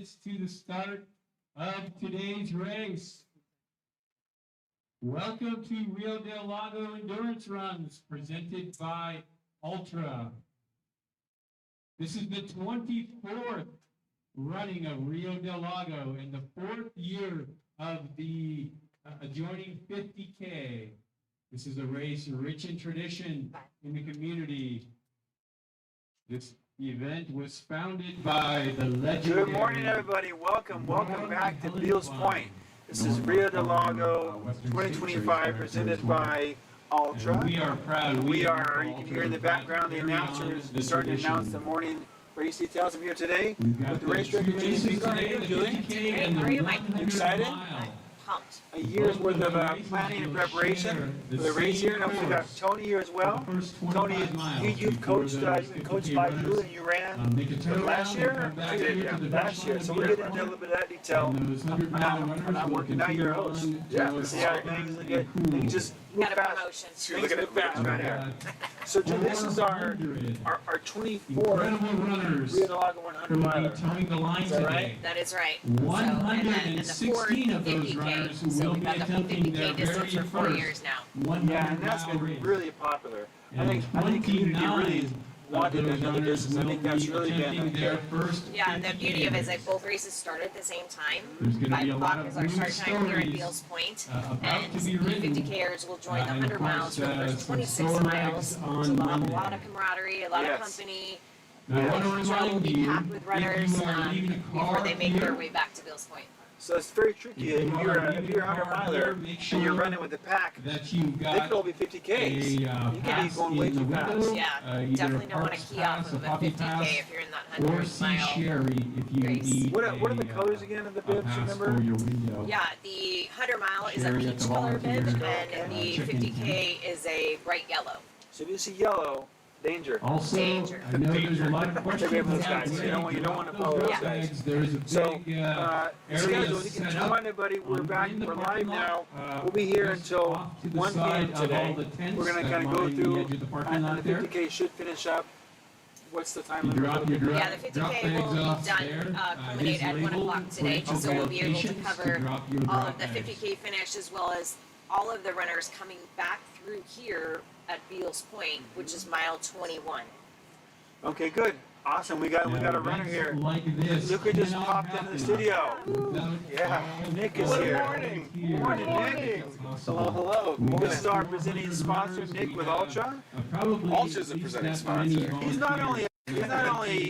To the start of today's race. Welcome to Rio Del Lago Endurance Runs presented by Ultra. This is the 24th running of Rio Del Lago and the 4th year of the adjoining 50K. This is a race rich in tradition in the community. This event was founded by the legendary... Good morning, everybody. Welcome back to Beals Point. This is Rio Del Lago 2025 presented by Ultra. And we are proud. You can hear in the background the announcers starting to announce the morning race details. I'm here today with the race director, Jason. How are you doing? How are you, Mike? Excited? Pumped. A year's worth of planning and preparation for the race here. And we got Tony here as well. Tony, you've coached by you, and you ran last year? I did, yeah. Last year. So we'll get into a little bit of that detail. I'm working out your host. Yeah. See how things get. You just move fast. You're looking at fast right here. So this is our 24th runners. Rio Del Lago 100 miler. Towing the line today. That is right. 116 of those runners who will be attempting their very for 4 first years now. 100 and that's been really popular. I think the community really wanted another distance. I think that's really been their first. Yeah, the beauty of it is that both races started at the same time. There's going to be a 5 lot o'clock of is our new start time here at stories Beals Point. about And to be the written. 50Kers will join the And of 100 miles for the course, first some 26 sore miles. legs So on we'll have a Monday. lot of camaraderie, a lot Yes. of company. Now, I want to The trail will remind be you, packed with if runners you are leaving a car before they make their here, way back to Beals Point. So it's very tricky. If you're a 100 miler and you're running with the pack, that you've they got could all be 50Ks. You can be pass going way in the too fast. window, Yeah, either definitely a don't want to parks key off pass, of a a puppy 50K pass, if you're in that or 100 see mile. Sherry if you race. need What are the a, colors again of the a bibs, pass remember? for your window. Yeah, the 100 mile is a Sherry at peach the color bib, volunteer. and the Chicken 50K is a bright yellow. So if you see yellow, danger. Also, Danger. I know there's a lot of questions Take away from those about guys. You don't want to those follow those road guys. flags. There's a So, big schedule, area you can set come up on everybody. We're on back. in the We're parking live lot, now. We'll be here just until off to the 1 side p.m. of today. all the tents We're going to that kind of go line the through, edge of the parking and lot the there. 50K should finish up. What's the time You limit? drop Yeah, the drop 50K bags will be off done, there. culminate at 1 o'clock today, so we'll be able to locations cover drop your all drop of the bags. 50K finish as well as all of the runners coming back through here at Beals Point, which is mile 21. Okay, good. Awesome. We got a runner here. Like this Look who just cannot popped into happen the studio. without Yeah, Nick is all here. morning. Good morning, Nick. Possible. Hello. We'll start presenting sponsor Nick with Ultra. Probably Ultra's a at least presenting that sponsor. many He's not only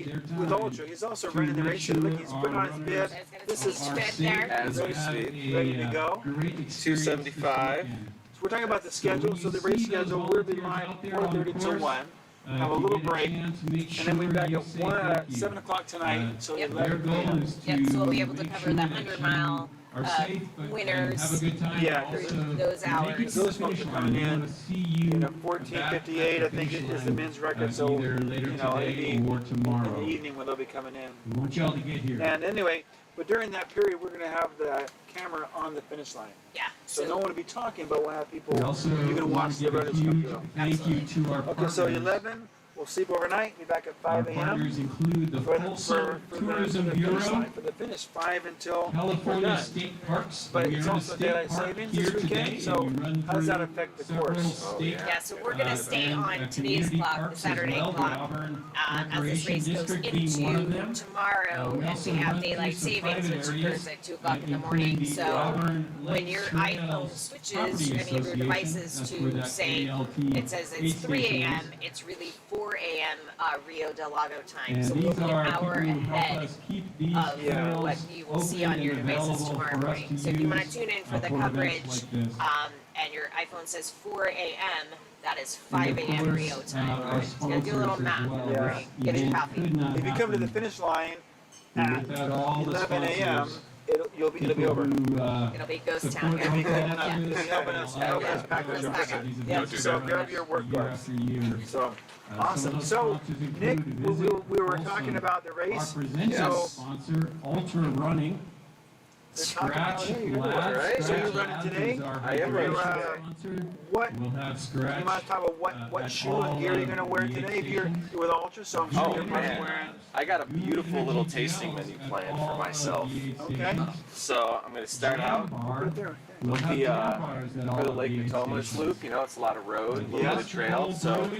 volunteers with Ultra, he's also running the race. Look, he's putting on his bib. This is Speed bib there. As we have speak. a, Ready to go. great experience 275. this weekend. So we're talking about the schedule. So the race schedule, we'll be live 4:30 to 1. Have a little break, and then we'll be back at 7 o'clock tonight. So Yep. 11 p.m. Yep, so we'll be able to cover the 100 mile winners. Have a good time. Yeah. Also, Those make it hours. to the Those folks finish are coming line. We in. wanna see you 14:58, I think, is the men's record. So either later it'll today be or in the tomorrow. evening when they'll be coming in. We want y'all to get here. And anyway, but during that period, we're going to have the camera on the finish line. Yeah, So no one will be talking, but we'll have people. We also You can want watch to the give a runners come huge through. thank you to our Okay, partners. so 11, we'll sleep overnight. Be back at Our 5 a.m. partners include the Folsom Tourism the finish Bureau, line, for the finish 5 until we're California done. State Parks. But We it's are in a also state daylight park savings here this weekend, today, so and we run how does that through affect the several course? state, Yeah, so we're going to stay and, on today's community clock, the parks as Saturday well, the clock, Auburn as this Recreation race goes District being one of into them. tomorrow, We and also we have run daylight through some savings, private which areas, occurs at 2 o'clock in the including morning. the So Auburn when your Lakes iPhone Trails switches Property any of your Association, devices that's where to that say ALT it says it's aid 3 station a.m., is. it's really 4 a.m. Rio Del Lago time. And So we'll these be an are hour people who help ahead us keep these of Yeah. what trails you will see open on your and devices available tomorrow for us morning. to So if you want use, to tune in for the for events coverage, like this. and your iPhone says 4 a.m., that is 5 And of a.m. course, Rio time. our It's gonna do a little sponsors as math, well. Yeah. right? This Get your event coffee. could not If you come to the happen finish line at without all the 11 a.m., sponsors, it'll be people over. who, It'll be ghost support town all here. the Yeah. causes, Helping us pack our these jobs. events Yeah, that so run grab your work year gloves. after year. So Some of awesome. those So sponsors Nick, include we were Visit, talking also about the our race. presenting So sponsor, Ultra Running. Scratch Hey, Labs. right? So you're Scratch running Labs today? is our I am running hydration today. sponsor. What? We'll have You Scratch. want to talk about what at shoe all and gear you're of going to wear the today? If you're stations. with Ultra, so I'm sure Oh, you're probably man. wearing. I got a beautiful little tasting menu planned for myself. Okay. So I'm going to start out Right there. We'll have the, jam bars at all for the of Lake aid Potomac stations. loop. You know, it's a lot of road, a little bit Yeah. of trail. So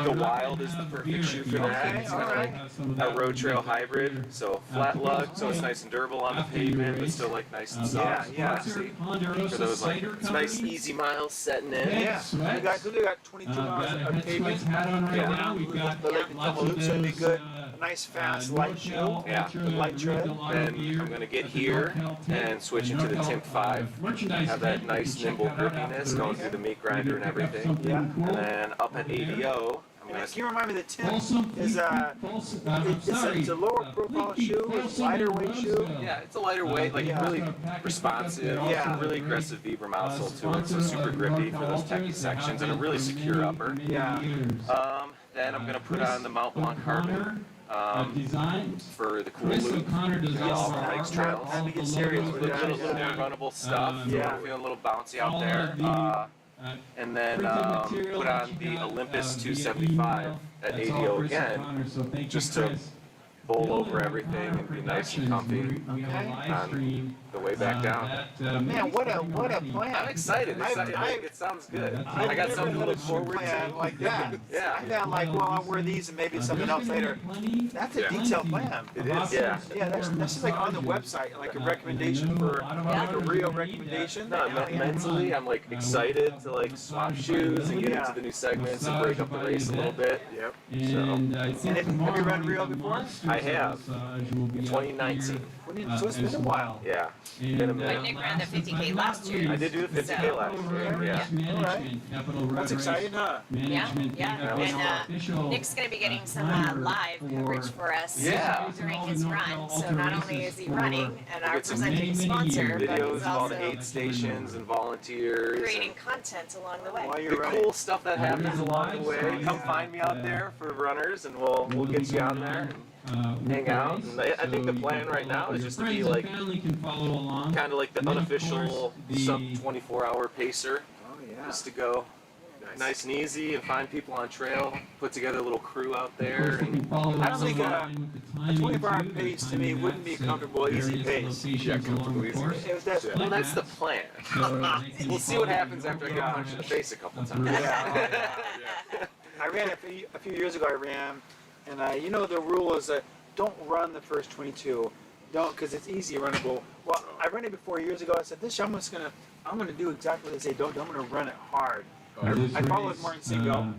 the Wild is the perfect shoe for that. It's kind of like a road trail hybrid. So flat lug, so it's nice and durable on the pavement, but still like nice and soft. Yeah. For those like it's nice easy miles setting in. Yeah. We got 22 miles of pavement. Hat on right Yeah. now. We've got The Lake lots Potomac of loop's going to be good. those, A nice, fast, light shoe. Yeah. With light tread. Then I'm gonna get here and switch into the Timp 5. Have that nice nimble grippiness going through the meat grinder and everything. Yeah. And then up at ADO, I'm And gonna can you remind me the Timp Folsom, is it's a lower profile shoe, it's a lighter weight shoe. yeah, it's a lighter weight, like Yeah. really responsive, Yeah. really aggressive Vibram outsole to it, so super grippy for those techie sections and a really secure upper. Yeah. Then I'm gonna put on the Mount Blanc Carbon design. for the cool Chris loop. O'Connor does Yeah, all of our Mike's artwork, trails. all Let me the get serious logos, with A that. little more runnable stuff, Yeah. feeling a little bouncy out all there. of the, And then printed material put that on you the got, Olympus via 275 email. at That's all ADO Chris again, O'Connor, so thank you, just to Chris. bowl Building over everything O'Connor and be nice and Productions, comfy We have a Okay. live stream. the way back down. Man, what a plan. I'm excited. I- It sounds good. I've I got never something to had look a shoe forward plan to. like that. Yeah. I'm down like, well, I'll wear these and maybe something else later. That's a Yeah. detailed plan. It is, yeah. Yeah, that's just like on the website, like a recommendation for like a real recommendation. No, mentally, I'm like excited to like swap shoes and get Yeah. into the new segments and break up the race a little bit. Yep. And I think have you tomorrow run morning Rio the before? Monsters I have. massage will be out 2019. here, So it's been as a while. Yeah. And, Been a minute. But Nick ran the 50K last year. I did do the 50K So- last year. Yeah. Management, Capital That's Road exciting, Race huh? Management Yeah, yeah. database And, official, Nick's going to be getting some timer live for coverage for us Yeah. during his run. So not only is he for running and our get some presenting many sponsor, but Videos he's of all the also aid stations and volunteers. creating And content along the way. While the you're running. cool stuff that happens along the way. Yeah. Come find me out there for runners, and we'll get you on there and hang out. And I think the plan right now is just to be like kind of like the unofficial sub 24-hour pacer, Oh, yeah. just to go nice and easy and find people on trail, put together a little crew out there. And I don't think a 24-hour pace to me wouldn't be a comfortable, easy pace. Yeah, comfortable, easy. It was that, well, that's the plan. We'll see what happens after I get punched in the face a couple times. Yeah. I ran a few years ago. I ran, and you know the rule is that don't run the first 22. Don't, because it's easy runnable. Well, I ran it before years ago. I said this year I'm gonna do exactly what they say. Don't. I'm gonna run it hard. I followed Martin Singo.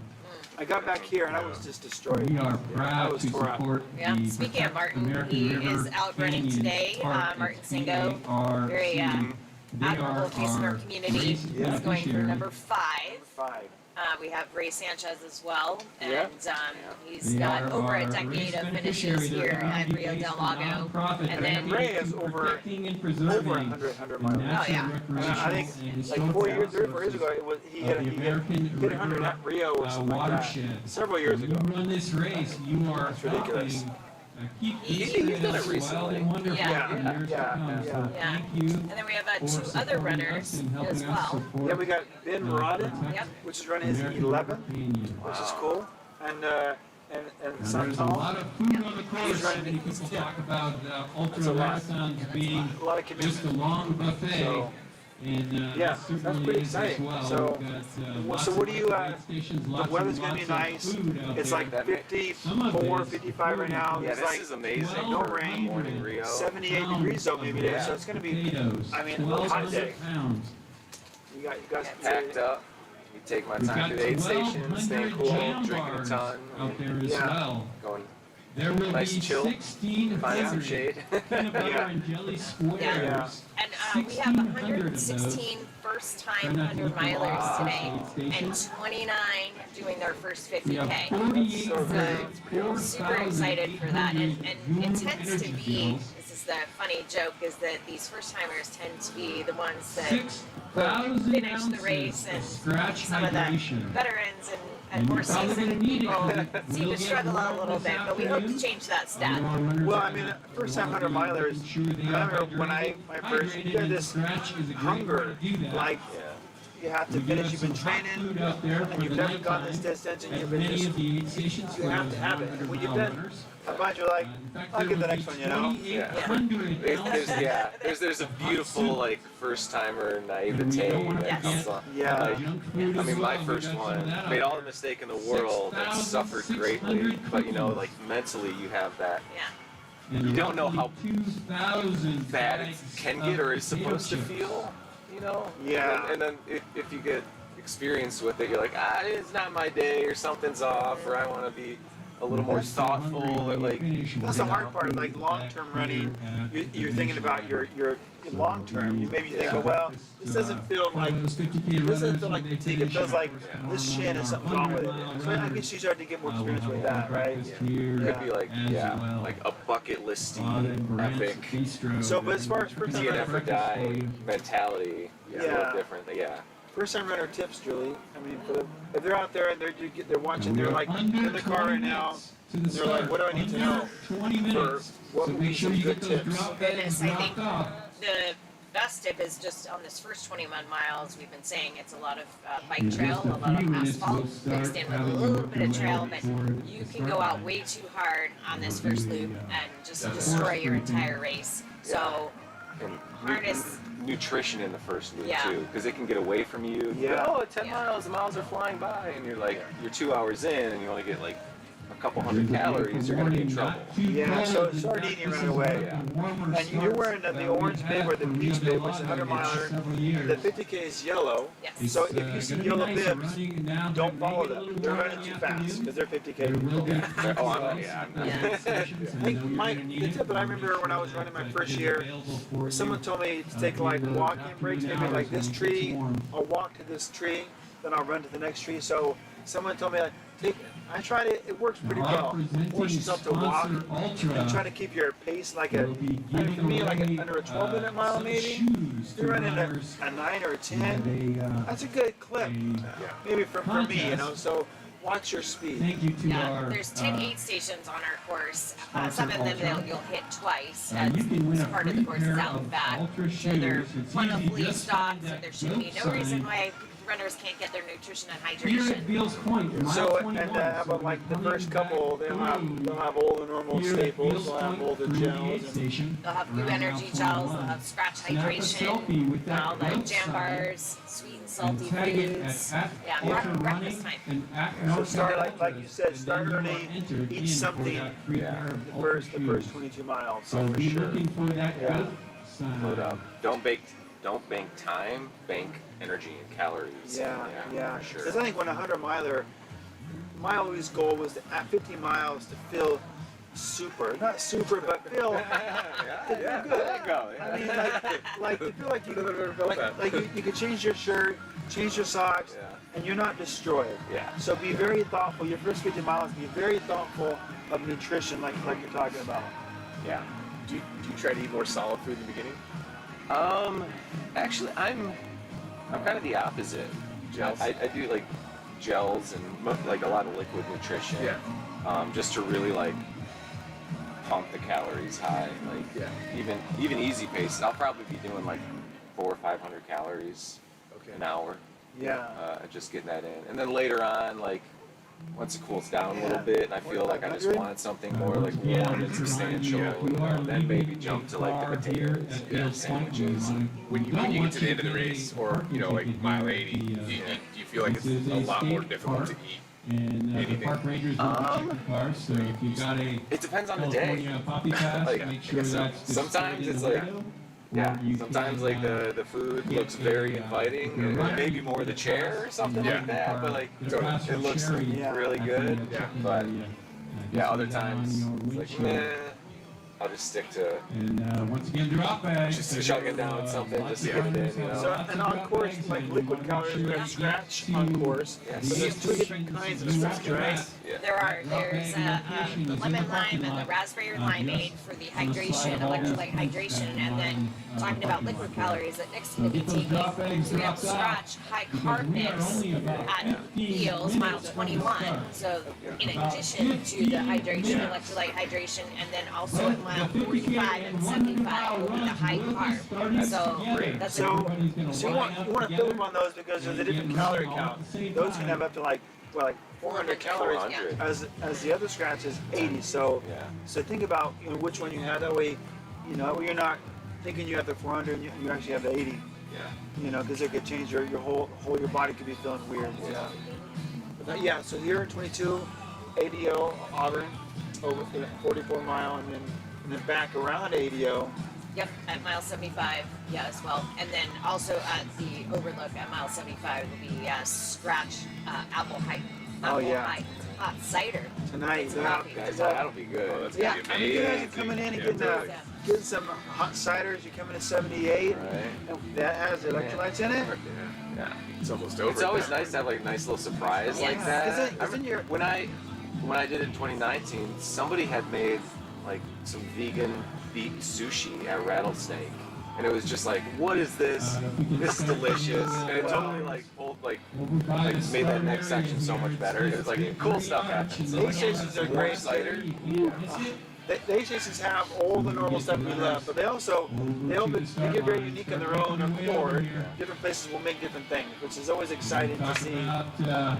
I got back here and I was just destroyed. We are I proud was to tore up. support Yeah, the speaking of Protect Martin, American he River is out running Canyon today. Park. Martin It's Singo, PARC. very They admirable are face in our our community. race He's going for beneficiary. number 5. 5. We have Ray Sanchez as well, and Yeah. He's They got are over a our decade race of beneficiary. finishes They're here at community Rio Del based Lago. nonprofit And then Ray is dedicated to over- protecting and Over preserving 100 the miles. natural, Oh, yeah. recreational, I think and like 4 years, 3 or 4 historical years ago, it was he of hit the he hit American 100 at Rio or something like that. watershed. Several years When ago. you run this race, you are That's ridiculous. helping keep You've these done it trails wild recently. and wonderful Yeah. for years Yeah, to come. yeah, So yeah. thank you And then we have for 2 other supporting runners us and helping as us well. support Yeah, we got Ben Rodden, Yep. which is running his American 11, Canyon. which is cool, and And there's a Santal. lot of food on the course. He's running Many the- people talk about ultra That's a lot. marathons being A lot of just a commitment. long buffet. So, And yeah, that that's certainly pretty is as exciting. well. So, We've got, well, lots so of what do you, aid stations, the lots weather's and gonna be lots nice. of food out It's there. like Some of 54, it is 55 right now. Yeah, It's this like is amazing. no for rain. morning Rio. 78 degrees though maybe there, so it's gonna be. Potatoes, I mean, a hot day. 1,200 pounds. You guys Packed up. You take my We've time got to the aid station, staying 1,200 cool, jam drinking a bars ton, out there as Yeah. well. going There will nice be chill, find some 1,600 shade. peanut butter Yeah. and jelly squares. And we have 1,600 of those 116 first-time Try not to 100 eat them all milers at today, the aid and station. 29 doing their first We have 50K. 4,800, Super excited for that, and 4,800 it tends to energy be, pills. this is the funny joke, is that these first-timers tend to be the ones that 6,000 finish the race ounces and of scratch some of the hydration. veterans and at horse Probably gonna season, need it. people 'cause seem we'll to get struggle more out a little this bit, but we hope to afternoon. change that stat. Well, I mean, first time 100 milers, I remember when my first, you had this hunger, like, you have to finish, you've been training, and you've never gone this distance, and you've been just, you have to have it. And when you've done a bunch, you're like, I'll get the next one, you know? There's a beautiful like first timer naivete that comes on. Yeah. Like, I mean, my first one made all the mistake in the world and suffered greatly, but you know, like mentally you have that. Yeah. You don't know how 2,000 bad it can get or is supposed to feel, you know? Yeah. And then if you get experienced with it, you're like, it's not my day, or something's off, or I want to be a little more thoughtful, or like. That's the hard part, like long-term running, you're thinking about your long-term. You maybe think, oh, well, this doesn't feel like fatigue. It feels like this shin is something wrong with it. So I guess you start to get more experience with that, right? Could be like, like a bucket listy, epic, So, but as far as first time DNF or die mentality, it's a little different. First time runner tips, Julie. I mean, if they're out there and they're watching, they're like in the car right now. They're like, what do I need to know? 20 minutes. What So would make be sure some you good get those tips? drop Goodness, bags I think knocked off. the best tip is just on this first 21 miles, we've been saying it's a lot of bike trail, a lot of asphalt mixed in with a little bit of trail, but you can go out way too hard on this first loop and just destroy your entire race. So And harness. nutrition in the first loop Yeah. too, because it can get away from you. Yeah. Oh, at 10 miles, the miles are flying by, and you're like, you're 2 hours in, and you only get like a couple hundred calories. You're gonna be in trouble. Yeah, so start eating right away. And you're wearing the orange bib or the peach bib, which is 100 miler. The 50K is yellow. Yes. So if you see yellow bibs, don't follow them. They're running too fast because they're 50K. Oh, I'm not. The tip that I remember when I was running my first year, someone told me to take like walking breaks, maybe like this tree, I'll walk to this tree, then I'll run to the next tree. So someone told me like, I tried it, it works pretty well. Force yourself to walk and try to keep your pace like for me, like under a 12-minute mile maybe. If you're running a 9 or a 10, that's a good clip. Maybe for me, you know, so watch your speed. Thank you to Yeah, our. there's 10 aid stations on our course. Some of them you'll hit twice. You can win As a part of free the course is pair out of and back. Ultra So they're shoes. It's wonderfully easy, just find stocked, so that there should be built no reason sign. why runners can't get their nutrition and Here at hydration. Beals Point, mile So 21, and how so about like the coming first back couple, they'll have all the normal here at staples, Beals they'll have all Point the through the gels. aid station, They'll have new around energy mile gels, they'll 21. have scratch Snap a selfie hydration, with that like built jam sign bars, sweet and and salty tag it foods. at Yeah, Ultra breakfast Running time. and at So North start Ultra, like you said, and start then you are early, entered eat in for something that free pair of the Ultra first shoes. 22 miles. So be looking for that Yeah. built sign. Load up. Don't bank time, bank energy and calories. Yeah. For sure. Because I think when a 100 miler, my always goal was to, at 50 miles to feel super, not super, but feel Yeah, good. there you go. I mean, like to feel like you could change your shirt, change your socks, and you're not destroyed. Yeah. So be very thoughtful. Your first 50 miles, be very thoughtful of nutrition, like you're talking about. Yeah. Do you try to eat more solid food in the beginning? Actually, I'm kind of the opposite. Gels? I do like gels and like a lot of liquid nutrition. Yeah. Just to really like pump the calories high. Like even easy pace. I'll probably be doing like 400 or 500 calories an hour. Yeah. Just getting that in, and then later on, like once it cools down a little bit, and I feel like I just wanted something more like warm and substantial, then maybe jump to like the potatoes, sandwiches. When you get to the end of the race, or like mile 80, do you feel like it's a lot more difficult to eat? And the Anything? park rangers will check your car, so if you got a It depends on the day. California poppy pass, Like, make sure that's sometimes displayed it's in the like- window, Yeah, or you sometimes can, like the food get looks very a, inviting, you're and right. maybe more the chair or something Yeah. like that, but like Get a glass it of looks sherry Yeah. really after good. you check Yeah. in But the, yeah, other display that on times your it's like windshield. I'll just stick to And once again, drop bags. just shotgun down something, just to get it in, you know. So, and on course, like liquid calories, we have scratch on course. Yes. So there's two different kinds of scratch, right? Yeah. There's the lemon lime and the raspberry limeade for the hydration, electrolyte hydration, and then talking about liquid calories that Nick's going to be taking. So we have scratch high carb mix at Heels, mile 21. So in addition to the hydration, electrolyte hydration, and then also at mile 45 and 75 will be the high carb. So that's So you want to fill them on those because there's a different calorie count. Those can have up to like 400 calories, 400. as the other scratch is 80. So Yeah. so think about which one you have. That way, you're not thinking you have the 400 and you actually have the 80. Yeah. Because it could change your whole your body could be feeling weird. Yeah. Yeah. So here 22, ADO Auburn over 44 mile and then back around ADO. Yep, at mile 75, yeah, as well. And then also at the overlook at mile 75 will be scratch apple hot cider. Tonight, It's coffee. Guys, that'll be good. Oh, that's Yeah, gonna be I mean, you guys are amazing. coming in and Yeah. getting some hot ciders. You're coming to 78. Right. And that has electrolytes in it. Yeah. It's almost over. It's always now. nice to have like a nice little surprise like Yes. that. Isn't your When I did it in 2019, somebody had made like some vegan beef sushi at Rattlesnake, and it was just like, what is this? This is delicious, and it totally like pulled like made that next section so much better. It was like cool stuff happens. So, like, These stations are warm great. cider. the aid stations have all the normal stuff we love, but they get very unique on their own accord. Different places will make different things, which is always exciting to see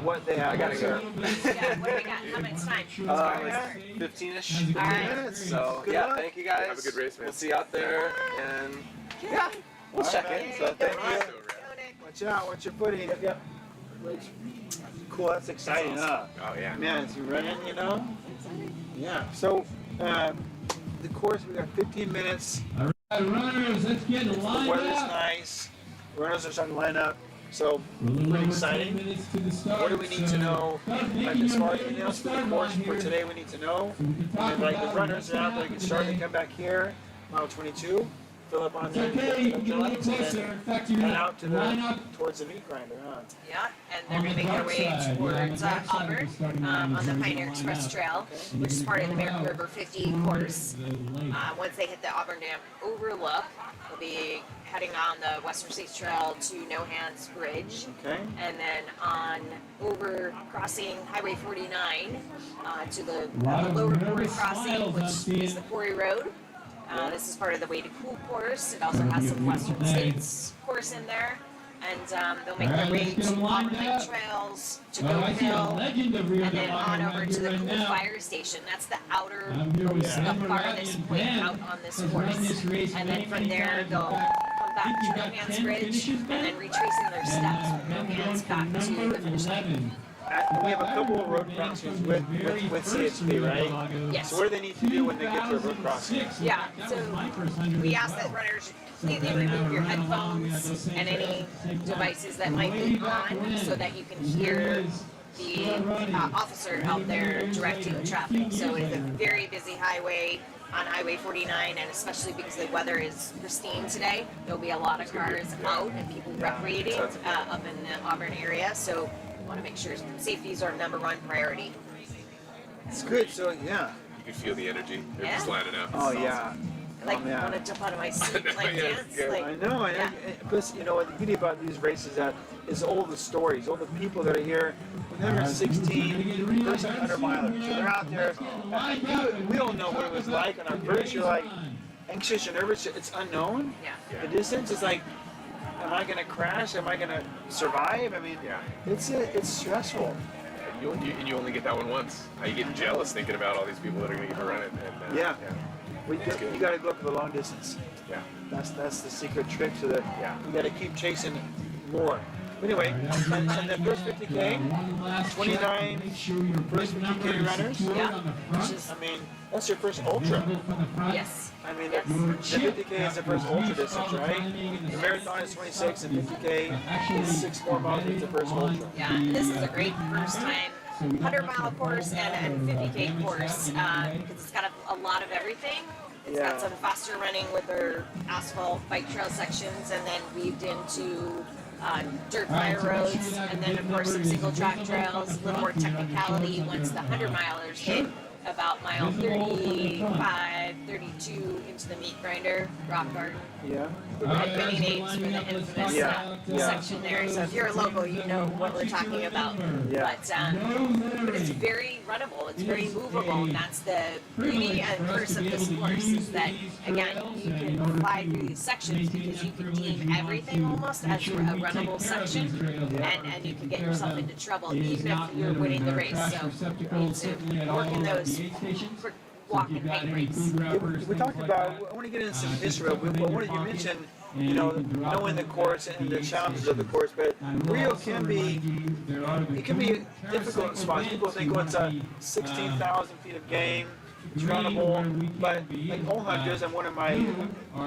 what they have. I gotta go. Yeah, what do we got? How much time? Like 15-ish. All right. minutes. So Good yeah, luck. thank you guys. Have a good race, man. We'll see you out there, and yeah, we'll All check right, in. man. So thank All right. you. Watch out, watch your footing. Yep. Cool, that's exciting, huh? Oh yeah. Man, as you running, Yeah. So, the course, we got 15 minutes. All right, runners, let's get The lined weather's up. nice. Runners are starting to line up. So, We're a little pretty over 10 exciting. minutes to the start. What do we need to know? Like as far as anything else for the course for today, we need to know. So we can talk And like the about runners are out there, you can start and come back here, mile 22, fill up on It's there, okay, you can get a little electrolytes, and closer. then In fact, you're head gonna out to line up towards the meat grinder, huh? Yeah, and they're on going the to make their dark way side. You're on the towards dark side of Auburn the starting line on is the where you're Pioneer gonna Express line up. Trail, And which you're is gonna part of the go American out River 50 towards course. the lake. Once they hit the Auburn Dam overlook, they'll be heading on the Western States Trail to No Hands Bridge. Okay. And then on over crossing Highway 49 to the Lot of lower quarry nervous crossing, smiles I'm which seeing. is the quarry road. This is part of the Way to Cool course. It also has some beautiful Western day. States course in there. And they'll make All their right, way let's get to them lined Auburn Lake up. Trails, to Well, Goat I see a Hill, legend of Rio and Del then Lago on over right to here the right Cool now. Fire Station. That's the outer, I'm here with the Sam farthest Marati point and out Ben. on this Has run course. this race And many, then from many there, times. they'll In fact, come back you to got No Hands 10 Bridge, finishes, and Ben? then retracing their steps from No Ben Hands going back for to number the finish line. 11. We have a couple of road crossings with CHP, right? Yes. So what do they need to do when they get to a road crossing? 2006. Yeah, That so was my first 100 We as ask that well. runners completely remove your headphones and any devices that might be on so that you can hear the officer out there directing the traffic. So it is a very busy highway on Highway 49, and especially because the weather is pristine today, there'll be a lot of cars out and people recreating up in the Auburn area. So we want to make sure safety is our number one priority. It's good, so yeah. You can feel the energy. They're Yeah. just lining up. Oh yeah. I like yeah. want to jump out of my seat and like Yeah, dance. yeah. Like, I know, yeah. plus, the beauty about these races is all the stories, all the people that are here. 116 first 100 milers. So they're out there. We don't know what it was like on our first. You're like anxious, you're nervous. It's unknown. Yeah. The distance is like, am I gonna crash? Am I gonna survive? I mean, Yeah. it's stressful. And you only get that one once. You get jealous thinking about all these people that are going to get to run it. And, Yeah. It's good. You gotta go for the long distance. Yeah. That's the secret trick to the. Yeah. You gotta keep chasing more. Anyway, and the first 50K, 29 first 50K runners. Yeah. I mean, that's your first ultra. Yes. I mean, Yes. the 50K is the first ultra distance, right? The marathon is 26, and 50K is 6 more miles with the first ultra. Yeah, and this is a great first time 100-mile course and a 50K course because it's got a lot of everything. It's got some faster running with our asphalt bike trail sections, and then weaved into dirt fire roads, and then of course some single track trails, a little more technicality once the 100-milers hit about mile 35, 32 into the meat grinder, rock garden. Yeah. And mini names for the infamous section there. So if you're a local, you know what we're talking about. Yeah. But it's very runnable. It's very movable, and that's the beauty and curse of this course is that again you can fly through these sections because you can deem everything almost as a runnable section, and you can get yourself into trouble even if you're winning the race. So you need to work in those walk and hike rates. We talked about, I want to get into some history. What did you mention, you know, knowing the course and the challenges of the course, but Rio can be difficult spots. People think, oh, it's a 16,000 feet of game, it's runnable, but like hole hunters and one of my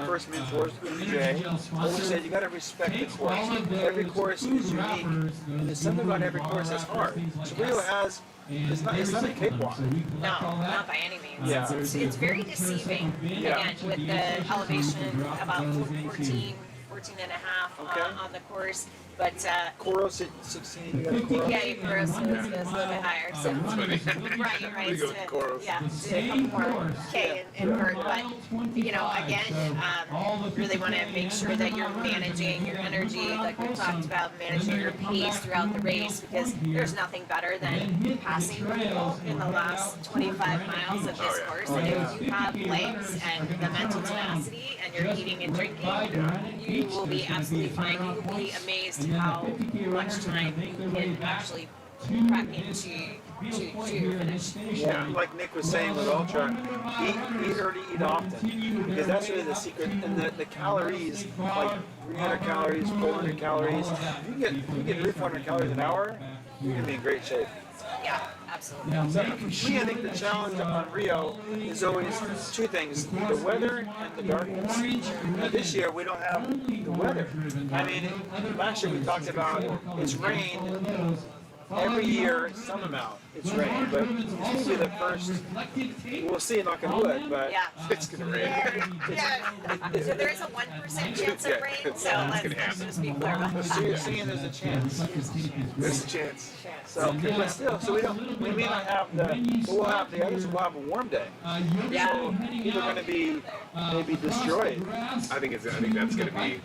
first mentors, EJ, always said you got to respect the course. Every course is unique, and there's something about every course that's hard. So Rio has, it's not a cakewalk. No, not by any means. Yeah. It's very deceiving. Again, with the elevation about 14 and a half on the course. But Coros at 16, you got a Coros? yeah, Coros is a little bit higher. So right. We go with Coros. Yeah, do a couple more K and Bert. But you know, again, really want to make sure that you're managing your energy, like we talked about, managing your pace throughout the race, because there's nothing better than passing people in the last 25 miles of this course. And if you have legs and the mental tenacity, and you're eating and drinking, you will be absolutely fine. You will be amazed how much time you can actually crack into to finish. Yeah, like Nick was saying with Ultra, eat early, eat often, because that's really the secret. And the calories, like 300 calories, 400 calories, if you get 300 calories an hour, you're gonna be in great shape. Yeah, absolutely. So for me, I think the challenge on Rio is always two things: the weather and the darkness. Now this year we don't have the weather. I mean, last year we talked about it's rained every year some amount. It's rained, but it's going to be the first. We'll see, knock on wood, but It's gonna rain. So there is a 1% chance of rain. So let's just be clear about so that. you're saying there's a chance. There's a chance. So, but still, so we may not have the, but we'll have the others. We'll have a warm day. Yeah. So people are going to be maybe destroyed. I think that's gonna be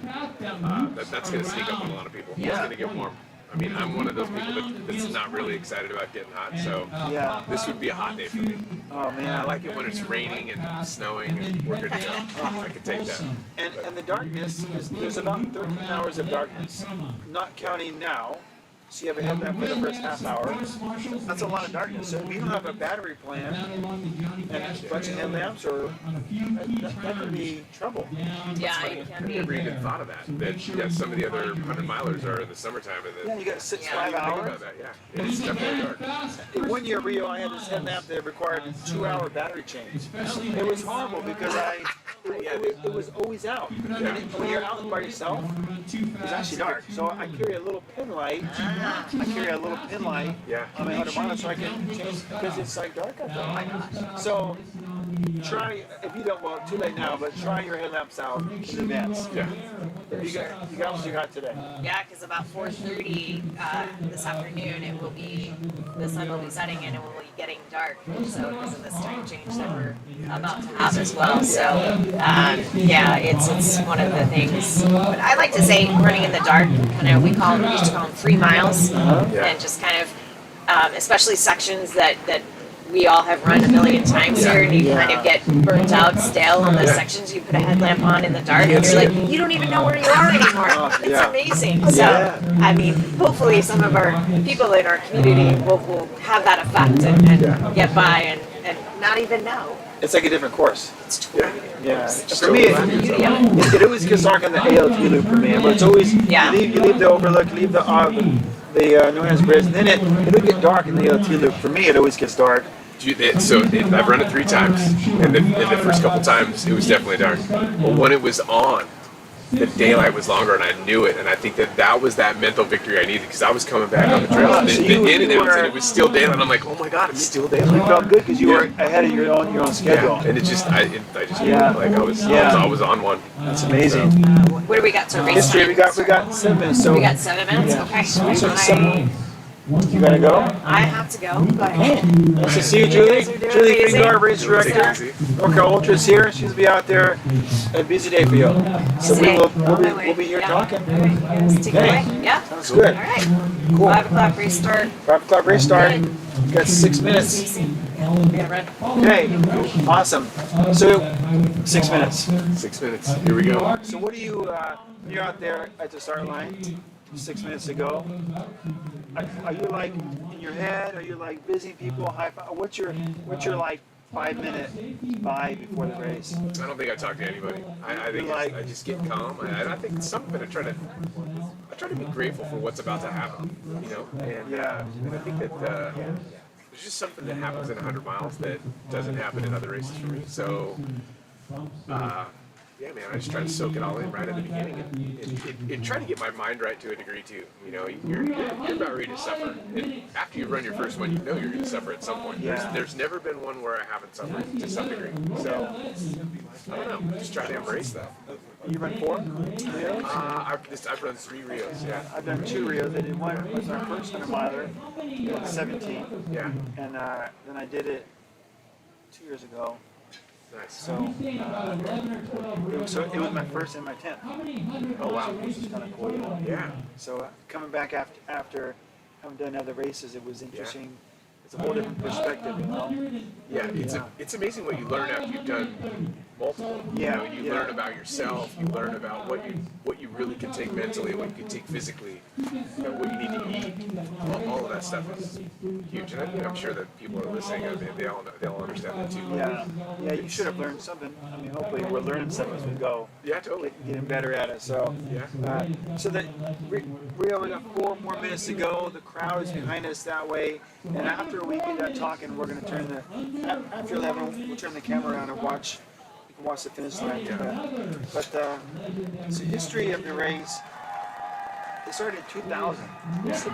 that's gonna sneak up on a lot of people. It's gonna get warm. I mean, I'm one of those people that's not really excited about getting hot, so Yeah. this would be a hot day for me. Oh man, I like it when it's raining and snowing and we're good to go. I can take that. And the darkness is there's about 13 hours of darkness, not counting now. So you have a headlamp for the first half hour. That's a lot of darkness. So if you don't have a battery plan and a bunch of headlamps, or that could be trouble. Yeah, it I can be. never even thought of that. That some of the other 100-milers are in the summertime. Yeah, And you got 6, I 5 didn't think hours. about that. Yeah, it's definitely dark. In 1 year Rio, I had this headlamp that required 2-hour battery change. It was horrible because it was always out. And when you're out by yourself, it's actually dark. So I carry a little pin light. I carry a little pin light Yeah. on my 100 miles so I can change because it's like dark out there. So try, if you don't, well, too late now, but try your headlamps out in advance. Yeah. You got what you got today. Yeah, because about 4:30 this afternoon, the sun will be setting and it will be getting dark. So because of this time change that we're about to have as well. So yeah, it's one of the things. But I like to say running in the dark. Kind of we used to call them 3 miles, and just kind of especially sections that we all have run a million times here, and you kind of get burnt out, stale on those sections. You put a headlamp on in the dark, and you're like, you don't even know where you are anymore. It's amazing. So, I mean, hopefully some of our people in our community will have that effect and get by and not even know. It's like a different course. It's totally Yeah. For me, it always gets dark on the ALT loop for me, but it's always you leave the overlook, leave the New Hands Bridge, and then it'll get dark in the ALT loop. For me, it always gets dark. I've run it 3 times, and the first couple times it was definitely dark. But when it was on, the daylight was longer, and I knew it. And I think that was that mental victory I needed, because I was coming back on the trail, and So the in and outs, and it was still daylight. I'm like, oh my god, it's still You daylight. felt good because you were ahead of your own schedule. Yeah, and it just I just Yeah. like I was on one. That's amazing. What do we got? So race History, time. we got 7 minutes. So We got 7 minutes. Okay. you gotta go. I have to go. But Nice to see you, Julie. guys are doing Julie amazing. Fingard, race Take it director. easy. Orca Ultra's here. She's be out there. A busy day for you. So we'll be here talking. Take it away. Yeah. Sounds good. All right. Cool. 5 o'clock race start. 5 o'clock race start. You got 6 minutes. We gotta run. Okay. Awesome. So 6 minutes. 6 minutes. Here we go. So what do you? You're out there at the start line 6 minutes ago. Are you like in your head? Are you like busy people? High five? What's your like 5-minute vibe before the race? I don't think I talk to anybody. I think I just get calm. I think it's something I try to be grateful for what's about to happen. You know, and I think that there's just something that happens in 100 miles that doesn't happen in other races for me. So. Yeah, man, I just try to soak it all in right at the beginning and try to get my mind right to a degree too. You know, you're about ready to suffer. And after you run your first one, you know you're going to suffer at some point. There's never been one where I haven't suffered to some degree. So, I don't know, just try to embrace that. You run 4 Rios? I've run 3 Rios, yeah. I've done 2 Rios. I did one was our first 100 miler, 17. Yeah, And then I did it 2 years ago. nice. So, it was my first and my 10th. Oh, wow. Which is kind of cool, you know? Yeah, So coming back after having done other races, it was interesting. It's a whole different perspective, you know? yeah, it's amazing what you learn after you've done multiple. Yeah, You know, you learn about yourself, you learn about what you really can take mentally, what you can take physically, you know, what you need to eat. All of that stuff is huge, and I'm sure that people are listening, they all understand that too. Yeah, you should have learned something. I mean, hopefully we're learning something as we go. Yeah, totally. Getting better at it. So, Yeah. so that Rio, we got 4 more minutes to go. The crowd is behind us that way. And after we get done talking, we're going to turn after 11, we'll turn the camera around and watch. You can watch the finish line. But the history of the race, it started in 2000. This is the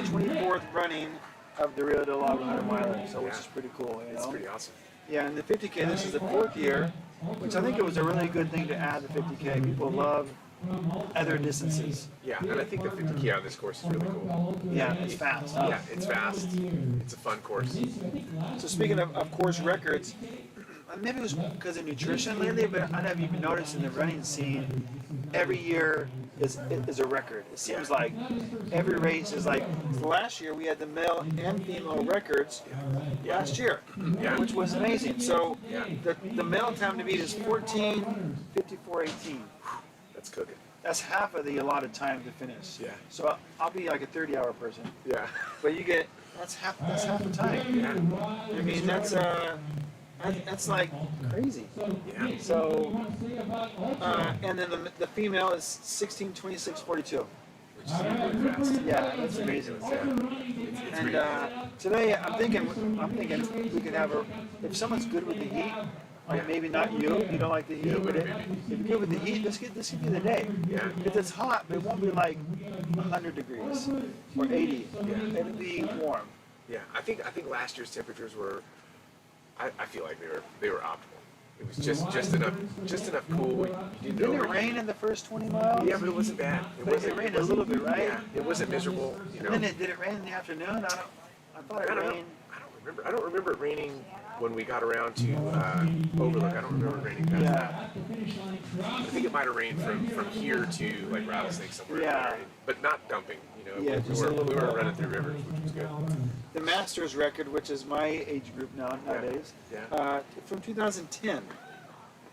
24th running of the Rio Del Lago 100 miler, so which is pretty cool. You know? It's pretty awesome. Yeah, and the 50K, this is the 4th year, which I think it was a really good thing to add the 50K. People love other distances. Yeah, and I think the 50K on this course is really cool. Yeah, it's fast. Yeah, it's fast. It's a fun course. So speaking of course records, maybe it was because of nutrition lately, but I have even noticed in the running scene, every year is a record. It seems like every race is like, last year we had the male and female records last year, which was amazing. So the male time to beat is 14:54:18. That's cooking. That's half of the allotted time to finish. Yeah. So I'll be like a 30-hour person, Yeah. but you get that's half the time. Yeah. I mean that's like crazy. Yeah. So and then the female is 16:26:42. Which is really fast. Yeah, that's amazing. It's And pretty today I'm thinking we could have if someone's good with the heat. Like maybe not you don't like the heat, but if you're good with the heat, this could be the day. Yeah. If it's hot, it won't be like 100 degrees or 80. It'll be warm. Yeah, I think last year's temperatures were, I feel like they were optimal. It was just enough cool. You Didn't it rain in the first 20 miles? Yeah, but it wasn't bad. It rained a little bit, right? Yeah, it wasn't miserable. You know. And then did it rain in the afternoon? I thought it rained. I don't remember it raining when we got around to Overlook. I don't remember it raining past that. I think it might have rained from here to like Rattlesnake somewhere. Yeah. But not dumping. You know, Yeah, just a little we were bit. running through rivers, which was good. The Masters record, which is my age group nowadays, Yeah. from 2010,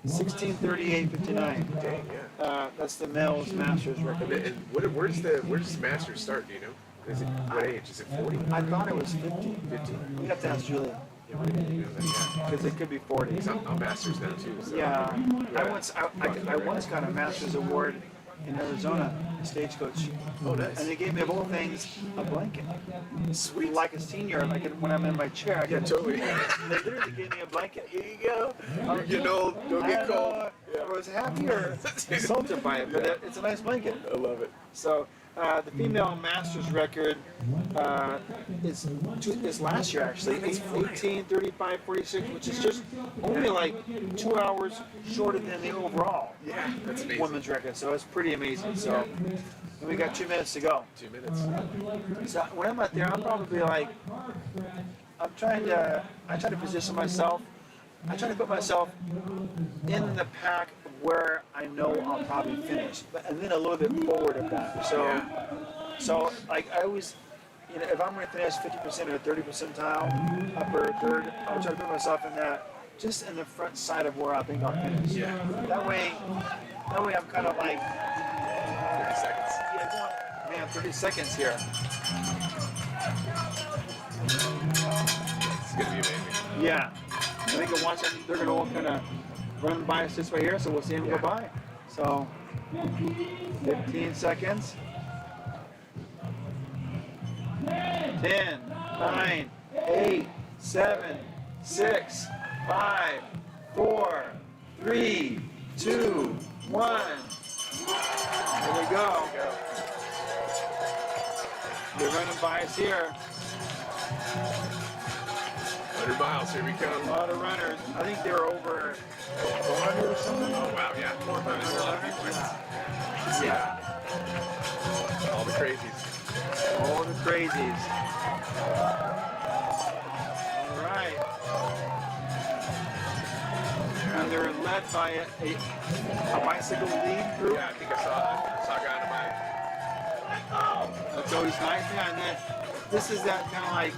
16:38:59. Dang, yeah. That's the male's Masters record. And where does the Masters start? Do you know? Is it what age? Is it 40? I thought it was 50. 50? We have to ask Julia, Yeah, we didn't know that. Yeah. because it could be 40. Because I'm Masters now too. So. Yeah, I once got a Masters award in Arizona, Stagecoach. Oh, nice. And they gave me of all things a blanket. Sweet. Like a senior, like when I'm in my chair. Yeah, totally. They literally gave me a blanket. Here you go. You're getting old. Don't get cold. I was happy or insulted by it, but it's a nice blanket. I love it. So the female masters record is last year actually. It's 18:35:46, which is just only like 2 hours shorter than the overall That's amazing. women's record. So it's pretty amazing. So and we got 2 minutes to go. 2 minutes. So when I'm out there, I'm probably like, I try to position myself. I try to put myself in the pack where I know I'll probably finish, and then a little bit forward of that. So like I always, you know, if I'm going to finish 50% or 30 percentile, upper third, I'll try to put myself in that, just in the front side of where I think I'll finish. Yeah. That way I'm kind of like, 30 seconds. yeah, man, 30 seconds here. It's gonna be amazing. Yeah. I think at once they're going to all kind of run by us this way here, so we'll see them go by. So, 15 seconds. 10, 9, 8, 7, 6, 5, 4, 3, 2, 1. There we go. They're running by us here. 100 miles, here we A come. lot of runners. I think they were over 400 or something. Oh, wow, yeah. There's a lot of people. Yeah. All the crazies. All the crazies. All right. And they're led by a bicycle lead group. Yeah, I think I saw a guy on a bike. That's always nice. Yeah, and then this is that kind of like,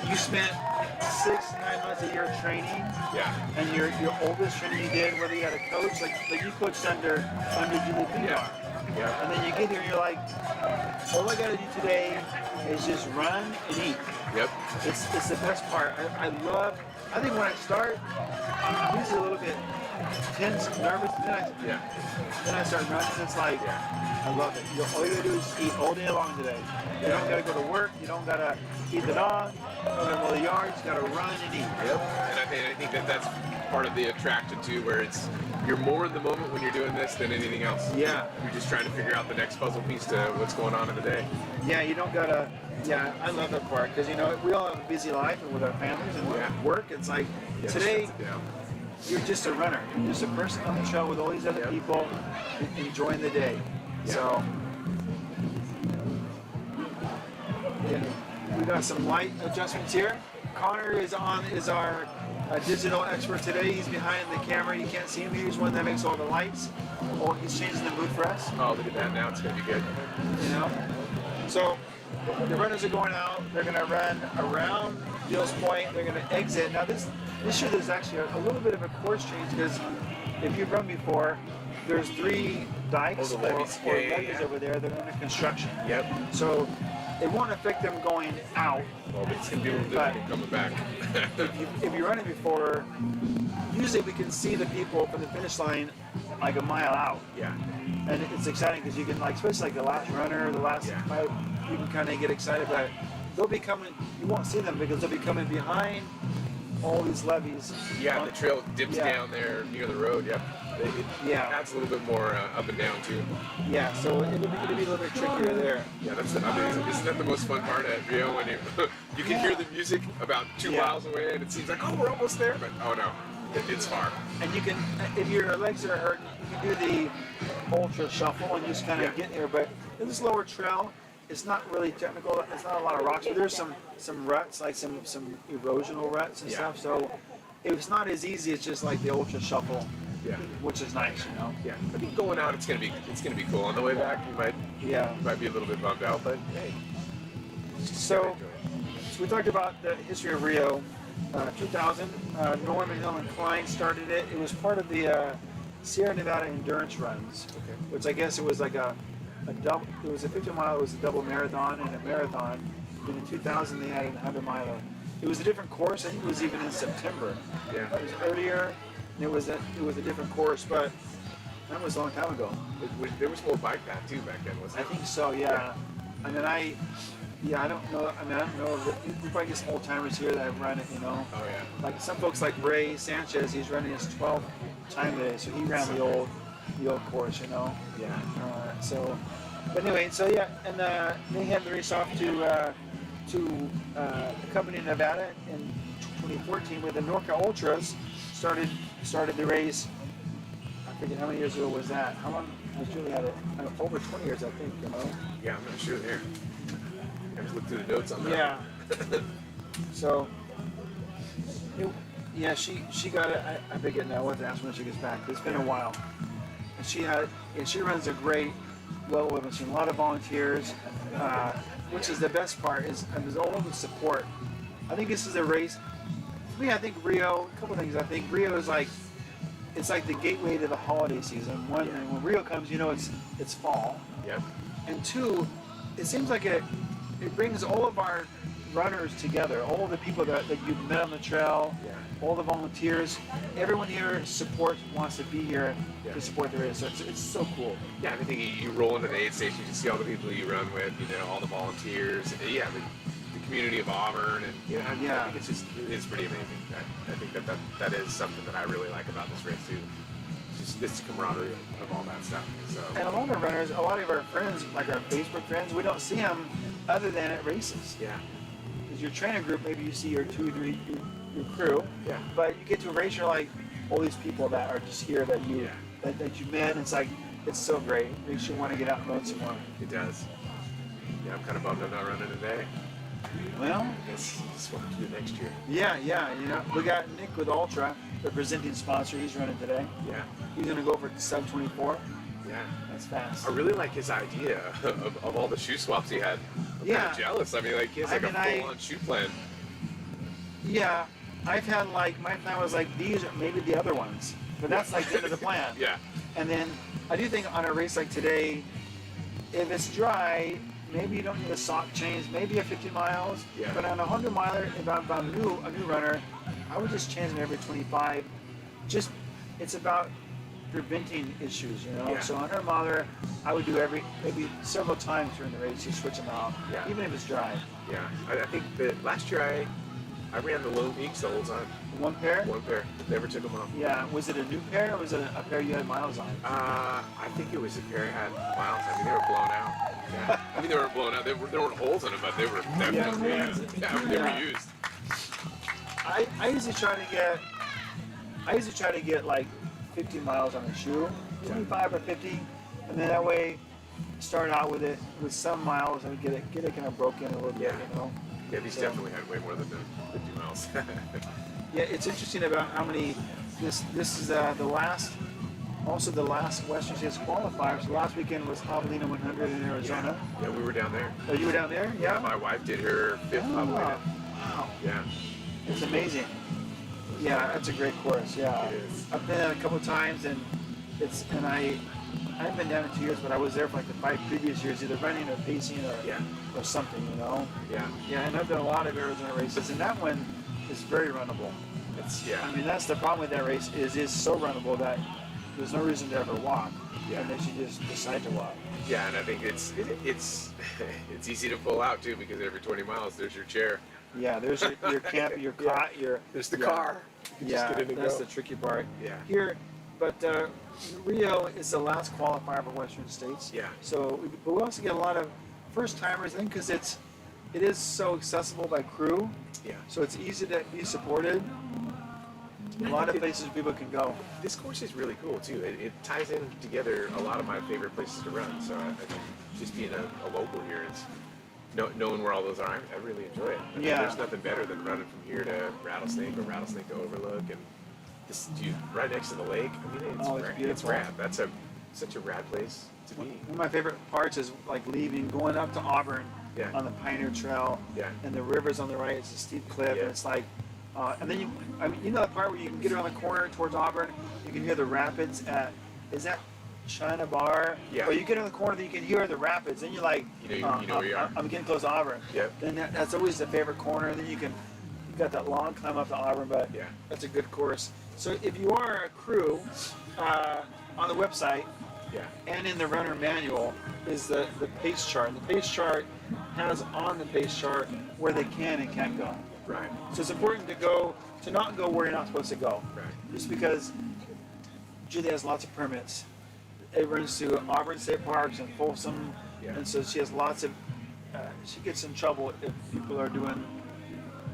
you spent 6-9 months a year training. Yeah. And your oldest training you did, whether you had a coach, like you coached under Julie Pilar. Yeah. And then you get here and you're like, all I gotta do today is just run and eat. Yep. It's the best part. I think when I start, I'm usually a little bit tense, nervous, then I start running. It's like, I love it. All you gotta do is eat all day long today. You don't gotta go to work. You don't gotta feed the dog. You don't gotta mow the yard. You gotta run and eat. Yep. And I think that's part of the attraction too, where you're more in the moment when you're doing this than anything else. Yeah. You're just trying to figure out the next puzzle piece to what's going on in the day. Yeah, you don't gotta. Yeah, I love that part because you know we all have a busy life and with our families and work. It's like today. You're just a runner. You're just a person on the show with all these other people enjoying the day. So, we got some light adjustments here. Connor is our digital expert today. He's behind the camera. You can't see him. He's one that makes all the lights. Oh, he's changing the mood for us. Oh, look at that. Now it's going to be good. You know? So, the runners are going out. They're going to run around Gills Point. They're going to exit. Now, this year there's actually a little bit of a course change because if you've run before, there's 3 dikes or levees over there that are under construction. Yep. So it won't affect them going out. Well, it's going to be a little different coming back. if you're running before, usually we can see the people from the finish line like a mile out. Yeah. And it's exciting because you can, like, especially like the last runner, the last fight, you can kind of get excited about it. They'll be coming, you won't see them because they'll be coming behind all these levees. Yeah, the trail dips down there near the road. Yep. It adds a little bit more up and down too. Yeah, so it'll be a little bit trickier there. Yeah, that's amazing. Isn't that the most fun part at Rio when you can hear the music about 2 miles away and it seems like, oh, we're almost there, but oh no, it's far. And you can, if your legs are hurt, you can do the ultra shuffle and just kind of get there. But in this lower trail, it's not really technical. It's not a lot of rocks, but there's some ruts, like some erosional ruts and stuff. So it's not as easy as just like the ultra shuffle. Yeah, which is nice, you know. Yeah, I think going out, it's gonna be cool. On the way back, you might be a little bit bummed out, but hey. So we talked about the history of Rio. 2000, Norman Hill and Klein started it. It was part of the Sierra Nevada endurance runs, which I guess it was like a double. It was a 50 mile. It was a double marathon and a marathon. In 2000, they had a 100 miler. It was a different course. I think it was even in September. Yeah, it was earlier. It was a different course, but that was a long time ago. There was more bike path too back then, wasn't there? I think so, yeah. And then I don't know. I don't know. We probably get some old timers here that have run it, you know. Oh yeah. Like some folks like Ray Sanchez, he's running his 12 time today, so he ran the old course, you know. Yeah. But anyway, so yeah, and they had the race off to a company in Nevada in 2014, where the Norca Ultras started the race. I forget how many years ago was that. How long was Julie had it? Over 20 years, I think. You know. Yeah, I'm not sure there. I just looked through the notes on that. Yeah. So. Yeah, she got it. I forget now what to ask when she gets back. It's been a while. And she runs a great, well-oiled machine. A lot of volunteers, which is the best part. Is there's all of the support. I think this is a race. For me, I think Rio. A couple things. I think Rio is like, it's like the gateway to the holiday season. One, and when Rio comes, you know it's fall. Yep. And two, it seems like it brings all of our runners together, all the people that you've met on the trail, all the volunteers, everyone here wants to be here to support the race. So it's so cool. Yeah, I think you roll into the aid station, you see all the people you run with, all the volunteers, the community of Auburn, and I think it's pretty amazing. I think that is something that I really like about this race too. Just this camaraderie of all that stuff. So. And a lot of runners, a lot of our friends, like our Facebook friends, we don't see them other than at races. Yeah. Your trainer group, maybe you see your 2 or 3 your crew, but you get to a race, you're like all these people that are just here that you met. And it's like it's so great. It makes you want to get out and run some more. It does. Yeah, I'm kind of bummed I'm not running today. Well, I guess that's what we'll do next year. Yeah. We got Nick with Ultra, the presenting sponsor. He's running today. Yeah. He's gonna go for sub 24. Yeah. That's fast. I really like his idea of all the shoe swaps he had. I'm kind of jealous. I mean, like he has like a full-on shoe plan. Yeah, I've had like my plan was like these or maybe the other ones, but that's like the end of the plan. Yeah. And then I do think on a race like today, if it's dry, maybe you don't need a sock change, maybe a 50 miles. Yeah. But on a 100 miler, if I'm a new runner, I would just change them every 25. It's about preventing issues, Yeah. So on 100 miler, I would do maybe several times during the race, just switch them out, even if it's dry. Yeah, I think that last year I ran the Lone Peaks the whole time. One pair? One pair. Never took them off. Yeah. Was it a new pair or was it a pair you had miles on? I think it was a pair I had miles. I mean, they were blown out. Yeah. I mean, they weren't blown out. There weren't holes in them, but they were definitely they were used. I usually try to get like 50 miles on a shoe, 25 or 50, and then that way start out with some miles and get it kind of broken a little bit, Yeah, these definitely had way more than 50 miles. Yeah, it's interesting about how many. This is the last Western States qualifier. So last weekend was Javelina 100 in Arizona. Yeah, we were down there. Oh, you were down there? Yeah. My wife did her 5th Javelina. Wow. Yeah. It's amazing. Yeah, that's a great course. Yeah. It is. I've been there a couple of times, and I haven't been down in 2 years, but I was there for like the 5 previous years, either running or pacing or something, Yeah. Yeah, and I've done a lot of Arizona races, and that one is very runnable. I mean, that's the problem with that race is so runnable that there's no reason to ever walk. Yeah. And then you just decide to walk. Yeah, and I think it's easy to pull out too, because every 20 miles there's your chair. Yeah, there's your camp, your cot, there's the car. Yeah, that's the tricky part. Yeah. Here, but Rio is the last qualifier for Western States. Yeah. So, but we also get a lot of first timers, I think, because it is so accessible by crew. Yeah. So it's easy to be supported. A lot of places people can go. This course is really cool too. It ties in together a lot of my favorite places to run. So I think just being a local here is knowing where all those are. I really enjoy it. I mean, there's nothing better than running from here to Rattlesnake or Rattlesnake to Overlook, and this right next to the lake. I mean, it's beautiful. It's rad. That's such a rad place to be. One of my favorite parts is like going up to Auburn on the Pioneer Trail. Yeah. And the river's on the right. It's a steep cliff, and it's like. And then you know the part where you can get around the corner towards Auburn, you can hear the rapids is that China Bar? Yeah. Or you get around the corner, then you can hear the rapids, and you're like, you know where you are. I'm getting close to Auburn. Yep. Then that's always the favorite corner. And then you got that long climb up to Auburn, but that's a good course. So if you are a crew, on the website, and in the runner manual is the pace chart. And the pace chart has on the pace chart where they can and can't go. Right. So it's important to not go where you're not supposed to go. Right. Just because Julie has lots of permits. It runs through Auburn State Parks and Folsom, Yeah. and so she has lots of. She gets in trouble if people are doing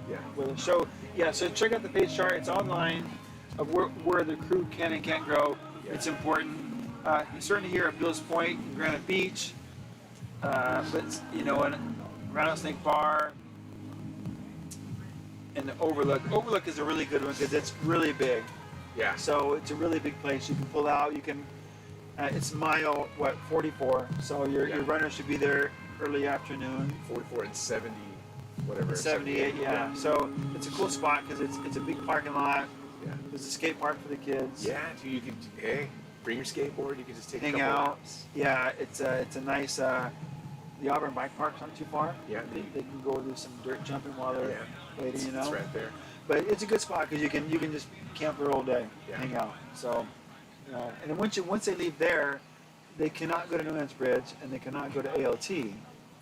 Yeah. with it. So yeah, so check out the page chart. It's online of where the crew can and can't go. Yeah. It's important. Certainly here at Bill's Point, and Granite Beach, but you know, and Rattlesnake Bar, and the Overlook. Overlook is a really good one because it's really big. Yeah. So it's a really big place. You can pull out. You can. It's mile 44. So your runner should be there early afternoon. 44 and 70, whatever. 78. Yeah. So it's a cool spot because it's a big parking lot. Yeah. There's a skate park for the kids. Yeah. You can bring your skateboard. You can just take Hang a couple out. laps. Yeah. It's a nice. The Auburn Bike Park's not too far. Yeah. They can go do some dirt jumping while they're waiting. You know. It's right there. But it's a good spot because you can just camp there all day, Yeah. hang out. So, and then once they leave there, they cannot go to New Lance Bridge and they cannot go to ALT.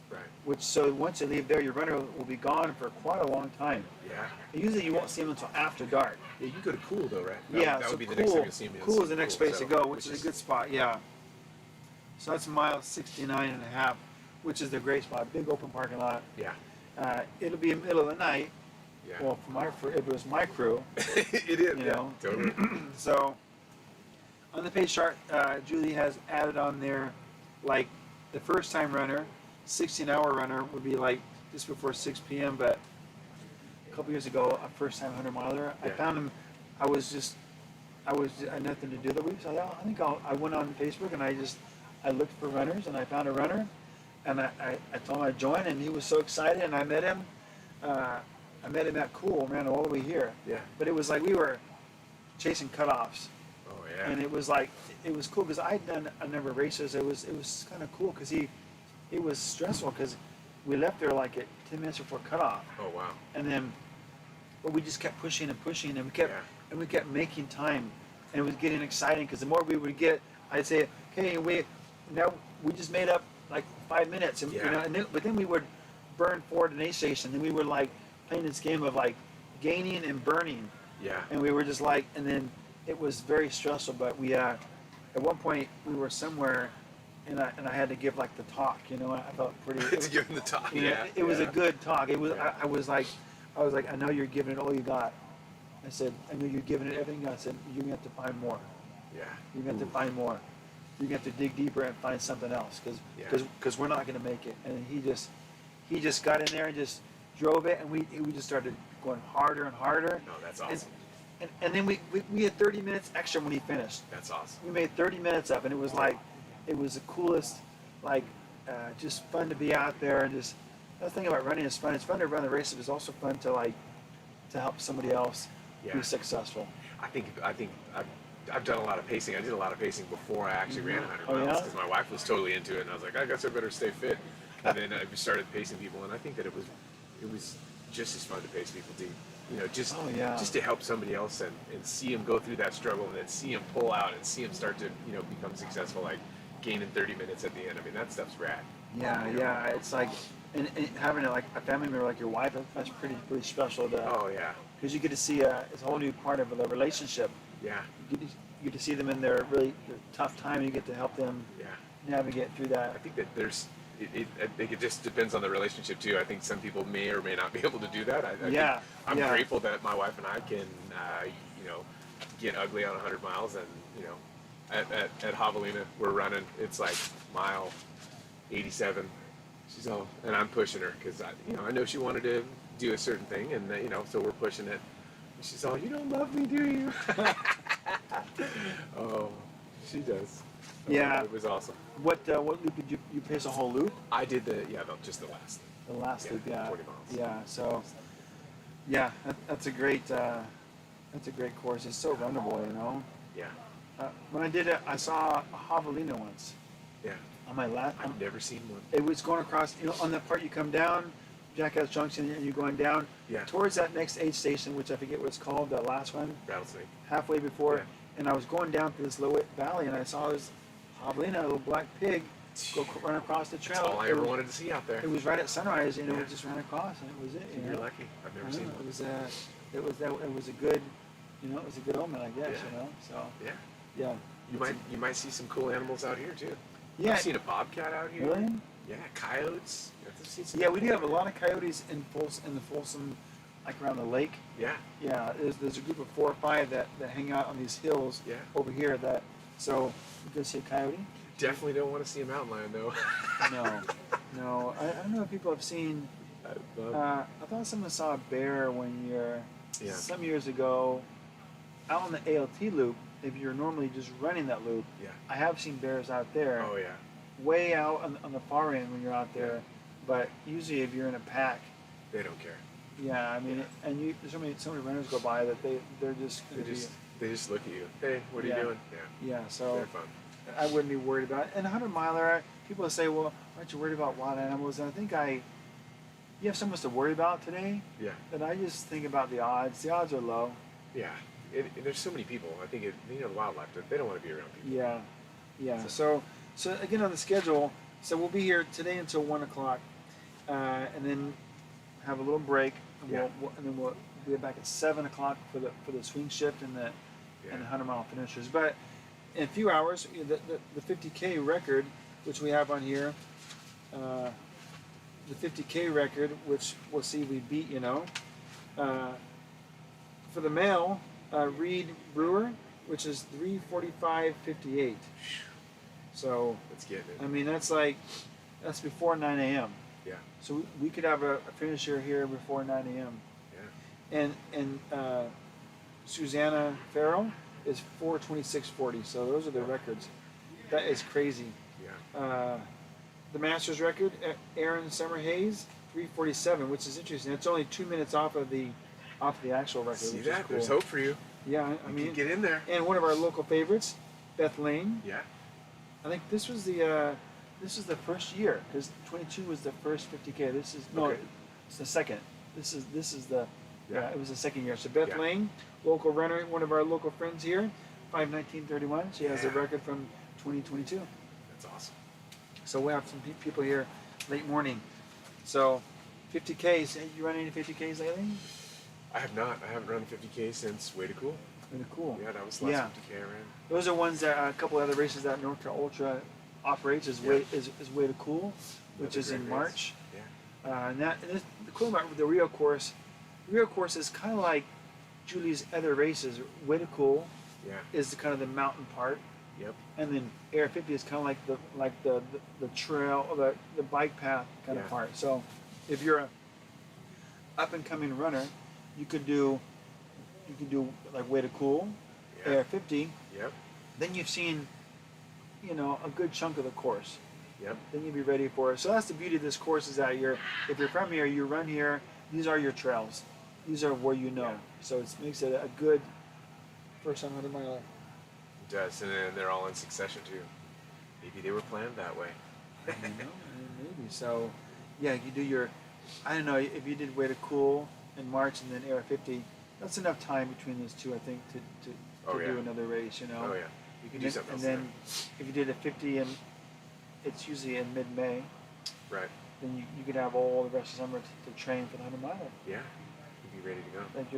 Right. So once they leave there, your runner will be gone for quite a long time. Yeah. And usually you won't see them until after dark. Yeah. You go to Cool though, right? That That so would be the cool, next time you'll see me. Cool is the next place to go, which which is a good spot. Yeah. So that's mile 69 and a half, which is the great spot. Big open parking lot. Yeah. It'll be in the middle of the night. Yeah. Well, if it was my crew. It is. You Yeah. know. Totally. So on the page chart, Julie has added on there, like the first time runner, 16-hour runner would be like just before 6 p.m. But a couple years ago, a first time 100 miler, I Yeah. found him. I had nothing to do that week, so I think I went on Facebook and I looked for runners and I found a runner, and I told him I'd join, and he was so excited, and I met him. I met him at Cool, ran all the way here. Yeah. But it was like we were chasing cutoffs. Oh yeah. And it was cool because I'd done a number of races. It was kind of cool because it was stressful because we left there like at 10 minutes before cutoff, Oh wow. and then but we just kept pushing and pushing, and Yeah. we kept making time, and it was getting exciting because the more we would get, I'd say, okay, we just made up like 5 minutes, and Yeah. but then we would burn forward an aid station, and we were like playing this game of like gaining and burning. Yeah. And we were just like, and then it was very stressful. But we, at one point, we were somewhere, and I had to give like the talk. You know, I felt pretty. To give him the talk. You know, Yeah. it was a yeah. good talk. It was. Yeah. I was like, I know you're giving it all you got. I said, I know you're giving it everything. I said, you're gonna have to find more. Yeah. You're gonna have to find more. You're gonna have to dig deeper and find something else, because we're not gonna make it. And he just got in there and just drove it, and we just started going harder and harder. No, that's awesome. And then we had 30 minutes extra when he finished. That's awesome. We made 30 minutes up, and it was like, it was the coolest, like, just fun to be out there, and just, the thing about running is fun. It's fun to run the race, but it's also fun to help somebody else Yeah. be successful. I think I've done a lot of pacing. I did a lot of pacing before I actually ran 100 Oh, miles yeah? because my wife was totally into it, and I was like, I guess I better stay fit. And then I started pacing people, and I think that it was just as fun to pace people deep. You know, just Oh, yeah. just to help somebody else and see them go through that struggle, and then see them pull out and see them start to become successful, like gaining 30 minutes at the end. I mean, that stuff's rad. Yeah, yeah. It's like, and having a family member like your wife, that's pretty special. Oh yeah, Because you get to see it's a whole new part of the relationship. yeah, You get to see them in their really tough time. You get to help them yeah. navigate through that. I think that I think it just depends on the relationship too. I think some people may or may not be able to do that. I think I'm grateful that my wife and I can, get ugly on 100 miles, and at Javelina we're running. It's like mile 87. She's all, and I'm pushing her because I know she wanted to do a certain thing, and so we're pushing it. And she's all, you don't love me, do you? Oh, she does. Yeah. It was awesome. What loop did you pace a whole loop? I did just the last. The last loop, yeah. 20 miles. Yeah. So, yeah, that's a great course. It's so runnable, Yeah. When I did it, I saw a Javelina once Yeah. on my last. I've never seen one. It was going across, on that part you come down, Jackass Junction, and you're going down Yeah. towards that next aid station, which I forget what it's called, the last one, Rattlesnake. halfway before. Yeah. And I was going down through this low valley, and I saw this Javelina, a little black pig, run across the trail. That's all I ever wanted to see out there. It was right at sunrise, and Yeah. it just ran across, and it was it. You're lucky. I've never seen one. It was a good, it was a good omen, I guess. Yeah. So Yeah. Yeah. You might see some cool animals out here too. Yeah. I've seen a bobcat out here. Really? Yeah, coyotes. I've seen some Yeah, we do have a lot of coyotes in the Folsom, like around the lake. Yeah. Yeah, there's a group of 4 or 5 that hang out on these hills Yeah. over here. So you can see a coyote. Definitely don't want to see a mountain lion though. No. I don't know if people have seen. I thought someone saw a bear some years ago, out on the ALT loop. If you're normally just running that loop, Yeah. I have seen bears out there. Oh yeah. Way out on the far end when you're out there, but usually if you're in a pack, They don't care. yeah, I mean, and so many runners go by that they're just They just look at you. Hey, what are you doing? Yeah. so They're fun. I wouldn't be worried about it. And 100-miler, people say, well, aren't you worried about wild animals? And I think you have so much to worry about today Yeah. that I just think about the odds. The odds are low. Yeah. There's so many people. I think the wildlife. They don't want to be around people. Yeah. So again on the schedule, so we'll be here today until 1 o'clock, and then have a little break, and we'll be back at 7 o'clock for the swing shift and the 100-mile finishers. But in a few hours, the 50K record, which we have on here, the 50K record, which we'll see we beat, for the male, Reed Brewer, which is 3:45:58. So Let's get it. I mean that's before 9 a.m. Yeah. So we could have a finisher here before 9 a.m. Yeah. And Susanna Farrell is 4:26:40. So those are the records. That is crazy. Yeah. The Masters record, Aaron Summerhays, 3:47, which is interesting. It's only 2 minutes off of the actual record. See which that? is cool. There's hope for you. Yeah, I You mean, can get in there. and one of our local favorites, Beth Lane. Yeah. I think this is the first year because 22 was the first 50K. It's the second. This is the it was the second year. So Beth Lane, local runner, one of our local friends here, 5:19:31. She has the record from 2022. That's awesome. So we have some people here late morning. So 50Ks. You run any 50Ks lately? I have not. I haven't run 50K since Way to Cool. Really cool. Yeah, that was the last 50K I ran. Those are ones that a couple other races that NorCal Ultra operates is Way to Cool, which is in March. Yeah. And the cool about the Rio course is kind of like Julie's other races. Way to Cool is kind of the mountain part. Yep. And then Air 50 is kind of like the trail or the bike path kind of part. So if you're a up and coming runner, you could do like Way to Cool, Air 50. Yep. Then you've seen, a good chunk of the course. Yep. Then you'll be ready for it. So that's the beauty of this course is that if you're from here, you run here. These are your trails. These are where you know. Yeah. So it makes it a good first 100 miler. It does, and then they're all in succession too. Maybe they were planned that way. Maybe. So, yeah, you do your. I don't know if you did Way to Cool in March and then Air 50. That's enough time between those two, I think, to do another race. Oh yeah. You can do something else. And then if you did a 50 and it's usually in mid-May. Right. Then you could have all the rest of summer to train for the 100 miler. Yeah. You'd be ready to go. Like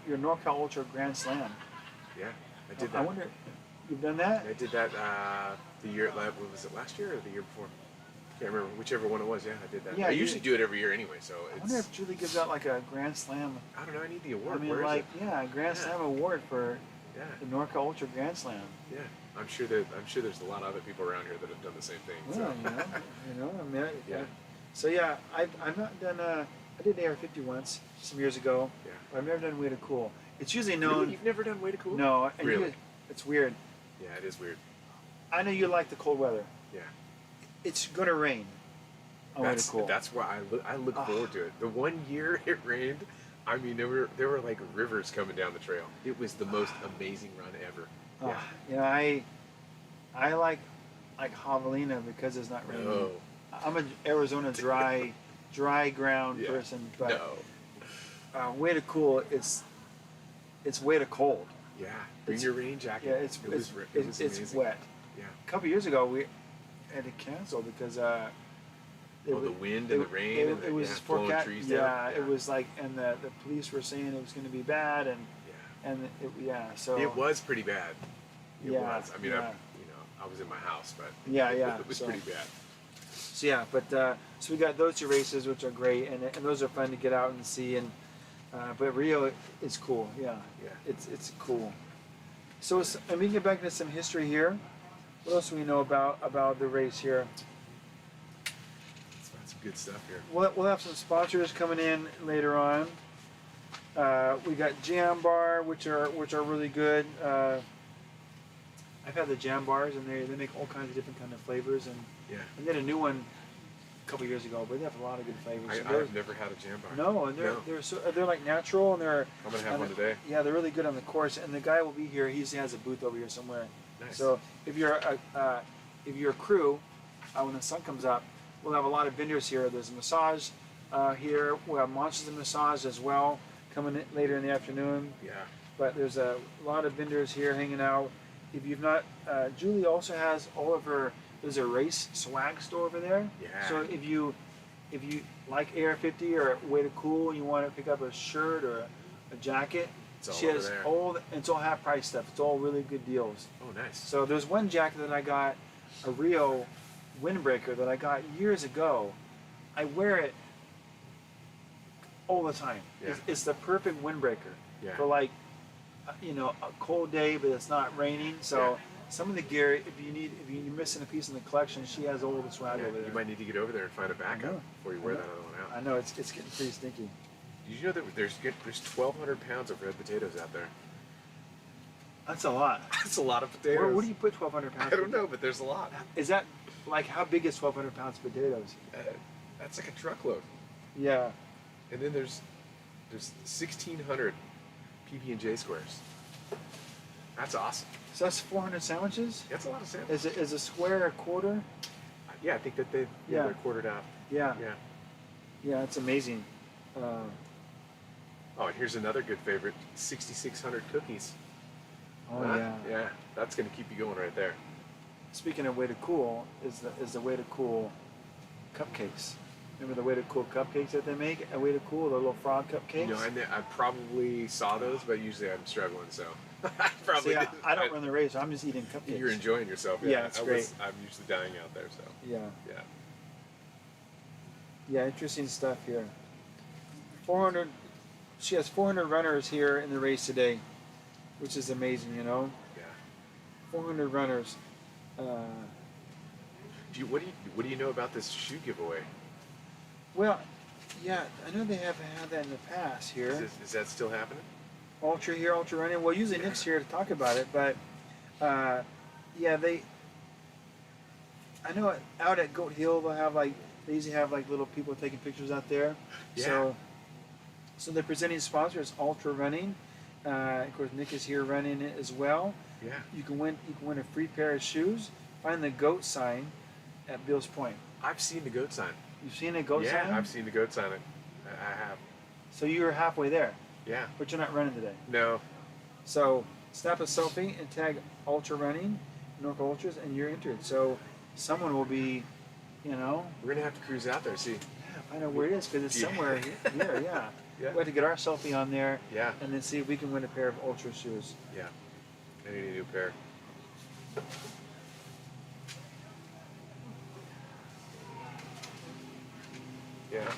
your NorCal Ultra Grand Slam. Yeah, I did that. I wonder, you've done that? I did that the year. What was it? Last year or the year before? Can't remember. Whichever one it was. Yeah, I did that. Yeah, I usually do it every year anyway. So I wonder if Julie gives out like a Grand Slam. I don't know. I need the award. I mean, Where is it? a Grand Slam award for the NorCal Ultra Grand Slam. Yeah, I'm sure there's a lot of other people around here that have done the same thing. Yeah, So. I mean, So yeah, I've not done. I did Air 50 once some years ago. Yeah. But I've never done Way to Cool. It's usually known. Really? You've never done Way to Cool? No, and Really? It's weird. Yeah, it is weird. I know you like the cold weather. Yeah. It's gonna rain. Way to Cool. That's why I look forward to it. The one year it rained, I mean there were like rivers coming down the trail. It was the most amazing run ever. Yeah. I like Javelina because it's not raining. No. I'm an Arizona dry ground person, but Way to Cool, it's way too cold. Yeah. Bring your rain jacket. Yeah, it was it's amazing. wet. Yeah. A couple years ago, we had to cancel because the wind and the rain and it was blowing forecast. trees Yeah, down. it was like, and the police were saying it was going to be bad, and so it was pretty bad. It Yeah, was. I mean, yeah. I was in my house, but Yeah, it was so- pretty bad. So yeah, but so we got those two races, which are great, and those are fun to get out and see. And but Rio is cool. Yeah, Yeah. it's cool. So and we can get back into some history here. What else do we know about the race here? That's some good stuff here. We'll have some sponsors coming in later on. We got Jam Bar, which are really good. I've had the Jam Bars, and they make all kinds of different kind of flavors, and Yeah. they had a new one a couple years ago, but they have a lot of good flavors. I've never had a jam bar. No, and they're like natural, and they're I'm gonna have one today. yeah, they're really good on the course. And the guy will be here. He has a booth over here somewhere. Nice. So if you're a crew, when the sun comes up, we'll have a lot of vendors here. There's a massage here. We'll have Monsters of Massage as well coming in later in the afternoon. Yeah. But there's a lot of vendors here hanging out. If you've not, Julie also has all of her. There's a race swag store over there. Yeah. So if you like AR50 or Way to Cool and you want to pick up a shirt or a jacket, It's all she over has there. it's all half price stuff. It's all really good deals. Oh, nice. So there's one jacket that I got, a Rio windbreaker that I got years ago. I wear it all the time. Yeah. It's the perfect windbreaker Yeah. for like, a cold day, but it's not raining. So Yeah. some of the gear, if you're missing a piece in the collection, she has all the swag Yeah, over there. you might need to get over there and find a I backup know. before you I wear know. that other one out. I know it's getting pretty stinky. Did you know that there's 1,200 pounds of red potatoes out there? That's a lot. That's a lot of potatoes. Where do you put 1,200 pounds? I don't know, but there's a lot. Is that like how big is 1,200 pounds of potatoes? That's like a truckload. Yeah. And then there's 1,600 PB&J squares. That's awesome. So that's 400 sandwiches. That's a lot of samples. Is a square a quarter? Yeah, I think that Yeah. they're quartered out. Yeah. Yeah. Yeah, it's amazing. Oh, and here's another good favorite: 6,600 cookies. Oh Huh? yeah. Yeah, that's gonna keep you going right there. Speaking of Way to Cool, is the Way to Cool cupcakes. Remember the Way to Cool cupcakes that they make at Way to Cool, the little frog cupcakes? I probably saw those, but usually I'm struggling, so I probably See, didn't. I don't run the race. I'm just eating cupcakes. You're enjoying yourself. Yeah, it's great. I'm usually dying out there, so Yeah. yeah. Yeah, interesting stuff here. 400. She has 400 runners here in the race today, which is amazing. Yeah. 400 runners. What do you know about this shoe giveaway? Well, yeah, I know they have had that in the past here. Is that still happening? Ultra here, Ultra running. Well, usually Nick's here to talk about it, but yeah, I know out at Goat Hill they usually have like little people taking pictures out there. Yeah. So they're presenting sponsors Ultra Running. Of course, Nick is here running it as well. Yeah. You can win a free pair of shoes. Find the goat sign at Bill's Point. I've seen the goat sign. You've seen a goat sign? Yeah, I've seen the goat sign. I have. So you're halfway there, Yeah. but you're not running today. No. So snap a selfie and tag Ultra Running, Norco Ultras, and you're entered. So someone will be, We're gonna have to cruise out there. See. find out where it is because it's Yeah. somewhere here. Yeah. Yeah. We have to get our selfie on there Yeah. and then see if we can win a pair of Ultra shoes. Yeah. I need a new pair. Yeah.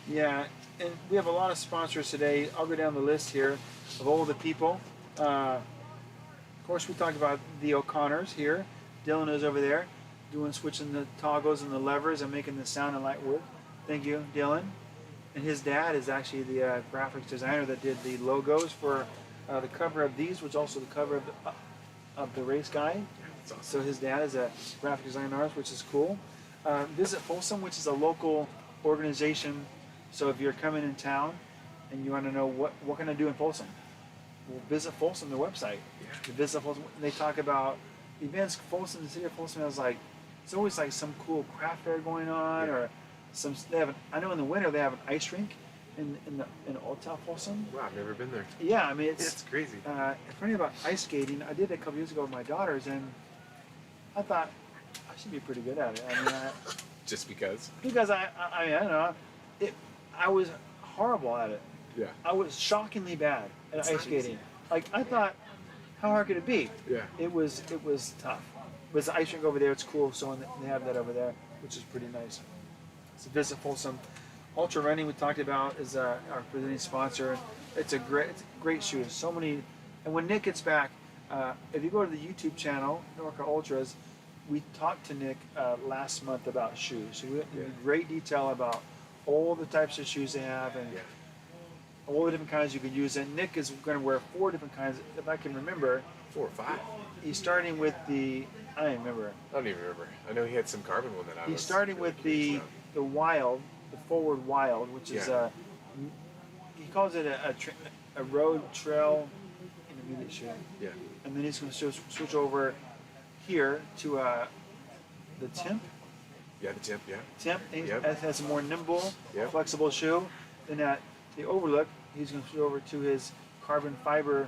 Yeah, and we have a lot of sponsors today. I'll go down the list here of all the people. Of course, we talked about the O'Connors here. Dylan is over there switching the toggles and the levers and making the sound and light work. Thank you, Dylan. And his dad is actually the graphics designer that did the logos for the cover of these, which is also the cover of the race guide. That's awesome. So his dad is a graphic designer artist, which is cool. Visit Folsom, which is a local organization. So if you're coming in town and you want to know what can I do in Folsom, well, visit Folsom, their website. Yeah. Visit Folsom. They talk about events. Folsom, the city of Folsom has it's always like some cool craft fair going on, Yeah. or I know in the winter they have an ice rink in Old Town Folsom. Wow, I've never been there. Yeah, I mean It's crazy. funny about ice skating. I did it a couple years ago with my daughters, and I thought I should be pretty good at it. I mean, Just because. because I don't know, I was horrible at it. Yeah. I was shockingly bad at It's ice not easy. skating. Like I thought how hard could it be? Yeah. It was tough. But the ice rink over there, it's cool. So they have that over there, which is pretty nice. So visit Folsom. Ultra Running we talked about is our presenting sponsor. It's a great shoe. So many, and when Nick gets back, if you go to the YouTube channel Norca Ultras, we talked to Nick last month about shoes. So we went into great detail about all the types of shoes they have and all the different kinds you can use. And Nick is going to wear 4 different kinds, if I can remember. 4 or 5. He's starting with the, I don't remember. I don't even remember. I know he had some carbon one that I was. He's starting really with the Wild, the Forward Wild, which is he calls it a road trail intermediate shoe. Yeah. And then he's going to switch over here to the Temp. Yeah, the Temp. Yeah. Temp has a more nimble, Yep. flexible shoe. Then at the Overlook, he's going to switch over to his carbon fiber.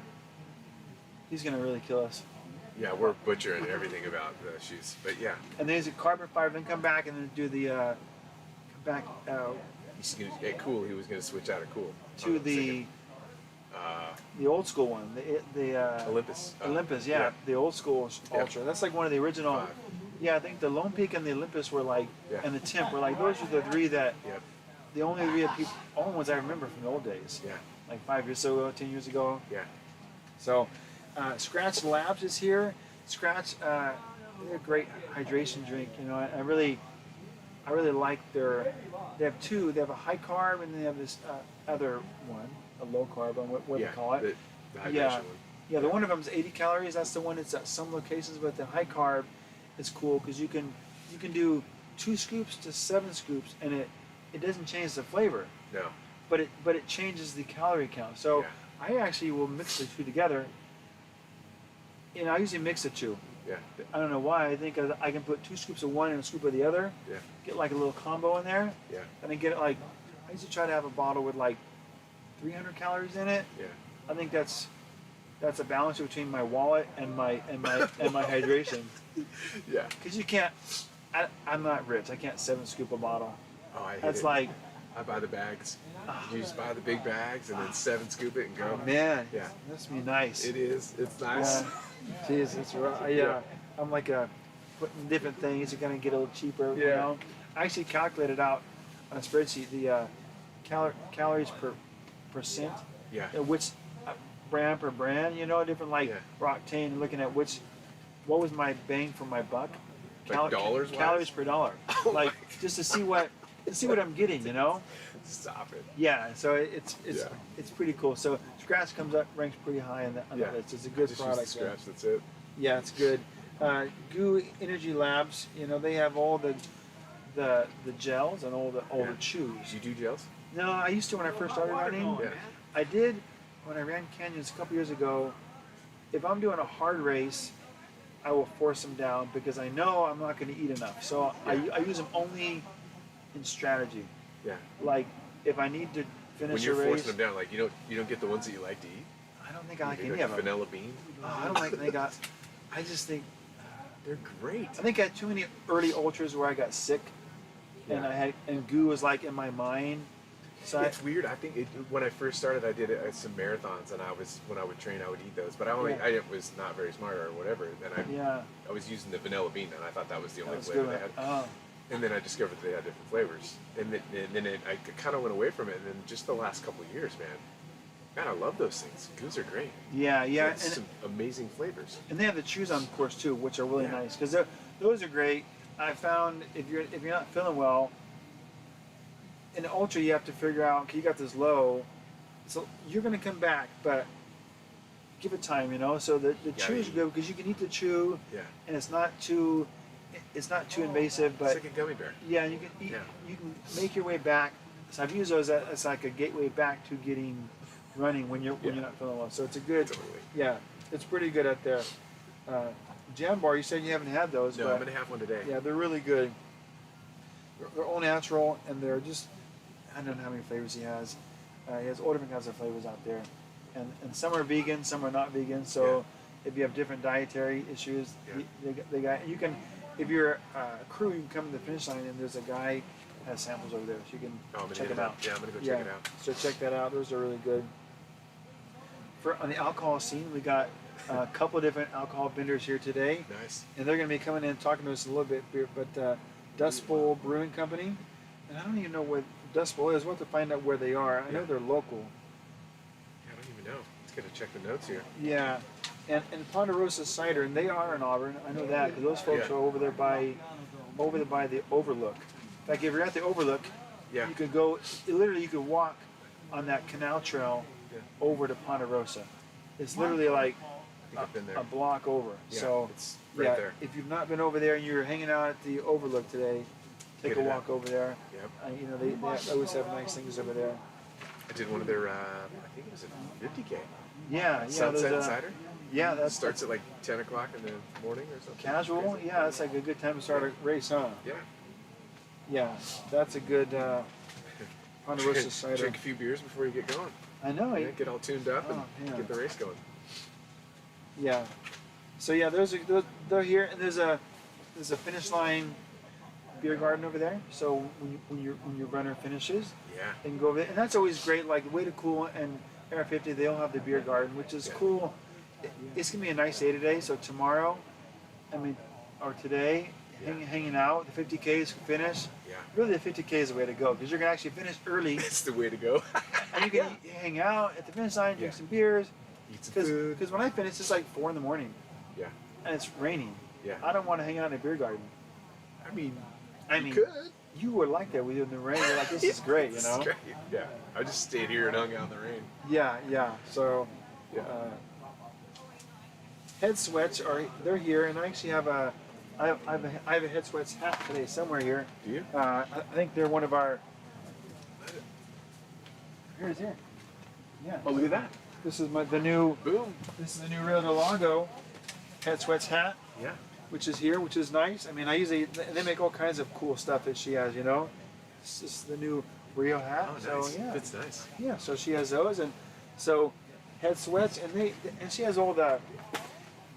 He's going to really kill us. Yeah, we're butchering everything about the shoes, but yeah. And then he's a carbon fiber. Then come back and then do the come back He's gonna, at Cool, he was going to switch out of Cool. to the old school one, the Olympus. Olympus, the old school Ultra. That's like one of the original. 5. Yeah, I think the Lone Peak and the Olympus were like, and the Temp were like, those are the 3 that, Yep. the only ones I remember from the old days. Yeah. Like 5 years ago, 10 years ago. Yeah. So, Scratch Labs is here. Scratch, they're a great hydration drink. You know, I really like they have 2. They have a high carb and they have this other one, a low carb, what they call it. The hydration one. Yeah, the one of them is 80 calories. That's the one that's at some locations, but the high carb is cool because you can do 2 scoops to 7 scoops, and it doesn't change the flavor. No. But it changes the calorie count. So I actually will mix the 2 together. You know, I usually mix the 2. Yeah. I don't know why. I think I can put 2 scoops of one and a scoop of the other. Yeah. Get like a little combo in there. Yeah. And then get it like, I usually try to have a bottle with like 300 calories in it. Yeah. I think that's a balance between my wallet and my hydration. Yeah. Because you can't. I'm not rich. I can't 7 scoop a bottle. Oh, I hate That's it. like, I buy the bags. You just buy the big bags and then 7 scoop it and go. oh man. Yeah. That's be nice. It is. It's nice. Yeah. Jeez, it's right. Yeah. I'm like putting different things to kind of get a little cheaper. You know. I actually calculated out on a spreadsheet the calories per percent. Yeah. Which brand per brand, you know, different like Roctane, looking at what was my bang for my buck. Like dollars? Calories per dollar. Oh like just to see what I'm getting, you know. Stop it. Yeah, so it's pretty cool. So Scratch ranks pretty high on that list. It's a good just product. Use the Scratch, that's it. Yeah, it's good. Goo Energy Labs, you know, they have all the gels and all the chews. Do you do gels? No, I used to when I first started running. Yeah. I did when I ran canyons a couple years ago. If I'm doing a hard race, I will force them down because I know I'm not going to eat enough. So I use them only in strategy. Yeah. Like if I need to finish When you're a race, forcing them down, like you don't get the ones that you like to eat. I don't think I like Maybe any of them. vanilla bean. Oh, I don't like. I just think They're great. I think I had too many early ultras where I got sick, and goo was like in my mind. So It's weird. I think when I first started, I did some marathons, and when I would train, I would eat those. But I was not very smart or whatever. And I was using the vanilla bean, and I thought that was the only flavor they had. Oh. And then I discovered that they had different flavors, and then I kind of went away from it. And then just the last couple of years, man, I love those things. Goos are great. Yeah. And some amazing flavors. And they have the chews on course too, which are really nice because those are great. I found if you're not feeling well, in the ultra you have to figure out, okay, you got this low, so you're going to come back, but give it time, you know. So the chews are good because you can eat the chew, and it's not too invasive, but it's like a gummy bear. Yeah, you can eat. You can make your way back. So I've used those as like a gateway back to getting running when you're not feeling well. So it's a good. Totally. Yeah, it's pretty good out there. Jam Bar, you said you haven't had those. No, but I'm gonna have one today. Yeah, they're really good. They're all natural, and they're just. I don't know how many flavors he has. He has all different kinds of flavors out there, and some are vegan, some are not vegan. So if you have different dietary issues, they got you can. If you're a crew, you can come to the finish line, and there's a guy that has samples over there, so you can check them out. Yeah, I'm gonna go check it out. So check that out. Those are really good. On the alcohol scene, we got A couple of different alcohol vendors here today. Nice. And they're going to be coming in and talking to us a little bit, but Dust Bowl Brewing Company, and I don't even know what Dust Bowl is. We'll have to find out where they are. I know they're local. Yeah, I don't even know. Let's get to check the notes here. Yeah, and Ponderosa Cider, and they are in Auburn. I know that because those folks are over there by the Overlook. In fact, if you're at the Overlook, you could go. Literally, you could walk on that canal trail over to Ponderosa. It's literally like a block over. Yeah, so it's right there. If you've not been over there and you're hanging out at the Overlook today, take a walk over there. Yep. You know, they always have nice things over there. I did one of their, I think it was a 50K. Yeah. Sunset Cider? Yeah, that starts at like 10 o'clock in the morning or something. Casual? Crazy. Yeah, that's like a good time to start a race, huh? Yeah. Yeah, that's a good Ponderosa cider. Drink a few beers before you get going. I know. Yeah, get all tuned up and get the race going. Yeah. So yeah, those they're here, and there's a finish line beer garden over there. So when your runner finishes, they can go over there, and that's always great. Like Way to Cool and Air 50, they all have the beer garden, which is cool. It's gonna be a nice day today. So tomorrow, or today, hanging out, the 50Ks finish. Yeah. Really, the 50K is the way to go because you're gonna actually finish early. It's the way to go. And you can hang out at the finish line, drink some beers. Eat some food. Because when I finish, it's like 4 in the morning. Yeah. And it's raining. Yeah. I don't want to hang out in a beer garden. I mean, you could. You would like that with you in the rain. You're like, this is great, you know? Great. Yeah. I just stayed here and hung out in the rain. Yeah. So, head sweats they're here, and I actually have I have a head sweats hat today somewhere here. Do you? I think they're one of our. Here. Yeah. Oh, look at that. This is the new. Boom. This is the new Rio Del Lago head sweats hat. Yeah. Which is here, which is nice. I mean, they make all kinds of cool stuff that she has, you know. This is the new Rio hat. Oh, nice. So, yeah. Fits nice. Yeah, so she has those, and so head sweats, and she has all the.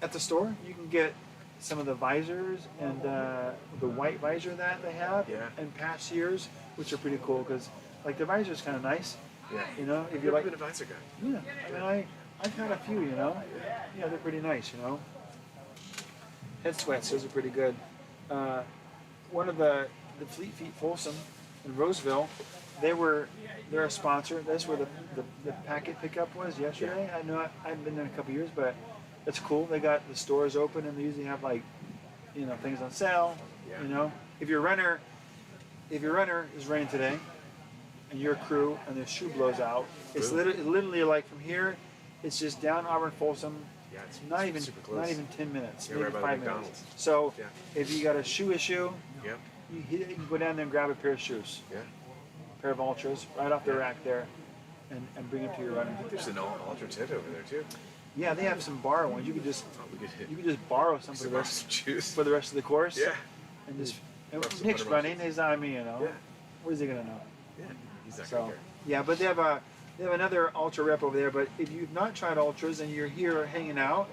At the store, you can get some of the visors and the white visor that they have, and past years, which are pretty cool because, like, the visor is kind of nice. Yeah. You know, if I've you like. been a visor guy. Yeah. I mean, I've had a few, you know. Yeah, they're pretty nice, you know. Head sweats, those are pretty good. One of the Fleet Feet Folsom in Roseville, they're a sponsor. That's where the packet pickup was yesterday. I know I haven't been there in a couple years, but it's cool. They got the stores open, and they usually have, like, you know, things on sale. Yeah. You know, if your runner is running today, and your crew and the shoe blows out, it's literally like from here, it's just down Auburn Folsom. Yeah, it's not even super close. Not even 10 minutes, You're maybe right by 5 the minutes. McDonald's. So if you got a shoe issue, yep. you can go down there and grab a pair of shoes. Yeah. A pair of Ultras right off the rack there, and bring them to your runner. I think there's an Ultra tent over there too. Yeah, they have some borrow ones. You could just borrow some for the rest of the course. Yeah. And just Nick's running. He's not me, you know. Yeah. What is he gonna know? Yeah. He's not gonna care. Yeah, but they have another Ultra rep over there. But if you've not tried Ultras and you're here hanging out,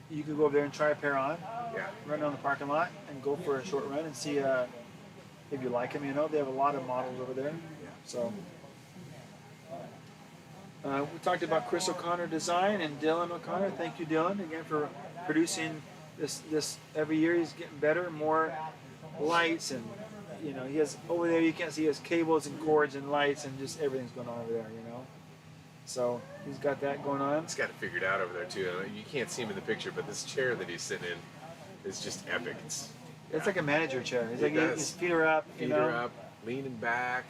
you can go over there and try a pair on. Yeah. Run down the parking lot and go for a short run and see if you like them. You know, they have a lot of models over there. Yeah. So. We talked about Chris O'Connor Design and Dylan O'Connor. Thank you, Dylan, again for producing this every year. He's getting better, more lights, and you know he has over there. You can't see his cables and cords and lights and just everything's going on over there. You know, so he's got that going on. He's got it figured out over there too. You can't see him in the picture, but this chair that he's sitting in is just epic. It's like a manager chair. He's like his feet are up. Feet are up, leaning back.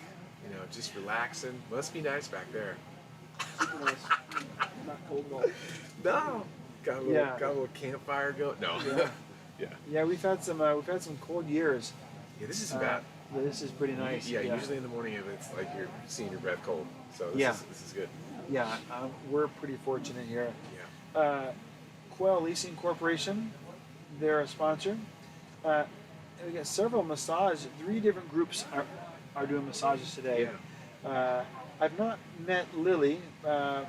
You know, just relaxing. Must be nice back there. Not cold at all. No. Got a little campfire going. No. Yeah. Yeah, we've had some cold years. Yeah, this isn't bad. Yeah, this is pretty nice. Yeah, usually in the morning it's like you're seeing your breath cold. So this is good. Yeah, we're pretty fortunate here. Yeah. Quail Leasing Corporation, they're a sponsor. We got several 3 different groups are doing massages today. Yeah. I've not met Lily, but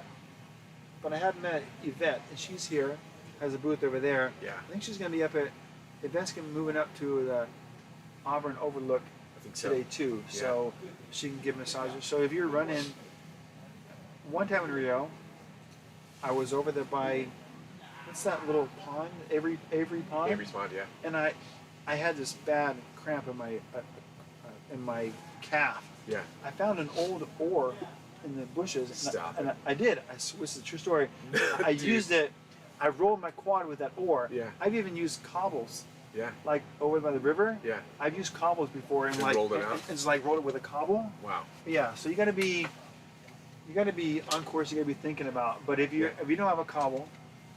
I have met Yvette, and she's here, has a booth over there. Yeah. I think she's going to be up at, Yvette's going to be moving up to the Auburn Overlook today too, so she can give massages. So if you're running one time in Rio, I was over there by, what's that little pond? Avery Pond. Avery's Pond, yeah. And I had this bad cramp in my calf. Yeah. I found an old oar in the bushes. Stop and it. I did. This is a true story. I Dude. used it. I rolled my quad with that oar. Yeah. I've even used cobbles, Yeah. like over by the river. Yeah. I've used cobbles before and like rolled it out? and just like rolled it with a cobble. Wow. Yeah. So you got to be on course. You got to be thinking about. But if you don't have a cobble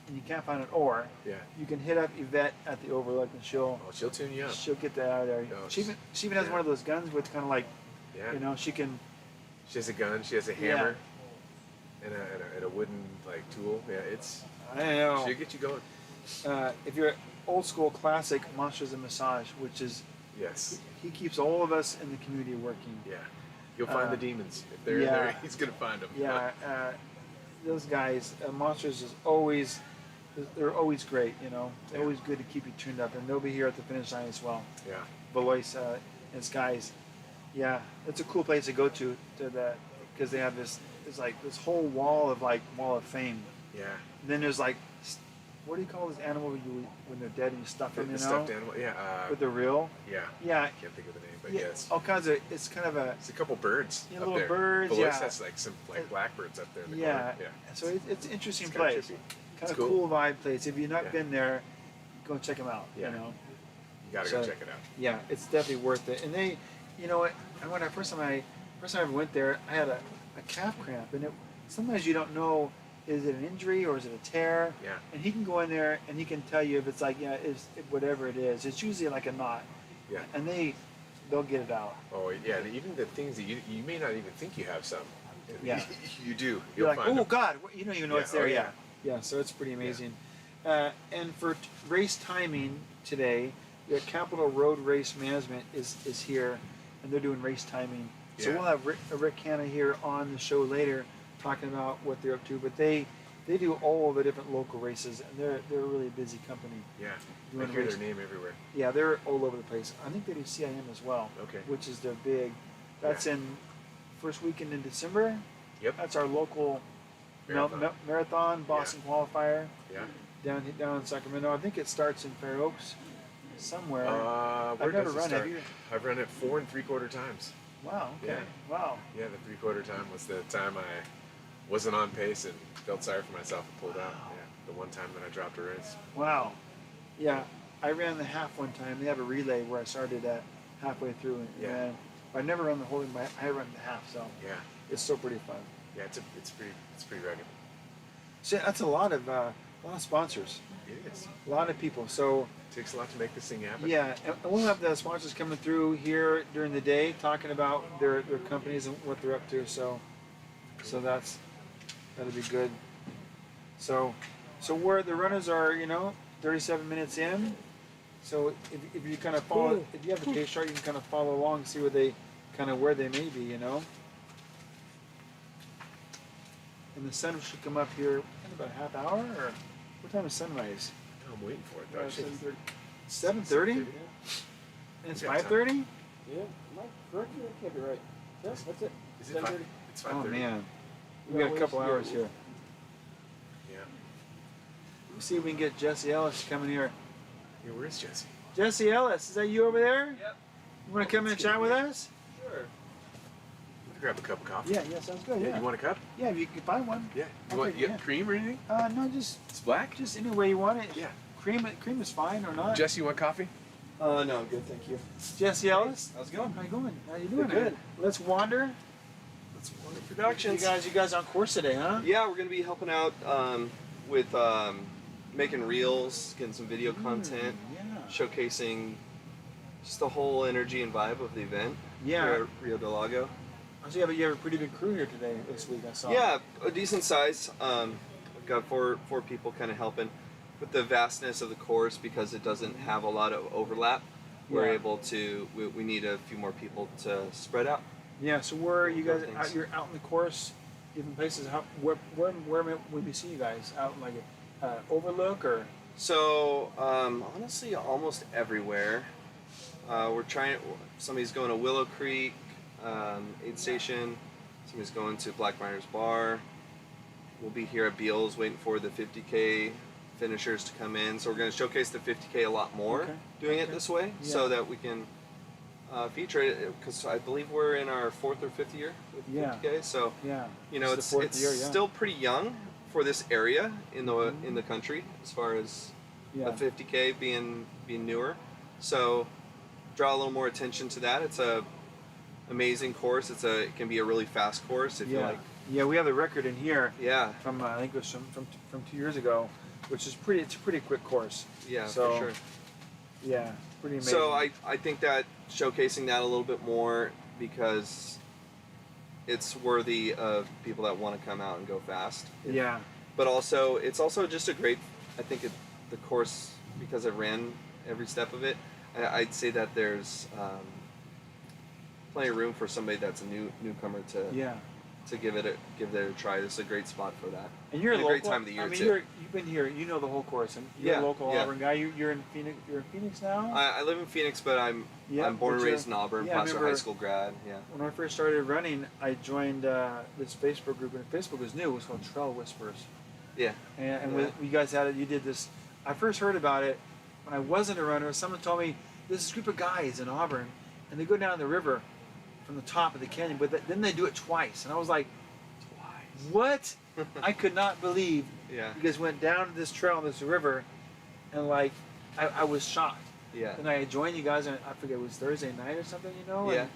and you can't find an oar, Yeah. you can hit up Yvette at the Overlook and she'll She'll tune you up. get that out of there. Oh, She even has yeah. one of those guns with kind of like, Yeah. she can. She has a gun. She has a hammer. And a wooden like tool. Yeah. I don't know. She'll get you going. If you're old school classic Monsters and Massage, which is Yes. he keeps all of us in the community working. Yeah. You'll find the demons. If they're yeah. there, he's gonna find them. Yeah, those guys, Monsters is always, they're always great. They're Yeah. always good to keep you tuned up, and they'll be here at the finish line as well. Yeah. Valois and Skies. Yeah, it's a cool place to go to that because they have this. It's like this whole wall of fame. Yeah. And then there's like, what do you call this animal when they're dead and you stuff them? The stuffed animal. Yeah. With the reel. Yeah. Yeah. I can't think of the name, but Yeah, yes. all kinds of. It's kind of a. It's a couple birds Yeah, up little there. birds, Below yeah. us has like some blackbirds up there in the Yeah. corner. Yeah. So it's an interesting It's kinda place. trippy. Kind It's of cool. cool vibe place. If you've not Yeah. been there, go check them out. Yeah. You gotta So- go check it out. Yeah, it's definitely worth it. And they, you know what? And when first time I ever went there, I had a calf cramp, and sometimes you don't know, is it an injury or is it a tear? Yeah. And he can go in there and he can tell you if it's like, whatever it is. It's usually like a knot. Yeah. And they'll get it out. Oh yeah. And even the things that you may not even think you have some. Yeah. You do. You're You'll like, find oh them. God, you don't even know Yeah, it's there. oh, Yeah. yeah. Yeah. So it's pretty amazing. And for race timing today, the Capital Road Race Management is here, and they're doing race timing. So Yeah. we'll have Rick Hanna here on the show later, talking about what they're up to. But they do all the different local races, and they're a really busy company. Yeah. You I wanna hear race- their name everywhere. Yeah, they're all over the place. I think they do CIM as well. Okay. Which is their big. That's in first weekend in December. Yep. That's our local Marathon. marathon Boston qualifier Yeah. down in Sacramento. I think it starts in Fair Oaks somewhere. Where I've never does it run it. start? Have you? I've run it 4 3/4 times. Wow. Okay. Yeah. Wow. Yeah, the 3/4 time was the time I wasn't on pace and felt sorry for myself and pulled out. Yeah, the one time that I dropped a race. Wow. Yeah. I ran the half one time. They have a relay where I started at halfway through and Yeah. ran. I never run the whole thing. I run the half, so Yeah, it's still pretty fun. yeah, it's pretty rugged. So that's a lot of sponsors, It is. a lot of people. So It takes a lot to make this thing happen. yeah, and we'll have the sponsors coming through here during the day, talking about their companies and what they're up to. So that'll be good. So where the runners are, 37 minutes in. So if you kind of follow, if you have the pace chart, you can kind of follow along and see where they may be, And the sun should come up here in about a half hour, or what time is sunrise? I'm waiting for it though. 7:30. And it's We got time. 5:30. Yeah, am I correct here? That can't be right. Yes, that's it. Is it 5? It's 5:30. Oh man, we got a couple hours here. Yeah. Let's see if we can get Jesse Ellis coming here. Yeah, where is Jesse? Jesse Ellis, is that you over there? Yep. You want to come in and chat with us? Sure. Grab a cup of coffee. Yeah, sounds good. Yeah, You want a cup? yeah, if you can find one. Yeah. I'll You want take it, you got cream or anything? No, just It's black. any way you want it. Yeah. Cream is fine or not. Jesse, you want coffee? No, I'm good, thank you. Jesse Ellis, How's it going? how you going? How you doing? Good. Let's wander. Let's Wander You Productions. guys on course today, huh? Yeah, we're gonna be helping out with making reels, getting some video content, Yeah. showcasing just the whole energy and vibe of the event. Yeah. Here at Rio Del Lago. So you have a pretty big crew here today this week. I saw. Yeah, a decent size. I've got four people kind of helping with the vastness of the course because it doesn't have a lot of overlap. We're Yeah. able to. We need a few more people to spread out. Yeah. So where are you guys? Things. You're out in the course, different places. Where would we see you guys? Out in like a Overlook or? So honestly, almost everywhere. We're trying. Somebody's going to Willow Creek, aid station. Somebody's going to Black Miners Bar. we'll be here at Beals waiting for the 50K finishers to come in. So we're going to showcase the 50K a lot more doing it this way so that we can feature it, because I believe we're in our 4th or 5th year with 50K. So you know, it's still pretty young for this area in the country as far as a 50K being newer. So draw a little more attention to that. It's a amazing course. It can be a really fast course if you like. Yeah, we have the record in here. Yeah. From I think it was from 2 years ago, which is it's a pretty quick course. Yeah, so, for sure. Yeah, pretty amazing. So I think that showcasing that a little bit more, because it's worthy of people that want to come out and go fast. Yeah. But also, it's also just a great, I think the course, because I ran every step of it, I'd say that there's plenty of room for somebody that's a newcomer to give it a try. This is a great spot for that. And you're a great time of the year too. You've been here. You know the whole course, and you're a local Auburn guy. You're in Phoenix. You're in Phoenix now. I live in Phoenix, but I'm born and raised in Auburn. Placer high school grad. Yeah. When I first started running, I joined this Facebook group, and Facebook was new. It was called Trail Whispers. Yeah. And you guys had it. You did this. I first heard about it when I wasn't a runner. Someone told me there's this group of guys in Auburn, and they go down the river from the top of the canyon, but then they do it twice. And I was like, what? I could not believe you guys went down this trail on this river, and like, I was shocked. Yeah. And I joined you guys, and I forget, it was Thursday night or something, you know? Yeah.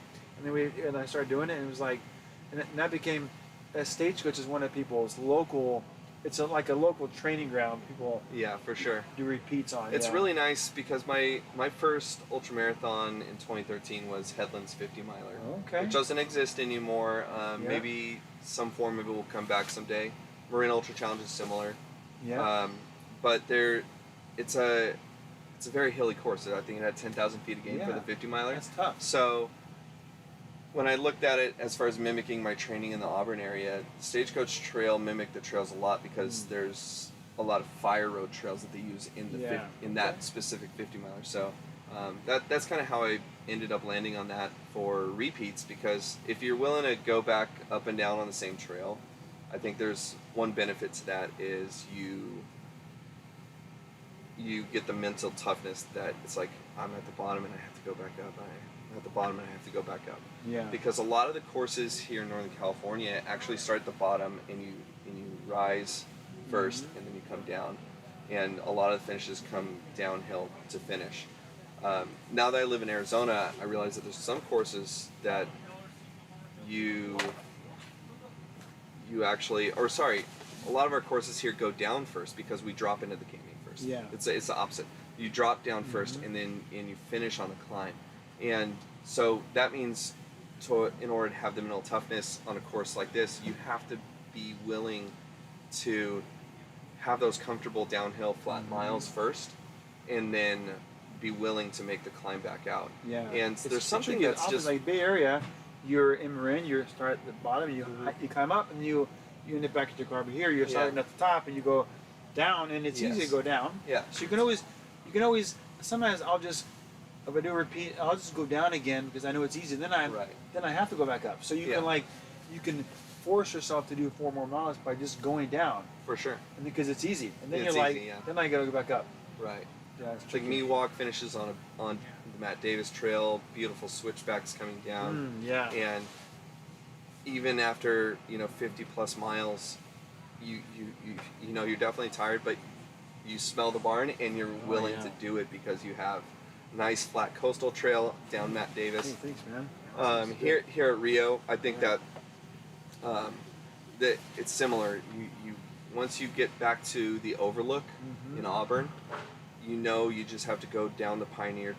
And then I started doing it, and it was like, and that became, Stagecoach is one of people's local, it's like a local training ground. People for sure do repeats on. It's really nice because my first ultramarathon in 2013 was Headlands 50 miler, which doesn't exist anymore. Maybe some form of it will come back someday. Marin Ultra Challenge is similar, but it's a very hilly course. I think it had 10,000 feet a gain for the 50 miler. That's tough. So when I looked at it as far as mimicking my training in the Auburn area, Stagecoach Trail mimicked the trails a lot because there's a lot of fire road trails that they use in that specific 50 miler. So that's kind of how I ended up landing on that for repeats, because if you're willing to go back up and down on the same trail, I think there's one benefit to that is you get the mental toughness that it's like, I'm at the bottom and I have to go back up. I'm at the bottom and I have to go back up. Yeah. Because a lot of the courses here in Northern California actually start at the bottom and you rise first and then you come down. And a lot of the finishes come downhill to finish. Now that I live in Arizona, I realize that there's some courses that you actually, or sorry, a lot of our courses here go down first because we drop into the canyon first. Yeah. It's the opposite. You drop down first and you finish on the climb. And so that means in order to have the mental toughness on a course like this, you have to be willing to have those comfortable downhill flat miles first, and then be willing to make the climb back out. Yeah. And there's something that's just like Bay Area. You're in Marin. You start at the bottom. You climb up, and you end up back at your car. But here, you're starting at the top, and you go down, and it's easy to go down. Yeah. So you can always. Sometimes if I do a repeat, I'll just go down again because I know it's easy. Then I have to go back up. So you can force yourself to do 4 more miles by just going down. For sure. And because it's easy, and then then I gotta go back up. Right. Yeah, it's like me walk finishes on the Matt Davis Trail, beautiful switchbacks coming down. And even after 50 plus miles, you you're definitely tired, but you smell the barn and you're willing to do it because you have nice flat coastal trail down Matt Davis. Hey, thanks, man. Here at Rio, I think that it's similar. You once you get back to the overlook in Auburn, you just have to go down the Pioneer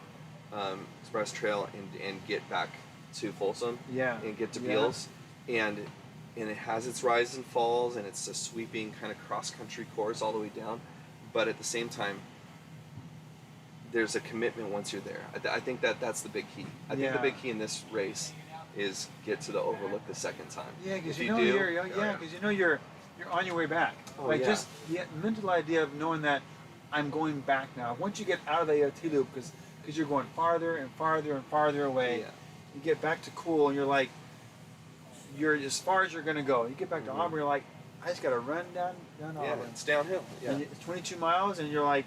Express Trail and get back to Folsom and get to Beals, and it has its rises and falls, and it's a sweeping kind of cross-country course all the way down, but at the same time there's a commitment once you're there. I think that's the big key. I think the big key in this race is get to the overlook the second time. Yeah, because you're on your way back. Just the mental idea of knowing that I'm going back now. Once you get out of the AOT loop, because you're going farther and farther and farther away, you get back to Cool and you're as far as you're going to go. You get back to Auburn, you're like, I just got to run down Yeah, Auburn. it's downhill. Yeah. And it's 22 miles, and you're like,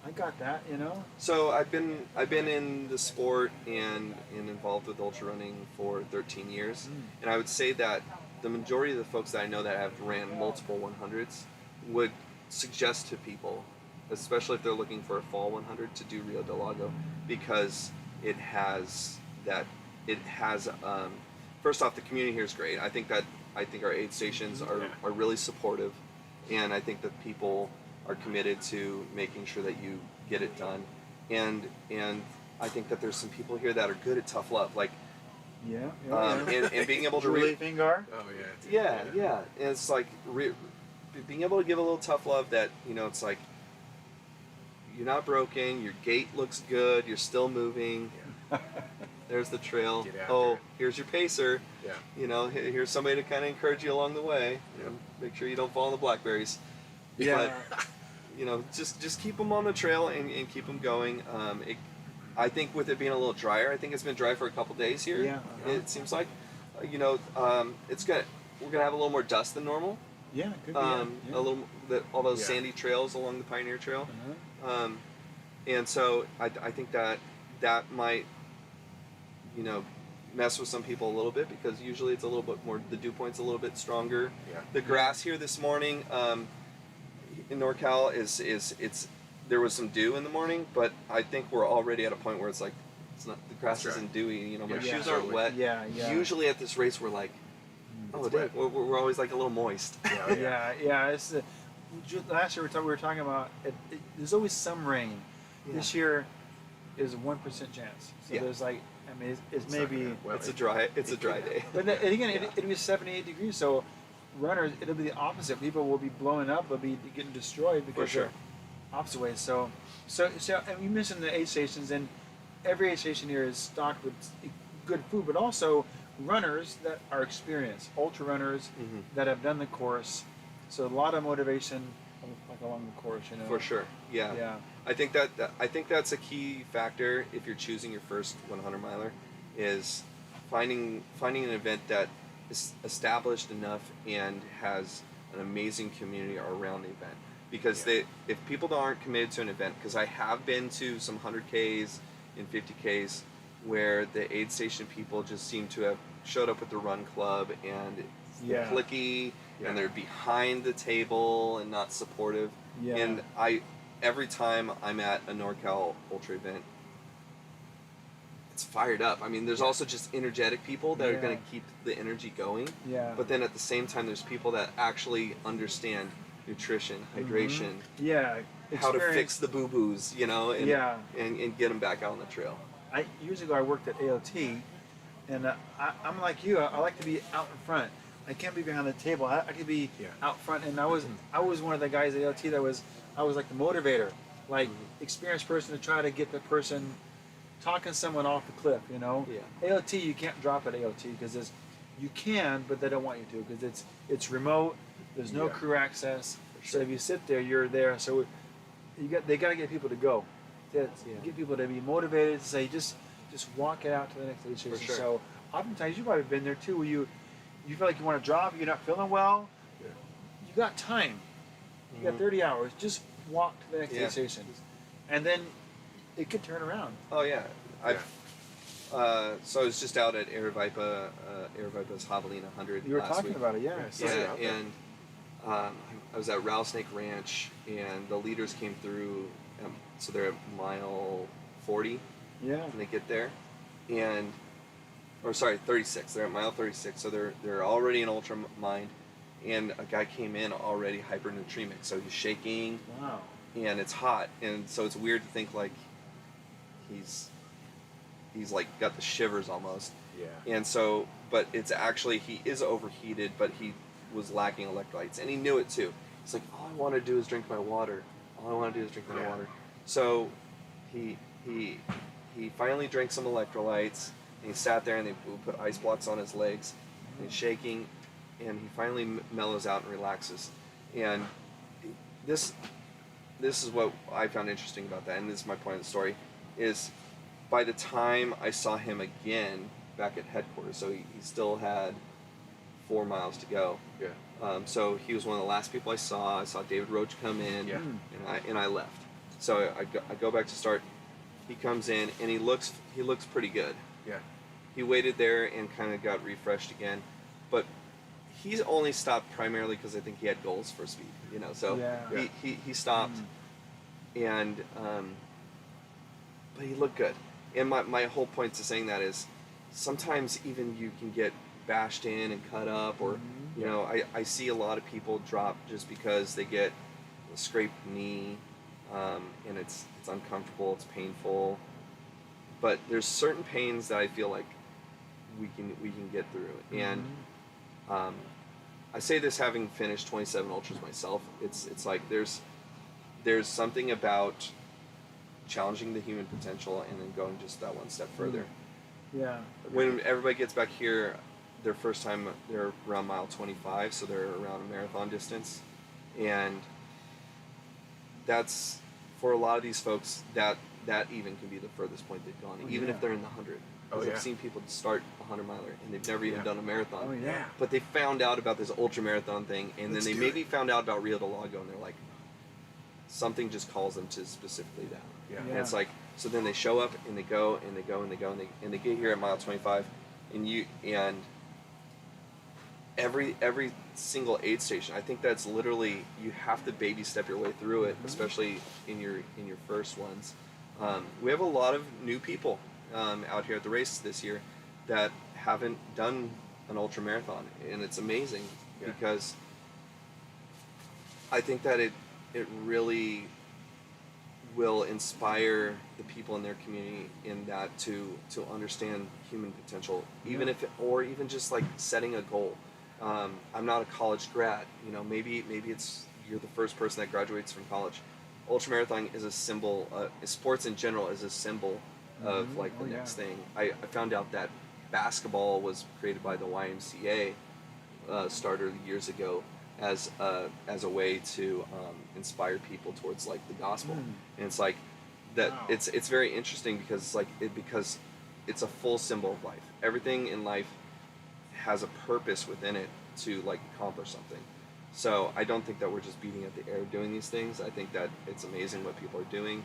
I got that, you know. So I've been in the sport and involved with ultra running for 13 years, and I would say that the majority of the folks that I know that have ran multiple 100s would suggest to people, especially if they're looking for a fall 100, to do Rio Del Lago, because it has first off, the community here is great. I think our aid stations are really supportive, and I think that people are committed to making sure that you get it done, and I think that there's some people here that are good at tough love, like and being able to Julie Fingar. Oh yeah. and it's like being able to give a little tough love that, you know, it's like you're not broken, your gait looks good, you're still moving. Yeah. There's the trail. Get after Oh, it. here's your pacer. Yeah. You know, here's somebody to kind of encourage you along the way. Yep. Make sure you don't fall in the blackberries. Yeah. But, you know, just keep them on the trail and keep them going. I think with it being a little drier, I think it's been dry for a couple days here. Yeah. It seems like, you know, we're gonna have a little more dust than normal. Yeah, could be. A little all those Yeah. sandy trails along the Pioneer Trail. Uh-huh. And so I think that might, you know, mess with some people a little bit, because usually it's a little bit more, the dew point's a little bit stronger. Yeah. The grass here this morning in NorCal it's there was some dew in the morning, but I think we're already at a point where it's like, it's not, the grass That's right. isn't dewy. You know, my Yeah. shoes aren't wet. Yeah. Usually at this race we're like, oh, dang, we're always like a little moist. Yeah. It's last year we were talking about there's always some rain. Yeah. This year is a 1% chance. So Yeah. there's like, I mean, it's not maybe. gonna- well, It's a dry day. But then, again, it'll be 78 degrees, so runners, it'll be the opposite. People will be blowing up, they'll be getting destroyed because sure. they're opposite way. So, and you mentioned the aid stations, and every aid station here is stocked with good food, but also runners that are experienced, ultra runners Mhm. that have done the course. So a lot of motivation, like along the course, you know. For sure. Yeah. Yeah. I think that's a key factor if you're choosing your first 100 miler, is finding an event that is established enough and has an amazing community around the event. Because if people aren't committed to an event, because I have been to some 100Ks and 50Ks where the aid station people just seem to have showed up with the run club and it's cliquey and they're behind the table and not supportive. Yeah. And every time I'm at a NorCal Ultra event, it's fired up. I mean, there's also just energetic people that are going to keep the energy going. Yeah. But then at the same time, there's people that actually understand nutrition, hydration, Yeah. how to fix the boo-boos, you know, and, Yeah. and get them back out on the trail. Years ago, I worked at ALT, and I'm like you. I like to be out in front. I can't be behind the table. I could be out front. And I was one of the guys at ALT I was like the motivator, like experienced person to try to get the person talking someone off the cliff. You know, ALT you can't drop at ALT because you can, but they don't want you to because it's remote. There's no crew access. So if you sit there, you're there. So they got to get people to go. Get people to be motivated to say just walk it out to the next aid station. sure. So oftentimes you've probably been there too, where you feel like you want to drop, you're not feeling well. Yeah. You got time. You got 30 hours. Just walk to the next aid station, and then it could turn around. Oh yeah, so I was just out at Aravaipa's Javelina 100 You were last talking week. about it, yeah. And I was at Rattlesnake Ranch, and the leaders came through. So they're at mile 40 Yeah. when they get there, 36. They're at mile 36, so they're already in ultra mind. And a guy came in already hypernutremic, so he's shaking. Wow. And it's hot, and so it's weird to think like he's like got the shivers almost. Yeah. And so, but it's actually, he is overheated, but he was lacking electrolytes, and he knew it too. He's like, all I want to do is drink my water. All I want to do is drink my water. So he finally drank some electrolytes, and he sat there, and they put ice blocks on his legs, and he's shaking, and he finally mellows out and relaxes. And this is what I found interesting about that, and this is my point of the story, is by the time I saw him again back at headquarters, so he still had 4 miles to go. Yeah. So he was one of the last people I saw. I saw David Roach come in, Yeah. and I left. So I go back to start. He comes in and he looks pretty good. Yeah. He waited there and kind of got refreshed again, but he's only stopped primarily because I think he had goals for speed. So Yeah. he stopped, and but he looked good. And my whole point to saying that is sometimes even you can get bashed in and cut up, or I see a lot of people drop just because they get a scraped knee, and it's uncomfortable, it's painful. But there's certain pains that I feel like we can get through. And I say this having finished 27 ultras myself. It's like there's something about challenging the human potential and then going just that one step further. Yeah. When everybody gets back here, their first time, they're around mile 25, so they're around a marathon distance. And that's, for a lot of these folks, that even can be the furthest point they've gone, even if they're in the 100. Because I've seen people start a 100-miler and they've never even done a marathon. Oh, yeah. But they found out about this ultra marathon thing, and then they maybe found out about Rio Del Lago, and they're like, something just calls them to specifically that. Yeah. And it's like, so then they show up and they go and they go and they go and they get here at mile 25, and every single aid station, I think that's literally, you have to baby step your way through it, especially in your first ones. We have a lot of new people out here at the race this year that haven't done an ultra marathon, and it's amazing because I think that it really will inspire the people in their community in that to understand human potential, even or even just like setting a goal. I'm not a college grad, maybe it's you're the first person that graduates from college. Ultramarathon is a symbol, sports in general is a symbol of like the next thing. I found out that basketball was created by the YMCA starter years ago as a way to inspire people towards like the gospel. And it's like that. Wow. It's very interesting because because it's a full symbol of life. Everything in life has a purpose within it to like accomplish something. So I don't think that we're just beating at the air doing these things. I think that it's amazing what people are doing.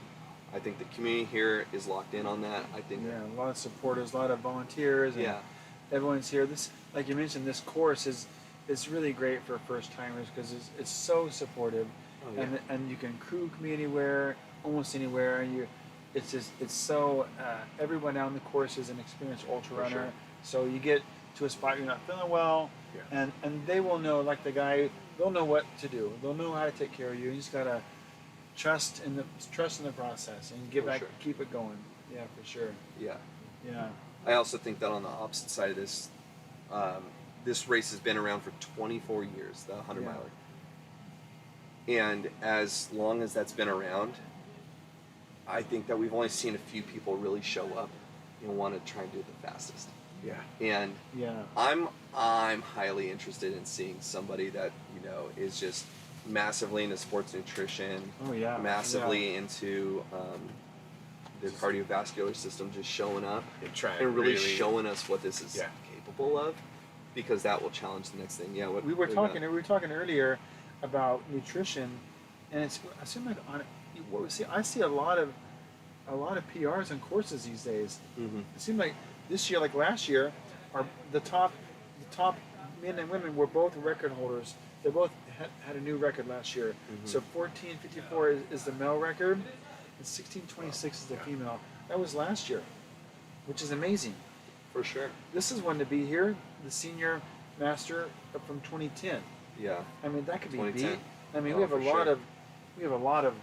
I think the community here is locked in on that. I think a lot of supporters, a lot of volunteers, and everyone's here. This, like you mentioned, this course is really great for first timers because it's so supportive, and you can crew anywhere, almost anywhere. It's so everyone down the course is an experienced ultra runner. Sure. So you get to a spot you're not feeling well, and they will know, like the guy, they'll know what to do. They'll know how to take care of you. You just gotta trust in the process and keep it going. Yeah, for sure. Yeah. Yeah. I also think that on the opposite side of this, this race has been around for 24 years, the 100-miler. And as long as that's been around, I think that we've only seen a few people really show up and want to try and do it the fastest. Yeah. And I'm highly interested in seeing somebody that is just massively into sports nutrition. Massively into their cardiovascular system, just showing up and really showing us what this is capable of, because that will challenge the next thing. Yeah. We were talking earlier about nutrition, and it seems like I see a lot of PRs on courses these days. It seems like this year, like last year, the top men and women were both record holders. They both had a new record last year. So 14:54 is the male record, and 16:26 is the female. That was last year, which is amazing. For sure. This is one to be here, the Master from 2010. Yeah. I mean, that could be beat. 2010. I mean, we have a lot of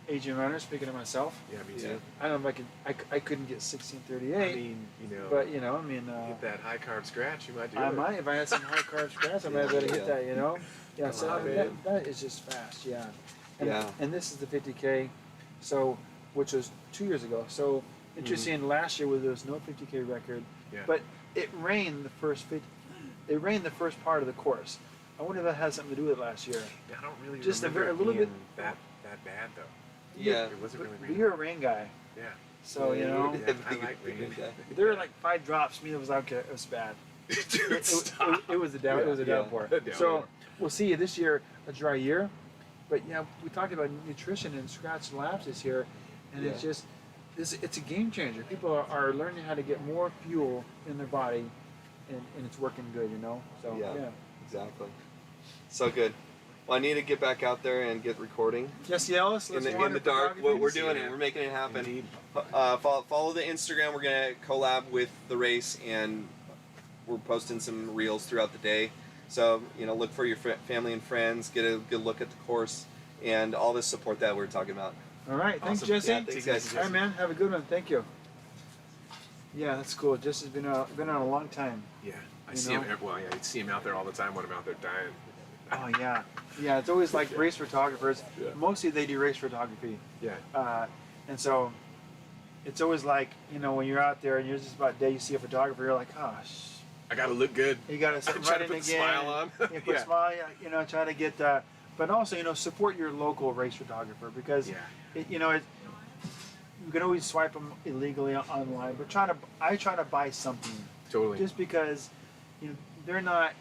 Asian runners. Speaking of myself. Yeah, me too. I don't know if I couldn't get 16:38. I mean, but get that high carb scratch, you might do it. I might, if I had some high carb scratch, I might be able to hit that. Yeah. So that is just fast. Yeah. And this is the 50K, so which was 2 years ago. So interesting. Last year, where there was no 50K record, but it rained the first part of the course. I wonder if that has something to do with it last year. I don't really just remember a little bit that bad though. Yeah, it wasn't really but raining. you're a rain guy. Yeah. So I like rain. there were like 5 drops. Me, it was okay. It was bad. Dude, stop. It was a downpour. Yeah. So we'll see you this year, a dry year. But yeah, we talked about nutrition and scratch labs this year, and it's just it's a game changer. People are learning how to get more fuel in their body, and it's working good, you know. So yeah. Exactly. So good. Well, I need to get back out there and get recording. Jesse Ellis, In the dark, we're doing it. We're making it happen. Follow the Instagram. We're gonna collab with the race, and we're posting some reels throughout the day. So look for your family and friends. Get a good look at the course and all this support that we're talking about. All right, thanks, Awesome. Jesse. Yeah, thanks, guys. All right, man. Have a good one. Thank you. Yeah, that's cool. Jesse's been out a long time. Yeah, I see him. Well, yeah, I see him out there all the time when I'm out there dying. Oh yeah, yeah. It's always like race photographers. Yeah. Mostly they do race photography. Yeah. And so it's always like when you're out there and you're just about day, you see a photographer, you're like, gosh. I gotta look good. You gotta sit try right to in put again. the smile on. You put a smile. Try to get. But also, support your local race photographer because, you can always swipe them illegally online. But I try to buy something. Totally. Just because, they're not.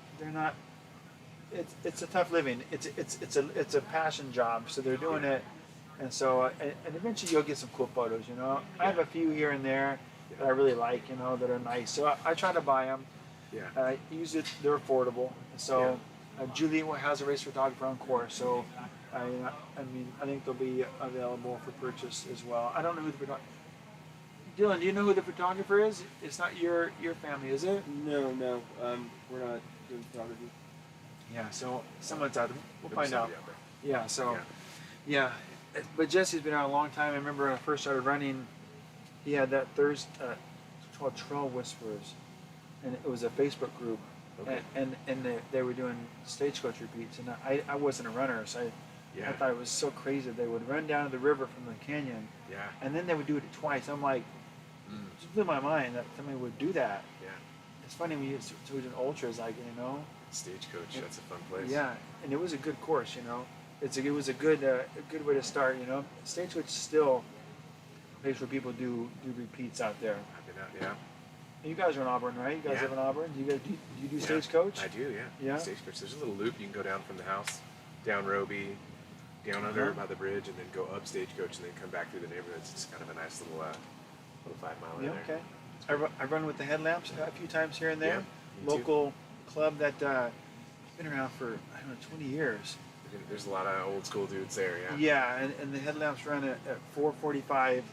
It's a tough living. It's a passion job. So they're doing it, and so and eventually you'll get some cool photos. I have a few here and there that I really like. that are nice. So I try to buy them. Yeah. Usually they're affordable. So Julie has a race photographer on course. So I think they'll be available for purchase as well. I don't know who the photographer. Dylan, do you know who the photographer is? It's not your family, is it? No, we're not doing photography. Yeah. So someone's out there. We'll There'll be find out. somebody there. Yeah. So yeah. But Jesse's been out a long time. I remember when I first started running, he had that Thursday. It's called Trail Whisperers, and it was a Facebook group. Okay. And they were doing stagecoach repeats, and I wasn't a runner, so I thought it was so crazy. They would run down to the river from the canyon, and then they would do it twice. I'm like, it just blew my mind that somebody would do that. Yeah. It's funny when you do ultras, like Stagecoach. That's a fun place. Yeah, and it was a good course. It was a good way to start. Stagecoach is still a place where people do repeats out there. I've been out. Yeah. You guys are in Auburn, right? You guys live in Auburn. Do you do stagecoach? I do, yeah. Yeah? Stagecoach. There's a little loop you can go down from the house, down Roby, down under by the bridge, and then go up Stagecoach, and then come back through the neighborhoods. It's kind of a nice little 5 mile in there. Okay. I run with the headlamps a few times here and there. Yeah, me Local club that been around for 20 years. There's a lot of old school dudes there, yeah. Yeah, and the headlamps run at 4:45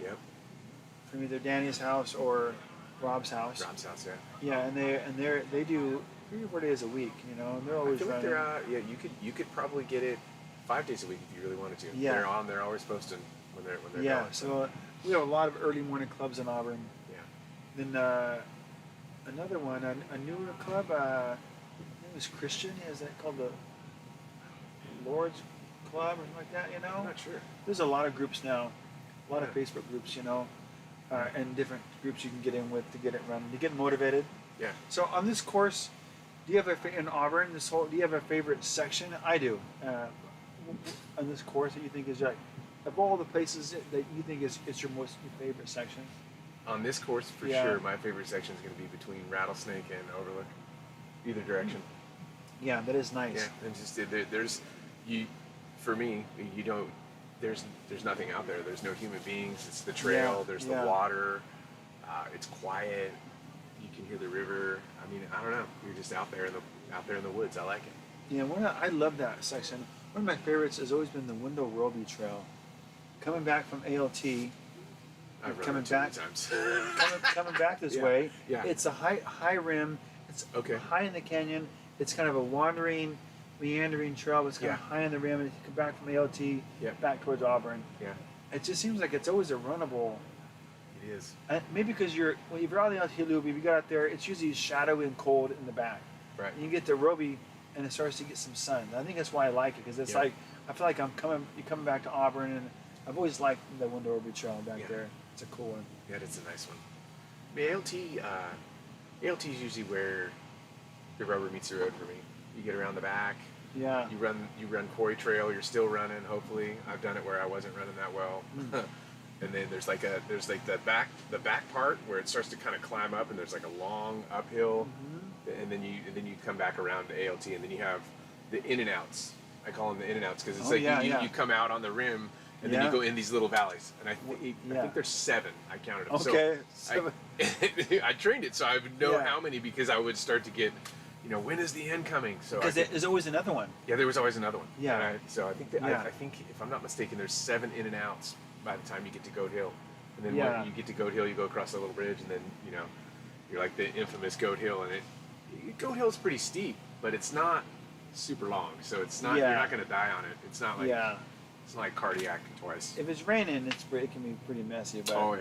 from either Danny's house or Rob's house. Rob's house, yeah. Yeah, and they do 3 or 4 days a week. And they're always I feel like running. they're you could probably get it 5 days a week if you really wanted to. Yeah. They're on. They're always posting when they're Yeah, going. so we have a lot of early morning clubs in Auburn. Yeah. Then another one, a newer club. It was Christian. Is that called the Lord's Club or something like that? I'm not sure. There's a lot of groups now, a lot of Facebook groups, and different groups you can get in with to get it running, to get motivated. Yeah. So on this course, do you have in Auburn? Do you have a favorite section? I do. On this course that you think is of all the places that you think is your favorite section? On this course, for sure, my favorite section is going to be between Rattlesnake and Overlook, either direction. Yeah, that is nice. Yeah, and just there's for me, there's nothing out there. There's no human beings. It's the trail. There's the water. It's quiet. You can hear the river. I mean, I don't know. You're just out there in the woods. I like it. Yeah, I love that section. One of my favorites has always been the Window Roby Trail. Coming back from ALT, I've coming run it too many times. coming back this way. Yeah. It's a high rim. It's high in the canyon. It's kind of a wandering, meandering trail. But it's kind of high in the rim. And you come back from ALT, back towards Auburn. Yeah. It just seems like it's always a runnable. It is. Maybe because if you're on the ALT loop, if you got out there, it's usually shadowy and cold in the back. Right. And you get to Roby, and it starts to get some sun. I think that's why I like it, because it's like I feel like you're coming back to Auburn, and I've always liked the Window Roby Trail back there. It's a cool one. Yeah, it's a nice one. I mean, ALT is usually where the rubber meets the road for me. You get around the back. Yeah. You run Quarry Trail. You're still running. Hopefully, I've done it where I wasn't running that well. And then there's the back part where it starts to kind of climb up, and there's like a long uphill and then you come back around to ALT, and then you have the in and outs. I call them the in and outs because it's you come out on the rim. And then you go in these little valleys, and I think there's 7. I counted them. Okay, so 7. I trained it, so I would know how many because I would start to get, when is the end coming? So because there's always another one. Yeah, there was always another one. Yeah. So I think I think if I'm not mistaken, there's 7 in and outs by the time you get to Goat Hill, and then when you get to Goat Hill, you go across the little bridge, and then you're like the infamous Goat Hill, and Goat Hill's pretty steep, but it's not super long, so it's not you're not gonna die on it. It's not like it's not like cardiac twice. If it's raining, it can be pretty messy. But,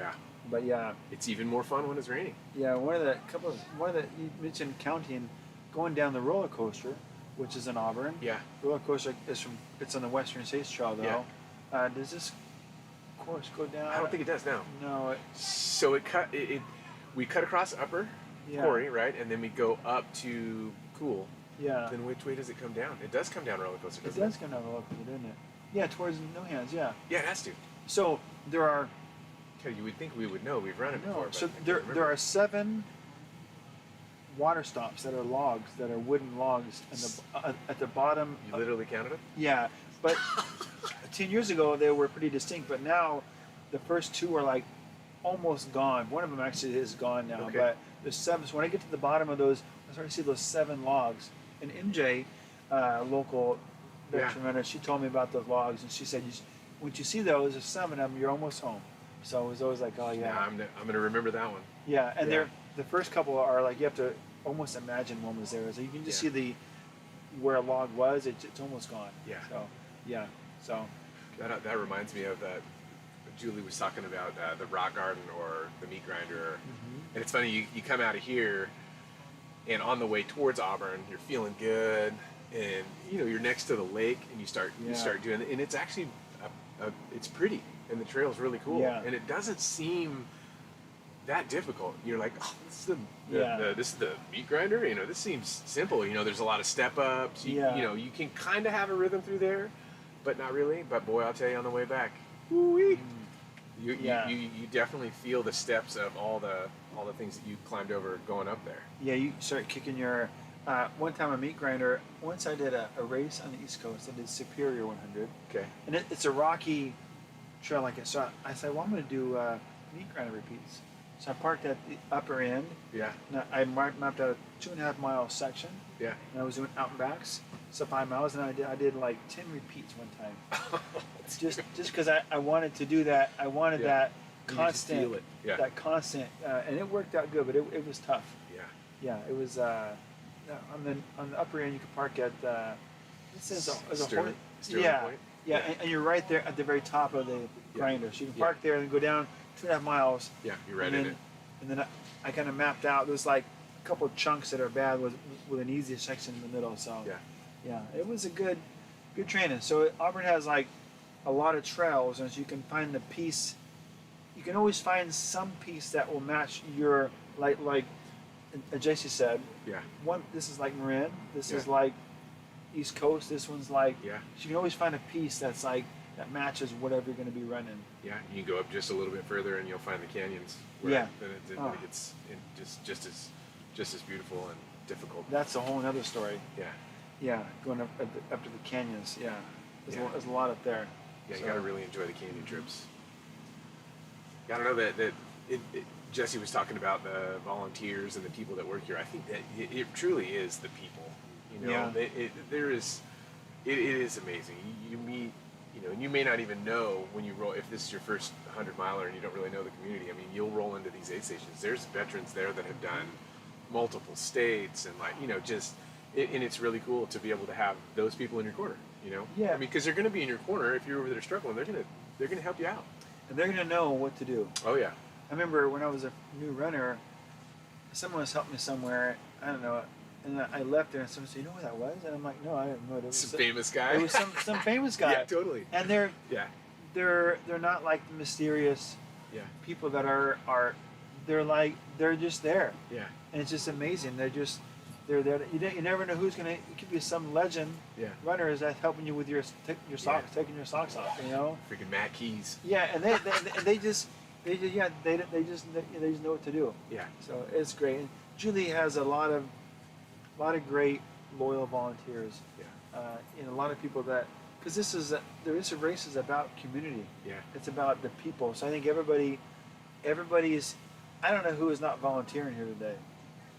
But it's even more fun when it's raining. Yeah, one of the you mentioned counting, going down the roller coaster, which is in Auburn. Yeah. Roller coaster it's on the Western States Trail though. Yeah. Does this course go down? I don't think it does now. No. So we cut across Upper Quarry, right, and then we go up to Cool. Yeah. Then which way does it come down? It does come down roller coaster. It does come down roller coaster, doesn't it? Yeah, towards No Hands. Yeah. Yeah, it has to. So there are. Okay, you would think we would know. We've run it before. So there are 7 water stops that are logs, that are wooden logs, and at the bottom. You literally counted them? Yeah, but 10 years ago they were pretty distinct, but now the first 2 are like almost gone. One of them actually is gone now, but there's 7. So when I get to the bottom of those, I start to see those 7 logs. And MJ, local veteran runner, she told me about those logs, and she said, once you see those, there's 7 of them, you're almost home. So it was always like, oh yeah. I'm gonna remember that one. Yeah, and the first couple are like you have to almost imagine one was there, so you can just see where a log was. It's almost gone. Yeah. So that reminds me of that. Julie was talking about the rock garden or the meat grinder, and it's funny. You come out of here, and on the way towards Auburn, you're feeling good, and you're next to the lake, and you start doing it, and it's actually it's pretty. And the trail's really cool, and it doesn't seem that difficult. You're like, oh, this is the meat grinder. This seems simple. There's a lot of step ups. You can kind of have a rhythm through there, but not really. But boy, I'll tell you, on the way back, woo-wee, you definitely feel the steps of all the things that you climbed over going up there. Yeah, you start kicking your. One time a meat grinder. Once I did a race on the East Coast. I did Superior 100. Okay. And it's a rocky trail like it. So I said, well, I'm going to do meat grinder repeats. So I parked at the upper end. Yeah. And I mapped out a 2.5 mile section. Yeah. And I was doing out and backs, so 5 miles, and I did like 10 repeats one time. just because I wanted to do that. I wanted that constant. Feel it. Yeah. That constant, and it worked out good, but it was tough. Yeah. Yeah. It was on the upper end. You could park at this is a Sterling Point. Yeah, and you're right there at the very top of the grinder. So you can park there and go down 2.5 miles. Yeah, you're right in it. And then I kind of mapped out. There's like a couple of chunks that are bad with an easy section in the middle. So yeah, it was a good training. So Auburn has like a lot of trails, and so you can find the piece. You can always find some piece that will match your like JC said. Yeah. This is like Marin. This is like East Coast. This one's like. Yeah. So you can always find a piece that's like that matches whatever you're going to be running. Yeah. You can go up just a little bit further, and you'll find the canyons. Yeah. Then it gets just as beautiful and difficult. That's a whole other story. Yeah. Yeah, going up to the canyons. Yeah. There's a lot up there. Yeah, you gotta really enjoy the canyon trips. Yeah, I don't know that Jesse was talking about the volunteers and the people that work here. I think that it truly is the people. It is amazing. You meet, and you may not even know when you roll, if this is your first 100 miler and you don't really know the community. I mean, you'll roll into these aid stations. There's veterans there that have done multiple states and and it's really cool to be able to have those people in your corner. Yeah. I mean, because they're going to be in your corner if you're over there struggling. They're gonna help you out. And they're going to know what to do. Oh yeah. I remember when I was a new runner, someone was helping me somewhere. I don't know. And I left there, and someone said, "You know who that was?" And I'm like, "No, I didn't know." Some famous guy. It was some famous guy. Yeah, totally. And they're not like the mysterious people that are. They're just there. Yeah. And it's just amazing. They're there. You never know who's gonna. It could be some legend runner that's helping you with your socks, taking your socks off. Freaking Matt Keys. Yeah, and they just know what to do. Yeah. So it's great. And Julie has a lot of A lot of great, loyal volunteers. Yeah. And a lot of people that, because there is a race is about community. Yeah. It's about the people. So I think everybody's, I don't know who is not volunteering here today.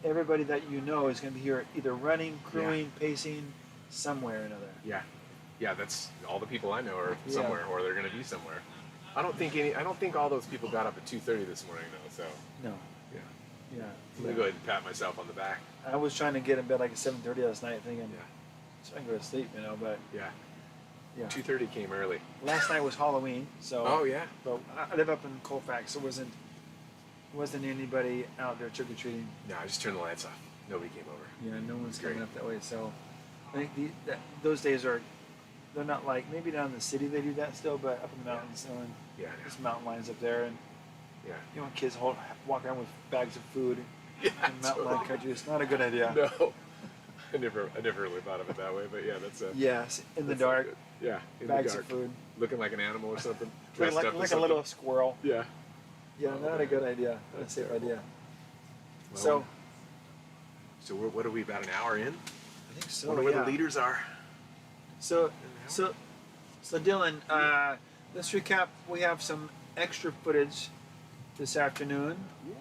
Everybody that you know is going to be here either running, crewing, pacing, somewhere or another. Yeah. Yeah, that's all the people I know are Yeah. somewhere, or they're going to be somewhere. I don't think all those people got up at 2:30 this morning though. So No. yeah, Yeah. I'm gonna go ahead and pat myself on the back. I was trying to get in bed like at 7:30 last night, thinking Yeah. so I can go to sleep, but Yeah. yeah. 2:30 came early. Last night was Halloween, so. Oh yeah. But I live up in Colfax, so wasn't anybody out there trick or treating. No, I just turned the lights off. Nobody came over. Yeah, no one's Great. coming up that way. So I think those days they're not like, maybe down in the city they do that still, but up in the mountains, Yeah. there's mountain lions up there, and Yeah. you want kids walk around with bags of food Yeah. in mountain lion country. It's not a good idea. No. I never really thought of it that way, but yeah, that's a. Yes, in the that's dark, good. Yeah, in bags the of dark, food, looking like an animal or something. looking dressed like, up as like a something. little squirrel. Yeah. Yeah, not a good idea. Not a safe idea. Well, So what are we, about an hour in? I think so. Wonder where yeah. the leaders are. So Dylan, let's recap. We have some extra footage this afternoon. Yeah.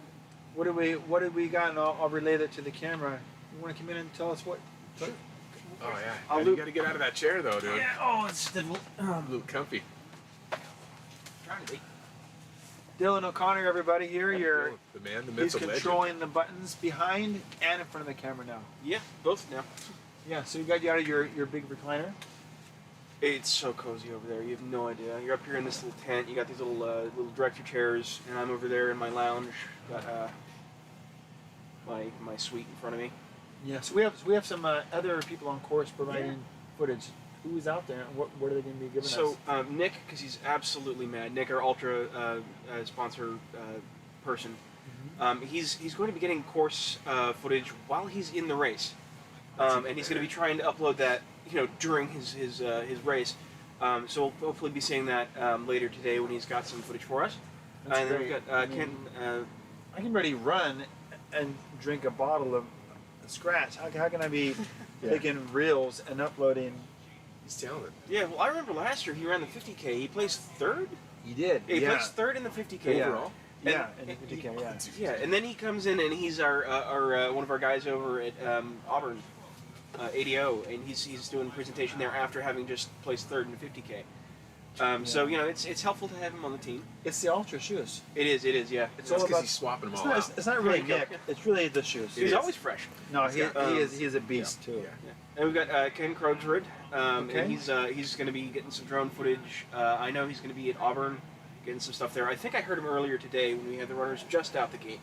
What did we got? And I'll relay that to the camera. You want to come in and tell us what? Sure. Oh yeah. I'll You loop- got to get out of that chair though, dude. Yeah. Oh, it's A little comfy. trying to be. Dylan O'Connor, everybody here. The man, the He's myth, the legend. controlling the buttons behind and in front of the camera now. Yeah, both now. Yeah. So you got you out of your big recliner. It's so cozy over there. You have no idea. You're up here in this little tent. You got these little director chairs, and I'm over there in my lounge. Got my suite in front of me. Yeah. So we have some other people on course providing footage. Who is out there? And what are they going to be giving So us? Nick, because he's absolutely mad. Nick, our ultra sponsor person. He's going to be getting course footage while he's in the race, and he's going to be trying to upload that during his race. So we'll hopefully be seeing that later today when he's got some footage for us. That's and then we've great. got Ken. I can already run and drink a bottle of scratch. How can I be taking reels and uploading? He's talented. Yeah, well, I remember last year he ran the 50K. He placed third. He did. Yeah, he placed third in the 50K overall. Yeah, And- and 50K, yeah. Yeah, and then he comes in and he's our one of our guys over at Auburn, ADO, and he's doing a presentation there after having just placed third in the 50K. So it's helpful to have him on the team. It's the ultra shoes. It is, yeah. It's That's all because about. he's swapping them It's all not, out. it's not really Yeah. Nick. It's really the shoes. He's is. always fresh. No, he got, is a beast too. Yeah. And we've got Ken Krogsrud, Okay. and he's going to be getting some drone footage. I know he's going to be at Auburn, getting some stuff there. I think I heard him earlier today when we had the runners just out the gate.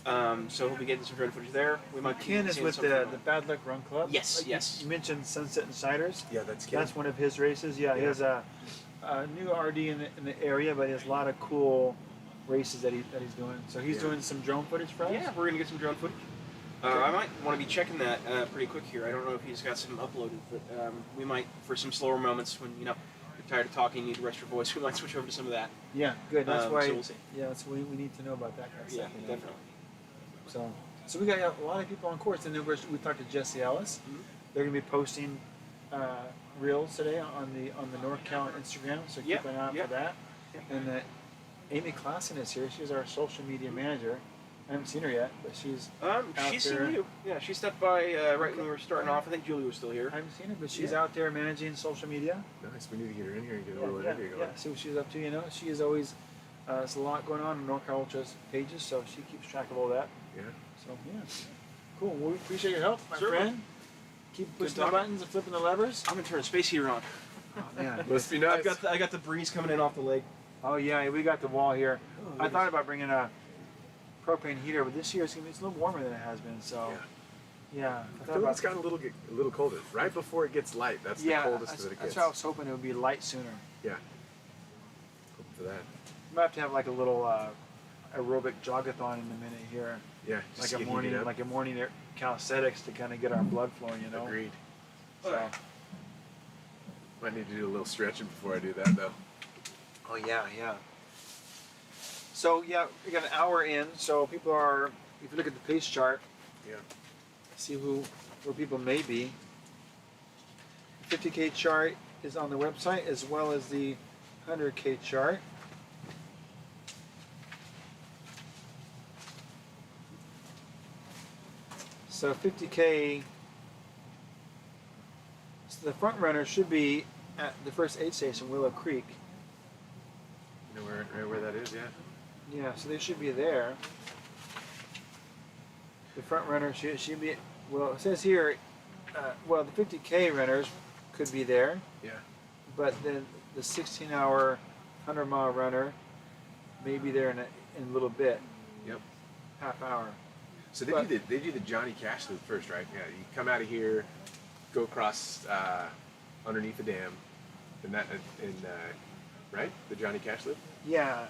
So he'll be getting some drone footage there. We might be Ken is seeing with something the on- Bad Luck Run Club. Yes, Like yes. You mentioned Sunset Insiders. Yeah, that's Ken. That's one of his races. Yeah, he Yeah. has a new RD in the area, but he has a lot of cool races that he's doing. So he's Yeah. doing some drone footage for us. Yeah, we're gonna get some drone footage. I might want to be checking that pretty quick here. I don't know if he's got some uploaded, but we might, for some slower moments when you're tired of talking, need to rest your voice, we might switch over to some of that. Yeah, good. That's why. So we'll see. Yeah, that's we need to know about that kind of Yeah, stuff. definitely. So we got a lot of people on course, and then we talked to Jesse Ellis. Mhm. They're gonna be posting reels today on the NorCal Instagram. So keep Yeah, an eye out yeah. for that. And Amy Klassen is here. She's our social media manager. I haven't seen her yet, but she's. She's there. seen you. Yeah, she stepped by right when we were starting off. I think Julie was still I here. haven't seen her, but she's Yeah. out there managing social media. Nice. We need to get her in here and get a Yeah, little interview going. yeah. See what she's up to. She is always. There's a lot going on in NorCal Ultra's pages, so she keeps track of all that. Yeah. So yeah, cool. Well, we appreciate your help, my Certainly. friend. Keep pushing the talking. buttons and flipping the levers. I'm gonna turn a space heater on. Yeah. Must be nice. I got the breeze coming in off the lake. Oh yeah, we got the wall here. I look thought about bringing a propane heater, but this year it's a little warmer than it has been. So yeah, I I thought feel like about it's gotten a little colder. Right before it gets light, that's yeah. the coldest That's, that it that's gets. why I was hoping it would be light sooner. Yeah. Hoping for that. We might have to have like a little aerobic jogathon in a minute here, Yeah. like Just a get morning, heated up. like a morning calisthenics to kind of get our blood flowing. Agreed. So. Might need to do a little stretching before I do that though. Oh yeah, yeah. So yeah, we got an hour in. So people are, if you look at the pace chart, Yeah. see who where people may be. The 50K chart is on the website as well as the 100K chart. So 50K, so the front runner should be at the first aid station, Willow Creek. You know where that is, yeah? Yeah, so they should be there. The front runner should be, well, it says here, well, the 50K runners could be there, Yeah. but then the 16-hour, 100-mile runner may be there in a little bit, Yep. half hour. So they do the Johnny Cash loop first, right? Yeah. You come out of here, go across underneath the dam, and right, the Johnny Cash loop. Yeah,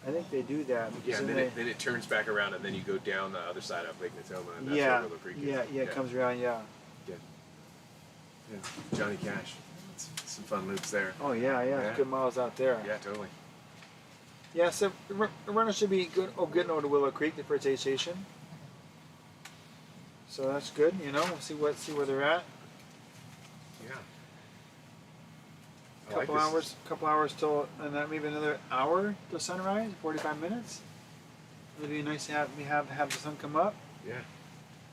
I think they do that. Yeah, Because and then it turns back around, and then you go down the other side of Lake Natoma, and that's yeah, where Willow Creek is. yeah, it comes around, yeah. Yeah. Johnny Cash. Some fun loops there. Oh yeah, good miles out there. Yeah, totally. Yeah, so the runner should be good. Oh, getting over to Willow Creek, the first aid station. So that's good. You know, we'll see where they're at. Yeah. Couple hours till, and then maybe another hour till sunrise. 45 minutes. It'd be nice to have the sun come up. Yeah.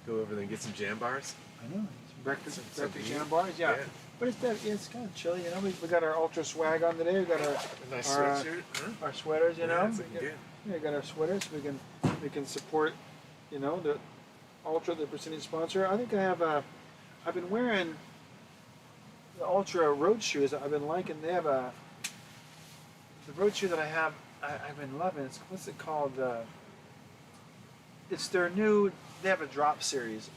Go over there and get some jam bars. I know. Some breakfast Something to jam eat. bars. Yeah. But it's kind of chilly, you know. We got our ultra swag on today. We got our A nice our, sweatshirt. Huh? our sweaters, you know. Yeah, it's looking good. We got our sweaters. We can support, you know, the ultra, the percentage sponsor. I think I've been wearing the ultra road shoes. I've been liking. They have the road shoe that I have. I've been loving. What's it called? It's their new. They have a drop series.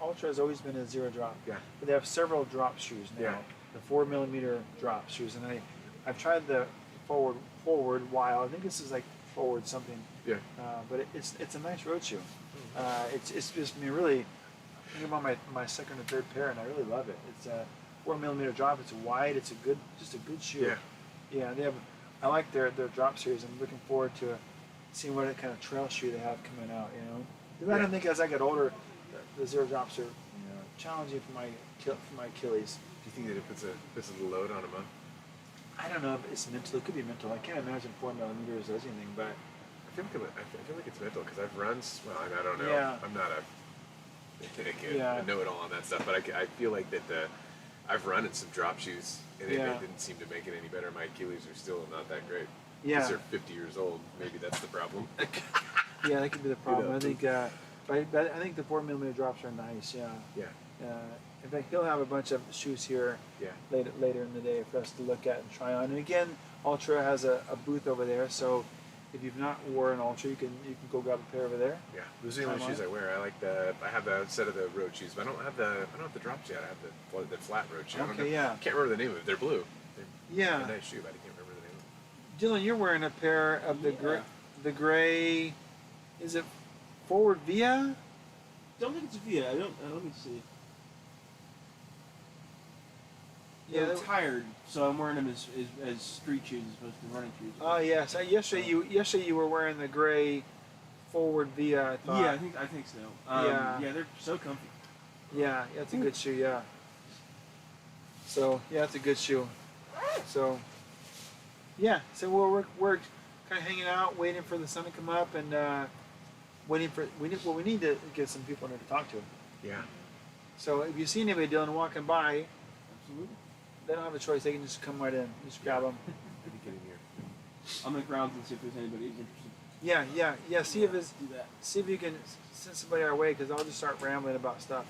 Ultra has always been a zero drop. Yeah. But they have several drop shoes now. Yeah. The 4mm drop shoes, and I've tried the forward while. I think this is like forward something. Yeah. But it's a nice road shoe. It's just really. I'm on my second or third pair, and I really love it. It's a 4mm drop. It's wide. It's just a good shoe. Yeah. Yeah. They have. I like their drop series. I'm looking forward to seeing what kind of trail shoe they have coming out. You know. I don't think as I get older, the zero drops are challenging for my Achilles. Do you think that it puts a little load on them? Huh? I don't know if it's mental. It could be mental. I can't imagine 4mm does anything, but I feel like it's mental because I've run. Well, I don't know. Yeah. I'm not a know-it-all on that stuff, but I feel like that I've run in some drop shoes and it didn't seem to make it any better. My Achilles are still not that great. Yeah. Because they're 50 years old. Maybe that's the problem. yeah, that could be the problem. know. I think, but I think the 4mm drops are nice. Yeah. Yeah. In fact, he'll have a bunch of shoes here Yeah. later in the day for us to look at and try on. And again, Ultra has a booth over there, so if you've not worn Ultra, you can go grab a pair over there. Yeah. Those are the only shoes I wear. I have a set of the road shoes, but I don't have the drops yet. I have the flat road shoe. Okay, yeah. I can't remember the name of it. They're blue. Yeah. They're a nice shoe, but I can't remember the name of it. Dylan, you're wearing a pair of the gray. Is it Forward Via? Don't think it's Via. Let me see. Yeah, I'm tired, so I'm wearing them as street shoes as opposed to running shoes. Oh yeah. So yesterday you were wearing the gray Forward Via. I thought. Yeah, I think so. Yeah, they're so comfy. Yeah, it's a good shoe. Yeah. So yeah, it's a good shoe. So yeah, so we're kind of hanging out, waiting for the sun to come up, and we need to get some people in there to talk to. Yeah. So if you see anybody, Dylan, walking by, Absolutely. they don't have a choice. They can just come right in, just grab them. Maybe get in here. I'm gonna ground and see if there's anybody who's interested. Yeah. See if it's. Do that. See if you can send somebody our way, because I'll just start rambling about stuff.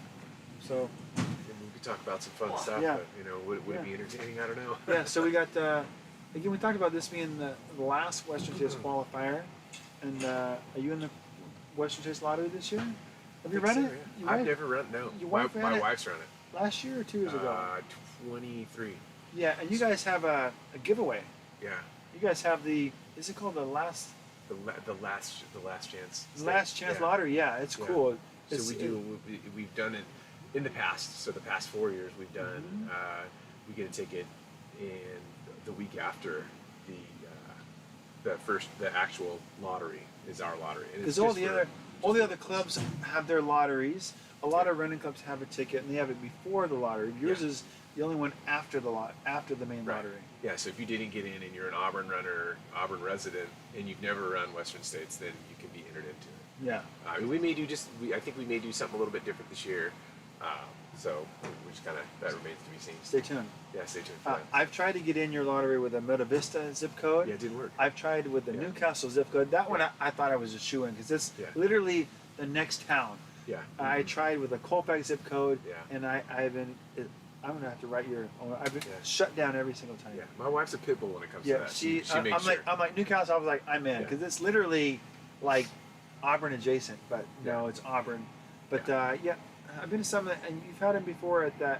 So And we could talk about some fun stuff, Yeah. but would it be entertaining? I don't know. yeah, so we got again. We talked about this being the last Western States qualifier, and are you in the Western States lottery this year? Have you run it? You I've ran it never run. No, Your my wife ran it? wife's run it. last year or 2 years ago. 23. Yeah, and you guys have a giveaway. Yeah. You guys have is it called the last The last chance. last chance Yeah. lottery? Yeah, it's Yeah. cool. So It's, we've done it in the past. So the past 4 years we've done. We get a ticket, and the week after the actual lottery is our lottery. And it's Because all just the for other all the other clubs have their lotteries. A lot of running clubs have a ticket, and they have it before the lottery. Yours is the only one after the main lottery. Yeah, so if you didn't get in and you're an Auburn runner, Auburn resident, and you've never run Western States, then you can be entered into it. Yeah. We may do I think we may do something a little bit different this year. So we just kind of, that remains to be seen. Stay tuned. Yeah, stay tuned for that. I've tried to get in your lottery with a Meta Vista zip code. Yeah, it didn't work. I've tried with the Newcastle zip code. That one I thought I was a shoo-in because it's literally the next town. Yeah. I tried with a Colfax zip code, Yeah. and I've been. I'm gonna have to write your. I've been shut down every single time. Yeah, my wife's a pit bull when it comes to Yeah, that. she makes I'm sure. like Newcastle. I was like, I'm in because it's literally like Auburn adjacent, but no, it's Auburn. But I've been to some of the, and you've had him before at the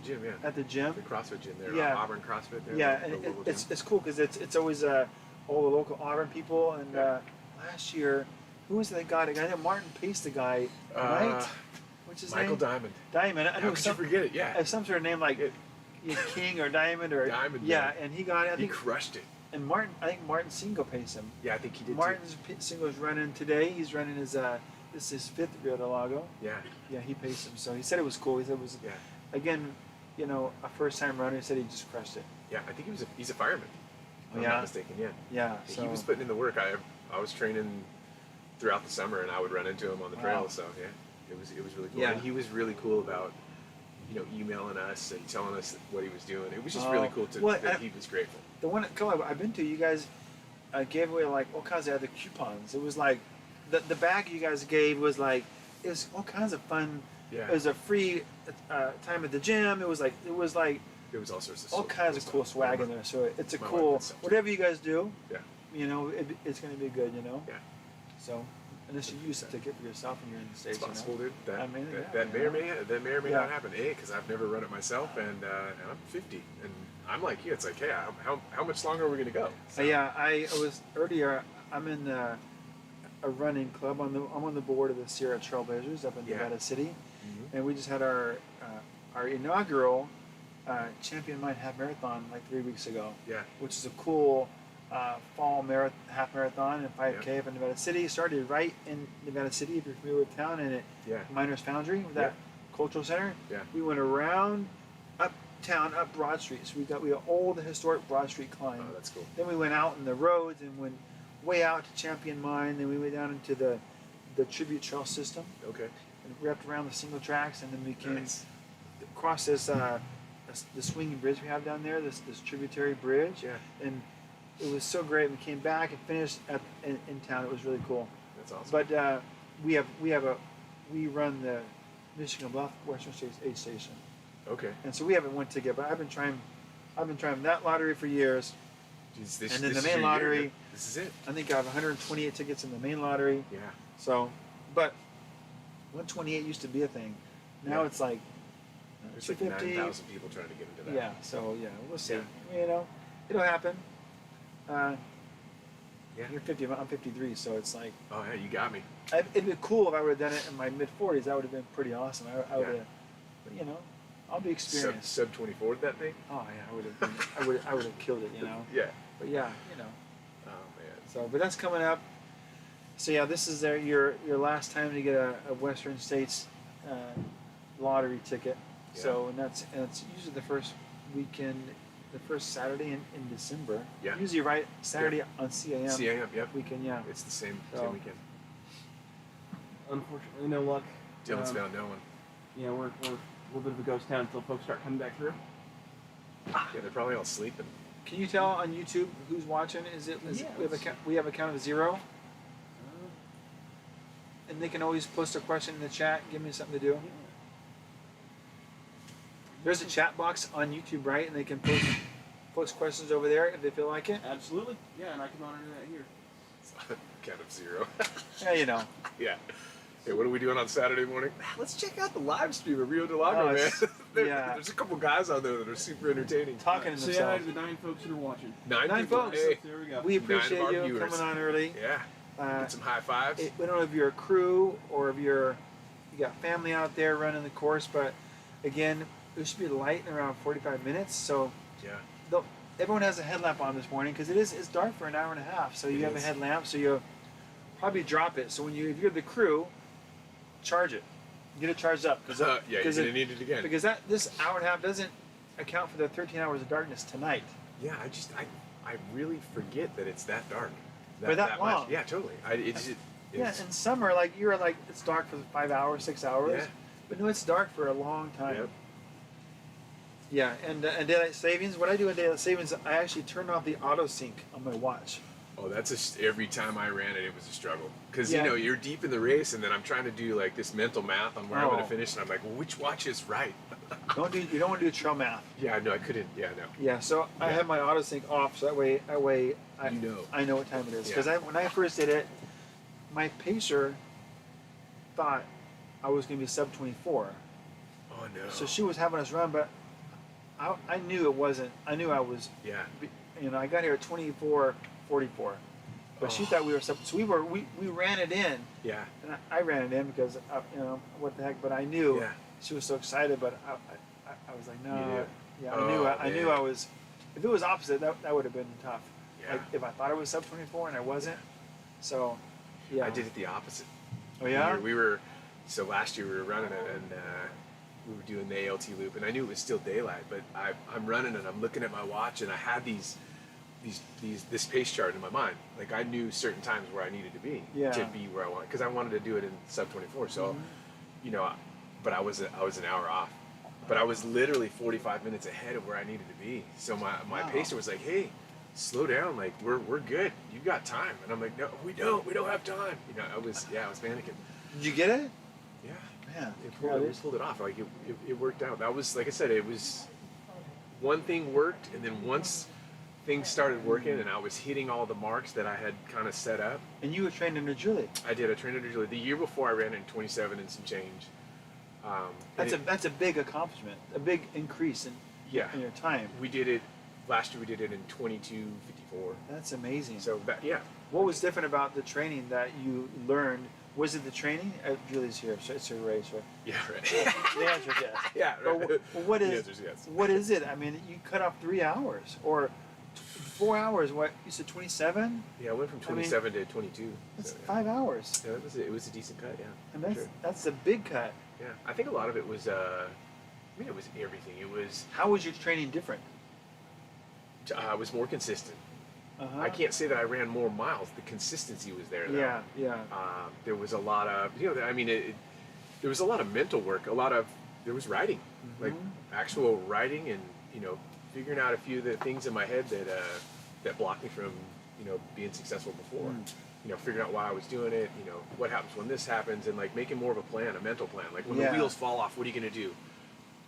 gym, yeah. at the gym. The CrossFit gym there, Yeah. Auburn CrossFit there. Yeah, the and local it's gym. cool because it's always all the local Auburn people. And last year, who was the guy? The guy Martin paced the guy, right? What's his Michael name? Diamond. Diamond. I How know could you forget it? Yeah. some sort of name like King or Diamond or Diamond, yeah. yeah. And he got it. I He think, crushed it. and Martin. I think Martin Singo paced him. Yeah, I think he did Martin's Singo's running today. He's running his this is his 5th Rio Del Lago. too. Yeah. Yeah, he paced him. So he said it was cool. He said it was Yeah. again, a first time runner. He said he just crushed it. Yeah, I think he's a fireman. If I'm Yeah. not mistaken, yeah. Yeah. He So was putting in the work. I was training throughout the summer, and I would run into him on the trail. Wow. So yeah, it was really cool. Yeah. And he was really cool about emailing us and telling us what he was doing. It was just really cool that he was grateful. the one club I've been to, you guys gave away like all kinds of other coupons. It was like the bag you guys gave was like it was all kinds of fun. Yeah. It was a free time at the gym. It was like There was all sorts of all kinds of cool swag in there. So it's a My wife cool would sell too. whatever you guys do. Yeah. It's going to be good. Yeah. So unless you use the ticket for yourself and you're in the States. It's possible, dude. That, I mean, that may or may Yeah. not happen. Because I've never run it myself, and I'm 50, and I'm like you. It's like, hey, how much longer are we gonna go? So, Yeah, I was earlier. I'm in a running club. I'm on the board of the Sierra Trailblazers up in Yeah. Nevada City, Mhm. and we just had our inaugural Champion Mind half marathon like 3 weeks ago, Yeah. which is a cool fall half marathon and 5K up in Nevada City. Started right in Nevada City, if you're familiar with town, and at Yeah. Miners Foundry, with that cultural center. Yeah. We went around uptown, up Broad Street. So we got all the historic Broad Street climb. Oh, that's cool. Then we went out in the roads and went way out to Champion Mine. Then we went down into the tribute trail system Okay. and wrapped around the single tracks. And then we came Nice. across this the swinging bridge we have down there, this tributary bridge. Yeah. And it was so great. We came back and finished in town. It was really cool. That's awesome. But we run the Michigan Bluff Western States aid station. Okay. And so we haven't won ticket, but I've been trying that lottery for years. Jeez, And then the is main your year. lottery. This is it. I think I have 128 tickets in the main lottery. Yeah. So, but 128 used to be a thing. Now Yeah. it's like There's like 250. 9,000 people trying to get into that. Yeah. So we'll see. Yeah. It'll happen. Yeah. You're 50. I'm 53. So it's like Oh, hey, you got me. it'd be cool if I would have done it in my mid 40s. That would have been pretty awesome. I would have. But I'll be experienced. Sub 24 that thing. Oh yeah, I would have. I would have killed it. Yeah. But yeah, Oh man. So, but that's coming up. So yeah, this is your last time to get a Western States lottery ticket. Yeah. So and it's usually the first weekend, the first Saturday in December. Yeah. Usually right Saturday on CAM. CAM. Yep. Weekend, yeah. It's the same So- weekend. Unfortunately, no luck. Dylan's found no one. Yeah, we're a little bit of a ghost town until folks start coming back through. Yeah, they're probably all sleeping. Can you tell on YouTube who's watching? Is Yeah, we have a count of 0, and they can always post a question in the chat. Give me something to do. There's a chat box on YouTube, right? And they can post questions over there if they feel like it. Absolutely. Yeah, and I can monitor that here. Count of 0. Yeah, Yeah. Hey, what are we doing on Saturday morning? Let's check out the live stream of Rio Del Lago, Oh, man. it's- yeah. There's a couple guys on there that are super entertaining. talking to Say hi to themselves. the 9 folks that are watching. 9 9 people. folks. Hey, There we go. We 9 of appreciate our you viewers. coming on early. Yeah. Get some high fives. We don't know if you're a crew or if you got family out there running the course, but again, it should be light in around 45 minutes. So Yeah. everyone has a headlamp on this morning because it's dark for an hour and a half. So you It have is. a headlamp, so you probably drop it. So if you're the crew, charge it, get it charged up because yeah, you're gonna need it again. Because this hour and a half doesn't account for the 13 hours of darkness tonight. Yeah, I really forget that it's that dark. For that long. Much. Yeah, totally. Yeah, in summer, like you're like it's dark for 5 hours, 6 hours. Yeah. But no, it's dark for a long time. Yep. Yeah, and daylight savings. What I do in daylight savings, I actually turn off the auto sync on my watch. Oh, every time I ran it, it was a struggle. Because, Yeah. you're deep in the race, and then I'm trying to do, like, this mental math on where I'm going to finish, and I'm like, well, which watch is right? You don't want to do trail math. Yeah, no, I couldn't. Yeah, no. Yeah, so I have my auto sync off, so that way I know what time it is. Because when I first did it, my pacer thought I was going to be sub 24. Oh, no. So she was having us run, but I knew it wasn't. I knew I was. Yeah. I got here at 24:44, but she thought we were sub. So we ran it in. Yeah. And I ran it in because what the heck? But I knew Yeah. she was so excited. But I was like, no. You knew. Yeah, I Oh, knew man. I was. If it was opposite, that would have been tough. Yeah. Like if I thought I was sub 24 and I wasn't. So, yeah. I did it the opposite. Oh yeah. So last year we were running it, and we were doing the ALT loop, and I knew it was still daylight, but I'm running and I'm looking at my watch, and I had this pace chart in my mind. Like I knew certain times where I needed to be where I wanted, because I wanted to do it in sub 24. So, but I was an hour off, but I was literally 45 minutes ahead of where I needed to be. So my pacer was like, hey, slow down, like we're good, you got time. And I'm like, no, we don't have time. I was panicking. Did you get it? Yeah. Man, We pulled it off. Like it worked out. That was, like I said, it was one thing worked, and then once things started working and I was hitting all the marks that I had kind of set up. And you were trained under Julie. I did. I trained under Julie. The year before I ran in 27 and some change. That's a big accomplishment, a big increase in your time. We did it last year. We did it in 22:54. That's amazing. So what was different about the training that you learned? Was it the training? Julie's here, so it's her race, right? Yeah, right. The answer is yes. Yeah, right. But what The is answer is yes. what is it? I mean, you cut off 3 hours or 4 hours. What you said, 27? Yeah, I went from 27 to 22. That's so, 5 hours. Yeah, it was a decent cut. Yeah, And that's a big cut. Yeah, I think a lot of it was. It was everything. It was. How was your training different? I was more consistent. Uh-huh. I can't say that I ran more miles. The consistency was there. Though. Yeah. There was a lot of, there was a lot of mental work. There was writing, like actual writing, and figuring out a few of the things in my head that blocked me from being successal before. Figuring out why I was doing it. What happens when this happens, and like making more of a plan, a mental plan. Like when the wheels fall off, what are you going to do?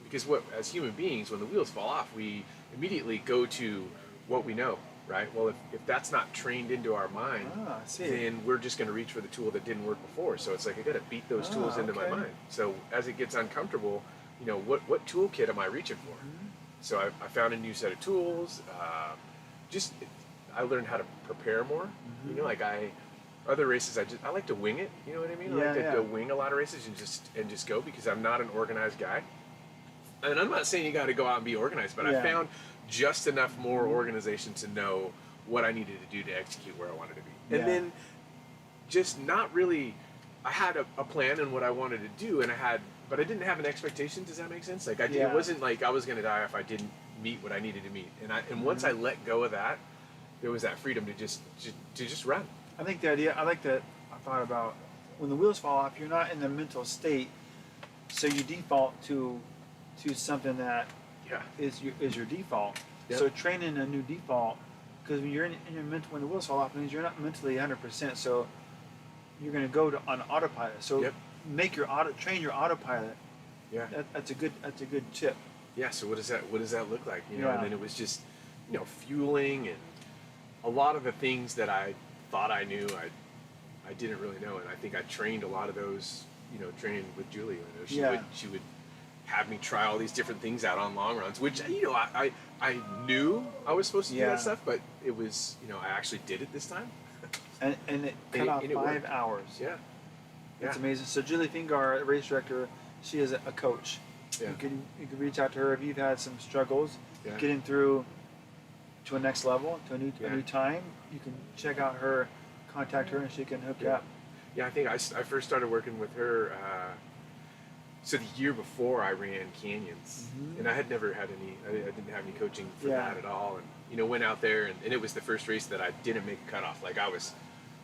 Because as human beings, when the wheels fall off, we immediately go to what we know. Right. Well, if that's not trained into our mind, then we're just going to reach for the tool that didn't work before. So it's like I got to beat those tools into my mind. So as it gets uncomfortable, what toolkit am I reaching for? So I found a new set of tools. I learned how to prepare more. Other races I like to wing it. You know what I mean? I like to wing a lot of races and just go, because I'm not an organized guy. And I'm not saying you got to go out and be organized, but I found just enough more organization to know what I needed to do to execute where I wanted to be. And then just not really, I had a plan and what I wanted to do, but I didn't have an expectation. Does that make sense? Like it wasn't like I was going to die if I didn't meet what I needed to meet. And once I let go of that, there was that freedom to just run. I think I thought about when the wheels fall off, you're not in the mental state, so you default to something that is your default. Yep. So training a new default, because when you're in your mental, when the wheels fall off, it means you're not mentally 100%. So you're going to go on autopilot. So train your autopilot. Yeah, that's a good tip. Yeah. So what does that look like? And then it was just fueling, and a lot of the things that I thought I knew, I didn't really know, and I think I trained a lot of those. Training with Julie. She would have me try all these different things out on long runs, which I knew I was supposed to do that stuff, but it was I actually did it this time. and it cut off 5 hours. Yeah, That's amazing. So Julie Fingar, race director, she is a coach. Yeah. You can reach out to her if you've had some struggles getting through to a next level, to a new time. You can check out her contact her and she can hook you up. Yeah, I think I first started working with her. So the year before I ran canyons, and I had never had any. I didn't have any coaching for that at all, and went out there, and it was the first race that I didn't make a cutoff. Like I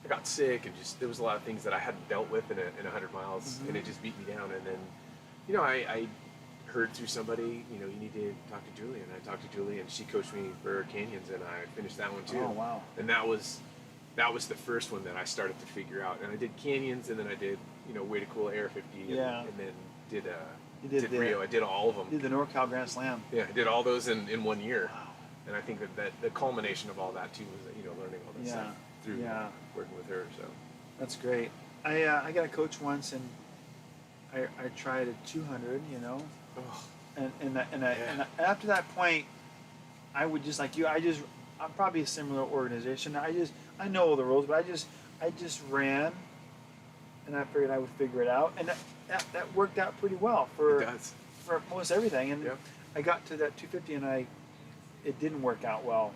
got sick, and just there was a lot of things that I hadn't dealt with in 100 miles, and it just beat me down. And then, I heard through somebody, you need to talk to Julie, and I talked to Julie, and she coached me for canyons, and I finished that one too. Oh wow! And that was the first one that I started to figure out. And I did canyons, and then I did Way to Cool Air 50, and then did Rio. I did all of them. You did the NorCal Grand Slam. Yeah, I did all those in 1 year. Wow. And I think that the culmination of all that too was learning all this stuff through working with her. So that's great. I got a coach once, and I tried a 200. And after that point, I would just like you. I'm probably a similar organization. I know all the rules, but I just ran, and I figured I would figure it out, and that worked out pretty well for most everything. And I got to that 250, and it didn't work out well.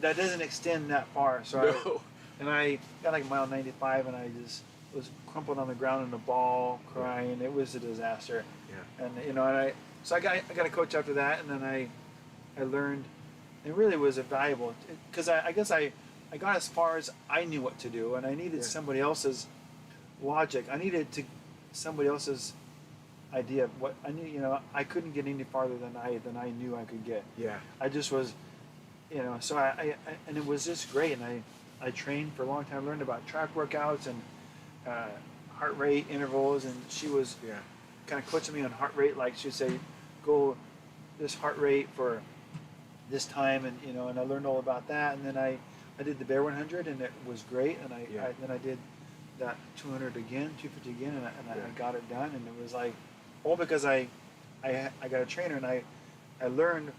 That doesn't extend that far. So I got like mile 95, and I just was crumpled on the ground in a ball, crying. It was a disaster. Yeah. And I got a coach after that, and then I learned. It really was valuable because I guess I got as far as I knew what to do, and I needed somebody else's logic. I needed somebody else's idea of what I knew. I couldn't get any farther than I knew I could get. Yeah. I just was, So and it was just great, and I trained for a long time, learned about track workouts and heart rate intervals, and she was kind of coaching me on heart rate. Like she'd say, go this heart rate for this time, and and I learned all about that. And then I did the Bear 100, and it was great. And then I did that 200 again, 250 again, and I got it done. And it was like all because I got a trainer, and I learned.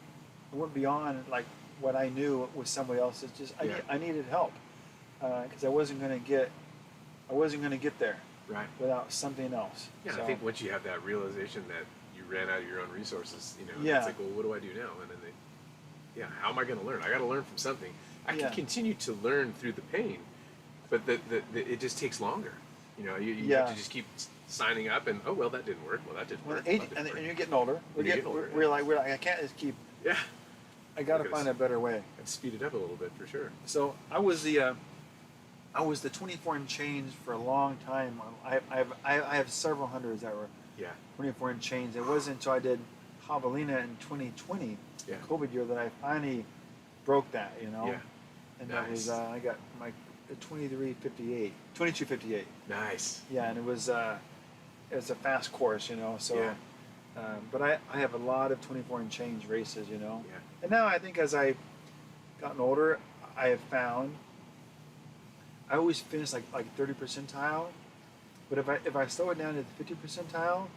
I went beyond like what I knew with somebody else. It's just I needed help because I wasn't going to get there without something else. Yeah, so, I think once you have that realization that you ran out of your own resources, it's like, well, what do I do now? And then how am I going to learn? I got to learn from something. I can continue to learn through the pain, but it just takes longer. You have to just keep signing up, and that didn't work. Well, that didn't work. And you're getting older. We're like I can't just keep. Yeah. I got to find a better way. And speed it up a little bit for sure. So I was the 24 and change for a long time. I have several hundreds that were 24 and change. It wasn't until I did Javelina in 2020, COVID year, that I finally broke that. Yeah. And that was I got my 22:58. Nice. Yeah, and it was a fast course, So, but I have a lot of 24 and change races, Yeah. And now I think as I've gotten older, I have found I always finish like 30 percentile, but if I slow it down to the 50 percentile,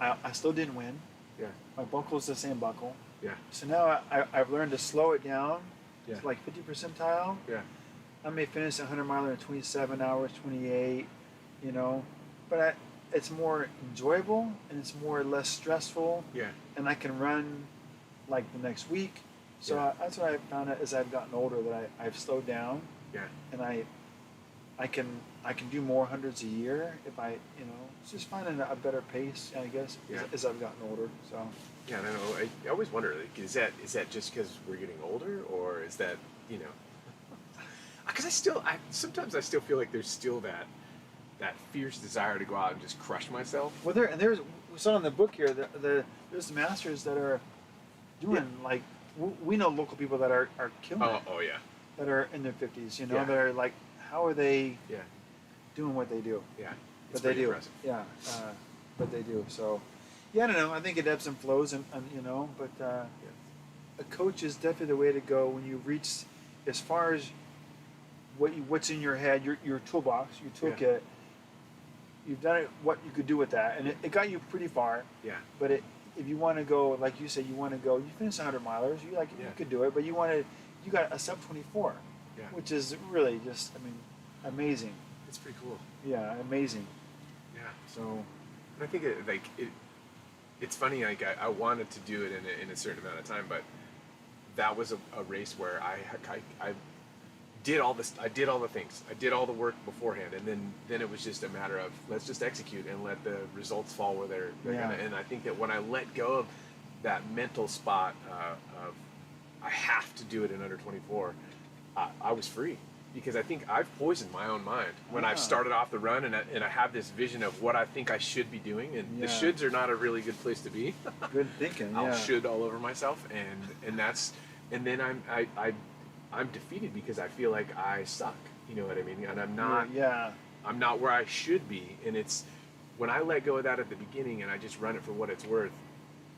I still didn't win. Yeah. My buckle is the same buckle. Yeah. So now I've learned to slow it down to like 50 percentile. Yeah. I may finish a 100 miler in 27 hours, 28, but it's more enjoyable and it's more less stressful. Yeah. And I can run like the next week. So that's what I found out as I've gotten older, that I've slowed down. Yeah. And I can do more hundreds a year if I it's just finding a better pace, I guess, as I've gotten older. So. Yeah, and I always wonder, like, is that just because we're getting older, or is that because sometimes I still feel like there's still that fierce desire to go out and just crush myself. Well, there's some in the book here. There's masters that are doing like we know local people that are killing it. Oh yeah. That are in their 50s, that are like, how are they doing what they do? Yeah. But they do. Impressive. Yeah. But they do. So, I don't know. I think it ebbs and flows, but a coach is definitely the way to go when you reach as far as what's in your head, your toolbox, your toolkit. Yeah. You've done it, what you could do with that, and it got you pretty far. Yeah. But if you want to go, like you said, you finish 100 milers, you could do it, but you got a sub 24, which is really just, amazing. It's pretty cool. Yeah, amazing. Yeah. So, I think it's funny. Like I wanted to do it in a certain amount of time, but that was a race where I did all this. I did all the things. I did all the work beforehand, and then it was just a matter of let's just execute and let the results fall where they're Yeah. gonna. And I think that when I let go of that mental spot of I have to do it in under 24, I was free. Because I think I've poisoned my own mind when I've started off the run and I have this vision of what I think I should be doing, and the shoulds are not a really good place to be. Good thinking. Yeah. I'll should all over myself, and then I'm defeated because I feel like I suck. You know what I mean? And I'm not. Yeah. I'm not where I should be, and it's when I let go of that at the beginning and I just run it for what it's worth.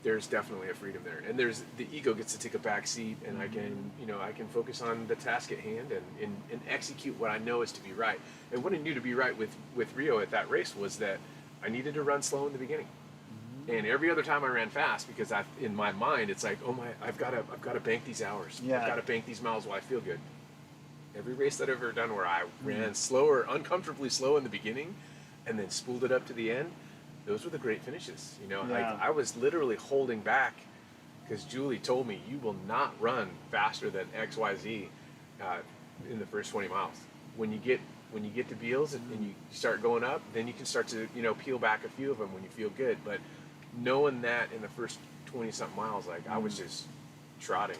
There's definitely a freedom there, and there's the ego gets to take a back seat, and I can focus on the task at hand and execute what I know is to be right. And what I knew to be right with Rio at that race was that I needed to run slow in the beginning, and every other time I ran fast because in my mind it's like, oh my, I've got to bank these hours, Yeah. I've got to bank these miles while I feel good. Every race that I've ever done where I ran slower, uncomfortably slow in the beginning, and then spooled it up to the end. Those were the great finishes. You know, Yeah. I was literally holding back because Julie told me you will not run faster than XYZ in the first 20 miles. When you get to Beals and you start going up, then you can start to peel back a few of them when you feel good. But knowing that in the first 20 something miles, like I was just trotting,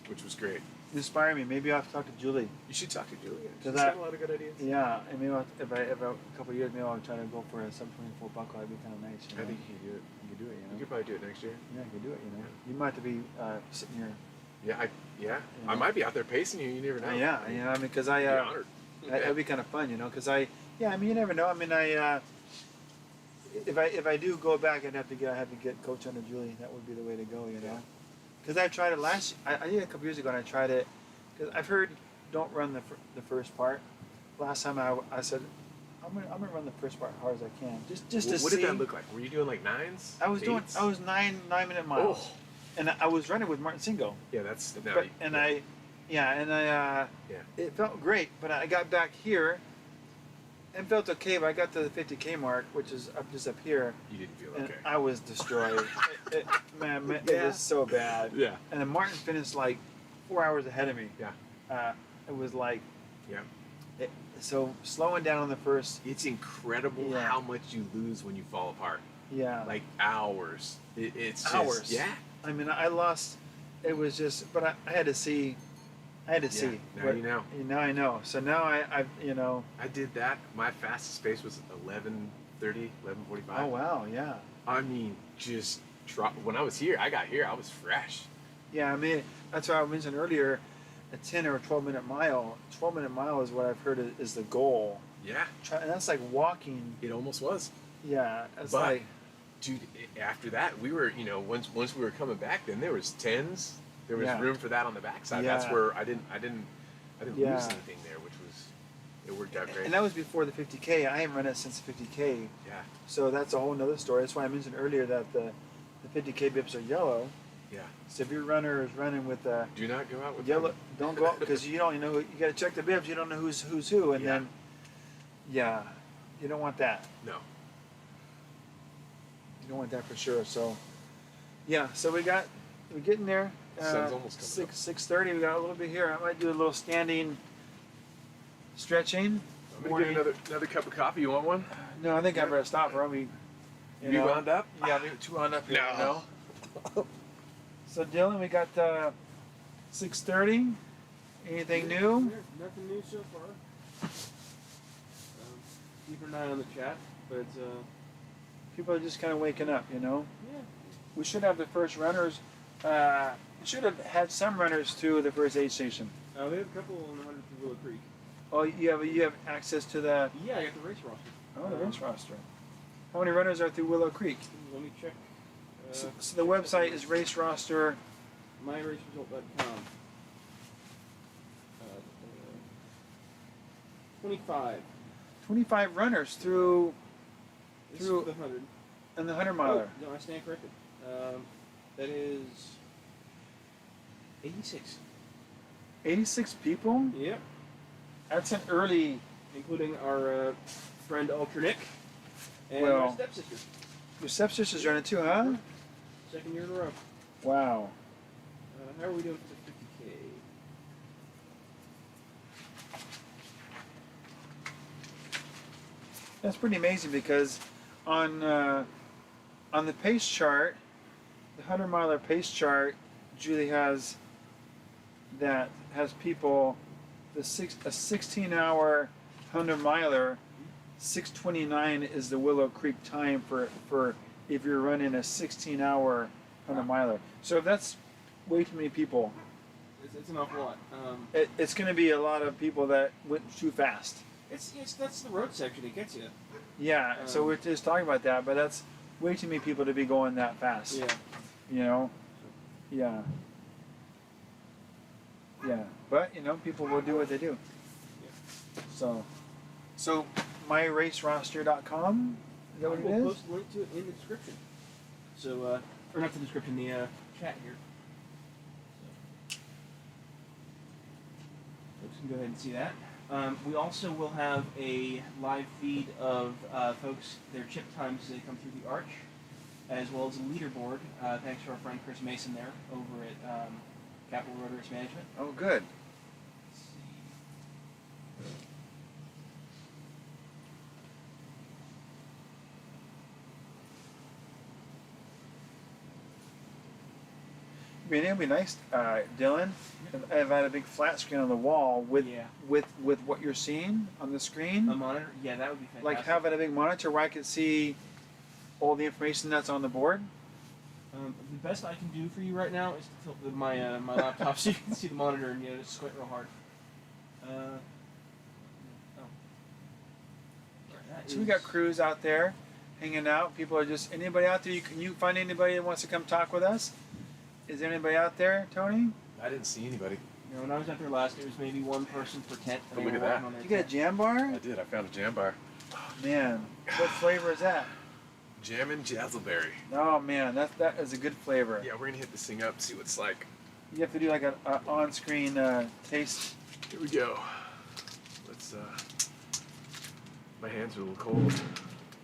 which was great. Inspire me. Maybe I'll have to talk to Julie. You should talk to Julie. She's 'Cause got a lot of good ideas. Yeah, and maybe if a couple of years, maybe I'll try to go for a 724 buckle. That'd be kind of nice. You know? I think you can do it. you could do it. You could probably do it next year. Yeah, you could do it. You might have to be sitting here. Yeah, I might be out there pacing you. You never know. Yeah, I mean, because I'd be honored. that'd be kind of fun, because I mean, you never know. I mean, if I do go back, I'd have to get coach under Julie. That would be the way to go, Because I tried it I did it a couple years ago, and I tried it because I've heard don't run the first part. Last time I said I'm gonna run the first part as hard as I can, just to What see. did that look like? Were you doing like 9s? I was 9 minute miles, Oh. and I was running with Martin Singo. Yeah, that's no. But, it felt great, but I got back here and felt okay, but I got to the 50K mark, which is just up here, You didn't feel and okay. I was destroyed. It was so bad. Yeah. And then Martin finished like 4 hours ahead of me. Yeah. It was like, Yeah. so slowing down on the first, It's incredible Yeah. how much you lose when you fall apart. yeah. Like hours. It's just, Hours. Yeah. I mean, I lost, it was just, but I had to see. Now you know. Now I know. So now I I did that. My fastest pace was 11:30, 11:45. oh wow, yeah. I mean, just when I was here, I was fresh. Yeah, I mean, that's why I mentioned earlier, a 10 or a 12-minute mile. 12-minute mile is what I've heard is the goal. Yeah. And that's like walking. It almost was. Yeah, it's But- like, Dude, after that, we were, once we were coming back, then there was 10s. There was Yeah. room for that on the backside. Yeah. That's where I didn't Yeah. lose anything there, it worked out great. and that was before the 50K. I haven't run it since the 50K. Yeah. So that's a whole nother story. That's why I mentioned earlier that the 50K bips are yellow. Yeah. So if your runner is running with a Do not go out with yellow, them. don't go out because you don't know. You got to check the bibs. You don't know who's who, and Yeah. then you don't want that. No. You don't want that for sure. So so we're getting there. Sun's almost coming up. 6:30. We got a little bit here. I might do a little standing stretching. I'm gonna get another cup of coffee. You want one? No, I think I better stop. Or I'll be. You wound up? Yeah, maybe too wound up here. No. So Dylan, we got 6:30. Anything new? Nothing new so far. Keep an eye on the chat, but People are just kind of waking up, yeah. We should have the first runners. We should have had some runners to the first aid station. We have a couple on the 100 to Willow Creek. Oh, you have access to the Yeah, I got the race roster. the race roster. How many runners are through Willow Creek? Let me check. So the website is race roster. MyRaceResult.com. 25. 25 runners through This is Through- the 100. and the 100 miler. Oh, no, I stand corrected. That is 86. 86 people. Yep. That's an early. Including our friend Ultra Nick and Well- our stepsister. Your stepsister's running too, huh? Second year in a row. Wow. How are we doing for the 50K? That's pretty amazing because on the pace chart, the 100-miler pace chart, Julie has people a 16-hour 100-miler. 6:29 is the Willow Creek time for if you're running a 16-hour 100-miler. So if that's way too many people, It's an awful lot. it's going to be a lot of people that went too fast. That's the road section that gets you. Yeah, so we're just talking about that, but that's way too many people to be going that fast. Yeah. You know? Yeah. Yeah. But, people will do what they do. So myraceroster.com, is that what it We'll is? post a link to it in the description. So, or not the description, the chat here. So, folks can go ahead and see that. We also will have a live feed of folks, their chip times as they come through the arch, as well as a leaderboard, thanks to our friend Chris Mason there over at Capital Road Race Management. Oh, good. Let's see. I mean, it'd be nice, Dylan, if I had a big flat screen on the wall with what you're seeing on the screen. A monitor? Yeah, that would be fantastic. Like having a big monitor where I could see all the information that's on the board. The best I can do for you right now is to tilt my laptop so you can see the monitor and just squint real hard. So we got crews out there hanging out. People are just, anybody out there, can you find anybody that wants to come talk with us? Is there anybody out there, Tony? I didn't see anybody. When I was out there last, it was maybe one person per tent. Oh, look at that. Did you get a jam bar? I did. I found a jam bar. Oh, man, what flavor is that? Jammin' Jazzleberry. Oh man, that is a good flavor. Yeah, we're gonna hit this thing up, see what it's like. You have to do like an on-screen taste. Here we go. Let's. My hands are a little cold.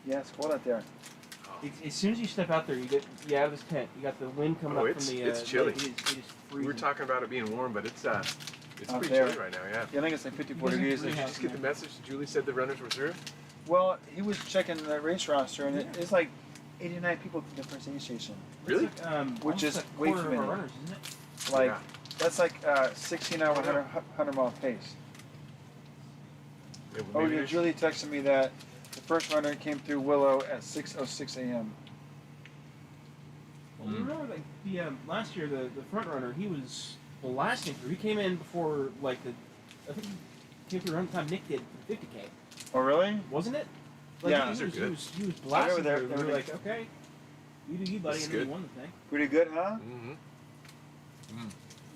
Yeah, it's cold out there. As soon as you step out there, you get out of this tent. You got the wind coming up from the. It's chilly. It is freezing. We were talking about it being warm, but it's Out pretty there. chilly right now. Yeah. Yeah, I think it's like 54 degrees. Did you just get the message? Julie said the runners were through. Well, he was checking the race roster, and it's like 89 people to the first aid station. Really? It's like, Which is almost a way quarter too of our many. runners, isn't it? Like Yeah. that's like 16-hour 100-mile pace. Yeah, Oh, maybe yeah, there's- Julie texted me that the first runner came through Willow at 6:06 a.m. Well, you remember like the last year the front runner, he was blasting through. He came in before like I think he came through around the time Nick did 50K, Oh, really? wasn't it? Yeah. he These are was, good. he was blasting there- through. there We were were- like, okay, you do you, buddy, This is and then he good. won the thing. Pretty good, huh? Mm-hmm.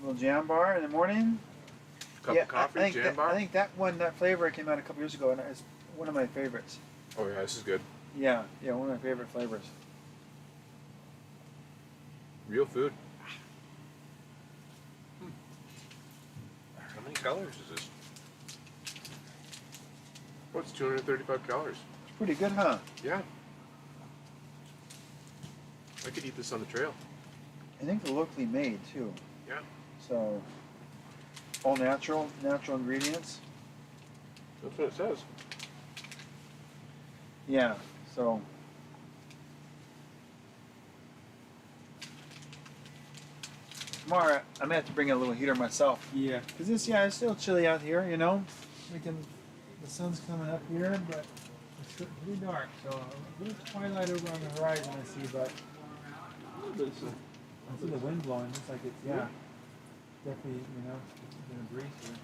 Little jam bar in the morning. Cup yeah, of coffee, I think jam bar. I think that flavor came out a couple years ago, and it's one of my favorites. Oh yeah, this is good. Yeah, one of my favorite flavors. Real food. How many calories is this? Oh, it's 235 calories. It's pretty good, huh? Yeah. I could eat this on the trail. I think they're locally made too. Yeah. So all natural ingredients. That's what it says. Yeah. So tomorrow I may have to bring a little heater myself. Yeah. Cause it's still chilly out here, the sun's coming up here, but it's pretty dark. So a little twilight over on the horizon I see, but I see the wind blowing. It's like it's definitely it's gonna breeze here.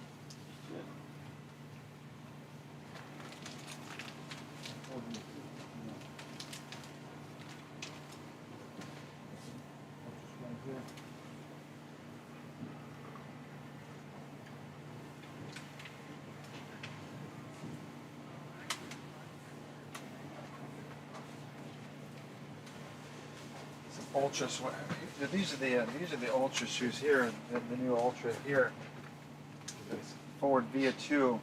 Ultra sweat. These are the Ultra shoes here. The new Ultra here. Ford Via 2.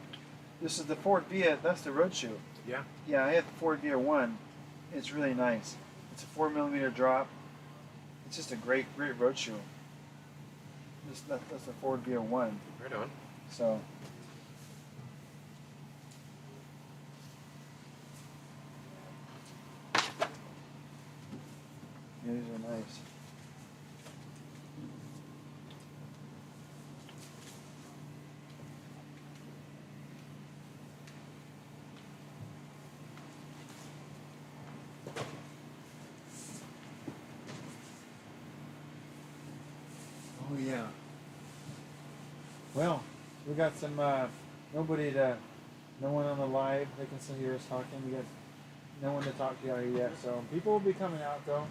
This is the Ford Via. That's the road shoe. Yeah. Yeah, I had the Ford Via 1. It's really nice. It's a 4mm drop. It's just a great road shoe. That's the Ford Via 1. Right on. So Yeah, these are nice. Oh yeah. Well, we got some no one on the live. They can still hear us talking. We got no one to talk to out here yet. So people will be coming out though.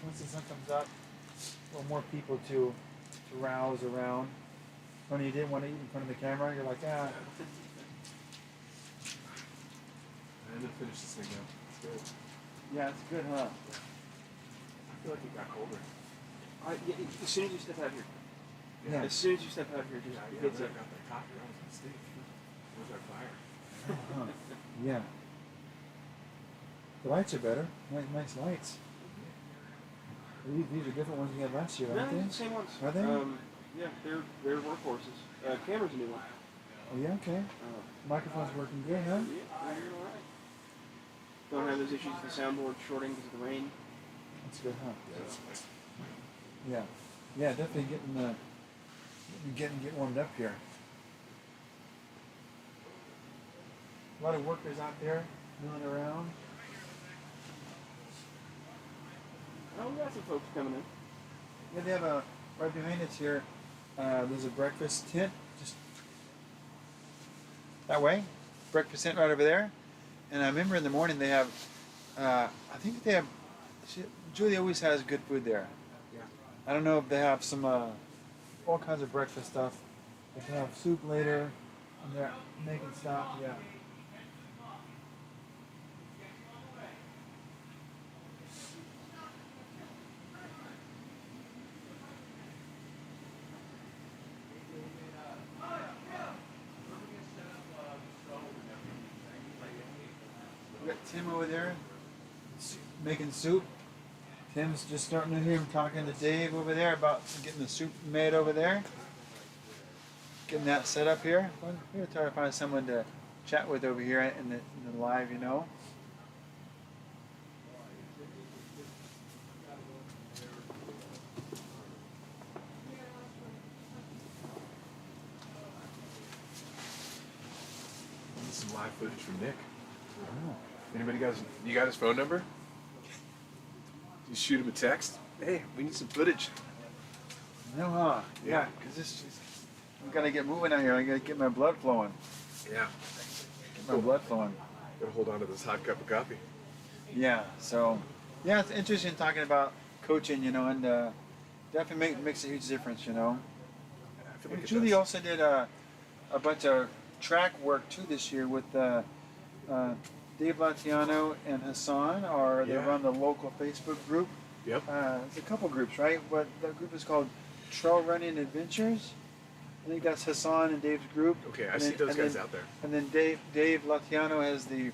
Once the sun comes up, well, more people to rouse around. Tony, you didn't want to eat in front of the camera. You're like, ah. I had to finish this thing up. It's good. Yeah, it's good, huh? I feel like it got colder. As soon as you step out here. Yeah. As soon as you step out here, just Yeah, gets I it. got that coffee. I was on stage. Where's our fire? Huh. Yeah. The lights are better. Nice lights. These are different ones we had last year, No, aren't they're they? the same ones. Are they? Yeah, they're workhorses. Camera's a new one. Oh yeah, okay. Microphone's working good, huh? Yeah, they're all right. Don't have those issues with the soundboard shorting because of the rain. That's good, huh? Yeah. Yeah, definitely getting warmed up here. A lot of workers out there milling around. Oh, we got some folks coming in. Yeah, they have right behind us here. There's a breakfast tent just that way. Breakfast tent right over there. And I remember in the morning they have. I think they have. Julie always has good food there. Yeah. I don't know if they have some all kinds of breakfast stuff. They can have soup later, and they're making stuff. Yeah. We got Tim over there making soup. Tim's just starting to hear him talking to Dave over there about getting the soup made over there. Getting that set up here. We're going to try to find someone to chat with over here in the live, you know. Need some live footage from Nick. Anybody you got his phone number? You shoot him a text. Hey, we need some footage. No, huh? Yeah, because we got to get moving out here. I got to get my blood flowing. Yeah. Get my blood flowing. Gotta hold on to this hot cup of coffee. Yeah, so, yeah, it's interesting talking about coaching, you know, and definitely makes a huge difference, you know. I feel like it Julie does. also did a bunch of track work too this year with Dave Latiano and Hassan, or they Yeah. run the local Facebook group. Yep. It's a couple groups, right? But that group is called Trail Running Adventures. I think that's Hassan and Dave's group. Okay, I And see then- those and guys then- out there. And then Dave Latiano has the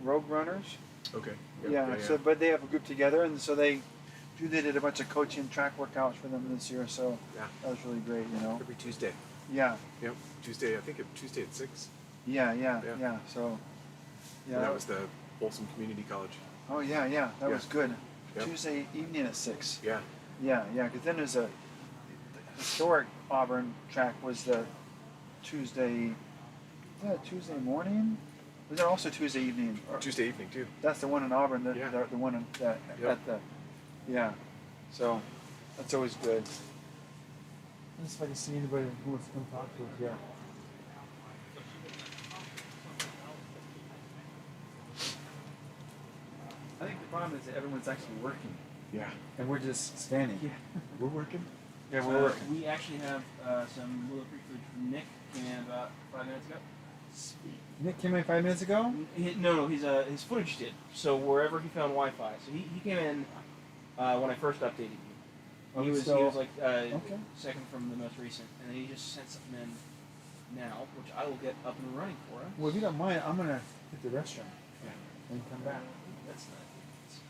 Rogue Runners. Okay. Yeah, so but they have a group together, and so Julie did a bunch of coaching track workouts for them this year, so Yeah. that was really great, you know. Every Tuesday. Yeah, Yep. Tuesday. I think Tuesday at 6. yeah. Yeah. So, And that was the Folsom Community College. oh yeah, that Yeah. was good. Yep. Tuesday evening at 6. Yeah. Yeah, because then there's the historic Auburn track was the Tuesday. Was that Tuesday morning? Was there also Tuesday evening? Or- Tuesday evening too. That's the one in Auburn. The Yeah. the one Yep. at the. Yeah, so that's always good. Let's see if I can see anybody who wants to come talk to us. Yeah. I think the problem is that everyone's actually working, Yeah. and we're just standing. Yeah. We're working. Yeah, we're working. We actually have some Willow Creek footage from Nick came in about 5 minutes ago. Nick came in 5 minutes ago. No, his footage did. So wherever he found Wi-Fi. So he came in when I first updated you. Oh, He was so- like okay. second from the most recent, and then he just sent something in now, which I will get up and running for us. Well, if you don't mind, I'm gonna hit the restaurant Yeah. and come back. That's nice.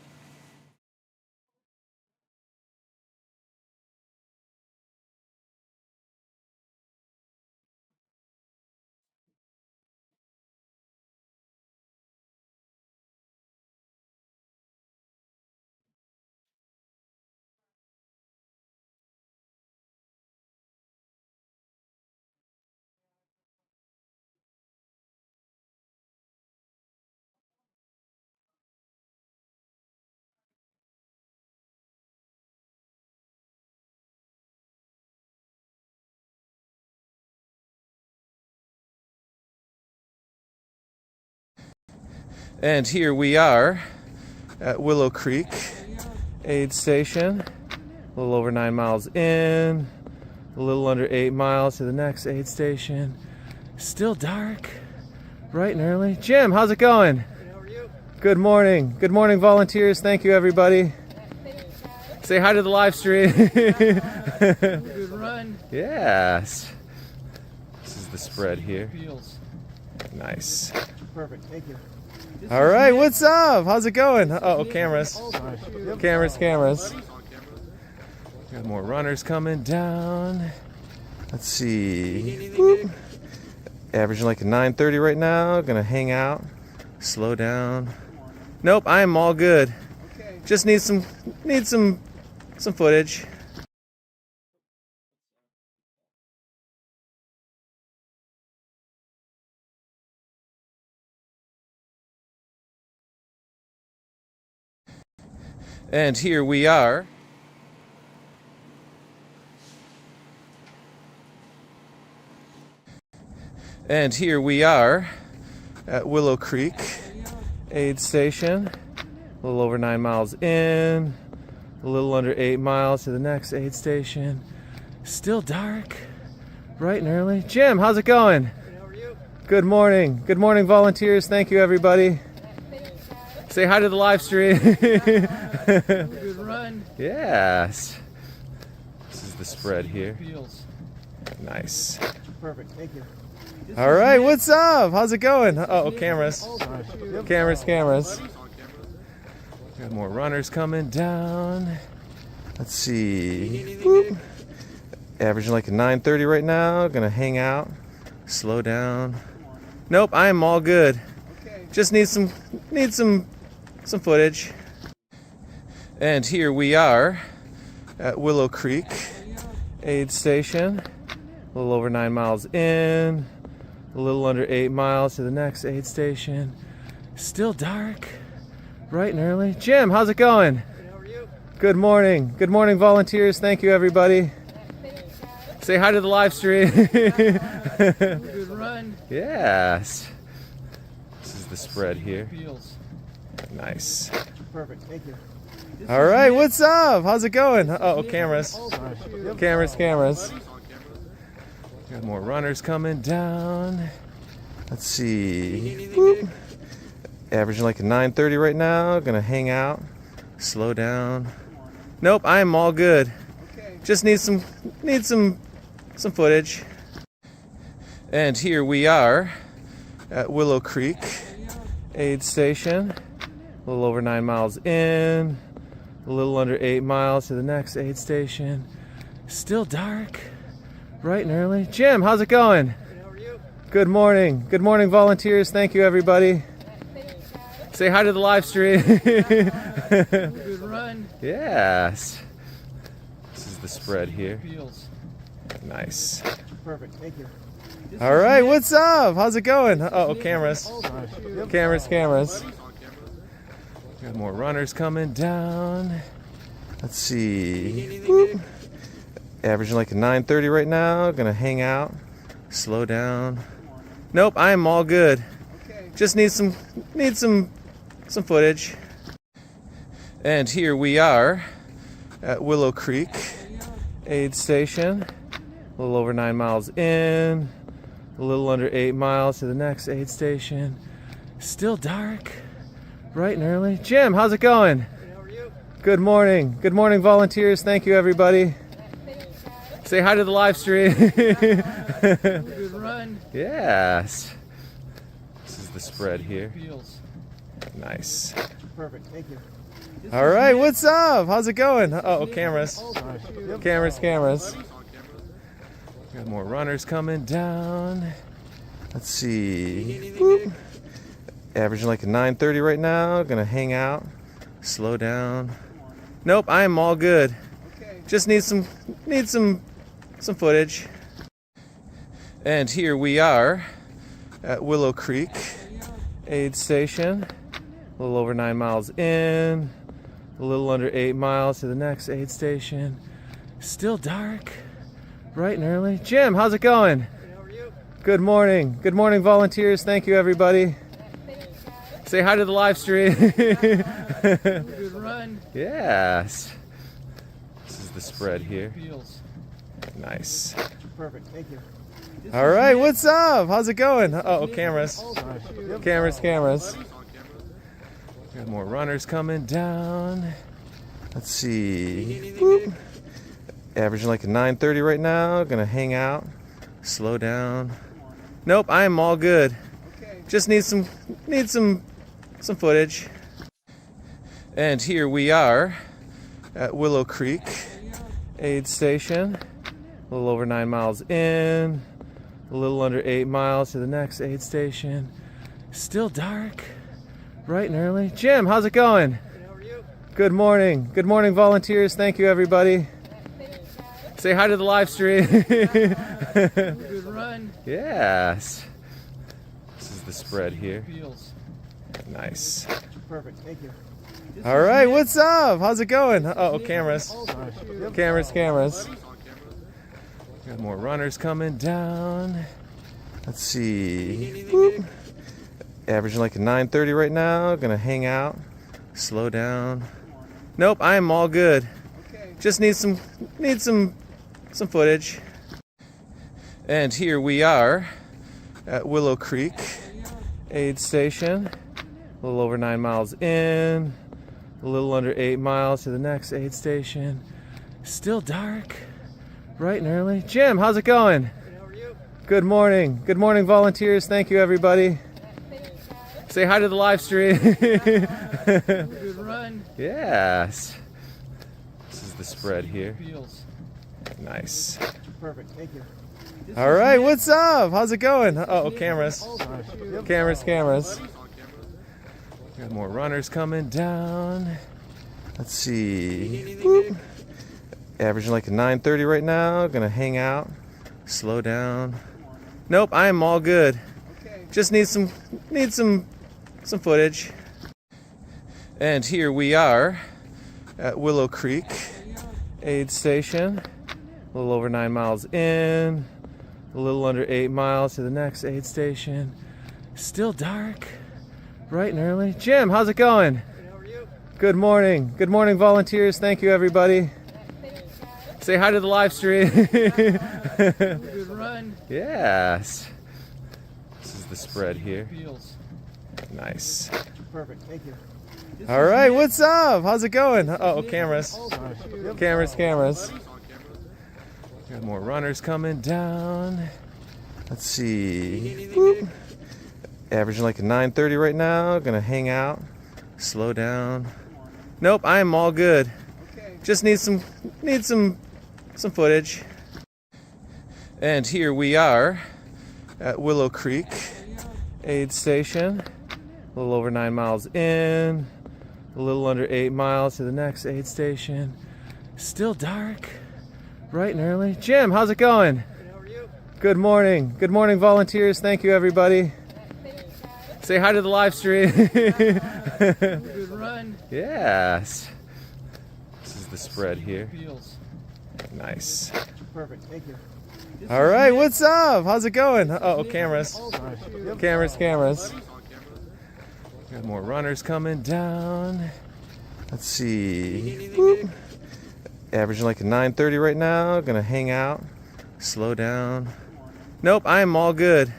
And here we are at Willow Creek aid station. A little over 9 miles in, a little under 8 miles to the next aid station. Still dark, bright and early. Jim, how's it going? How are you? Good morning. Good morning, volunteers. Thank you, everybody. Say hi to the live stream. Good run. Yes. This is the spread here. Nice. Perfect. Thank you. All right, what's up? How's it going? Oh, cameras. Cameras. Got more runners coming down. Let's see. Whoop. Averaging like a 9:30 right now. Gonna hang out, slow down. Nope, I am all good. Just need some footage. And here we are. And here we are at Willow Creek aid station. A little over 9 miles in, a little under 8 miles to the next aid station. Still dark, bright and early. Jim, how's it going? How are you? Good morning. Good morning, volunteers. Thank you, everybody. Say hi to the live stream. Good run. Yes. This is the spread here. Nice. Perfect. Thank you. All right, what's up? How's it going? Oh, cameras. Cameras. Got more runners coming down. Let's see. Whoop. Averaging like a 9:30 right now. Gonna hang out, slow down. Nope, I am all good. Just need some footage. And here we are at Willow Creek aid station. A little over 9 miles in, a little under 8 miles to the next aid station. Still dark, bright and early. Jim, how's it going? How are you? Good morning. Good morning, volunteers. Thank you, everybody. Say hi to the live stream. Good run. Yes. This is the spread here. Nice. Perfect. Thank you. All right, what's up? How's it going? Oh, cameras. Cameras. Got more runners coming down. Let's see. Whoop. Averaging like a 9:30 right now. Gonna hang out, slow down. Nope, I am all good. Just need some footage. And here we are at Willow Creek aid station. A little over 9 miles in, a little under 8 miles to the next aid station. Still dark, bright and early. Jim, how's it going? How are you? Good morning. Good morning, volunteers. Thank you, everybody. Say hi to the live stream. Good run. Yes. This is the spread here. Nice. Perfect. Thank you. All right, what's up? How's it going? Oh, cameras. Cameras. Got more runners coming down. Let's see. Whoop. Averaging like a 9:30 right now. Gonna hang out, slow down. Nope, I am all good. Just need some footage. And here we are at Willow Creek aid station. A little over 9 miles in, a little under 8 miles to the next aid station. Still dark, bright and early. Jim, how's it going? How are you? Good morning. Good morning, volunteers. Thank you, everybody. Say hi to the live stream. Good run. Yes. This is the spread here. Nice. Perfect. Thank you. All right, what's up? How's it going? Oh, cameras. Cameras. Got more runners coming down. Let's see. Whoop. Averaging like a 9:30 right now. Gonna hang out, slow down. Nope, I am all good. Just need some footage. And here we are at Willow Creek aid station. A little over 9 miles in, a little under 8 miles to the next aid station. Still dark, bright and early. Jim, how's it going? How are you? Good morning. Good morning, volunteers. Thank you, everybody. Say hi to the live stream. Good run. Yes. This is the spread here. Nice. Perfect. Thank you. All right, what's up? How's it going? Oh, cameras. Cameras. Got more runners coming down. Let's see. Whoop. Averaging like a 9:30 right now. Gonna hang out. Slow down. Nope, I am all good. Just need some footage. And here we are at Willow Creek aid station. A little over 9 miles in. A little under 8 miles to the next aid station. Still dark. Bright and early. Jim, how's it going? How are you? Good morning. Good morning, volunteers. Thank you, everybody. Say hi to the live stream. Good run. Yes. This is the spread here. Nice. Perfect. Thank you. All right, what's up? How's it going? Oh, cameras. Cameras. Got more runners coming down. Let's see. Whoop. Averaging like a 9:30 right now. Gonna hang out. Slow down. Nope, I am all good. Just need some footage. And here we are at Willow Creek aid station. A little over 9 miles in. A little under 8 miles to the next aid station. Still dark. Bright and early. Jim, how's it going? How are you? Good morning. Good morning, volunteers. Thank you, everybody. Say hi to the live stream. Good run. Yes. This is the spread here. Nice. Perfect. Thank you. All right, what's up? How's it going? Oh, cameras. Cameras. Got more runners coming down. Let's see. Whoop. Averaging like a 9:30 right now. Gonna hang out. Slow down. Nope, I am all good. Just need some footage. And here we are at Willow Creek aid station. A little over 9 miles in. A little under 8 miles to the next aid station. Still dark. Bright and early. Jim, how's it going? How are you? Good morning. Good morning, volunteers. Thank you, everybody. Say hi to the live stream. Good run. Yes. This is the spread here. Nice. Perfect. Thank you. All right, what's up? How's it going? Oh, cameras. Cameras. Got more runners coming down. Let's see. Whoop. Averaging like a 9:30 right now. Gonna hang out. Slow down. Nope, I am all good. Just need some footage. And here we are at Willow Creek aid station. A little over 9 miles in. A little under 8 miles to the next aid station. Still dark. Bright and early. Jim, how's it going? How are you? Good morning. Good morning, volunteers. Thank you, everybody. Say hi to the live stream. Good run. Yes. This is the spread here. Nice. Perfect. Thank you. All right, what's up? How's it going? Oh, cameras. Cameras. Got more runners coming down. Let's see. Whoop. Averaging like a 9:30 right now. Gonna hang out. Slow down. Nope, I am all good.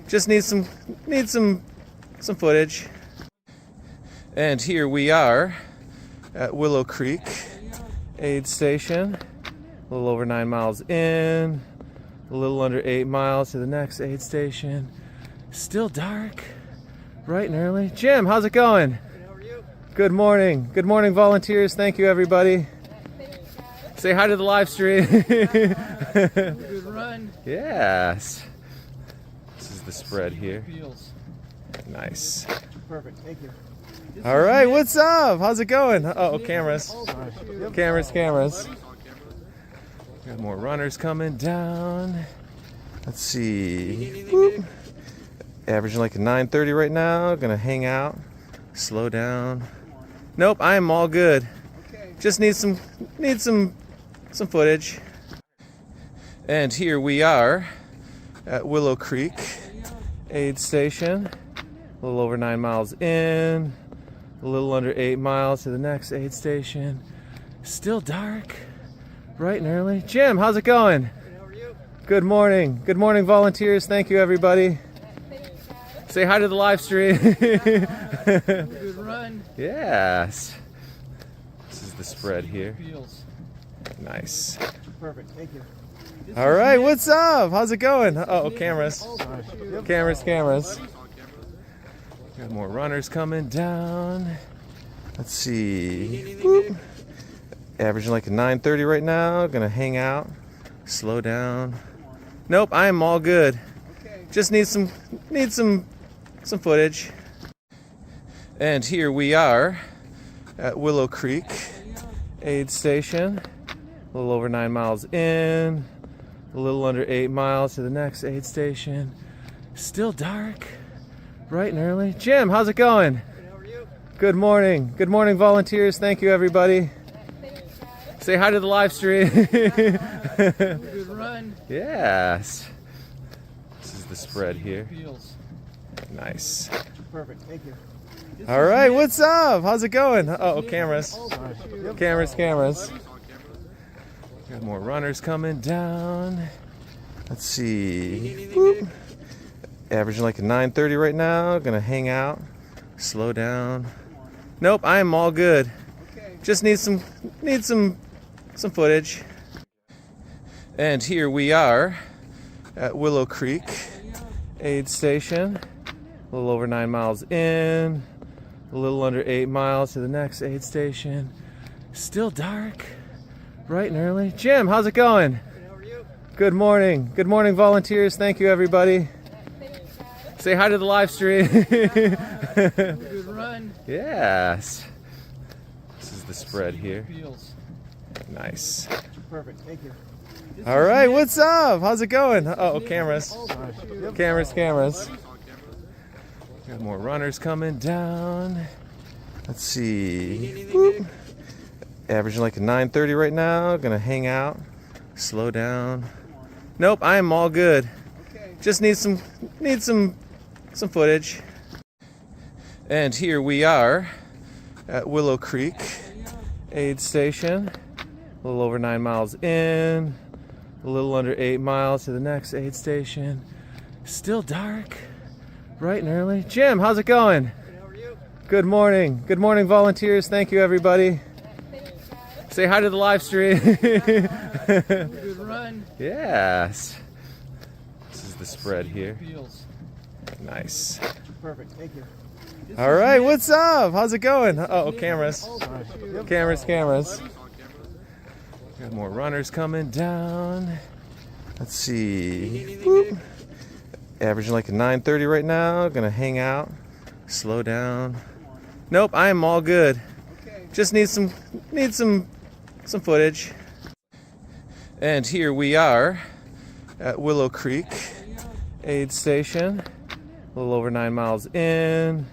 Just need some footage. And here we are at Willow Creek aid station. A little over 9 miles in. A little under 8 miles to the next aid station. Still dark. Bright and early. Jim, how's it going? How are you? Good morning. Good morning, volunteers. Thank you, everybody. Say hi to the live stream. Good run. Yes. This is the spread here. Nice. Perfect. Thank you. All right, what's up? How's it going? Oh, cameras. Cameras. Got more runners coming down. Let's see. Whoop. Averaging like a 9:30 right now. Gonna hang out. Slow down. Nope, I am all good. Just need some footage. And here we are at Willow Creek aid station. A A little over 9 miles in. A little under 8 miles to the next aid station. Still dark. Bright and early. Jim, how's it going? How are you? Good morning. Good morning, volunteers. Thank you, everybody. Say hi to the live stream. Good run. Yes. This is the spread here. Feels. Nice. Perfect. Thank you. All right, what's up? How's it going? Oh, cameras. Cameras. Got more runners coming down. Let's see. Whoop. Averaging like a 9:30 right now. Gonna hang out. Slow down. Nope, I am all good. Just need some footage. And here we are at Willow Creek aid station. A little over 9 miles in. A little under 8 miles to the next aid station. Still dark. Bright and early. Jim, how's it going? How are you? Good morning. Good morning, volunteers. Thank you, everybody. Say hi to the live stream. Good run. Yes. This is the spread here. Feels. Nice. Perfect. Thank you. All right, what's up? How's it going? Oh, cameras. Cameras. Got more runners coming down. Let's see. Whoop. Averaging like a 9:30 right now. Gonna hang out. Slow down. Nope, I am all good. Just need some footage. And here we are at Willow Creek aid station. A little over 9 miles in. A little under 8 miles to the next aid station. Still dark. Bright and early. Jim, how's it going? How are you? Good morning. Good morning, volunteers. Thank you, everybody. Say hi to the live stream. Good run. Yes. This is the spread here. Feels. Nice. Perfect. Thank you. All right, what's up? How's it going? Oh, cameras. Cameras. Got more runners coming down. Let's see. Whoop. Averaging like a 9:30 right now. Gonna hang out. Slow down. Nope, I am all good. Just need some footage. And here we are at Willow Creek aid station. A little over 9 miles in. A little under 8 miles to the next aid station. Still dark. Bright and early. Jim, how's it going? How are you? Good morning. Good morning, volunteers. Thank you, everybody. Say hi to the live stream. Good run. Yes. This is the spread here. Feels. Nice. Perfect. Thank you. All right, what's up? How's it going? Oh, cameras. Cameras. Got more runners coming down. Let's see. Whoop. Averaging like a 9:30 right now. Gonna hang out. Slow down. Nope, I am all good. Just need some footage. And here we are at Willow Creek aid station. A little over 9 miles in.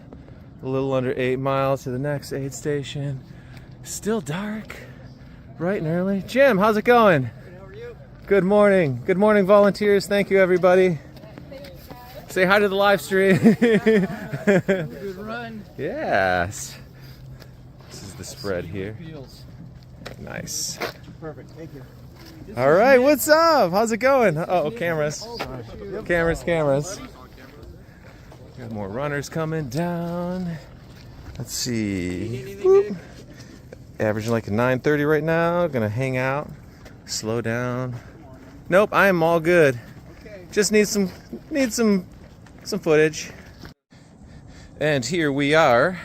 A little under 8 miles to the next aid station. Still dark. Bright and early. Jim, how's it going? How are you? Good morning. Good morning, volunteers. Thank you, everybody. Say hi to the live stream. Good run. Yes. This is the spread here. Feels. Nice. Perfect. Thank you. All right, what's up? How's it going? Oh, cameras. Cameras. Got more runners coming down. Let's see. Whoop. Averaging like a 9:30 right now. Gonna hang out. Slow down. Nope, I am all good. Just need some footage. And here we are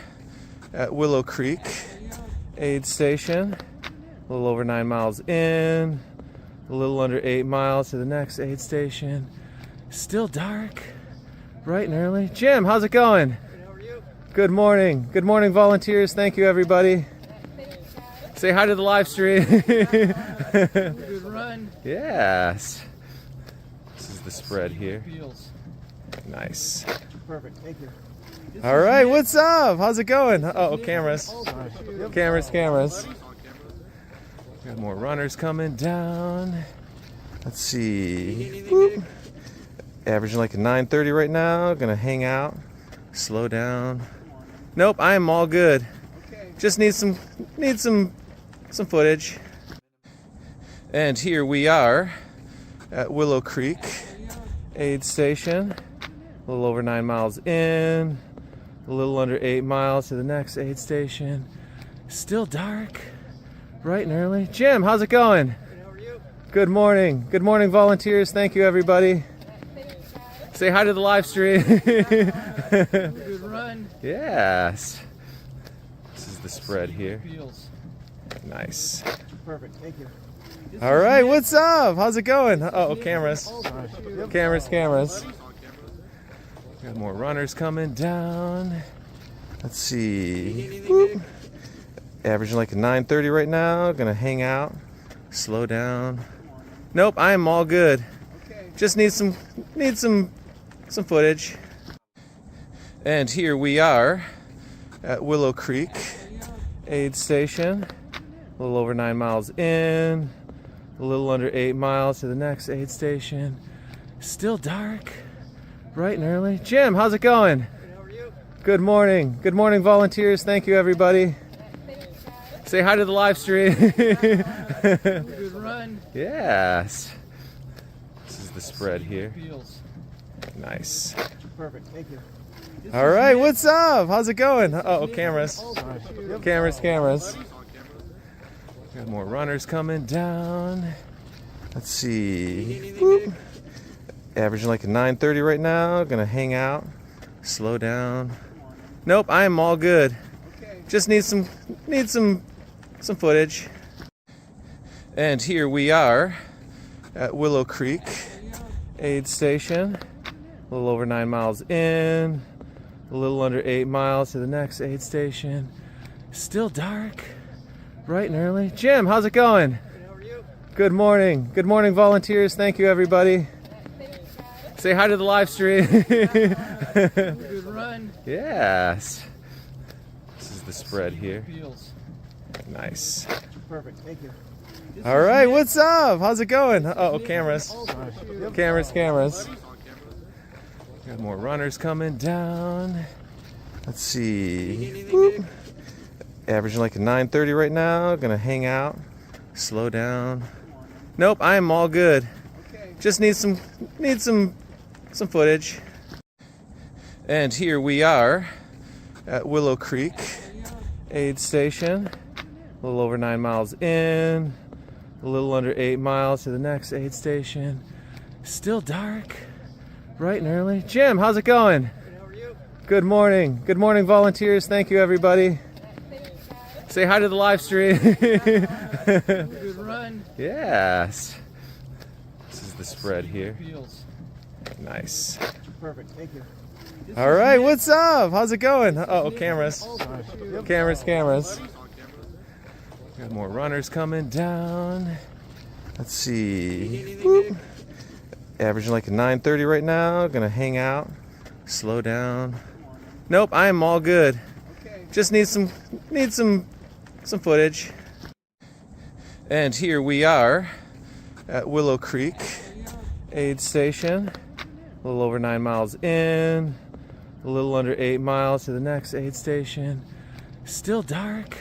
at Willow Creek aid station. A little over 9 miles in. A little under 8 miles to the next aid station. Still dark. Bright and early. Jim, how's it going? How are you? Good morning. Good morning, volunteers. Thank you, everybody. Say hi to the live stream. Good run. Yes. This is the spread here. Feels. Nice. Perfect. Thank you. All right, what's up? How's it going? Oh, cameras. Cameras. Got more runners coming down. Let's see. Whoop. Averaging like a 9:30 right now. Gonna hang out. slow down. Nope, I am all good. Just need some footage. And here we are at Willow Creek aid station. A little over 9 miles in, a little under 8 miles to the next aid station. Still dark, bright and early. Jim, how's it going? How are you? Good morning. Good morning, volunteers. Thank you, everybody. Say hi to the live stream. Good run. Yes. This is the spread here. Nice. Perfect. Thank you. All right, what's up? How's it going? Oh, cameras. Cameras. Got more runners coming down. Let's see. Whoop. Averaging like a 9:30 right now. Gonna hang out. Slow down. Nope, I am all good. Just need some footage. And here we are at Willow Creek aid station. A little over 9 miles in, a little under 8 miles to the next aid station. Still dark, bright and early. Jim, how's it going? How are you? Good morning. Good morning, volunteers. Thank you, everybody. Say hi to the live stream. Good run. Yes. This is the spread here. Nice. Perfect. Thank you. All right, what's up? How's it going? Oh, cameras. Cameras. Got more runners coming down. Let's see. Whoop. Averaging like a 9:30 right now. Gonna hang out. Slow down. Nope, I am all good. Just need some footage. And here we are at Willow Creek aid station. A little over 9 miles in, a little under 8 miles to the next aid station. Still dark, bright and early. Jim, how's it going? How are you? Good morning. Good morning, volunteers. Thank you, everybody. Say hi to the live stream. Good run. Yes. This is the spread here. Nice. Perfect. Thank you. All right, what's up? How's it going? Oh, cameras. Cameras. Got more runners coming down. Let's see. Whoop. Averaging like a 9:30 right now. Gonna hang out. Slow down. Nope, I am all good. Just need some footage. And here we are at Willow Creek aid station. A little over 9 miles in, a little under 8 miles to the next aid station. Still dark, bright and early. Jim, how's it going? How are you? Good morning. Good morning, volunteers. Thank you, everybody. Say hi to the live stream. Good run. Yes. This is the spread here. Nice. Perfect. Thank you. All right, what's up? How's it going? Oh, cameras. Cameras. Got more runners coming down. Let's see. Whoop. Averaging like a 9:30 right now. Gonna hang out. Slow down. Nope, I am all good. Just need some footage. And here we are at Willow Creek aid station. A little over 9 miles in, a little under 8 miles to the next aid station. Still dark,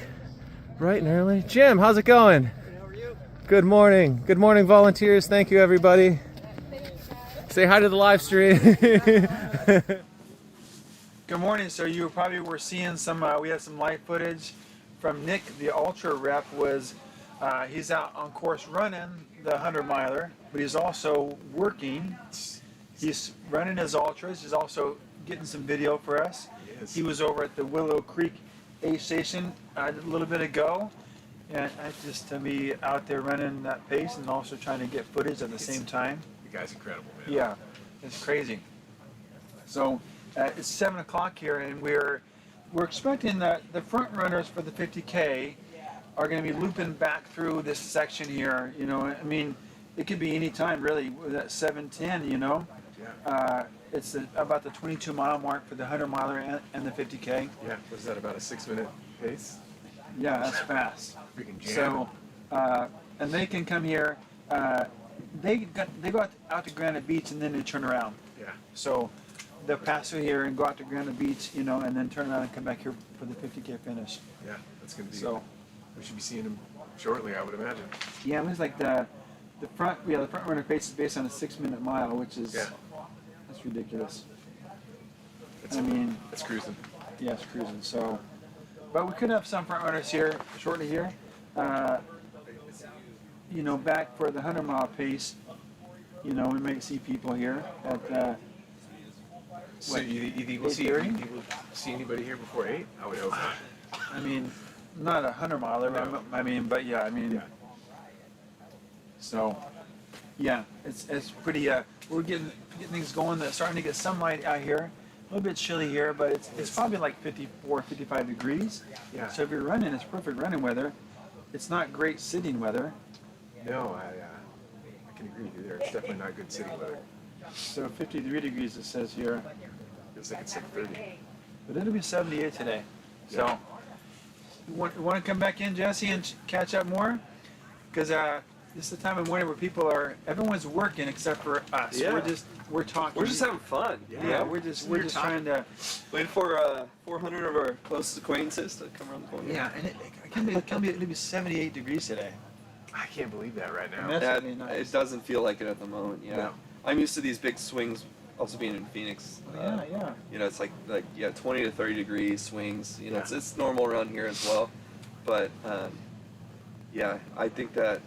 bright and early. Jim, how's it going? How are you? Good morning. Good morning, volunteers. Thank you, everybody. Say hi to the live stream. Good morning. So you probably were seeing some. We had some live footage from Nick, the ultra rep. He's out on course running the 100-miler, but he's also working. He's running his ultras. He's also getting some video for us. Yes. He was over at the Willow Creek aid station a little bit ago, and just to be out there running that pace and also trying to get footage at the same time. The guy's incredible, man. Yeah, it's crazy. So it's 7 o'clock here, and we're expecting that the front runners for the 50K are going to be looping back through this section here. You know, I mean, it could be any time really. At 7:10, you know. Yeah. It's about the 22-mile mark for the 100-miler and the 50K. Yeah. Was that about a 6-minute pace? Yeah, that's fast. Freaking jam. So, and they can come here. They go out to Granite Beach and then they turn around. Yeah. So they'll pass through here and go out to Granite Beach, you know, and then turn around and come back here for the 50K finish. Yeah, that's going to be. So We should be seeing him shortly, I would imagine. yeah, it looks like the front runner pace is based on a 6-minute mile, which is that's ridiculous. I mean, it's cruising. yeah, it's cruising. So, but we could have some front runners here shortly here. You know, back for the 100-mile pace. You know, we might see people here at. So you think we'll see anybody here before 8? I would hope not. I mean, not a 100-miler. No. I mean, but yeah, I mean. Yeah. So, yeah, it's pretty. We're getting things going. They're starting to get sunlight out here. A little bit chilly here, but it's probably like 54, 55 degrees. Yeah. So if you're running, it's perfect running weather. It's not great sitting weather. No, I can agree with you there. It's definitely not good city weather. So 53 degrees it says here, Feels like it's like 30. but it'll be 78 today. So, Yeah. you want to come back in, Jesse, and catch up more? Because this is the time of morning where everyone's working except for us. Yeah. We're talking. We're just having fun. Yeah, we're just trying to. Waiting for 400 of our closest acquaintances to come around the corner. Yeah, and it'll be 78 degrees today. I can't believe that right now. And that's That, really nice. It doesn't feel like it at the moment. Yeah, No. I'm used to these big swings. Also being in Phoenix. Yeah. You know, it's like 20 to 30 degrees swings. You know, it's normal around here as well. But yeah, I think that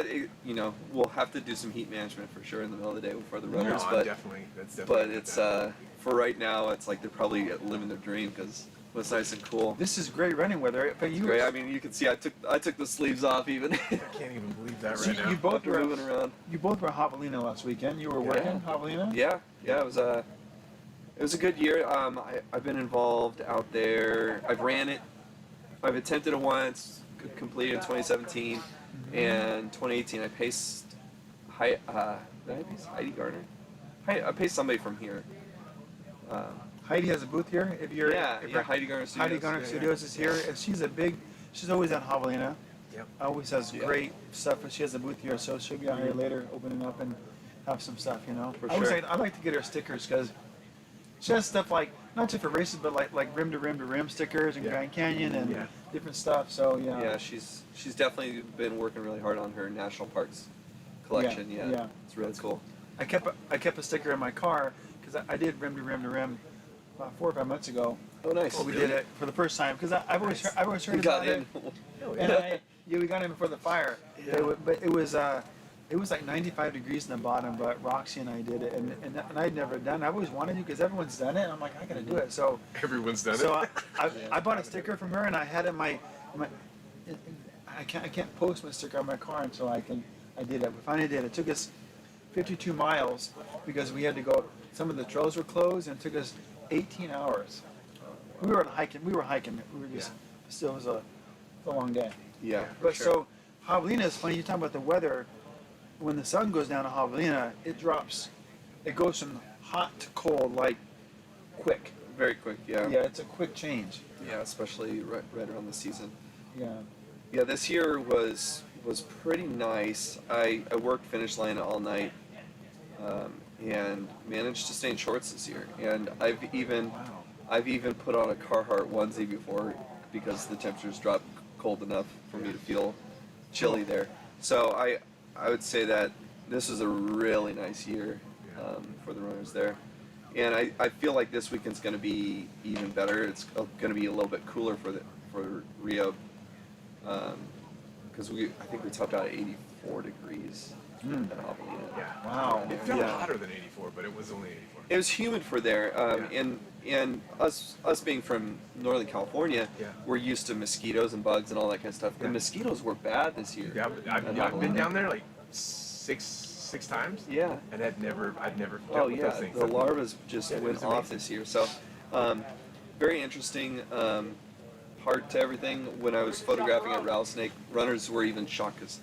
it, you know, we'll have to do some heat management for sure in the middle of the day for the runners. No, but that's definitely. but it's for right now, it's like they're probably living their dream because it's nice and cool. This is great running weather. But It's great. I mean, you can see I took the sleeves off even. I can't even believe that So right now. you both After were moving around. You both were at Javelina last weekend. You were working Javelina. Yeah, it was a good year. I've been involved out there. I've ran it. I've attempted it once, completed in 2017, and 2018 I paced. Did I pace Heidi Garner? I paced somebody from here. Heidi has a booth here. If you're Heidi Garner Studios. Heidi Garner Studios is here, and she's always at Javelina. Yep. Always has great stuff, but she has a booth here, so she'll be out here later, opening up and have some stuff, you know. For I always sure. I like to get her stickers because she has stuff like not just for races, but like rim to rim to rim stickers and Grand Canyon and different stuff. So yeah. Yeah, she's definitely been working really hard on her national parks collection. Yeah. It's really cool. I kept a sticker in my car because I did rim to rim to rim about 4 or 5 months ago. Oh, nice. We did it for the first time because I've always heard You got about it. in. And we got in before the fire. But it was like 95 degrees in the bottom. But Roxy and I did it, and I'd never done it. I always wanted to because everyone's done it. And I'm like, I gotta do it. So Everyone's done so it. I bought a sticker from her, and I had it in my I can't post my sticker on my car until I did it. We finally did it. It took us 52 miles because we had to go. Some of the trails were closed, and it took us 18 hours. We were hiking. We were just still, it was a long day. Yeah. But so Javelina is funny. You talk about the weather. When the sun goes down to Javelina, it drops. It goes from hot to cold like quick. Very quick. Yeah. Yeah, it's a quick change. Yeah, especially right around the season. Yeah. Yeah, this year was pretty nice. I worked finish line all night, and managed to stay in shorts this year. And I've even put on a Carhartt onesie before because the temperatures dropped cold enough for me to feel chilly there. So I would say that this was a really nice year for the runners there. And I feel like this weekend's going to be even better. It's going to be a little bit cooler for Rio. Because I think we topped out at 84 degrees at Javelina. Yeah. Wow. It felt hotter than 84, but it was only 84. It was humid for there, and us being from Northern California, we're used to mosquitoes and bugs and all that kind of stuff. The mosquitoes were bad this year. Yeah, I've been down there like six times. Yeah. And I'd never Oh dealt with yeah, those things. the larvas just it went was off amazing. this year. So, very interesting part to everything. When I was photographing at Rattlesnake, runners were even shocked because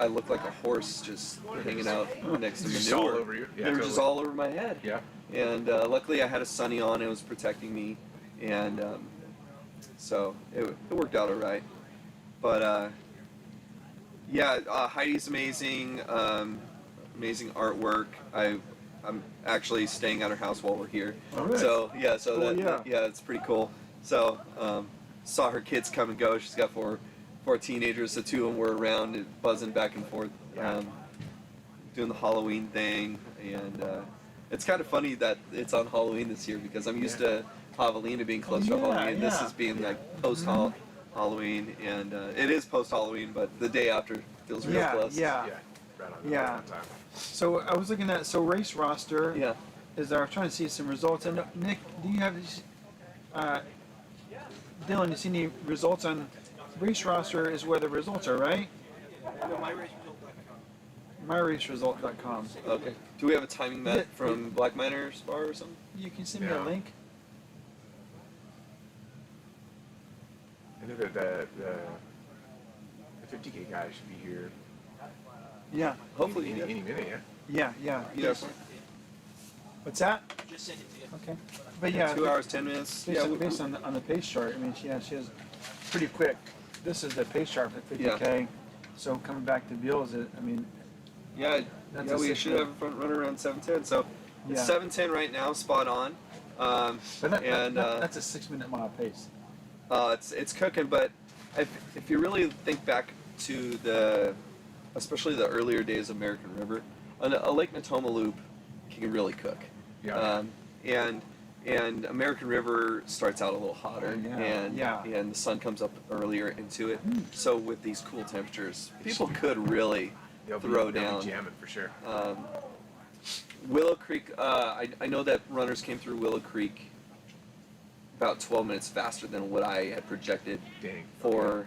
I looked like a horse just hanging out next to me. Just all over you. Yeah, They were just totally. all over my head. Yeah. And luckily I had a sunny on, it was protecting me, and so it worked out all right. But Heidi's amazing, amazing artwork. I'm actually staying at her house while we're here. Oh, really? So yeah, Cool, yeah. it's pretty cool. So saw her kids come and go. She's got four teenagers. The two of them were around and buzzing back and forth, doing the Halloween thing, and it's kind of funny that it's on Halloween this year because I'm used to Javelina being close to Halloween. And this is being like post Halloween, and it is post Halloween, but the day after feels real close. Yeah. Right on time. So I was looking at race roster. Yeah. Is there? I'm trying to see some results. And Nick, do you have Dylan? You see any results on race roster? Is where the results are, right? MyRaceResult.com. Okay. Do we have a timing met from Black Miners Bar or something? You can send me a link. I know that the 50K guy should be here. Yeah. Hopefully. Any minute, yeah. Yeah. Yes. What's that? Just send it to you. Okay. But yeah, 2 hours, 10 minutes. based on the pace chart, I mean, she has pretty quick. This is the pace chart for 50K. So coming back to Beals, I mean, we should have a front runner around 7:10. So it's 7:10 right now, spot on. but that's a 6-minute mile pace. It's cooking, but if you really think back to especially the earlier days of American River, a Lake Natoma loop can really cook. Yeah. And American River starts out a little hotter, and the sun comes up earlier into it. So with these cool temperatures, people could really throw down. They'll be jamming for sure. Willow Creek, I know that runners came through Willow Creek about 12 minutes faster than what I had projected for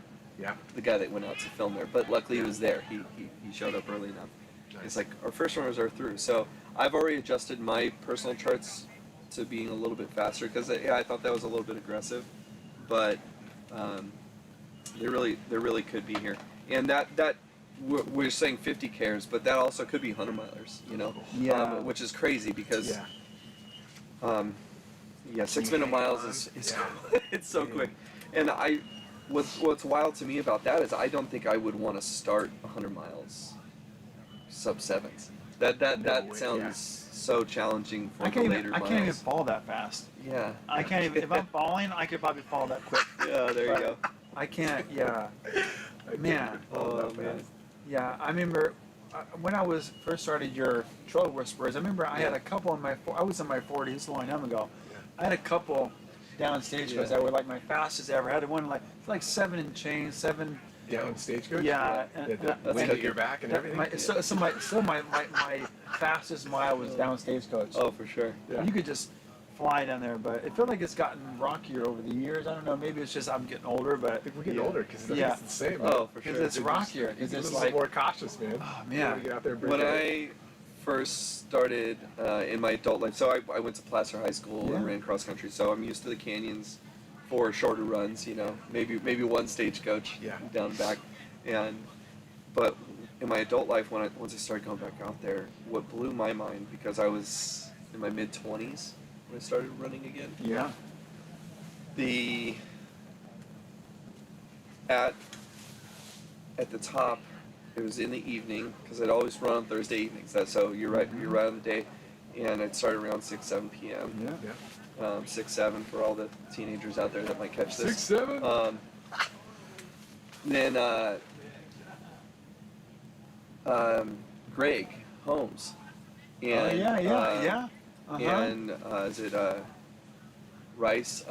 the guy that went out to film there. But luckily he was there. He showed up early enough. Nice. It's like our first runners are through. So I've already adjusted my personal charts to being a little bit faster because I thought that was a little bit aggressive, but they really could be here. And that we're saying 50 cares, but that also could be 100 milers, you know, which is crazy because 6-minute miles is it's so quick. And what's wild to me about that is I don't think I would want to start 100 miles sub 7s. That sounds so challenging for the later miles. I can't even fall that fast. Yeah. I can't even. If I'm falling, I could probably fall that quick. Yeah, there you go. I can't. Yeah. Man. Oh man. Yeah, I remember when I was first started your Trail Whisperers. I remember I had a couple I was in my 40s a long time ago. I had a couple down stagecoach that were like my fastest ever. I had one like 7 and change, 7. Down stagecoach? Yeah. The wind at your back and everything? My fastest mile was down stagecoach. Oh, for sure. Yeah. You could just fly down there, but it feels like it's gotten rockier over the years. I don't know. Maybe it's just I'm getting older, but I think we're getting older because it's the same. Oh, for because sure. it's rockier. Because it's like more cautious, man. Oh man. Get out there and break when it. I first started in my adult life, so I went to Placer High School and ran cross country, so I'm used to the canyons for shorter runs. You know, maybe one stagecoach down back, but in my adult life, once I started going back out there, what blew my mind because I was in my mid-20s when I started running again. Yeah. At the top, it was in the evening because I'd always run on Thursday evenings. So you're right on the day, and I'd start around 6-7 p.m. Yeah. 6-7 for all the teenagers out there that might catch this. 6-7. Then Greg Holmes, and and is it Rice?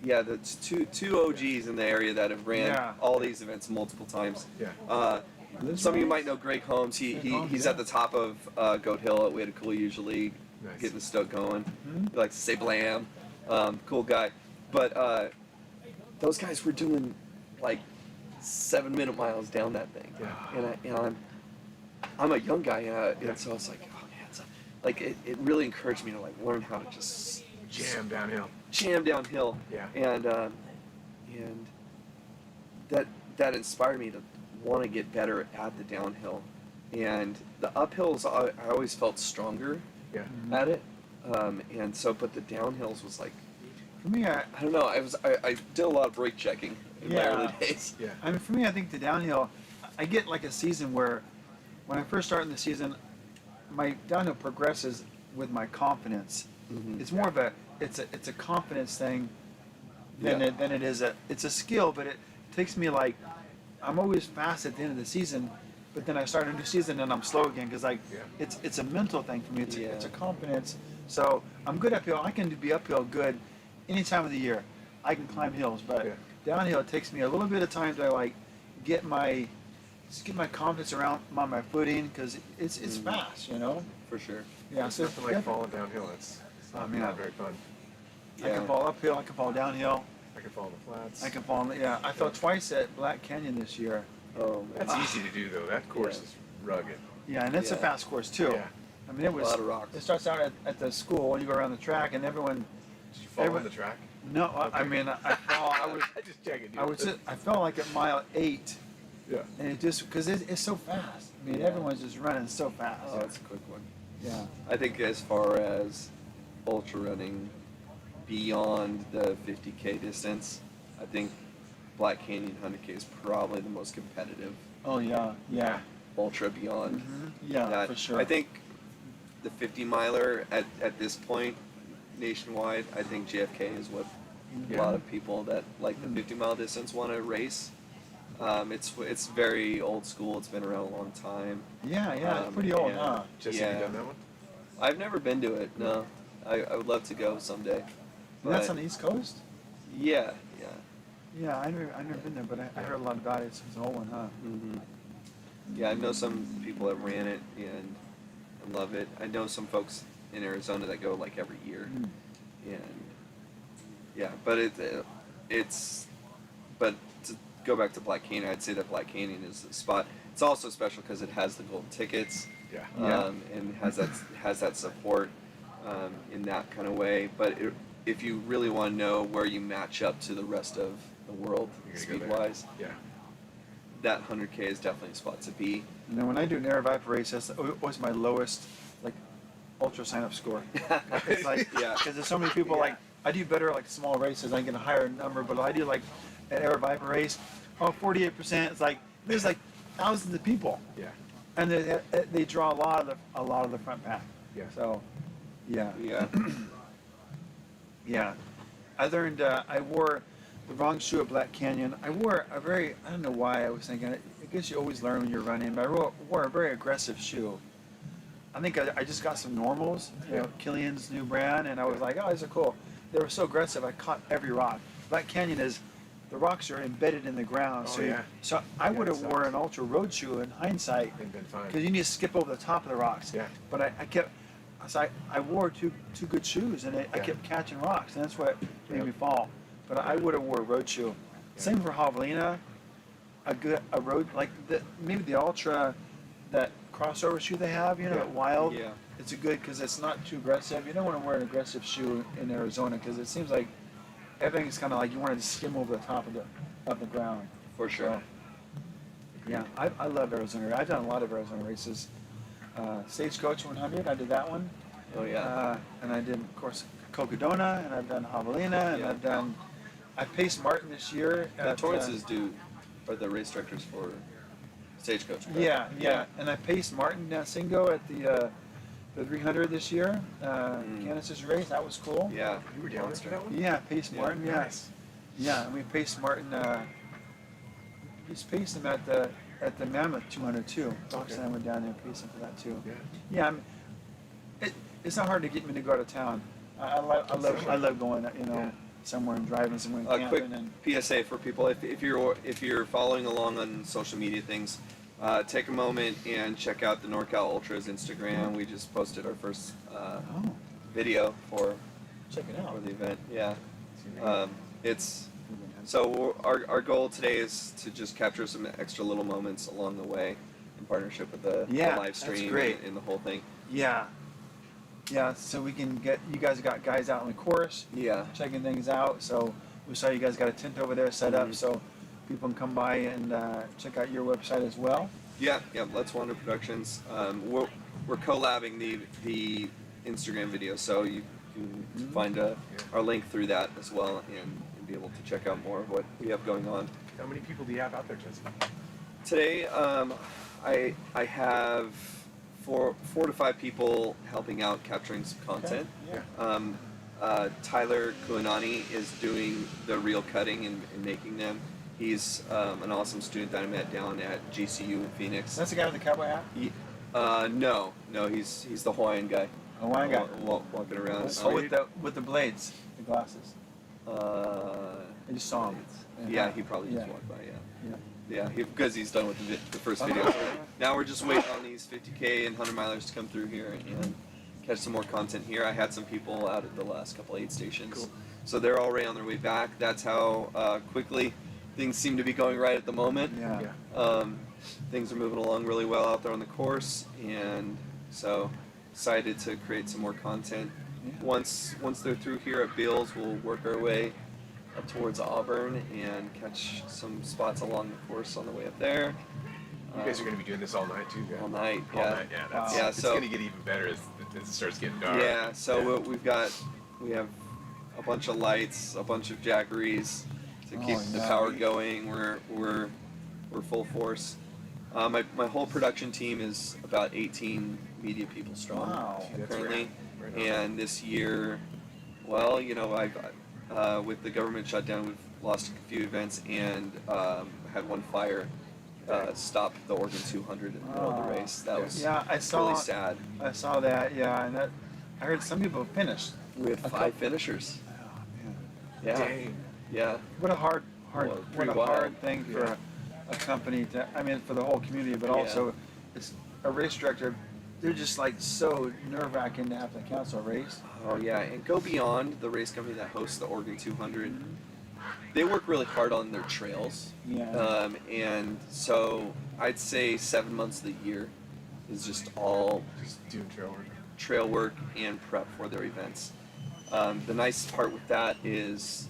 That's two OGs in the area that have ran all these events multiple times. Yeah. Some of you might know Greg Holmes. He's at the top of Goat Hill at Waitakula usually, getting the stoke going. He likes to say blam. Cool guy. But those guys were doing like 7-minute miles down that thing. Yeah. And I'm a young guy, and so I was like, oh man, it really encouraged me to like learn how to just jam downhill. Yeah. And that inspired me to want to get better at the downhill. And the uphills, I always felt stronger at it. And so, but the downhills was like, for me, I don't know. I did a lot of brake checking in my early days. Yeah. I mean, for me, I think the downhill, I get like a season where, when I first start in the season, my downhill progresses with my confidence. It's more of it's a confidence thing than it is it's a skill, but it takes me like, I'm always fast at the end of the season, but then I start a new season and I'm slow again because it's a mental thing for me. It's a confidence. So I'm good uphill. I can be uphill good any time of the year. I can climb hills, but downhill it takes me a little bit of time to like get my confidence around on my footing because it's fast, you know. For sure. Yeah, It's so nothing like falling downhill. It's not very fun. I can fall uphill. I can fall downhill. I can fall in the flats. I can fall. I fell twice at Black Canyon this year. Oh, That's easy to do though. That course is rugged. Yeah, and it's a fast course too. Yeah. I mean, it was a lot of rocks. It starts out at the school. You go around the track, and everyone. Did you fall on the track? No, I mean, I fell. I was. Just checking. I fell like at mile 8. Yeah. And it just because it's so fast. I mean, everyone's just running so fast. Oh, that's a quick one. Yeah. I think as far as ultra running beyond the 50K distance, I think Black Canyon 100K is probably the most competitive Oh yeah. Yeah. ultra beyond. Yeah, that. for sure. I think the 50 miler at this point nationwide, I think JFK is what a lot of people that like the 50-mile distance want to race. It's very old school. It's been around a long time. Yeah. It's pretty old, huh? Jesse, have you done that one? I've never been to it. No, I would love to go someday. And that's But- on the East Coast. Yeah. Yeah, I've never been there, but I heard a lot about it. It's an old one, huh? Yeah, I know some people that ran it and love it. I know some folks in Arizona that go like every year, and yeah, but but to go back to Black Canyon, I'd say that Black Canyon is the spot. It's also special because it has the golden tickets, and has that support in that kind of way. But if you really want to know where you match up to the rest of the world speed wise, that 100K is definitely a spot to be. And then when I do an air viper race, that's always my lowest, like, ultra sign-up score. It's like, because there's so many people, like, I do better, like, small races, I get a higher number, but I do, like, an air viper race, 48%, it's like, there's, like, thousands of people. Yeah. And they draw a lot of the front pack. Yeah. So, yeah. Yeah. I wore the wrong shoe at Black Canyon. I wore I don't know why I was thinking, I guess you always learn when you're running, but I wore a very aggressive shoe. I think I just got some normals, Killian's new brand, and I was like, oh, these are cool. They were so aggressive, I caught every rock. Black Canyon the rocks are embedded in the ground. So I would have worn an ultra road shoe in hindsight, because you need to skip over the top of the rocks. Yeah. But I wore two good shoes, and I kept catching rocks, and that's what made me fall. But I would have wore a road shoe. Same for Javelina, a road like maybe the Ultra, that crossover shoe they have, Wild. Yeah. It's a good because it's not too aggressive. You don't want to wear an aggressive shoe in Arizona because it seems like everything's kind of like you want to skim over the top of the ground. For sure. So, yeah, I love Arizona. I've done a lot of Arizona races. Stagecoach 100, I did that one. Oh yeah. And I did, of course, Cocodona, and I've done Javelina, and I paced Martin this year. Torrance are the race directors for Stagecoach. Correct? Yeah. And I paced Martin Singo at the 300 this year. Candace's race, that was cool. Yeah. You were down for that one? Yeah, paced Martin. Yeah. Nice. Yeah, and we paced Martin. Just paced him at the Mammoth 200 too. Fox and I went down there and paced him for that too. Yeah. It's not hard to get me to go out of town. I love going, somewhere and driving somewhere and Quick camping. And PSA for people: if you're following along on social media things, take a moment and check out the NorCal Ultras Instagram. We just posted our first video for check it out. for the event. Yeah, so our goal today is to just capture some extra little moments along the way in partnership with the live stream that's great. and the whole thing. Yeah, so we can get, you guys got guys out on the course, checking things out, so we saw you guys got a tent over there set up, so people can come by and check out your website as well. Yeah, Let's Wander Productions. We're collabing the Instagram video, so you can find our link through that as well, and be able to check out more of what we have going on. How many people do you have out there, Jesse? Today, I have 4 to 5 people helping out capturing some content. Tyler Kulanani is doing the reel cutting and making them. He's an awesome student that I met down at GCU in Phoenix. That's the guy with the cowboy hat? No, he's the Hawaiian guy. Hawaiian guy. Walking around. With the blades, the glasses. I just saw him. Yeah, he probably just walked by. Yeah, because he's done with the first video. Now we're just waiting on these 50K and 100 milers to come through here and catch some more content here. I had some people out at the last couple aid stations, so they're already on their way back. That's how quickly things seem to be going right at the moment. Things are moving along really well out there on the course, and so excited to create some more content. Once they're through here at Beals, we'll work our way up towards Auburn and catch some spots along the course on the way up there. You guys are going to be doing this all night too, guys? All night, All night, yeah. It's going to get even better as it starts getting dark. Yeah, so we have a bunch of lights, a bunch of jackeries to keep the power going. We're full force. My whole production team is about 18 media people strong currently, and this year, well, with the government shutdown, we've lost a few events and had one fire stop the Oregon 200 in the middle of the race. That was really sad. I saw that, and I heard some people finished. We had 5 finishers. Oh, man. Yeah. What a hard thing for a company to, for the whole community, but also it's a race director. They're just like so nerve-wracking to have to cancel a race. Oh yeah, and go beyond the race company that hosts the Oregon 200. They work really hard on their trails. And so I'd say 7 months of the year is just all doing trail work and prep for their events. The nice part with that is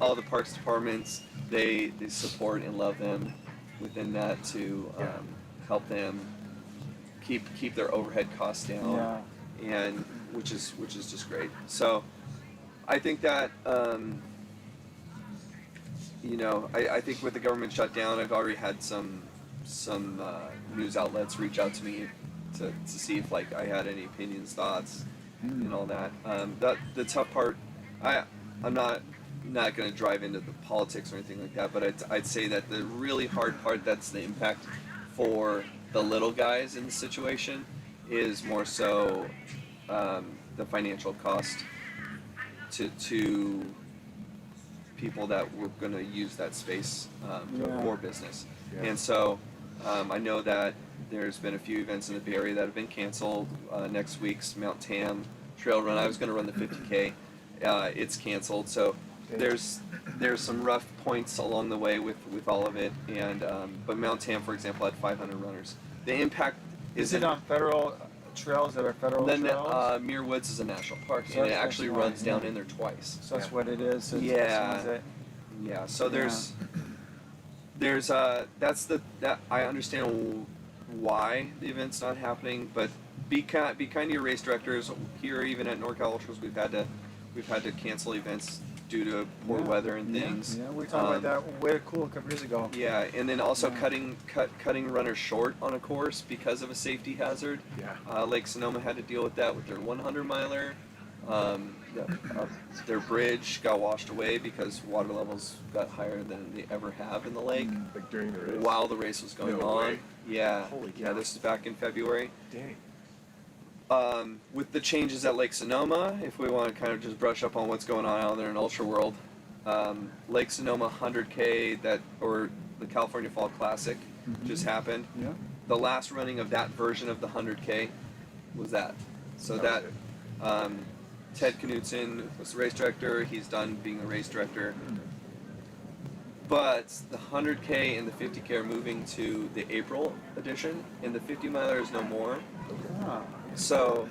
all the parks departments, they support and love them within that to help them keep their overhead costs down, and which is just great. So I think that I think with the government shutdown, I've already had some news outlets reach out to me to see if I had any opinions, thoughts, and all that. The tough part, I'm not going to drive into the politics or anything like that, but I'd say that the really hard part, that's the impact for the little guys in the situation, is more so the financial cost to people that were going to use that space for business. And so I know that there's been a few events in the Bay Area that have been canceled. Next week's Mount Tam trail run, I was going to run the 50K. It's canceled. So there's some rough points along the way with all of it, and but Mount Tam, for example, had 500 runners. The impact is it on federal trails that are federal trails? Muir Woods is a national park, so and it actually runs down in there twice. So that's what it is. So So there's that I understand why the event's not happening, but be kind to your race directors. Here, even at NorCal Ultras, we've had to cancel events due to poor weather and things. Yeah, we talked about that way cool a couple years ago. Yeah, and then also cutting runners short on a course because of a safety hazard. Lake Sonoma had to deal with that with their 100 miler. Their bridge got washed away because water levels got higher than they ever have in the lake. Like during the race? While the race was going on. Way. Yeah. Holy cow. Yeah, this is back in February. Dang. With the changes at Lake Sonoma, if we want to kind of just brush up on what's going on out there in Ultra World, Lake Sonoma 100K or the California Fall Classic just happened. Yeah. The last running of that version of the 100K was that. So Ted Knutson was the race director. He's done being the race director. But the 100K and the 50K are moving to the April edition, and the 50 miler is no more. So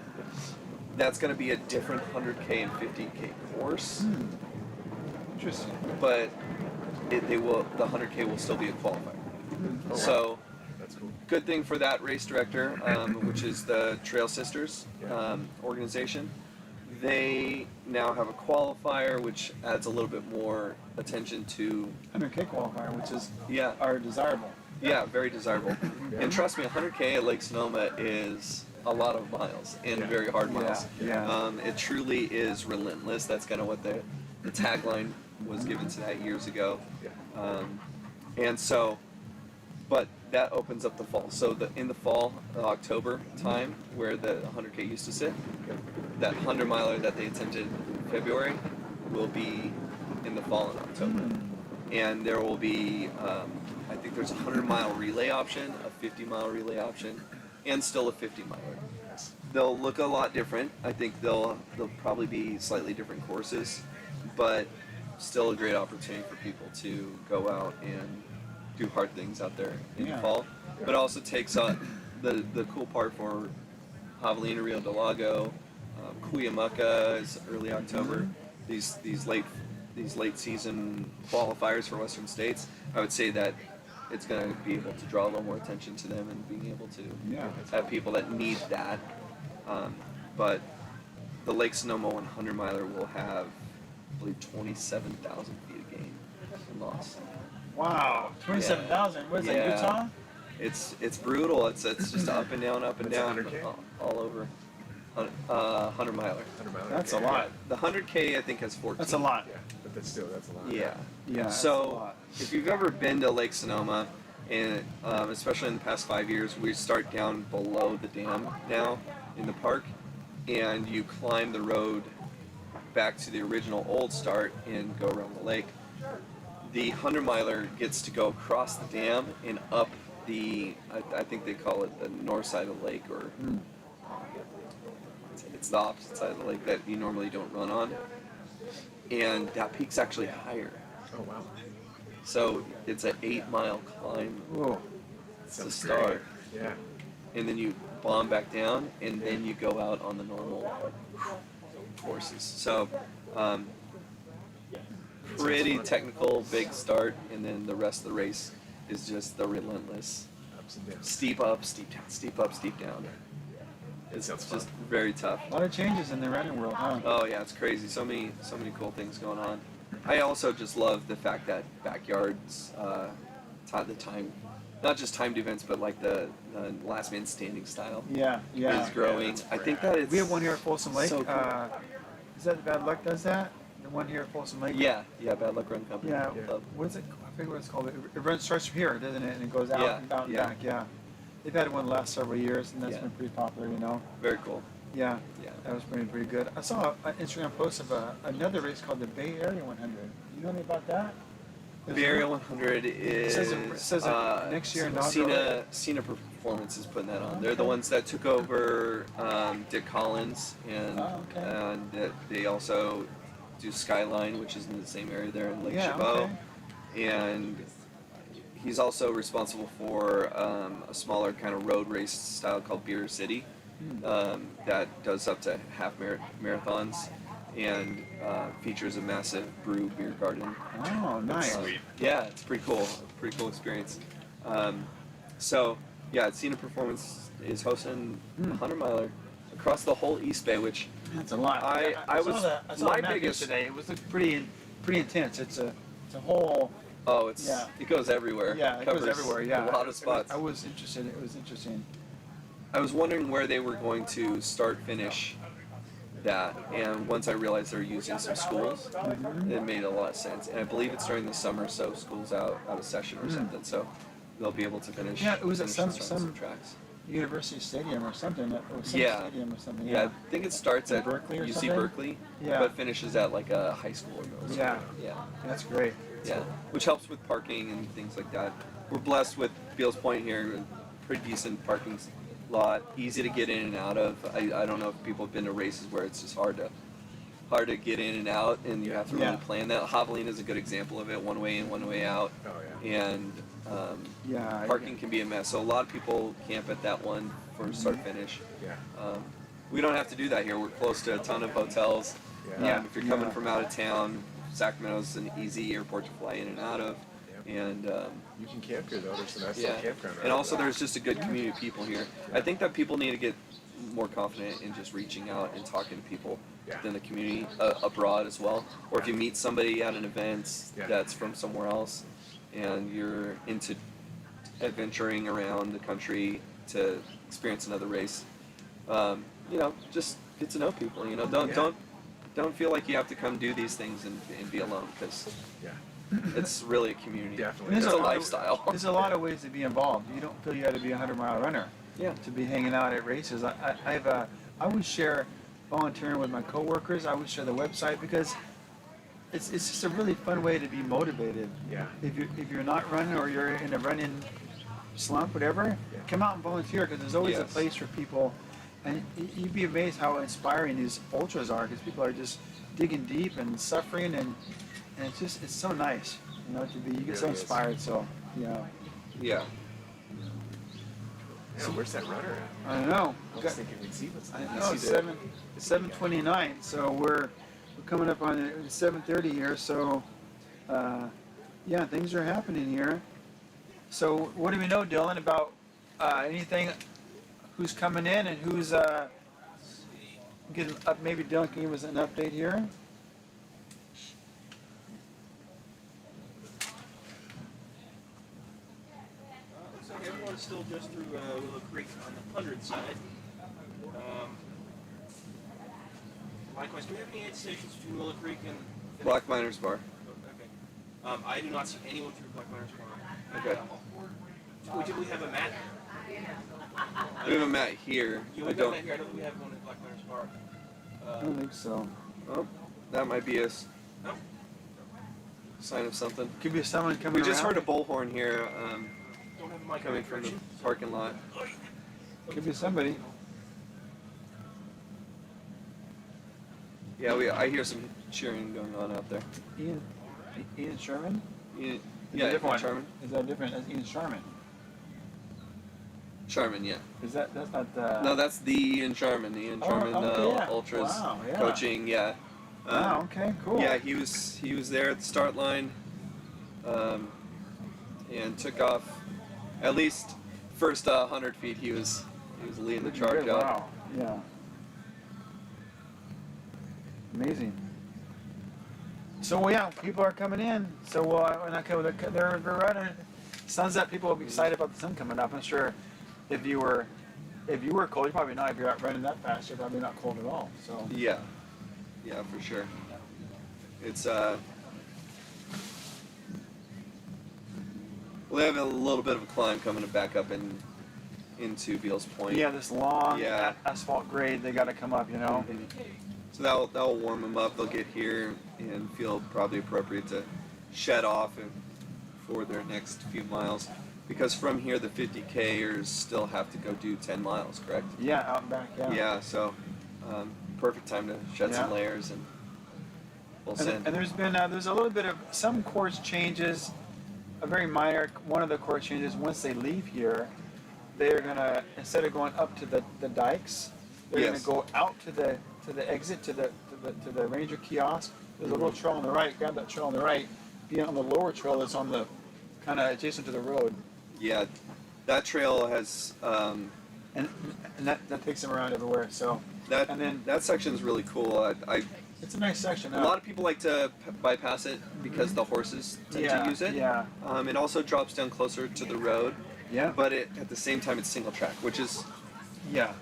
that's going to be a different 100K and 50K course. Interesting. But the 100K will still be a qualifier. So that's cool. Good thing for that race director, which is the Trail Sisters organization. They now have a qualifier, which adds a little bit more attention to 100K qualifier, which is Yeah. are desirable. Yeah, very desirable. And trust me, 100K at Lake Sonoma is a lot of miles and very hard miles. It truly is relentless. That's kind of what the tagline was given to that years ago. And so, but that opens up the fall. So in the fall, October time, where the 100K used to sit, that 100 miler that they attempted in February will be in the fall in October. And there will be, I think there's a 100-mile relay option, a 50-mile relay option, and still a 50-miler. They'll look a lot different. I think they'll probably be slightly different courses, but still a great opportunity for people to go out and do hard things out there in the fall. But it also takes the cool part for Javelina, Rio Del Lago, Cuyamaca is early October. These late season qualifiers for Western States. I would say that it's going to be able to draw a little more attention to them and being able to have people that need that. But the Lake Sonoma 100 miler will have, I believe, 27,000 feet of gain and loss. Wow, 27,000. What is that, Utah? It's brutal. It's just up and down, all over. 100 miler. That's a lot. The 100K I think has 14. That's a lot. Yeah, but that's a lot. Yeah. So if you've ever been to Lake Sonoma, and especially in the past 5 years, we start down below the dam now in the park, and you climb the road back to the original old start and go around the lake. The 100 miler gets to go across the dam and up I think they call it the north side of the lake, or it's the opposite side of the lake that you normally don't run on. And that peak's actually higher. Oh, wow. So it's an 8-mile climb to start. Yeah. And then you bomb back down, and then you go out on the normal courses. So pretty technical, big start, and then the rest of the race is just the relentless Ups and downs. steep up, steep down, steep up, steep down. It's sounds just fun. very tough. A lot of changes in the running world, huh? Oh yeah, it's crazy. So many cool things going on. I also just love the fact that backyards, the time, not just timed events, but like the last man standing style is growing. I think that it's. We have one here at Folsom Lake. So cool. Is that Bad Luck does that? The one here at Folsom Lake? Yeah, Bad Luck Run Company. Yeah. What is it? I forget what it's called. It runs starts from here, doesn't it? And it goes out and out and back. Yeah. They've had one the last several years, and that's been pretty popular, you know. Very cool. Yeah. That was pretty good. I saw an Instagram post of another race called the Bay Area 100. You know anything about that? The Bay Area 100 is it says next year in Cena Performance is putting that on. They're the ones that took over Dick Collins, and they also do Skyline, which is in the same area there in Lake Chabot. And he's also responsible for a smaller kind of road race style called Beer City that does up to half marathons and features a massive brew beer garden. Oh, nice. Sweet. Yeah, it's pretty cool. Pretty cool experience. Cena Performance is hosting a 100 miler across the whole East Bay, which that's a lot. I saw my biggest today. It was pretty intense. It's a whole. Oh, it goes everywhere. Yeah, it goes everywhere. Yeah, a lot of spots. I was interested. It was interesting. I was wondering where they were going to start finish that, and once I realized they were using some schools, it made a lot of sense. And I believe it's during the summer, so school's out of session or something, so they'll be able to finish. Yeah, it was at some tracks. University Stadium or something. Stadium or something. Yeah, I think it starts at Berkeley or UC something? Berkeley, but finishes at like a high school or middle school. Yeah, that's great. Yeah, which helps with parking and things like that. We're blessed with Beals Point here, pretty decent parking lot, easy to get in and out of. I don't know if people have been to races where it's just hard to get in and out, and you have to really plan that. Javelina is a good example of it, one way in, one way out. Oh yeah. And parking can be a mess. So a lot of people camp at that one for start finish. Yeah. We don't have to do that here. We're close to a ton of hotels. If you're coming from out of town, Sacramento's an easy airport to fly in and out of. And you can camp here though. There's a nice little campground. And also there's just a good community of people here. I think that people need to get more confident in just reaching out and talking to people within the community abroad as well. Or if you meet somebody at an event that's from somewhere else and you're into adventuring around the country to experience another race. You know, just get to know people. You know, don't feel like you have to come do these things and be alone, because it's really a community. Definitely. It's a lifestyle. There's a lot of ways to be involved. You don't feel you got to be a 100-mile runner. Yeah. To be hanging out at races. I would share volunteering with my coworkers. I would share the website, because it's just a really fun way to be motivated. Yeah. If you're not running, or you're in a running slump, whatever, come out and volunteer, because there's always a place for people. And you'd be amazed how inspiring these ultras are, because people are just digging deep and suffering, and it's so nice, you know, you get so inspired. So Yeah. Yeah, where's that runner at? I don't know. I was thinking we'd see what's I know it's 7:29, so we're coming up on 7:30 here. So yeah, things are happening here. So what do we know, Dylan, about anything? Who's coming in and who's getting up? Maybe Dylan can give us an update here. Looks like everyone's still just through Willow Creek on the 100 side. Likewise, do we have any aid stations between Willow Creek and Black Miners Bar. Okay. I do not see anyone through Black Miners Bar. Okay. We typically have a mat. We have a mat here. You I have a don't. mat here. I don't think we have one at Black Miners Bar. I don't think so. Oh, that might be a No? sign of something. Could be someone coming We just around. heard a bullhorn here, Don't have a mic coming on from the direction. parking lot. Could be somebody. Yeah, I hear some cheering going on out there. Ian Sherman? Ian, Is yeah, that different? Sharman. Is that different? That's Ian Sharman. Sharman, yeah. Is that's not No, that's the Ian Sharman. Ian Sharman, yeah. Ultras Wow, yeah. coaching. Yeah. Wow, okay, cool. Yeah, he was there at the start line, and took off. At least first 100 feet, he was leading the charge out. Wow, yeah. Amazing. So well, yeah, people are coming in. So they're running. Sun's up. People will be excited about the sun coming up. I'm sure if you were cold, you're probably not. If you're out running that fast, you're probably not cold at all. So Yeah, for sure. It's we have a little bit of a climb coming back up into Beals Point. yeah, this long Yeah. asphalt grade they got to come up. You know. So that'll warm them up. They'll get here and feel probably appropriate to shed off for their next few miles, because from here the 50Kers still have to go do 10 miles, correct? Yeah, out and back. Yeah. Yeah. So perfect time to shed some Yeah. layers, and we'll send. And there's been there's a little bit of some course changes, a very minor. One of the course changes, once they leave here, they're gonna, instead of going up to the dikes, they're Yes. gonna go out to the exit to the ranger kiosk. There's a little trail on the right. Grab that trail on the right. Be on the lower trail that's on the kind of adjacent to the road, Yeah, that trail has and that takes them around everywhere. So that and then that section is really cool. it's a nice section. A lot of people like to bypass it because the horses tend to use it. Yeah. It also drops down closer to the road, Yeah. but at the same time it's single track, which is, Yeah.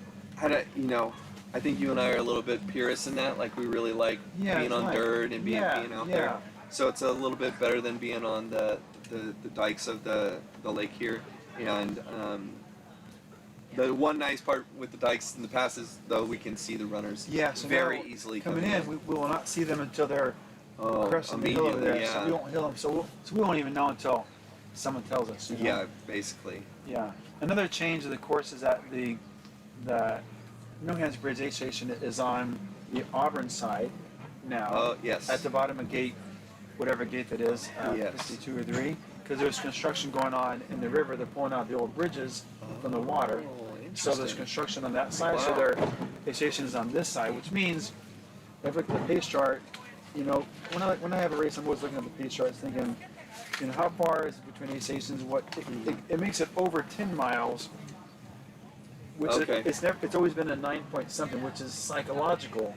I think you and I are a little bit purists in that. Like, we really like Yeah, being it's on nice. dirt and being out Yeah. there. So it's a little bit better than being on the dikes of the lake here. And the one nice part with the dikes in the past is, though, we can see the runners So very now, easily coming in. We will not see them until they're crossing the hill over immediately, there. So we won't hear them. So we won't even know until someone tells us. You know? Yeah, basically. Yeah. Another change of the course is that the No Hands Bridge aid station is on the Auburn side now. Oh, yes. At the bottom of gate, whatever gate that is, Yes. 52 or 3, because there's construction going on in the river. They're pulling out the old bridges from the water. So there's Interesting. construction on that side. So Wow. their aid station is on this side, which means if I look at the pace chart, when I have a race, I'm always looking at the pace charts, thinking, how far is it between aid stations? It makes it over 10 miles. Which Okay. it's always been a 9 point something, which is psychological.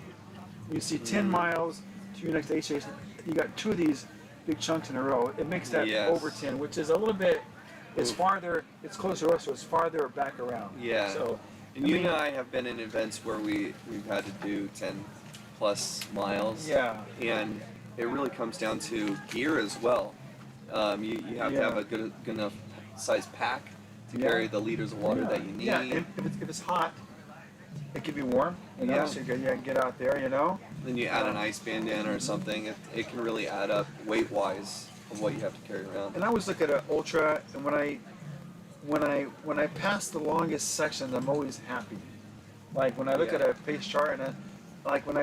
You see 10 miles to your next aid station, you got two of these big chunks in a row. It makes that Yes. over 10, which is a little bit It's farther. It's closer to us, so it's farther back around. Yeah. So, And you and I have been in events where we've had to do 10+ miles. Yeah. And it really comes down to gear as well. You have to have a good enough size pack to carry the liters of water that you need. Yeah, and if it's hot, it can be warm. You know, Yeah. so you can get out there, you know. Then you add an ice band in or something. It can really add up weight-wise of what you have to carry around. And I always look at an ultra, and when I pass the longest section, I'm always happy. Like when I look at a pace chart, and when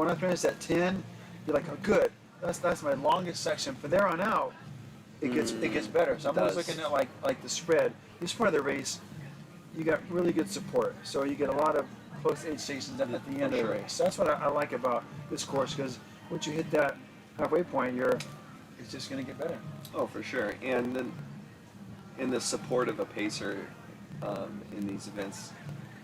I finish at 10, you're like, oh, good. That's my longest section. From there on out, it gets better. So I'm always looking at like the spread. This part of the race, you got really good support. So you get a lot of close aid stations at the end of the race. So that's what I like about this course, because once you hit that halfway point, it's just going to get better. Oh, for sure. And then in the support of a pacer in these events,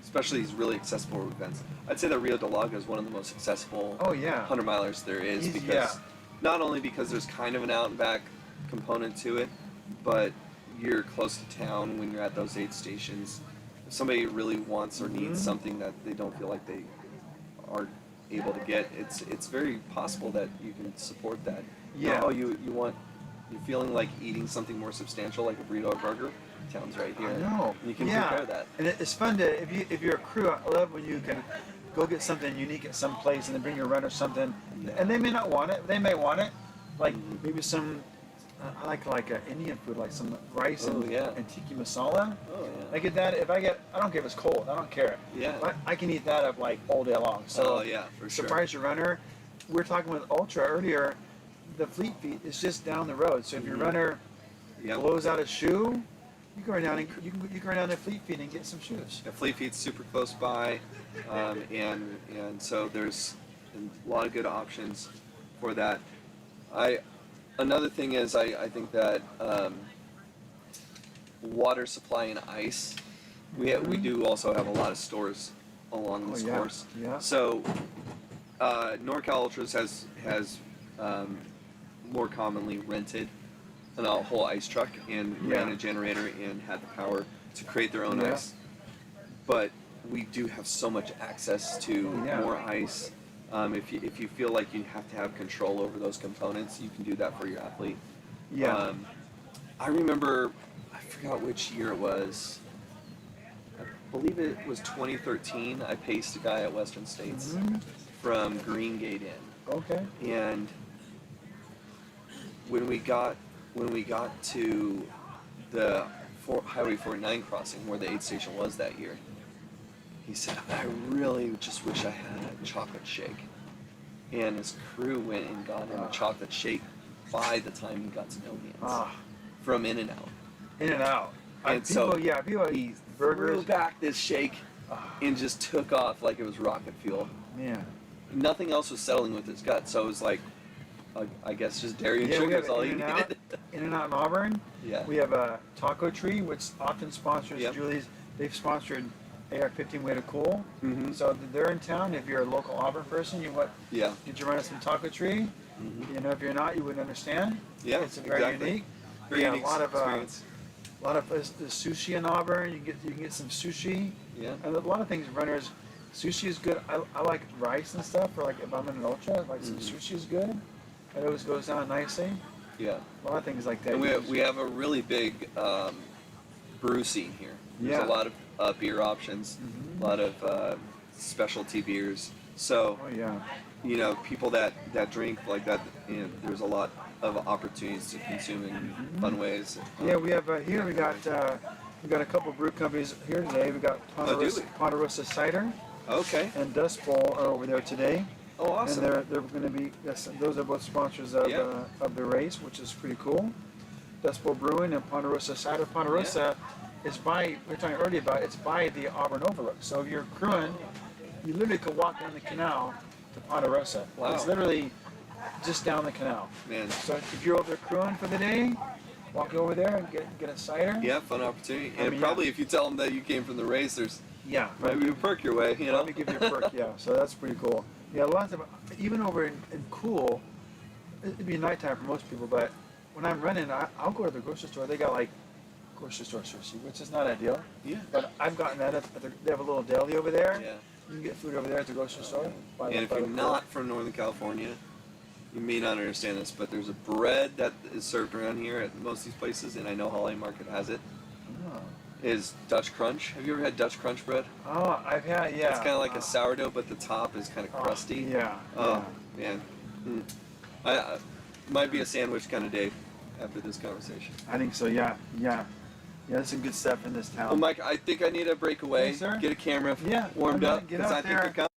especially these really accessible events, I'd say that Rio Del Lago is one of the most accessible 100 milers there is, because not only because there's kind of an out and back component to it, but you're close to town when you're at those aid stations. If somebody really wants or needs something that they don't feel like they are able to get, it's very possible that you can support that. Yeah. Oh, you're feeling like eating something more substantial, like a burrito or burger. Town's right here. I know. You can prepare that. And it's fun to if you're a crew. I love when you can go get something unique at some place and then bring your runner something, and they may not want it. They may want it, like maybe some. I like Indian food, like some rice and tiki masala. Oh, yeah. I get that. I don't care if it's cold. I don't care. Yeah. I can eat that up like all day long. So for sure. surprise your runner. We were talking with Ultra earlier. The Fleet Feet is just down the road. So if your runner blows out a shoe, you go down and you can run down to Fleet Feet and get some shoes. Yeah, Fleet Feet's super close by, and so there's a lot of good options for that. Another thing is I think that water supply and ice. We do also have a lot of stores along this course. Yeah. So NorCal Ultras has more commonly rented a whole ice truck and ran a generator and had the power to create their own ice. But we do have so much access to more ice. If you feel like you have to have control over those components, you can do that for your athlete. Yeah. I remember, I forgot which year it was. I believe it was 2013. I paced a guy at Western States from Green Gate in. Okay. And when we got to the Highway 49 crossing where the aid station was that year, he said, I really just wish I had a chocolate shake. And his crew went and got him a chocolate shake by the time he got to No Hands from In-N-Out. In-N-Out. And people he burgers. threw back this shake and just took off like it was rocket fuel. Man. Nothing else was settling with his gut, so it was like, I guess just dairy and sugar is all he needed. In-N-Out in Auburn. Yeah. We have a Taco Tree, which often sponsors Julie's. They've sponsored AR-15 Way to Cool. So they're in town. If you're a local Auburn person, get your runner some Taco Tree. You know, if you're not, you wouldn't understand. Yeah, it's very unique. Very unique a lot of experience. A lot of the sushi in Auburn. You can get some sushi. Yeah. And a lot of things runners. Sushi is good. I like rice and stuff. Or like if I'm in an ultra, like some sushi is good. It always goes down nicely. Yeah. A lot of things like that. And we have a really big brew scene here. There's a lot of beer options, a lot of specialty beers. So, you know, people that drink like that, you know, there's a lot of opportunities to consume in fun ways. Yeah, we have here we got a couple of brew companies here today. We got Ponderosa Cider. Okay. And Dust Bowl are over there today. Oh, awesome. And they're going to be those are both sponsors of the race, which is pretty cool. Dust Bowl Brewing and Ponderosa Cider. Ponderosa is we were talking earlier about it's by the Auburn Overlook. So if you're crewing, you literally could walk down the canal to Ponderosa. Wow. It's literally just down the canal. Man. So if you're over there crewing for the day, walk over there and get a cider. Yeah, fun opportunity. And probably if you tell them that you came from the race, there's maybe a perk your way, you know? Probably give you a perk, so that's pretty cool. Yeah, lots of, even over in Cool, it'd be nighttime for most people, but when I'm running, I'll go to the grocery store. They got like grocery store sushi, which is not ideal. Yeah. But I've gotten that they have a little deli over there. Yeah. You can get food over there at the grocery store. And if you're not from Northern California, you may not understand this, but there's a bread that is served around here at most of these places, and I know Holiday Market has it. Oh. Is Dutch Crunch. Have you ever had Dutch Crunch bread? Oh, I've had, yeah. It's kind of like a sourdough, but the top is kind of crusty. Yeah. Oh, man. I might be a sandwich kind of day after this conversation. I think so, yeah. Yeah, there's some good stuff in this town. Well, Mike, I think I need a breakaway. Yes, sir. Get a camera warmed I'm gonna up, get because out I think there. you're coming.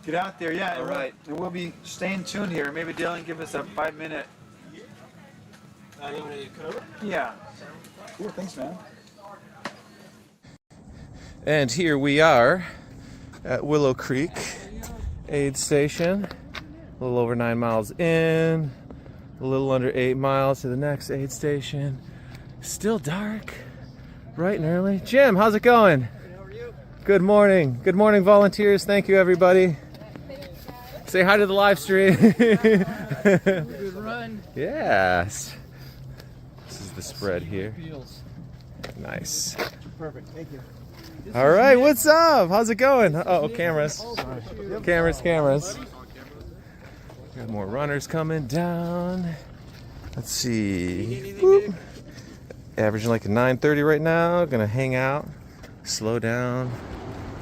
Get out there, yeah. All right. And we'll be staying tuned here. Maybe Dylan give us a 5-minute. You want me to cut over? Yeah. Cool, thanks, man. And here we are at Willow Creek aid station. A little over 9 miles in, a little under 8 miles to the next aid station. Still dark, bright and early. Jim, how's it going? How are you? Good morning. Good morning, volunteers. Thank you, everybody. Say hi to the live stream. Good run. Yes. This is the spread here. Nice. Perfect, thank you. All right, what's up? How's it going? Oh, cameras. Cameras. Got more runners coming down. Let's see. Whoop. Averaging like a 9:30 right now. Gonna hang out. Slow down.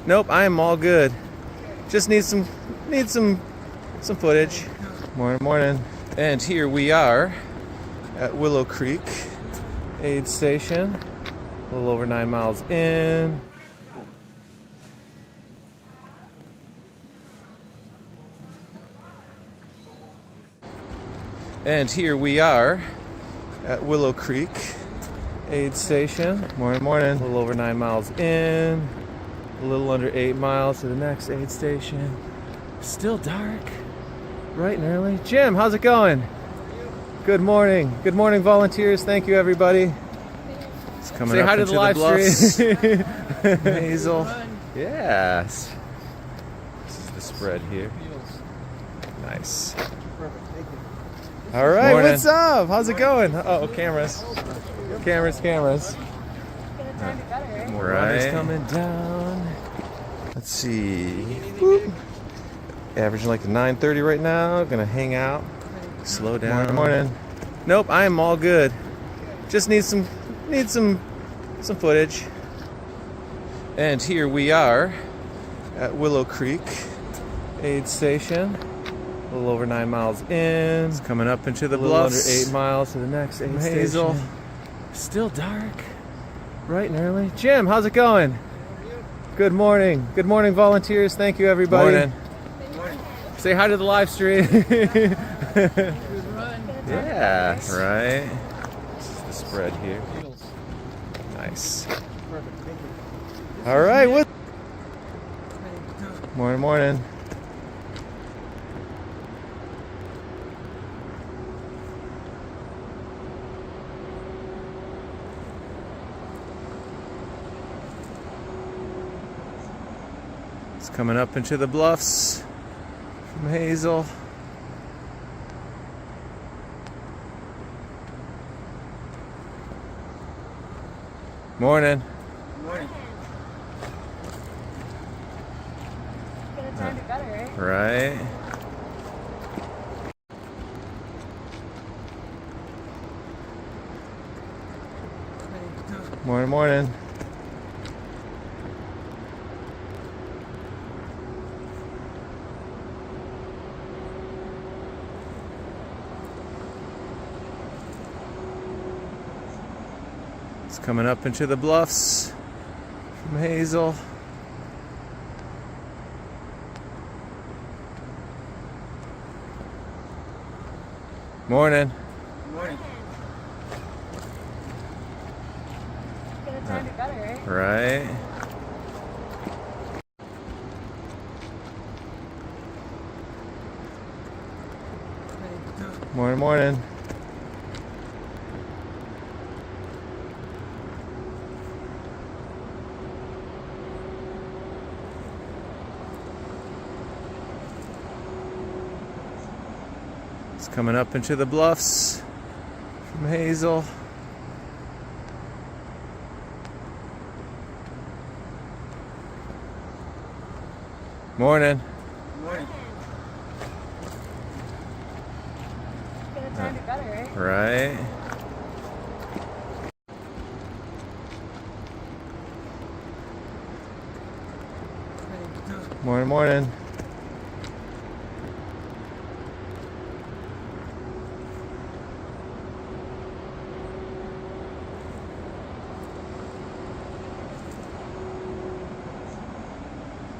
Nope, I am all good. Just need some footage. Morning. And here we are at Willow Creek aid station. A little over 9 miles in. And here we are at Willow Creek aid station. Morning. A little over 9 miles in, a little under 8 miles to the next aid station. Still dark, bright and early. Jim, how's it going? Good morning. Good morning, volunteers. Thank you, everybody. It's coming Say up hi to the live stream. Hazel. Yes. This is the spread here. Nice. Perfect, thank you. All right, what's up? How's it going? Oh, cameras. More runners coming down. Let's see. Whoop. Averaging like a 9:30 right now. Gonna hang out. Slow down. Morning. Nope, I am all good. Just need some footage. And here we are at Willow Creek aid station. A little over 9 miles in. It's coming up into the bluffs. Under 8 miles to the next aid Hazel. Station. Still dark, bright and early. Jim, how's it going? Good morning. Good morning, volunteers. Thank you, everybody. Morning. Say hi to the live stream. Good run. Yes. Right. This is the spread here. Nice. Perfect, thank you. All right. What? Morning. It's coming up into the bluffs from Hazel. Morning. Gonna turn it better, right? Right. Morning. It's coming up into the bluffs from Hazel. Morning. Gonna turn it better, right? Right. Morning. It's coming up into the bluffs from Hazel. Morning. Morning. Gonna turn to better, right? Right. Morning, morning.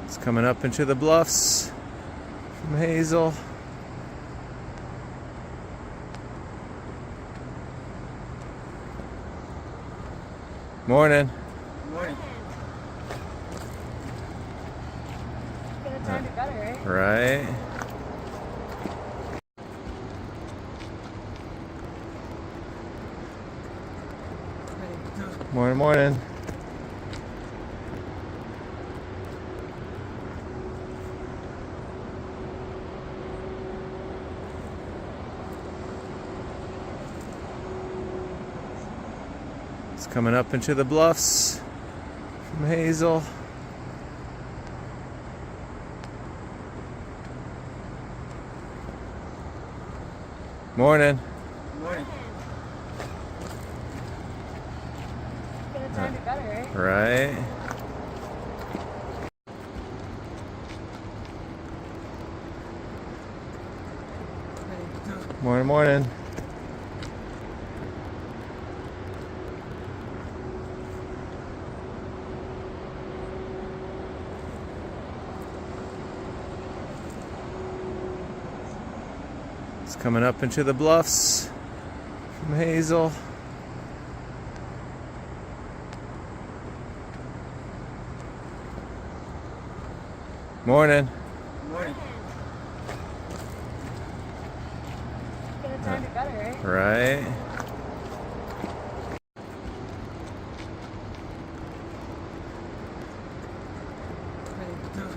It's coming up into the bluffs from Hazel. Morning. Morning. Gonna turn to better, right? Right. Morning, morning. It's coming up into the bluffs from Hazel. Morning. Morning. Gonna turn to better, right? Right. Morning, morning. It's coming up into the bluffs from Hazel. Morning. Morning. Gonna turn to better, right? Right.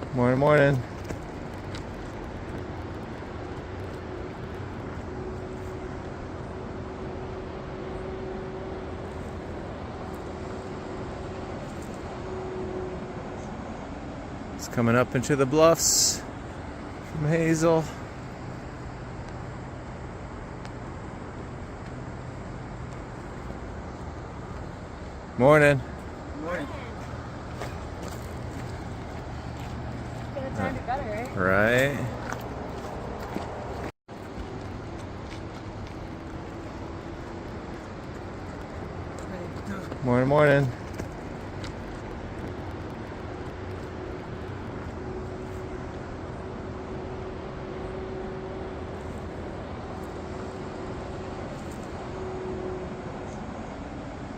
Morning, morning. It's coming up into the bluffs from Hazel. Morning. Morning. Gonna turn to better, right? Right. Morning, morning.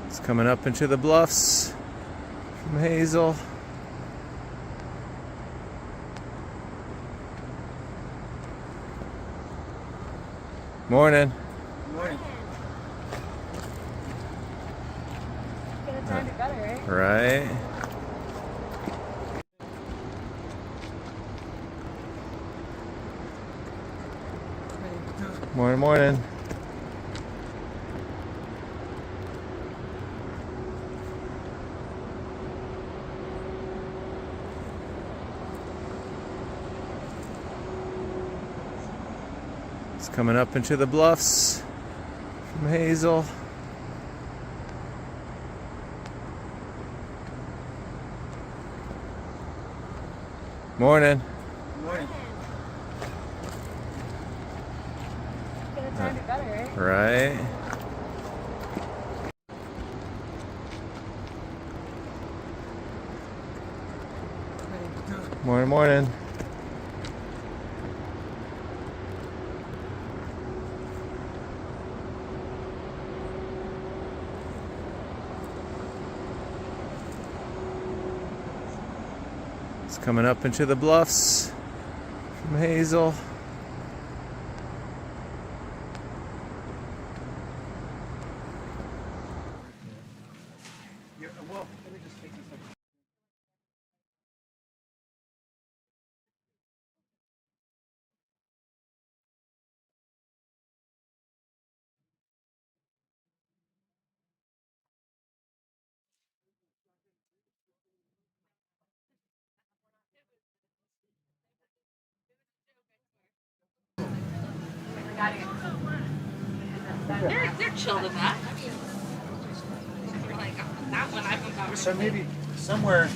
It's coming up into the bluffs from Hazel. Morning. Morning. Gonna turn to better, right? Right. Morning, morning. It's coming up into the bluffs from Hazel. Morning. Morning. Gonna turn to better, right? Right. Morning, morning. It's coming up into the bluffs from Hazel. Well, let me just take this. They're chilled in that. We're like, that one I'm about. So maybe somewhere.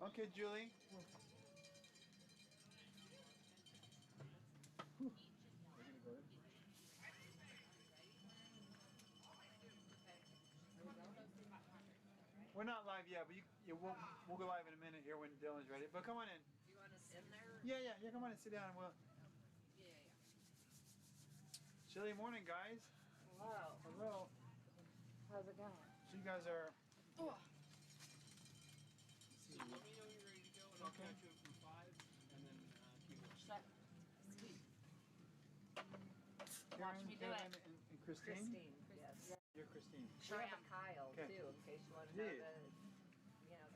Okay, Julie. We're not live yet, but we'll go live in a minute here when Dylan's ready. But come on in. You want us in there? Yeah. Come on and sit down. We'll. Chilly morning, guys. Hello. Hello. How's it going? So you guys are. Let me know when you're ready to go, and I'll catch you from 5, and then keep it. Watch me do it. And Christine? Yes. You're Christine. We have a Kyle Okay. too, in case you want to know the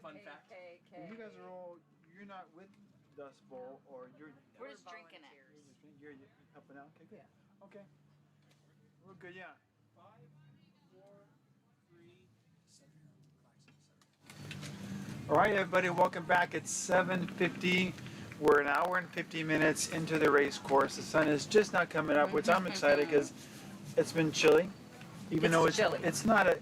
Fun fact. And you guys are all. You're not with Dust Bowl, or you're. We're just drinking it. You're helping out. Okay, good. Okay. We're good. Yeah. 5, 4, 3, 7. All right, everybody, welcome back. It's 7:50. We're an hour and 50 minutes into the race course. The sun is just not coming up, which I'm excited because it's been chilly. Even though it's not a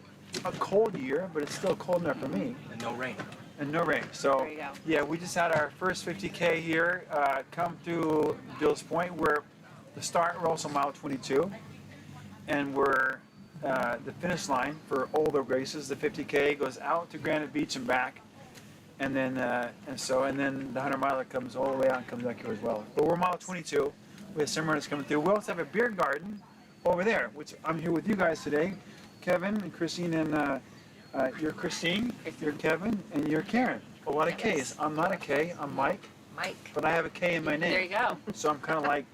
cold year, but it's still cold enough for me. And no rain. And no rain. So There you go. yeah, we just had our first 50K here come through Bill's Point. We're also mile 22, and we're the finish line for all the races. The 50K goes out to Granite Beach and back, and then the 100 miler comes all the way out and comes back here as well. But we're mile 22. We have some runners coming through. We also have a beer garden over there, which I'm here with you guys today, Kevin and Christine, and you're Christine, you're Kevin, and you're Karen. A lot of K's. I'm not a K. I'm Mike. Mike. But I have a K in my name. There you go. So I'm kind of like.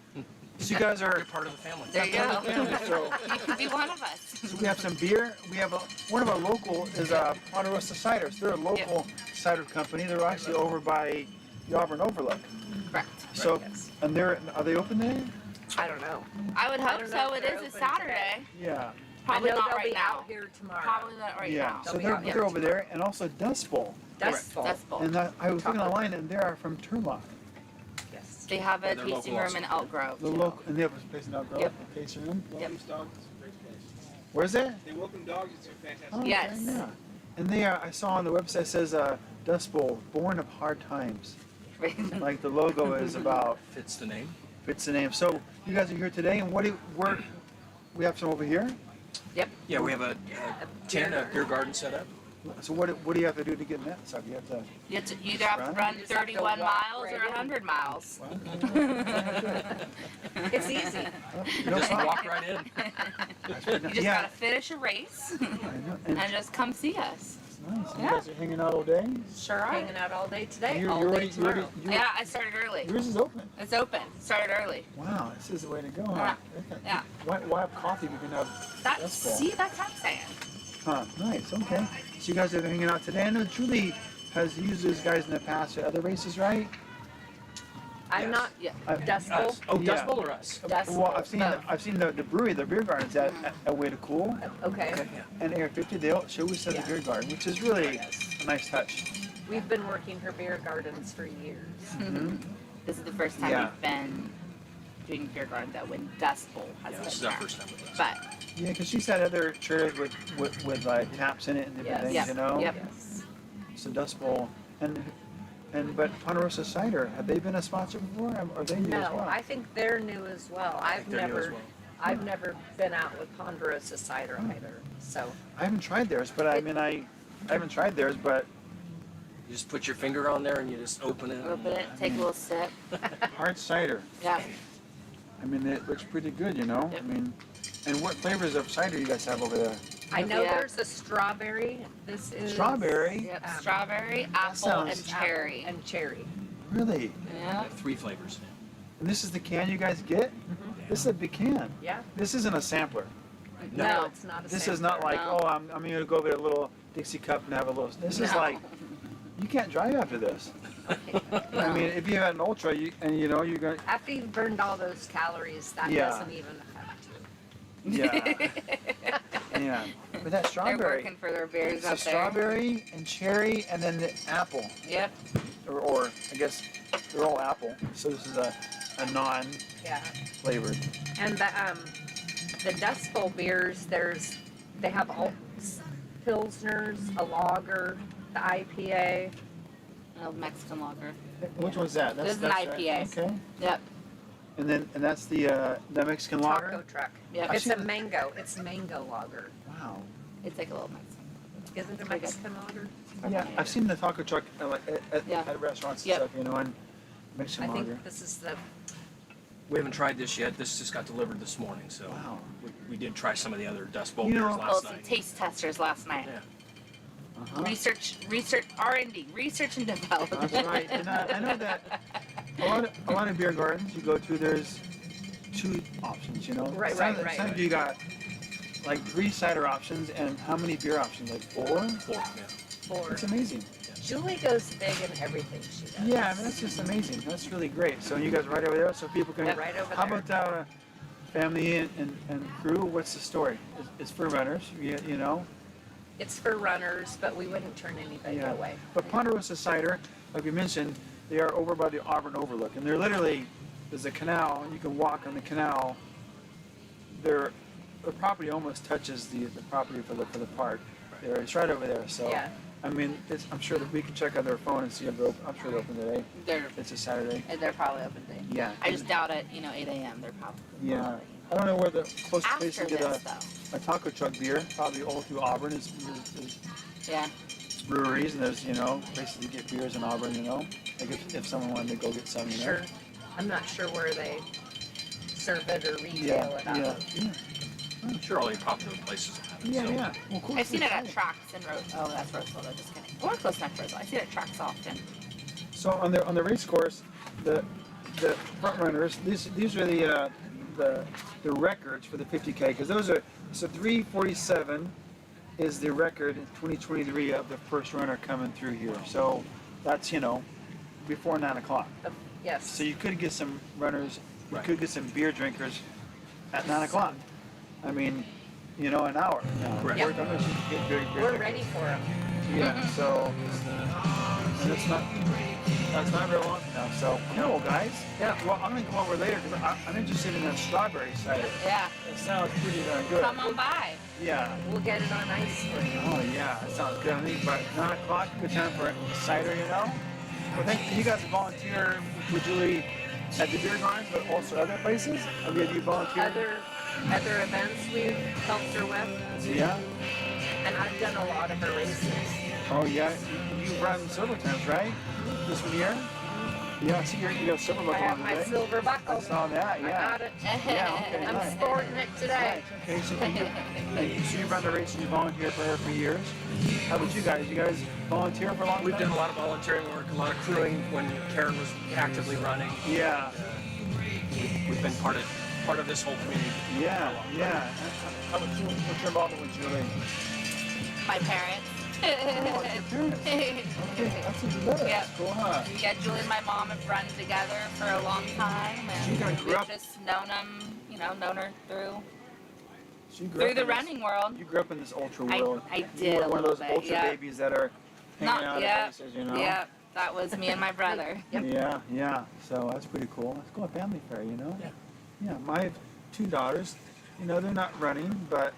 So you guys are. You're part of the family. There you go. So, You could be one of us. so we have some beer. We have one of our local is Ponderosa Ciders. They're a local cider company. They're actually over by the Auburn Overlook. Correct. So and are they open today? I don't know. I would hope don't know so. if It they're is a open Saturday. Yeah. Probably I know not they'll right be now. out here tomorrow. Probably not right Yeah. now. So They'll be they're, out they're here over there, and also Dust Bowl. Dust Bowl. Dust Bowl. And I was looking online, and they are from Turlock. Yes. They have a They're tasting local room in Elk Grove. The too. local, and they have a place in Elk Grove, Yep. a tasting room. Yep. Where's that? They welcome dogs. It's fantastic. Oh, okay, Yes. yeah. And they are. I saw on the website it says Dust Bowl, born of hard times. Like the logo is about Fits the name. fits the name. So you guys are here today, and we have some over here. Yeah, we have a tent, a beer garden set up. So what do you have to do to get in that stuff? You have to. You either have to run You just have to 31 walk miles right or in. 100 miles. It's easy. No Just problem. walk right in. You just Yeah. gotta finish a race I know. And and just come see us. it's nice. You Yeah. guys are hanging out all day. Sure are. Hanging out all day today, You're all day already- tomorrow. Yeah, I started early. Yours is open. It's open. Started early. Wow, this is the way to go, huh? Yeah. Okay. Yeah. Why have coffee if you can have That's Dust Bowl? see, that's what I'm saying. Huh, nice, okay. So you guys are hanging out today. I know Julie has used these guys in the past at other races, right? I'm not Yeah. Dust Bowl. Us. Oh, Yeah. Dust Bowl or us? Dust Well, Bowl. I've seen the brewery, the beer gardens at Way to Cool Okay. and Air 50. They show we set the beer garden, which is really a nice touch. We've been working her beer gardens for years. This is the first time Yeah. we've been doing beer garden that when Dust Bowl has Yeah, been this is our there. first time with us. But Yeah, because she's had other chairs with like taps in it and different things, Yes. you know. Yep. Yes. So Dust Bowl but Ponderosa Cider, have they been a sponsor before? Or are they new as No, well? I think they're new as well. They're new as well. I've never been out with Ponderosa cider either. So I haven't tried theirs, but I mean I haven't tried theirs, but You just put your finger on there and you just open it. open it, take a little sip. hard cider. Yeah. I mean it looks pretty good, you know. Yep. I mean, and what flavors of cider you guys have over there? I know Yeah. there's a strawberry. This is Strawberry. Yep. Um, Strawberry, apple, sounds- and cherry. and cherry. Really? We Yeah. have 3 flavors. And this is the can you guys get? This is a big can. Yeah. This isn't a sampler. No, it's not a This is not like, No. oh, I'm gonna go get a little Dixie cup and have a little. This is No. like, you can't drive after this. I mean, if you had an ultra, you know, you're going. After you've burned all those calories, that Yeah. doesn't even affect Yeah. Yeah. But that They're strawberry. working for their beers It's a up there. strawberry and cherry, and then the apple. Yep. Or I guess they're all apple. So this is a non-flavored. you. And the Dust Bowl beers, they have all Pilsners, a lager, the IPA. Oh, Mexican lager. Which one's that? This is an IPA. Okay. Yep. And that's the Mexican lager. Taco truck. Yep. It's a mango. It's mango lager. Wow. It's like a little Mexican. Is it a Mexican lager? Yeah, I've seen the taco truck at restaurants and Yep. stuff, you know, and Mexican I lager. think this is the. We haven't tried this yet. This just got delivered this morning, so Wow. we did try some of the other Dust Bowl You know, beers Oh, last some night. taste testers last night. Yeah. Uh-huh. Research, R&D, research and development. That's right. And I know that a lot of beer gardens you go to, there's 2 options, you know. Right. Sometimes you got like 3 cider options, and how many beer options? Like 4? 4, yeah. Four. It's amazing. Julie goes big in everything she does. Yeah, I mean, that's just amazing. That's really great. So you guys right over there, so people can. Yeah, right over How there. about family and crew? What's the story? It's for runners, you know. It's for runners, but we wouldn't turn anybody Yeah. away. But Ponderosa Cider, like we mentioned, they are over by the Auburn Overlook, and they're literally there's a canal. You can walk on the canal. The property almost touches the property for the park. It's right over there. So Yeah. I mean, I'm sure that we can check on their phone and see if they're open. I'm sure they're open today. It's a Saturday. They're probably open today. Yeah. I just doubt it. 8 a.m. They're probably. Yeah. I don't know where the closest place After to get this, though. a taco truck beer. Probably all through Auburn is Yeah. breweries, and there's places to get beers in Auburn. Like if someone wanted to go get some. Sure. I'm not sure where they serve it or retail Yeah. it out Yeah. of. Yeah. I'm sure all the popular places have it. Yeah. so. Yeah. Well, cool. I've seen it at tracks in Rose. Oh, that's Roseville. Though. Just kidding. Or close enough to Roseville. I see it at tracks often. So on the race course, the front runners, these are the records for the 50K, because those are 3:47 is the record in 2023 of the first runner coming through here. So that's before 9 o'clock. Yes. So you could get some runners, you Right. could get some beer drinkers at 9 o'clock. I mean, an hour. Correct. We're talking about get beer We're drinkers. ready for them. Yeah, so and that's not real long now. So cool, guys. Yeah. Well, I'm gonna come over later because I'm interested in that strawberry cider. Yeah. It sounds pretty darn good. Come on by. Yeah. We'll get it on ice for you. Oh yeah, that sounds good. I think about 9 o'clock, good time for cider. Well, thank you guys volunteer with Julie at the beer gardens, but also other places. Have you volunteered? Other events we've helped her with, Yeah. and I've done a lot of her races. Oh yeah. You've run several times, right? This one here. Yeah. I see you got silver I buckle have on my today. silver I buckle. saw that. I Yeah. got it. Yeah. Okay. I'm Nice. sporting it today. Okay, so you run the race and you volunteer for her for years. How about you guys? You guys volunteer for a long time? We've done a lot of volunteering work, a lot of crewing when Karen was actively running. Yeah, We've been part of this whole community. yeah, yeah. How about you? What's your involvement with Julie? My parents. Oh, it's your parents. Okay, that's even better. Yeah. That's cool, huh? Yeah, Julie and my mom have run together for a long time, So you and guys grew we've up- just known her through So you grew through up the in this- running world. You grew up in this ultra I world. did You were a one of little those bit, ultra yeah. babies that are hanging out yeah, at races, yeah, that was me and my brother. Yeah, yeah. So that's pretty cool. Let's go to family fair, Yeah. Yeah, I have 2 daughters. They're not running, but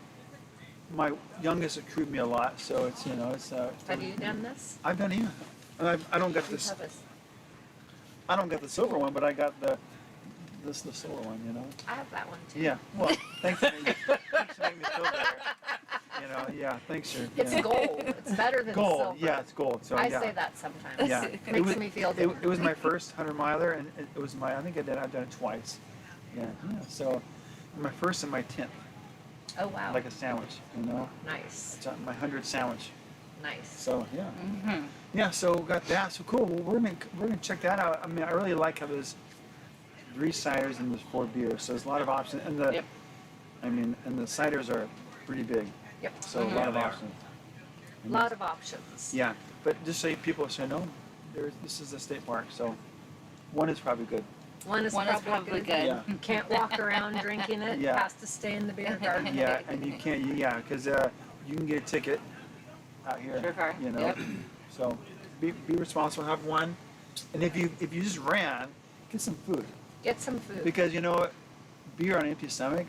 my youngest accrued me a lot, so it's Have you done this? I've done it. I don't get You this. have a- I don't get the silver one, but I got the silver one. I have that one too. Yeah. Well, thanks for making me feel better. Yeah. Thanks, sir. It's Yeah. gold. It's better than Gold. silver. Yeah, it's gold. So I yeah. say that sometimes. Yeah. Makes me feel good. It was my first 100-miler, and it was I think I've done it twice. Yeah. So my first and my 10th, Oh wow. like a sandwich. Nice. It's my 100th sandwich. Nice. So yeah. Mm-hmm. Yeah, so got that. So cool. Well, we're gonna check that out. I mean, I really like how there's 3 ciders and there's 4 beers. So there's a lot of options, and Yep. and the ciders are pretty big. Yep. So a lot of they are. options. A lot of options. Yeah, but just so people say no, this is a state park, so one is probably good. One is probably good. Yeah. Can't walk around drinking it. Yeah. Has to stay in the beer garden. Yeah, and you can't, because you can get a ticket out here. Sure. You know, Yep. so be responsible. Have one, and if you just ran, get some food, Get some food. because you know what, beer on an empty stomach,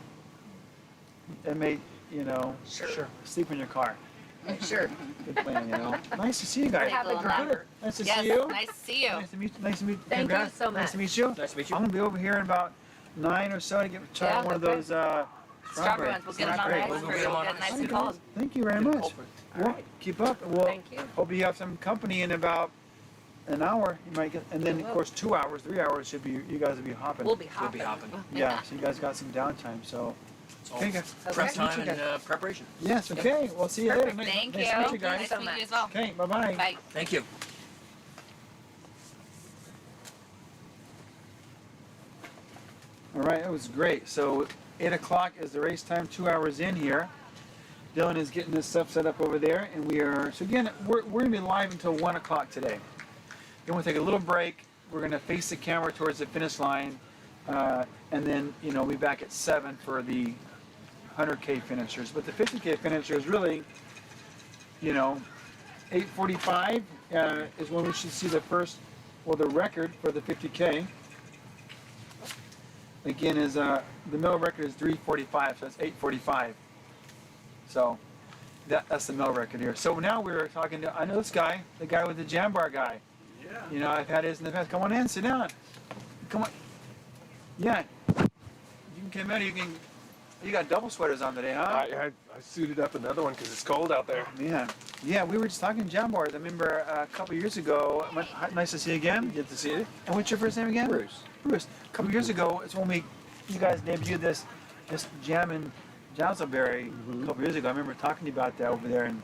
it may Sure. sleep in your car. Sure. Good plan, Nice to see you guys. Have a Cool. drink. Nice to Yes, see you. nice to see you. Nice to meet. Nice to meet. Thank you congrats. so Nice to much. meet you. Nice to meet you. I'm gonna be over here in about 9 or so to get try Yeah, one of okay. those Strawberry ones. We'll get them on Great. ice We'll for get you. them on We'll get ice. nice and cold. Thank you very much. Well, keep up. Well, Thank you. hope you have some company in about an hour. You might get, and then We of will. course 2 hours, 3 hours should be. You guys will be hopping. We'll be We'll hopping. be hopping. Yeah. So you guys got some downtime. So. It's all Okay, guys. prep Nice to meet time you and guys. preparation. Yes. Okay. We'll see you later. Thank Nice you. to meet you guys. Nice to meet you as well. Okay. Bye bye. Bye. Thank you. All right, that was great. So 8 o'clock is the race time, 2 hours in here. Dylan is getting this stuff set up over there, and we are, so again, we're gonna be live until 1 o'clock today. Then we'll take a little break. We're gonna face the camera towards the finish line, and then, we'll be back at 7 for the 100K finishers. But the 50K finishers really, 8:45 is when we should see the record for the 50K. Again, the mill record is 3:45, so it's 8:45. So that's the mill record here. So now we're talking to, I know this guy, the guy with the jam bar guy. Yeah. I've had his in the past. Come on in, sit down. Come on. Yeah. You can come in. You got double sweaters on today, huh? I suited up another one because it's cold out there. Man. Yeah, we were just talking jam bars. I remember a couple years ago. Nice to see you again. Good to see you. And what's your first name again? Bruce. Bruce. A couple years ago, it's when you guys debuted this jam and jazzleberry a couple years ago. I remember talking to you about that over there, and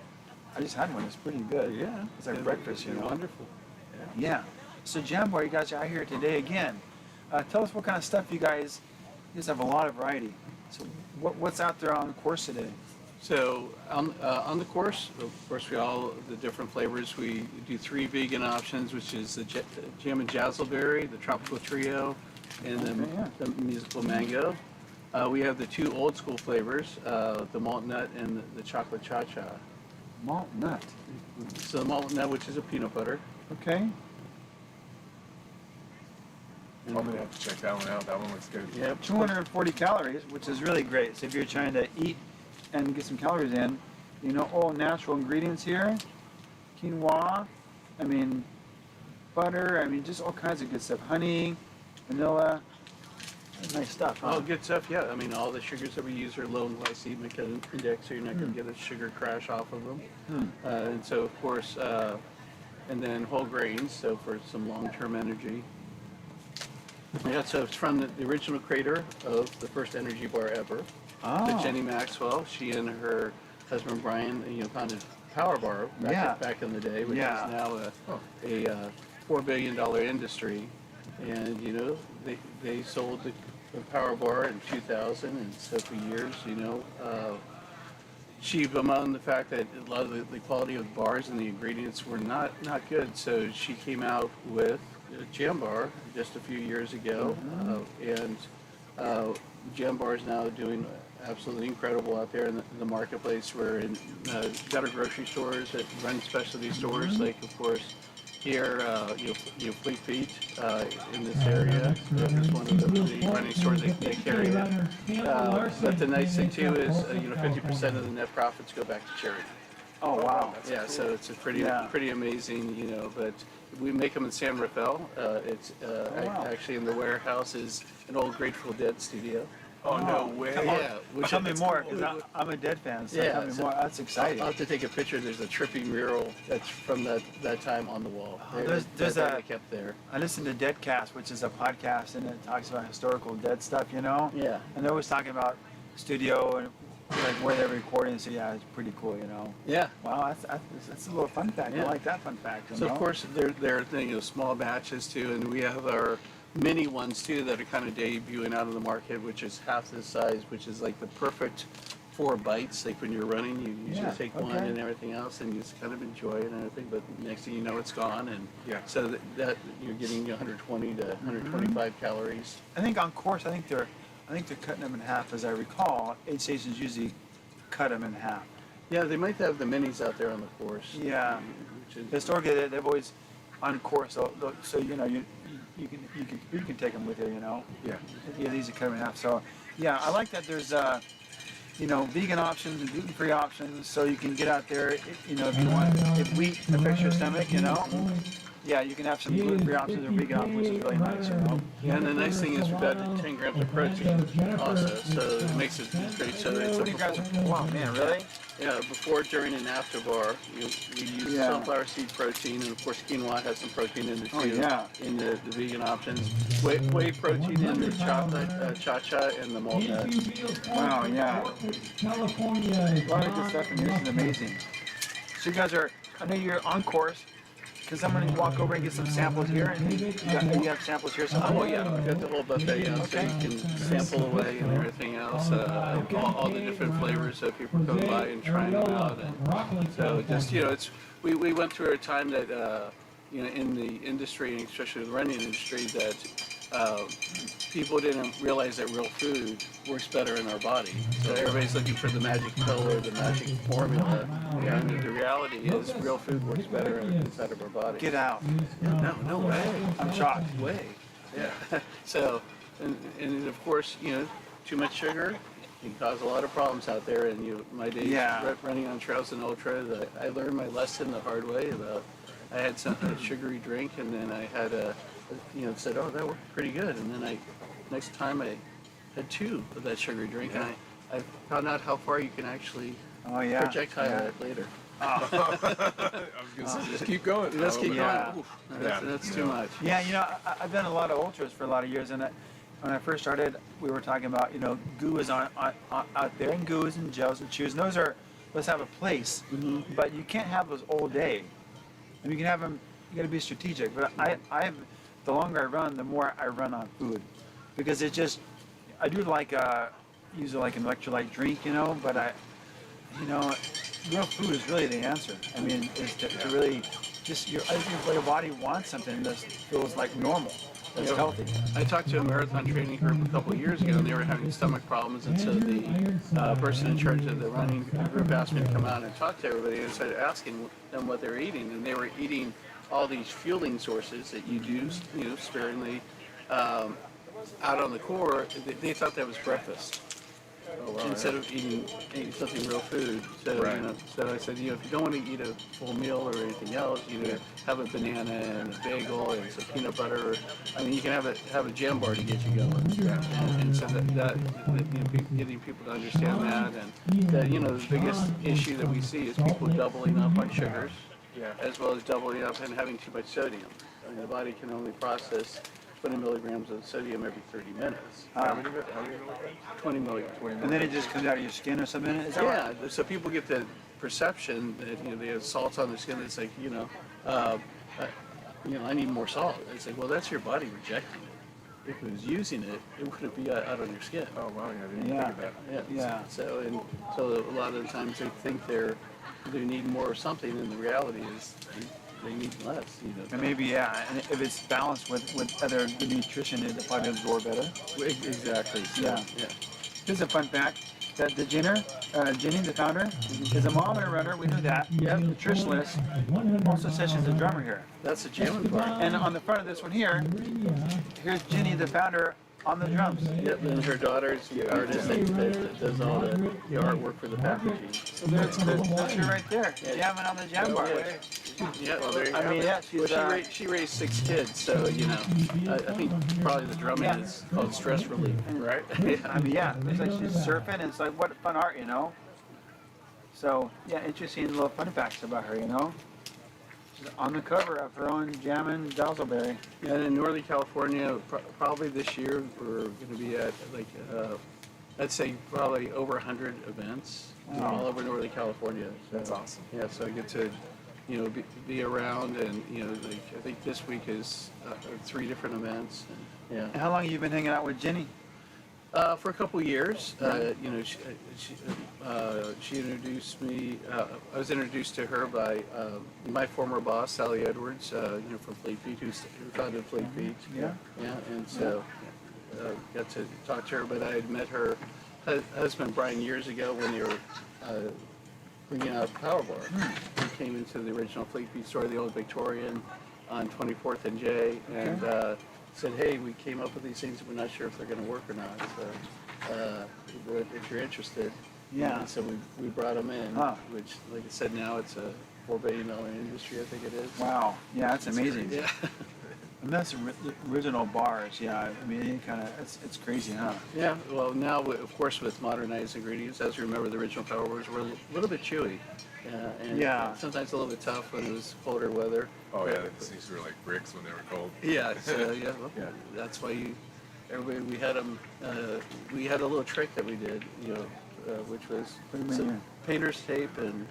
I just had one. It's pretty good. Yeah. It's like breakfast, Wonderful. Yeah. So jam bar, you guys are out here today again. Tell us what kind of stuff you guys have a lot of variety. So what's out there on the course today? So on the course, of course, the different flavors. We do 3 vegan options, which is the jam and jazzleberry, the tropical trio, and the musical mango. We have the 2 old school flavors, the malt nut and the chocolate cha-cha. Malt nut. So the malt nut, which is a peanut butter. Okay. I'm gonna have to check that one out. That one looks good. Yep. 240 calories, which is really great. So if you're trying to eat and get some calories in, all natural ingredients here, quinoa, butter, just all kinds of good stuff. Honey, vanilla, nice stuff. Huh? Oh, good stuff, yeah. All the sugars that we use are low in glycemic index, so you're not going to get a sugar crash off of them. And so, of course, and then whole grains, so for some long-term energy. Yeah, so it's from the original creator of the first energy bar ever, Oh. Jenny Maxwell. She and her husband Brian, founded Power Bar back in the day, which is now a $4 billion industry. And they sold the Power Bar in 2000, and so for years, she bemoaned the fact that a lot of the quality of the bars and the ingredients were not good. So she came out with Jam Bar just a few years ago, and Jam Bar is now doing absolutely incredible out there in the marketplace. We're in better grocery stores that run specialty stores, like of course here Fleet Feet in this area. Is one of the running stores they carry it. But the nice thing too is 50% of the net profits go back to charity. Oh wow! Yeah, cool. So it's a pretty amazing, but we make them in San Rafael. It's actually in the warehouse is an old Grateful Dead studio. Oh, no way. Tell me more, because I'm a Dead fan, so tell me more. That's exciting. I'll have to take a picture. There's a trippy mural that's from that time on the wall. There's that kept there. I listen to Deadcast, which is a podcast, and it talks about historical dead stuff, Yeah. And they're always talking about studio and like where they're recording, so yeah, it's pretty cool, Yeah. Wow, that's a little fun fact. Yeah. I like that fun fact. So of course they're small batches too, and we have our mini ones too that are kind of debuting out of the market, which is half this size, which is like the perfect 4 bites, like when you're running, you usually Yeah, take one okay. and everything else, and you just kind of enjoy it and everything. But next thing you know, it's gone, and Yeah. so that you're getting 120 to 125 calories. I think on course, I think they're cutting them in half, as I recall. Aid stations usually cut them in half. Yeah, they might have the minis out there on the course. Yeah. Which is, Historically, they've always on course, so you know you can take them with you. You know. Yeah. Yeah, these are cut them in half. So yeah, I like that. There's you know, vegan options and gluten-free options, so you can get out there. You know, if you want, if wheat affects your stomach, you know. Yeah, you can have some gluten-free options or vegan options, which is really nice, you know. yeah, and the nice thing is we've got 10 grams of protein also, so it makes it great. So it's 20 grams of, wow, man, really? yeah, before, during, and after bar, we use Yeah. sunflower seed protein, and of course quinoa has some protein in it too. Oh, yeah. In the vegan options, whey protein in the chocolate, cha-cha, and the malt nuts. Wow, yeah. California. A lot of good stuff in here. This is amazing. So you guys are, I know you're on course. Can someone walk over and get some samples here? And you have samples here somewhere? Oh yeah, we've got the whole buffet, you know, so you can sample away and everything else, all the different flavors, so people come by and try them out. And so just, you know, we went through a time that, you know, in the industry, and especially the running industry, that people didn't realize that real food works better in our body. So everybody's looking for the magic pill or the magic formula. And the reality is real food works better inside of our body. Get out. No way. I'm shocked. Way. Yeah. So, and of course, you know, too much sugar can cause a lot of problems out there. And my days Yeah. running on trails and ultra, I learned my lesson the hard way about. I had a sugary drink, and then I had you know, said, oh, that worked pretty good. And then next time I had 2 of that sugary drink, and I found out how far you can actually projectile it later. I was gonna say, just keep going. Let's keep Yeah. going. Oof, that's too much. Yeah, you know, I've done a lot of ultras for a lot of years, and when I first started, we were talking about, you know, goo is out there, and goos and gels and chews, and those have a place, but you can't have those all day. And you can have them. You got to be strategic. But the longer I run, the more I run on food, because it just, I do like use it like an electrolyte drink, you know, but real food is really the answer. I mean, is to really just I think your body wants something that feels like normal, that's healthy. I talked to a marathon training group a couple of years ago, and they were having stomach problems, and so the person in charge of the running group asked me to come out and talk to everybody, and started asking them what they were eating, and they were eating all these fueling sources that you do, you know, sparingly out on the core. They thought that was breakfast. Instead of eating something real food. So, you know, so I said, you know, if you don't want to eat a full meal or anything else, you know, have a banana and a bagel and some peanut butter. I mean, you can have a jam bar to get you going. And so that you know, getting people to understand that, and that, you know, the biggest issue that we see is people doubling up on sugars, as well as doubling up and having too much sodium. I mean, the body can only process 20 milligrams of sodium every 30 minutes. How many 20 milligrams. And then it just comes out of your skin or something. Is that right? Yeah, so people get the perception that, you know, they have salts on their skin. It's like, you know, I need more salt. It's like, well, that's your body rejecting it. If it was using it, it wouldn't be out on your skin. Oh wow, I didn't think of that. Yeah. So a lot of the times they think they need more of something, and the reality is they need less. You know. And maybe, and if it's balanced with other good nutrition, it'll probably absorb better. Exactly. So, Yeah. Here's a fun fact. That the Jenny, the founder, is a mom and a runner. We knew that. Yep. Nutritionist. Also says she's a drummer here. That's a jamming part. And on the front of this one here, here's Jenny, the founder, on the drums. Yep, and her daughter's the artist that does all the artwork for the packaging. So that's her right there, jamming on the jam bar. Yeah, well, there you go. I mean, yeah, she's, she raised 6 kids, so, you know, I think probably the drumming is called stress relief, right? I mean, it's like she's surfing, and it's like, what fun art, you know? So, yeah, interesting little fun facts about her, you know? She's on the cover of her own Jammin' Dazzleberry. Yeah, and in Northern California, probably this year, we're going to be at, like, I'd say probably over 100 events all over Northern California. So, That's awesome. Yeah, so I get to, you know, be around, and, you know, like, I think this week is 3 different events. And, And how long have you been hanging out with Jenny? For a couple years, you know, she introduced me. I was introduced to her by my former boss, Sally Edwards, you know, from Fleet Beach, who founded Fleet Beach. Yeah. Yeah, and so got to talk to her. But I had met her husband Brian years ago when they were bringing out Power Bar. He came into the original Fleet Beach store, the old Victorian, on 24th and J, and said, "Hey, we came up with these things. We're not sure if they're going to work or not. So if you're interested." Yeah. And so we brought them in, which, like I said, now it's a $4 billion industry. I think it is. Wow. Yeah, that's amazing. Yeah. And that's original bars. Yeah. I mean, it kind of it's crazy, huh? Yeah. Well, now of course with modernized ingredients, as you remember, the original Power Bars were a little bit chewy. And sometimes a little bit tough when it was colder weather. Oh yeah, these were like bricks when they were cold. Yeah, so that's why we had them. We had a little trick that we did, you know, which was some painter's tape and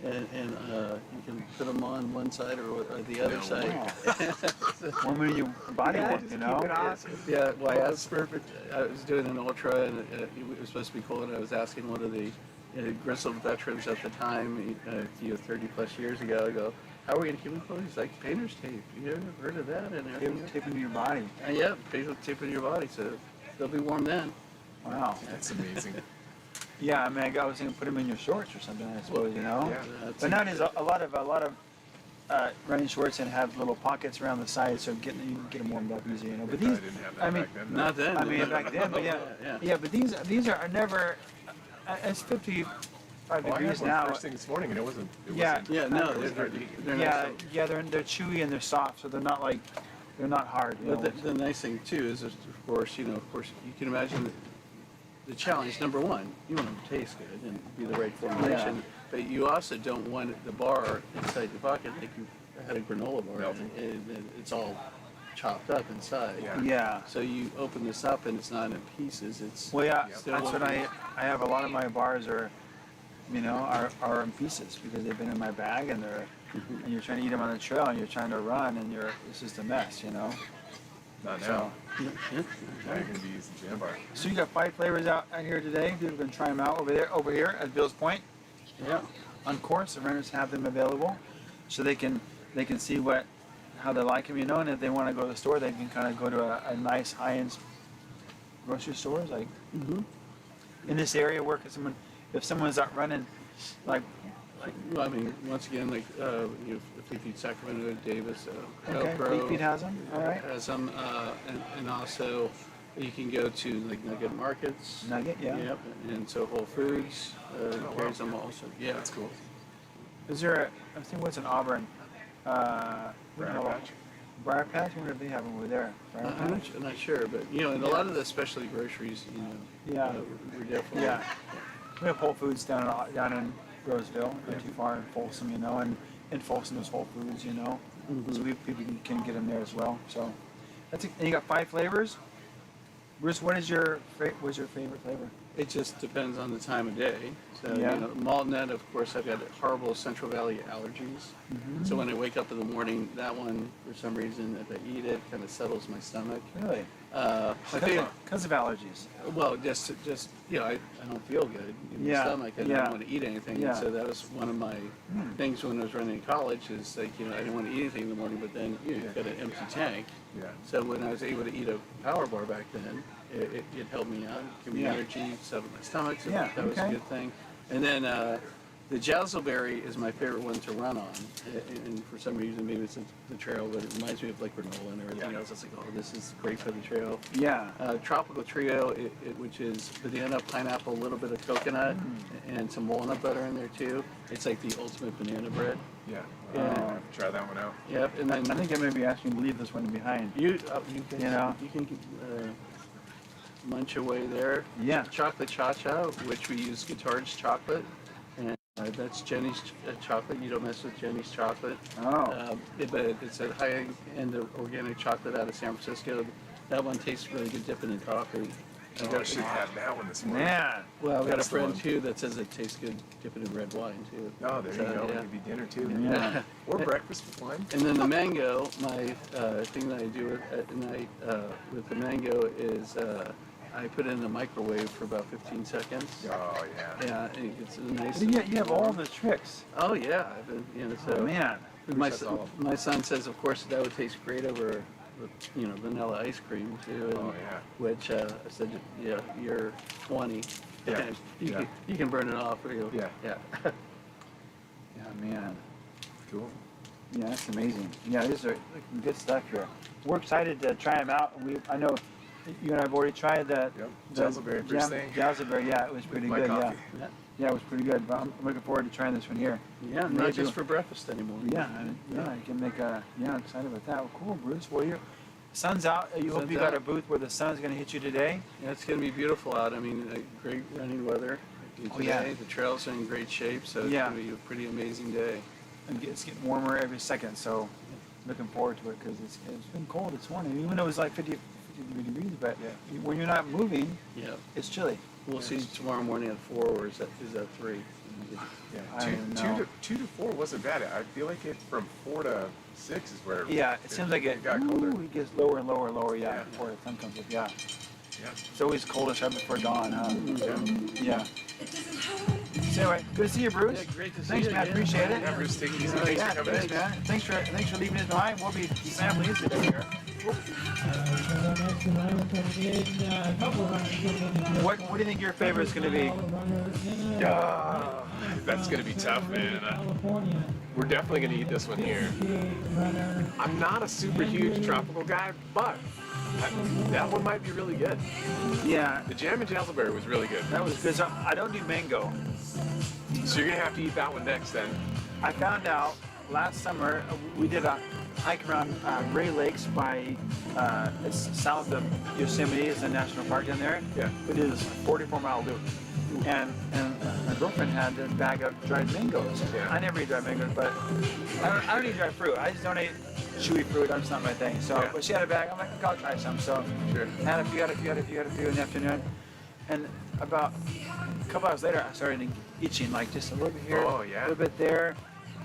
you can put them on one side or the other side. One minute your body work, you know. Yeah, well, I was perfect. I was doing an ultra and it was supposed to be cool, and I was asking one of the Gristle veterans at the time, 30 plus years ago, I go, "How are we going to keep them cold?" He's like, "Painter's tape. You ever heard of that?" And everything. Tape into your body. Yeah, painter's tape into your body, so they'll be warm then. Wow. That's amazing. Yeah, I mean, I was thinking put them in your shorts or something, I suppose, you know. Yeah, but nowadays, a lot of running shorts and have little pockets around the sides, so you can get them warmed up easy, you know. But these, didn't have that I mean, back then. Not then. I mean, back then, but yeah. But these are never. It's 55 degrees now. First thing this morning, and it wasn't. No, they're they're chewy and they're soft, so they're not hard. You know? But the nice thing too is, of course, you can imagine the challenge. Number one, you want them to taste good and be the right formulation, but you also don't want the bar inside your pocket like you had a granola bar, and it's all chopped up inside. Yeah. So you open this up and it's not in pieces. It's that's what I have. A lot of my bars are in pieces because they've been in my bag and and you're trying to eat them on the trail and you're trying to run and it's just a mess, you know. Not now. Now you're going to be using Jam Bar. So you got 5 flavors out here today. People can try them out over here at Bill's Point. Yeah. On course, the runners have them available, so they can see how they like them, you know. And if they want to go to the store, they can kind of go to a nice high-end grocery stores, like in this area. Where if someone's out running, like. Well, I mean, once again, like Fleet Feet Sacramento, Davis, Fleet Feet has them. All right. Has them, and also you can go to like Nugget Markets. Nugget, yeah. Yep, and so Whole Foods carries them also. Yeah, That's cool. Is there I think what's in Auburn? Briar Patch. Briar Patch. I wonder if they have them over there. I'm not sure, but and a lot of the specialty groceries, we're definitely. Yeah. We have Whole Foods down in Roseville, not too far in Folsom, and in Folsom there's Whole Foods, so people can get them there as well. So and you got 5 flavors. Bruce, what's your favorite flavor? It just depends on the time of day. So, malt nut, of course, I've got horrible Central Valley allergies. So when I wake up in the morning, that one, for some reason, if I eat it, kind of settles my stomach. Really? Because of allergies? Well, just I don't feel good in my stomach, and I don't want to eat anything. And so that was one of my things when I was running in college, is like, I didn't want to eat anything in the morning, but then you've got an empty tank. Yeah. So when I was able to eat a Power Bar back then, it helped me out, give me energy, settled my stomach, so that was a good thing. And then the Jazzleberry is my favorite one to run on, and for some reason, maybe it's the trail, but it reminds me of like granola and everything else. It's like, oh, this is great for the trail. Yeah. Tropical Trio, which is banana, pineapple, a little bit of coconut, and some walnut butter in there too. It's like the ultimate banana bread. Yeah. Try that one out. Yep. And then I think I may be asking you to leave this one behind. You can munch away there. Yeah. Chocolate Cha-Cha, which we use Guitar's chocolate. And that's Jenny's chocolate. You don't mess with Jenny's chocolate. Oh. But it's a high-end organic chocolate out of San Francisco. That one tastes really good dipping in coffee. I should have had that one this morning. Man. Well, I've got a friend too that says it tastes good dipping in red wine too. Oh, there you go. It could be dinner too. Yeah. Or breakfast with wine. And then the mango, my thing that I do at night with the mango is I put it in the microwave for about 15 seconds. Oh yeah. Yeah, and it's nice. You have all the tricks. Oh yeah, so Oh man. my son says, of course, that would taste great over, vanilla ice cream too. And, Oh yeah. Which I said, yeah, you're 20. Yeah. You can burn it off. Yeah. Yeah. Yeah, man. Cool. Yeah, that's amazing. Yeah, these are good stuff here. We're excited to try them out. I know you and I have already tried the Jazzleberry first thing. Jazzleberry, yeah, it was pretty My good. coffee. Yeah, it was pretty good. But I'm looking forward to trying this one here. Yeah, not just for breakfast anymore. Yeah, you can make a. Yeah, I'm excited about that. Well, cool, Bruce. Well, sun's out. You hope Sun's you got out. a booth where the sun's going to hit you today. Yeah, it's going to be beautiful out. I mean, great running weather today. Oh, yeah. The trails are in great shape, so it's Yeah. going to be a pretty amazing day. And it's getting warmer every second, so looking forward to it because it's been cold this morning. Even though it was like 50 degrees, but when you're not moving, Yeah. it's chilly. We'll see tomorrow morning at 4, or is that 3? Yeah. I don't know. Two to 4 wasn't bad. I feel like it from 4 to 6 is where. Yeah, it seems like it got colder. It gets lower and lower and lower. Yeah, Yeah. before the sun comes up. Yeah. Yeah. It's always coldest right before dawn, huh? Yeah. Yeah. So anyway, good to see you, Bruce. Yeah, great to see Thanks, you man. again. Appreciate it. Yeah, Bruce, take it easy. Thanks Yeah, for coming thanks, in. man. Thanks for leaving us behind. We'll be family today here. What do you think your favorite is going to be? That's gonna be tough, man. We're definitely gonna eat this one here. I'm not a super huge tropical guy, but that one might be really good. Yeah, The jam and jazzleberry was really good. that was because I don't do mango. So you're gonna have to eat that one next then. I found out last summer we did a hike around Ray Lakes by it's south of Yosemite. It's a national park down there. Yeah. We did this 44-mile loop, and my girlfriend had a bag of dried mangoes. Yeah. I never eat dried mangoes, but I don't eat dried fruit. I just don't eat chewy fruit. That's not my thing. So, Yeah. but she had a bag. I'm like, I'll try some. So, Sure. had a few in the afternoon, and about a couple hours later, I started itching, like just a little bit here, Oh, yeah. a little bit there,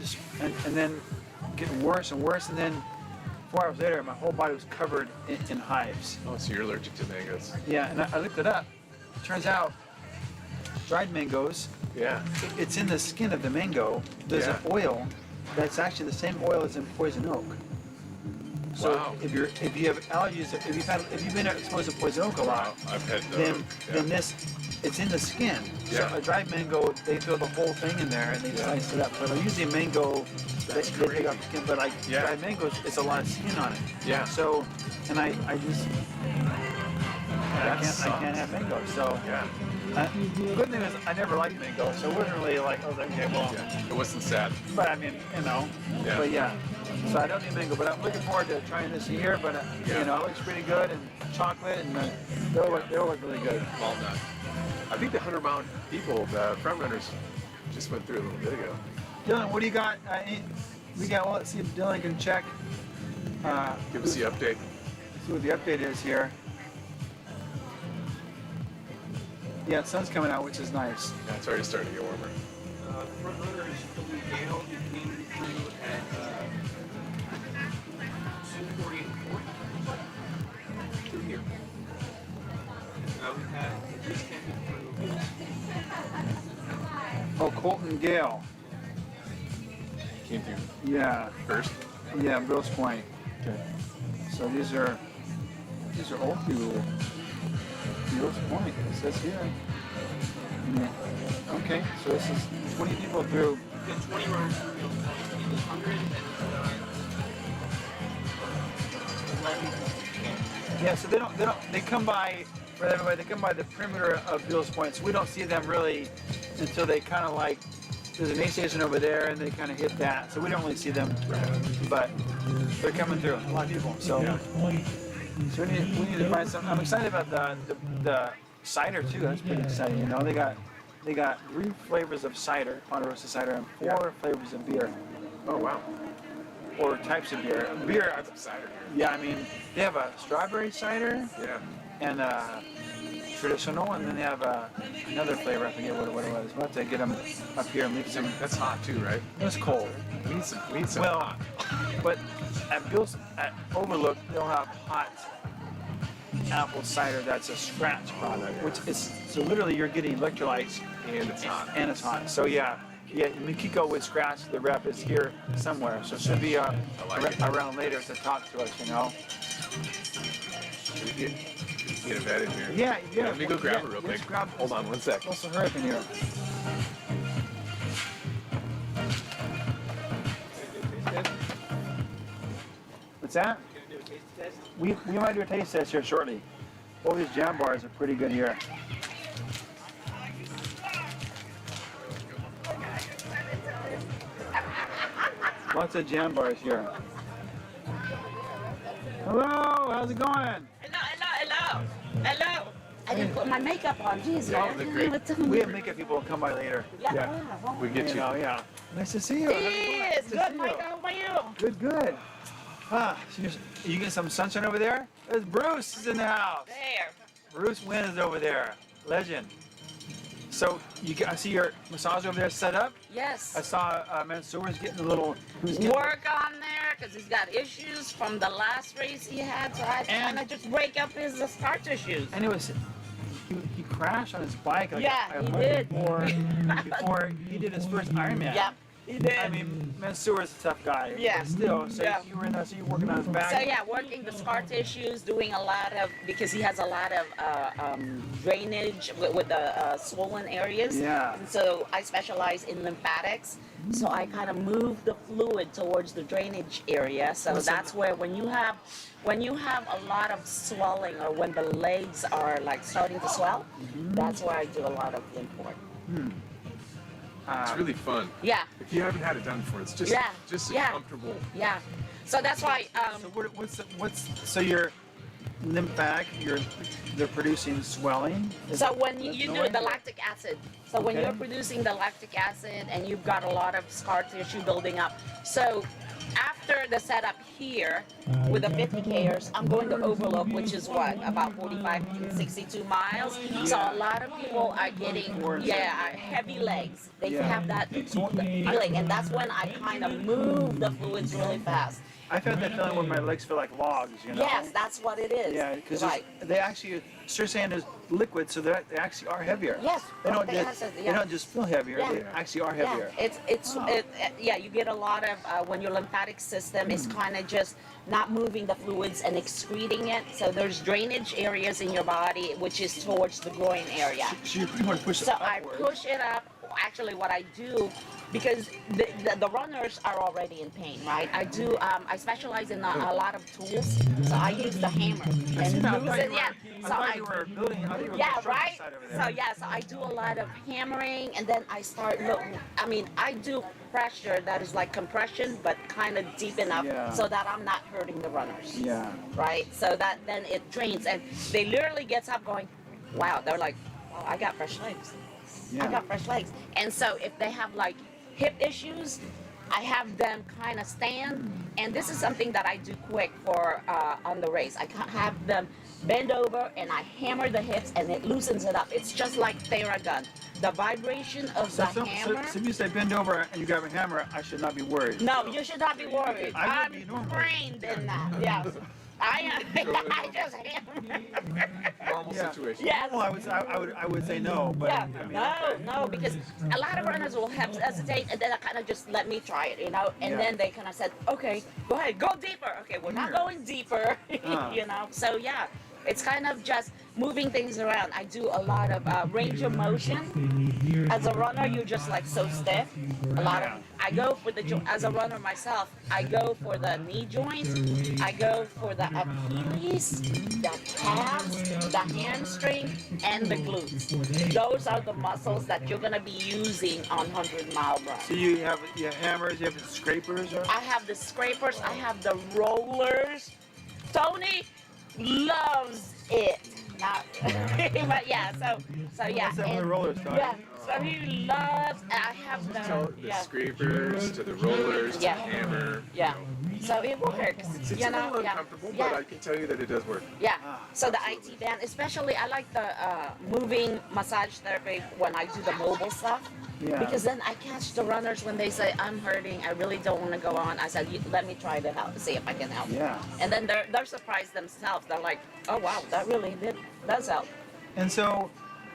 just and then getting worse and worse, and then 4 hours later, my whole body was covered in hives. Oh, so you're allergic to mangoes. Yeah, and I looked it up. Turns out, dried mangoes, Yeah. it's in the skin of the mango. There's an oil that's actually the same oil as in poison oak. So Wow. if you have allergies, if you've been exposed to poison oak a lot, I've had then it's in the skin. Yeah. So a dried mango, they throw the whole thing in there and they slice it up. But usually mango, they take off the skin. But like dried mangoes, it's a lot of skin on it. Yeah. So, and I just I can't have mango. So Yeah. the good thing is I never liked mango, so it wasn't really like, oh, okay, well. Yeah. It wasn't sad. But I mean, Yeah. but yeah. So I don't need mango, but I'm looking forward to trying this here. But it looks pretty good, and chocolate, and they all look really good. Walnut. I think the 100-mile people, the front runners, just went through a little bit ago. Dylan, what do you got? Well, let's see if Dylan can check. Give us the update. See what the update is here. Yeah, the sun's coming out, which is nice. Yeah, it's already starting to get warmer. Front runners, Gale, you came through at 2:40 through here. We had just came through. Oh, Colton Gale. Came through Yeah, first. yeah, Bill's Point. Okay. So these are old people. Bill's Point. It says here. Yeah. Okay, so this is 20 people through. We got 20 runners through. 100 and Yeah, so they come by, for everybody, they come by the perimeter of Bill's Point. So we don't see them really until they kind of like, there's an aid station over there and they kind of hit that. So we don't really see them, but they're coming through, a lot of people. So, so we need to find some. I'm excited about the cider too. That's pretty exciting. They got 3 flavors of cider, Ponderosa cider, and 4 flavors of beer. Oh, wow. Or types of beer. Beer, Some cider yeah, I mean, they have a strawberry cider here. and a traditional, and then they have another flavor. I forget what it was. We'll have to get them up here and leave some. That's hot too, right? It's cold. We need some Well, hot. but at Overlook, they'll have hot apple cider that's a scratch product, which is, so literally you're getting electrolytes And it's hot. and it's hot. So yeah, Mikiko with scratch, the rep is here somewhere. So she'll be around later to talk to us, you know. Should we get a vet in here? Yeah. Let me go grab her real quick. Hold on one sec. Also hurry up in here. What's that? We might do a taste test here shortly. All these jam bars are pretty good here. Lots of jam bars here. Hello, how's it going? Hello. I didn't put my makeup on. Jeez, Yeah, man. you look great. We have makeup people come by later. Yeah. We get you. know, yeah. Nice to see you. Yes, good, Mike. How about you? Good. Ah, so you get some sunshine over there? There's Bruce is in the house. There. Bruce Wynn is over there. Legend. So I see your massage over there set up. Yes. I saw Mansour's getting a little. Work on there because he's got issues from the last race he had. So I kind of just break up his scar tissues. And it was. He crashed on his bike. Like Yeah, a he month did. Before he did his first Ironman. Yep, he did. I mean, Mansour is a tough guy. Yeah. But still, so Yeah. you were in there, so you're working on his back. So yeah, working the scar tissues, doing a lot of, because he has a lot of drainage with the swollen areas. Yeah. And so I specialize in lymphatics. So I kind of move the fluid towards the drainage area. So that's where when you have a lot of swelling or when the legs are like starting to swell, that's where I do a lot of lymph work. It's really fun. Yeah. If you haven't had it done before, it's just comfortable. Yeah. So that's why. So so your lymphatic, they're producing swelling? So when you do the lactic acid, so when Okay. you're producing the lactic acid and you've got a lot of scar tissue building up, so after the setup here with the 50Kers, I'm going to Overlook, which is what, about 45 to 62 miles. So a lot of people are getting, heavy legs. They have that feeling, and that's when I kind of move the fluids really fast. I've had that feeling where my legs feel like logs, you know? Yes, that's what it is. Yeah, because Right. they actually, Sirsan is liquid, so they actually are heavier. Yes, They don't, lactic just, acid, they yeah. don't just feel heavier, Yeah. they actually are heavier. Yeah, you get a lot of when your lymphatic system is kind of just not moving the fluids and excreting it. So there's drainage areas in your body, which is towards the groin area. So you pretty much push it So upward. I push it up. Actually, what I do, because the runners are already in pain, right? I specialize in a lot of tools. So I use the hammer and loosen, I thought you were building, I thought you were yeah, construction right? side over there. So I do a lot of hammering, and then I start I do pressure that is like compression, but kind of deep enough so that I'm not hurting the runners. Yeah. Right? So that then it drains, and they literally get up going, wow, they're like, oh, I got fresh legs. Yeah. I got fresh legs. And so if they have like hip issues, I have them kind of stand, and this is something that I do quick for on the race. I have them bend over and I hammer the hips and it loosens it up. It's just like Theragun. The vibration of the hammer. So if you say bend over and you grab a hammer, I should not be worried. No, you should not be worried. I would I'm be normally. trained in that. Yeah. I just hammer. Normal situation. Yes. Well, I would say no, but Yeah, I mean, no, because a lot of runners will hesitate and then I kind of just let me try it, and Yeah. then they kind of said, okay, go ahead, go deeper. Okay, we're not going deeper, So yeah, it's kind of just moving things around. I do a lot of range of motion. As a runner, you're just like so stiff. I go for as a runner myself, I go for the knee joints, I go for the Achilles, the calves, the hamstring, and the glutes. Those are the muscles that you're gonna be using on 100-mile run. So you have hammers, you have scrapers, or? I have the scrapers, I have the rollers. Tony loves it. But yeah, so yeah. What's that with the rollers, Tony? Yeah, so he loves, I have So the the, scrapers to the rollers to the hammer. Yeah. So it works, It's you a know. little Yeah. uncomfortable, Yeah. but I can tell you that it does work. Yeah. So the absolutely. IT band, especially I like the moving massage therapy when I do the mobile stuff. Yeah. Because then I catch the runners when they say, I'm hurting, I really don't want to go on. I said, let me try to help, see if I can help. Yeah. And then they're surprised themselves. They're like, oh wow, that really does help. And so,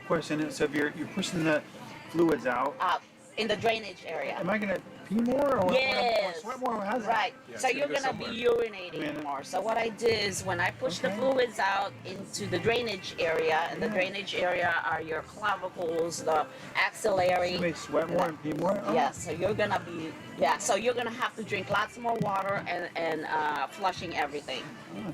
question, so if you're pushing the fluids out, In the drainage area. am I gonna pee more or Yes. sweat more? How's that? Right. Yeah, So it's you're gonna gonna go be somewhere. urinating more. So what I did is when I push the fluids out into the drainage area, and the drainage area are your clavicles, the axillary. You may sweat more and pee more? Oh. Yeah. So you're gonna be So you're gonna have to drink lots more water and flushing everything.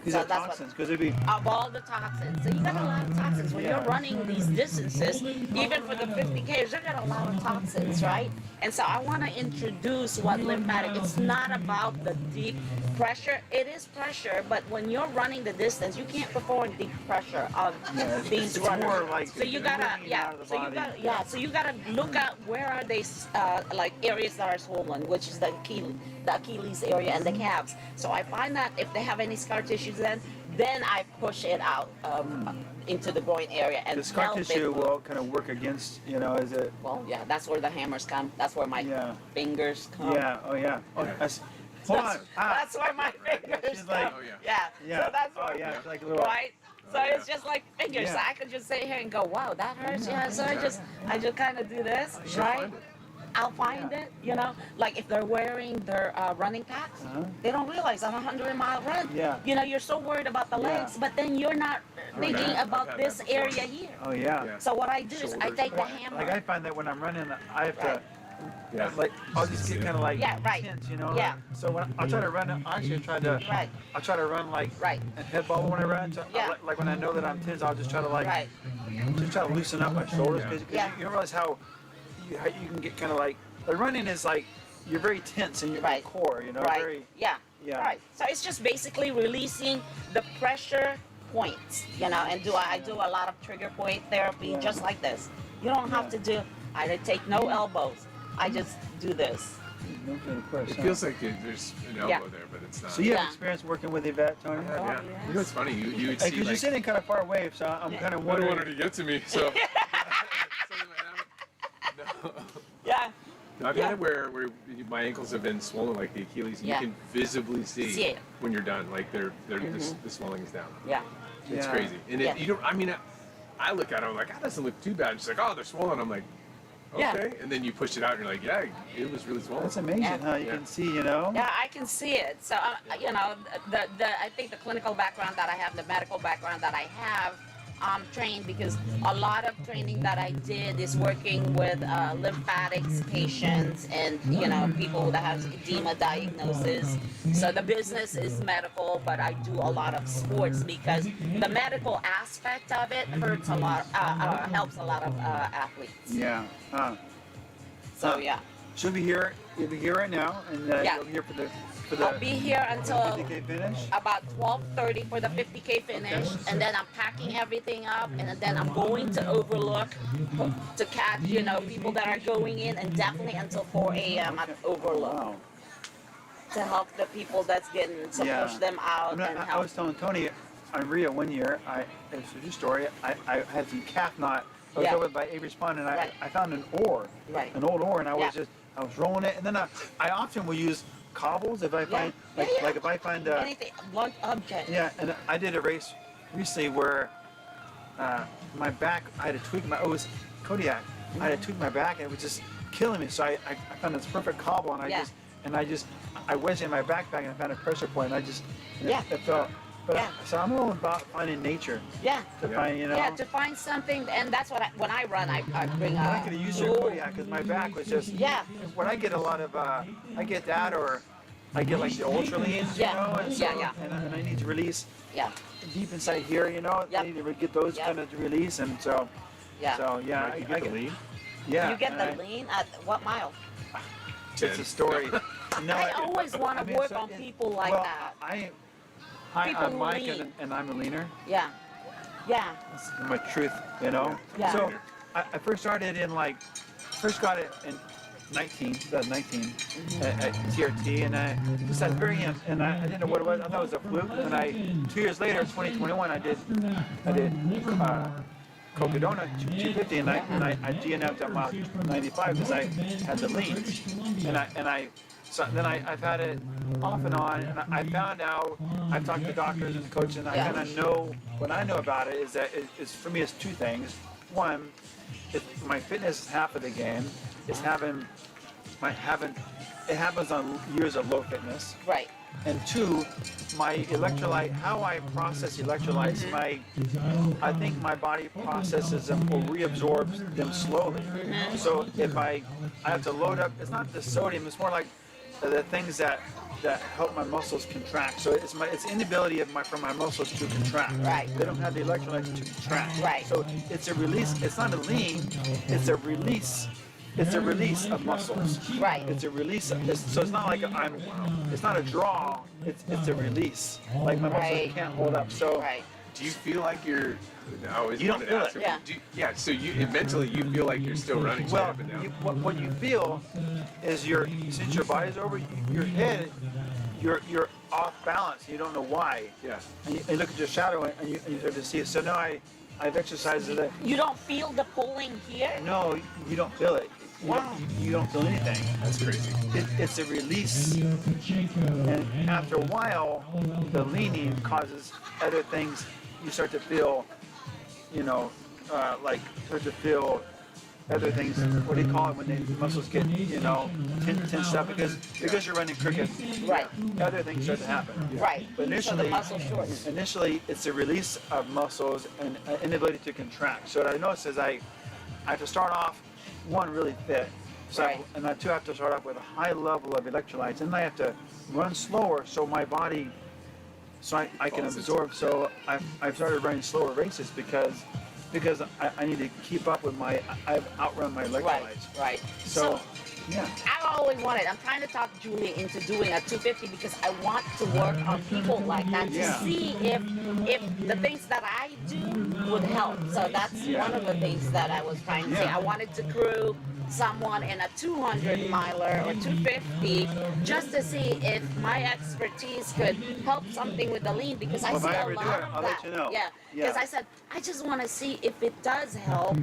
These So are that's what- toxins because it'd be. Of all the toxins. So you got a lot of toxins. When you're running these distances, even for the 50Ks, you got a lot of toxins, right? And so I want to introduce what lymphatic, it's not about the deep pressure. It is pressure, but when you're running the distance, you can't perform deep pressure on these it's runners. more like So you gotta, moving out of the body. so you gotta look at where are they, like areas that are swollen, which is the Achilles area and the calves. So I find that if they have any scar tissues, then I push it out into the groin area and The scar help it tissue move. will kind of work against, is it? Well, yeah, that's where the hammers come. That's where my fingers come. Yeah, oh yeah. Oh, hold on. That's where my fingers She's like, come. oh, Yeah. yeah. So that's Oh, where, yeah, it's like a little. right? So it's just like fingers. So Yeah. I could just sit here and go, wow, that hurts. Yeah. So I just kind of do this, right? I'll find it, like if they're wearing their running packs, they don't realize I'm a 100-mile run. Yeah. You're so worried about the legs, but then you're not thinking I've about had this that before. area here. Oh yeah. So what I do is I Shoulders. take the hammer. Like I find that when I'm running, I have to. Yeah. Like I'll just get kind of like Yeah, right. tense, Yeah. So when I try to run, I actually try to. Right. I try to run like Right. a head bobble when I run. So Yeah. like when I know that I'm tense, I'll just try to like Right. just try to loosen up my shoulders because Yeah. you don't realize how you can get kind of like the running is like you're very tense in your Right. core, Right. Very, Yeah. Yeah. Right. So it's just basically releasing the pressure points, and I do a lot of trigger point therapy Yeah. just like this. You don't have to do. I take no elbows. I just do this. no kind of press, It huh? feels like there's an elbow Yeah. there, but it's not. So you have Yeah. experience working with Yvette, Tony? Yeah. yes. You know, it's funny. You would Because see you're like. sitting kind of far away, so I'm kind of I don't want her wondering. to get to me, so. No. Yeah. No, I've had it where my ankles have been swollen like the Achilles, and Yeah. you can visibly see See it. when you're done, like the swelling is down. Yeah. It's Yeah. crazy, and Yeah. you don't. I mean, I look at it, I'm like, that doesn't look too bad. She's like, oh, they're swollen. I'm like, Yeah. okay, and then you push it out, and you're like, yeah, it was really swollen. That's amazing, Yeah. huh? You Yeah. can see. Yeah, I can see it. So, I think the clinical background that I have, the medical background that I have, trained because a lot of training that I did is working with lymphatics patients and people that have edema diagnosis. So the business is medical, but I do a lot of sports because the medical aspect of it hurts a lot, helps a lot of athletes. Yeah. So yeah. She'll be here. You'll be here right now, and Yeah. you'll be here for the I'll be here until 50K finish. about 12:30 for the 50K finish, and then I'm packing everything up, and then I'm going to Overlook to catch, people that are going in, and definitely until 4 a.m. at Overlook Wow. to help the people that's getting to Yeah. push them out and I help. was telling Tony on Rio one year. It's a true story. I had some calf knot. I was Yeah. over by Avery's Pond, and Right. I found an oar, Right. an old oar, and I was Yeah. I was rolling it, and then I often will use cobbles if I find like if I find Anything, blunt object. yeah, and I did a race recently where my back, I had to tweak it was Kodiak. I had to tweak my back, and it was just killing me. So I found this perfect cobble, and I wedged it in my backpack, and I found a pressure point, and it felt. But Yeah. so I'm all about finding nature. Yeah. To find, Yeah, to find something, and that's what when I run, I bring I could have used your tool. Kodiak because my back was just. Yeah. When I get a lot of, I get that, or I get like the ultraleans, Yeah. and Yeah. and I need to release Yeah. deep inside here, Yep. I need to get those Yep. kind of release, and so. Yeah. So yeah, Mike, you get the lean? Yeah. You get and the lean at what mile? It's a story. No, I always want to I mean, work so on it- people like well, that. Hi, People I'm who Mike, lean. and I'm a leaner. Yeah. Yeah. That's my truth, Yeah. So I first started first got it in 2019, at TRT, and I just had very, and I didn't know what it was. I thought it was a fluke. And 2 years later, 2021, I did Cocodona 250, and I DNF'd at mile 95 because I had the leans, so then I've had it off and on, and I found out, I've talked to doctors and coaches, and I kind of know, what I know about it is that for me, it's two things. One, my fitness is half of the game. It happens on years of low fitness. Right. And two, my electrolyte, how I process electrolytes, I think my body processes them or reabsorbs them slowly. So if I have to load up, it's not the sodium, it's more like the things that help my muscles contract. So it's inability for my muscles to contract. Right. They don't have the electrolytes to contract. Right. So it's a release. It's not a lean. It's a release. It's a release of muscles. Right. It's a release. So it's not like it's not a draw. It's a release. Like my muscles can't hold up. So. Right. Do you feel like you're? I always You don't wanted feel to ask it. him, Yeah. So mentally you feel like you're still running Well, up and down. what you feel is since your body's over, your head, you're off balance. You don't know why. Yeah. And you look at your shadow and you start to see it. So now I've exercised it. You don't feel the pulling here? No, you don't feel it. Wow. You don't feel anything. That's crazy. It's a release. And after a while, the leaning causes other things. You start to feel, start to feel other things. What do you call it when the muscles get, tensed up? Because you're running cricket. Right. Other things start to happen. Right. But So the muscle shortens. initially, it's a release of muscles and inability to contract. So what I noticed is I have to start off, one, really fit. So, Right. and I, two, have to start off with a high level of electrolytes. And I have to run slower so my body, I can absorb. So I've started running slower races because I need to keep up with I've outrun my electrolytes. Right. So yeah. I always wanted, I'm trying to talk Julie into doing a 250 because I want to work on people like that to see if the things that I do would help. So that's one of the things that I was trying to say. I wanted to crew someone in a 200 miler or 250 just to see if my expertise could help something with the lean because I see a lot of I'll that. let you know. Yeah, because I said I just want to see if it does help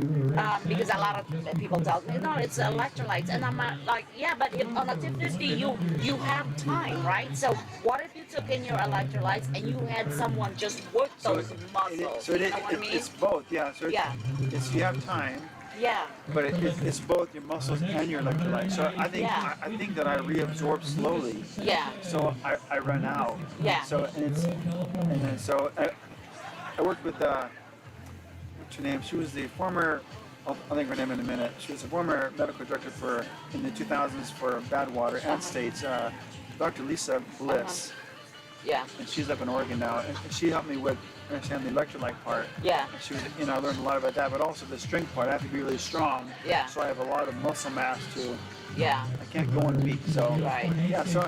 because a lot of people tell me no, it's electrolytes, and I'm like, yeah, but if on a 250 you have time, right? So what if you took in your electrolytes and you had someone just work those muscles? So you know what I mean? it's both, yeah. So it's you have time. Yeah. But it's both your muscles and your electrolytes. So I think that I reabsorb slowly. Yeah. So I run out. Yeah. So I worked with what's her name? She was the former. I'll think of her name in a minute. She was the former medical director in the 2000s for Badwater and States. Dr. Lisa Bliss. Yeah. And she's up in Oregon now, and she helped me with understand the electrolyte part. Yeah. And she was, I learned a lot about that, but also the strength part. I have to be really strong. Yeah. So I have a lot of muscle mass too. Yeah. I can't go in weak, so. Right. Yeah, so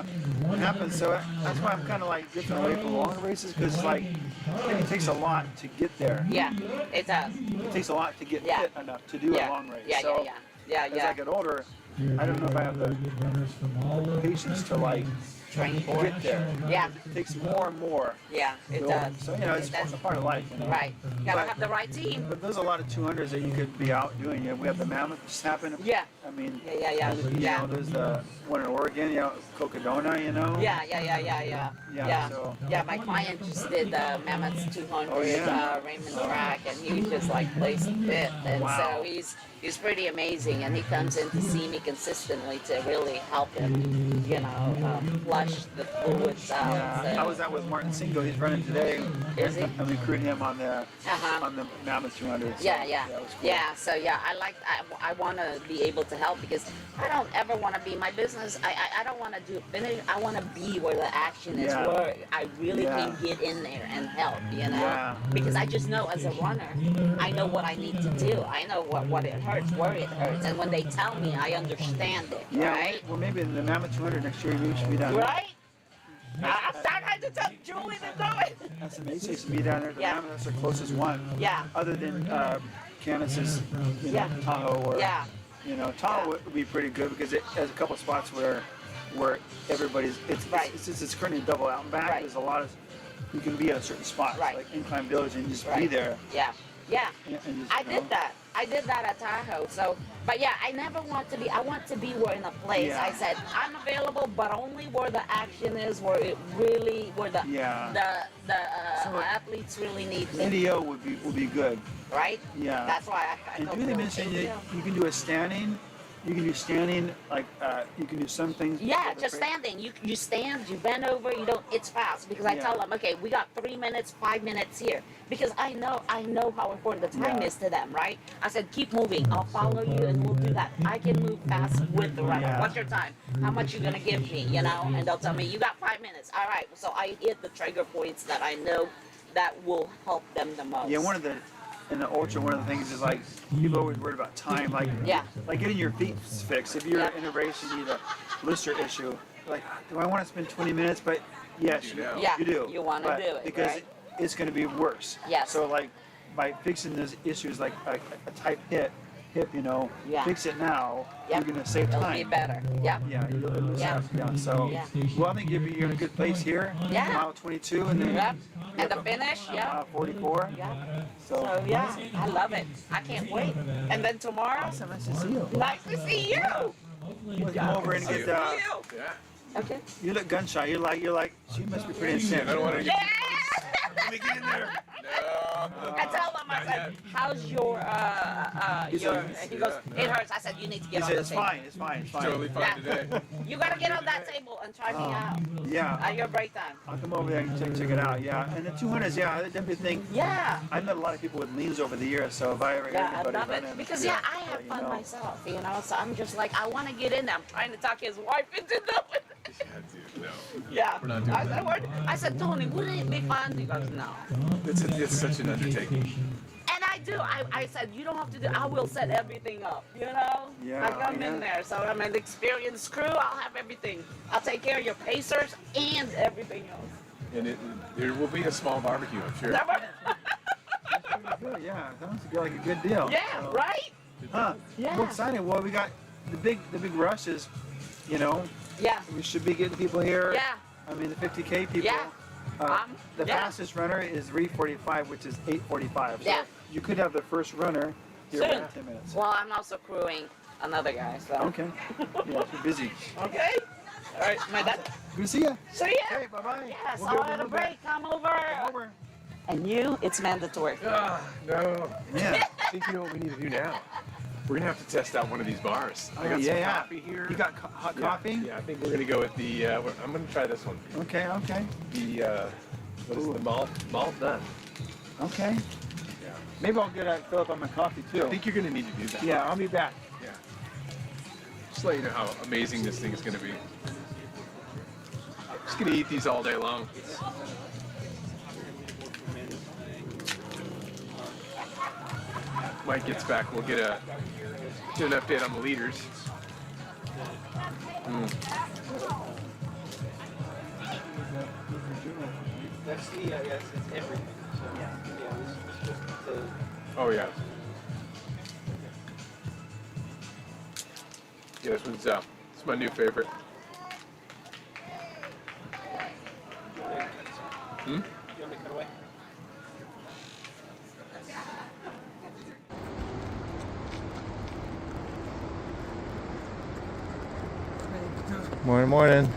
what happens, so that's why I'm kind of like drifting away from long races, because it takes a lot to get there. Yeah, it does. It takes a lot to get fit enough to do a long race. Yeah, so yeah. As I get older, I don't know if I have the patience to train for get there. Yeah. It takes more and more. Yeah, it does. So, it's a part of life. Right. You gotta have the right team. But there's a lot of 200s that you could be out doing. We have the Mammoth just happened. Yeah. I mean, Yeah. There's the one in Oregon, Cocodona, Yeah. So. Yeah, my client just did the Mammoth 200, Raymond Rack, and he just placed fit. And so he's pretty amazing, and he comes in to see me consistently to really help him, flush the fluids out. Yeah. I was out with Martin Singo. He's running today. Is he? I'm recruiting him on the Mammoth 200. So Yeah. That was cool. Yeah, so I want to be able to help because I don't ever want to be my business. I don't want to do finish. I want to be where the action is, where I really can get in there and help, Yeah. Because I just know as a runner, I know what I need to do. I know what it hurts, where it hurts, and when they tell me, I understand it, right? Well, maybe in the Mammoth 200 next year, you should be down there. Right? I'm starting to tell Julie to do it. That's amazing. You should be down there. The Mammoth, that's the closest one. Yeah. Other than Kansas, Tahoe, or You know, Tahoe would be pretty good because it has a couple spots where everybody's since it's currently double out and back. There's a lot of you can be at a certain spot, like Incline Village, and just be there. Yeah. And just, I did that. I did that at Tahoe. So, but yeah, I never want to be. I want to be where in a place. Yeah. I said I'm available, but only where the action is, where it really, where the athletes really need me. NDO would be good. Right. Yeah. That's why I And go do they for mention NDO. that you can do a standing? You can do standing, like you can do some things. Yeah, just standing. You stand, you bend over, you don't. It's fast because I tell them, okay, we got 3 minutes, 5 minutes here, because I know how important the time is to them, right? I said, keep moving. I'll follow you, and we'll do that. I can move fast with the runner. What's your time? How much you gonna give me? You know, and they'll tell me you got 5 minutes. All right. So I hit the trigger points that I know that will help them the most. Yeah, in the ultra, one of the things is like people always worried about time, like getting your feet fixed. If you're in a race, you need a blister issue. Like, do I want to spend 20 minutes? But yes, you do. You want to do it because it's going to be worse. Yes. So like by fixing those issues, like a tight hip, you know, fix it now. You're going to save time. It'll be better. Yeah. So, well, I think you're in a good place here. Yeah. Mile 22, and then and the finish. mile 44. So yeah, I love it. I can't wait. And then tomorrow, nice to see you. Nice to see you. We'll come over and get Okay. You look gun shy. You're like. She must be pretty intense. I don't want to get. Let me get in there. I tell him, I said, how's your, he goes, it hurts. I said, you need to get on the table. It's fine. Totally fine today. You got to get on that table and try me out. Yeah. At your break time. I'll come over there and check it out. Yeah. And the 200s, I definitely think. Yeah. I've met a lot of people with leans over the years, so if I ever Yeah, I anybody love run it. in, Because, I have fun myself, you know, so I'm just like, I want to get in there. I'm trying to talk his wife into doing it. Yeah. We're not doing that. I said, Tony, wouldn't it be fun? He goes, no. It's such an undertaking. And I do. I said, you don't have to do. I will set everything up. You know. Yeah, I come in there, so I'm an experienced crew. I'll have everything. I'll take care of your pacers and everything else. And there will be a small barbecue, I'm sure. Good, yeah. Sounds like a good deal. Yeah. So, Right. Huh. Yeah. We're excited. Well, we got the big rush is, you know. Yeah. We should be getting people here. Yeah. I mean, the 50K people. Yeah. The fastest runner is 3:45, which is 8:45. So Yeah. you could have the first runner here Soon. in 10 minutes. Well, I'm also crewing another guy, so. Okay. Yeah, you're busy. Okay. All right, my dad. Good to see you. See ya. Hey, bye-bye. Yeah, We'll so go at a back. break, come over. And you, it's mandatory. No. Yeah. I think you know what we need to do now. We're gonna have to test out one of these bars. I got some coffee here. You got hot coffee? Yeah, I think we're gonna go with the. I'm gonna try this one. Okay. The what is it? The malt done. Okay. Yeah. Maybe I'll fill up on my coffee too. I think you're gonna need to do that. Yeah, I'll be back. Yeah. Just let you know how amazing this thing is gonna be. Just gonna eat these all day long. Mike gets back, we'll get an update on the leaders. That's it's everything. Oh yeah. Yeah, this one's it's my new favorite. Morning.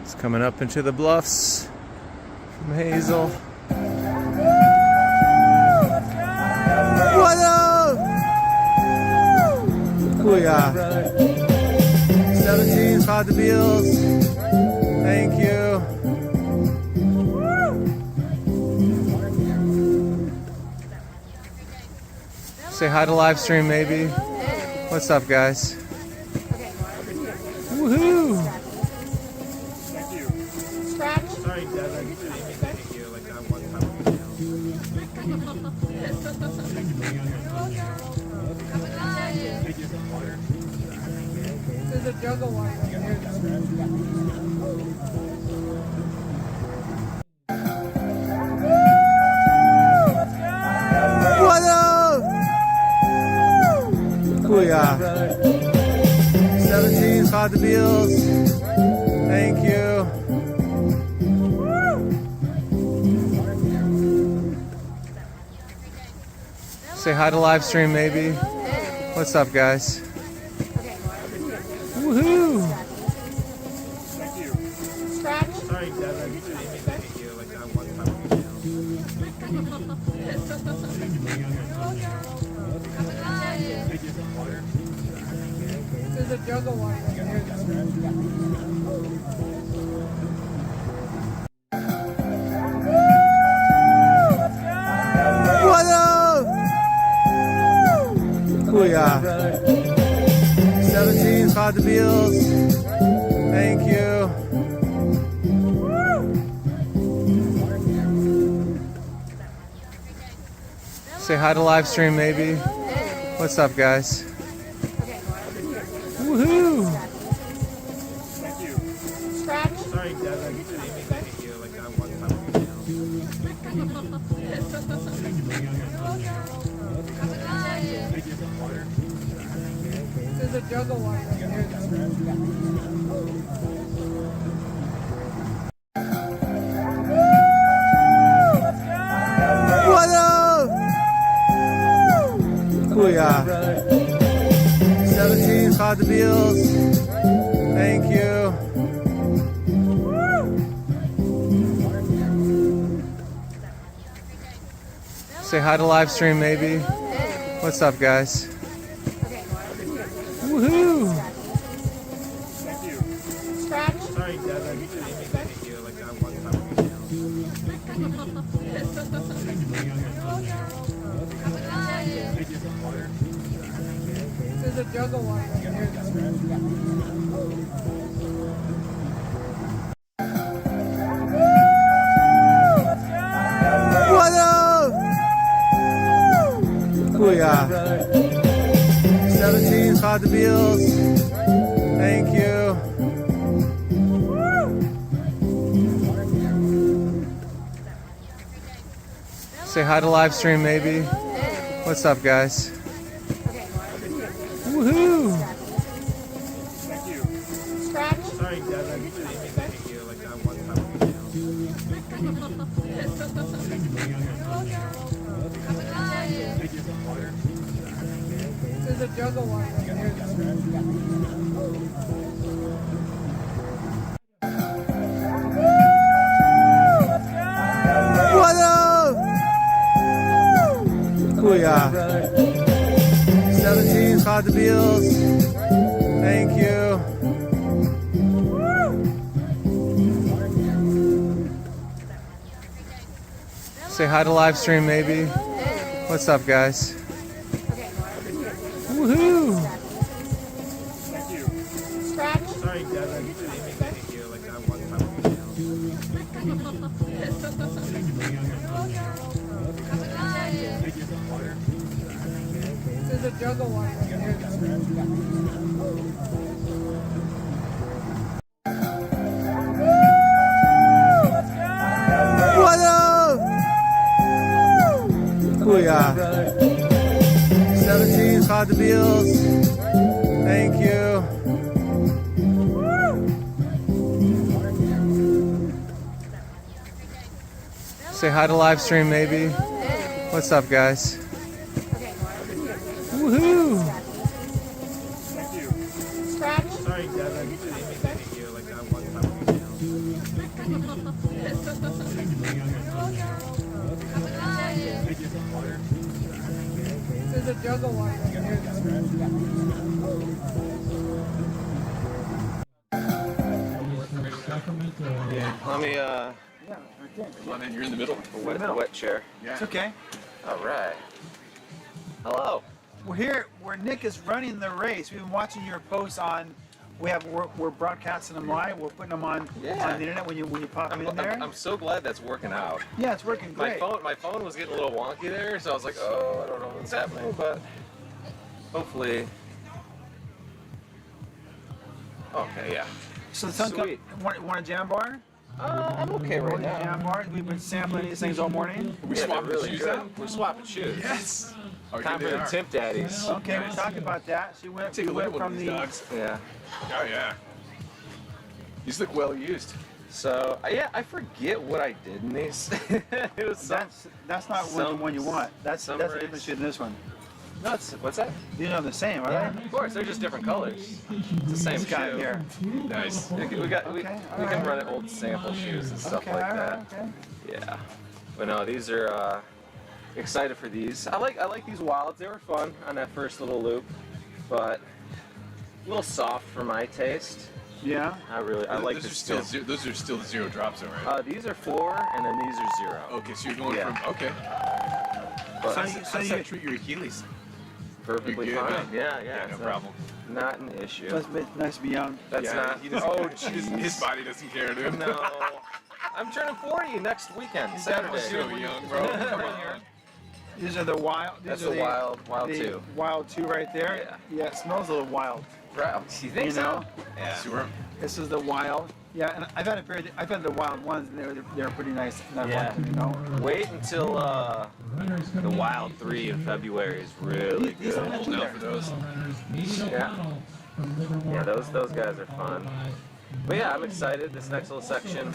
It's coming up into the bluffs from Hazel. What up? Booyah. 17, Pod the Beals. Thank you. Say hi to Livestream, maybe. What's up, guys? Woohoo! a jungle one. What up? Booyah. 17 caught the Beals. Thank you. Say hi to Livestream, maybe. What's up, guys? Woohoo! Thank you. Scratch? Sorry, Devin. Thank you. Like that one time. This is a jungle one. What up? Booyah. 17 caught the Beals. Thank you. Say hi to Livestream, maybe. What's up, guys? Woohoo! Thank you. Scratch? Sorry, Devin. Thank you. Like that one time. This is a jungle one. What up? Booyah. 17 caught the Beals. Thank you. Say hi to Livestream, maybe. What's up, guys? Woohoo! Thank you. Scratch? Sorry, Devin. Thank you. Like that one time. This is a jungle one. What up? Booyah. 17 caught the Beals. Thank you. Say hi to Livestream, maybe. What's up, guys? Woohoo! Thank you. Scratch? Sorry, Devin. Thank you. Like that one time. This is a jungle one. What up? Booyah. 17 caught the Beals. Thank you. Say hi to Livestream, maybe. What's up, guys? Woohoo! Thank you. Scratch? Sorry, Devin. Thank you. Like that one time. This is a jungle one. What up? Booyah. 17 caught the Beals. Thank you. Say hi to Livestream, maybe. What's up, guys? Woohoo! Thank you. Scratch? Sorry, Devin. Thank you. Like that one time. This is a jungle one. Yeah, let me, Come on in, you're in the middle. wet chair. Yeah. It's okay. All right. Hello. We're here where Nick is running the race. We've been watching your posts on. We're broadcasting them live. We're putting them on the internet when you pop them in there. I'm so glad that's working out. Yeah, it's working great. My phone was getting a little wonky there, so I was like, oh, I don't know what's happening, but hopefully Okay, yeah. So the sun Sweet. want a jam bar? I'm okay right now. Jam bar. We've been sampling these things all morning. We Yeah, swapping they're really shoes good. out? We're swapping shoes. Yes. Oh, Time for here they the are. Timp Daddies. Okay, we talked about that. So we Take a look went at one from of these the dogs. Yeah. Oh yeah. These look well used. So yeah, I forget what I did in these. It was some, that's not the one you want. That's a summaries. different shoe than this one. no, what's that? These are the same, are Yeah, they? of course, they're just different colors. It's the same This guy shoe. here. Nice. We Okay, we can run old sample shoes and stuff Okay, like all that. right, okay. Yeah, but no, these are excited for these. I like these wilds. They were fun on that first little loop, but a little soft for my taste. Yeah. I like those the are still still. those are still 0 drops, though, right? These are 4, and then these are 0. Okay, so you're going Yeah. from okay. But So How does that treat your Achilles? perfectly You're good, fine. huh? Yeah, Yeah, no it's problem. Not an issue. That's nice to be young. That's Yeah, not. he doesn't Oh, care. jeez. His body doesn't care, dude. No. I'm turning 40 next weekend, Saturday. So young, bro. Come on. These are the wild. That's These are the wild the 2. Wild 2 right there. Yeah, it smells a little wild. Right. You think You so? know? Yeah. Sure. This is the wild. Yeah, and I've had the wild ones, and they're pretty nice. And I Yeah. like them, you know. Wait until the Wild 3 in February is really These are good. legendary. Now for those. Yeah. Yeah, those guys are fun. But yeah, I'm excited. This next little section.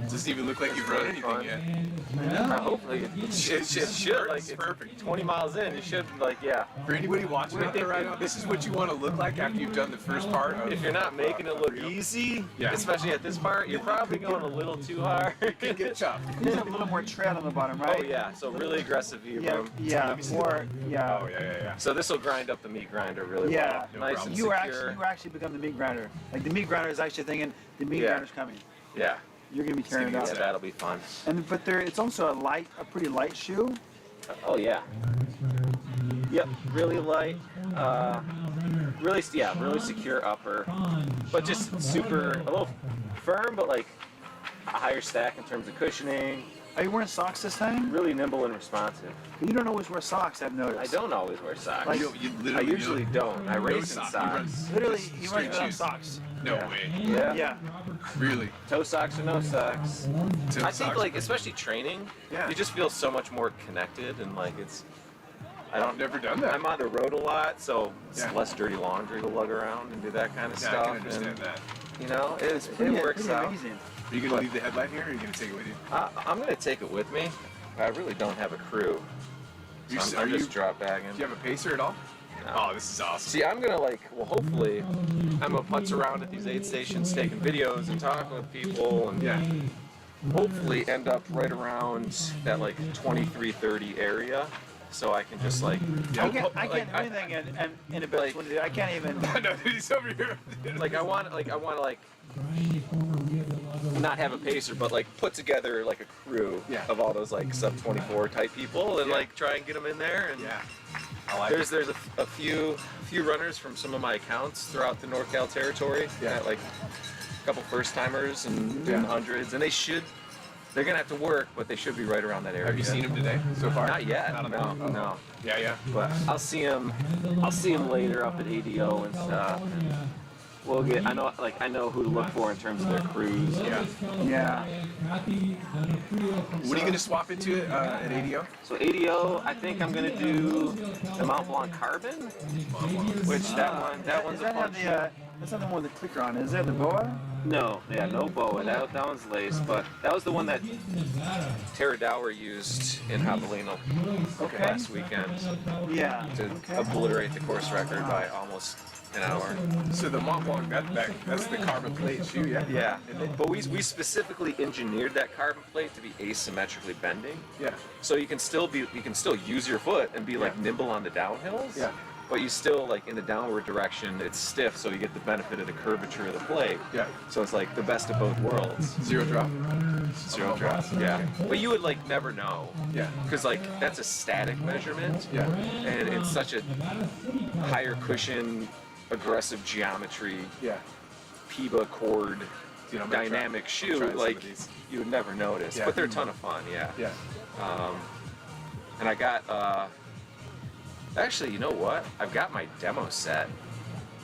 Does this even look like you've run anything yet? Hopefully, it should like it's perfect. 20 miles in. You should like yeah. For anybody watching out there right now, this is what you want to look like after you've done the first part. Of, If you're not making it look easy, Yeah. especially at this part, you're probably going a little too hard. you get chopped. These have a little more tread on the bottom, right? Oh yeah, so really aggressive view Yeah, boom. yeah, more, yeah. Oh yeah. So this will grind up the meat grinder really Yeah. well. Nice problem. and You secure. actually become the meat grinder. Like the meat grinder is actually thinking the meat Yeah. grinder's coming. Yeah, You're gonna be tearing it yeah, up. that'll be fun. But it's also a pretty light shoe. Oh yeah. Yep, really light. Really secure upper, but just super a little firm, but like a higher stack in terms of cushioning. Are you wearing socks this time? Really nimble and responsive. You don't always wear socks, I've noticed. I don't always wear socks. Like- You I literally usually don't. I race in You run socks. Literally, you straight wear without shoes. socks. No Yeah. way. Yeah. Yeah. Really. Toe socks or no socks. Toe I think socks. like especially training, Yeah. you just feel so much more connected and like it's. I've never done that. I'm on the road a lot, so it's Yeah. less dirty laundry to lug around and do that kind of Yeah, stuff. I can understand and, that. You know, it Pretty works out. amazing. Are you gonna leave the headlight here, or are you gonna take it with you? I'm gonna take it with me. I really don't have a crew. You So are I'm you- just drop bagging. Do you have a pacer at all? No. Oh, this is awesome. See, I'm gonna hopefully, I'm gonna putz around at these aid stations, taking videos and talking with people, and Yeah. hopefully end up right around that like 23:30 area, so I can just like, Yeah. I can't like, do anything in a bit. I can't even. No, he's over here. like I want to not have a pacer, but like put together like a crew Yeah. of all those like sub 24 type people, and Yeah. like try and get them in there. And Yeah. I like there's a few runners from some of my accounts throughout the NorCal territory. Yeah. Like a couple first timers and Yeah. doing hundreds, and they're gonna have to work, but they should be right around that area. Have you seen him today so far? Not yet. Not on No, the- no. Yeah. But I'll see him later up at ADO and stuff. We'll get. I know who to look for in terms of their crews. Yeah. Yeah. What are you gonna swap into at ADO? So ADO, I think I'm gonna do the Mont Blanc Carbon, which that one's Does a that have punch. that's not the one with the clicker on? Is that the boa? No, yeah, no boa. That one's laced, but that was the one that Tara Dower used in Javelino Okay. last weekend Yeah. to obliterate the course record by almost an hour. So the Mont Blanc, that's the carbon plate shoe, yeah? Yeah, but we specifically engineered that carbon plate to be asymmetrically bending. Yeah. So you can still use your foot and be like nimble on the downhills. Yeah. But you still like in the downward direction, it's stiff, so you get the benefit of the curvature of the plate. Yeah. So it's like the best of both worlds. Zero drop? Zero drop. Yeah. But you would like never know. Yeah. Because like that's a static measurement. Yeah. And it's such a higher cushion, aggressive geometry, Yeah. PIBA cord, Dude, I'm gonna try- dynamic I'm shoe. trying some Like of these. you would never notice. Yeah. But they're a ton of fun. Yeah. Yeah. And I got actually, you know what? I've got my demo set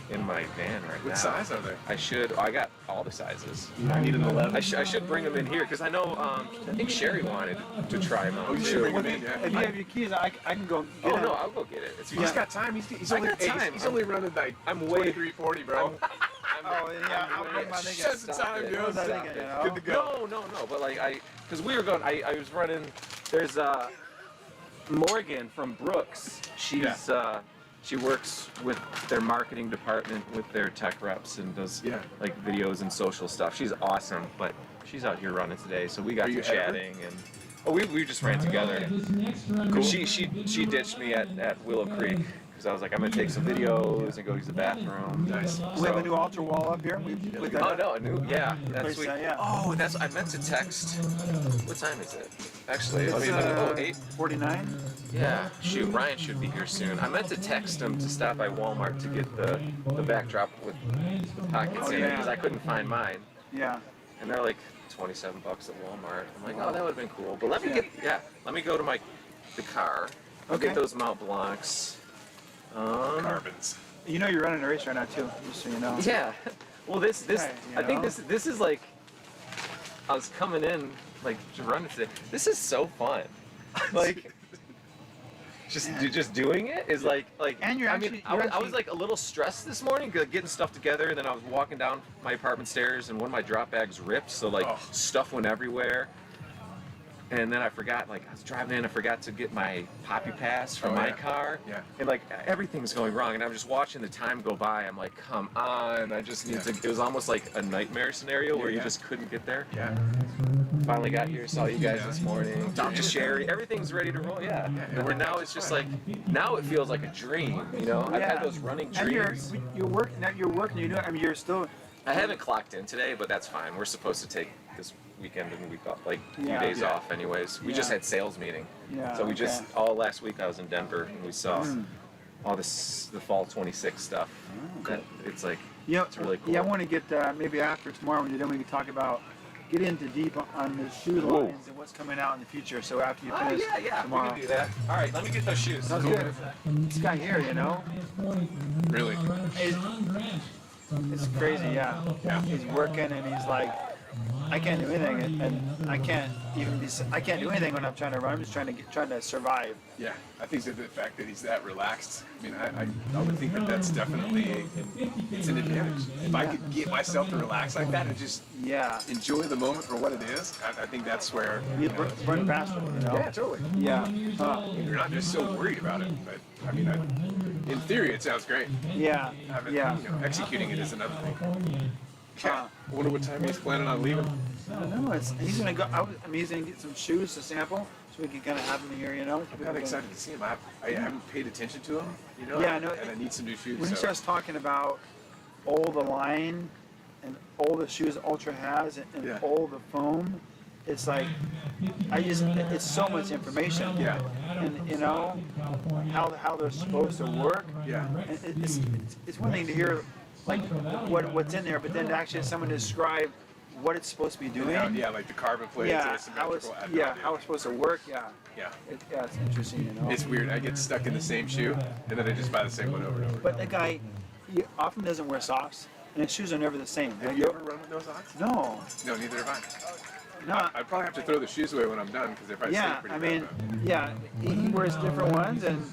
in my van right now. What size are they? I should. I got all the sizes. I need an 11. I should bring them in here because I know. I think Sherry wanted to try them out. Oh, you should bring them in. Yeah. If you have your keys, I can go get Oh it. no, I'll go get it. He's got time. He's only time. He's only running like I'm way 2340, bro. Oh, yeah, I'll bring my nigga. Just the time, dude. What was I thinking, you know? Good to go. No. But like because we were going. I was running. There's Morgan from Brooks. She's she works with their marketing department with their tech reps and does like videos and social stuff. She's awesome, but she's out here running today, so we got to chatting and we just ran together. Cool. She ditched me at Willow Creek because I was like, I'm gonna take some videos and go use the bathroom. Nice. We have a new altar wall up here. Oh no, a new that's sweet. Yeah. Oh, that's I meant to text. What time is it? Actually, It's 8:49. Yeah, shoot, Ryan should be here soon. I meant to text him to stop by Walmart to get the backdrop with pockets in it because I couldn't find mine. Yeah. And they're like $27 at Walmart. I'm like, oh, that would have been cool. But let me go to the car. I'll get those Mount Blancs. Carbons. You know you're running a race right now too, just so you know. Yeah. Well, this I think this is like I was coming in like to run today. This is so fun. Like just doing it is like and you're actually, I was like a little stressed this morning getting stuff together, and then I was walking down my apartment stairs and one of my drop bags ripped, so like stuff went everywhere. And then I forgot, like I was driving in, I forgot to get my Poppy Pass from my car. Yeah. And like everything's going wrong, and I'm just watching the time go by. I'm like, come on, I just need to. It was almost like a nightmare scenario where you just couldn't get there. Yeah. Finally got here, saw you guys this morning. Talked to Sherry, everything's ready to roll. Yeah. And now it's just like, now it feels like a dream. You know, I've had those running dreams. And you're working. Now you're working. You know, I mean, you're still. I haven't clocked in today, but that's fine. We're supposed to take this weekend and week off, like a few days off anyways. We just had sales meeting. Yeah. So we just, all last week I was in Denver and we saw all this, the fall 26 stuff. It's like, it's really cool. Yeah, I want to get, maybe after tomorrow when you're done, we can talk about, get into deep on the shoe lines and what's coming out in the future. So after you finish tomorrow. We can do that. All right, let me get those shoes. Sounds good. This guy here, you know. Really? It's crazy, yeah. He's working and he's like, I can't do anything, and I can't do anything when I'm trying to run. I'm just trying to survive. Yeah, I think that the fact that he's that relaxed, I mean, I would think that that's definitely, it's an advantage. If I could get myself to relax like that and just enjoy the moment for what it is, I think that's where you run faster, you know? Yeah, totally. Yeah. You're not just so worried about it, but I mean, in theory, it sounds great. Yeah. You know, executing it is another thing. Yeah. I wonder what time he's planning on leaving. I don't know. He's gonna go. He's gonna get some shoes to sample, so we can kind of have him here. You know. I'm kind of excited to see him. I haven't paid attention to him. You know. Yeah, I know. And I need some new shoes. When he starts talking about all the line and all the shoes Ultra has and all the foam, it's like it's so much information. Yeah. And you know how they're supposed to work. Yeah. And it's one thing to hear like what's in there, but then to actually have someone describe what it's supposed to be doing. Yeah, like the carbon plates that are symmetrical. How it's supposed to work. Yeah. Yeah. It's interesting, you know. It's weird. I get stuck in the same shoe, and then I just buy the same one over and over. But the guy, he often doesn't wear socks, and his shoes are never the same. Have you ever run with no socks? No. No, neither have I. No. I'd probably have to throw the shoes away when I'm done because they're probably Yeah, I mean, he wears different ones, and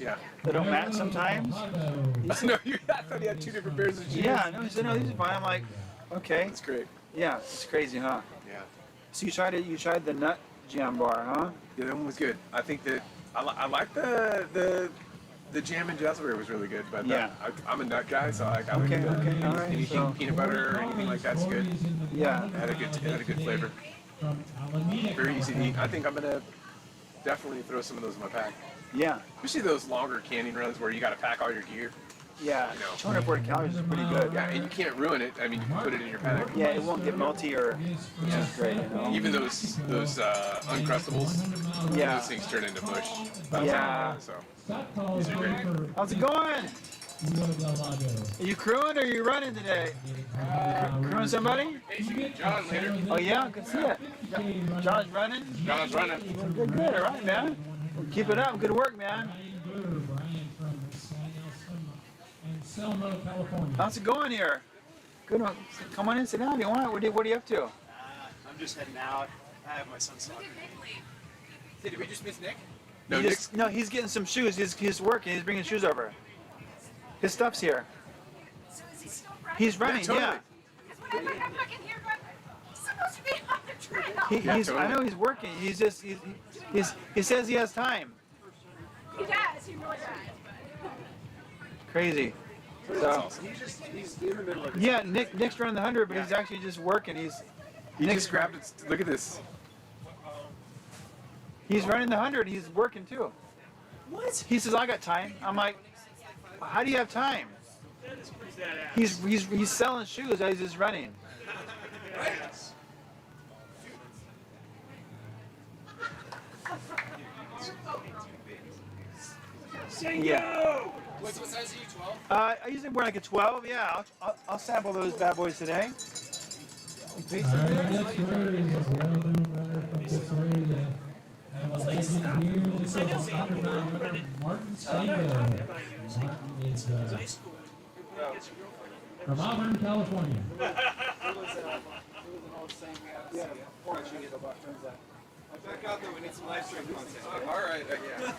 they don't match sometimes. No, I thought he had two different pairs of shoes. Yeah, no, he said, no, these are fine. I'm like, okay. That's great. Yeah, it's crazy, huh? Yeah. So you tried the nut jam bar, huh? Yeah, that one was good. I think that I like the jam and jazzberry was really good, but I'm a nut guy, so I like all right. anything So, peanut butter or anything like that's good. Yeah. It had a good flavor. Very easy to eat. I think I'm gonna definitely throw some of those in my pack. Yeah. Especially those longer canyon runs where you got to pack all your gear. Yeah. You know. 240 calories is pretty good. Yeah, and you can't ruin it. I mean, you can put it in your pack. Yeah, it won't get melty or which is great. You know? Even those Uncrustables. Yeah. Those things turn into mush. Yeah. So these are great. How's it going? Are you crewing or are you running today? Crewing somebody? Hey, see John later. Oh yeah, I can see it. John's running? John's running. Good, all right, man. Well, keep it up. Good work, man. Selma, California. How's it going here? Good one. Come on in, sit down if you want. What are you up to? I'm just heading out. I have my son's soccer game. Hey, did we just miss Nick? No, he's getting some shoes. He's working. He's bringing shoes over. His stuff's here. So is he still running? He's running, yeah. Because when I come back in here, he's supposed to be on the trail. I know he's working. He says he has time. He does. He really does. Crazy. That's awesome. He's in the middle of it. Yeah, Nick's running the 100, but he's actually just working. He just grabbed it. Look at this. He's running the 100. He's working too. What? He says, I got time. I'm like, how do you have time? He's selling shoes as he's running. Yeah. What size are you, 12? I usually wear like a 12. Yeah, I'll sample those bad boys today. From Auburn, California. Back out there, we need some live stream content. All right, yeah.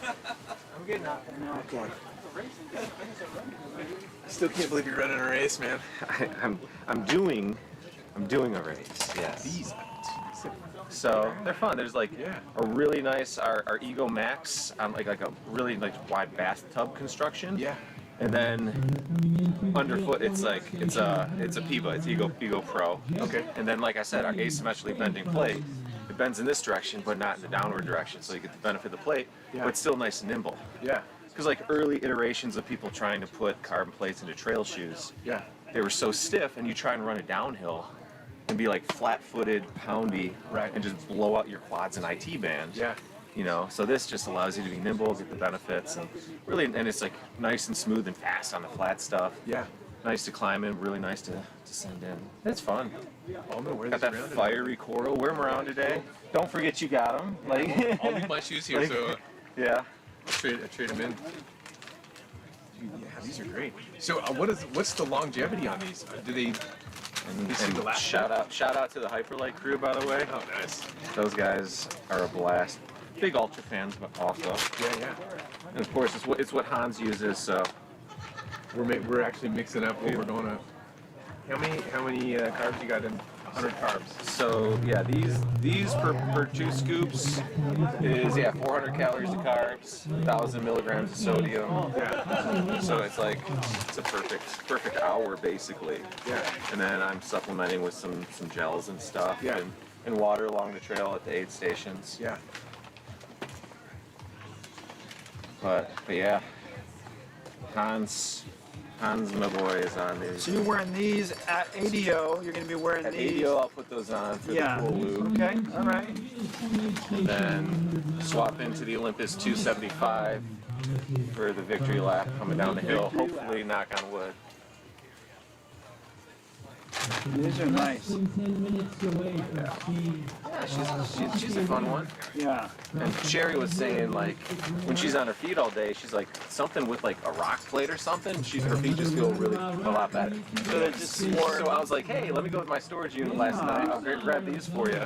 I'm getting out there now. Okay. I still can't believe you're running a race, man. I'm doing a race. Yes. So they're fun. There's like a really nice our Ego Max on like a really like wide bathtub construction. Yeah. And then underfoot, it's a PIVA, it's Ego Pro. Okay. And then, like I said, our asymmetrically bending plate, it bends in this direction, but not in the downward direction, so you get the benefit of the plate, but it's still nice and nimble. Yeah. Because like early iterations of people trying to put carbon plates into trail shoes, they were so stiff, and you try and run it downhill and be like flat-footed, poundy, and just blow out your quads and IT band. Yeah. You know, so this just allows you to be nimble, get the benefits, and really, and it's like nice and smooth and fast on the flat stuff. Yeah. Nice to climb in, really nice to send in. It's fun. I'm gonna wear Got this that around fiery coral. Wear them around today. Don't forget you got them. Like, I'll leave my shoes here, so yeah. I'll trade them in. Dude, yeah, these are great. So, what's the longevity on these? Do they? And shout out to the Hyperlight crew, by the way. Oh, nice. Those guys are a blast. Big Ultra fans, but also. Yeah. And of course, it's what Hans uses. So we're actually mixing up what we're going to. How many carbs you got in? 100 carbs. So yeah, these per 2 scoops is 400 calories of carbs, 1,000 milligrams of sodium. Yeah. So it's like it's a perfect hour basically. Yeah. And then I'm supplementing with some gels and stuff. Yeah. And water along the trail at the aid stations. Yeah. But yeah, Hans, my boy, is on these. So you're wearing these at ADO. You're going to be wearing At these. ADO, I'll put those on for the full loop. Okay. All right. And then swap into the Olympus 275 for the victory lap coming down the hill. Hopefully, knock on wood. These are nice. Yeah, she's a fun one. Yeah. And Sherry was saying, like, when she's on her feet all day, she's like, something with like a rock plate or something, her feet just feel really a lot better. So they're just more. So I was like, hey, let me go with my storage unit last night. I'll grab these for you.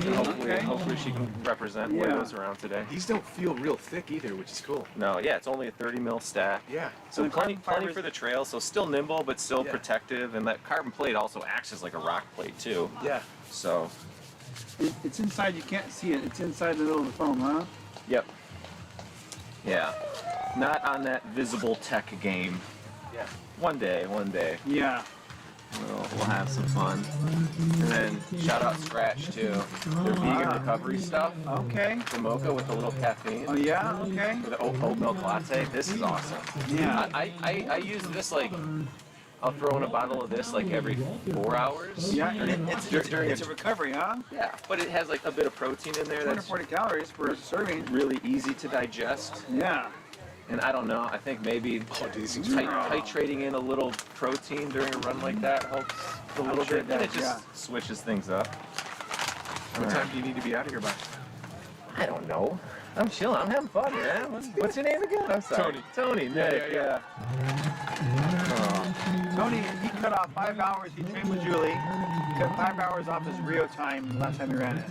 And hopefully she can represent what goes around today. These don't feel real thick either, which is cool. No, yeah, it's only a 30 mil stack. Yeah. So plenty for the trail, so still nimble, but still protective. And that carbon plate also acts as like a rock plate too. Yeah. So. It's inside. You can't see it. It's inside the middle of the foam, huh? Yep. Yeah. Not on that visible tech game. Yeah. One day. Yeah. We'll have some fun. And then shout out Scratch too. Their vegan recovery stuff. Okay. The mocha with the little caffeine. Oh yeah. Okay. With the oat milk latte. This is awesome. Yeah. I use this like. I'll throw in a bottle of this like every 4 hours. Yeah, and it's a recovery, huh? Yeah, but it has like a bit of protein in there. 240 calories per serving. Really easy to digest. Yeah. And I don't know, I think maybe titrating in a little protein during a run like that helps a little bit. And it just switches things up. What time do you need to be out of here by? I don't know. I'm chilling. I'm having fun, man. What's your name again? I'm sorry. Tony, Nick, yeah. Tony, he cut off 5 hours. He trained with Julie. He cut 5 hours off his Rio time last time he ran it.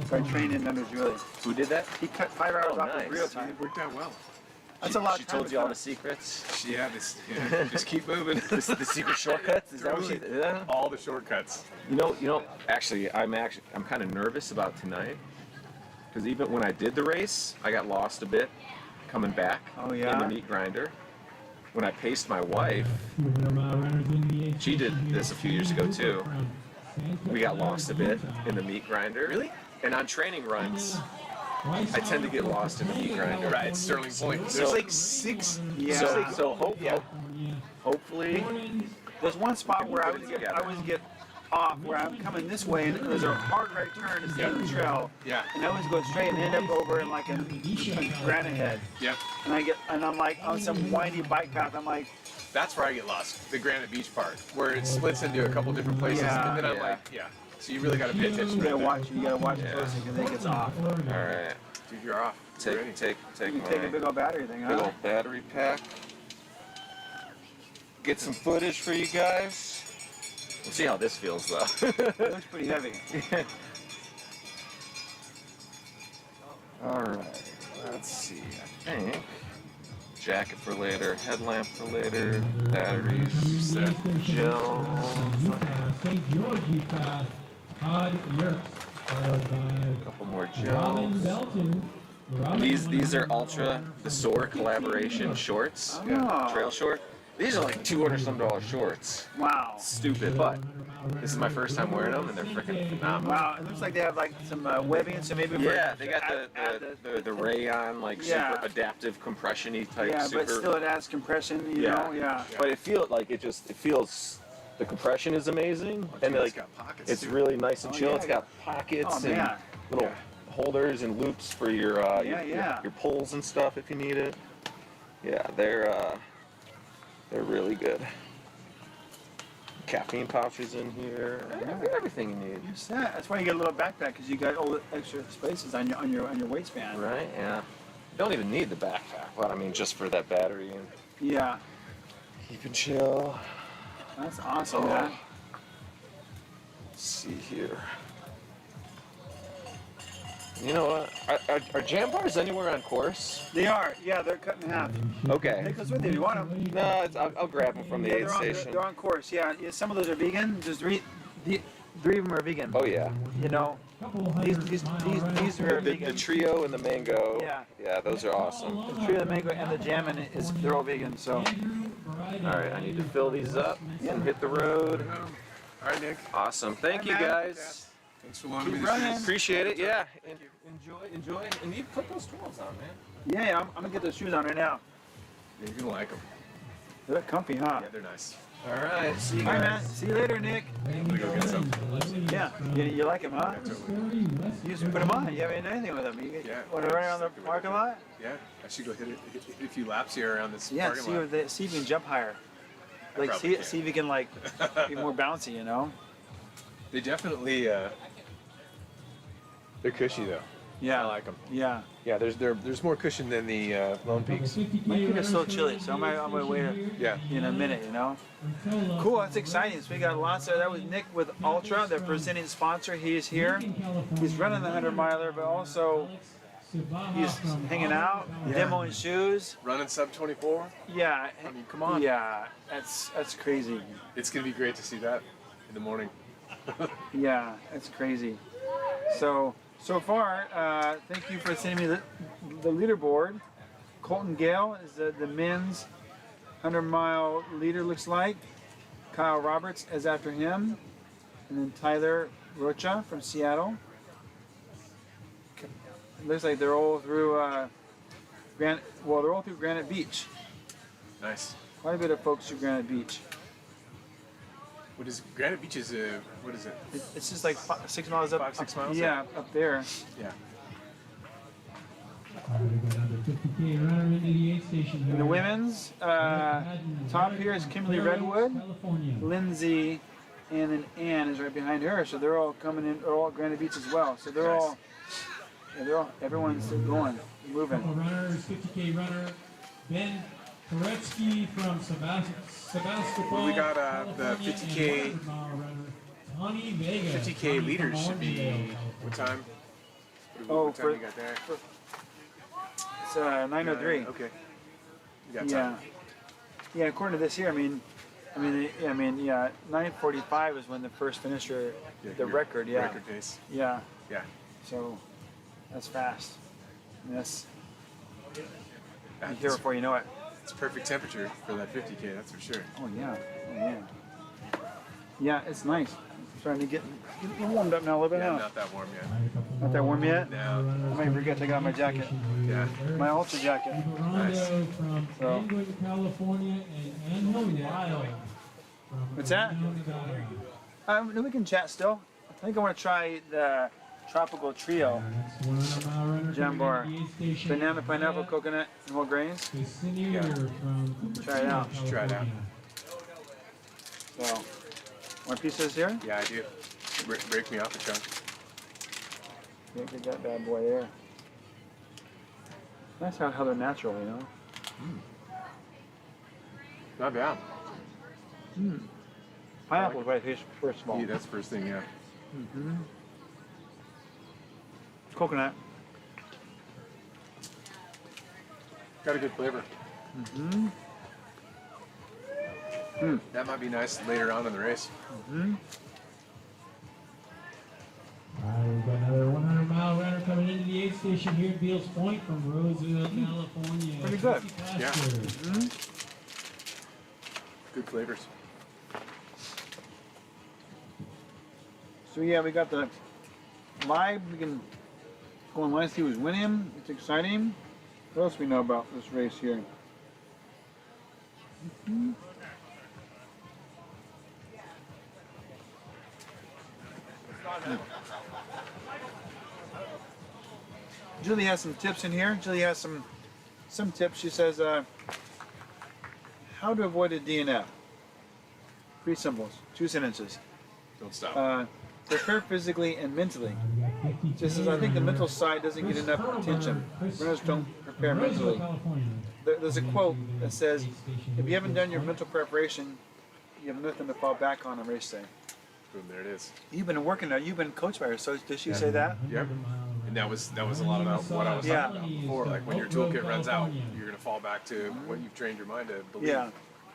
So I trained him under Julie. Who did that? He cut 5 hours off his Rio It time. worked out well. That's a lot. She told you all the secrets. Yeah, just keep moving. The secret shortcuts. Is that what she? Yeah. All the shortcuts. You know. Actually, I'm kind of nervous about tonight because even when I did the race, I got lost a bit coming back Oh, yeah? in the meat grinder. When I paced my wife, she did this a few years ago too. We got lost a bit in the meat grinder. Really? And on training runs, I tend to get lost in the meat grinder. Right, Sterling Point. There's So- like 6. Yeah. So hopefully, There's one spot where I always get off where I'm coming this way and there's a hard right turn to stay on the trail. Yeah. And I always go straight and end up over in like a granite head. Yep. And I'm like on some windy bike path. I'm like, That's where I get lost. The Granite Beach part, where it splits into a couple different places, Yeah. and then I'm like, So you really got to pay attention. you gotta watch it closely because it gets off. all right. Dude, you're off. Take You can take a my big old battery thing, big huh? old battery pack. Get some footage for you guys. We'll see how this feels though. It looks pretty heavy. All right. Let's see. I think jacket for later, headlamp for later, batteries, gel. A couple more gels. These are Ultra the Soar collaboration shorts, trail short. These are like $200 shorts. Wow. Stupid, but this is my first time wearing them, and they're freaking phenomenal. Wow. It looks like they have like some webbing, so maybe. Yeah, they got the rayon like Yeah. super adaptive compression-y type. Yeah, super, but still it adds compression. You know. Yeah. But it feels like it feels. The compression is amazing, and It's like got pockets, it's too. really nice and Oh, chill. yeah. It's got pockets Oh, and man. little holders and loops for your your poles and stuff if you need it. Yeah, they're really good. Caffeine pouches in here. Everything you need. You're set. That's why you get a little backpack because you got all the extra spaces on your waistband. Right? Yeah. You don't even need the backpack, but I mean just for that battery and Yeah. keep it chill. That's awesome, Oh. man. Let's see here. You know what? Are jam bars anywhere on course? They are. Yeah, they're cut in half. Okay. Take those with you if you want them. No, I'll grab them from the aid they're on, station. they're on course. Yeah. Some of those are vegan. There's three of them are vegan. Oh yeah. You know, these are The vegan. trio and the mango. Yeah. Yeah, those are awesome. The tree of the mango and the jam, they're all vegan. So. All right, I need to fill these up and hit the road. All right, Nick. Awesome. Thank you guys. Thanks for allowing me to running. see. Appreciate it. Yeah. Enjoy. And you put those 12s on, man. Yeah, I'm gonna get those shoes on right now. You're gonna like them. They look comfy, huh? Yeah, they're nice. All right. See you All right, guys. man. See you later, Nick. I'm gonna go get some. Yeah. You like them, huh? You just put them on. You haven't done anything with them. You want to run around the parking lot? Yeah, I should go hit a few laps here around this Yeah. parking See lot. if you can jump higher. Like probably see if you can like be more bouncy. You know? They definitely, they're cushy though. Yeah. I like them. Yeah. Yeah, there's more cushion than the Lone Peaks. My feet are still chilly, so I'm on my way Yeah. in a minute. You know? Cool. That's exciting. So we got lots of. That was Nick with Ultra, the presenting sponsor. He's here. He's running the 100-miler, but also he's hanging out, demoing shoes. Running sub 24. Yeah. I mean, come on. Yeah. That's crazy. It's gonna be great to see that in the morning. Yeah, that's crazy. So far, thank you for sending me the leaderboard. Colton Gale is the men's 100-mile leader, looks like. Kyle Roberts is after him. And then Tyler Rocha from Seattle. It looks like they're all through they're all through Granite Beach. Nice. Quite a bit of folks through Granite Beach. What is Granite Beach? What is it? It's just like 6 miles up. 5-6 miles? Yeah, up there. Yeah. In the women's, top here is Kimberly Redwood, Lindsay, and then Ann is right behind her. So they're all coming in, they're all at Granite Beach as well. So they're all, everyone's going, moving. Runners, 50K runner, Ben Koretsky from Sebastopol. Well, we got the 50K. 50K leaders should be what time? What time you got there? It's 9:03. Okay. You got time. Yeah. According to this here, I mean, 9:45 is when the first finisher, the record. Yeah. Record pace. Yeah. Yeah. So that's fast. I mean, that's you're here before you know it. It's perfect temperature for that 50K. That's for sure. Oh yeah. Oh yeah. Yeah, it's nice. I'm starting to get warmed up now a little bit Yeah, now. not that warm yet. Not that warm yet? No. I might forget to take out my jacket. Yeah. My Ultra jacket. Nice. From England, California, and Wild. What's that? We can chat still. I think I want to try the Tropical Trio. Jambar. Banana, pineapple, coconut, and whole grains. Yeah. Try it out. Try it out. So, want pieces here? Yeah, I do. Break me off a chunk. Get that bad boy there. Nice how they're natural, you know? Not bad. Pineapple right first of all. Yeah, that's first thing, yeah. Coconut. Got a good flavor. That might be nice later on in the race. We've got another 100-mile runner coming into the aid station here at Beals Point from Roseville, California. Pretty good. Yeah. Good flavors. So yeah, we got the live. We can go online and see who's winning. It's exciting. What else we know about this race here? Julie has some tips in here. Julie has some tips. She says how to avoid a DNF. Pretty simple. 2 sentences. Don't stop. Prepare physically and mentally. She says, I think the mental side doesn't get enough attention. Runners don't prepare mentally. There's a quote that says, if you haven't done your mental preparation, you have nothing to fall back on race day. Boom, there it is. You've been working there. You've been coached by her. So did she say that? Yep. And that was a lot about what I was talking about before. Like when your toolkit runs out, you're gonna fall back to what you've trained your mind to believe. Yeah.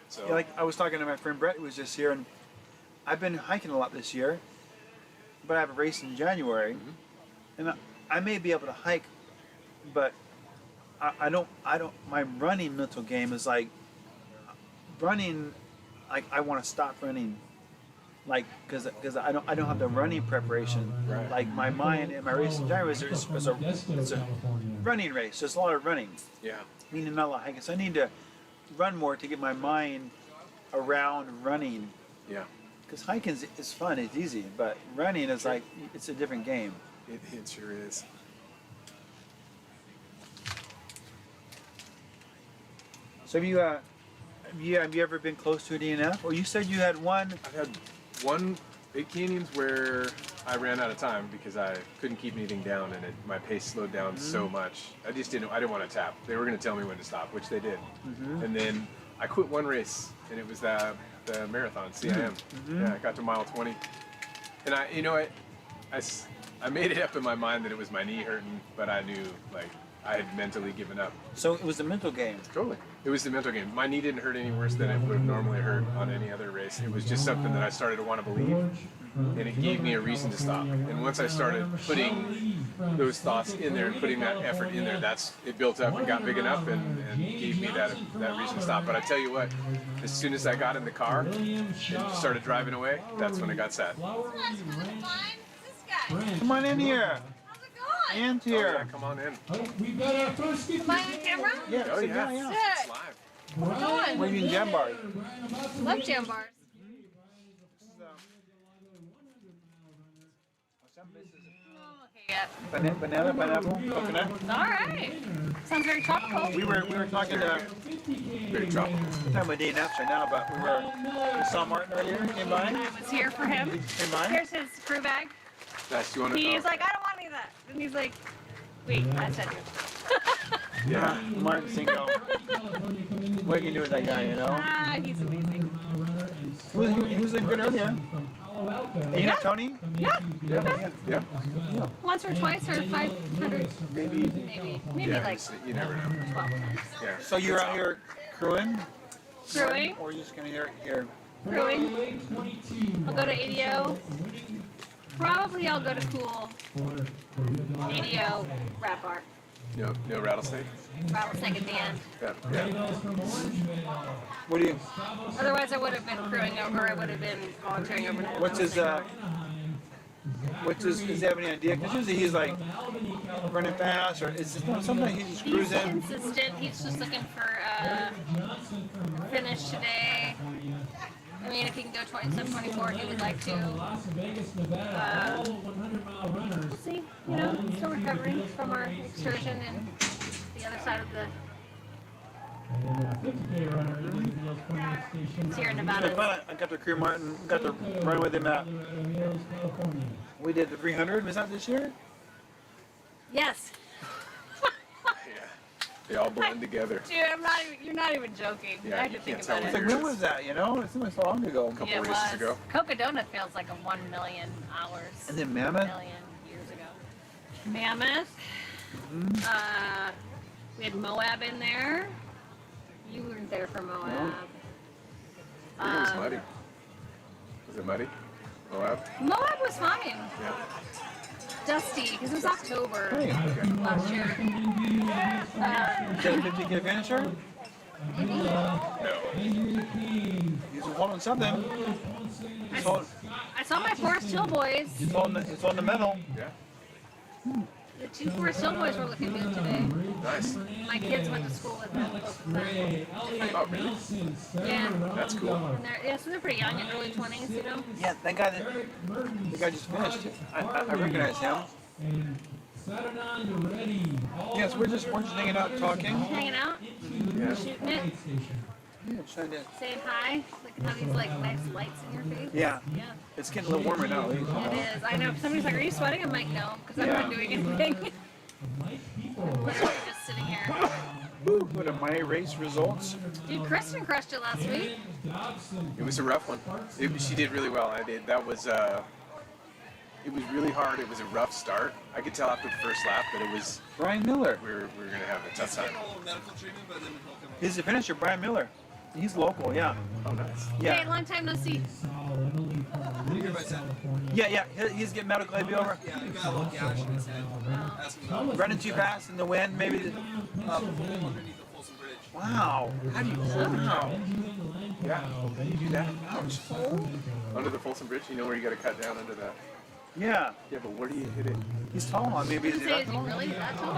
So Yeah, like I was talking to my friend Brett, who was just here, and I've been hiking a lot this year, but I have a race in January, and I may be able to hike, but I don't. My running mental game is like running. Like I want to stop running, like because I don't have the running preparation. Right. Like my mind in my race in January is a running race. There's a lot of running. yeah. Meaning not a lot of hiking. So I need to run more to get my mind around running. Yeah. Because hiking is fun, it's easy, but running is like, it's a different game. It sure is. So have you ever been close to a DNF? Or you said you had one? I've had one big canyons where I ran out of time because I couldn't keep anything down and my pace slowed down so much. I didn't want to tap. They were going to tell me when to stop, which they did. And then I quit one race, and it was the marathon, CIM. Yeah, I got to mile 20. And I made it up in my mind that it was my knee hurting, but I knew, like, I had mentally given up. So it was a mental game. Totally. It was the mental game. My knee didn't hurt any worse than it would have normally hurt on any other race. It was just something that I started to want to believe, and it gave me a reason to stop. And once I started putting those thoughts in there and putting that effort in there, it built up and got big enough and gave me that reason to stop. But I tell you what, as soon as I got in the car and started driving away, that's when it got sad. Come on in here. And here. Oh, yeah, come on in. We've got our first Am I on camera? Yeah, Oh, sit yeah. down, yeah. Sick. It's live. How's it We're going? eating jam bars. Love jam bars. Yeah. Banana, pineapple, coconut. All right. Sounds very tropical. We were talking to Very tropical. we're talking about DNFs right now, but we saw Martin earlier. Came by. I was here for him. Came by. Here's his crew bag. Nice. You want to He's like, I don't want any of that. And he's like, wait, I said you. Yeah, Martin Singo. What can you do with that guy, you know? Ah, he's amazing. He was good earlier. And you know Tony? Yeah. Yeah. Once or twice or 500. Maybe. Maybe Yeah, like you never know. 12 times. Yeah. So you're out here crewing? Crewing. Or are you just gonna here? Crewing. I'll go to ADO. Probably I'll go to Cool. ADO, Rat Bar. No rattlesnake? Rattlesnake at the end. Yeah. What do you? Otherwise I would have been crewing over, I would have been volunteering overnight. What's his? Does he have any idea? Because usually he's like running fast, or it's just, sometimes he just He's cruising. consistent, he's just looking for a finish today. I mean, if he can go 27-24, he would like to. We'll see. You know, still recovering from our excursion and the other side of the. It's here in Nevada. I got the crew Martin, got to run with him out. We did the 300. Was that this year? Yes. They all blend together. Dude, you're not even joking. Yeah, I have you to think can't tell about It's it. like, when was that? You know, it seemed like so long ago. A couple It races was. ago. Cocodona feels like a 1 million hours. And then Mammoth. Million years ago. Mammoth. We had Moab in there. You weren't there for Moab. It was muddy. Was it muddy? Moab? Moab was fine. Yeah. Dusty, because it was October Hey. last year. Is that a 50K finisher? He's holding something. I saw my Forest Hill boys. He's holding the medal. Yeah. The two Forest Hill boys were looking good today. Nice. My kids went to school with them. Both of them. Oh, really? Yeah. That's cool. And yeah, so they're pretty young, in early 20s, you know? Yeah, that guy just finished. I recognize him. Yes, we're just hanging out, talking. Hanging out, Yeah. shooting it, Yeah, trying to. saying hi. Look at how these like nice lights in your face. Yeah, Yeah. it's getting a little warmer now. It is. I know. Somebody's like, "Are you sweating?" I'm like, "No," because I'm not doing anything. Literally just sitting here. Woo, what are my race results? Dude, Kristen crushed it last week. It was a rough one. She did really well. I did. That was. It was really hard. It was a rough start. I could tell after the first lap that it was. Brian Miller. We were going to have a tough time. He's the finisher, Brian Miller. He's local, yeah. Oh, nice. Yeah. Hey, long time no see. Yeah. He's getting medical AV over. Running too fast in the wind, maybe. Wow. How do you? Wow. Yeah. How do you do that? Ouch. Under the Folsom Bridge, you know where you got to cut down under that. Yeah. Yeah, but where do you hit it? He's tall. Maybe Is he really that tall?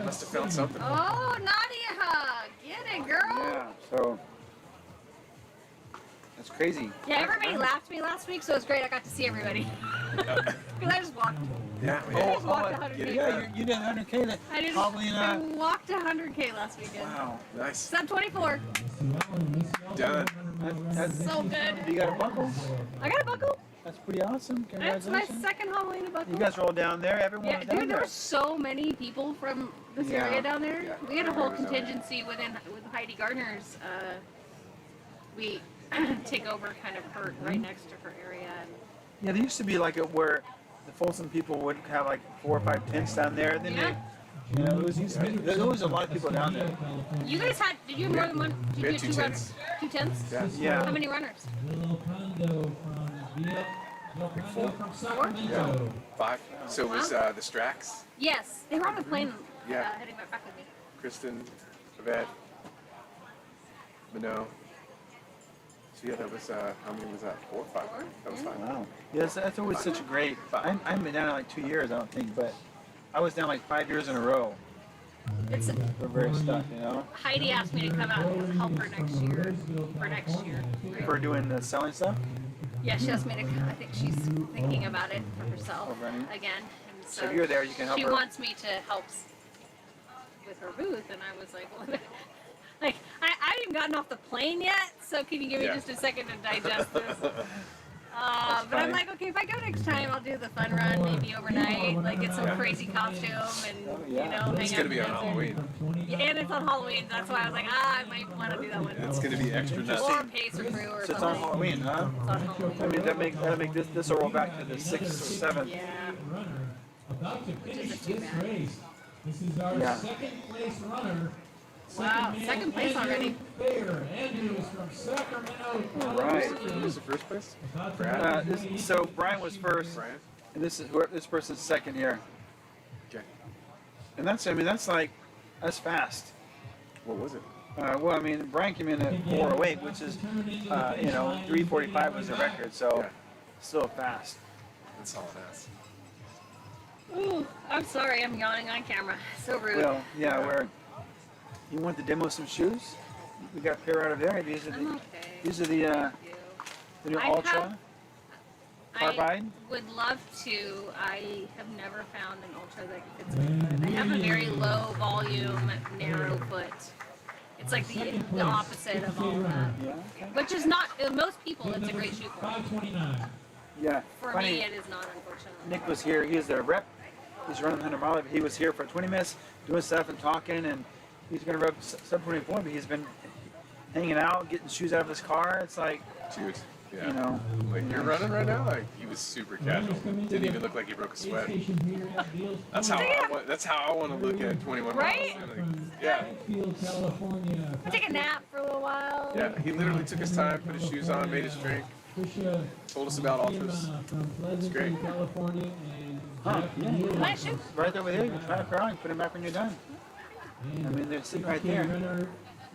Must have found something. Oh, Nadia hug. Get it, girl. Yeah. So. That's crazy. Yeah, everybody laughed at me last week, so it was great. I got to see everybody. Because I just walked. Yeah. I just walked 100K. Yeah, you did 100K. Probably I not. walked 100K last weekend. Wow. Nice. Sub 24. Done. That's So good. You got a buckle? I got a buckle. That's pretty awesome. That's my Congratulations. second Halloween buckle. You guys are all down there. Everyone Yeah, was down dude, there there. were so many people from this Yeah. area down there. Yeah. We had a whole contingency with Heidi Gardner's. We take over kind of her right next to her area. Yeah, there used to be like where the Folsom people would have like 4 or 5 tents down there. And then they, it was used to be, there was a lot of people down there. You guys had, did you have more than one? Did We you had have two two runners? tents. 2 tents? Yeah. How many runners? Four? 4? Yeah. 5. So it was the Strax, Yes, they were on the plane Yeah. heading back with me. Kristen, Yvette, Minot. So yeah, that was, how many was that? 4 or 5? That was 5. Wow. Yes, that's always such a great. I haven't been down in like 2 years, I don't think, but I was down like 5 years in a row. It's For various stuff, you know, Heidi asked me to come out and help her next year. For next year. for doing the selling stuff. Yeah, she asked me to come. I think she's thinking about it for herself Oh, running. again. And So if you're there, you can help she her. wants me to help with her booth, and I was like, well, like I haven't even gotten off the plane yet, so can you give me Yeah. just a second to digest this? But I'm like, okay, if I go next time, I'll do the fun run, maybe overnight, like get some crazy costume and, you know, It's hang gonna out be on with Halloween. Yeah, and it's on Halloween. That's why I was like, I might want to do that one. It's gonna be extra nuts. Or Pace or Crew or So it's something. on Halloween, huh? It's on Halloween. I mean, that'll make this will roll back to the 6th or 7th. Yeah. About to finish Isn't too this bad. race. This is our Yeah. second place runner. Wow, second place already. Fair. Andrew is from Sacramento, Right. Who's the first place? So Brian was first, Brian. and this person's second here. Okay. And that's that's fast. What was it? Well, I mean, Brian came in at 4:08, which is, 3:45 was the record, so Yeah. still fast. That's all fast. Ooh, I'm sorry, I'm yawning on camera. So rude. Well, yeah, you want to demo some shoes? We got a pair out of there. These are I'm the okay. the new I Ultra Carbide. I would love to. I have never found an Ultra that fits my foot. I have a very low volume, narrow foot. It's like the opposite of all that. Yeah. Okay. Which is not, most people, it's a great shoe for. 529. Yeah. For Funny, me, it is not, unfortunately. Nick was here. He was their rep. He's running 100 miles. He was here for 20 minutes doing stuff and talking, and he's going to rub sub 24, but he's been hanging out, getting shoes out of his car. It's like, Dude. Yeah. you know. Like you're running right now? Like he was super casual. Didn't even look like he broke a sweat. That's how I want to look at 21 Right? miles. Like, yeah. California. I take a nap for a little while. Yeah. He literally took his time, put his shoes on, made his drink, told us about ultras. It's great. California and Huh, yeah. Nice shoe. Right over there. You try to crawl and put them back when you're done. I mean, they're sitting right there.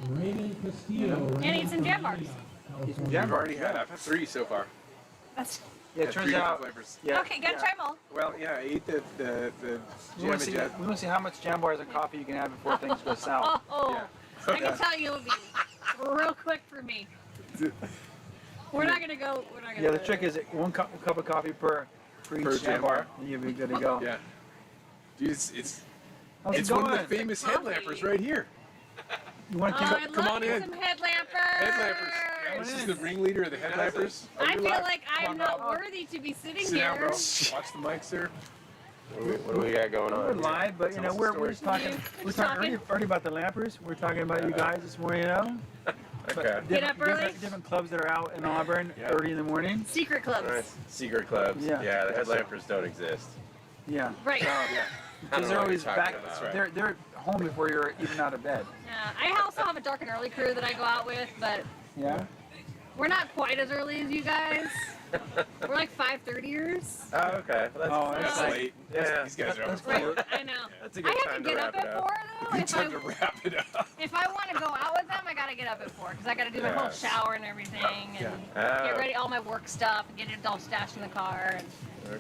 Raymond Castillo. And eat some jam bars. I've already had. I've had 3 so far. That's Yeah, it Had turns 3 different out. flavors. Yeah. okay, gotta try them all. Well, yeah, I ate the We want Jam to and Jet. see how much jam bars and coffee you can have before things go south. Oh, Yeah. I can tell you it'll be real quick for me. We're not gonna go. Yeah, the trick is one cup of coffee per each jam bar, and you'll be good to go. Yeah. Dude, it's How's it it's one of going? the famous headlampers right here. You want to Oh, keep I'd come love on me in. some headlampers. Headlampers. Yeah, this is the ringleader of the headlampers. Oh, I you're feel live. like I Come am on, not Rob. worthy to be sitting Sit down, here. bro. Watch the mic, sir. What do we got going We're on? live, but you know we're just talking. We're talking already about the lampers. We're talking about you guys this morning, you know. Okay. Get up early? Different clubs that are out in Auburn early in the morning. Secret clubs. Nice. Secret clubs. Yeah. Yeah, the headlampers don't exist. Yeah. Right. So, I because don't know they're what always you're talking back. about. That's right. They're home before you're even out of bed. Yeah, I also have a dark and early crew that I go out with, but Yeah. we're not quite as early as you guys. We're like 5:30ers. Oh, okay. Well, Oh, That's So- late. Yeah. These guys are That's up for Right, I know. That's a I good have time to to get wrap up it at up. 4 though. Good time to wrap it up. If I want to go out with them, I gotta get up at 4 because I gotta do my whole Yes. shower and everything and Oh, get ready all my work stuff and get it all stashed in the car. And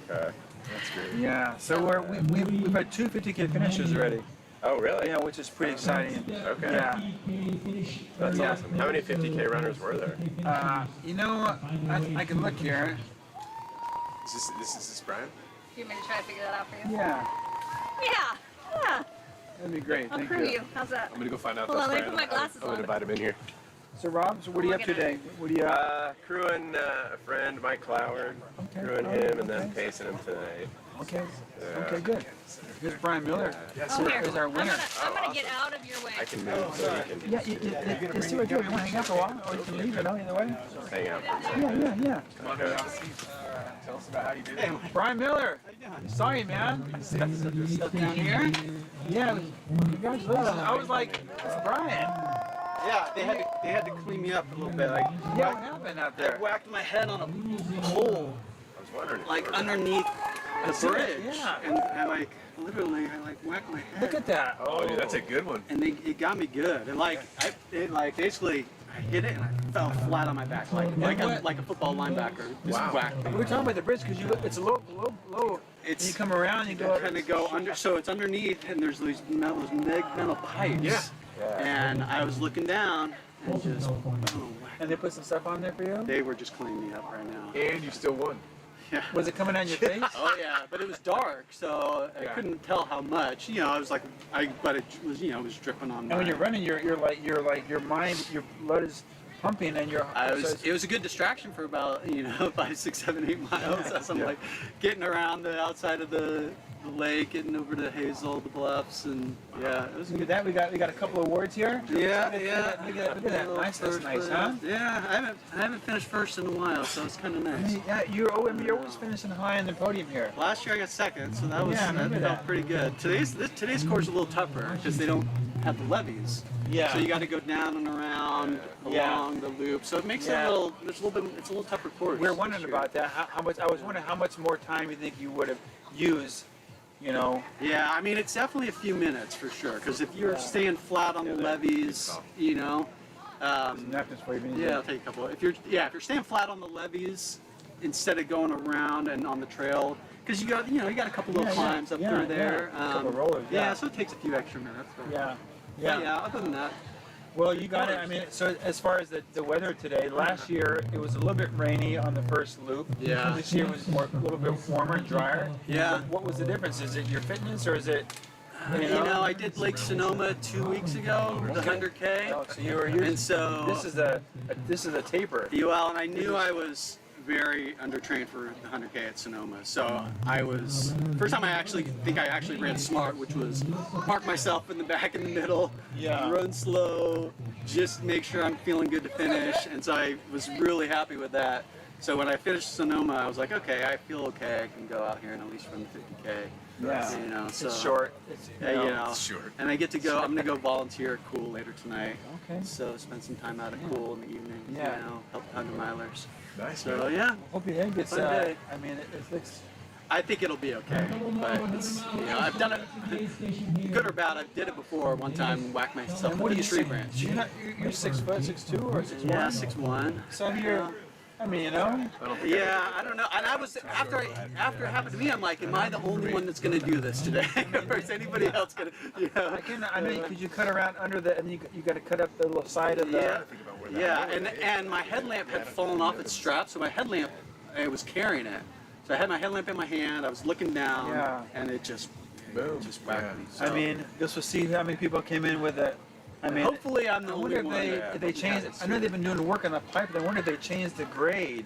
okay. That's great. Yeah. So we've had 2 50K finishes already. Oh, really? Yeah, which is pretty exciting. Okay. Yeah. That's Yeah. awesome. How many 50K runners were there? You know, I can look here. This is Brian? you want me to try to figure that out for you? Yeah. Yeah. That'd be great. I'll Thank crew you. you. How's that? I'm gonna go find out. Hold those on, let me Brian. put my glasses I'm gonna on. invite him in here. So Rob, so what are you up to today? What do you? Crewing a friend, Mike Cloward. Okay. Crewing him and then pacing him tonight. Okay. Okay, good. Here's Brian Miller. Oh, here. Here's our I'm winner. gonna get out of your way. I can move so you can Yeah, you see what you want to hang out for a while, or you can leave it, no, either way. hang out. Yeah. Okay. Tell us about how you did it. Brian Miller. Sorry, man. Stuff down here. Yeah, congratulations. I was like, it's Brian. Yeah, they had to clean me up a little bit. Like, Yeah, what happened out I there? whacked my head on a pole, I was wondering. if like you were- underneath the bridge, Yeah. and like literally, I like whacked my head. Look at that. Oh, dude, that's a good one. And it got me good. And like basically I hit it and I fell flat on my back, like a football linebacker. Just whacked me. We were talking about the bridge because it's a low. It's you come around, you go. kind of go under. So it's underneath, and there's these metal pipes. Yeah. And I was looking down and just. And they put some stuff on there for you. They were just cleaning me up right now. And you still won. Yeah. Was it coming on your face? Oh yeah, but it was dark, so I couldn't tell how much. You know, I was like, but it was, it was dripping on. And when you're running, your blood is pumping, and It was a good distraction for about 5, 6, 7, 8 miles. As I'm like getting around the outside of the lake, getting over to Hazel, the bluffs, and it was Look at that. We got a couple of awards here. Yeah. Look at that. Nice. That's nice, huh? Yeah, I haven't finished first in a while, so it's kind of nice. Yeah, you're always finishing high on the podium here. Last year I got second, so that felt pretty good. Today's course is a little tougher because they don't have the levees. Yeah. So you got to go down and around along the loop. So it makes it it's a little tougher course. We're wondering about that. I was wondering how much more time you think you would have used. Yeah, I mean it's definitely a few minutes for sure. Because if you're staying flat on the levees, napkins for you. I'll take a couple. If you're staying flat on the levees instead of going around and on the trail, because you got a couple little climbs up through there. A couple rollers. So it takes a few extra minutes. But Yeah. Other than that. Well, you got it. I mean, so as far as the weather today, last year it was a little bit rainy on the first loop. Yeah. This year was a little bit warmer, drier. Yeah. What was the difference? Is it your fitness or is it? I did Lake Sonoma 2 weeks ago, the 100K. Oh, so you were using. And so this is a taper. Well, and I knew I was very undertrained for the 100K at Sonoma. So I was, first time I actually ran smart, which was park myself in the back in the middle, run slow, just make sure I'm feeling good to finish. And so I was really happy with that. So when I finished Sonoma, I was like, okay, I feel okay. I can go out here and at least run the 50K. Yeah, so it's short. It's short. And I get to go. I'm gonna go volunteer at Cool later tonight. Okay. So spend some time out at Cool in the evening. Help 100 milers. Nice. So yeah. Hope you end gets. I mean, it looks. I think it'll be okay. But it's, I've done it, good or bad. I did it before one time and whacked myself. And what with are a tree branch. You're 6 foot, 6'2" or 6'1"? Yeah, 6'1". So you're. I mean, Yeah, I don't know. And I was after it happened to me, I'm like, am I the only one that's going to do this today, or is anybody else going to? I mean, could you cut around under the, and you got to cut up the little side of the. Yeah, and my headlamp had fallen off its strap, so my headlamp, I was carrying it. So I had my headlamp in my hand. I was looking down, and it just whacked me. So. I mean, this will see how many people came in with it. I mean, hopefully I'm the only one. If they changed. I know they've been doing work on the pipe. I wonder if they changed the grade.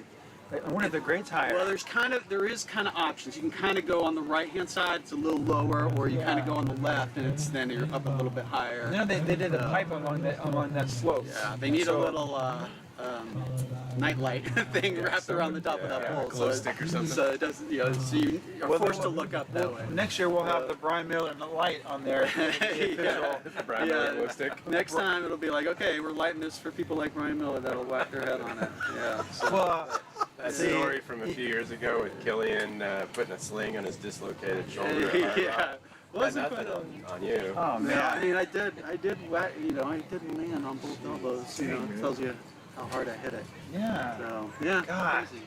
I wonder if the grade's higher. Well, there is kind of options. You can kind of go on the right hand side, it's a little lower, or you kind of go on the left, and then you're up a little bit higher. You know, they did a pipe along that slope. Yeah, they need a little nightlight thing wrapped around the top of that pole. Glow stick or something. So it doesn't, so you're forced to look up that way. Next year we'll have the Brian Miller and the light on there. Brian Miller glow stick. Next time it'll be like, okay, we're lighting this for people like Brian Miller that'll whack their head on it. Yeah. So. That story from a few years ago with Killian putting a sling on his dislocated shoulder. Wasn't nothing on you. Oh man! Yeah, I mean, I did land on both elbows. It tells you how hard I hit it. Yeah. So yeah. God. Crazy.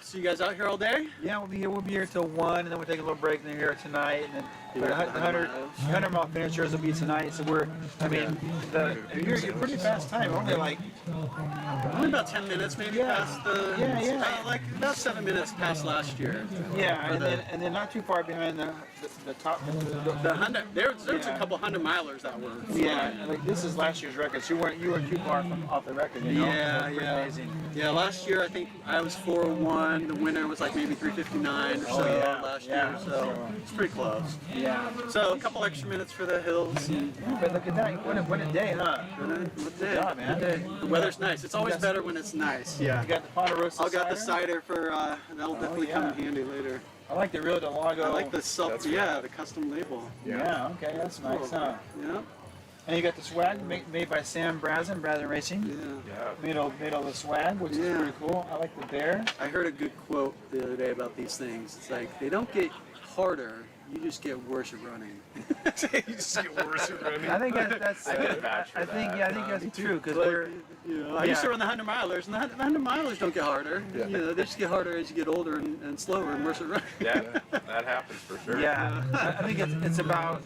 So you guys out here all day? Yeah, we'll be here. We'll be here till 1, and then we'll take a little break. And then here tonight, and then the 100 mile finishers will be tonight. So you're pretty fast time. Only about 10 minutes, maybe past the. Yeah. Like about 7 minutes past last year. Yeah, and then not too far behind the top. The 100. There's a couple 100 milers that were. Yeah, like this is last year's record. So you weren't too far off the record. Yeah. Amazing. Yeah, last year I think I was 4:01. The winner was like maybe 3:59 or so last year. So it's pretty close. Yeah. So a couple extra minutes for the hills. But look at that. What a day, huh? Good day. Job, man. The weather's nice. It's always better when it's nice. Yeah. You got the Ponderosa I'll got the cider? cider for that'll definitely come in handy later. I like the Rio Del Lago. I like the the custom label. Yeah, okay, that's nice, huh? Yeah. And you got the swag made by Sam Brazen Racing. Made all the swag, which is pretty cool. I like the bear. I heard a good quote the other day about these things. It's like they don't get harder. You just get worse at running. You just get worse at running. I think that's. I think that's true because we're. I used to run the 100 milers, and the 100 milers don't get harder. Yeah. They just get harder as you get older and slower and worse at running. Yeah, that happens for sure. Yeah, I think it's about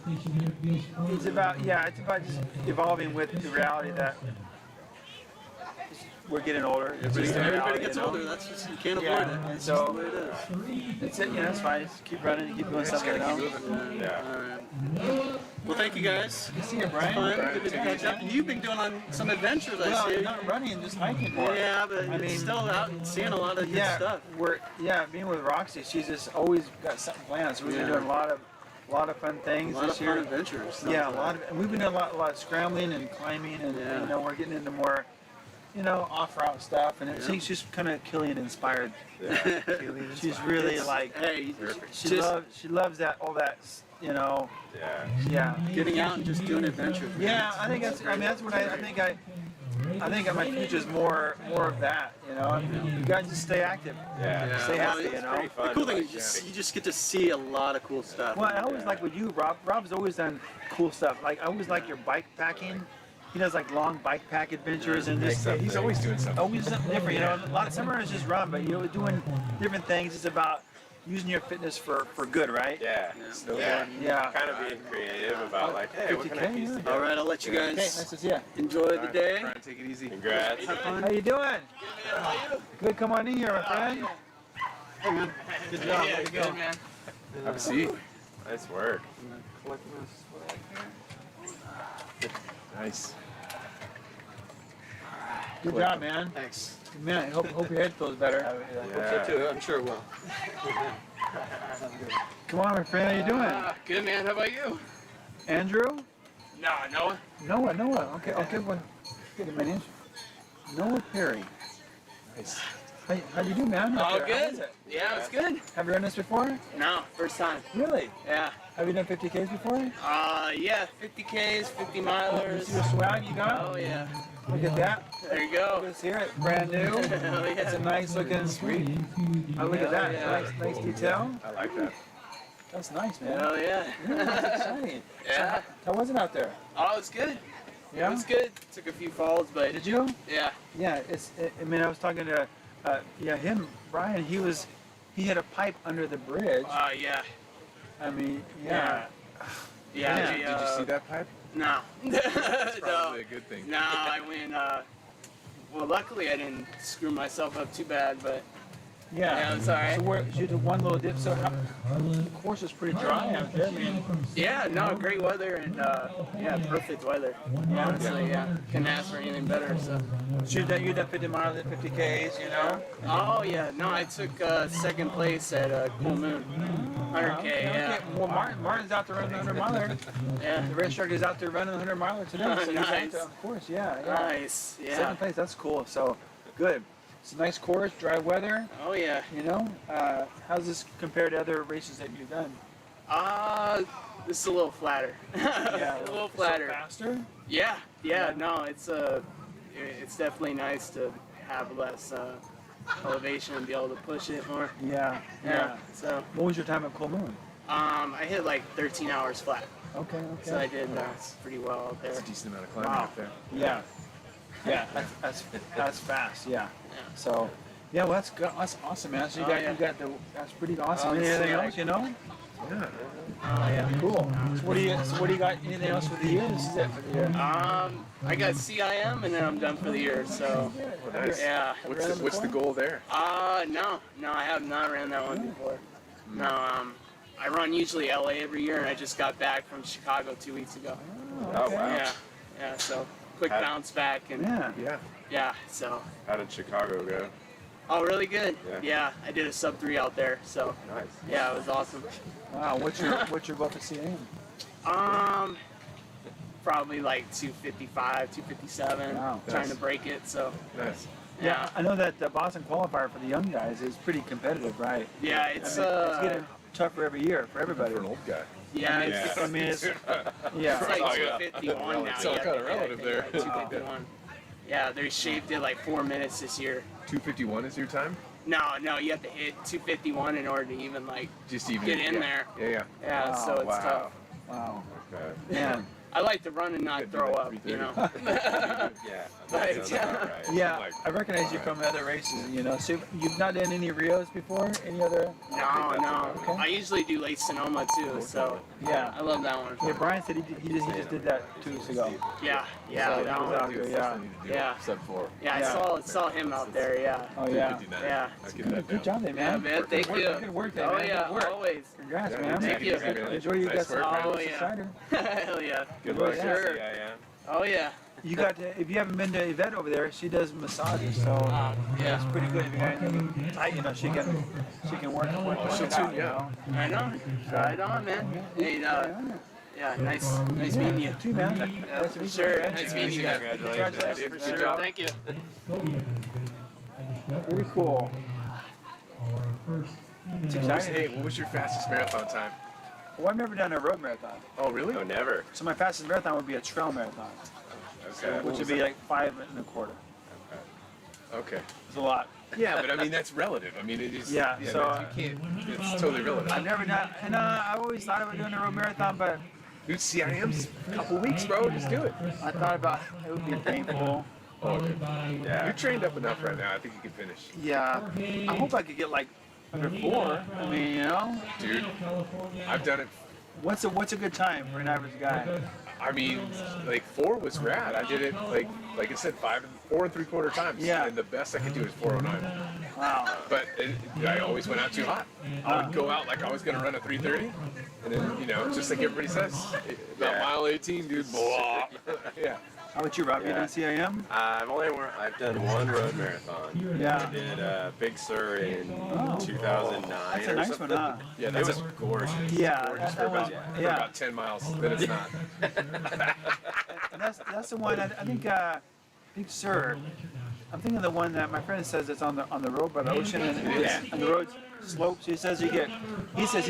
just evolving with the reality that we're getting older. It's just a Everybody reality, gets you know? older. That's just, you can't Yeah, avoid it. and It's so- just the way it is. That's it. It's fine. Just keep running and keep doing something. You know? Yeah. All right. Well, thank you guys. Good to see you, Brian. Fun. Good to catch up. You've been doing on some adventures, I Well, see. not running, just hiking more. Yeah, but I it's mean, still out and seeing a lot of good stuff. Being with Roxy, she's just always got something planned. So we've been doing a lot of fun things A lot this of year. fun adventures. Yeah, and we've been doing a lot of scrambling and climbing, and you know, we're getting into more, you know, off-route stuff. And she's just kind of Killian inspired. She's really like, hey, she loves that all that, you know. Yeah. Getting out and just doing adventures. Yeah, I think that's. I mean, that's what I think. I think my future is more of that. You know, you guys just stay active. Yeah. Stay healthy. It's You know. pretty fun. The cool thing is you just get to see a lot of cool stuff. Well, I always like with you, Rob. Rob's always done cool stuff. Like I always like your bike packing. He does like long bike pack adventures and just He's always doing something. always something different. You know, a lot of some runners just run, but you're doing different things. It's about using your fitness for good, right? Yeah. Yeah. Kind of being creative about like, hey, what can I 50K, piece yeah. together? All right, I'll let you Okay, guys nice to see you. enjoy the day. Trying to take it easy. Congrats. Have fun. How you doing? Good. Come on in here, my friend. Hey, man. Good job. There you go. man. Have a seat. Nice work. Nice. Good job, man. Thanks. Man, I hope your head feels better. Yeah. Too. I'm sure it will. Come on, my friend. How you doing? Good, man. How about you? Andrew? No, Noah. Noah. Okay. Well, get a minute. Noah Perry. Nice. How you doing, man? All How good. is it? Yeah, it's good. Have you run this before? No, first time. Really? Yeah. Have you done 50Ks before? Yeah, 50Ks, 50 You milers. see the swag you got? Oh, yeah. Look at that. There you go. Let's hear it. Brand new. Oh, yeah. It's a nice looking sweet. Oh, look at that. Yeah. Nice detail. I like that. That's nice, man. Oh, yeah. Yeah, that's exciting. Yeah. How was it out there? Oh, it's good. Yeah? It was good. Took a few falls, but Did you? yeah. Yeah, I mean, I was talking to, Brian, he had a pipe under the bridge. Yeah. I mean, yeah. Yeah. Yeah. Did you see that pipe? No. That's probably a good thing. No, I went, well, luckily I didn't screw myself up too bad, but yeah, it's all right. So you did one little dip, so the course is pretty dry out there, man. yeah, no, great weather and, yeah, perfect weather. Honestly, yeah. Couldn't ask for anything better, so. So you done 50 miles at 50Ks, you know? Oh, yeah, no, I took second place at Cool Moon. 100K, yeah. Okay. Well, Martin's out there running the 100 miler. Yeah. The race shark is out there running the 100 miler today. So he's out Nice. there, of course, yeah. Nice, yeah. Second place, that's cool. So, good. It's a nice course, dry weather, Oh, yeah. you know. How's this compared to other races that you've done? This is a little flatter. Yeah, a little flatter. Faster? Yeah, no, it's definitely nice to have less elevation and be able to push it more. Yeah. So, What was your time at Cool Moon? I hit like 13 hours flat. Okay. So I did pretty well out there. That's a decent amount of climbing Wow. up there. Yeah. Yeah, that's fast. Yeah. So, yeah, well, that's good. That's awesome, man. So you got that's pretty awesome. Anything else, you know? Yeah. Oh yeah, cool. So what do you got? Anything else for the year? This is it for the year. I got CIM and then I'm done for the year. So, Nice. yeah. What's the goal there? No, I have not ran that one before. No, I run usually LA every year, and I just got back from Chicago 2 weeks ago. Oh wow. Yeah. So quick bounce back and Yeah. So. How did Chicago go? Oh, really good. Yeah. Yeah, I did a sub 3 out there. So. Nice. Yeah, it was awesome. Wow, what's your goal for CAM? Probably like 255, 257. Wow. Trying Nice. to break it. So. Nice. Yeah. I know that the Boston qualifier for the young guys is pretty competitive, right? Yeah, it's it's getting tougher every year for everybody. For an old guy. Yeah, I mean, it's yeah. It's like 251 now. It's all kind of relative there. 251. Yeah, they shaved it like 4 minutes this year. 251 is your time? No, you have to hit 251 in order to even like Just even get in there. Yeah. Yeah, so it's tough. Wow. Okay. Man, I like to run and not throw up, you know. Yeah. But, Sounds about right. Yeah, Like, I recognize you from other races, you know. So you've not done any Rios before? Any other? No. Okay. I usually do Lake Sonoma too, so Yeah. I love that one. Yeah, Brian said he just did that 2 weeks ago. Yeah, So that that was one. out there, yeah. Yeah. Sub 4. Yeah, I saw him out there, yeah. Oh yeah. Do that. Yeah. I'll get that Good down. job, there, Yeah, man. man, thank you. Good work, there, Oh man. yeah, Good work. always. Congrats, Yeah, man. thank you. Enjoy you guys. Oh It's yeah. cider. Hell yeah. Good Enjoy luck. that. Yeah. Oh yeah. You got to, if you haven't been to Yvette over there, she does massages, so Yeah. it's pretty good. If you got anything tight, you know, she can work she'll it tune out, you you up. know. I know. Right on, man. Hey, yeah, nice meeting you. Too, man. Nice to meet you. Sure, nice meeting you guys. Congratulations. For sure. Thank you. Very cool. It's exciting. Hey, what was your fastest marathon time? Well, I've never done a road marathon. Oh, really? No, never. So my fastest marathon would be a trail marathon, Okay. which would be like 5 1/4. Okay. It's a lot. Yeah, but I mean that's relative. I mean it is. Yeah, so, you can't. It's totally relative. I've never done, and I always thought about doing a road marathon, but Dude, CIM's a couple weeks, bro. Just do it. I thought about it would be painful. Yeah. You're trained up enough right now. I think you can finish. Yeah, I hope I could get like under 4. I mean, you know, Dude, I've done it. what's a good time for an average guy? I mean, like 4 was rad. I did it like I said, 4 3/4 times. Yeah. And the best I could do is 4:09. Wow. But I always went out too hot. I would go out like I was gonna run a 3:30, and then just like everybody says, about mile 18, dude. Blah. Yeah. How about you, Rob? You done CIM? I've done one road marathon. Yeah. I did Big Sur in 2009 That's a or nice something. one, huh? Yeah, It that's was gorgeous. Yeah, gorgeous for that about 10 miles. Then it's not. And that's the one. I think Big Sur. I'm thinking of the one that my friend says it's on the road by the ocean and the road slopes. He says he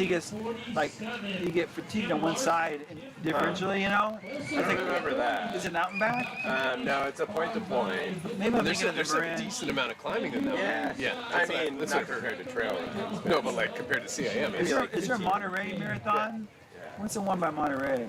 gets like you get fatigued on one side differentially, you know. I don't remember that. Is it out and back? No, it's a point to point. Maybe I'm There's thinking of there's the a Marin. decent amount of climbing in that Yeah. one. Yeah. I That's mean, that's not what- compared to trail runs. No, but like compared to CIM, it's Is there a Monterey marathon? What's the one by Monterey?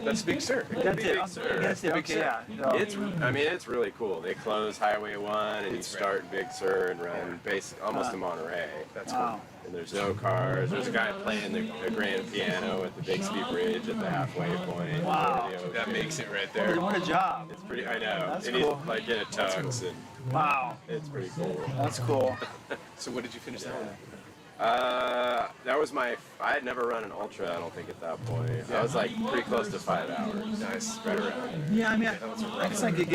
that's Big Sur. That's Big it. Sur. That's it. Okay, yeah. So, It's really cool. They close Highway 1 and you start in Big Sur and run almost to Monterey. That's wow. And there's no cars. There's a guy playing the grand piano at the Bixby Bridge at the halfway point. Wow. That makes it right there. What a job. It's pretty. I know. That's and cool. he's like in a tux, and Wow. it's pretty cool. That's cool. So what did you finish that with? That was I had never run an ultra. I don't think at that point. I was like pretty close to 5 hours. Nice, right around. Yeah, I mean, I guess I could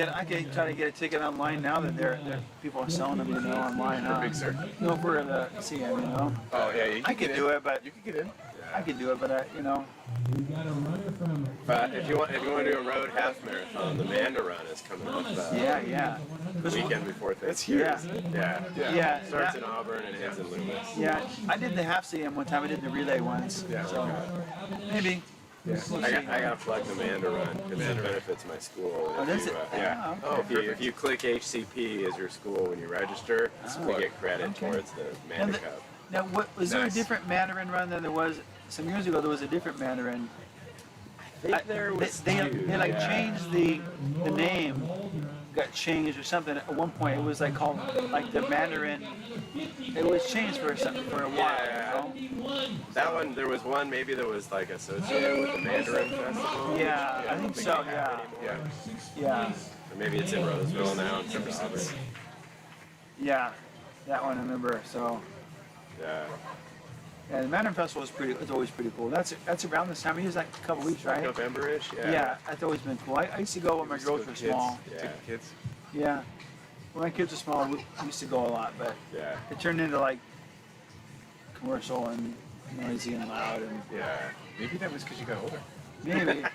try to get a ticket online now that people are selling them, you know, online. Big Sur. No, for the CM, you know. Oh yeah, you I could do it, but You can get in. I could do it, but you know. But if you want to do a road half marathon, the Manda Run is coming up. Yeah. The weekend before Thanksgiving. Yeah. Starts in Auburn and ends in Loomis. Yeah, I did the half CM one time. I did the relay once. Yeah. So maybe. Yeah. I got to plug the Manda Run because it benefits my school. Oh, does it? Yeah. Oh, If you click HCP as your school when you register, you get credit Okay. towards the And Manda the- Cup. Now, was there a Nice. different Mandarin run than there was some years ago? There was a different Mandarin. I think there was They two, like yeah. changed the name, got changed or something. At one point, it was like called like the Mandarin. It was changed for a while. Yeah. You know? That one, there was one maybe that was like associated with the Mandarin Festival. Yeah, I don't think so. they Yeah, have it anymore. yeah, Or maybe it's in Roseville now instead of Auburn. yeah. That one I remember. So. Yeah. Yeah, the Mandarin Festival is always pretty cool. That's around this time. It was like a couple weeks, right? November-ish, yeah. Yeah, that's always been cool. I used to go when my girls were small. Yeah. Take the kids. Yeah. When my kids were small, we used to go a lot, but Yeah. it turned into like commercial and noisy and loud and Yeah. Maybe that was because you got older. maybe. Yeah.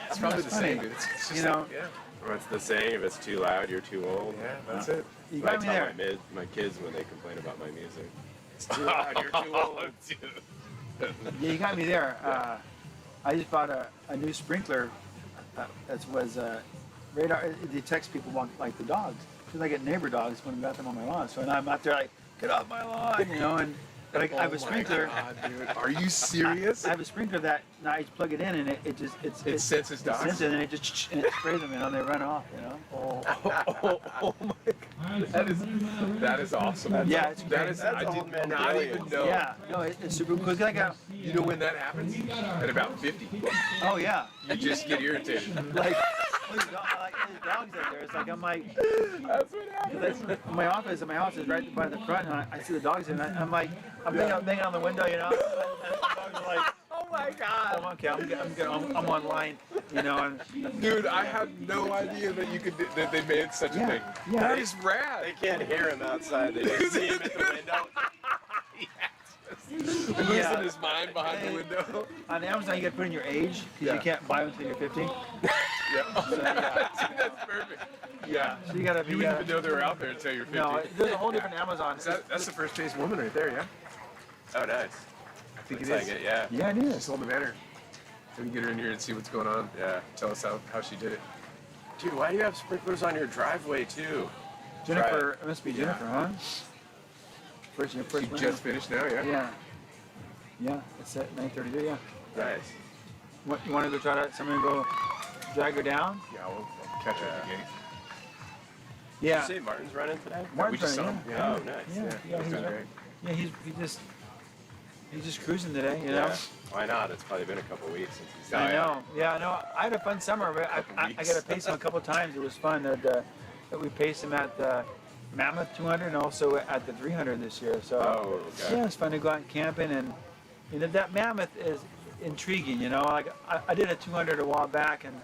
It's probably the That's funny. same, dude. It's just You know, like, yeah. What's the saying? If it's too loud, you're too old. Yeah, that's it. You I got me tell there. my kids when they complain about my music. It's too loud, you're too old. Yeah, you got me there. I just bought a new sprinkler that was radar. It detects people like the dogs. Because I get neighbor dogs when I got them on my lawn. So now I'm out there like, get off my lawn, you know, and But I have a sprinkler. God, dude. Are you serious? I have a sprinkler that now I just plug it in and it senses dogs? It senses it and it sprays them, and they run off, Oh my God. That is awesome. Yeah, it's that great. is, I did not even know. Yeah, no, it's super cool. You know when that happens? At about 50. Oh yeah. You just get irritated. Like these dogs out there. It's like I'm like. That's what happens. My house is right by the front, and I see the dogs, and I'm like, I'm banging on the window, and the dogs are like, oh my God. Oh, okay, I'm online, And dude, I had no idea that you could that they made such a thing. Yeah. That is rad. They can't hear him outside. They just see him at the window. Losing his mind behind the window. On Amazon, you got to put in your age because you can't buy them until you're 50. So, that's perfect. Yeah, so you gotta be. You wouldn't even know they were out there until you're 50. No, there's a whole different Amazon. That's the first face woman right there, yeah. Oh, nice. I think Looks it is. like it, yeah. Yeah, it is. Just hold the banner. We can get her in here and see what's going on. Yeah. Tell us how she did it. Dude, why do you have sprinklers on your driveway too? Jennifer, it must be Jennifer, huh? First She just finished now, yeah. Yeah. Yeah, it's at 9:32. Yeah. Nice. What, you want to go try to someone go drag her down? Yeah, we'll catch her at the gate. Yeah. Did you say Martin's running today? Martin's we just running, saw him. Yeah. Oh, nice. Yeah, he's doing right. great. Yeah, he's just cruising today, you know. Yeah. Why not? It's probably been a couple weeks since he's I know. Yeah, I know. I had a fun summer, but I got to pace him a couple times. It was fun that we paced him at the Mammoth 200 and also at the 300 this year. So okay. yeah, it's fun to go out camping, and that Mammoth is intriguing. Like I did a 200 a while back, and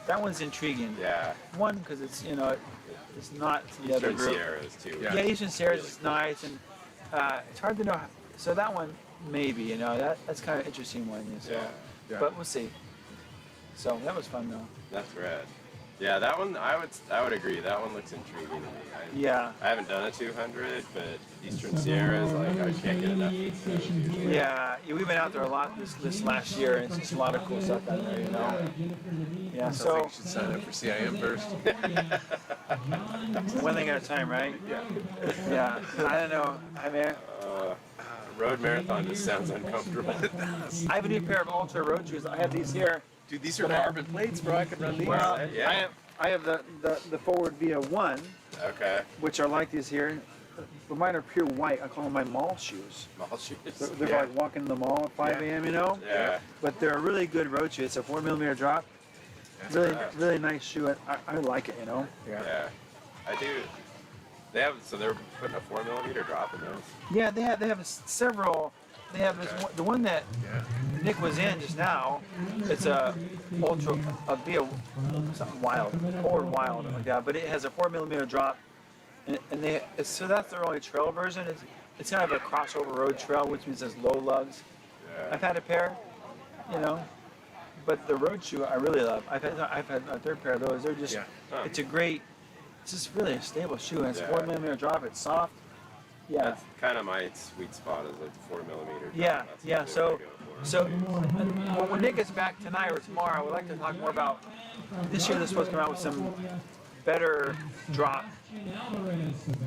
that one's intriguing. Yeah. One because it's it's not the other Eastern group. Sierras too. Yeah, Eastern Sierras is nice, and it's hard to know. So that one maybe that's kind of an interesting one. So. Yeah. But we'll see. So that was fun though. That's rad. Yeah, that one I would agree. That one looks intriguing to me. Yeah. I haven't done a 200, but Eastern Sierras, like I can't get enough. Yeah, we've been out there a lot this last year, and it's just a lot of cool stuff out there, Yeah, So I think you should sign up for CIM first. One thing at a time, right? Yeah. Yeah. I don't know. I mean. Road marathon just sounds uncomfortable. I have a new pair of Ultra road shoes. I have these here. Dude, these are carbon plates, bro. I could run these. Well, Yeah. I have the Forward Via 1, Okay. which are like these here. But mine are pure white. I call them my mall shoes. Mall shoes. They're like walking in the mall at 5 a.m., Yeah. But they're a really good road shoe. It's a 4mm drop. Really nice shoe. I like it, Yeah. I do. They're putting a 4mm drop in those. Yeah, they have several. They have this one, the one that Nick was in just now. It's a ultra, Via something wild, or wild, something like that. But it has a 4mm drop, and so that's their only trail version. It's kind of a crossover road trail, which means there's low lugs. Yeah. I've had a pair, but the road shoe I really love. I've had a third pair of those. They're just it's just really a stable shoe. And it's 4mm drop. It's soft. Yeah. That's kind of my sweet spot is like 4mm drop. Yeah, That's yeah. what So when Nick gets back tonight or tomorrow, I would like to talk more about this year. They're supposed to come out with some better drop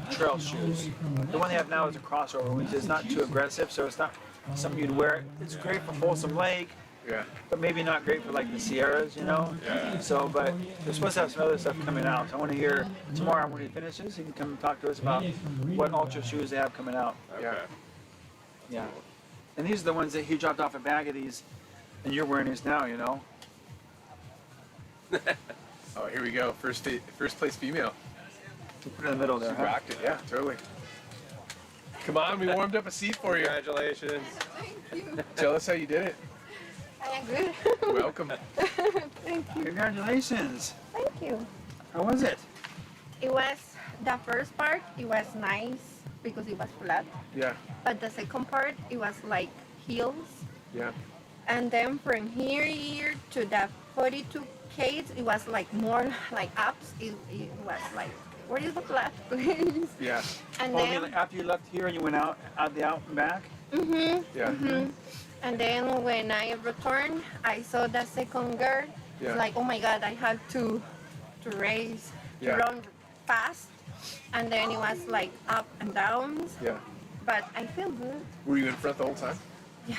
trail shoes. The one they have now is a crossover, which is not too aggressive, so it's not something you'd wear. It's great for Folsom Lake. Yeah. But maybe not great for like the Sierras, Yeah. So, but they're supposed to have some other stuff coming out. So I want to hear tomorrow when he finishes, he can come and talk to us about what ultra shoes they have coming out. Okay. Yeah. And these are the ones that he dropped off a bag of these, and you're wearing these now, Oh, here we go. First place female. Put it in the middle there, She rocked it. Yeah, totally. Come on, we warmed up a seat for you. Congratulations. Tell us how you did it. I am good. Welcome. Thank you. Congratulations. Thank you. How was it? It was the first part. It was nice because it was flat. Yeah. But the second part, it was like hills. Yeah. And then from here to the 42K, it was like more like ups. It was like, where is the flat place? Yeah. And Oh, then after you left here and you went out the out and back? Yeah. And then when I returned, I saw the second girl. Yeah. It's like, oh my God, I had to race, to Yeah. run fast. And then it was like up and downs. Yeah. but I feel good. Were you in front the whole time? Yeah.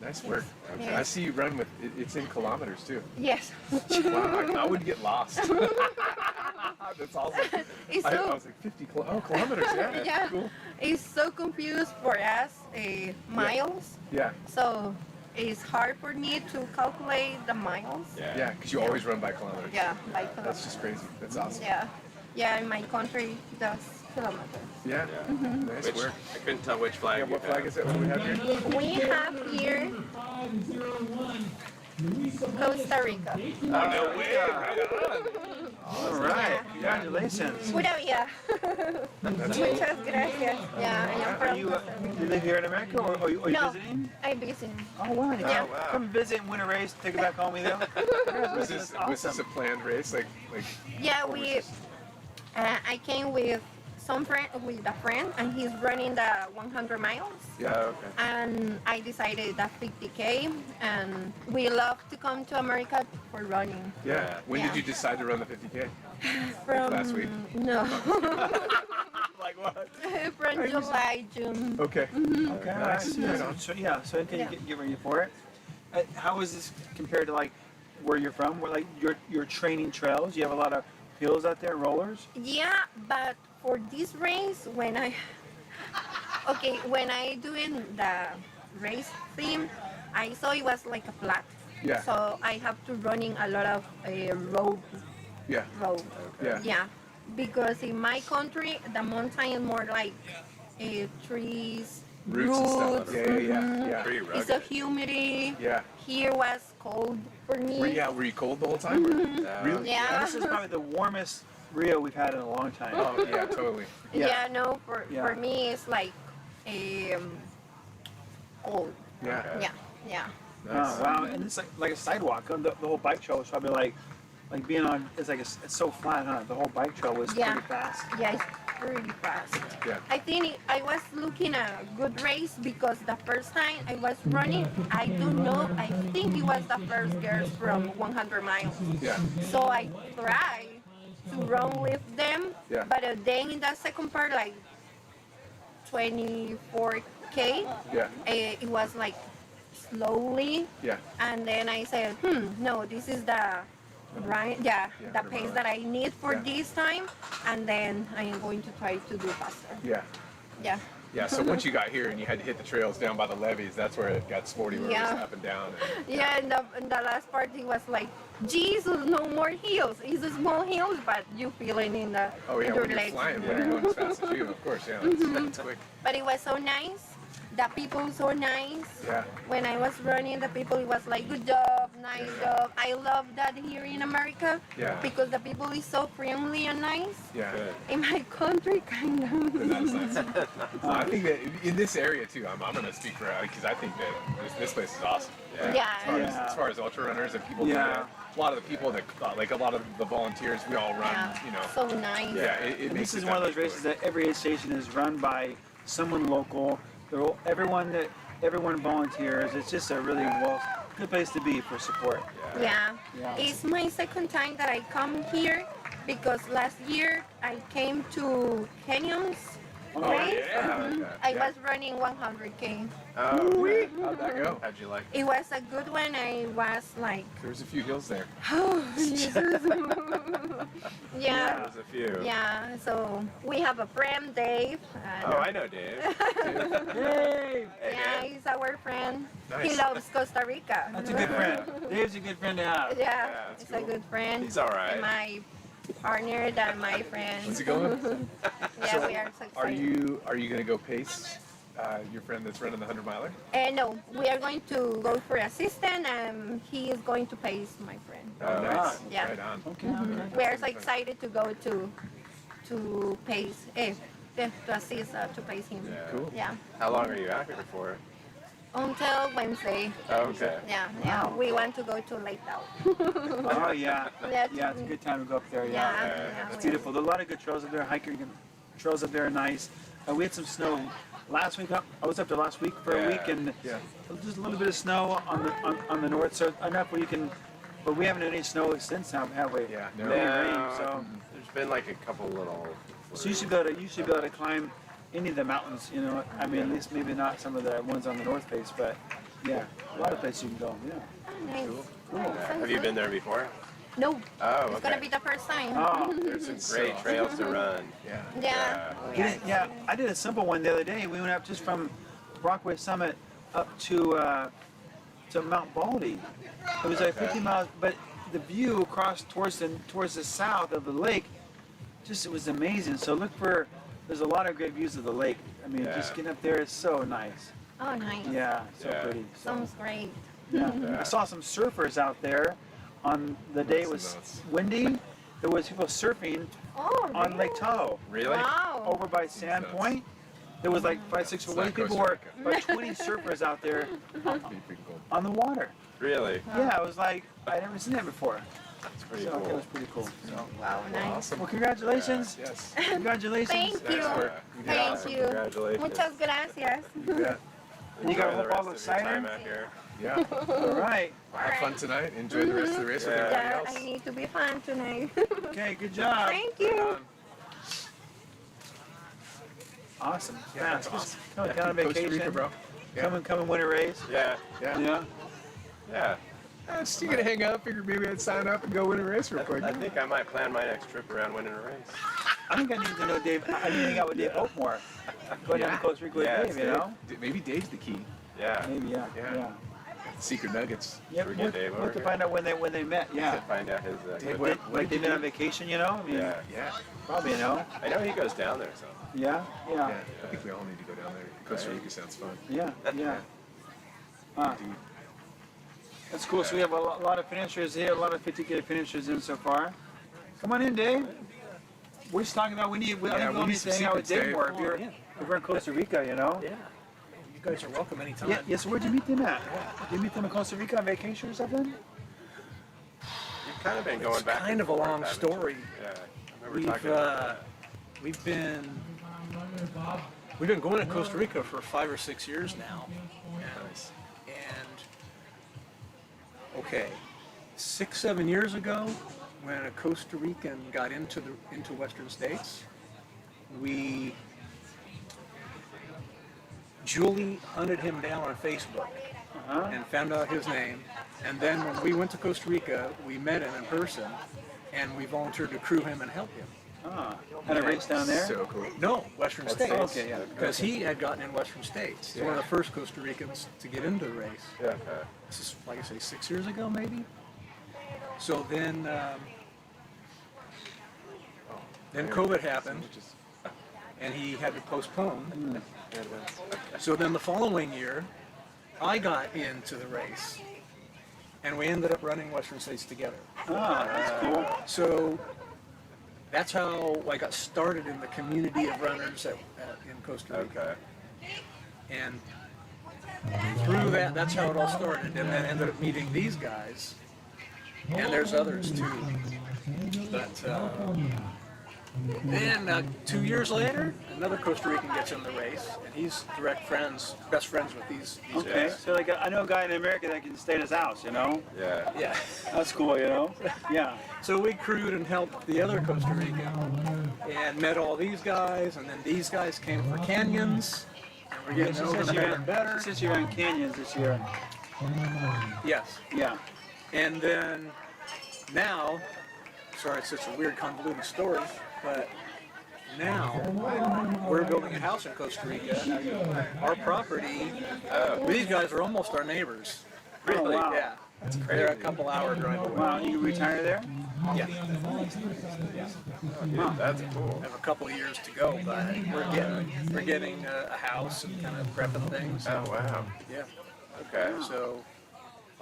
Nice work. Okay. Yeah. I see you run with, it's in kilometers too. Yes. Wow, I would get lost. That's awesome. It's I so, was like 50 kilometers, yeah. yeah. Cool. It's so confused for us, miles. Yeah. So it's hard for me to calculate the miles. Yeah, because you always run by kilometers. Yeah, by That's kilometers. just crazy. That's awesome. Yeah. Yeah, in my country, that's kilometers. Yeah. Mhm. Nice Which, work. I couldn't tell which flag. Yeah, what flag is it? What do we have here? We have here Costa Rica. Oh, no way. Right on. All right. Congratulations. Pura vida. Muchas gracias. Yeah, I am from You, Costa Rica. you live here in America, or are you No, visiting? I'm visiting. Oh, wow. Yeah. Come visit and win a race, take it back home with you. Was this a planned race? Like Yeah, I came with a friend, and he's running the 100 miles. Yeah, okay. And I decided that 50K, and we love to come to America for running. Yeah. When Yeah. did you decide to run the 50K? From Last week? No. Like what? From July, June. Okay. Okay, all right. Nice. Right on. So can you get ready for it? How is this compared to like where you're from? Where like you're training trails? You have a lot of hills out there, rollers. Yeah, but for this race, when I doing the race theme, I saw it was like a flat. Yeah. So I have to running a lot of road. Yeah. Road. Yeah. Yeah. Because in my country, the mountain is more like trees, Roots and stuff. roots. Yeah. Pretty It's rugged. a humidity. Yeah. Here was cold for me. Were you cold the whole time? Really? Yeah. This is probably the warmest Rio we've had in a long time. Oh yeah, totally. Yeah, no, for Yeah. me it's like cold. Yeah. Yeah. Oh, wow, and it's like a sidewalk. The whole bike trail was probably like being on. It's like it's so flat, huh? The whole bike trail was Yeah. pretty fast. Yeah, it's pretty fast. Yeah. I think I was looking at a good race because the first time I was running, I don't know, I think it was the first girls from 100 miles. Yeah. So I tried to run with them, Yeah. but then in the second part, like 24K, Yeah. it was like slowly, Yeah. and then I said, no, this is the right, yeah, the pace that I need for Yeah. this time, and then I am going to try to do faster. Yeah. Yeah. Yeah. So once you got here and you had to hit the trails down by the levees, that's where it got sporty, where it Yeah. was up and down. Yeah, and the last part it was like, Jesus, no more hills. It's a small hills, but you feel it in the Oh yeah, in your when you're legs. flying, when you're going as fast as you, of course. Yeah. That's quick. But it was so nice. The people so nice. Yeah. When I was running, the people, it was like, good job, nice job. I love that here in America. Yeah. Because the people is so friendly and nice. Yeah. In my country, kind of. That's nice. I think that in this area too, I'm going to speak for because I think that this place is awesome. Yeah. As far as ultra runners and people, Yeah. a lot of the people that like a lot of the volunteers, we all run. Yeah. You know. So nice. Yeah. It And makes this is it one of that those much races that every aid station is run by someone local. Everyone volunteers. It's just a really good place to be for support. Yeah. Yeah. It's my second time that I come here because last year I came to Canyons. Oh, race. yeah. I Yeah. was running 100K. Oh, okay. How'd that go? How'd you like it? It was a good one. I was like, There's a few hills there. oh, Jesus. Yeah. There's a few. Yeah. So we have a friend, Dave. Oh, I know Dave. Dave! Yeah, he's our friend. He Nice. loves Costa Rica. That's a good friend. Dave's a good friend to have. Yeah, that's he's a good friend. He's all right. And my partner, than my friend. How's it going? Yeah, we are so excited. Are you going to go pace your friend that's running the 100-miler? No, we are going to go for assistant, and he is going to pace my friend. Oh, nice. Yeah. Right on. We are so excited to go to pace, to assist to pace him. Cool. Yeah. How long are you out here for? Until Wednesday. Okay. Yeah. We want to go to Lake Dow. Oh yeah. Yeah. Yeah, it's a good time to go up there. Yeah. It's beautiful. There are a lot of good trails up there. Hiking trails up there are nice. We had some snow last week. I was up there last week for a week, and just a little bit of snow on the north, so enough where you can. But we haven't had any snow since now, have we? Yeah. No rain. So There's been like a couple little. you should be able to climb any of the mountains, you know. I mean, at least maybe not some of the ones on the north face, but yeah, a lot of places you can go. Yeah. Nice. Cool. Have you been there before? No. Oh, It's gonna be the first time. Oh, there's some great trails to run. Yeah. I did a simple one the other day. We went up just from Brockway Summit up to Mount Baldy. It was like 50 miles, but the view across towards the south of the lake, it was amazing. So there's a lot of great views of the lake. I mean, just getting up there is so nice. Oh, nice. Yeah, so pretty. So, Sounds great. yeah. I saw some surfers out there on the day it was windy. There was people surfing on Lake Tahoe. Really? Wow. Over by Sand Point. There was like 5-6 foot waves. People were about 20 surfers out there on the water. Really? Yeah, it was like I'd never seen that before. That's pretty So cool. it was pretty cool. So. Wow, nice. Awesome. Well, congratulations. Yes. Congratulations. Thank you. Thank you. Congratulations. Muchas gracias. Yeah. And you got Enjoy the a rest bottle of of your time cider? out here. Yeah. All right. Have fun tonight. Enjoy the rest of the race with everybody Yeah, else. I need to be fun tonight. Okay, good job. Thank you. Awesome. Yeah, that's awesome. Coming down on Costa vacation. Rica, bro. Yeah. Come and win a race. Yeah. Yeah. Yeah. Yeah. Just you gonna hang out, figured maybe I'd sign up and go win a race real quick. I think I might plan my next trip around winning a race. I think I need to know Dave. I need to hang out with Dave Hope more. Go down to Costa Rica with Dave, you know? Maybe Dave's the key. Yeah. Maybe, yeah. Secret nuggets. Yeah, Should we we'll get Dave have over to here? find out when they met, To yeah. find out his. Dave, quick- Like they've been on vacation, you know? I mean, yeah. probably, you know? I know he goes down there, so. Yeah, yeah, I think we all need to go down there. Costa Rica sounds fun. yeah, yeah. That's cool. So we have a lot of finishers here, a lot of 50K finishers in so far. Come on in, Dave. We're just talking about I think we all need to hang out with Dave more if we're in Costa Rica, you know? Yeah. You guys are welcome anytime. Yeah, yes, where'd you meet them at? Did you meet them in Costa Rica on vacation or something? You've kind of been going It's back. kind and of a forth, long haven't you? story. Yeah. I remember talking about that. We've been going to Costa Rica for 5 or 6 years now. And okay, 6-7 years ago, when a Costa Rican got into Western States, Julie hunted him down on Facebook and found out his name. And then when we went to Costa Rica, we met him in person, and we volunteered to crew him and help him. Had a race down there? So cool. No, Western States. Okay, yeah. Because he had gotten in Western States. He's one of the first Costa Ricans to get into the race. Yeah. This is, like I say, 6 years ago, maybe. So then COVID happened, and he had to postpone. So then the following year, I got into the race, and we ended up running Western States together. That's cool. So that's how I got started in the community of runners in Costa Rica. And through that, that's how it all started. And then ended up meeting these guys. And there's others too. But then 2 years later, another Costa Rican gets in the race, and he's best friends with these Okay, guys. so like I know a guy in America that can stay at his house, you know? Yeah. Yeah. That's cool, you know? Yeah. So we crewed and helped the other Costa Rican, and met all these guys, and then these guys came for canyons, and we're getting over better and better. Since you're on canyons this year. Yes. Yeah. And then now, sorry, it's such a weird convoluted story, but now we're building a house in Costa Rica. Our property, these guys are almost our neighbors. Really? Wow. Yeah. That's crazy. They're a couple hour drive away. Wow, you retire there? Yeah. Yeah, that's cool. Have a couple of years to go, but we're getting a house and kind of prepping things. Oh wow. Yeah. Okay. So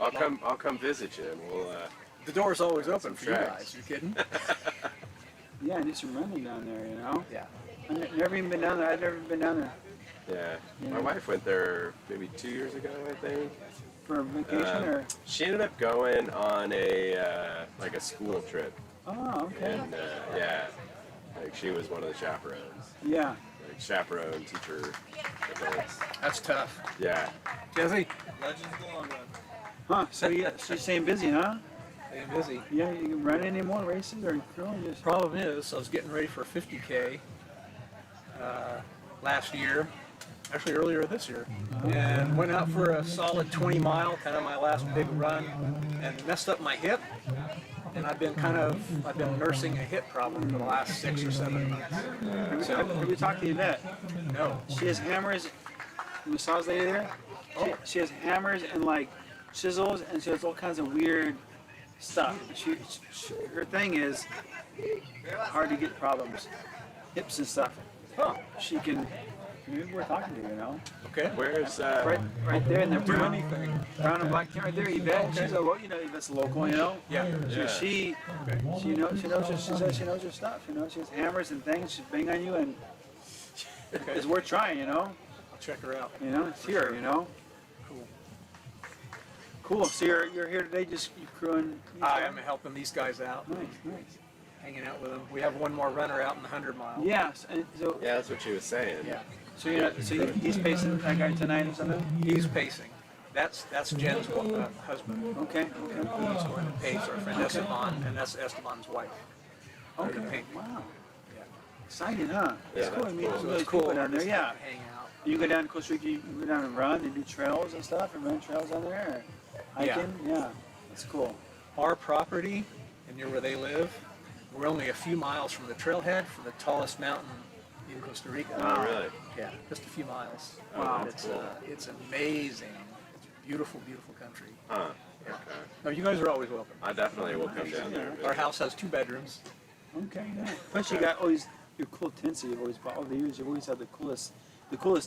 I'll come visit you, and we'll. the door's always open for you tracks. guys. You kidding? Yeah, I do some running down there, you know? Yeah. I've never even been down there. I've never been down there. Yeah. My wife went there maybe 2 years ago, I think. For a vacation or? She ended up going on a like a school trip. Oh, okay. And yeah, like she was one of the chaperones. Yeah. Like chaperone teacher events. That's tough. Yeah. Jesse? Legends of the long run. Huh, so you're staying busy, huh? Staying busy. Yeah, you can run any more races or just... Problem is, I was getting ready for a 50K last year, actually earlier this year, and went out for a solid 20 mile, kind of my last big run, and messed up my hip. And I've been nursing a hip problem for the last 6 or 7 months. So, have we talked to Yvette? No. She has hammers. The massage lady there. She has hammers and like chisels, and she has all kinds of weird stuff. Her thing is hard to get problems, hips and stuff. Huh. She can. We're talking to you, you know. Okay. Where's right there in the do anything. Brown and black tent right there. Yvette, she's a Yvette's local, you know. Yeah. She knows her stuff. You know, she has hammers and things. She's bang on you, and it's worth trying, you know. I'll check her out. You know, see her, you know. Cool. So you're here today, just you crewing. I am helping these guys out. Nice. Hanging out with them. We have one more runner out in the 100 mile. Yes, and so. Yeah, that's what she was saying. Yeah. So he's pacing that guy tonight or something. He's pacing. That's Jen's husband. Okay. He's going to pace our friend Esteban, and that's Esteban's wife. Okay. Wow. Yeah. Exciting, huh? It's Yeah. cool. I mean, So it's it's really cool. cool down there. Yeah. Hang out. You go down to Costa Rica, you go down and run and do trails and stuff, and run trails down there. Or hiking. Yeah. That's cool. Our property, and near where they live, we're only a few miles from the trailhead for the tallest mountain in Costa Rica. Oh, really? Yeah, just a few miles. Wow. It's amazing. It's a beautiful, beautiful country. Huh. Yeah. No, you guys are always welcome. I definitely will come down there. Our house has 2 bedrooms. Okay. Yeah. Plus you got always your cool tents that you've always bought over the years. You've always had the coolest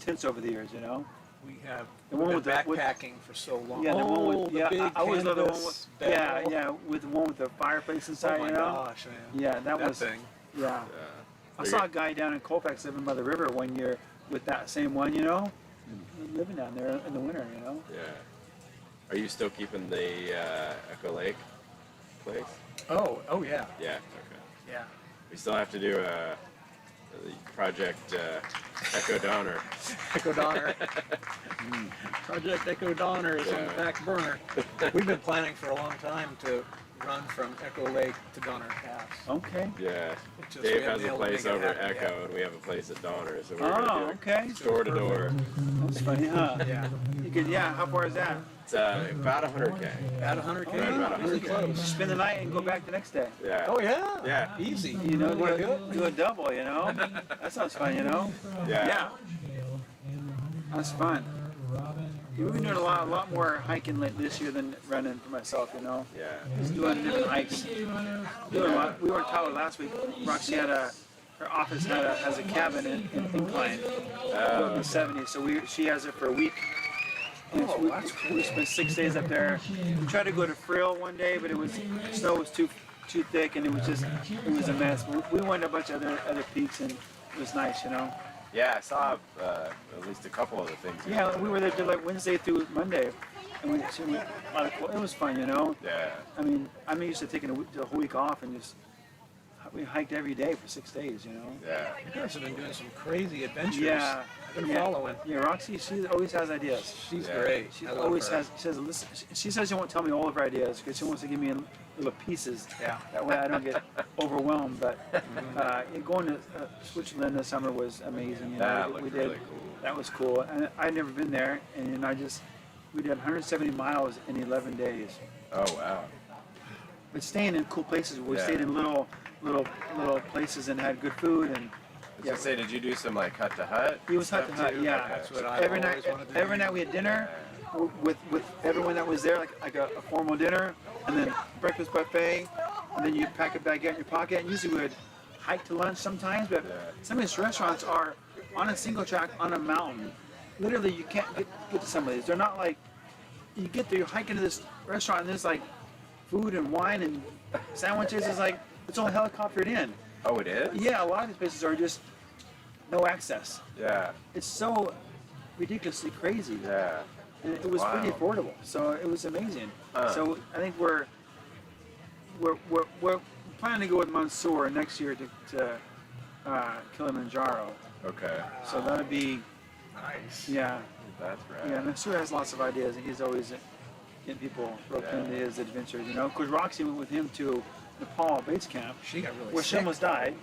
tents over the years, you know. We have The one been with the- backpacking for so long. Yeah, the one with the big I always love the one canvas with bell. yeah, with the one with the fireplace inside, Oh my you know. gosh, man. Yeah, that was thing. yeah. I saw a guy down in Colfax living by the river one year with that same one, you know, living down there in the winter, you know. Yeah. Are you still keeping the Echo Lake place? Oh yeah. Yeah. Okay. Yeah. We still have to do the project Echo Donner. Echo Donner. Project Echo Donner is on the back burner. We've been planning for a long time to run from Echo Lake to Donner Pass. Okay. Yeah. Just Dave we haven't has a been able to place make it over at happen Echo, yet. and we have a place at Donner, so we're Oh, gonna do okay. door to door. That's funny, huh? Yeah. You could, yeah. How far is that? It's about 100K. About 100K. Right about Really 100K. close. Spend the night and go back the next day. Yeah. Oh yeah. Yeah. Easy. You know, wanna do it? do a double, you know. That sounds fun, you know. Yeah. That's fun. We've been doing a lot more hiking this year than running for myself, you know. Yeah. Just doing different hikes. Doing a lot. We were in Tyler last week. Roxy had her office has a cabin in Incline in the 70s, so she has it for a week. And we spent 6 days up there. We tried to go to Frill one day, but snow was too thick, and it was a mess. We went to a bunch of other peaks, and it was nice, you know. Yeah, I saw at least a couple of the things. Yeah, we were there till like Wednesday through Monday, and it was fun, you know. Yeah. I mean, I'm used to taking a whole week off and we hiked every day for 6 days, you know. Yeah. You guys have been doing some crazy adventures. Yeah. I've been following. Yeah, Roxy, she always has ideas. She's great. She I love always her. has. She says, listen. She says she won't tell me all of her ideas because she wants to give me little pieces. Yeah. That way I don't get overwhelmed. But going to Switzerland this summer was amazing. You know, That looked really cool. That was cool, and I'd never been there, and we did 170 miles in 11 days. Oh wow. But staying in cool places. We Yeah. stayed in little places and had good food and. I was gonna say, did you do some like hut to hut? It was hut to stuff hut, too? yeah. Okay. That's what I Every always night, wanted to every do. night we had dinner with everyone that was there, like a formal dinner, and then breakfast buffet, and then you pack a baguette in your pocket. And usually we would hike to lunch sometimes, but some of these restaurants are on a single track on a mountain. Literally, you can't get to some of these. They're not like you get there, you hike into this restaurant, and there's like food and wine and sandwiches. It's like it's all helicoptered in. Oh, it is? Yeah, a lot of these places are just no access. Yeah. It's so ridiculously crazy. Yeah. And it was pretty affordable, so it was amazing. So I think we're planning to go with Mansour next year to Kilimanjaro. Okay. So that'll be nice. Yeah. That's right. Yeah, Mansour has lots of ideas, and he's always getting people roped into his adventures. You know, because Roxy went with him to Nepal base camp. She got really where she sick. almost died.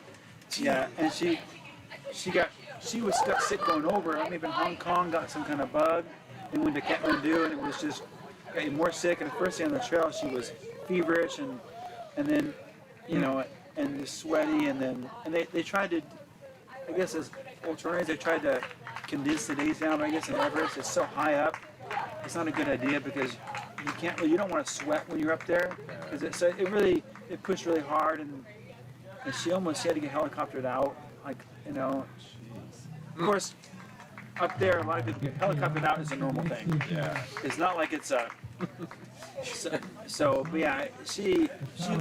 Yeah, and she got she was got sick going over. Maybe in Hong Kong, got some kind of bug, and went to Kathmandu, and it was just got more sick. And the first day on the trail, she was feverish, and then, you know, and just sweaty, and they tried to, I guess as ultrarunners, they tried to condense the days down. But I guess in Everest, it's so high up, it's not a good idea because you don't want to sweat when you're up there, because it pushed really hard, and she had to get helicoptered out, like, you know. Of course, up there, a lot of people helicoptered out is a normal thing. Yeah. It's not like it's a. But yeah, she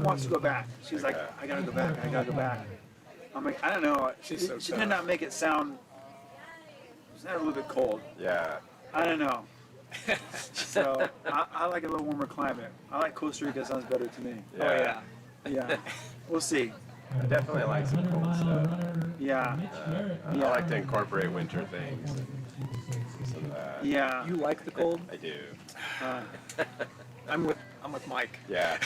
wants to go back. She's like, I gotta go back. I gotta go back. I'm like, I don't know. She did not make it sound. It's not a little bit cold. Yeah. I don't know. So I like a little warmer climate. I like Costa Rica. Sounds better to me. Yeah. Yeah. We'll see. I definitely like some cold stuff. Yeah. I like to incorporate winter things. Yeah. You like the cold? I do. I'm with Mike. Yeah.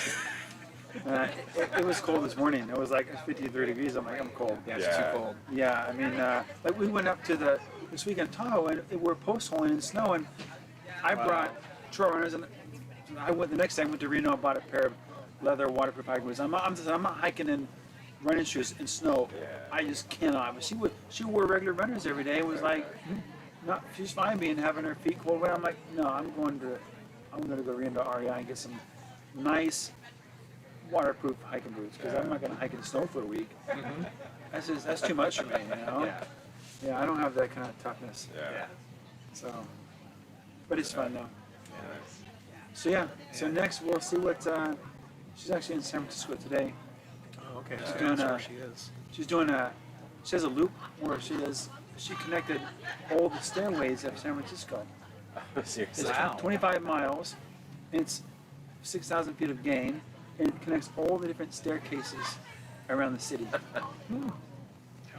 It was cold this morning. It was like 53 degrees. I'm like, I'm cold. Yeah, it's too cold. Yeah, I mean, like we went up to this weekend Tahoe, and we're post holing in snow, and I brought trail runners, and I went the next day. I went to Reno and bought a pair of leather waterproof hiking boots. I'm not hiking in running shoes in snow. Yeah. I just cannot. But she wore regular runners every day. It was like, she's fine being having her feet cold. But I'm like, no, I'm going to go Reno to REI and get some nice waterproof hiking boots, because I'm not going to hike in snow for a week. That's too much for me, you know. Yeah, I don't have that kind of toughness. Yeah. So, but it's fun though. Yeah. So yeah. So next we'll see what. She's actually in San Francisco today. Oh, okay. She's doing That's where she is. She's doing she has a loop where she connected all the stairways of San Francisco. Seriously. It's 25 miles. It's 6,000 feet of gain, and it connects all the different staircases around the city. How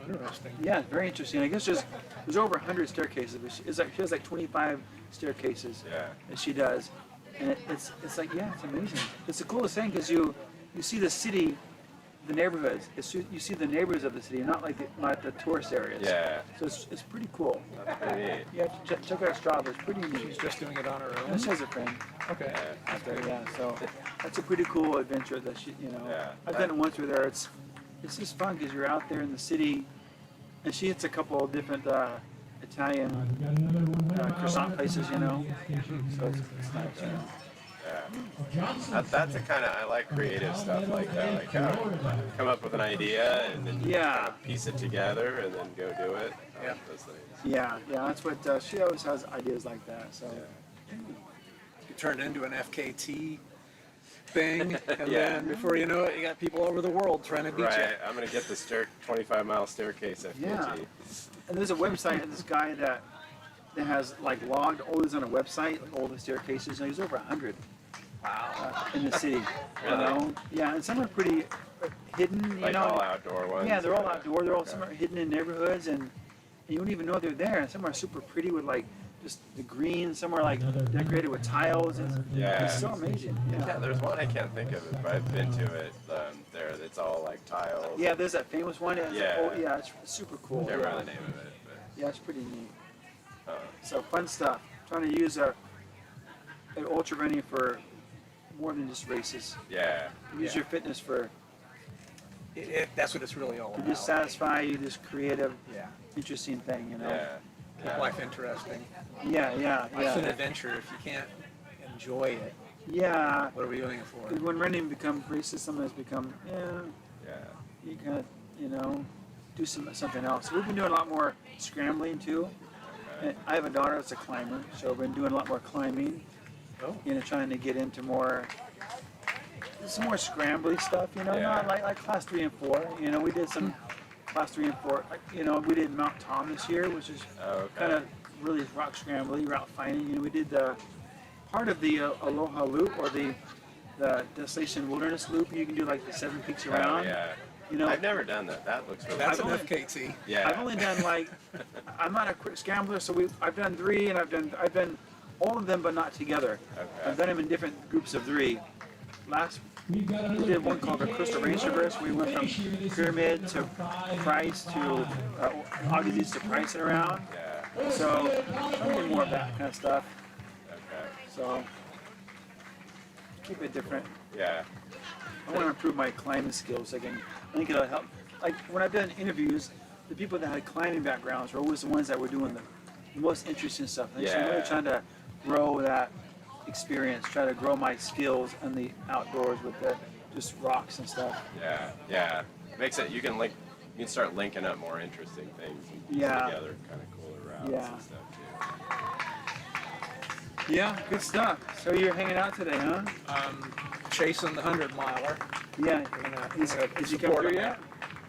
interesting. Yeah, very interesting. I guess there's over 100 staircases, but she has like 25 staircases that she does, and it's like, yeah, it's amazing. It's the coolest thing because you see the city, the neighborhoods. You see the neighbors of the city, not the tourist areas. Yeah. So it's pretty cool. That's pretty neat. Yeah, check out Strava. It's pretty neat. She's just doing it on her own. And she has a friend. Okay. Yeah. So that's a pretty cool adventure that she, you know. Yeah. I've done it once with her. It's just fun because you're out there in the city, and she hits a couple of different Italian croissant places, you know. So it's nice. You know. Yeah. That's the kind of, I like creative stuff like that. Like come up with an idea and then kind of piece it together and then go do it. I like those things. Yeah. That's what she always has ideas like that. So. You turn it into an FKT thing, and then before you know it, you got people over the world trying to beat you. Right. I'm gonna get the 25-mile staircase FKT. Yeah. And there's a website of this guy that has like logged all this on a website, like all the staircases, and he's over 100. Wow. In the city. You know? Yeah, and some are pretty hidden, you like know. all outdoor ones. Yeah, they're all outdoor. Some are hidden in neighborhoods, and you don't even know they're there. And some are super pretty with like just the green. Some are like decorated with tiles. It's so amazing. Yeah, there's one I can't think of it, but I've been to it. There, it's all like tiles. Yeah, there's that famous one. Yeah. It's super cool. Can't remember the name of it. But. Yeah, it's pretty neat. So fun stuff. Trying to use an ultra running for more than just races. Yeah. Use your fitness for. That's what it's really all about. To just satisfy you, this creative, interesting thing, you know. Yeah. Keep life interesting. Yeah. Life's an adventure. If you can't enjoy it, yeah. What are we doing it for? When running becomes races, sometimes become you kind of do something else. So we've been doing a lot more scrambling too. And I have a daughter that's a climber, so we've been doing a lot more climbing. Trying to get into some more scrambly stuff, not like class 3 and 4. We did some class 3 and 4. We did Mount Tom this year, which is kind of really rock scrambly, route finding. We did the part of the Aloha Loop or the Desolation Wilderness Loop. You can do like the 7 peaks around. I've never done that. That looks really That's cool. an FKT. Yeah. I've only done I'm not a quick scrambler, so I've done 3, and I've done all of them, but not together. Okay. I've done them in different groups of 3, we did one called the Coastal Range Traverse. We went from Pyramid to Price to all these to Price and around. Yeah. So I'm doing more of that kind of stuff. Okay. So keep it different. Yeah. I want to improve my climbing skills. I think it'll help. Like when I've done interviews, the people that had climbing backgrounds were always the ones that were doing the most interesting stuff. And so I'm really trying to grow that experience, try to grow my skills in the outdoors with the just rocks and stuff. Yeah, yeah. Makes it, you can start linking up more interesting things together, kind of cooler routes and stuff too. Yeah, good stuff. So you're hanging out today, huh? Chasing the 100-miler. Yeah. Is he come through yet?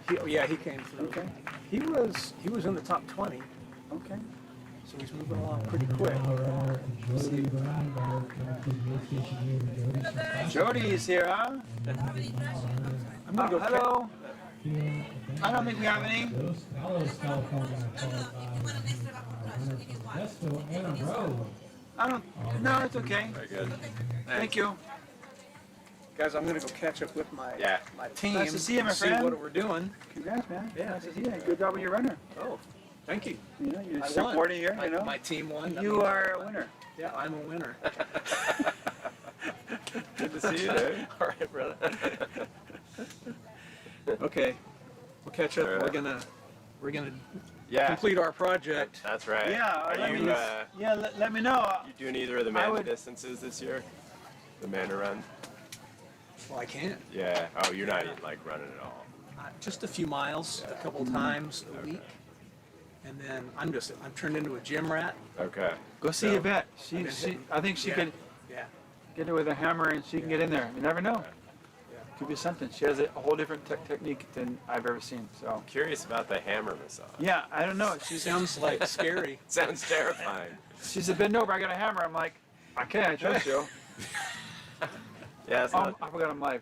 He came through. Okay. He was in the top 20. Okay. So he's moving along pretty quick. Jody is here, huh? I'm gonna go hello. I don't think we have any. No, it's okay. Very good. Thank you. Guys, I'm gonna go catch up with my team. Nice to see you, my see friend. what we're doing. Congrats, man. Yeah. Nice to see you. Good job with your runner. Oh, thank you. You know, you're I supporting won. here, you know. My team won. You are a winner. Yeah, I'm a winner. Good to see you, dude. All right, brother. Okay, we'll catch up. All right. We're gonna Yeah. complete our project. That's right. Yeah, Are let you, me, let me know. you doing either of the Manda distances this year? The Manda run? Well, I can't. Yeah. Oh, you're not even like running at all. Just a few miles, a couple times a week, and then I'm turned into a gym rat. Okay. Go see Yvette. I think she could get her with a hammer and she can get in there. You never know. Could be something. She has a whole different technique than I've ever seen. So I'm curious about the hammer massage. yeah, I don't know. She sounds like scary. Sounds terrifying. She said, "Bend over. I got a hammer." I'm like, "Okay, I trust you." Yeah, it's not. I forgot I'm live.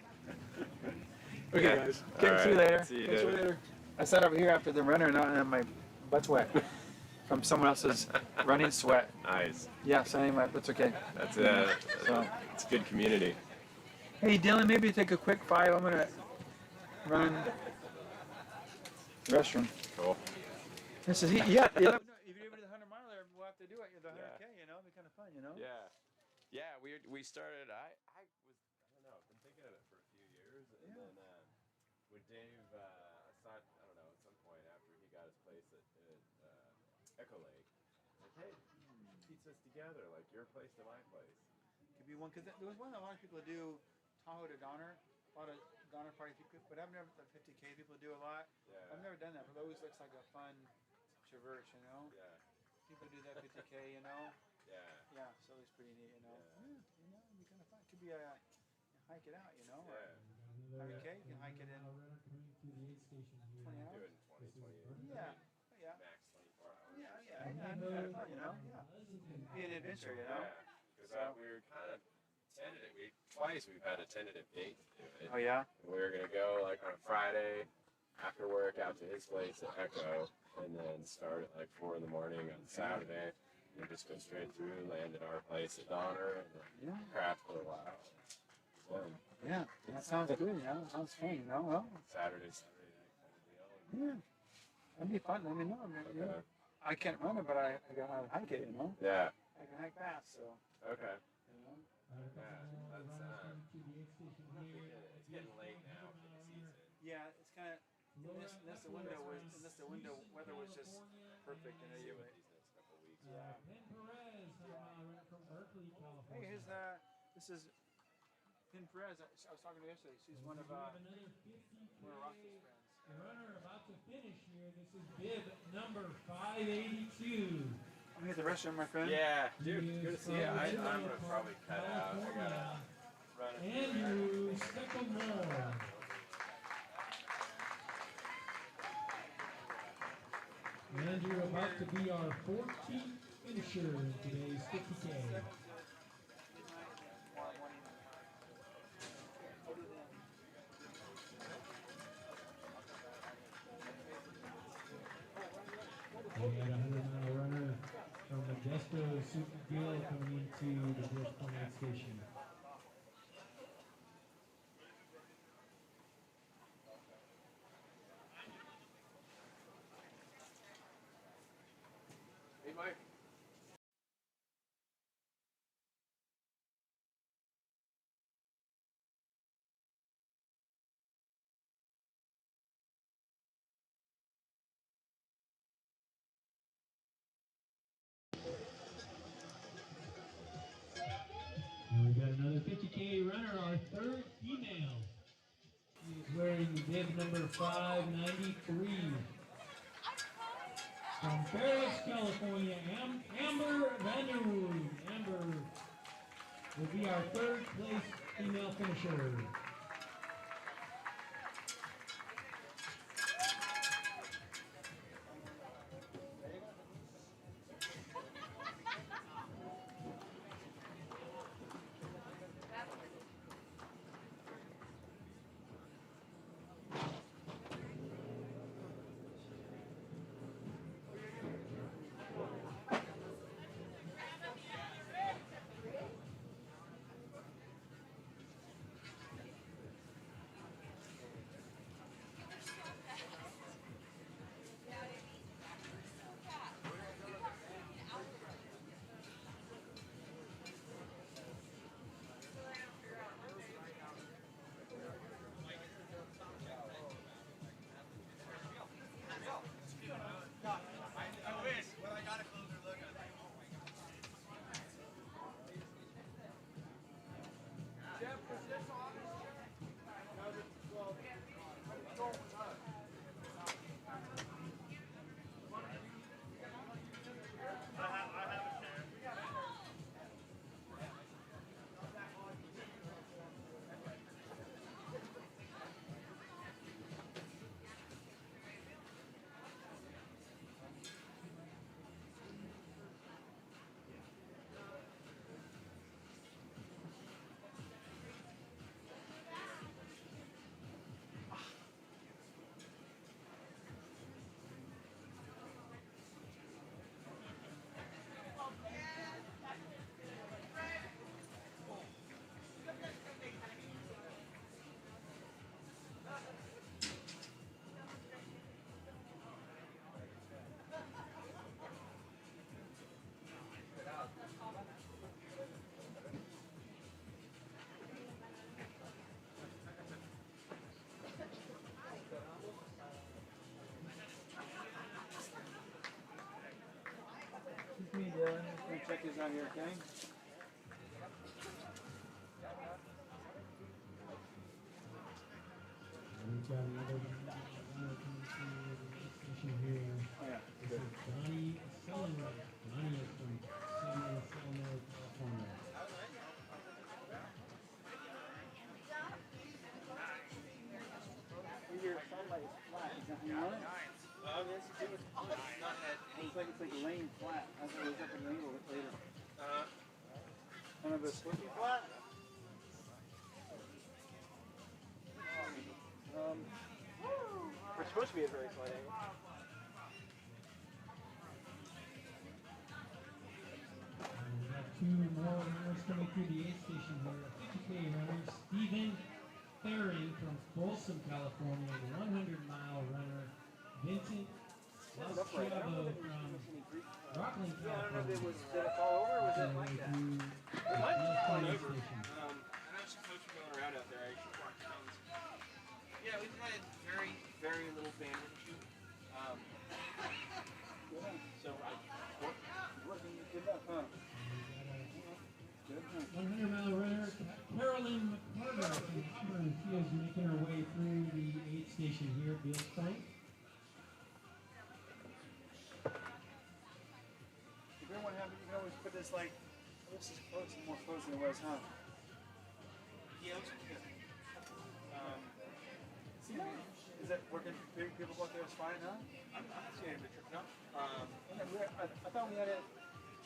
Okay, guys. Okay, All see you right. later. See you Catch you later. later. I sat over here after the runner and my butt's wet from someone else's running sweat. Nice. Yeah, so anyway, that's okay. That's So, it's a good community. hey, Dylan, maybe take a quick 5. I'm gonna run the restroom. Cool. This is yeah. If you're able to the 100-miler, we'll have to do it. The 100K, you know, it'll be kind of fun, you know. Yeah. Yeah, we started. I don't know. I've been thinking of it for a few years, and then with Dave, I thought I don't know at some point after he got his place at Echo Lake, like hey, keeps us together, like your place to my place. Could be one because there was one that a lot of people do Tahoe to Donner, a lot of Donner parties, but I've never the 50K people do a lot. Yeah. I've never done that, but it always looks like a fun traverse, you know. Yeah. People do that 50K, you know. Yeah. Yeah, so it's pretty neat, you know. Yeah, you know, it'd be kind of fun. It could be a hike it out, you know. Yeah. 100K, you can hike it in 20 hours. Do it in 20, 28. Yeah, yeah. Max 24 hours. Yeah, kind of fun, you know. Yeah. Be an adventure, you know. Because we were kind of tentative. Twice we've had a tentative date to do it. Oh yeah. We were gonna go like on a Friday after work out to his place at Echo, and then start at like 4 in the morning on Saturday, and just go straight through, land at our place at Donner, and then craft for a while. So, Yeah, that sounds good, you know. That sounds fun, you know. Well, Saturday night kind of deal. yeah. That'd be fun. Let me know. You know. I can't run it, but I can hike it, you know. Yeah. I can hike fast, so. Okay. You know. Yeah. It's getting late now for the season. Yeah, it's kind of. Unless the window weather was just perfect, you know. See what these next couple of weeks. Yeah. Hey, this is Pin Perez. I was talking to her yesterday. She's one of Rocky's friends. The runner about to finish here. This is bib number 582. I'm gonna get the restroom, my friend. Yeah, dude, good to see you. I'm gonna probably cut out. I gotta run a few Andrew Stecklemore. Andrew about to be our 14th finisher in today's 50K. We had a 100-mile runner from Modesto Super Gill coming into the North Point station. our third female. She is wearing bib number 593. From Beverage, California, Amber Vanderwood. Amber will be our third place female finisher. I wish, but I got a closer look. I was like, oh my God. Jeff, was this on? I have a chair. Excuse me, Dylan. Just gonna check this out here, okay? We've got another station here. Yeah. This is Donnie Sellenberg. Donnie is from Sellenberg, California. Your sunlight is flat. Is that, you know it? It's like laying flat. I thought it was up in the middle later. Kind of a slippy flat? We're supposed to be at very slight angle. We have two more runners coming through the aid station here. 50K runner Stephen Ferry from Folsom, California, the 100-mile runner Vincent Lasciavo from Rockland, California. Yeah, I don't know if it was, did it fall over or was it like that? It might have fallen over. I know some folks were going around out there. I actually walked tons. Yeah, we've had very little bandwidth issue. So working good enough, huh? 100-mile runner Carolyn McCarter from Auburn. She is making her way through the aid station here at Beals Point. If everyone have, you can always put this like, oh, this is close, more close than it was, huh? Yeah, it looks good. Is that working? People go out there is fine, huh? I'm not seeing it tripping up. I thought we had it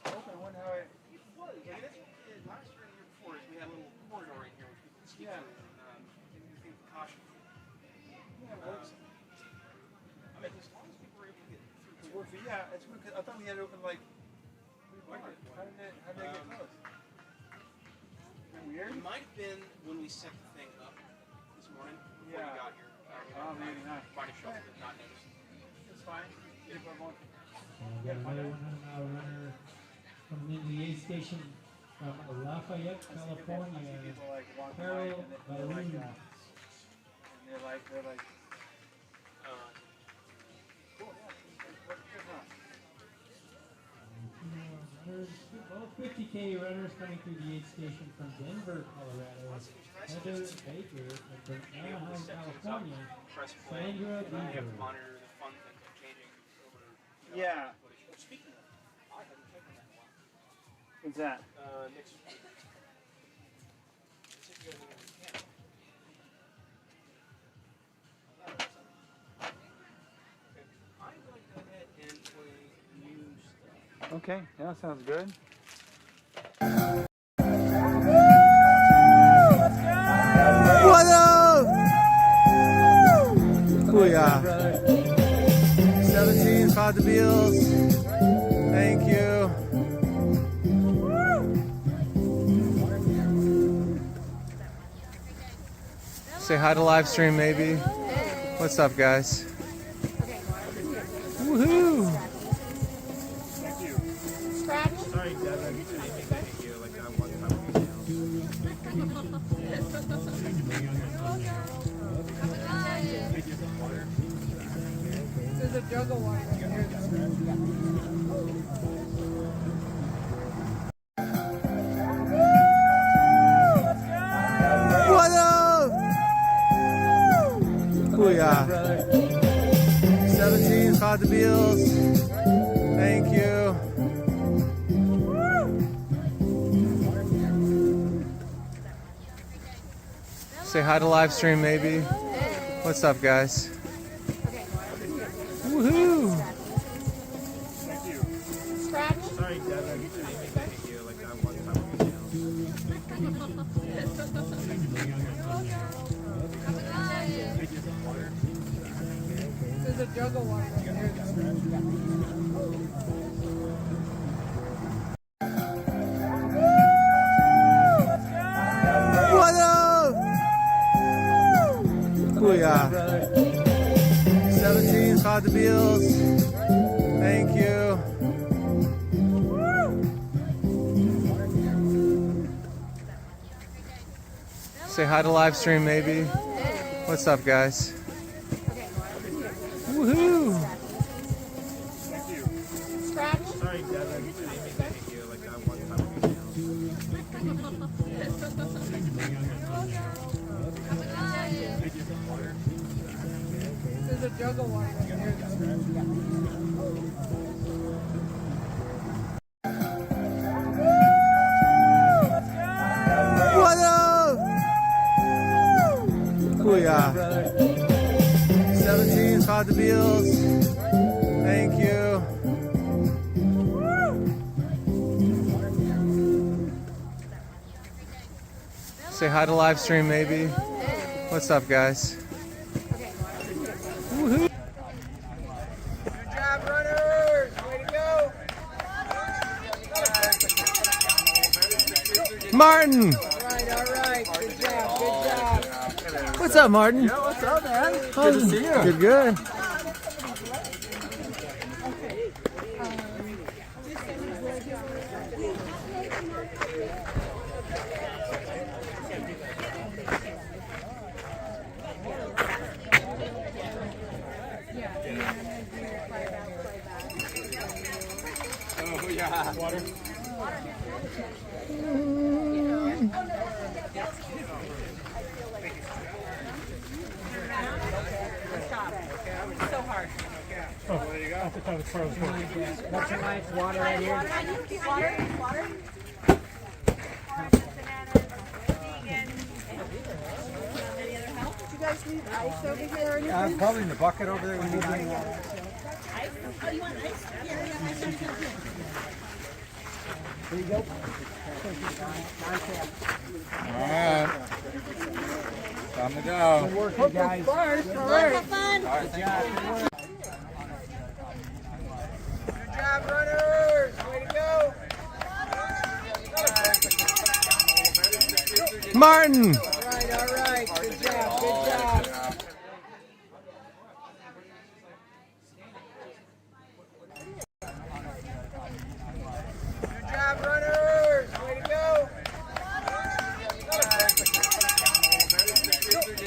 open. I wonder how it was. Like last year and the year before, we had a little corridor in here which we could ski through and anything precaution. Yeah, it works. I mean, as long as people were able to get through. Yeah, it's good. I thought we had it open like. How did it get closed? Weird? It might have been when we set the thing up this morning before we got here. Maybe not. Might have shown it, not noticed. It's fine. We got another 100-mile runner coming into the aid station from Lafayette, California. Carol Balloon. And they're like, cool, yeah. Runners, All 50K runners coming through the aid station from Denver, Colorado. Heather Baker from Anaheim, California. Sandra Beaver. Monitor the fun thing changing over. Yeah. Speaking of, I haven't taken that one. What's that? Next week. I'm going to go ahead and play new stuff. Okay, that sounds good. What up? Kuya. 17, Pod the Beals. Thank you. Say hi to Livestream, maybe. What's up, guys? Woohoo! Thank you. Sorry, Devin. Thank you. Like that one time. There's a jug of water right here. What up? Kuya. 17, Pod the Beals. Thank you. Say hi to Livestream, maybe. What's up, guys? Woohoo! Thank you. Sorry, Devin. Thank you. Like that one time. There's a jug of water right here. What up? Kuya. 17, Pod the Beals. Thank you. Say hi to Livestream, maybe. What's up, guys? Woohoo! Thank you. Sorry, Devin. Thank you. Like that one time. There's a jug of water right here. What up? Kuya. 17, Pod the Beals. Thank you. Say hi to Livestream, maybe. What's up, guys? Woohoo! Good job, runners! Way to go! Martin! All right. Good job. What's up, Martin? Yo, what's up, man? Good to see you. Good, good. Oh, yeah. Water. So hard. Oh, there you go. I thought it was frozen. What's your life? Water right here. Water. You guys need ice over here or anything? Probably in the bucket over there. We need Oh, you want ice? Yeah. There you go. Alright. Time to go. Good work, you guys. All right. Have fun. Good job. Good job, runners. Way to go. Martin! All right. Good job. Good job, runners. Way to go.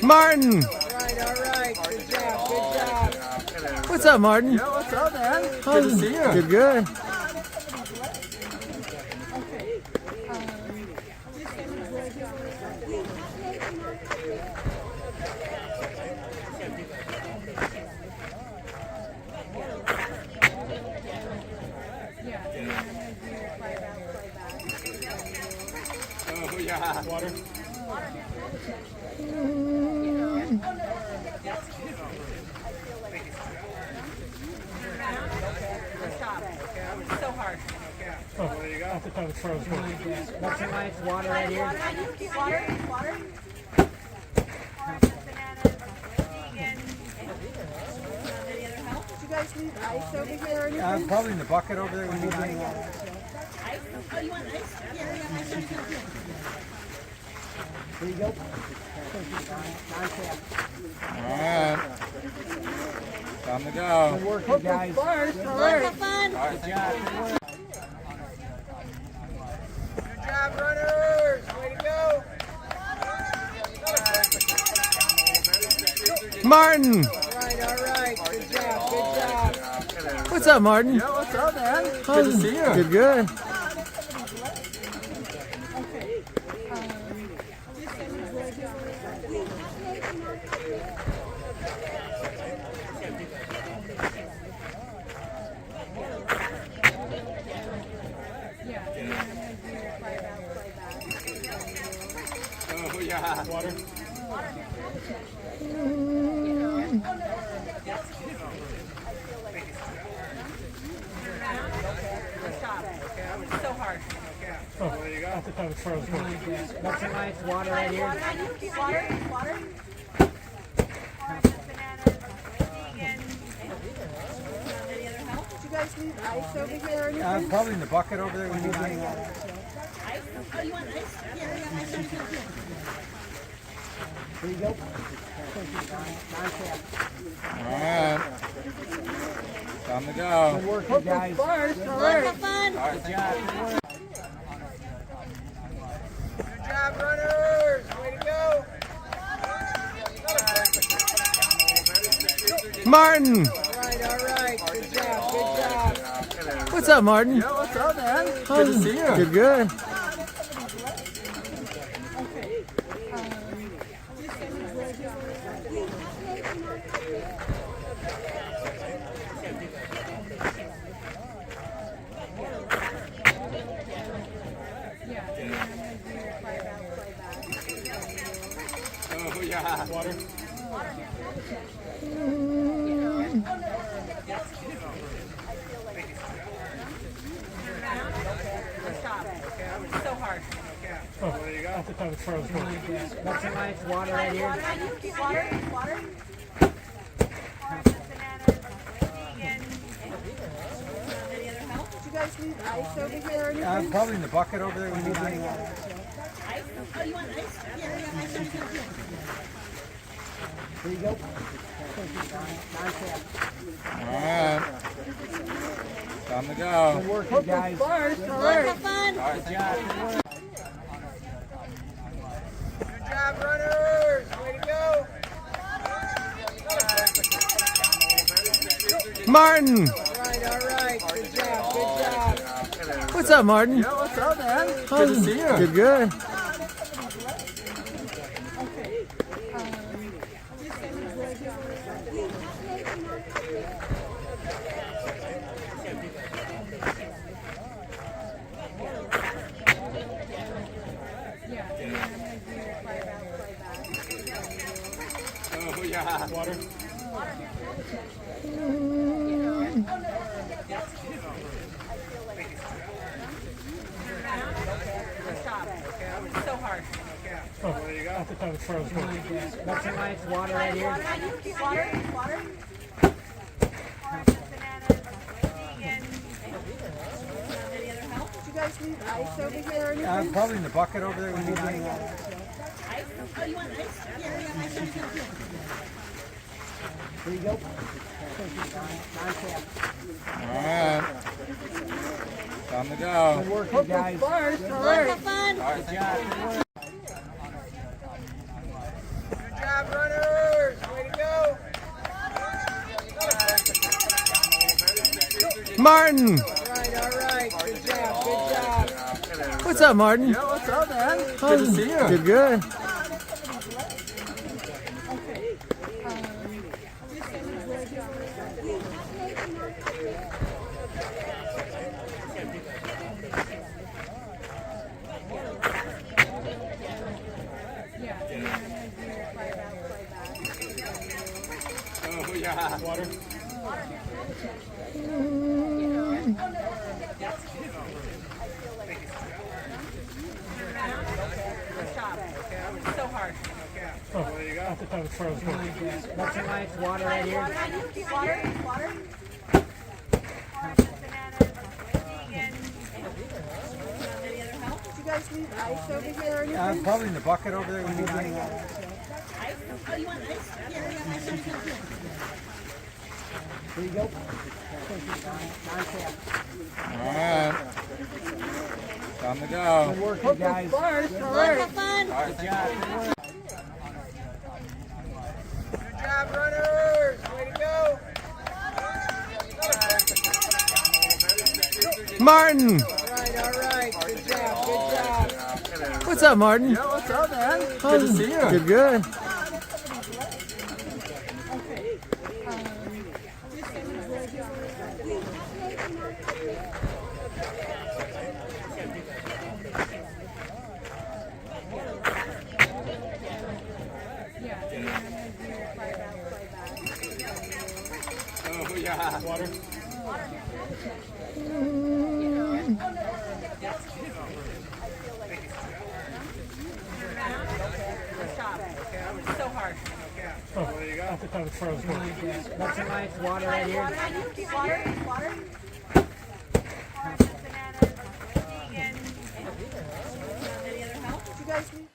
Martin! All right. Good job. What's up, Martin? Yo, what's up, man? Good to see you. Good, good. Oh yeah. Water. So hard. Oh, there you go. That's the time it's frozen. That's a nice water right here. Water. Did you guys leave ice over here or anything? Probably in the bucket over there. Oh, you want ice? There you go. Alright. Time to go. Good work, you guys. Have fun. Good job. Good job, runners. Way to go. Martin! All right. Good job. What's up, Martin? Yeah, what's up, man? Good to see you. Good. Oh yeah. Water. So hard. Oh, there you go. That's the time it's frozen. That's a nice water right here. Water. Did you guys leave ice over here or anything? Probably in the bucket over there. Oh, you want ice? There you go. Alright. Time to go. Good work, you guys. Have fun. Good job. Good job, runners. Way to go. Martin! All right. Good job. What's up, Martin? Yeah, what's up, man? Good to see you. Good. Oh yeah. Water. So hard. Oh, there you go. That's the time it's frozen. That's a nice water right here. Water. Did you guys leave ice over here or anything? Probably in the bucket over there. Oh, you want ice? There you go. Alright. Time to go. Good work, you guys. Have fun. Good job. Good job, runners. Way to go. Martin! All right. Good job. What's up, Martin? Yeah, what's up, man? Good to see you. Good. Oh yeah. Water. So hard. Oh, there you go. That's the time it's frozen. That's a nice water right here. Water. Did you guys leave ice over here or anything? Probably in the bucket over there. Oh, you want ice? There you go. Alright. Time to go. Good work, you guys. Have fun. Good job. Good job, runners. Way to go. Martin! All right. Good job. What's up, Martin? Yeah, what's what's up, man? Good to see you. Good, good. Oh, yeah. Water. So hard. Oh, there you go. I thought that was frozen. What's your life? Water right here. Water. You guys need ice over here or anything? Probably in the bucket over there. When you Oh, you want ice? Here, we got ice right here. Here you go. Alright. Time to go. Good work, you guys. First, all right. Have fun. Good job. Good job, runners. Way to go. Martin! All right. Good job. Good job. What's up, Martin? Yeah, what's up, man? Good to see you. Good, good. Oh, yeah. Water. So hard. Oh, there you go. I thought that was frozen. What's your life? Water right here. Water. You guys need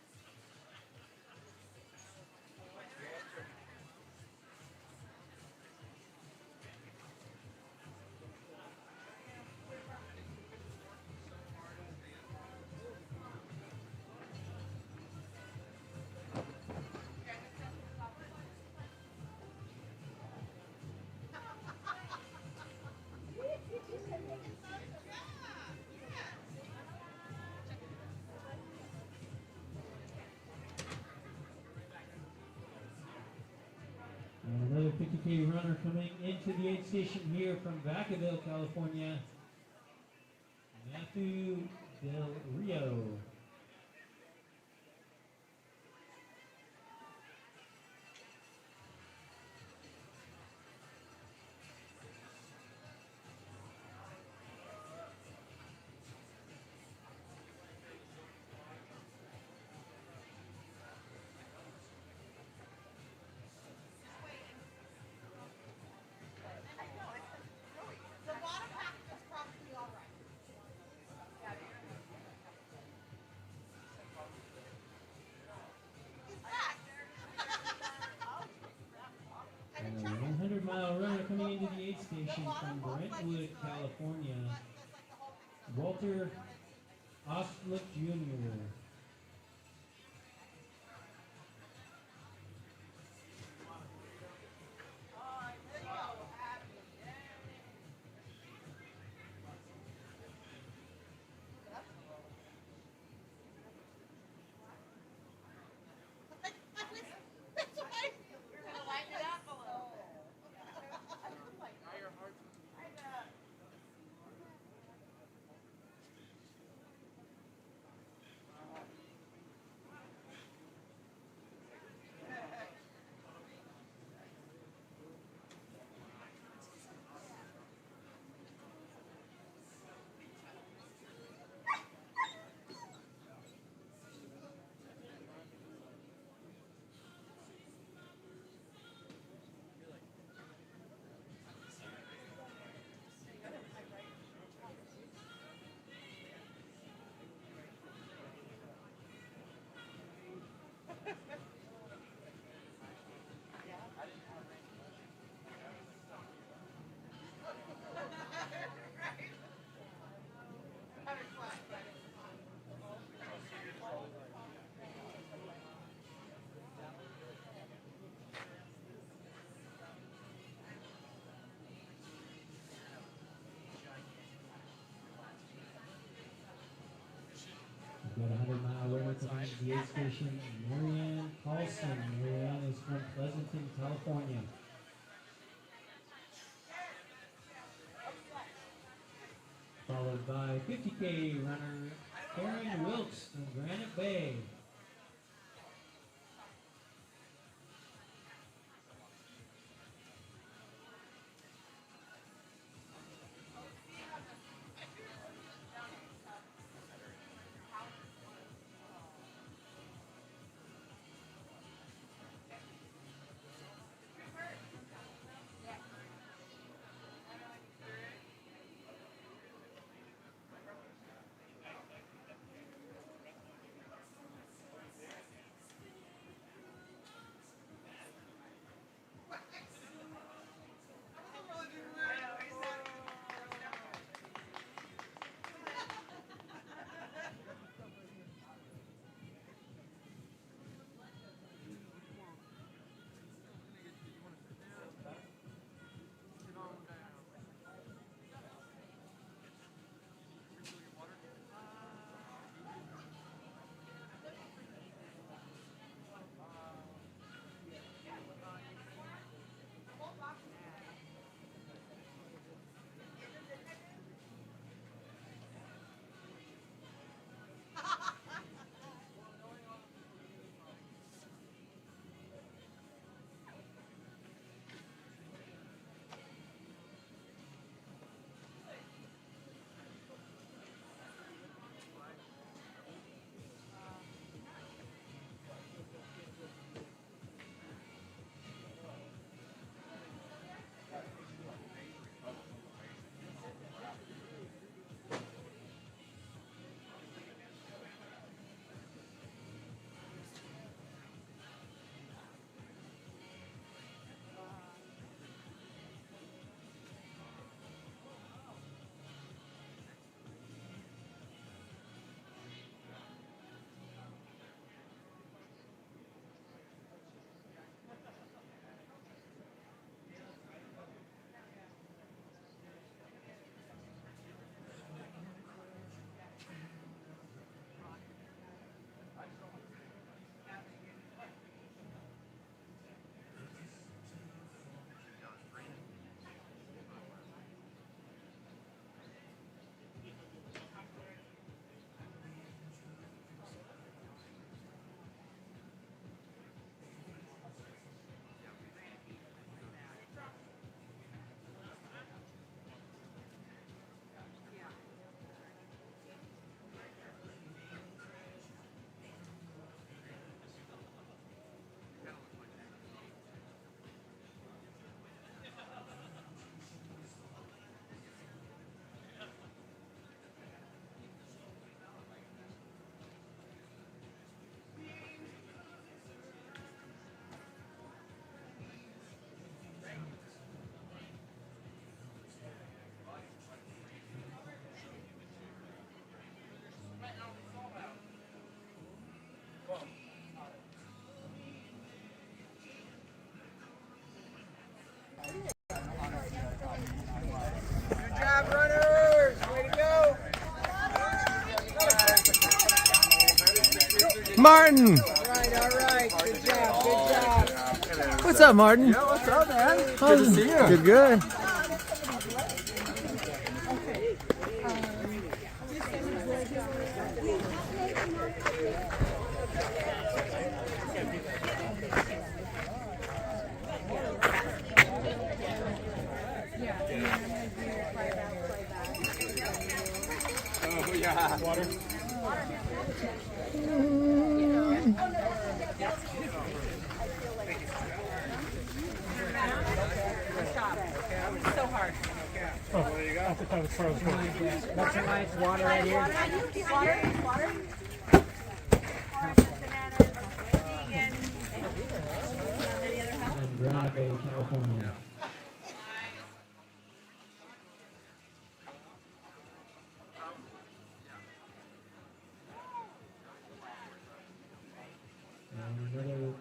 Another 50K runner coming into the aid station here from Vacaville, California. Matthew Del Rio. And a 100-mile runner coming into the aid station from Brentwood, California. Walter Oslick Jr. got a 100-mile runner coming to the aid station, Marianne Paulson. Marianne is from Pleasanton, California. Followed by 50K runner Karen Wilkes from Granite Bay. Martin! All right. Good job. What's up, Martin? Yeah, what's up, man? Good to see you. Good, good. Oh, yeah. Water. So hard. Oh, there you go. That's a nice water right here. Water. And Granite Bay, California. And another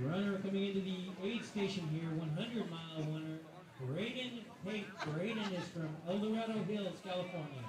runner coming into the aid station here, 100-mile winner, Braden Tate. Braden is from El Dorado Hills, California.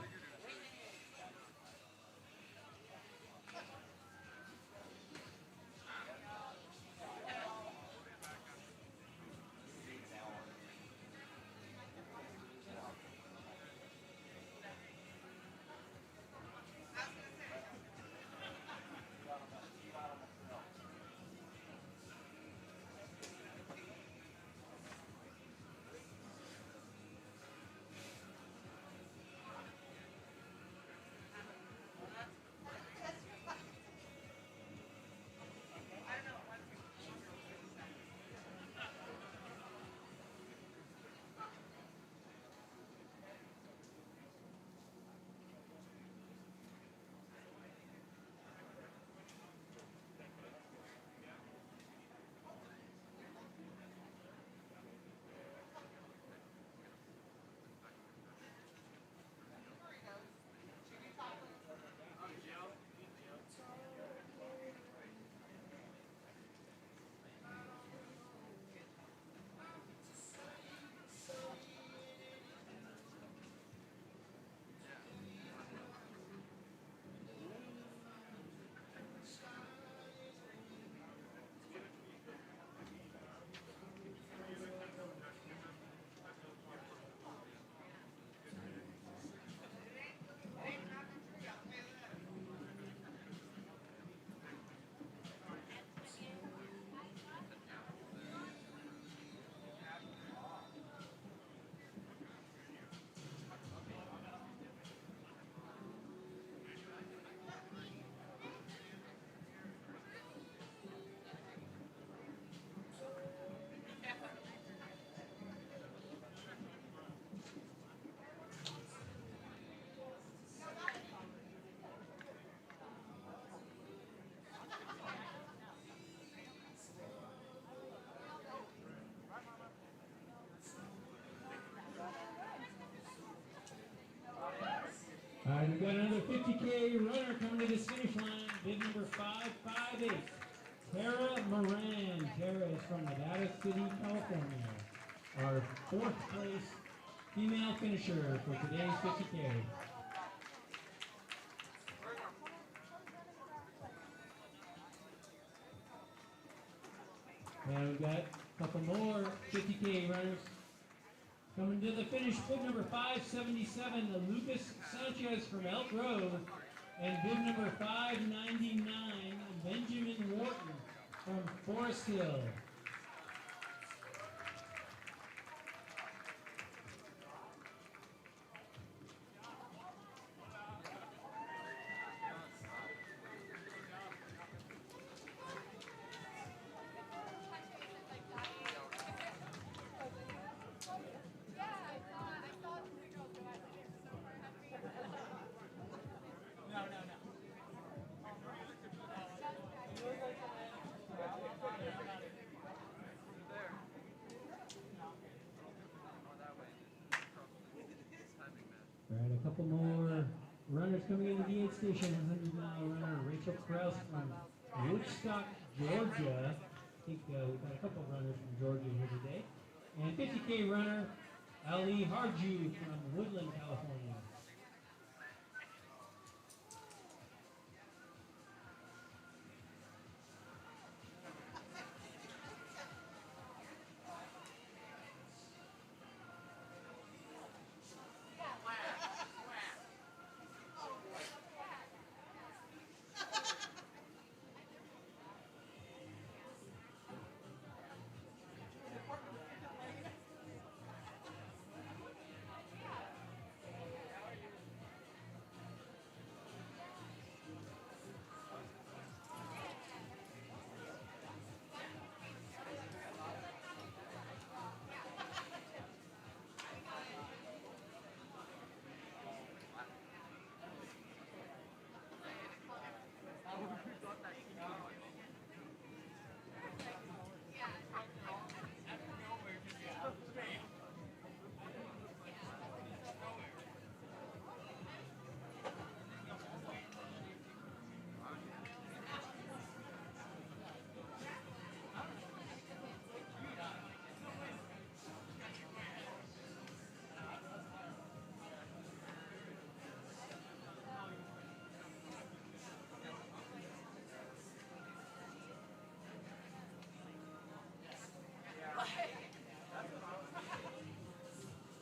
50K runner coming to this finish line, bid number 558. Tara Moran. Tara is from Nevada City, California. Our 4th place female finisher for today's 50K. And we've got a couple more 50K runners. Coming to the finish, bib number 577, Lucas Sanchez from Elk Grove. And bib number 599, Benjamin Wharton from Forest Hill. All right, a couple more runners coming into the aid station. 100-mile runner Rachel Krause from Woodstock, Georgia. I think we've got a couple runners from Georgia here today. And 50K runner Ali Harju from Woodland, California.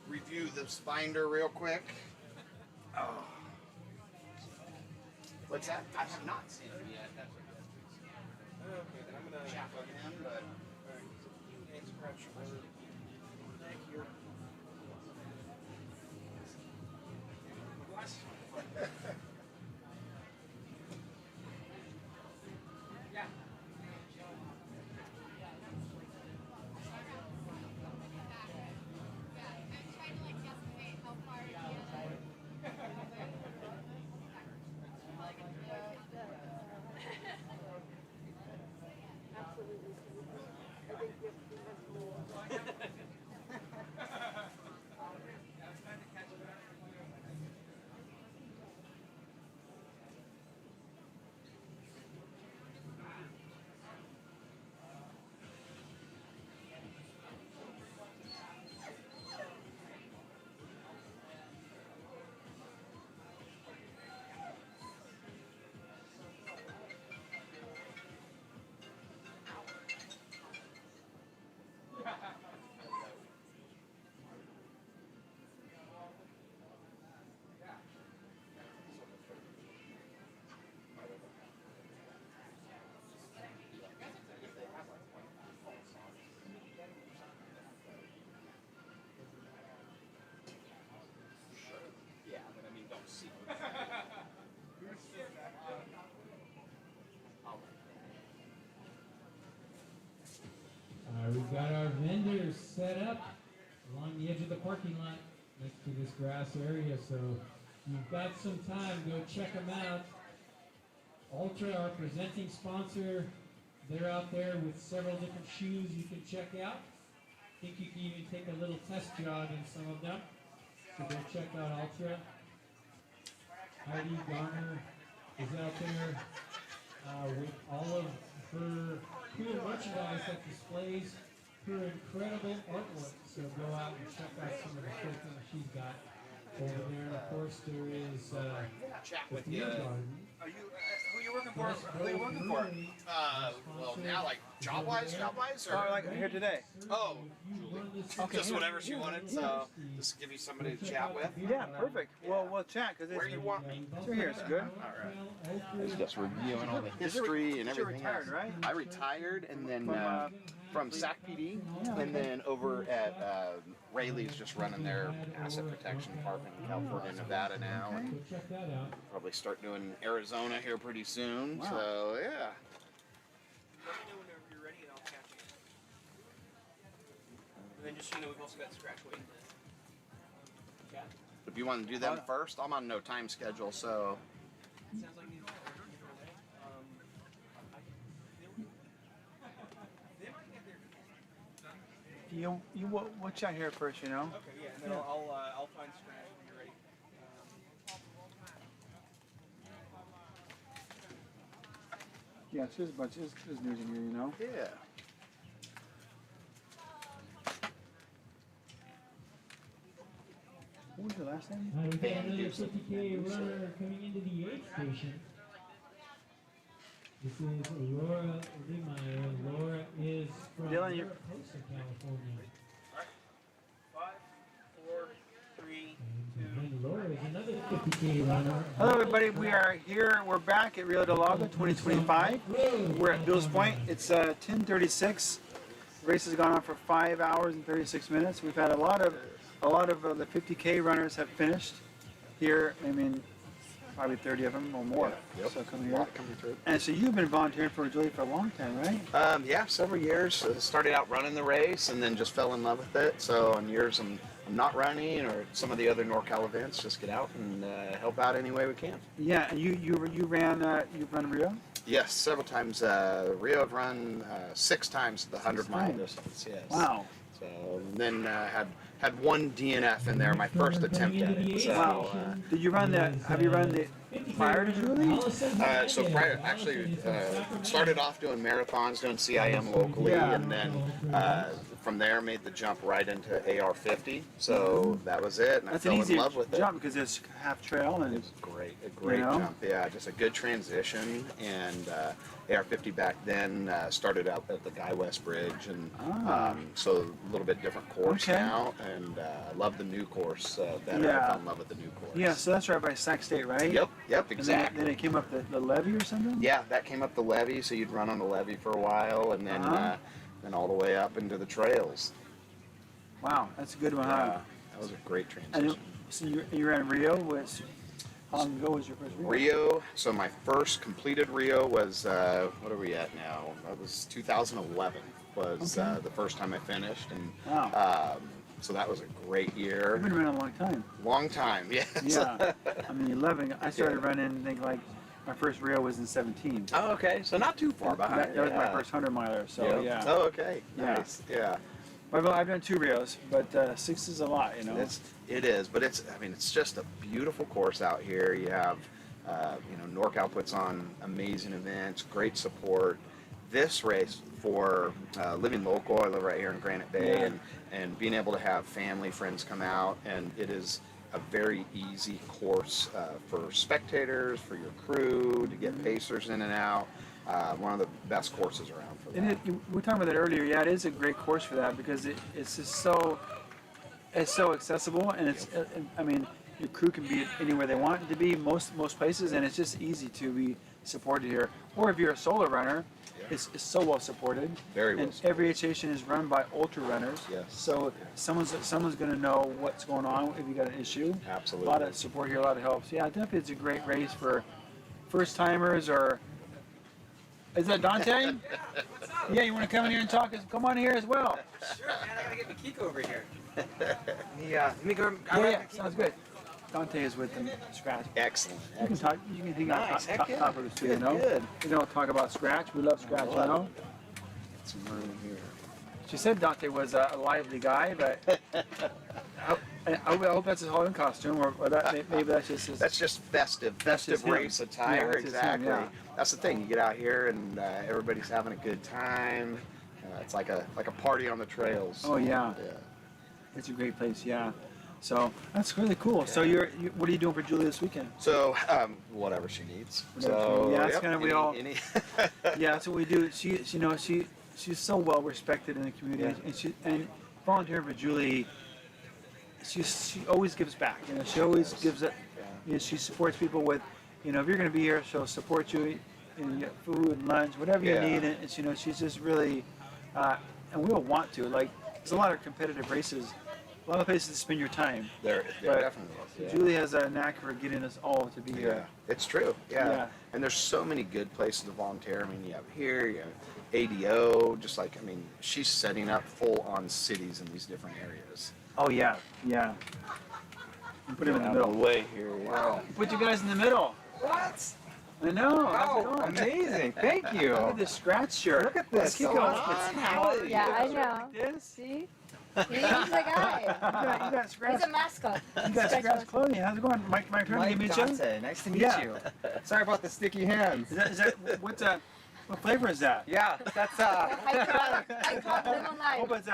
Review this binder real quick. Oh. What's that? I have not seen it yet. That's okay, then I'm gonna chat with him, but thanks, scratch. Thank you. Yeah. We've got our vendors set up along the edge of the parking lot next to this grass area, so you've got some time, go check them out. Ultra, our presenting sponsor, they're out there with several different shoes you can check out. I think you can even take a little test jog in some of them, so go check out Ultra. Heidi Garner is out there with all of her cool merchandise that displays her incredible artwork. So go out and check out some of the cool things she's got over there. And of course, there is the Field Garden. Are you, who you working for? Who you working for? Well, now, like, job-wise, or? Oh, like here today. Oh, Okay. just whatever she wanted, so just give you somebody to chat with. Yeah, perfect. Well, we'll chat, because it's... Where you want me? It's right here, it's good. I was just reviewing all the history and everything. You're retired, right? I retired, and then from SAC PD, and then over at Rayleigh's, just running their asset protection department in California and Nevada now, and probably start doing Arizona here pretty soon. Wow. So yeah. Let me know whenever you're ready, and I'll catch you. And then just so you know, we've also got scratch weight. Yeah. If you want to do them first, I'm on no time schedule, so. Sounds like either way. They might get there. We'll chat here first, you know? Okay, yeah, and then I'll find scratch when you're ready. Yeah, there's a bunch, there's news in here, you know? Yeah. What was your last name? We've got another 50K runner coming into the aid station. This is Laura Limeyer. Laura is from Dylan, you're... Mariposa, California. 5, 4, 3, And Laura is another 50K runner. Hello everybody, we are here, we're back at Rio Del Lago 2025. We're at Bill's Point, it's 10:36. The race has gone on for 5 hours and 36 minutes. We've had a lot of the 50K runners have finished here. I mean, probably 30 of them or more. Yep. So coming A here. lot coming through. And so you've been volunteering for Julie for a long time, right? Yeah, several years. Started out running the race and then just fell in love with it. So in years I'm not running or some of the other NorCal events, just get out and help out any way we can. Yeah, and you ran Rio? Yes, several times. Rio I've run 6 times the 100-mile distance. Yes. Wow. So then had one DNF in there, my first attempt at it. So, Wow. Did you run the? Have you run the prior to Julie? So prior, actually, started off doing marathons, doing CIM locally, and then from there made the jump right into AR50. So that was it, and That's I an fell easy in love with it. jump because it's half trail and it's Great, a great you know? jump. Yeah, just a good transition. And AR50 back then started out at the Guy West Bridge, and so a little bit different course now. And love the new course better. I fell in love with the new course. Yeah, so that's right by Sac State, right? Yep, exactly. And then it came up the levee or something? Yeah, that came up the levee, so you'd run on the levee for a while, and then then all the way up into the trails. Wow, that's a good one, Yeah, huh? that was a great transition. And so you ran Rio. How long ago was your first Rio? Rio, so my first completed Rio was, what are we at now? That was 2011 was the first time I finished, and so that was a great year. You've been running a long time. Long time, yes. Yeah, I mean 11. I started running, I think like my first Rio was in 17. Oh, okay, so not too far behind. That was my first 100-miler, so yeah. Oh, okay, nice, yeah. Well, I've done 2 Rios, but 6 is a lot, you know. It is, but it's just a beautiful course out here. You have, NorCal puts on amazing events, great support. This race for living local, I live right here in Granite Bay, and being able to have family, friends come out, and it is a very easy course for spectators, for your crew, to get pacers in and out. One of the best courses around for that. And we were talking about that earlier. Yeah, it is a great course for that because it's just so accessible, and it's I mean your crew can be anywhere they want it to be, most places, and it's just easy to be supported here. Or if you're a solo runner, it's so well supported. Very well. And every aid station is run by ultra runners. Yes. So someone's going to know what's going on if you got an issue. Absolutely. A lot of support here, a lot of help. So yeah, definitely it's a great race for first timers or. Is that Dante? Yeah, you want to come in here and talk? Come on here as well. Sure, man. I gotta get the Kiko over here. Let me go. Yeah, sounds good. Dante is with them. Scratch. Excellent. You can talk. You can hang out Nice, heck top yeah. of the studio, you know. Good. You know, talk about Scratch. We love Scratch, you know. Get some room here. She said Dante was a lively guy, but I hope that's his Halloween costume, or that maybe that's just his. That's just festive him. race attire. Yeah, that's just him, exactly. yeah. That's the thing. You get out here and everybody's having a good time. It's like a party on the trails. Oh yeah. It's a great place. Yeah. So that's really cool. Yeah. So you what are you doing for Julie this weekend? So whatever she needs. That's kind of we all. Yeah, that's what we do. She's so well respected in the community, and volunteering for Julie. She always gives back. She always gives it. She supports people with, if you're going to be here, she'll support you. You get food, lunch, whatever you need. And she's just really, and we all want to. Like, there's a lot of competitive races, a lot of places to spend your time. There definitely is. Julie has a knack for getting us all to be here. It's true. Yeah. And there's so many good places to volunteer. I mean, you have here, you have ADO. Just like, she's setting up full-on cities in these different areas. Oh yeah. Put him in the middle. Way here. Wow. Put you guys in the middle. What? I know. Oh, amazing. Thank you. Look at this scratch shirt. Look at this. Let's keep going. Yeah, I know. Like this? See? He's the guy. You got scratch. He's a mascot. You got scratch clothing. How's it going? Mike, nice to meet you. Nice to meet you. Sorry about the sticky hands. Is that what flavor is that? Yeah, that's I caught lemon lime. Oh, but it's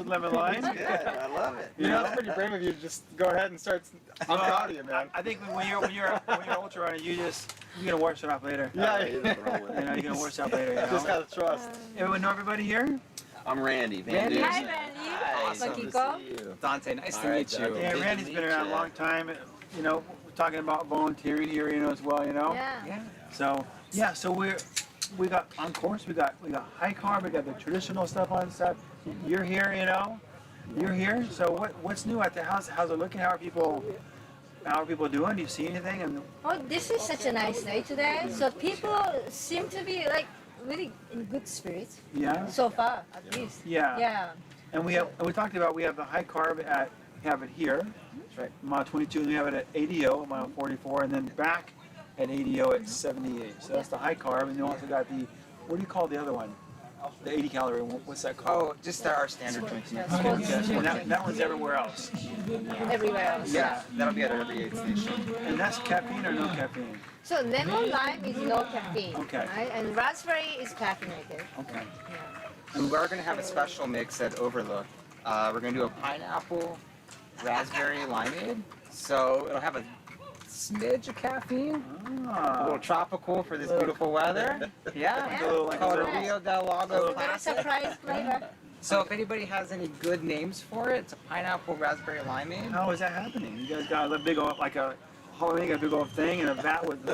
lemon lime. Good. I love it. That's pretty brave of you to just go ahead and start. I'm proud of you, man. I think when you're ultra runner, you're gonna wash it off later. Yeah. You're gonna wash it off later. Just gotta trust. Everyone know everybody here? I'm Randy. Hi, Randy. Awesome to see you. Dante, nice to meet you. Yeah, Randy's been around a long time. We're talking about volunteering here, as well. Yeah. So we got on course. We got high carb. We got the traditional stuff on stuff. You're here, You're here. So what's new out there? How's it looking? How are people doing? Do you see anything? Oh, this is such a nice day today. So people seem to be really in good spirits. Yeah. So far, at least. Yeah. Yeah. And we talked about we have the high carb we have it here. That's right. Mile 22. And we have it at ADO, mile 44, and then back at ADO at 78. So that's the high carb, and you also got the what do you call the other one? The 80 calorie. What's that called? Oh, just our standard drinks mix. And that one's everywhere else. Everywhere else. Yeah, that'll be at every aid station. And that's caffeine or no caffeine? So lemon lime is no caffeine. Okay. Right? And raspberry is caffeinated. Okay. And we're going to have a special mix at Overlook. We're going to do a pineapple, raspberry limeade. So it'll have a smidge of caffeine. A little tropical for this beautiful weather. Yeah. It's called a Rio Del Lago Classic. Surprise flavor. So if anybody has any good names for it, it's a pineapple raspberry limeade. How is that happening? You guys got a big old, like a Halloween, a big old thing and a vat with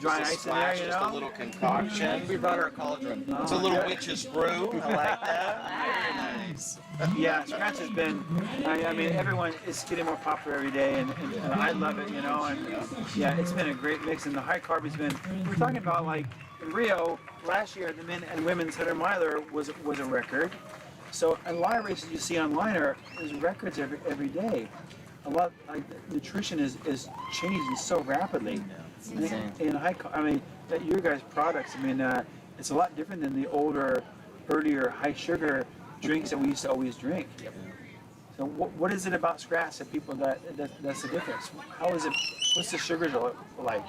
dry ice in there, Just a little concoction. We brought our cauldron. It's a little witch's brew. I like that. Very nice. Yeah, scratch has been, everyone is getting more popular every day, and I love it, and yeah, it's been a great mix, and the high carb has been, we're talking about like in Rio, last year the men and women's 100 miler was a record. So a lot of races you see online is records every day. A lot, nutrition is changing so rapidly. And high, that your guys' products, it's a lot different than the older, earlier high sugar drinks that we used to always drink. So what is it about scratch that people that's the difference? How is it? What's the sugars like?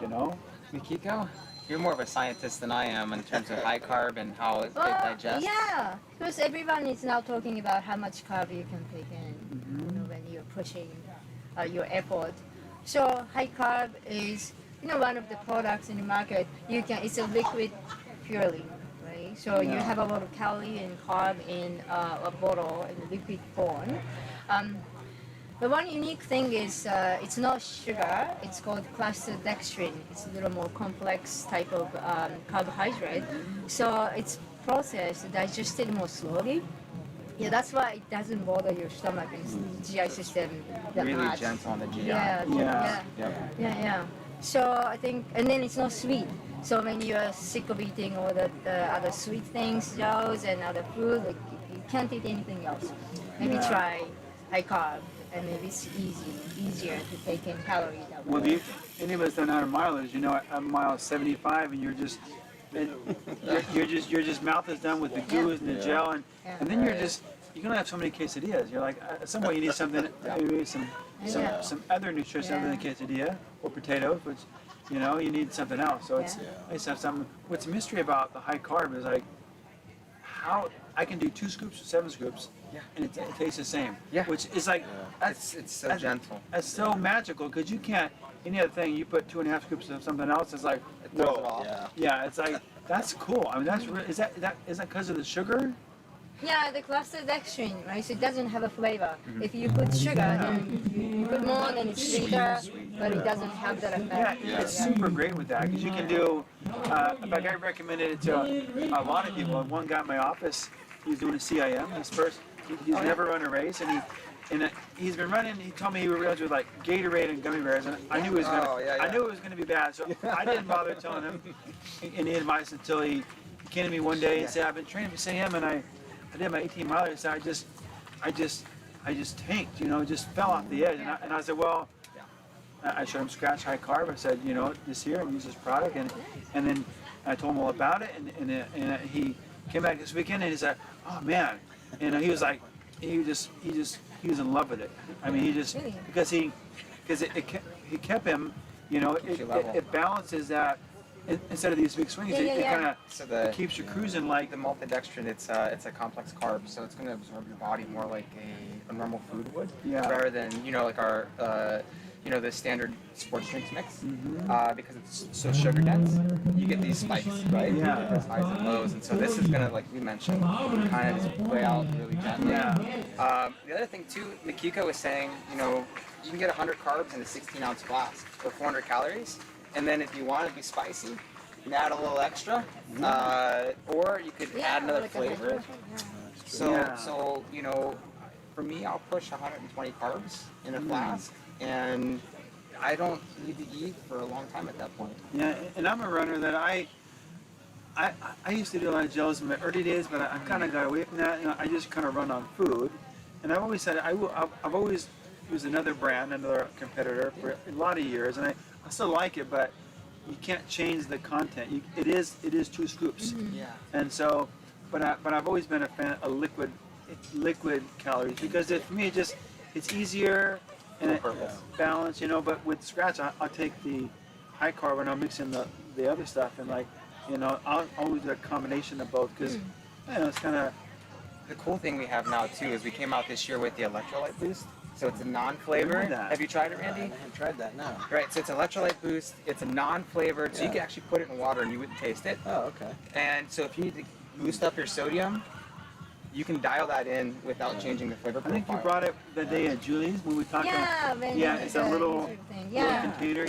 Mikiko, you're more of a scientist than I am in terms of high carb and how it digests. Yeah, because everyone is now talking about how much carb you can take in when you're pushing your effort. So high carb is one of the products in the market. It's a liquid purely, right? So you have a lot of calorie and carb in a bottle in liquid form. The one unique thing is it's not sugar. It's called cluster dextrin. It's a little more complex type of carbohydrate. So it's processed, digested more slowly. Yeah, that's why it doesn't bother your stomach and GI system that really much. Gentle on the GI. Yeah. So I think, and then it's not sweet. So when you're sick of eating all the other sweet things, Joes and other food, you can't eat anything else. Maybe try high carb, and maybe it's easier to take in calories that way. Well, any of us that are 100 milers, at mile 75, and you're Your just mouth is done with the goo and the gel, and then you're gonna have so many quesadillas. You're like, at some point you need something, maybe some other nutrition other than quesadilla or potatoes, which you need something else. So it's nice to have something. What's a mystery about the high carb is like how I can do 2 scoops or 7 scoops, and it tastes the same. Yeah. Which is like it's so gentle. That's so magical because you can't. Any other thing you put 2.5 scoops of something else, it's like throws it off. Yeah, it's like that's cool. I mean, that's is that because of the sugar? Yeah, the clustered dextrine, right? So it doesn't have a flavor. If you put sugar, then you put more, then it's sweeter, but it doesn't have that effect. Yeah, it's super great with that because you can do. In fact, I recommended it to a lot of people. One guy in my office, he's doing a CIM. He's never run a race, and he's been running. He told me he realized with like Gatorade and gummy bears, and I knew it was gonna. I knew it was gonna be bad, so I didn't bother telling him any advice until he came to me one day and said, "I've been training for CIM, and I did my 18 miler, so I just tanked, just fell off the edge." And I said, well, I showed him Scratch High Carb. I said, this here, and use this product, and then I told him all about it, and he came back this weekend, and he said, oh man, he was like, he was in love with it. I mean, because it kept him, it balances that. Instead of these big swings, it kind of keeps you cruising like the maltodextrin. It's a complex carb, so it's going to absorb your body more like a normal food would, rather than like our the standard sports drinks mix. Because it's so sugar dense, you get these spikes, right? You get those highs and lows, and so this is going to, like we mentioned, kind of just play out really gently. The other thing too, Makiko was saying, you can get 100 carbs in a 16-ounce flask or 400 calories. And then if you want to be spicy, you can add a little extra, or you could add another flavor. So for me, I'll push 120 carbs in a flask, and I don't need to eat for a long time at that point. Yeah, and I'm a runner that I used to do a lot of gels in my early days, but I kind of got away from that. I just kind of run on food, and I've always said I've always used another brand, another competitor for a lot of years, and I still like it, but you can't change the content. It is 2 scoops. And so, but I've always been a fan of liquid calories because for me it's easier and it's balanced, But with Scratch, I'll take the high carb and I'll mix in the other stuff, and I'll always do a combination of both because it's kind of. The cool thing we have now too is we came out this year with the electrolyte boost. So it's a non-flavored. Have you tried it, Randy? I haven't tried that, no. Right, so it's an electrolyte boost. It's a non-flavored, so you can actually put it in water and you wouldn't taste it. Oh, okay. And so if you need to boost up your sodium, you can dial that in without changing the flavor profile. I think you brought it the day at Julie's when we talked about. It's a little container.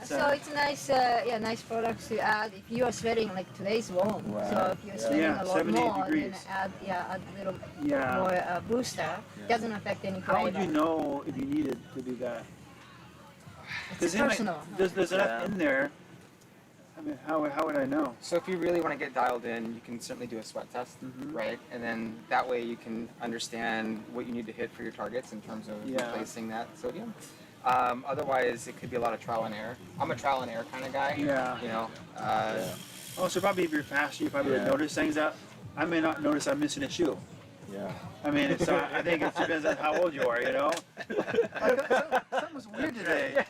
So it's nice. Nice products to add if you are sweating like today's warm. So if you're sweating a lot more, then add a little more booster. Doesn't affect any flavor. How would you know if you needed to do that? It's personal. There's enough in there. I mean, how would I know? So if you really want to get dialed in, you can certainly do a sweat test, right? And then that way you can understand what you need to hit for your targets in terms of replacing that sodium. Otherwise, it could be a lot of trial and error. I'm a trial and error kind of guy. So probably if you're faster, you probably would notice things that I may not notice. I'm missing a shoe. I mean, I think it depends on how old you are, Something's weird today.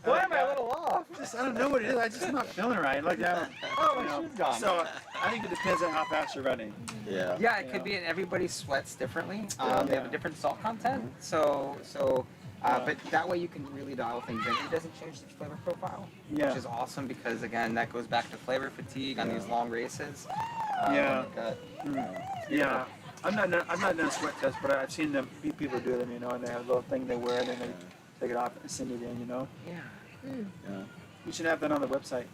Why am I a little off? I don't know what it is. I'm just not feeling right. Like that. My shoe's gone. So I think it depends on how fast you're running. Yeah, it could be, and everybody sweats differently. They have a different salt content. But that way you can really dial things in. It doesn't change the flavor profile, which is awesome because, again, that goes back to flavor fatigue on these long races. I've not done a sweat test, but I've seen them people do them, and they have a little thing they wear, and then they take it off and send it in, We should have that on the website.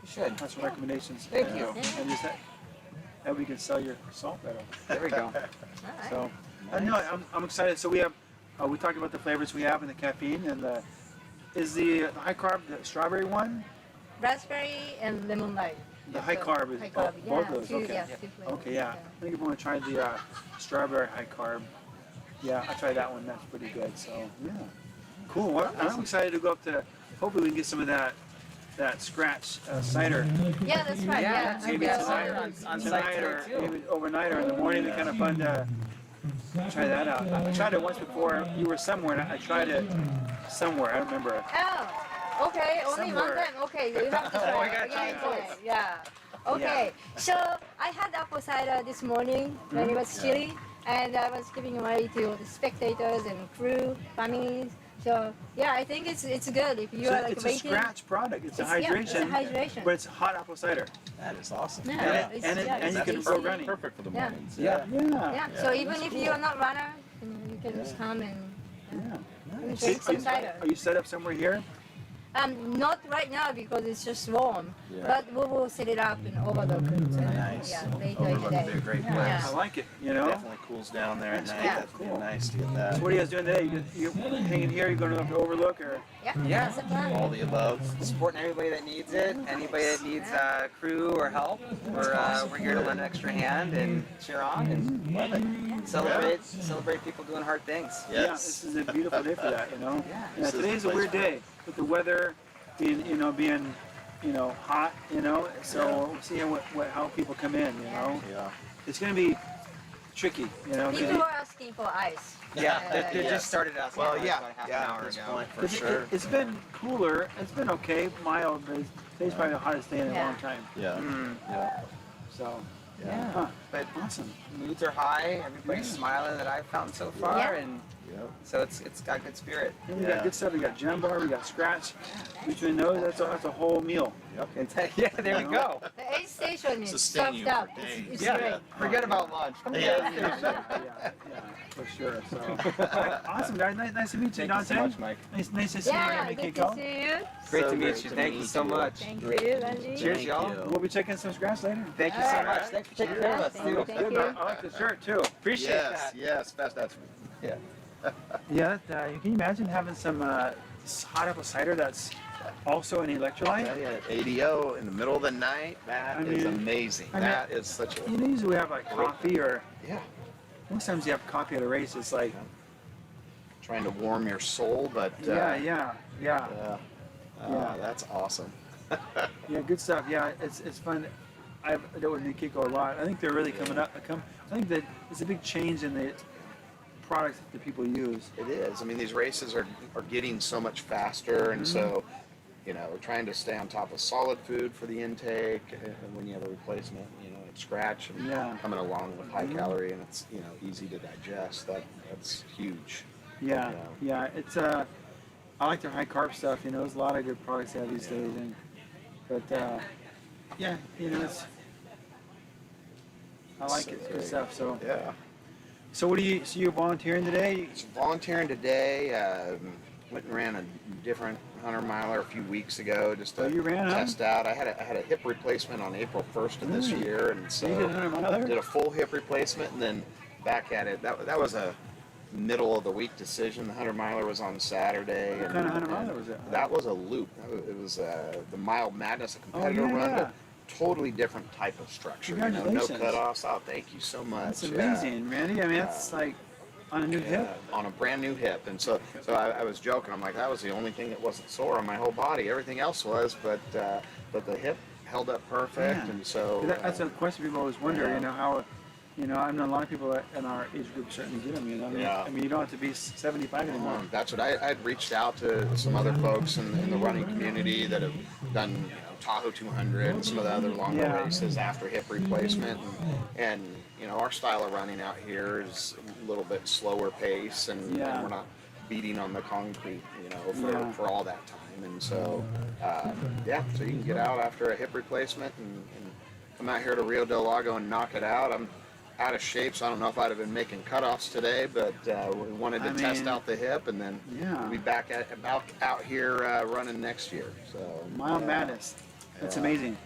We should. Have some recommendations. Thank you. And just that we can sell your salt better. There we go. So, I'm excited. So we have, we talked about the flavors we have and the caffeine, and is the high carb the strawberry one? Raspberry and lemon lime. The high carb is both those. Okay. Okay, I think if you want to try the strawberry high carb, I tried that one. That's pretty good. So cool. Well, I'm excited to go up to. Hopefully we can get some of that that scratch cider. Yeah, that's right. Yeah, Maybe yeah. tonight, on tonight site or too. maybe overnight or in the morning. It's kind of fun to try that out. I tried it once before. You were somewhere, and I tried it somewhere. I don't remember. Oh, okay. Only one Somewhere. time. Okay, you have to try it again today. Yeah. Okay. So I had apple cider this morning when it was chilly, and I was giving away to the spectators and crew, families. So yeah, I think it's good if you So are like it's waiting. a scratch product. It's a Yeah, hydration. it's a hydration. But it's hot apple cider. That is awesome. Yeah, And you can go running. Perfect for the Yeah. mornings. Yeah. Yeah. So even if you are not runner, you can just come and drink some cider. Are you set up somewhere here? Not right now because it's just warm, Yeah. but we will set it up and overlook it. Nice. Yeah, later Overlook today. would be a great Yeah. place. I like it. You know. Definitely cools down there at night. Yeah. That'd be nice to get that. So what are you guys doing today? You hanging here? You going to overlook or? Yeah. Yeah. That's the plan. All the above. Supporting everybody that needs it. Anybody that needs crew or help, we're here to lend an extra hand and cheer on and love it. Celebrate people doing hard things. Yeah, Yes. this is a beautiful day for that. You know. Yeah. Yeah, today's a weird day with the weather being hot. You know. So we'll see how people come in. You know. Yeah. It's gonna be tricky. You know. People are asking for ice. Yeah, they Yes. just started asking Well, about yeah, half an yeah, hour at this ago. point for sure. It's been cooler. It's been okay, mild, but today's probably the hottest day in a Yeah. long time. Yeah. Yeah. So. Yeah. Huh. But Awesome. moods are high. Everybody's smiling that I've found so far, Yeah. and Yep. so it's got good spirit. And we got good stuff. We got jam bar. We got scratch. Between those, that's a whole meal. Yeah, there you go. The aid station is Sustain you stocked up. for days. It's Yeah, great. forget about lunch. Come to the Yeah. station. Yeah, for sure. So, all right, awesome, guys. Nice to meet you, Thank you Dante. so much, Mike. Nice to see you. Yeah, Make good it to go. see you. Great So to meet great you. to Thank you meet so you. much. Thank you, Randy. Cheers, y'all. We'll be checking some scratch later. Thank you so much. Thanks for taking care of us Thank too. you. Thank you. I like the shirt too. Appreciate Yes. that. Yes. That's. Yeah. Yeah. Can you imagine having some hot apple cider that's also an electrolyte? Yeah, ADO in the middle of the night. That is amazing. That is such a. You know, usually we have like coffee or Yeah. most times you have coffee at a race. It's like Trying to warm your soul, but. yeah. Yeah. Yeah. That's awesome. Yeah, good stuff. Yeah, it's fun. I've dealt with Nikiko a lot. I think they're really coming up. I think that it's a big change in the products that people use. It is. I mean, these races are getting so much faster, and so, we're trying to stay on top of solid food for the intake, and when you have a replacement, like scratch, and coming along with high calorie, and it's, easy to digest. That's huge. Yeah, yeah. It's I like their high carb stuff. There's a lot of good products they have these days, but yeah, it's. I like it. It's good stuff. So yeah. So so you're volunteering today? Volunteering today. Went and ran a different 100-miler a few weeks ago just to test out. I had a hip replacement on April 1st of this year, and so you did a 100-miler? Did a full hip replacement, and then back at it. That was a middle of the week decision. The 100-miler was on Saturday. What kind of 100-miler was it? That was a loop. It was the Mild Madness, a competitor run. But totally different type of structure. No Congratulations. cutoffs. Oh, thank you so much. That's amazing, Randy. I mean, it's like on a new hip. On a brand new hip, and so I was joking. I'm like, that was the only thing that wasn't sore on my whole body. Everything else was, but the hip held up perfect, and so That's a question people always wonder. How. I know a lot of people in our age group certainly get them. I mean, you don't have to be 75 anymore. That's what I'd reached out to some other folks in the running community that have done Tahoe 200 and some of the other longer races after hip replacement, and our style of running out here is a little bit slower pace, and we're not beating on the concrete, for all that time, and so so you can get out after a hip replacement and come out here to Rio Del Lago and knock it out. I'm out of shape, so I don't know if I'd have been making cutoffs today, but we wanted to test out the hip, and then we'll be back out here running next year. So Mild Madness, that's amazing.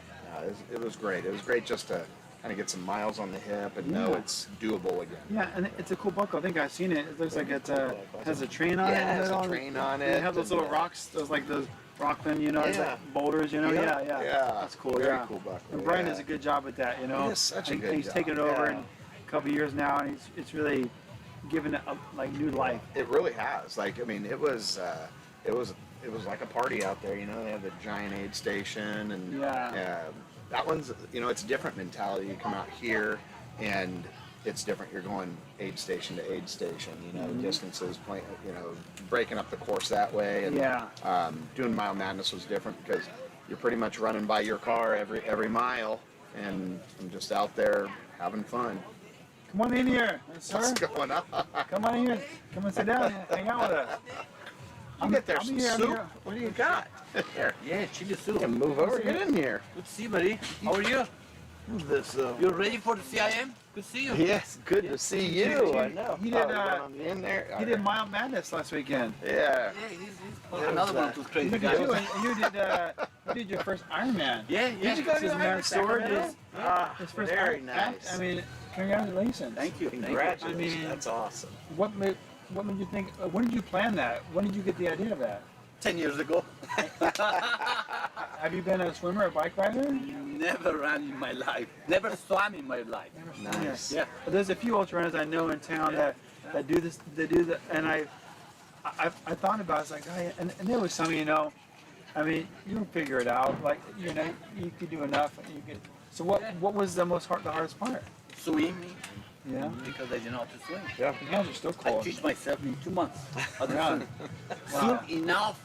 It was great. It was great just to kind of get some miles on the hip and know it's doable again. Yeah, and it's a cool buckle. I think I've seen it. It looks like it has a train on it. Yeah, it has a train on it. They have those little rocks, those rockman, it's like boulders, Yeah. That's cool. Very cool buckle. And Brian does a good job with that, He does such a good He's job. taken it over in a couple of years now, and it's really given it new life. It really has. It was it was like a party out there. You know, they have the giant aid station, and that one's, you know, it's a different mentality. You come out here, and it's different. You're going aid station to aid station. You know, distances, you know, breaking up the course that way. And doing Mile Madness was different because you're pretty much running by your car every mile, and I'm just out there having fun. Come on in here, sir. What's going on? Come on in here. Come and sit down. Hang out with us. I'll get there some soup. What do you got? Here. Yeah, chili soup. You can move over. Get in here. Good to see you, buddy. How are you? Who's this? You're ready for the CIM? Good to see you. Yes, good to see you. I know. He did Mile Madness last weekend. Yeah. Another one of those crazy guys. You did your first Ironman. Yeah. Did you go to Ironman Sacramento? His first Very Ironman. nice. I mean, congratulations. Thank you. Congratulations. I mean, that's awesome. What made you think? When did you plan that? When did you get the idea of that? 10 years ago. Have you been a swimmer or bike rider? Never ran in my life. Never swam in my life. Nice. Yeah. But there's a few ultra runners I know in town that do this. They do that, and I thought about it. It's like, oh, yeah. and there was some, you know, I mean, you can figure it out. Like, you know, you could do enough. And you could. So what was the hardest part? Swimming. Yeah. Because I didn't know how to swim. Yeah. The hands are still cold. I teach myself in 2 months how to Yeah. swim. Wow. Swim enough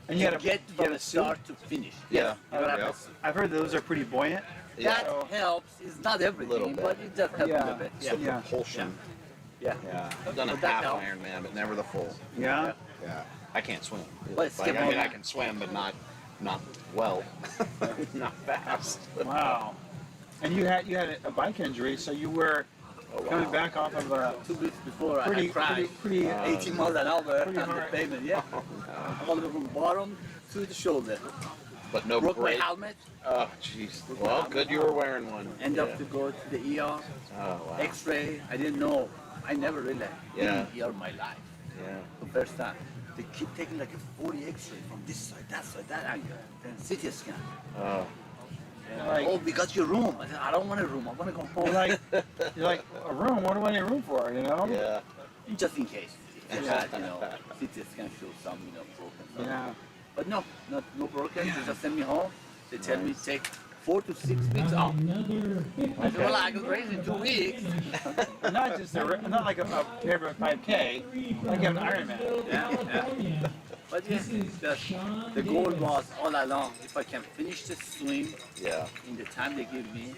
And you to had a- get you from had a the start suit? to finish. Yeah. You gotta have a suit. I've heard those are pretty buoyant. That helps. It's not everything, but it does help a little bit. So propulsion. Yeah. I've done a But that half helps. Ironman, but never the full. Yeah. Yeah. I can't swim. But it's Like, I mean, skippable. I can swim, but not well, not fast. Wow. And you had a bike injury, so you were coming back off of a 2 weeks before pretty I crashed. pretty 18 miles an hour pretty on the hard. pavement. Yeah. All the way from bottom to the shoulder. But no Broke break. my helmet. Oh, jeez. Well, good you were wearing one. End up to go to the ER. Oh, wow. X-ray. I didn't know. I never really been in ER in my life. Yeah. The first time. They keep taking like a 40 X-ray from this side, that angle. Then CT scan. Oh. Like, Oh, we got your room. I said, I don't want a room. I want to go home. you're like a room. What do I need a room for? You know? Yeah. Just in case. If that, you know, CT scan shows some, you know, broken. stuff. Yeah. But no broken. They just send me home. They tell me take 4 to 6 weeks off. I said, well, I got raised in 2 weeks. Not just not like a 5K, like an Ironman. Yeah. But yeah, the goal was all along, if I can finish the swim in the time they give me,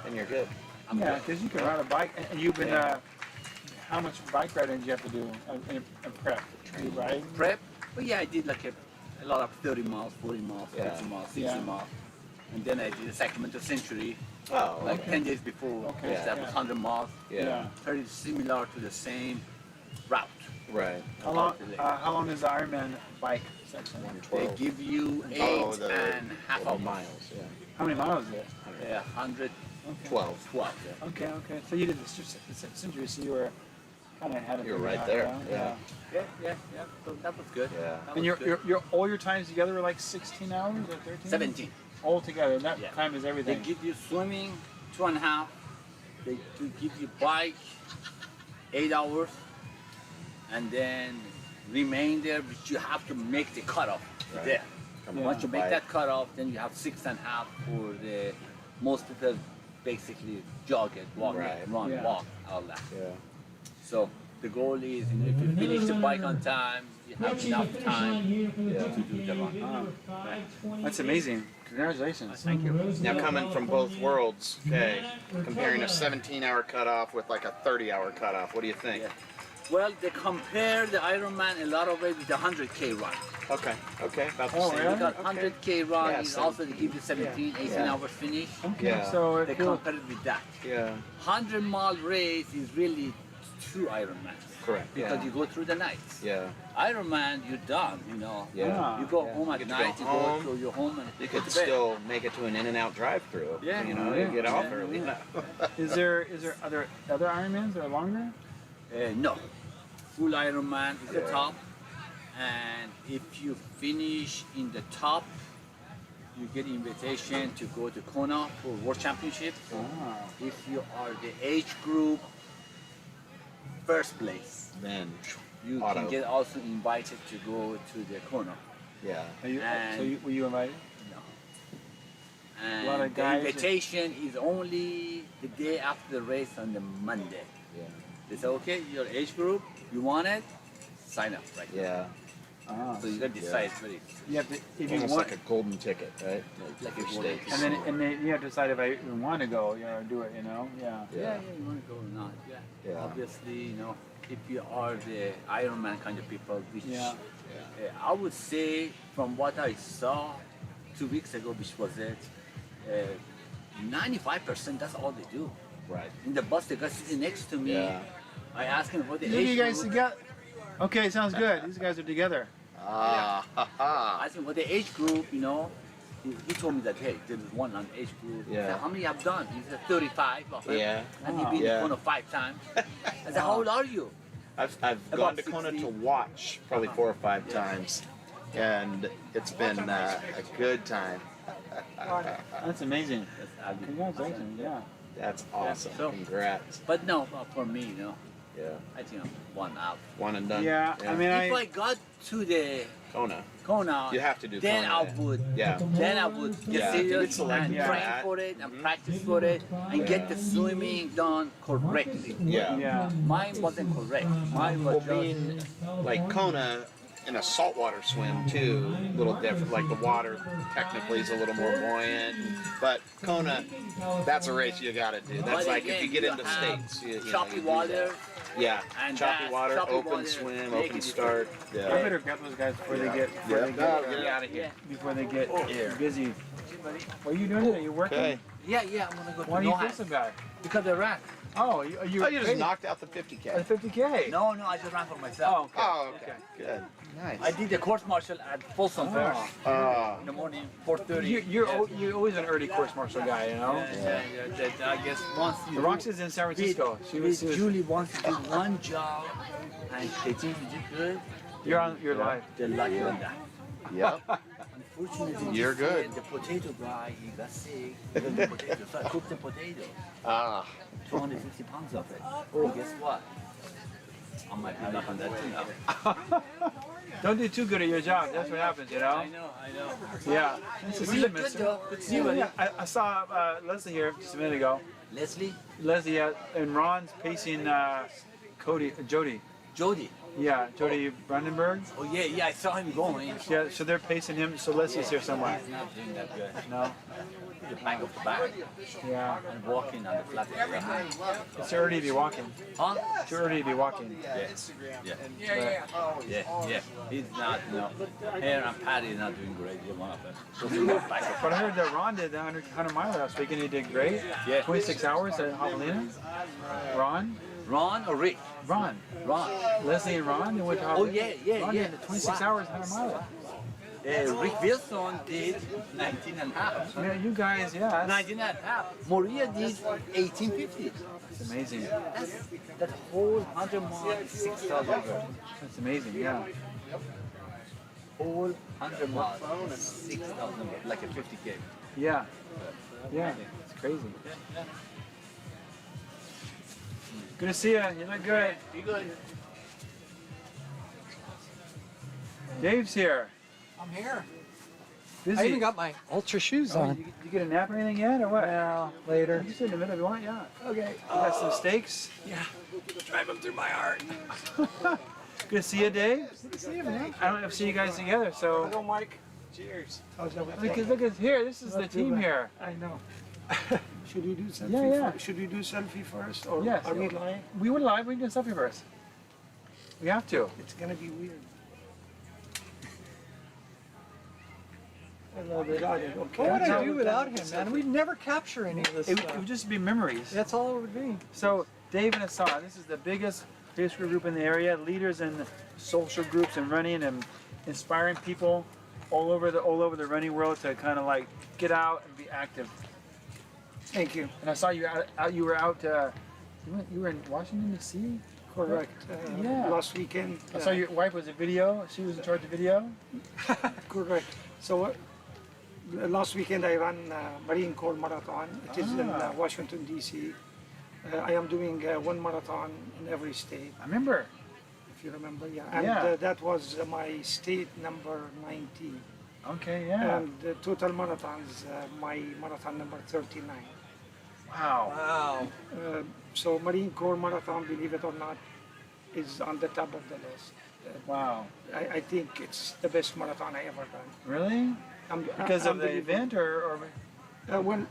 And you're good. I'm Yeah, good. because you can ride a bike, and you've been. How much bike riding do you have to do in prep? You ride? Prep? Well, yeah, I did like a lot of 30 miles, 40 miles, 50 miles, 60 miles. And then I did the Sacramento Century, Oh, like 10 days before. Okay. That was 100 miles. Yeah. Very similar to the same route. Right. How long is the Ironman bike section? They give you 8.5 miles. Yeah. How many miles is it? 100. 12. 12. Okay. So you did the Century, so you were kind of ahead of You were me right out there. Yeah. Yeah. So that was good. Yeah. That And was good. all your times together were like 16 hours or 13? 17. All together. That Yeah. time is They everything. give you swimming 2.5. They give you bike 8 hours, and then remainder, but you have to make the cutoff Right. there. Come Once you on, make bike. that cutoff, then you have 6.5 for the most people basically jog it, walk Right. it, run, Yeah. walk, all that. Yeah. So the goal is, you know, if you finish the bike on time, you have enough time to do the run. That's amazing. Congratulations. Thank you. Now coming from both worlds, okay, comparing a 17-hour cutoff with like a 30-hour cutoff, what do you think? Yeah. Well, they compare the Ironman a lot of way with the 100K run. Okay, about the Oh, same. really? Because 100K run Yeah, is so- also, they give you 17, 18 Yeah. hours finish. Okay, Yeah. so They if you compare it with that. Yeah. 100-mile race is really 2 Ironmans. Correct. Because Yeah. you go through the nights. Yeah. Ironman, you're done, you know. Yeah. You go Yeah. home You at get to night, go you home. go to your home and You go could to bed. still make it to an in-and-out drive-through. Yeah. You know, Yeah. you get off Yeah. early. is there other Ironmans that are longer? No. Full Ironman is the Yeah. top. And if you finish in the top, you get invitation to go to Kona for World Championship. If you are the age group first place, Then you auto. can get also invited to go to the Kona. Yeah. Were you invited? No. A And lot of guys. the invitation is only the day after the race on the Monday. Yeah. They say, okay, your age group, you want it, sign up right Yeah. So you gotta decide very. You have to, if you Almost want, like a golden ticket, right? Like your a golden stakes. and then you have to decide if I even want to go, you know, do it, you know, yeah. Yeah, you want to go or not? Yeah. Yeah. Obviously, you know, if you are the Ironman kind of people, which Yeah. I would say from what I saw 2 weeks ago, which was it, 95% that's all they do. Right. In the bus, the guy sitting next to me, Yeah. I asked him what the Look at age you guys group. together. Okay, sounds good. These guys are together. Ah, ha, ha. I asked him what the age group, you know. He told me that, hey, there is one on age group. I Yeah. said, how many have done? He said 35 of them. Yeah. And he's been Yeah. to Kona 5 times. I said, how old are you? I've About gone to Kona 60. to watch probably 4 or 5 times, and it's been a good time. That's amazing. Congratulations, yeah. That's awesome. So- Congrats. But no, for me, you know, Yeah. I think I'm one out. One and done. Yeah, I mean, If I got to the Kona. Kona, You have to do then Kona, I yeah. would. Yeah. Then I would get Yeah, serious get selected and for train that. for it and practice for it and get the swimming done correctly. Yeah. Yeah. Mine wasn't correct. Mine was Well, being like Kona in a saltwater swim too, a little different. Like the water technically is a little more buoyant, but Kona, that's a race you gotta do. That's But like if again, you get you into have states, you know, choppy you do water. that. Yeah, And choppy that water, choppy open water swim, make open it start. I Yeah. better grab those guys before they get Out of here. before they get busy. What are you doing? Are you working? Okay. Yeah, I'm gonna go Why do to you Nohant. feel so bad? Because I ran. Oh, you Oh, you just crazy. knocked out the 50K. At 50K. No, I just ran for myself. Oh, okay. Oh, okay. Good. Nice. I did the course martial at Folsom first in the morning, 4:30. You're always an early course martial guy, you know. I guess once you The Rox is in San Francisco. She was. Julie wants to do one job, and they think you did good. You're live. They're lucky on that. Yep. Unfortunately, You're this good. year, the potato guy, he got sick. He got the potato, so I cooked the potato. Ah. 250 pounds of it. Oh, guess what? I might be back on that too now. Don't do too good at your job. That's what happens, you know. I know. Yeah. Nice to see you, Good mister. though. Good to see you, buddy. Yeah, I saw Leslie here just a minute ago. Leslie? Leslie, and Ron's pacing Jody. Jody. Yeah, Jody Brandenburg. Oh yeah, I saw him going. Yeah, so they're pacing him. So Leslie's here somewhere. He's not doing that good. No. He's bang up the back. Yeah. And walking on the flat area. It's too early to be walking. Huh? Too early to be walking. Yeah. He's not, Hair and Patty is not doing great. Either one of them. But I heard that Ron did the 100 mile last week and he did great. Yeah. 26 hours at Javelina. Ron or Rick? Ron. Leslie and Ron, they went to Oh, Javelina. yeah. Ron did 26 hours 100 mile. Rick Wilson did 19 and a half. Yeah, you guys, yeah. 19 and a half. Maria did 1850. That's amazing. That whole 100 miles is 6,000 words. That's amazing, yeah. Whole 100 miles is 6,000 words, like a 50K. Yeah. Yeah, it's crazy. Good to see you. You look good. Be good. Dave's here. I'm here. Busy. I even got my Ultra shoes on. You get a nap or anything yet, or what? Well, later. You sit in the middle if you want, yeah. Okay. You got some steaks? Yeah. Drive them through my heart. Good to see you, Dave. Good to see you, man. I don't ever see you guys together, so. Hello, Mike. Cheers. How's everything? Look at here. This is Not the too team bad. here. I know. Should we do selfie? Yeah. Should we do selfie first, or Yes. are we live? We were live. We can do a selfie first. We have to. It's gonna be weird. I love it. Got it. Okay. What would I do without him, man? We'd never capture any of this It stuff. would just be memories. That's all it would be. So Dave and Assad, this is the biggest Facebook group in the area, leaders in social groups and running and inspiring people all over the running world to kind of like get out and be active. Thank you. And I saw you you were out. You were in Washington D.C. Correct. Yeah. Last weekend. I saw your wife was a video. She was in charge of video. Correct. So last weekend I ran Marine Corps Marathon. It is in Washington D.C. I am doing one marathon in every state. I remember. you remember. Yeah, and that was my state number 19. Okay, yeah. And the total marathons, my marathon number 39. Wow. Wow. So Marine Corps Marathon, believe it or not, is on the top of the list. Wow. I think it's the best marathon I ever done. Really? Because of the event, or? When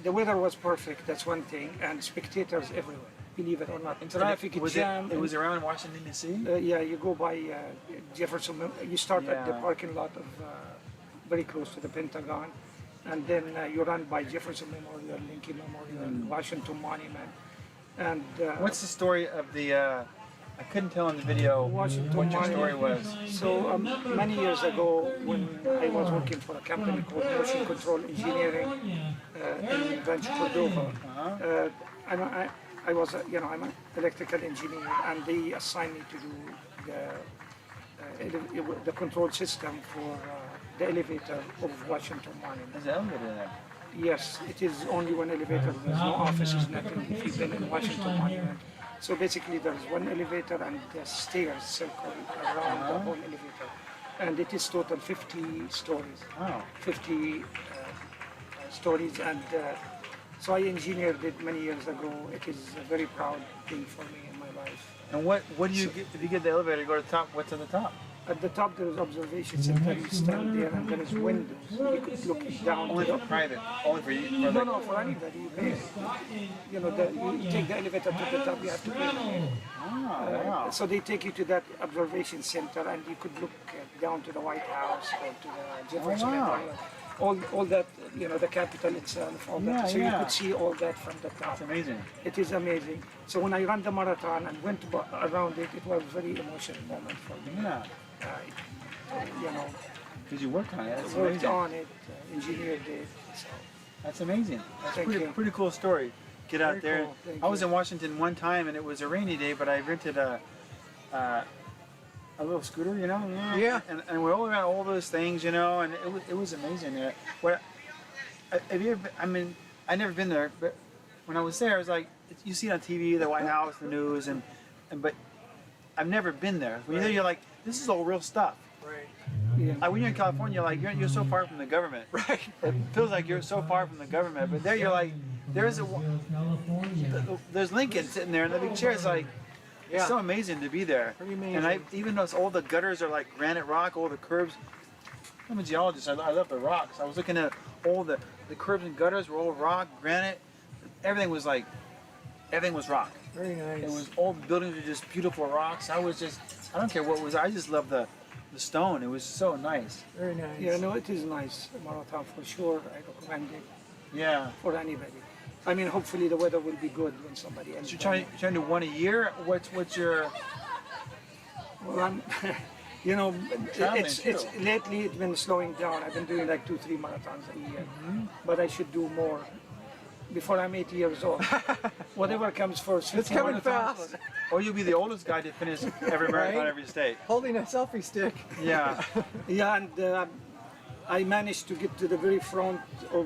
the weather was perfect, that's one thing, and spectators everywhere. Believe it or not, traffic was jam. it was around Washington D.C. Yeah, you go by Jefferson. You start at the parking lot of very close to the Pentagon, and then you run by Jefferson Memorial, Lincoln Memorial, Washington Monument, and. What's the story of the? I couldn't tell in the video what your story was. So many years ago, when I was working for a company called Motion Control Engineering in Rancho Cordova, I was, I'm an electrical engineer, and they assigned me to do the control system for the elevator of Washington Monument. Is the elevator there? Yes, it is only one elevator. There's no offices, nothing. If you've been in Washington Monument. So basically there's one elevator and the stairs circle around the whole elevator. And it is total 50 stories. Wow. 50 stories, and so I engineered it many years ago. It is a very proud thing for me in my life. And what do you get, if you get the elevator, go to the top, what's at the top? At the top there is observation center. You stand there and there is windows. You could look down. Only for private? Only for you? No, for anybody. You pay. You take the elevator to the top, you have to pay. Wow. So they take you to that observation center, and you could look down to the White House or to the Jefferson Memorial. All that, the Capitol itself, all that. So you could see all that from the top. It's amazing. It is amazing. So when I ran the marathon and went around it, it was a very emotional moment for me. Yeah. Because you worked on it. That's worked amazing. on it, engineered it. So. That's amazing. That's Thank you. pretty cool story. Get out Very there. cool. Thank I was you. in Washington one time, and it was a rainy day, but I rented a little scooter, Yeah. And we all around all those things, and it was amazing there. Have you ever been, I've never been there, but when I was there, I was like, you see it on TV, the White House, the news, but I've never been there. When you're there, you're like, this is all real stuff. Right. Yeah. When you're in California, you're so far from the government. Right. It feels like you're so far from the government, but there you're like, there's Lincoln sitting there in the big chair. It's like, it's so amazing to be there. Pretty amazing. And even though all the gutters are like granite rock, all the curbs. I'm a geologist. I love the rocks. I was looking at all the curbs and gutters were all rock, granite. Everything was rock. Very nice. It was all the buildings were just beautiful rocks. I don't care what it was. I just love the stone. It was so nice. Very nice. Yeah, no, it is nice. Marathon for sure. I recommend it. Yeah. For anybody. I mean, hopefully the weather will be good when somebody ends. So you're trying to do one a year? What's your? Well, I'm. It's lately it's been slowing down. I've been doing like 2-3 marathons a year, but I should do more before I'm 80 years old. Whatever comes first. It's coming fast. Or you'll be the oldest guy to finish every marathon, every state. Holding a selfie stick. Yeah. Yeah, and I managed to get to the very front of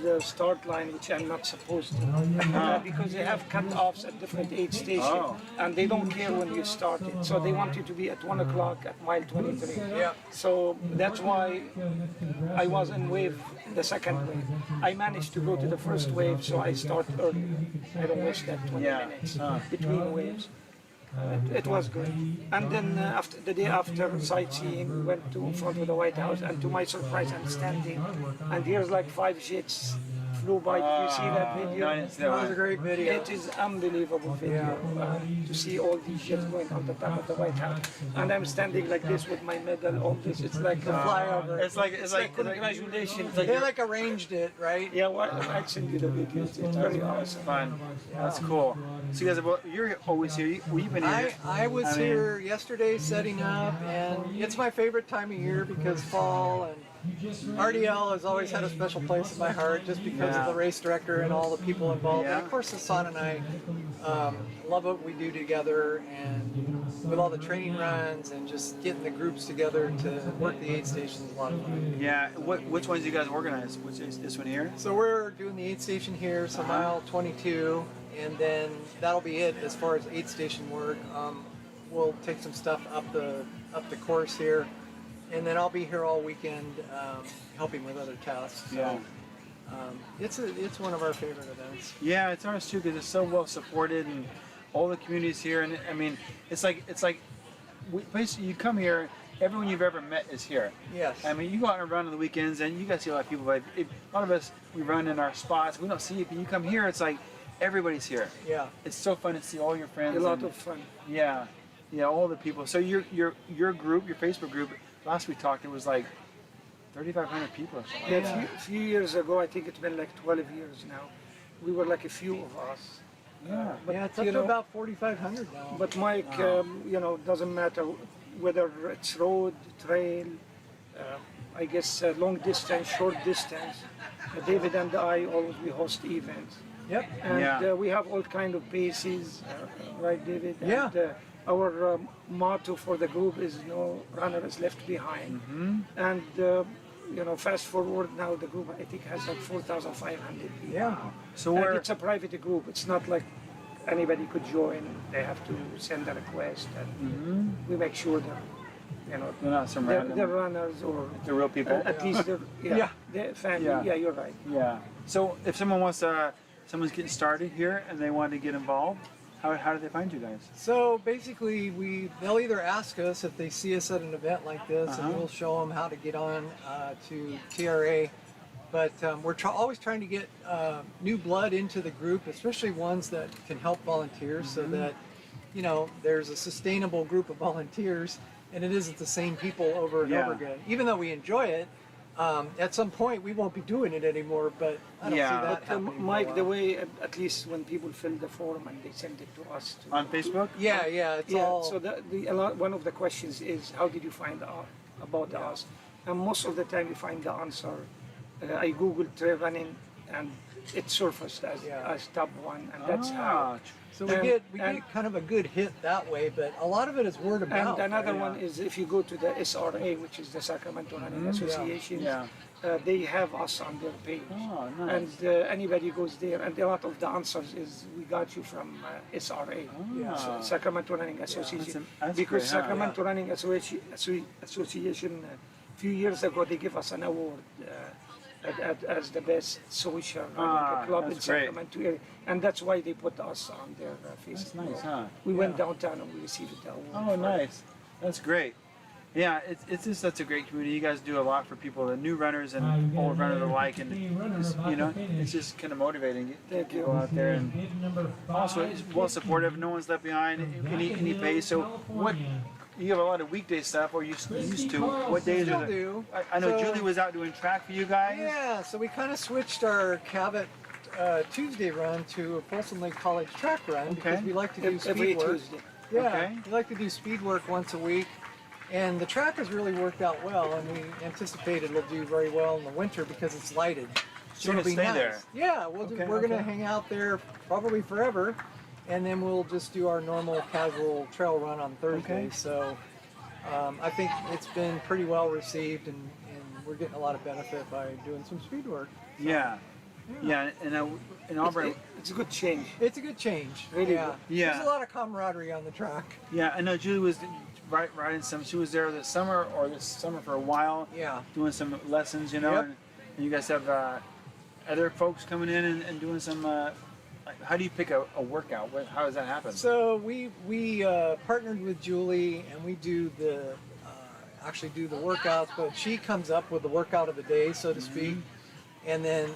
the start line, which I'm not supposed to, because they have cut-offs at different aid stations, and they don't care when you start it. So they want you to be at 1 o'clock at mile 23. Yeah. So that's why I was in wave, the second wave. I managed to go to the first wave, so I start early. I don't waste that 20 minutes between waves. It was good. And then after the day after sightseeing, we went to in front of the White House, and to my surprise, I'm standing, and here's like 5 jets flew by. Did you see that video? Nice. That was a great video. It is unbelievable video to see all these jets going on the top of the White House, and I'm standing like this with my medal. All this, it's like a flyover. It's like congratulations. They like arranged it, right? Yeah, well, I send you the videos. It's very awesome. Fun. That's cool. So you guys, you're always here. You've been here. I was here yesterday setting up, and it's my favorite time of year because fall and RDL has always had a special place in my heart just because of the race director and all the people involved. And of course, Hassan and I love what we do together, and with all the training runs and just getting the groups together to work the aid stations is a lot of fun. Yeah. Which ones do you guys organize? Which is this one here? So we're doing the aid station here, so mile 22, and then that'll be it as far as aid station work. we'll take some stuff up the course here, and then I'll be here all weekend helping with other tasks. So, Yeah. it's one of our favorite events. Yeah, it's ours too because it's so well supported and all the communities here. And I mean, it's like basically you come here, everyone you've ever met is here. Yes. I mean, you go out and run on the weekends and you guys see a lot of people. Like a lot of us, we run in our spots. We don't see it, but you come here, it's like everybody's here. Yeah. It's so fun to see all your friends. A lot and- of fun. Yeah, yeah, all the people. So your group, your Facebook group. Last we talked, it was like 3,500 people or something. Yeah, a few years ago, I think it's been like 12 years now. We were like a few of us. Yeah, but Yeah, it's up you to know, about 4,500 now. But Mike, Wow. you know, doesn't matter whether it's road, trail, I guess long distance, short distance. David and I always we host events. Yep. And Yeah. we have all kind of paces, right, David? Yeah. And, our motto for the group is no runner is left behind. And you know, fast forward now, the group I think has like 4,500 people. Yeah. So And we're it's a private group. It's not like anybody could join. They have to send a request, and we make sure that you know they're not some random. they're runners or They're real people. at least they're Yeah. they're family. Yeah. Yeah, you're right. Yeah. So if someone wants to, someone's getting started here and they want to get involved, how do they find you guys? So basically, they'll either ask us if they see us at an event like this, and we'll show them how to get on to TRA. But we're always trying to get new blood into the group, especially ones that can help volunteers, so that there's a sustainable group of volunteers, and it isn't the same people over and over again. Even though we enjoy it, at some point we won't be doing it anymore. But I don't see that But happening. for a Mike, the while. way at least when people fill the form and they send it to us On Facebook? Yeah, it's all. So one of the questions is how did you find out about us? And most of the time you find the answer. I googled trail running and it surfaced as top one, and that's how. So we get kind of a good hit that way, but a lot of it is word of mouth. And another one is if you go to the SRA, which is the Sacramento Running Association, they have us on their page. Oh, nice. And anybody goes there, and a lot of the answers is we got you from SRA, so Sacramento Running Association. That's Because great, huh? Sacramento Running Association, a few years ago, they give us an award as the best social running club in that's great. Sacramento area. And that's why they put us on their Facebook. That's nice, huh? We went downtown and we received the award. Oh, for it. nice. That's great. Yeah, it's just such a great community. You guys do a lot for people, the new runners and old runners alike, and it's just kind of motivating to go out there. And also, it's well supportive. No one's left behind. Any pace. So what? You have a lot of weekday stuff, or you used to. What days Still are there? do. I know So- Julie was out doing track for you guys. Yeah, so we kind of switched our Cabot Tuesday run to a Folsom Lake College track run because we like to do Every speed work. Tuesday. Yeah, Okay. we like to do speed work once a week. And the track has really worked out well, and we anticipated it'll do very well in the winter because it's lighted. So you're it'll be gonna stay nice. there? Yeah, Okay, we're gonna okay. hang out there probably forever, and then we'll just do our normal casual trail run on Thursday. Okay. So I think it's been pretty well received, and we're getting a lot of benefit by doing some speed work. So, Yeah. Yeah, and in Auburn, It's a good change. It's a good change. Really yeah. good. Yeah. There's a lot of camaraderie on the track. yeah, I know Julie was riding some. She was there this summer for a while. Yeah. Doing some lessons, you know. Yep. And you guys have other folks coming in and doing some. Like, how do you pick a workout? How does that happen? So we partnered with Julie, and we do the actually do the workouts, but she comes up with the workout of the day, so to speak, and then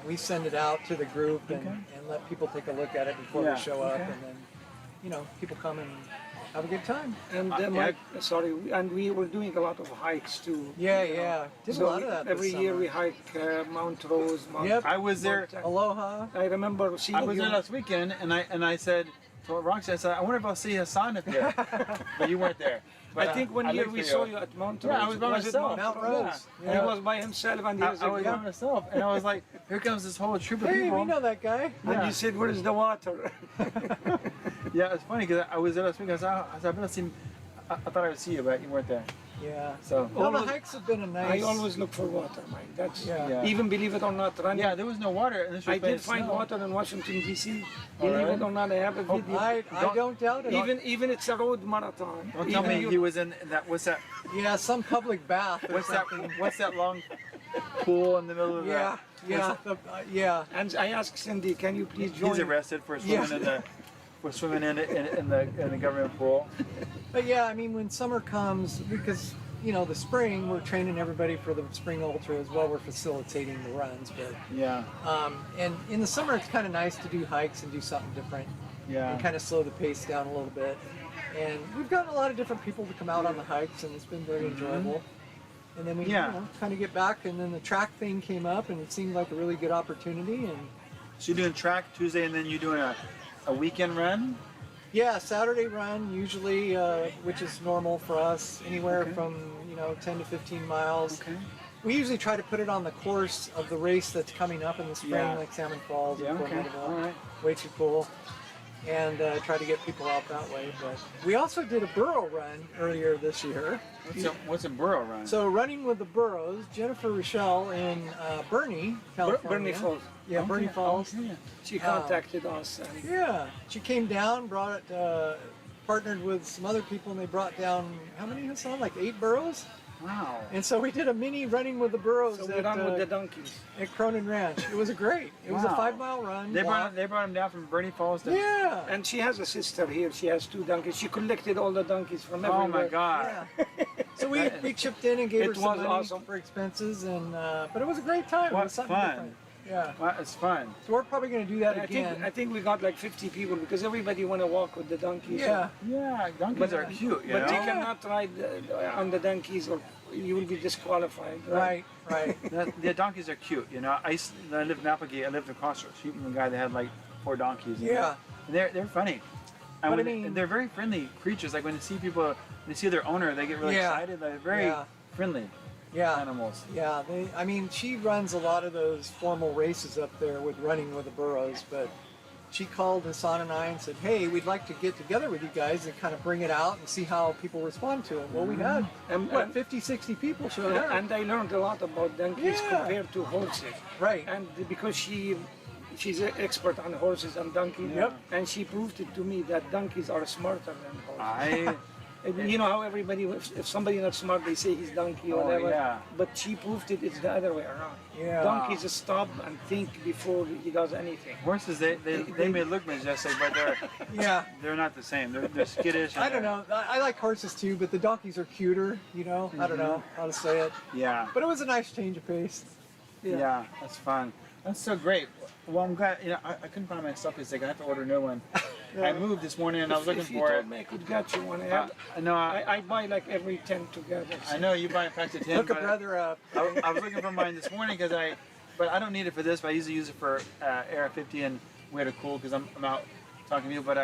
we send it out to the group and let people take a look at it before Yeah, they show up, okay. and then people come and have a good time. And Mike, sorry, and we were doing a lot of hikes too. Yeah, you know. yeah. Did a So lot of that this every year summer. we hike Mount Rose. Mount Yep. I was there. Aloha. I remember seeing I was you. there last weekend, and I said to Roxy, I said, I wonder if I'll see Hassan up here. But you weren't there. But, I think one year looked we for saw you at Mount Rose. Yeah, I was by it myself. Mount Mount Rose? Rose. And he was by himself, and he was I was by myself, and I was like, here comes this whole troop of Hey, people. we know that guy. And you said, "Where is the water?" Yeah, it's funny because I was there last week. I said, I better see. I thought I would see you, but you weren't there. Yeah. So well, the hikes have been a nice. I always look for water, Mike. That's Yeah. even believe it or not, running. Yeah, there was no water. And this was I did find snow. water in Washington D.C. All Believe right. it or not, I have a video. I don't doubt it. Even it's a road marathon. Don't tell me he was in that. What's that? Yeah, some public bath. Or What's that? something. What's that long pool in the middle of Yeah, yeah, yeah. And I asked Cindy, can you please join? He's arrested for swimming in the in the government pool. But yeah, I mean, when summer comes, because you know the spring, we're training everybody for the spring ultra as well. We're facilitating the runs, but yeah. And in the summer, it's kind of nice to do hikes and do something different. Yeah. And kind of slow the pace down a little bit. And we've gotten a lot of different people to come out on the hikes, and it's been very enjoyable. And then we kind of get back, and then the track thing came up, and it seemed like a really good opportunity. And so you're doing track Tuesday, and then you're doing a weekend run? Yeah, Saturday run usually, which is normal for us, anywhere Okay. from 10 to 15 miles. Okay. We usually try to put it on the course of the race that's coming up in the spring, Yeah. like Salmon Falls Yeah, and Fort okay. Lauderdale. All right. Way too cool. And try to get people out that way. But we also did a burro run earlier this year. What's a burro run? So running with the burros, Jennifer Rochelle in Bernie, California. Bernie Falls. Yeah, Okay. Bernie Falls. Okay. She contacted us. And Yeah, she came down, brought partnered with some other people, and they brought down, how many, Hassan? Like 8 burros? Wow. And so we did a mini running with the burros So we ran with the donkeys. at Cronin Ranch. It was great. It was a Wow. 5-mile run. They brought him down from Bernie Falls to. Yeah. And she has a sister here. She has 2 donkeys. She collected all the donkeys from everywhere. Oh my God. So we chipped in and gave her It some was money awesome. for expenses, and but it was a great time. It What was something fun. different. Yeah. Well, it's fun. So we're probably going to do that I again. think we got like 50 people because everybody want to walk with the donkeys. Yeah. Yeah, donkeys are cute, you But know? you cannot ride on the donkeys or you will be disqualified. Right. Right. The donkeys are cute, you know. I lived in Applegate. I lived across the street from a guy that had like 4 donkeys. you know. Yeah. And they're funny. And But I when mean- they're very friendly creatures. Like when they see people, when they see their owner, they get really Yeah. excited. They're very Yeah. friendly Yeah. animals. Yeah, I mean, she runs a lot of those formal races up there with running with the burros, but she called Hassan and I and said, hey, we'd like to get together with you guys and kind of bring it out and see how people respond to it. Well, we had, And- 50, 60 people showed up. And I learned a lot about donkeys Yeah. compared to horses. Right. And because she's an expert on horses and donkeys. Yep. And she proved it to me that donkeys are smarter than horses. I. You know how everybody, if somebody not smart, they say he's donkey or Oh, whatever. yeah. But she proved it. It's the other way around. Yeah. Donkeys stop and think before he does anything. Horses, they may look majestic, but they're not the same. They're skittish. and I don't know. I like horses too, but the donkeys are cuter, you know? I don't know how to say it. Yeah. But it was a nice change of pace. Yeah, that's fun. That's so great. Well, I'm glad. I couldn't find my stuff. It's like I have to order a new one. I moved this morning and I was looking If you for it. told me I could get you one. I buy like every 10 together. I know you buy a pack of 10. Hook a but brother up. I was looking for mine this morning but I don't need it for this. But I usually use it for Air 50 and way to cool because I'm out talking to you. But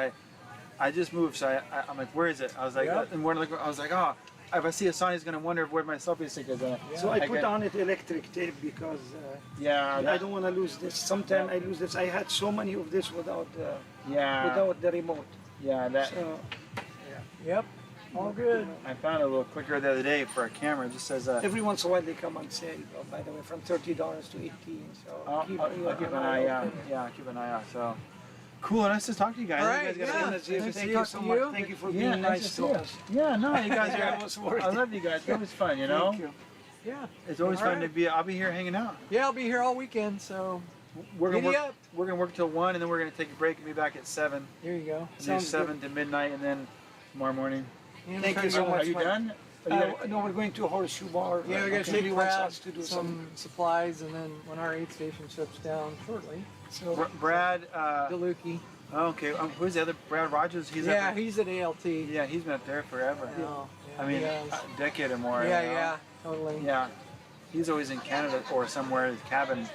I just moved, so I'm like, where is it? I was like, Yep. and I was like, oh, if I see a sign, he's gonna wonder where my selfie stick is. So I put on it electric tape because I don't want to lose this. Sometimes I lose this. I had so many of this without the remote. Yeah, that. So, Yep. All good. I found a little clicker the other day for a camera. It just says. every once in a while they come on sale. By the way, from $30 to $18. So I'll keep an eye out. Yeah, I'll keep an eye out. So. Cool, nice to talk to you guys. All right, you guys got Thank you so much. Thank you for being nice to us. Yeah, no, you guys are. I love you guys. It was fun, you know. Thank you. Yeah. It's always All fun to right. be. I'll be here hanging out. Yeah, I'll be here all weekend, so We're gonna giddy work. up. We're gonna work till 1, and then we're gonna take a break and be back at 7. Here you go. Do Sounds 7 to midnight, and then tomorrow morning. good. Thank you so much. Are you done? No, we're going to a horseshoe bar. Yeah, we're gonna Okay. take He wants Brad us to do some supplies, and then when our aid station shuts down shortly. So Brad. DeLucchi. Oh, okay. Who's the other? Brad Rogers. He's Yeah, up he's at ALT. Yeah, he's been up there forever. No, yeah, I mean, he has. a decade or more. Yeah, you know? yeah, totally. Yeah, he's always in Canada or somewhere. His cabin.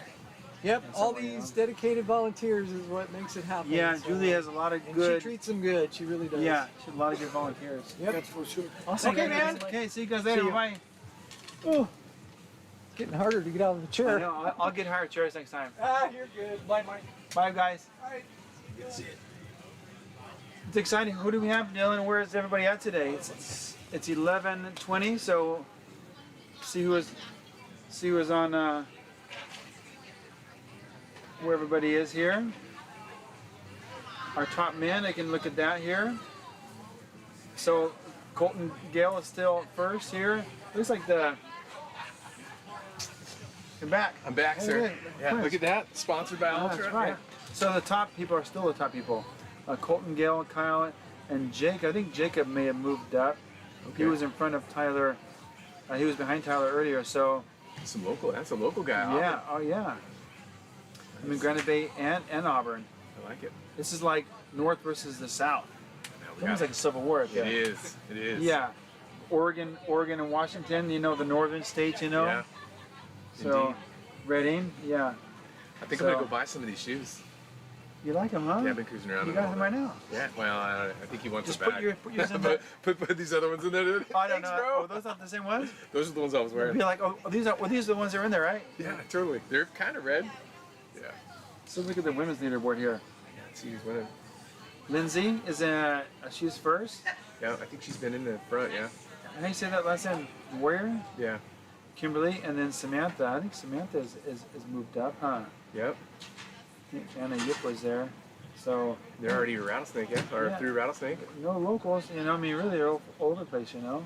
Yep, all somewhere, you these dedicated volunteers is what makes it happen. Yeah, so- Julie has a lot of and good. she treats them good. She really does. Yeah, she has a lot of good volunteers. Yep. That's for sure. Awesome. Okay, man. Okay, see you guys later. See you. Bye. Oh, it's getting harder to get out of the I chair. know. I'll get higher chairs next time. Ah, you're good. Bye, Mike. Bye, guys. All right. Good to see you. It's exciting. Who do we have, Dylan? Where is everybody at today? It's 11:20. So see who is on where everybody is here. Our top men. I can look at that here. So Colton Gale is still first here. Looks like the. You're back. I'm back, Hey, sir. hey, Yeah, nice. look at that. Sponsored by Ultra. That's right. Yeah. So the top people are still the top people. Colton Gale, Kyle, and Jake. I think Jacob may have moved up. He was in front of Tyler. He was behind Tyler earlier. So. That's a local guy. Yeah. Auburn. Oh yeah. I mean Granite Bay and Auburn. I like it. This is like North versus the South. Yeah, Almost like a civil war. It is. It is. Yeah. Oregon and Washington. You know the northern states. You know. Yeah. So. Indeed. Reading. Yeah. I think I'm gonna go buy some of these shoes. You like them, huh? Yeah, I've been cruising around. You in got all them that. right now. Yeah. Well, I think he wants Just a put bag. yours in there. put these other ones in there. Dude. I don't know. Thanks, bro. Oh, those aren't the same ones? Those are the ones I was wearing. Be like, oh, these are the ones that are in there, right? Yeah, totally. They're kind of red. Yeah. So look at the women's leaderboard here. Yeah, let's see who's winning. Lindsay is she's first. Yeah, I think she's been in the front. Yeah. How you say that last name? Warrior? Yeah. Kimberly, and then Samantha. I think Samantha is moved up, huh? Yep. I think Anna Yip was there. So they're already to Rattlesnake, yeah? Or through Rattlesnake. No locals, you know. I mean, really, they're all over the place, you know.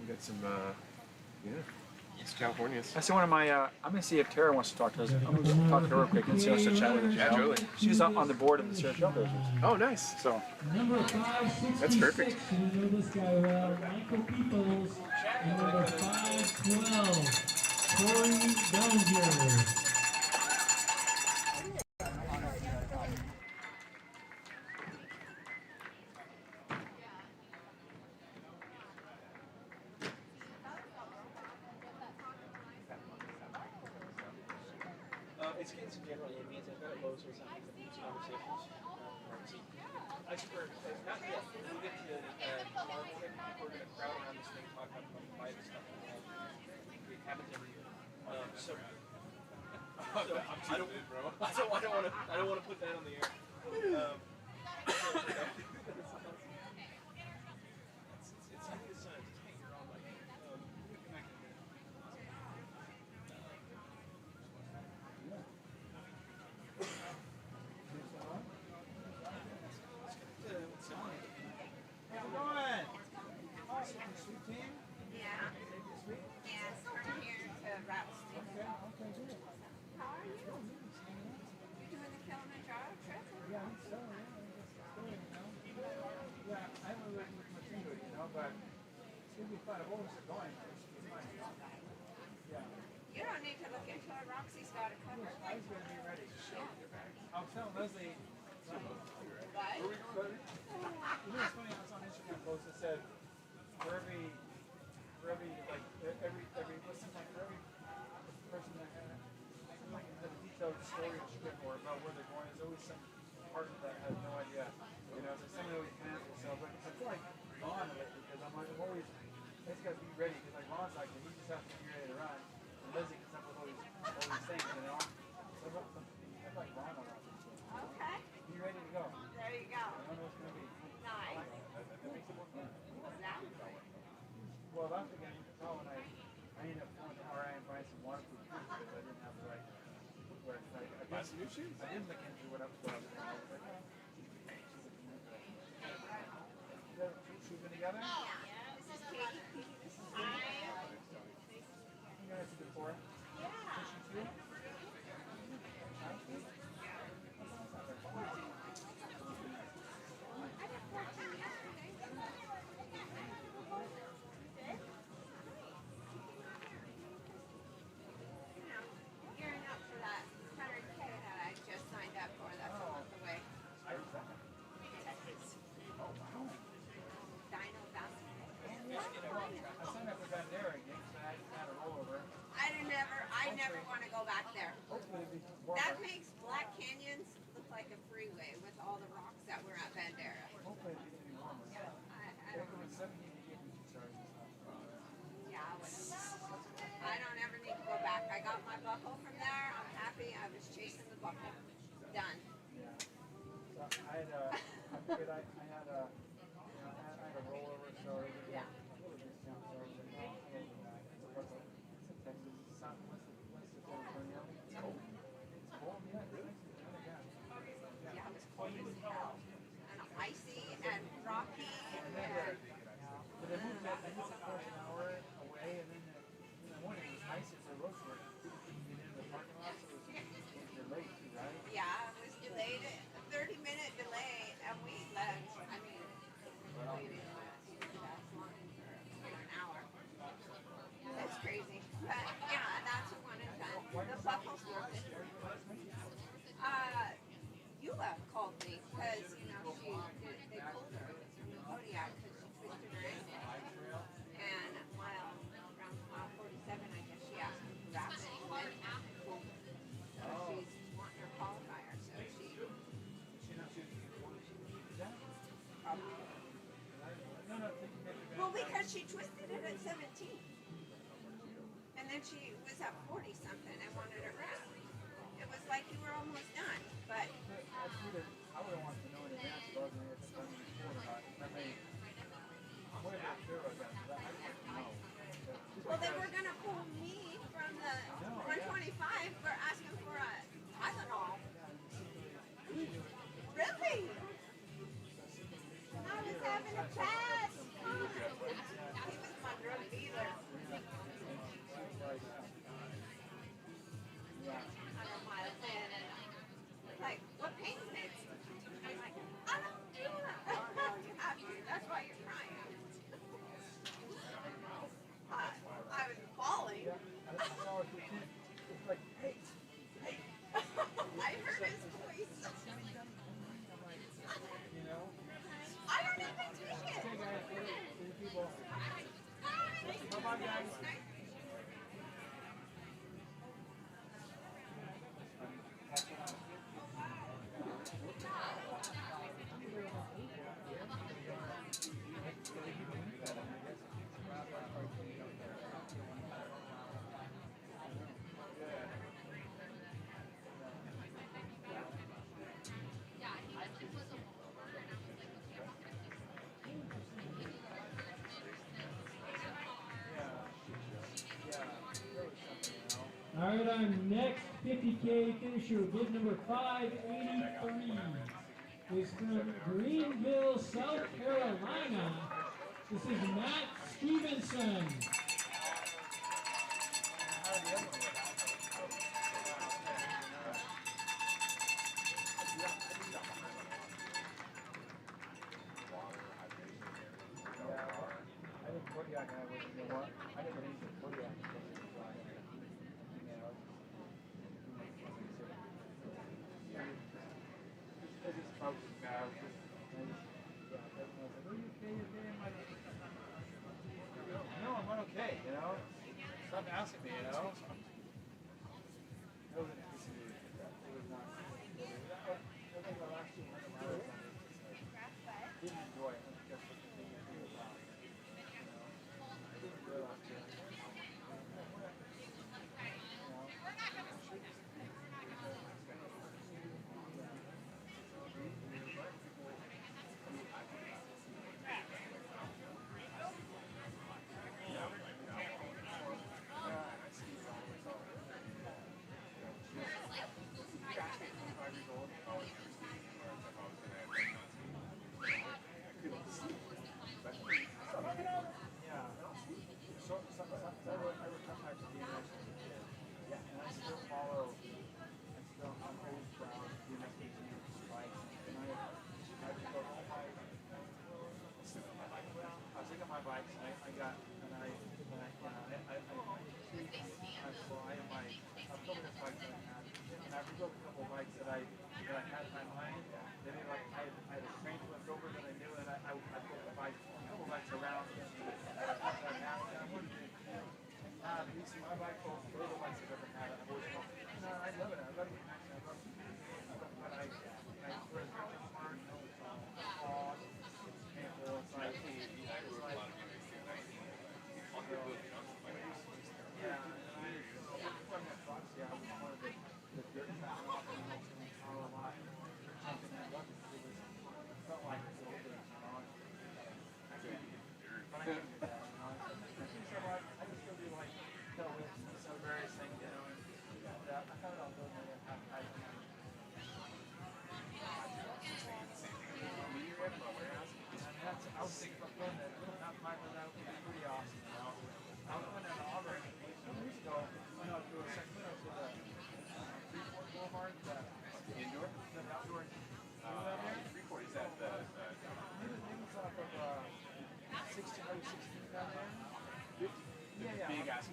We got some, yeah, it's Californians. I see one of my. I'm gonna see if Tara wants to talk to us. I'm gonna talk to her real quick and see us to chat with her. Yeah, totally. She's on the board of the Surf Trailblazers. Oh, nice. So. Number 566. That's perfect. You know this guy well. Michael Peoples. And number 512. Corey Bellinger. It's kids in general. It means I've got a Lowe's or something for these conversations. I prefer not yet. When we get to tomorrow morning, we're going to crowd around this thing, talk about buy this stuff. It happens every year. So I don't want to put that on the air. It's something that's just hang your own like. You don't need to look into it. Roxy's got it covered. I was going to be ready. I'll tell Leslie. What? You know what's funny? I was on Instagram post that said for every like every person that has a detailed story or script or about where they're going, there's always some partner that has no idea. You know, so somebody always plans themselves. But I feel like Ron lately because I'm always just got to be ready because like Ron's like he just has to be ready to run. And Leslie comes up with all these things, you know. So I like Ron a lot. Okay. Be ready to go. There you go. I don't know what's going to be. Nice. That makes it more fun. What's that? Well, last weekend you could tell when I ended up going to RI and buying some waterproof shoes because I didn't have the right footwear. Buy some new shoes? I didn't look into what I was going to do. I was like, oh. You guys shoes been together? This is Katie. This is Maya. You guys did it before? Yeah. Fishing too? Gearing up for that 100K that I just signed up for. That's a month away. Texas. Dino basketball. kid, I had a, you know, I had a rollover, so they gave me a little discount. So I was like, no, I don't do that. It's in Texas, it's not west of California. It's cold. It's cold, yeah. Really? Yeah, it was cold as hell. And icy and rocky and But they moved that course an hour away, and then in the morning it was nice as the roads were. People couldn't get into the parking lot, so it was delayed too, right? yeah, it was delayed, a 30-minute delay, and we left. I mean, we didn't last that long for an hour. That's crazy. But yeah, that's a one and done. The buckle's worth it. Eula called me because, you know, they pulled her from the Kodiak because she twisted her ankle. And around mile 47, I guess she asked me to wrap it. So she's wanting her qualifier. So she well, because she twisted it at 17. And then she was at 40 something and wanted it wrapped. It was like you were almost done, but I would have wanted to know in advance if I was going to get done before or not. I mean, I'm way back there again, but I didn't know. well, they were going to pull me from the 125 for asking for a Tylenol. Really? I was having a blast. He was my drug dealer. Yeah. 100 miles in, and like, what pain meds? I'm like, I don't do that. You have to. That's why you're crying. I was bawling. It's like, hey, hey. I heard his voice. You know? I don't even take it. Okay, guys, people. Bye-bye, guys. All right, our next 50K finisher, bid number 583, is from Greenville, South Carolina. This is Matt Stevenson. I think Kodiak and I was, you know what? I never used the Kodiak. No, I'm not okay, you know? Stop asking me, you know? It was not. I think the last 200 miles didn't enjoy it. I think that's what the thing is about. I didn't enjoy last year.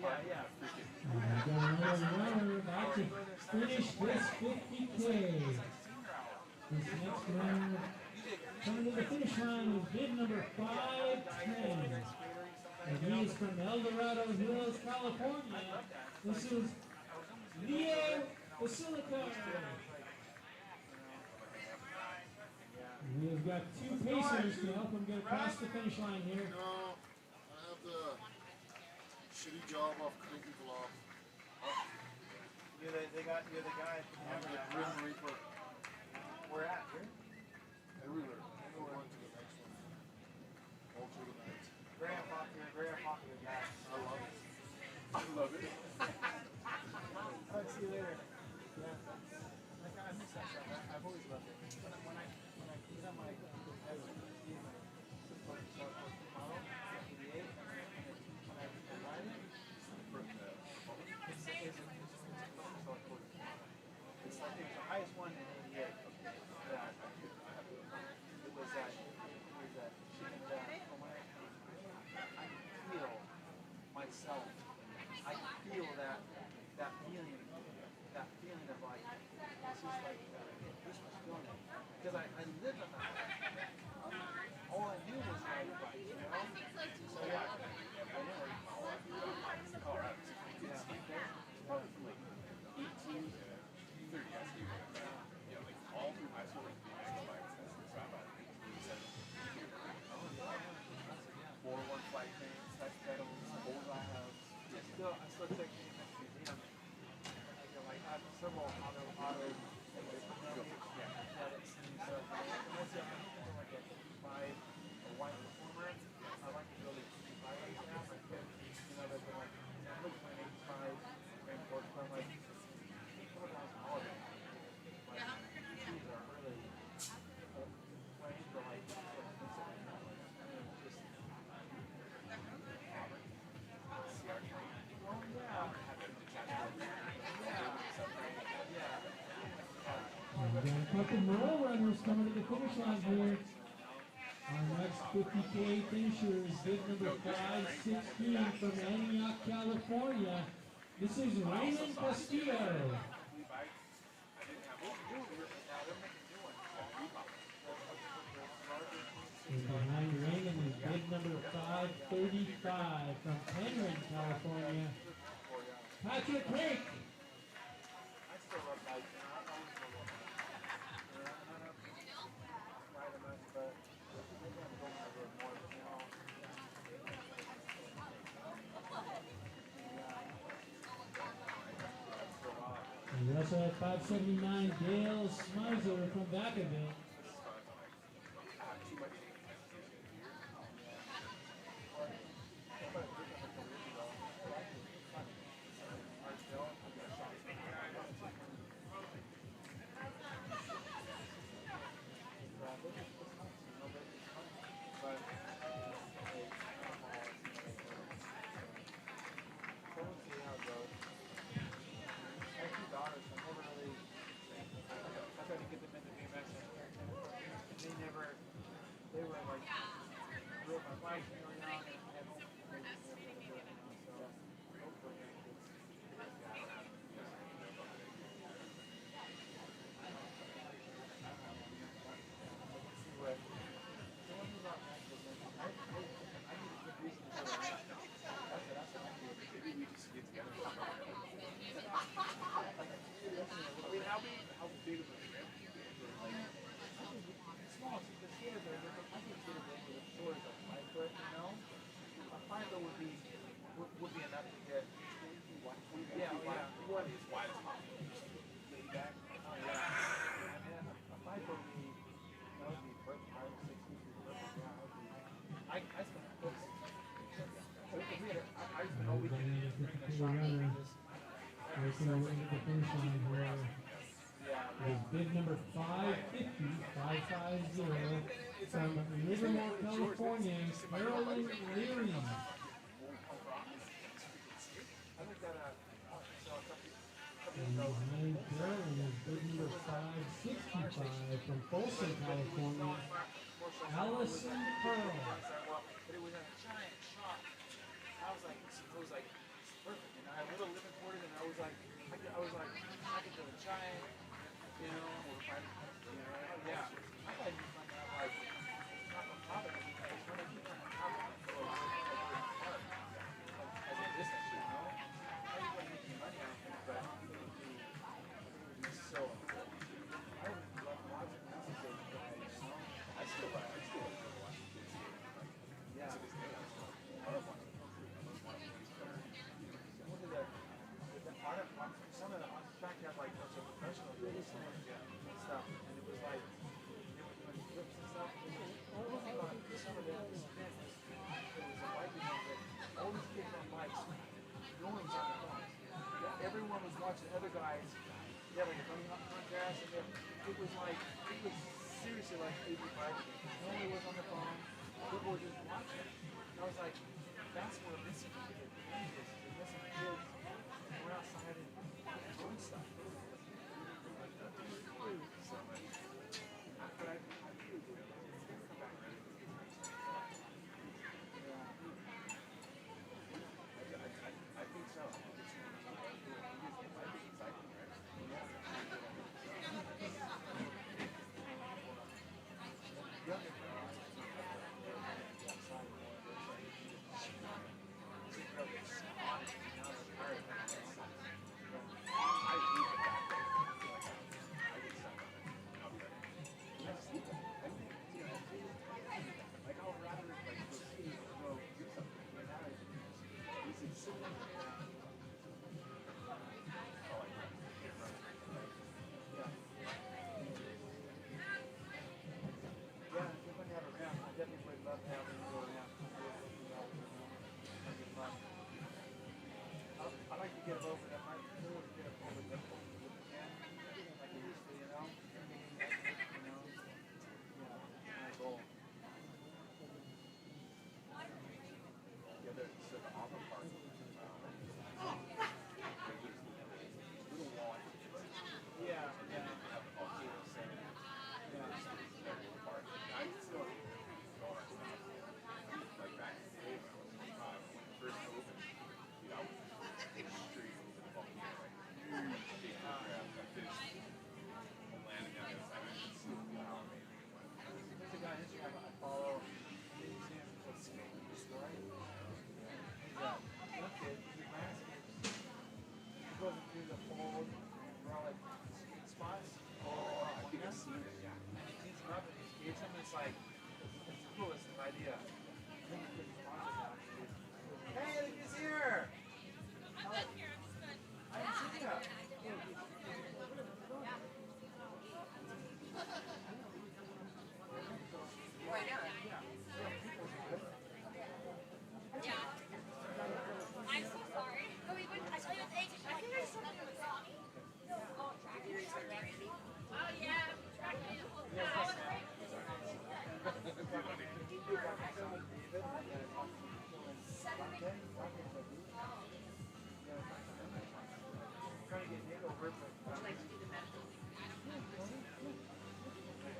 Yeah, yeah. We've got another runner about to finish this 50K. This next runner coming to the finish line is bid number 510. And he is from El Dorado Hills, California. This is Leo Basilica. We have got two pacers to help him get across the finish line here. No, I have the shitty job of cranking people off. You're the guy at the hammer that Grim Reaper. Where at? Here? Everywhere. Everywhere. On to the next one. All through the night. Very popular guy. I love it. I love it. I'll see you later. Yeah. I miss that stuff. I've always loved it. When I you know my it's like it was the highest one in '88. Yeah, it was that. I feel myself. I feel that feeling of like this is like this was feeling it because I lived on that. All I knew was my bike, you know. So yeah, I know. Colorado. Yeah. Probably from like 18 to 30. Yeah, like all through high school, like BMX bikes. That's about 4-1 flight things, touch pedals, bullseye hubs. I still check the BMX museum. Like I have several auto things. Yeah, that's stuff. That's it. I'm like a 55 a white performer. I like to build a 55 right now. Like, you know, they're like, I'm looking for an 85 Grand Force, but I'm like, what about all of it? Like, these are really planes are like, just We've got a couple more runners coming to the finish line here. Our next 50K finisher is bid number 516 from Antioch, California. This is Raymond Castillo. And behind Raymond is bid number 535 from Penryn, California. Patrick Drake. And we also have 579 Dale Smizer from Vacaville. They were like, real my wife, you know, young, and how big of a trip? Small, the skaters are different. I think skaters are as short as a 5 foot, you know? A 5 foot would be enough to get. Yeah, what is wide as possible? Back. Oh, yeah. And then a 5 foot would be, that would be perfect. 5 or 6 feet would be perfect. Yeah, that would be. I spent books. I spent all weekend during the shot. Racing away to the finish line here. Is bid number 550 from Livermore, California, Carolyn Leary. And behind Carolyn is bid number 565 from Folsom, California, Allison Pearl. But it was a giant shot. I was like, perfect. You know, I had a little living quarters, and I was like, I could do a giant, you know, or if I, you know, yeah. I thought you were going to have like, not on top of it, I was going to keep on top of it for like, as a business, you know. I wasn't making money out of it, but it would be so good. I would love watching these guys, you know. I still like watching kids. Yeah. To this day, I love watching kids. Look at the art, some of the art track have like bunch of professional videos and stuff, and it was like they were doing flips and stuff. Some of them, it was a bike event that all these kids on bikes, no one's on the bikes. Everyone was watching other guys. They had like a running up contest, and it was seriously like 85. No one was on the phone. People were just watching. And I was like, that's what we're missing. We're missing kids. We're outside and doing stuff. So much. But I really do. Come back. I think so. I like to get over that. I really get over the can, like we used to, you know. Yeah, my goal. Yeah, so the offer part. Little wall. Yeah. Have all the same. Yeah. I still like back in the day when it first opened, you know, in the street with the fucking like huge landing down the side. There's a guy on Instagram I follow. His name is Skating Destroy. He's a young kid. He's a grass kid. He goes through the fold. We're all like skate spots. I think I've seen it. Yeah. And he cleans them up and he skates them. It's like it's the coolest idea. I think it's good sponsors now. Hey, look who's here! I'm good here. I'm just good. I didn't see you. Why not? Yeah. I'm so sorry. No, we wouldn't. I tell you what, I think there's something with Tommy. Oh, tracking. Oh, yeah. Tracking.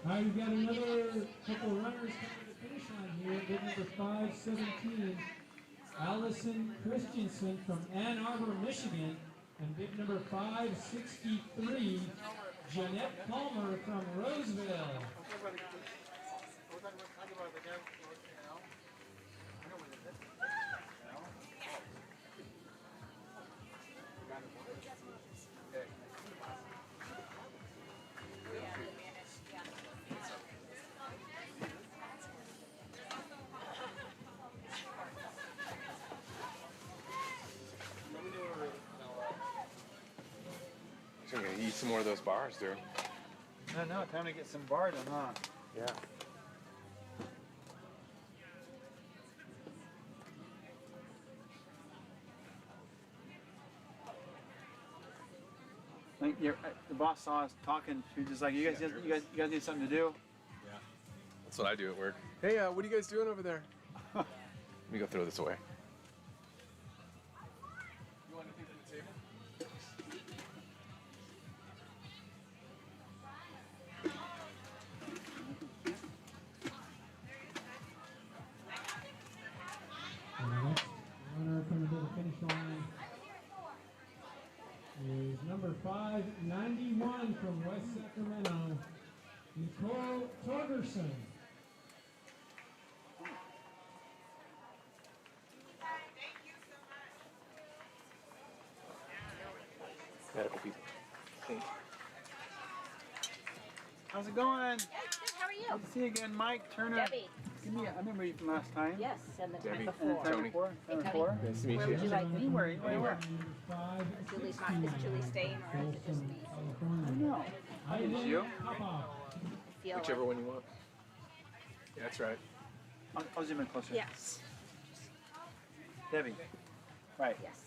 All right, we've got another couple runners coming to the finish line here. Bid number 517, Allison Christensen from Ann Arbor, Michigan. And bid number 563, Jeanette Palmer from Roseville. So I'm gonna eat some more of those bars, dude. I know, time to get some bar done, huh? Yeah. Like the boss saw us talking. She was just like, "You guys need something to do." Yeah. That's what I do at work. Hey, what are you guys doing over there? Let me go throw this away. You want anything from the table? And the next runner coming to the finish line 1 from West Sacramento, Nicole Torgerson. Medical people. Okay. How's it going? Good, how are you? Good to see you again, Mike Turner. Debbie. Give me I remember you from last time. Yes, and the time Debbie. before. And the time before? Time before? Nice to meet you. Where would you like me? Where? Julie's not, is Julie staying or is it just me? I don't know. Is you? I feel Whichever one you want. Yeah, that's right. I'll zoom in closer. Yes. Debbie. Right. Yes.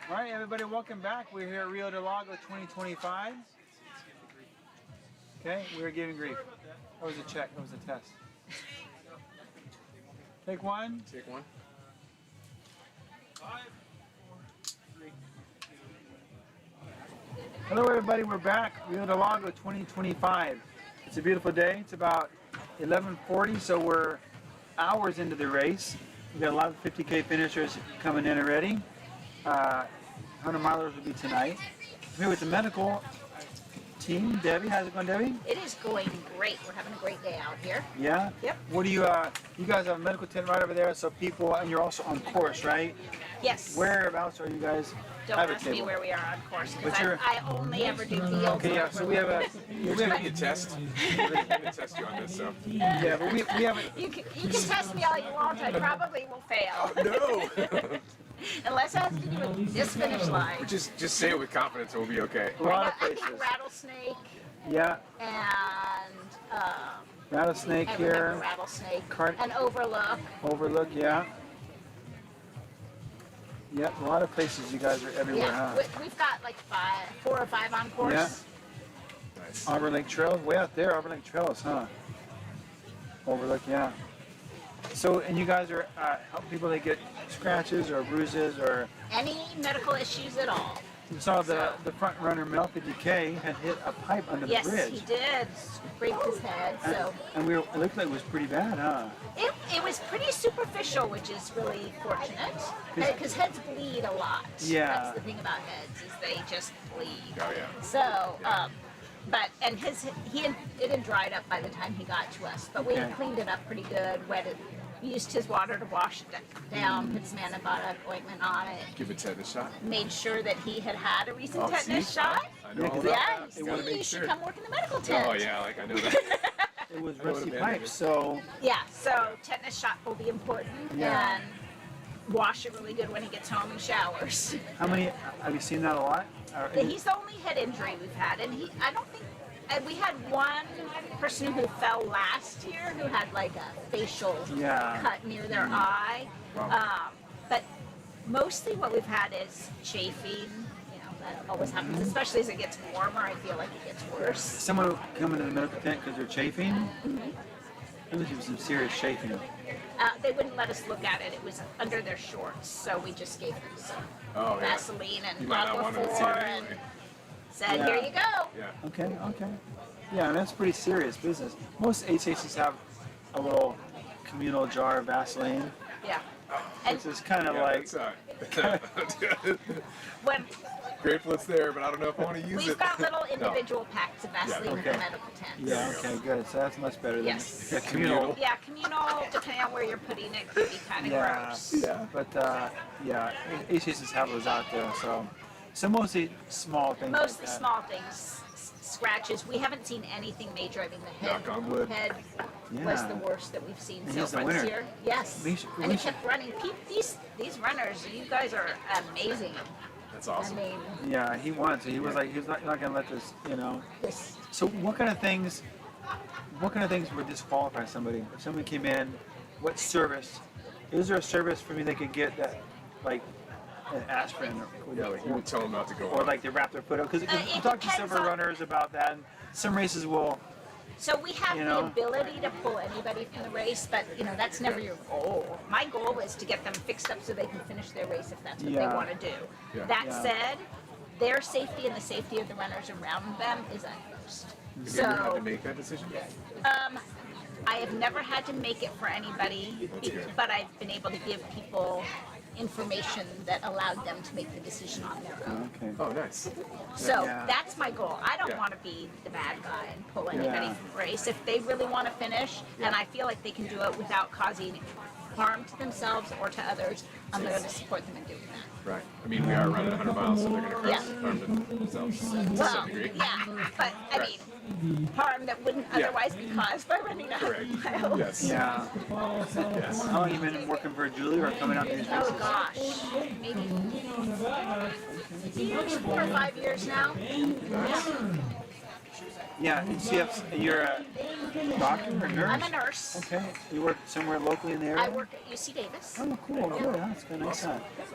All right, everybody, welcome back. We're here at Rio Del Lago 2025. Okay, we're giving grief. That was a check. That was a test. Take one. Take one. Hello, everybody. We're back. Rio Del Lago 2025. It's a beautiful day. It's about 11:40, so we're hours into the race. We've got a lot of 50K finishers coming in already. 100 milers will be tonight. I'm here with the medical team. Debbie, how's it going, Debbie? It is going great. We're having a great day out here. Yeah? Yep. What do you guys have a medical tent right over there, so people, and you're also on course, right? Yes. Whereabouts are you guys? Don't have a ask me table? where we are on course What's because your- I only ever do deals. Okay, yeah, so we have a... We're going to test. We're going to test you on this, so. Yeah, but we have a... You can test me all you want. I probably will fail. No! Unless it has to do with this finish line. Just say it with confidence and we'll be okay. I think rattlesnake Yeah, and rattlesnake I remember here. rattlesnake Cart- and overlook. Overlook, yeah. Yep, a lot of places you guys are everywhere, Yeah, huh? we've got like 4 or 5 on course. Yeah. Nice. Arbor Lake Trails, way out there, Arbor Lake Trails, huh? Overlook, yeah. So, and you guys are helping people that get scratches or bruises or... Any medical issues at all. You saw the front runner, Mel 50K, had hit a pipe under the Yes, bridge. he did. Scraped his head, so. And it looked like it was pretty bad, huh? It was pretty superficial, which is really fortunate. Because heads bleed a lot. Yeah. That's the thing about heads, is they just bleed. Oh, yeah. So, and it had dried up by the time he got to us. But we had Okay. cleaned it up pretty good, wet it, used his water to wash it down, put some antibiotic ointment on it. Give a tetanus shot. Made sure that he had had a recent Oh, tetanus see? shot. I know all about Yeah, that. You gotta make you should sure. come work in the medical tent. Oh, yeah, like I know that. It was I would've rusty been pipes, there. so... Yeah, so tetanus shot will be important, Yeah. and wash it really good when he gets home and showers. How many, have you seen that a lot? Or- He's the only head injury we've had, and I don't think, we had one person who fell last year who had like a facial Yeah. cut near their eye. But mostly what we've had is chafing. You know, that always happens, especially as it gets warmer. I feel like it gets worse. Someone will come into the medical tent because they're chafing. There was some serious chafing. They wouldn't let us look at it. It was under their shorts, so we just gave them some Oh, yeah. Vaseline and You might not want to see it Aquaphor and anyway. said, Yeah. "Here you go." Yeah. Okay. Yeah, and that's pretty serious business. Most HACs have a little communal jar of Vaseline, Yeah. which is kind of Yeah, like... that's, When grateful it's there, but I don't know if I want to use we've it. got little No. individual packs of Vaseline okay. in the medical tent. Yeah, okay, good. So that's much better than Yes. the communal. Yeah, communal, depending on where you're putting it, could be kind of Yeah, gross. yeah, but yeah, HACs have those out there, so mostly small things. Mostly like that. small things, scratches. We haven't seen anything major. I mean, the head, Knock on wood. head was Yeah. the worst that we've seen And so he's the far winner. this year. Yes, We should- and we he should- kept running. These runners, you guys are amazing. That's awesome. I mean, Yeah, he wanted to. He was like, he's not gonna let this, you know. this. So what kind of things would disqualify somebody? If somebody came in, what service? Is there a service for me they could get that, like, an aspirin Yeah, like you would tell them not to go or on. like they wrap their foot up? Because It we talked to depends several on- runners about that, and some races will. So we have You the know? ability to pull anybody from the race, but that's never your goal. My goal is to get them fixed up so they can finish their race if that's what they Yeah. want to do. Yeah. That Yeah. said, their safety and the safety of the runners around them is utmost. Have you ever had to So, make that decision? I have never had to make it for anybody, but I've been able to give people information that allowed them to make the decision on their own. Okay. Oh, nice. So Yeah. that's my goal. I don't Yeah. want to be the bad guy and pull anybody Yeah. from the race. If they really want to finish, and I feel like they can do it without causing harm to themselves or to others, I'm going to support them in doing that. Right. I mean, we are running 100 miles, so they're going to cross harm themselves to Well, some degree. yeah, but I mean, harm that wouldn't otherwise be caused by running 100 miles. Yes. Yeah. Yes. How long have you been working for Julie or coming out to these races? Oh gosh, maybe 4 or 5 years now. Yeah, and so you're a doctor or nurse? I'm a nurse. Okay. You work somewhere locally in the area? I work at UC Davis. Oh, cool. Good. That's good. Nice.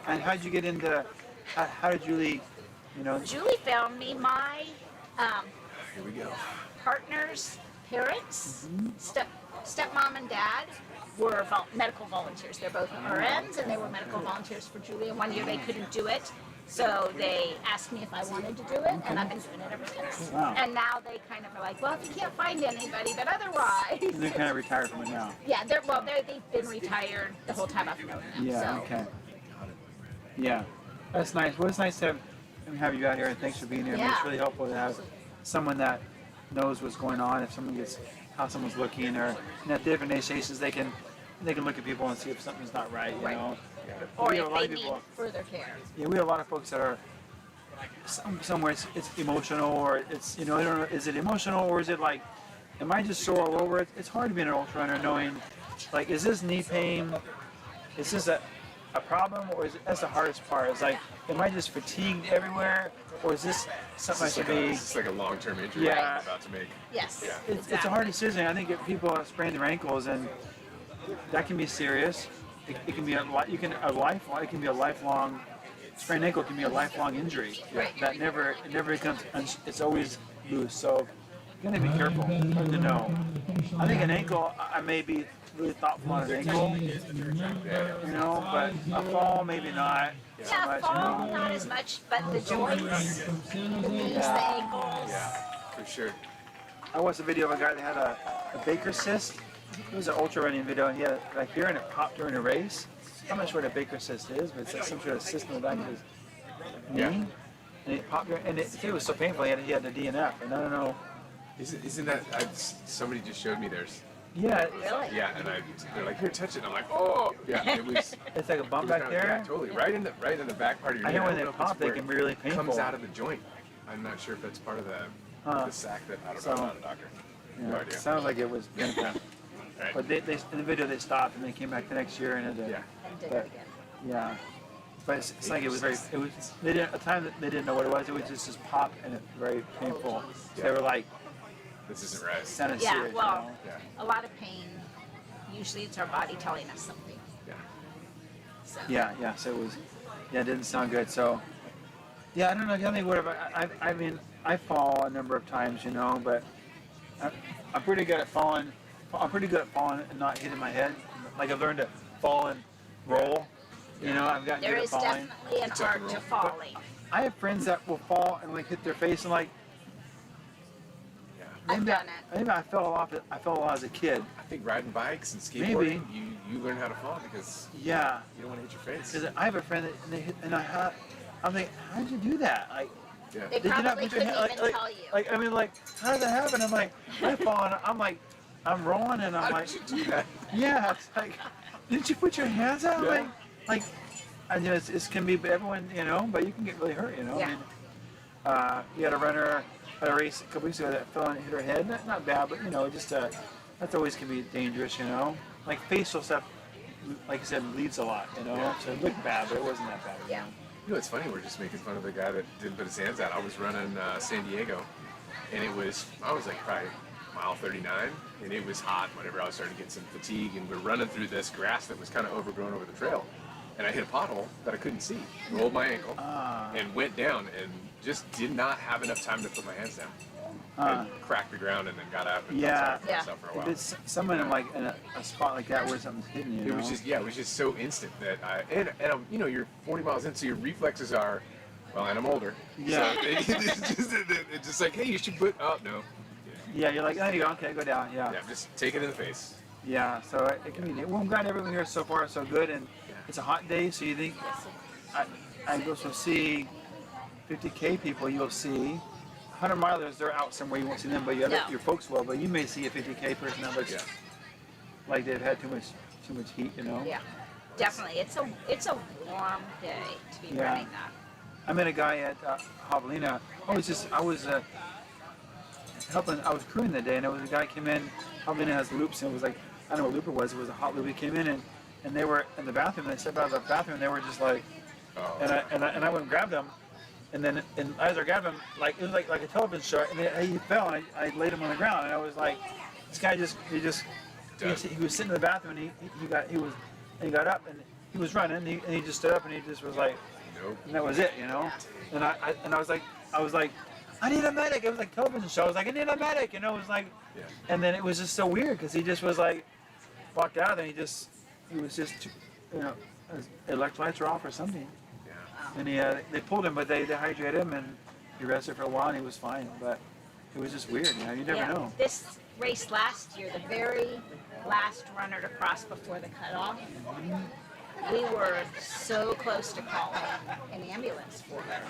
And how'd you get into, how did Julie, Julie found me. My Here we go. partner's parents, stepmom and dad, were medical volunteers. They're both RNs, and they were medical volunteers for Julie. And one year they couldn't do it, so they asked me if I wanted to do it, and I've been doing it ever since. Wow. And now they kind of are like, well, if you can't find anybody, but otherwise. They're kind of retired from it now. Yeah, they've been retired the whole time I've known them. Yeah, so. okay. Yeah, that's nice. Well, it's nice to have you out here, and thanks for being here. I mean, it's Yeah. really helpful to have someone that knows what's going on. If someone gets how someone's looking, or at different stations, they can look at people and see if something's not right. You know. Or We have if a lot they of need people. further care. Yeah, we have a lot of folks that are somewhere it's emotional, or it's I don't know, is it emotional or is it like, am I just sore all over? It's hard to be an ultra runner knowing, like, is this knee pain? Is this a problem, or is it, that's the hardest part? It's like, am I just fatigued everywhere, or is this something I should be? It's like a long-term injury Yeah. I'm about to make. Yes. Yeah. It's a hard decision. I think if people sprain their ankles, and that can be serious. It can be it can be a lifelong. Sprained ankle can be a lifelong injury. Right. That never becomes. It's always loose. So you gotta be careful. Hard to know. I think an ankle, I may be really thoughtful on an ankle, but a fall maybe not. So Yeah, much, fall not as much, but the joints, the knees, the ankles. For sure. I watched a video of a guy that had a Baker cyst. It was an ultra running video, and he had like here, and it popped during a race. I'm not sure what a Baker cyst is, but it's like some sort of cyst in the back of his knee. And it popped, and it was so painful. He had the DNF, and I don't know. Isn't that? Somebody just showed me theirs. Yeah. Really? Yeah, and they're like, here, touch it. And I'm like, oh, yeah. It was. It's like a bump back there. Yeah, totally. Right in the back part of your knee. I know when don't they if it's pop, they where can be really it painful. comes out of the joint. I'm not sure if that's part of the sac that. I don't know. I'm not a doctor. Yeah, No idea. sounds like it was gonna come. Right. But they in the video they stopped and they came back the next year and it. But, yeah. But it's like it was very. It was. They didn't. At the time they didn't know what it was. It was just this pop and it's very painful. So they were like, this isn't right. Kind of serious, well, you know? a lot of pain. Usually it's our body telling us something. Yeah. So. Yeah. So it was. Yeah, it didn't sound good. So. Yeah, I don't know. I think whatever. I mean, I fall a number of times, but I'm pretty good at falling. I'm pretty good at falling and not hitting my head. Like I've learned to fall and roll. I've gotten There good at is falling. definitely an art to falling. I have friends that will fall and like hit their face and like. I've done it. Maybe I fell off. I fell off as a kid. I think riding bikes and Maybe. skateboarding, you learn how to fall because Yeah. you don't want to hit your face. Because I have a friend that they hit, and I'm like, how'd you do that? Like, Yeah. They did you not probably put your couldn't hand? even tell you. How did that happen? I'm like, I fall and I'm like, I'm rolling and I'm like, yeah. It's like, didn't you put your hands out? Yeah. Like, I know it can be everyone, but you can get really hurt, Yeah. I mean, you had a runner at a race a couple weeks ago that fell and hit her head. Not bad, but just that's always can be dangerous, Like facial stuff, like I said, bleeds a lot, So it looked bad, but it wasn't that bad. Yeah. It's funny, we're just making fun of the guy that didn't put his hands out. I was running San Diego, and I was like probably mile 39, and it was hot whenever I was starting to get some fatigue, and we're running through this grass that was kind of overgrown over the trail. And I hit a pothole that I couldn't see, rolled my ankle, and went down, and just did not have enough time to put my hands down. I cracked the ground and then got up and felt sorry for myself for a while. It's someone in like in a spot like that where something's hitting you. It was just it was just so instant that you're 40 miles in, so your reflexes are, well, and I'm older. Yeah. So it's just like, hey, you should put. Oh no. Yeah, you're like, there you go. Okay, go down. Yeah. Yeah, just take it in the face. Yeah. So it can be. Well, I'm glad everyone here so far is so good, and it's a hot day, so you think I go to see 50K people, you'll see 100 milers. They're out somewhere, you won't see them, but your folks will. But you may see a 50K person that looks like they've had too much heat, you know. Yeah, definitely. It's a warm day to be running that. I met a guy at Javelina. I was helping. I was crewing that day, and there was a guy came in. Javelina has loops, and it was like, I don't know what loop it was. It was a hot loop. He came in, and they were in the bathroom. And they stepped out of the bathroom, and they were just like, and I went and grabbed him, and as I grabbed him, like it was like a television show, and he fell, and I laid him on the ground, and I was like, this guy he was sitting in the bathroom, and he got up, and he was running, and he just stood up, and he just was like. And that was it, you know. And I was like, I need a medic. It was like a television show. I was like, I need a medic, you know. It was like, and then it was just so weird because he just was like, walked out and he was just, you know, his electrolytes were off or something. And they pulled him, but they hydrated him and he rested for a while and he was fine. But it was just weird, you know. You never know. This race last year, the very last runner to cross before the cutoff. We were so close to calling an ambulance for her.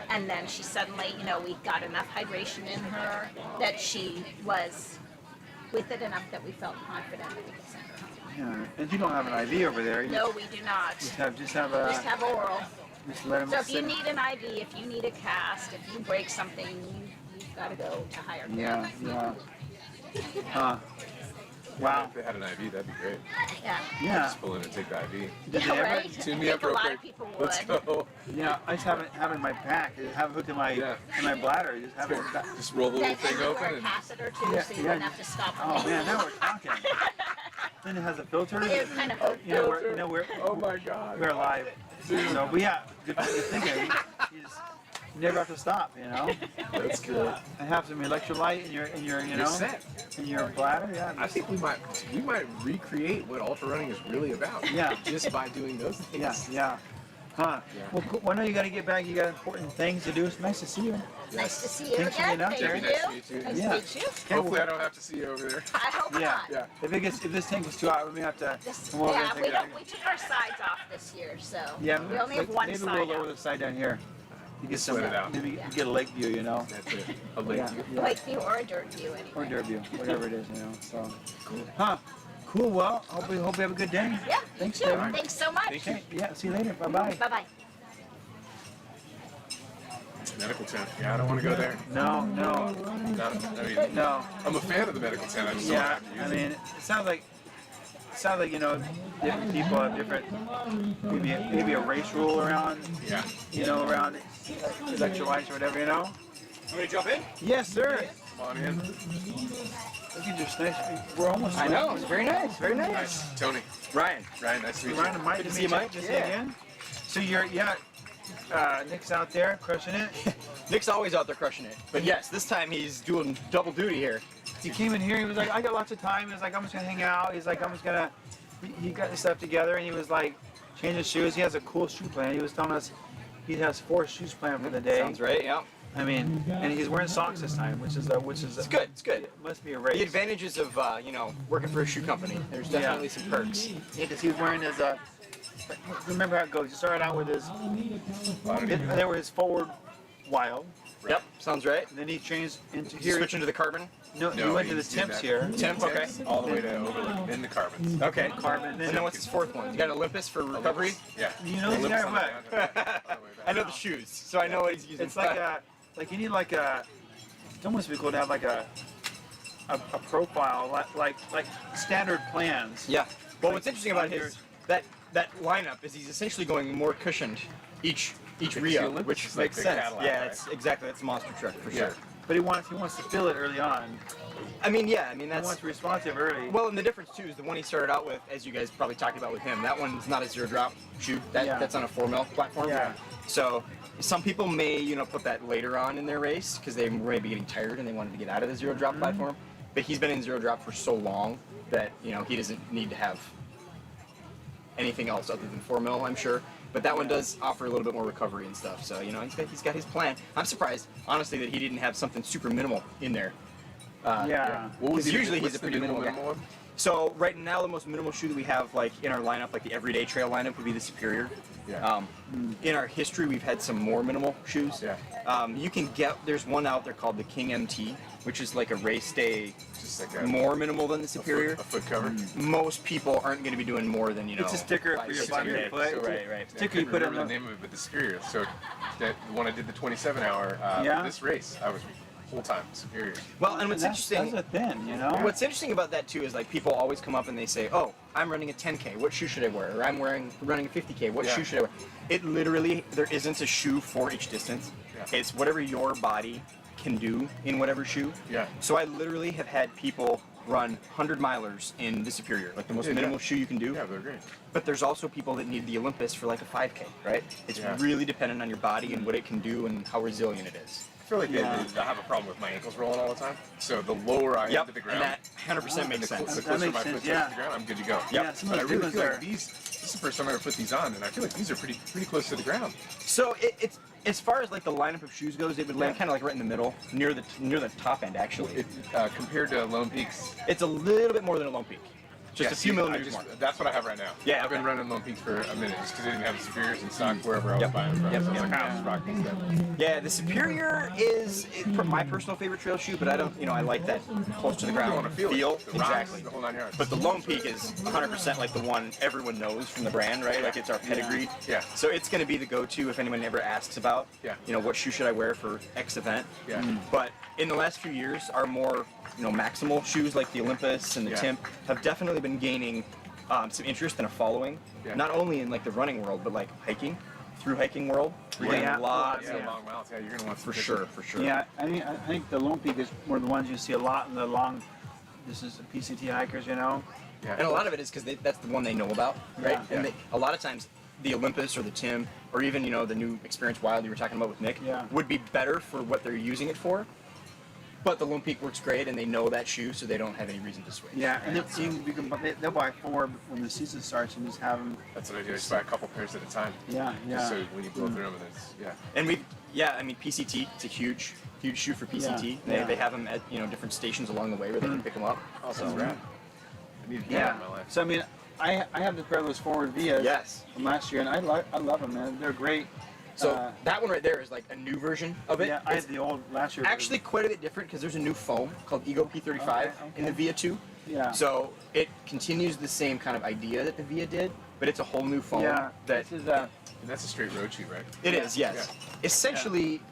And then she suddenly, you know, we got enough hydration in her that she was with it enough that we felt confident that we could send her home. Yeah, and you don't have an IV over there. No, we do not. Just have oral. Just let them So if you need an IV, if you need a cast, if you break something, you've got to go to higher care. Yeah. Wow. If they had an IV, that'd be great. Yeah. Just pull in and take the IV. Yeah, right? Tune me up real quick. Let's go. Yeah, I just have it in my pack. I have it hooked in my bladder. Just roll the little thing open. A catheter too, so you wouldn't have to stop. Oh man, now we're talking. Then it has a filter. It's kind of we're oh my God. We're live. So good thinking. You just never have to stop, you know. That's good. And have some electrolyte in your you know, in your bladder. Yeah. I think we might recreate what ultra running is really about. Yeah. Just by doing those things. Yeah. Huh. Yeah. Well, cool. Well, I know you got to get back. You got important things to do. It's nice to see you. Nice to see you Thanks for again. being out there. Thank you. Nice to meet you. Nice to meet you. Hopefully I don't have to see you over there. I hope not. Yeah. If this tank was too hot, we may have to come over and take it out. We took our sides off this year, so Yeah. we only have one maybe side we'll lower the side down here. You get some. Maybe you get a lake view, you know. That's it. A lake view. A lake view or a dirt view, anyway. Or dirt view, whatever it is, you know. So. Cool. Huh. Cool. Well, hope you have a good day. Yeah. Thanks, you too. David. Thanks so much. Okay. Yeah. See you later. Bye bye. Bye bye. Medical tent. Yeah, I don't want to go there. No. No. I'm a fan of the medical tent. I just don't have to use I mean, it sounds like you know, different people have different maybe a race rule around. Yeah. You know, around electrolytes or whatever, you know. You want to jump in? Yes, sir. Come on in. Look at this nice. We're almost. I know. It's very nice. Very nice. Tony. Ryan. Nice to meet you. Ryan and Mike. Good to see you, Mike. Just again. So you're Nick's out there crushing it. Nick's always out there crushing it. But yes, this time he's doing double duty here. He came in here, he was like, I got lots of time. He was like, I'm just gonna hang out. He's like, he got his stuff together and he was like, changing shoes. He has a cool shoe plan. He was telling us he has 4 shoes planned for the day. Sounds right, yeah. I mean, and he's wearing socks this time, which is it's good. It's good. It must be a race. The advantages of working for a shoe company. There's definitely some perks. Yeah, because he was wearing his remember how it goes. He started out with his they were his forward wild. Yep, sounds right. And then he changed into here. Switch into the carbon? No, he went to the temps here. Temps, okay. All the way to Overlook, then the carbons. Okay. Carbon. And then what's his 4th one? You got Olympus for recovery? Yeah. You know this guy or what? I know the shoes, so I know what he's using. It's like you need like a. It's almost be cool to have like a profile like standard plans. Yeah. Well, what's interesting about his that lineup is he's essentially going more cushioned each Rio, which makes sense. Cadillac, yeah, right? it's exactly. That's a monster truck for sure. But he wants to fill it early on. I mean, that's. He wants responsive early. Well, and the difference too is the one he started out with, as you guys probably talked about with him. That one's not a 0-drop shoe. That's on a 4 mil platform. Yeah. So some people may put that later on in their race because they may be getting tired and they wanted to get out of the 0-drop platform. But he's been in 0-drop for so long that he doesn't need to have anything else other than 4 mil, I'm sure. But that one does offer a little bit more recovery and stuff. So he's got his plan. I'm surprised, honestly, that he didn't have something super minimal in there. What was usually he's a pretty minimal guy. one? So right now, the most minimal shoe that we have like in our lineup, like the everyday trail lineup, would be the Superior. Yeah. In our history, we've had some more minimal shoes. Yeah. You can get, there's one out there called the King MT, which is like a race day, just like more minimal than the Superior. A foot cover. Most people aren't going to be doing more than, you know. It's a sticker for your body and foot. So, right. Sticker you put on the name of it, but the Superior. So that when I did the 27-hour this race, I was whole time Superior. Well, and what's interesting, That's a thin, you know. what's interesting about that too is like people always come up and they say, "Oh, I'm running a 10K. What shoe should I wear?" Or "I'm running a 50K. What shoe should I wear?" It literally, there isn't a shoe for each distance. Yeah. It's whatever your body can do in whatever shoe. Yeah. So I literally have had people run 100 milers in the Superior, like the most minimal shoe you can do. Yeah, they're great. But there's also people that need the Olympus for like a 5K, right? It's really dependent on your body and what it can do and how resilient it is. I feel like I have a problem with my ankles rolling all the time. So the lower I am to the ground, and that 100% makes sense. The closer my foot touches the ground, I'm good to go. Yeah, but I really feel like this is the first time I ever put these on, and I feel like these are pretty close to the ground. So it's as far as like the lineup of shoes goes, it would land kind of like right in the middle, near the top end actually. Compared to Lone Peaks, it's a little bit more than a Lone Peak. Just a few millimeters more. That's what I have right now. Yeah, I've been running Lone Peaks for a minute just because they didn't have the Superiors in stock wherever I was buying from. So I was like, I'll just rock these then. Yeah, the Superior is my personal favorite trail shoe, but I don't, I like that close to the ground You want to feel it. The rocks, exactly. the whole 9 yards. But the Lone Peak is 100% like the one everyone knows from the brand, right? Like it's our pedigree. Yeah. So it's going to be the go-to if anyone ever asks about, what shoe should I wear for X event. Yeah. But in the last few years, our more, maximal shoes like the Olympus and the Timp have definitely been gaining some interest and a following, not only in like the running world, but like through hiking world. We're getting lots of long miles. Yeah, you're gonna want for sure. Yeah, I think the Lone Peak is one of the ones you see a lot in the long. This is the PCT hikers, Yeah. And a lot of it is because that's the one they know about, right? Yeah. And a lot of times, the Olympus or the Tim, or even the new Experience Wild you were talking about with Nick, would be better for what they're using it for. But the Lone Peak works great, and they know that shoe, so they don't have any reason to switch. Yeah, and they'll buy 4 when the season starts and just have them. That's what I do. I just buy a couple pairs at a time. Yeah. Just so when you blow through them, and it's And PCT, it's a huge shoe for PCT. They have them at different stations along the way where they can pick them up. Oh, that's rad. I need to do that in my life. So I have the pair of those forward Vias from last year, and I love them, man. They're great. So that one right there is like a new version of it. Yeah, I had the old last year. Actually, quite a bit different because there's a new foam called Ego P35 in the Via 2. Yeah. So it continues the same kind of idea that the Via did, but it's a whole new foam. Yeah. That is and that's a straight road shoe, right? It is, yes. Yeah. Essentially,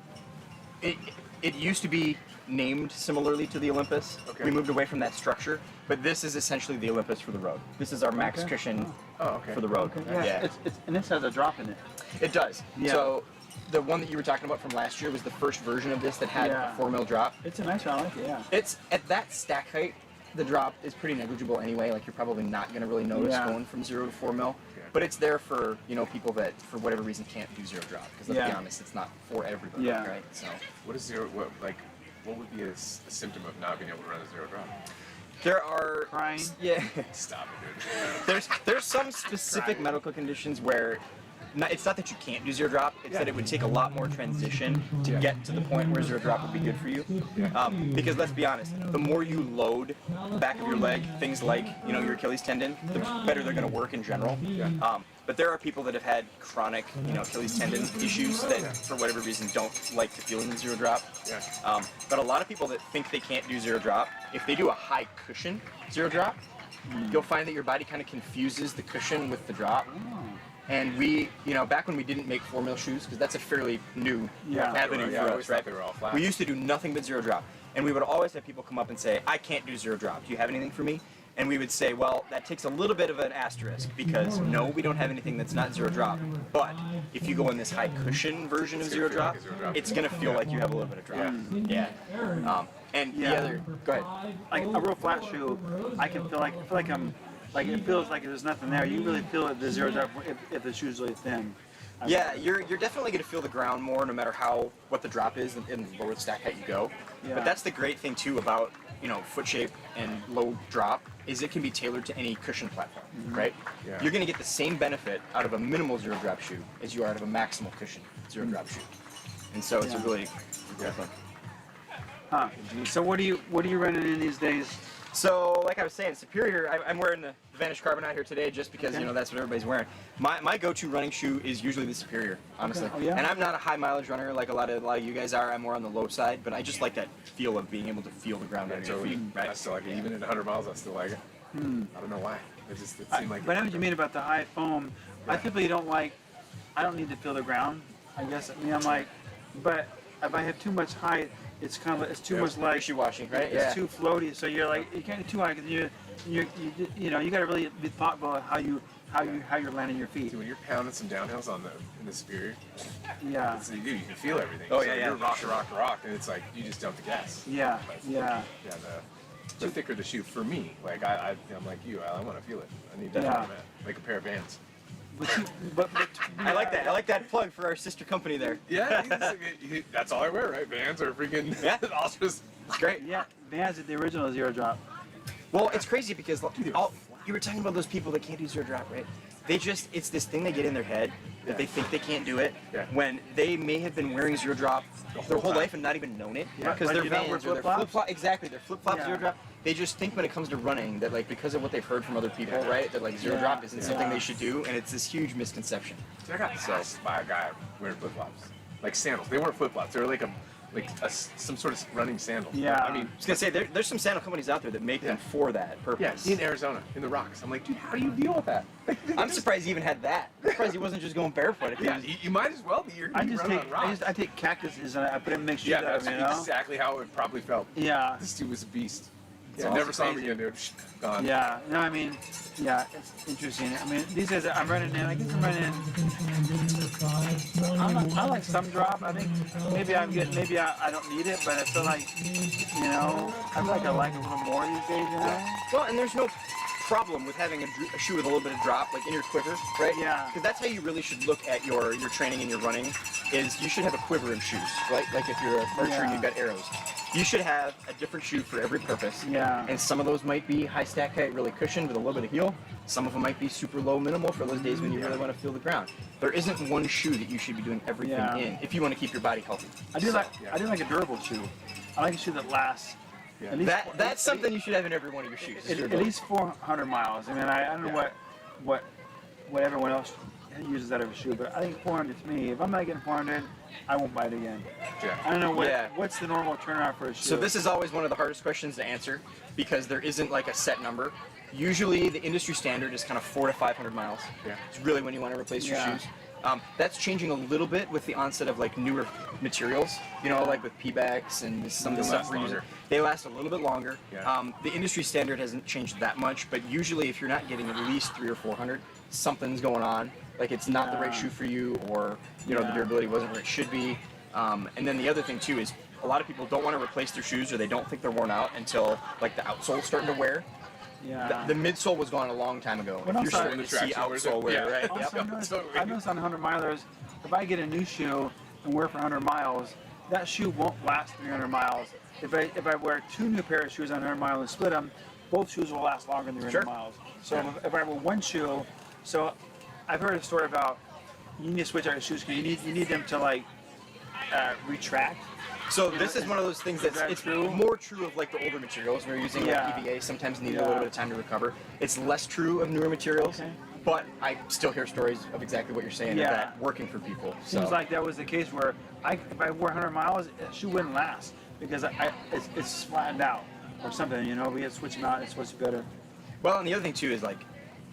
it used to be named similarly to the Olympus. Okay. We moved away from that structure, but this is essentially the Olympus for the road. This is our max cushion for the road. Yeah. And this has a drop in it. It does. Yeah. So the one that you were talking about from last year was the first version of this that had a 4mm drop. It's a nice one, I like it, yeah. It's at that stack height, the drop is pretty negligible anyway. Like you're probably not going to really notice going from 0 to 4mm. But it's there for people that for whatever reason can't do 0 drop. Because let's be honest, it's not for everybody, right? So what is what would be a symptom of not being able to run a 0 drop? There are crying. Yeah. Stop it, dude. There's some specific medical conditions where it's not that you can't do 0 drop, it's that it would take a lot more transition to get to the point where 0 drop would be good for you. Because let's be honest, the more you load the back of your leg, things like your Achilles tendon, the better they're going to work in general. But there are people that have had chronic Achilles tendon issues that for whatever reason don't like to feel in 0 drop. But a lot of people that think they can't do 0 drop, if they do a high cushion 0 drop, you'll find that your body kind of confuses the cushion with the drop. And we, back when we didn't make 4mm shoes, because that's a fairly new avenue for us, right? They were all flat. We used to do nothing but 0 drop. And we would always have people come up and say, I can't do 0 drop. Do you have anything for me? And we would say, well, that takes a little bit of an asterisk because no, we don't have anything that's not 0 drop. But if you go in this high cushion version of 0 drop, it's going to feel like you have a little bit of drop. Yeah. And the other, go ahead. Like a real flat shoe, I feel like I'm. Like it feels like there's nothing there. You really feel the 0 drop if the shoe's really thin. Yeah, you're definitely going to feel the ground more no matter what the drop is in the lower stack height you go. Yeah. But that's the great thing too about foot shape and low drop is it can be tailored to any cushion platform, right? Yeah. You're going to get the same benefit out of a minimal 0 drop shoe as you are out of a maximal cushion 0 drop shoe. And so it's a really good thing. Huh. So what are you running in these days? So, like I was saying, Superior, I'm wearing the Vanish Carbon out here today just because, you know, that's what everybody's wearing. My go-to running shoe is usually the Superior, honestly. Okay. Oh, yeah? And I'm not a high mileage runner like a lot of you guys are. I'm more on the low side, but I just like that feel of being able to feel the ground under your feet. I still like it. Even at 100 miles, I still like it. I don't know why. It seemed like. But I know what you mean about the high foam. I typically don't like. I don't need to feel the ground. I guess. I mean, I'm like, but if I have too much height, it's kind of it's too much like wishy-washy, right? It's too floaty. So you're like you can't get too high because you know you got to really be thoughtful of how you're landing your feet. See, when you're pounding some downhills in the Superior, yeah, you can feel everything. Oh, so yeah, you're rock, and it's like you just dump the gas. Yeah, yeah. The thicker the shoe for me, like I'm like you, I want to feel it. I need that like a pair of Vans. But I like that. I like that plug for our sister company there. Yeah, that's all I wear, right? Vans are freaking Ultras. It's great. Yeah, Vans is the original zero drop. Well, it's crazy because you were talking about those people that can't do zero drop, right? It's this thing they get in their head that they think they can't do it when they may have been wearing zero drop their whole life and not even known it because Like they're you don't wear Vans or their flip-flops? flip-flop. Exactly, their flip-flop zero drop. They just think when it comes to running that like because of what they've heard from other people, right? That like zero drop isn't something they should do, and it's this huge misconception. I got asked by a guy wearing flip-flops, like sandals. They weren't flip-flops. They were like some sort of running sandal. Yeah, I mean, I was gonna say there's some sandal companies out there that make them for that purpose. Yeah, in Arizona, in the rocks. I'm like, dude, how do you deal with that? I'm surprised he even had that. I'm surprised he wasn't just going barefoot. You might as well be. I take cactuses and I put in mixed shoes. Yeah, that's exactly how it probably felt. Yeah. This dude was a beast. It's I never saw him crazy. again, dude. Gone. Yeah, no, I mean, yeah, it's interesting. I mean, these days I'm running in, I guess I'm running in, I like some drop. I think maybe maybe I don't need it, but I feel like, you know, I feel like I like a little more these days, you know? Well, and there's no problem with having a shoe with a little bit of drop, like in your quiver, right? Yeah. Because that's how you really should look at your training and your running, is you should have a quiver of shoes, right? Like if you're a archer and you've got arrows. You should have a different shoe for every purpose. Yeah. And some of those might be high stack height, really cushioned with a little bit of heel. Some of them might be super low minimal for those days when you really want to feel the ground. There isn't one shoe that you should be doing everything in if you want to keep your body healthy. I do like a durable shoe. I like a shoe that lasts. At least that's something you should have in every one of your shoes. At least 400 miles. I mean, I don't know what everyone else uses out of a shoe, but I think 400 to me. If I'm not getting 400, I won't buy it again. Yeah. I don't know what's the normal turnaround for a shoe. So this is always one of the hardest questions to answer because there isn't like a set number. Usually the industry standard is kind of 400 to 500 miles. Yeah. It's really when you want to replace your shoes. That's changing a little bit with the onset of like newer materials, you know, like with Pebax and some of the stuff we're using. They last a little bit longer. Yeah. The industry standard hasn't changed that much, but usually if you're not getting at least 300 or 400, something's going on. Like it's not the right shoe for you, or you know the durability wasn't where it should be. And then the other thing too is a lot of people don't want to replace their shoes, or they don't think they're worn out until like the outsole's starting to wear. Yeah. The midsole was gone a long time ago. Well, If you're starting to see outsole wear, right? Also, I've noticed on 100 milers, if I get a new shoe and wear for 100 miles, that shoe won't last 300 miles. If I wear 2 new pair of shoes on 100 miles and split them, both shoes will last longer than 300 miles. So if I wear one shoe, so I've heard a story about you need to switch out your shoes because you need them to like retract. So this is one of those things it's more true of like the older materials. We're using like EVA, sometimes need a little bit of time to recover. It's less true of newer materials, but I still hear stories of exactly what you're saying of that working for people. Seems like that was the case where if I wore 100 miles, the shoe wouldn't last because it's flattened out or something. You know, we had to switch them out. It's supposed to be better. Well, and the other thing too is like,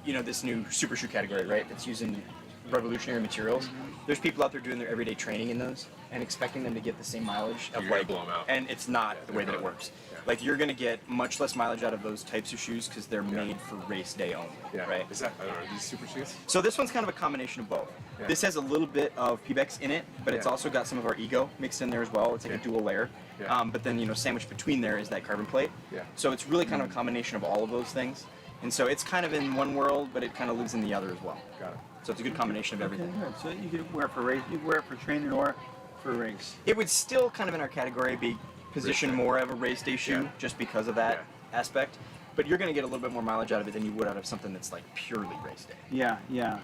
you know, this new super shoe category, right? That's using revolutionary materials. There's people out there doing their everyday training in those and expecting them to get the same mileage of like, blow them out. And it's not the way that it works. Like you're gonna get much less mileage out of those types of shoes because they're made for race day only, right? Is that are these super shoes? So this one's kind of a combination of both. Yeah. This has a little bit of Pebax in it, but it's also got some of our Ego mixed in there as well. It's like a dual layer. Yeah. But then, you know, sandwiched between there is that carbon plate. Yeah. So it's really kind of a combination of all of those things. And so it's kind of in one world, but it kind of lives in the other as well. Got it. So it's a good combination of everything. Okay, good. So you can wear it for race, you can wear it for training or for a race. It would still kind of in our category be positioned more of a race day shoe just because of that aspect. But you're going to get a little bit more mileage out of it than you would out of something that's like purely race day. Yeah, yeah.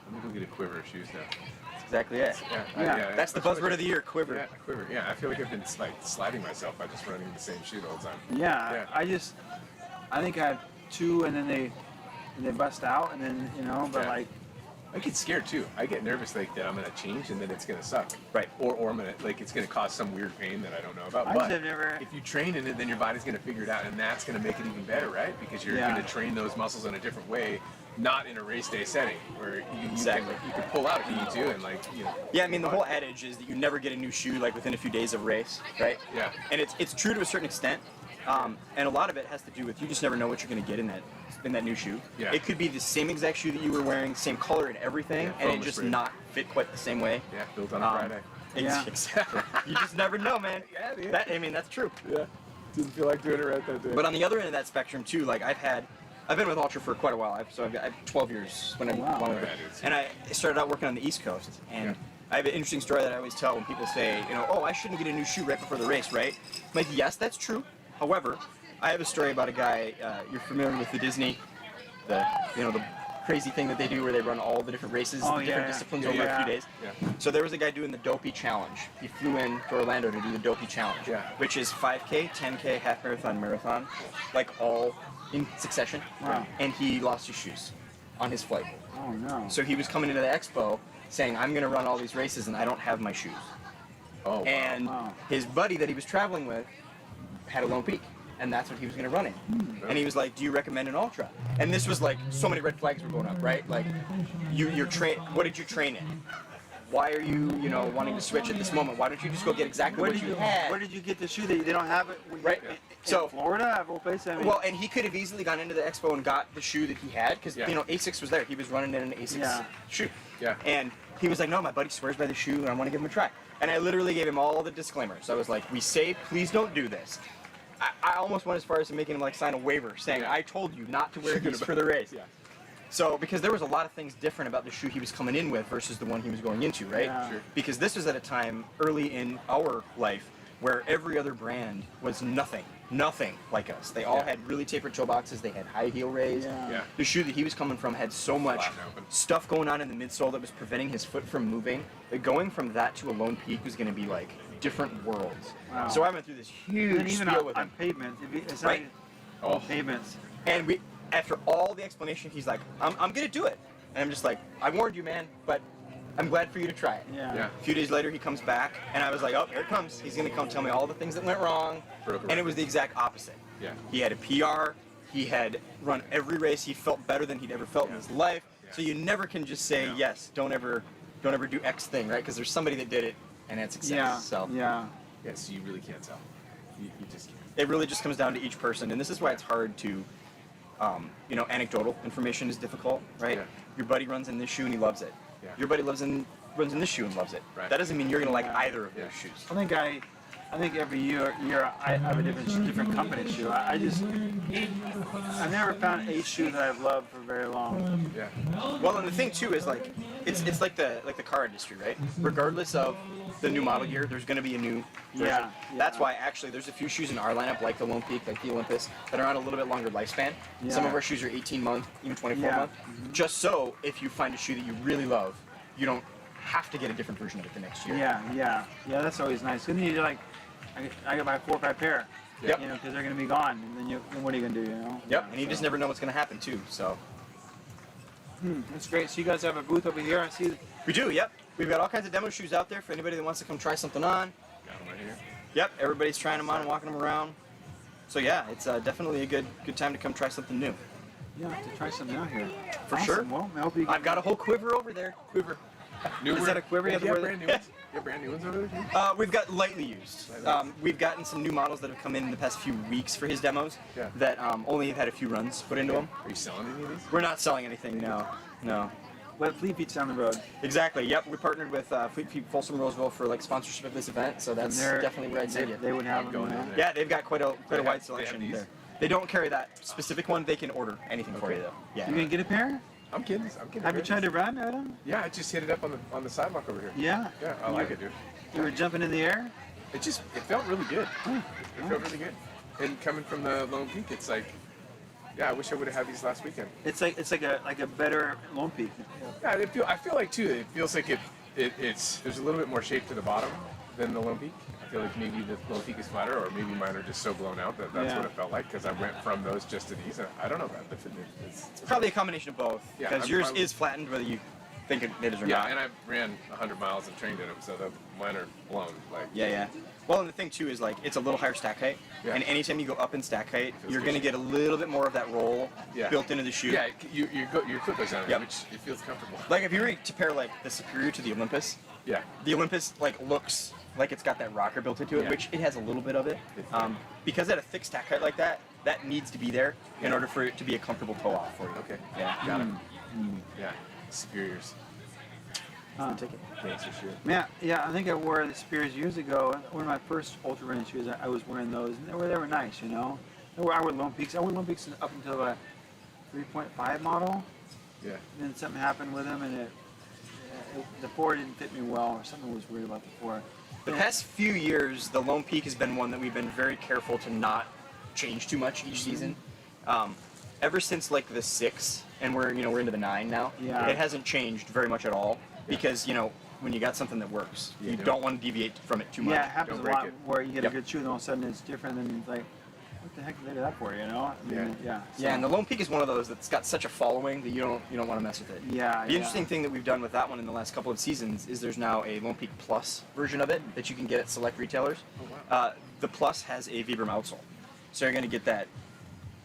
I'm going to go get a quiver of shoes now. That's exactly it. That's the buzzword of the year, quiver. Yeah, quiver. Yeah, I feel like I've been like sliding myself by just running the same shoe the whole time. Yeah. I think I have 2, and then they bust out, and then but Yeah. like. I get scared too. I get nervous like that I'm gonna change and then it's gonna suck. Right. Or I'm gonna it's gonna cause some weird pain that I don't know about. I But just have never. if you train in it, then your body's gonna figure it out, and that's gonna make it even better, right? Because you're Yeah. gonna train those muscles in a different way, not in a race day setting where you Exactly. you can pull out if you need to, and Yeah, I mean the whole adage is that you never get a new shoe like within a few days of race, right? Yeah. And it's true to a certain extent, and a lot of it has to do with you just never know what you're going to get in that new shoe. Yeah. It could be the same exact shoe that you were wearing, same color and everything, and it foam just spray. not fit quite the same way. Yeah, built on a Friday. Yeah. Exactly. You just never know, man. Yeah, dude. That's true. Yeah. Didn't feel like doing it right that day. But on the other end of that spectrum too, like I've been with Ultra for quite a while. I've got 12 years when and I started out working on the East Coast. And I have an interesting story that I always tell when people say, oh, I shouldn't get a new shoe right before the race, right? I'm like, yes, that's true. However, I have a story about a guy. You're familiar with the Disney, the crazy thing that they do where they run all the different races, different disciplines over a few days. Yeah. So there was a guy doing the Dopey Challenge. He flew in to Orlando to do the Dopey Challenge, which is 5K, 10K, half marathon, marathon, like all in succession. Wow. And he lost his shoes on his flight. Oh no. So he was coming into the expo saying, I'm going to run all these races and I don't have my shoes. Oh, wow. And his buddy that he was traveling with had a Lone Peak. And that's what he was going to run in. And he was like, do you recommend an Ultra? And this was like, so many red flags were going up, right? Like, what did you train in? Why are you, wanting to switch at this moment? Why don't you just go get exactly what you had? Where did you get the shoe that they don't have it? Right. So Florida, of all places. I mean, well, and he could have easily gone into the expo and got the shoe that he had because Asics was there. He was running in an Asics shoe. Yeah. And he was like, no, my buddy swears by the shoe, and I want to give him a try. And I literally gave him all the disclaimers. I was like, we say, please don't do this. I almost went as far as to making him like sign a waiver saying, I told you not to wear these for the race. Yeah. So, because there was a lot of things different about the shoe he was coming in with versus the one he was going into, right? Yeah. Sure. Because this was at a time early in our life where every other brand was nothing like us. They all had really tapered toe boxes. They had high heel raise. Yeah. The shoe that he was coming from had so much stuff going on in the midsole that was preventing his foot from moving. That going from that to a Lone Peak was going to be like different worlds. Wow. So I went through this huge and even spiel on, with on him. pavement, it's Right. not pavements. And after all the explanation, he's like, I'm gonna do it. And I'm just like, I warned you, man, but I'm glad for you to try it. Yeah. A few days later, he comes back, and I was like, oh, here it comes. He's gonna come tell me all the things that went wrong. And it was the exact opposite. Yeah. He had a PR. He had run every race. He felt better than he'd ever felt in his life. So you never can just say, yes, don't ever do X thing, right? Because there's somebody that did it and had success. Yeah. So. Yeah. Yeah, so you really can't tell. You just can't. It really just comes down to each person, and this is why it's hard to, anecdotal information is difficult, right? Yeah. Your buddy runs in this shoe and he loves it. Yeah. Your buddy runs in this shoe and loves it. Right. That doesn't mean you're gonna like either of those shoes. I think every year I have a different company shoe. I've never found a shoe that I've loved for very long. Yeah. Well, and the thing too is like, it's like the car industry, right? Regardless of the new model year, there's gonna be a new version. Yeah. That's why actually there's a few shoes in our lineup, like the Lone Peak, like the Olympus, that are on a little bit longer lifespan. Yeah. Some of our shoes are 18 month, even 24 month. Just so if you find a shoe that you really love, you don't have to get a different version of it the next year. Yeah. That's always nice. Then you like, I got my 4 or 5 pair. Yep. Because they're gonna be gone, and then what are you gonna do? Yep. And you just never know what's gonna happen too. So. That's great. So you guys have a booth over here. I see. We do. Yep. We've got all kinds of demo shoes out there for anybody that wants to come try something on. Got them right here. Yep. Everybody's trying them on and walking them around. So yeah, it's definitely a good time to come try something new. Yeah, to try something out here. For Awesome. sure. Well, I hope you I've got a whole quiver over there. Quiver. Is that a quiver? Yeah, You have to wear brand new ones. You have brand new ones over there too? We've got lightly used. We've gotten some new models that have come in the past few weeks for his demos that only have had a few runs put into them. Are you selling any of these? We're not selling anything, no. Let Fleet Feet's down the road. Exactly, yep. We partnered with Fleet Feet Folsom Roseville for like sponsorship of this event, so that's definitely where I'd send you. They would have them. Yeah, they've got quite a wide selection there. They don't carry that specific one. They can order anything for you though. Yeah. You gonna get a pair? I'm kidding. Have you tried to run, Adam? Yeah, I just hit it up on the sidewalk over here. Yeah. Yeah, I like it, dude. You were jumping in the air? It felt really good. It felt really good. And coming from the Lone Peak, it's like, yeah, I wish I would have had these last weekend. It's like a better Lone Peak. Yeah, I feel like too. It feels like it's there's a little bit more shape to the bottom. than the Lone Peak. I feel like maybe the Lone Peak is flatter, or maybe mine are just so blown out that that's what it felt like, because I went from those just to these. I don't know about it's probably a combination of both, because yours is flattened whether you think it is or not. Yeah, and I ran 100 miles and trained in them, so mine are blown. Like yeah. Well, and the thing too is like it's a little higher stack height, and anytime you go up in stack height, you're going to get a little bit more of that roll built into the shoe. Yeah, your foot goes down, which it feels comfortable. Like if you were to pair like the Superior to the Olympus, the Olympus like looks like it's got that rocker built into it, which it has a little bit of it. Because at a thick stack height like that, that needs to be there in order for it to be a comfortable toe off for you. Okay. Yeah. Got it. Yeah. Superiors. Thanks for sure. Yeah, I think I wore the Superiors years ago. One of my first ultra running shoes, I was wearing those, and they were nice, you know. I wore Lone Peaks. I wore Lone Peaks up until a 3.5 model. Yeah. And then something happened with them, and the 4 didn't fit me well, or something was weird about the 4. The past few years, the Lone Peak has been one that we've been very careful to not change too much each season. Ever since like the 6, and we're into the 9 now, it hasn't changed very much at all. Because, when you got something that works, you don't want to deviate from it too much. Yeah, it happens a lot where you get a good shoe and all of a sudden it's different and it's like, what the heck did they do that for, you know? I mean, Yeah, and the Lone Peak is one of those that's got such a following that you don't want to mess with it. Yeah. The interesting thing that we've done with that one in the last couple of seasons is there's now a Lone Peak Plus version of it that you can get at select retailers. Oh, wow. The Plus has a Vibram outsole. So you're going to get that,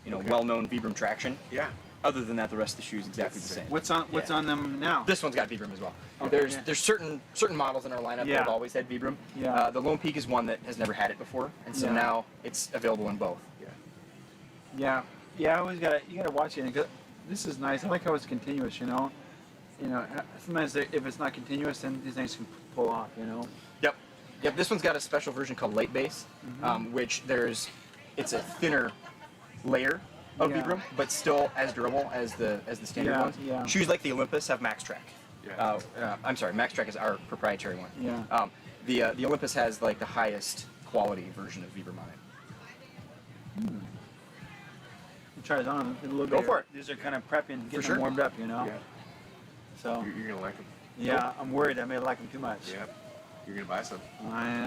well-known Vibram traction. Yeah. Other than that, the rest of the shoe is exactly the same. What's on them now? This one's got Vibram as well. Okay, There's certain models in our lineup that have always had Vibram. Yeah. The Lone Peak is one that has never had it before, and so now it's available in both. Yeah. I always you gotta watch it. This is nice. I like how it's continuous. Sometimes if it's not continuous, then these things can pull off. Yep. This one's got a special version called Light Base, which it's a thinner layer of Vibram, but still as durable as the standard ones. Yeah. Shoes like the Olympus have Max Track. Yeah. I'm sorry, Max Track is our proprietary one. Yeah. The Olympus has like the highest quality version of Vibram on it. Try it on a little bit. Go for it. These are kind of prepping, getting sure. them warmed up, Yeah. So You're gonna like them. Yeah, I'm worried I may like them too much. Yeah. You're gonna buy some.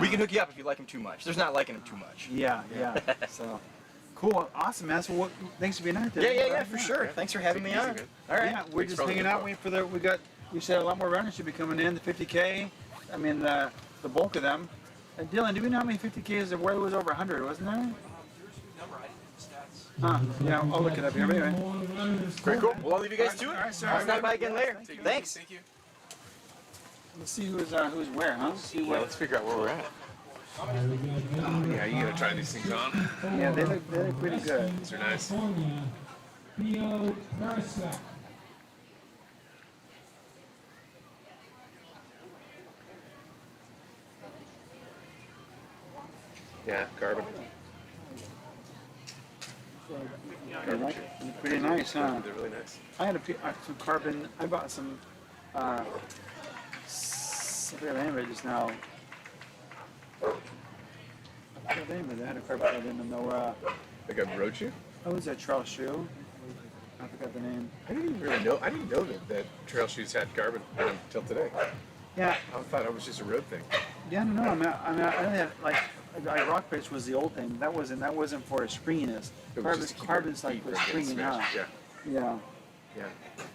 We can hook you up if you like them too much. There's not liking them too much. Yeah. So cool, awesome, man. So thanks for being out there. Yeah, for sure. Thanks for having me on. All right. Yeah, we're just hanging out, waiting for we said a lot more runners should be coming in. The 50K. I mean the bulk of them. Dylan, do we know how many 50Ks there was over 100? Wasn't there? Yeah, I'll look it up here. Anyway. Very cool. Well, I'll leave you guys to it. I'll stop by again later. Thanks. Thank you. Let's see who's where, huh? Yeah, let's figure out where we're at. Oh, yeah, you gotta try these things on. Yeah, they look pretty good. These are nice. Yeah, carbon. They're pretty nice, huh? They're really nice. I had some carbon. I bought some. I forgot the name of it just now. I forgot the name of it. I had a carbon. I didn't know. Like a road shoe? Oh, it was a trail shoe. I forgot the name. I didn't really know. I didn't know that trail shoes had carbon until today. Yeah. I thought it was just a road thing. Yeah, no. I mean, I only had like rock paste was the old thing. That wasn't for a springiness. Carbon's like for springing up. Yeah.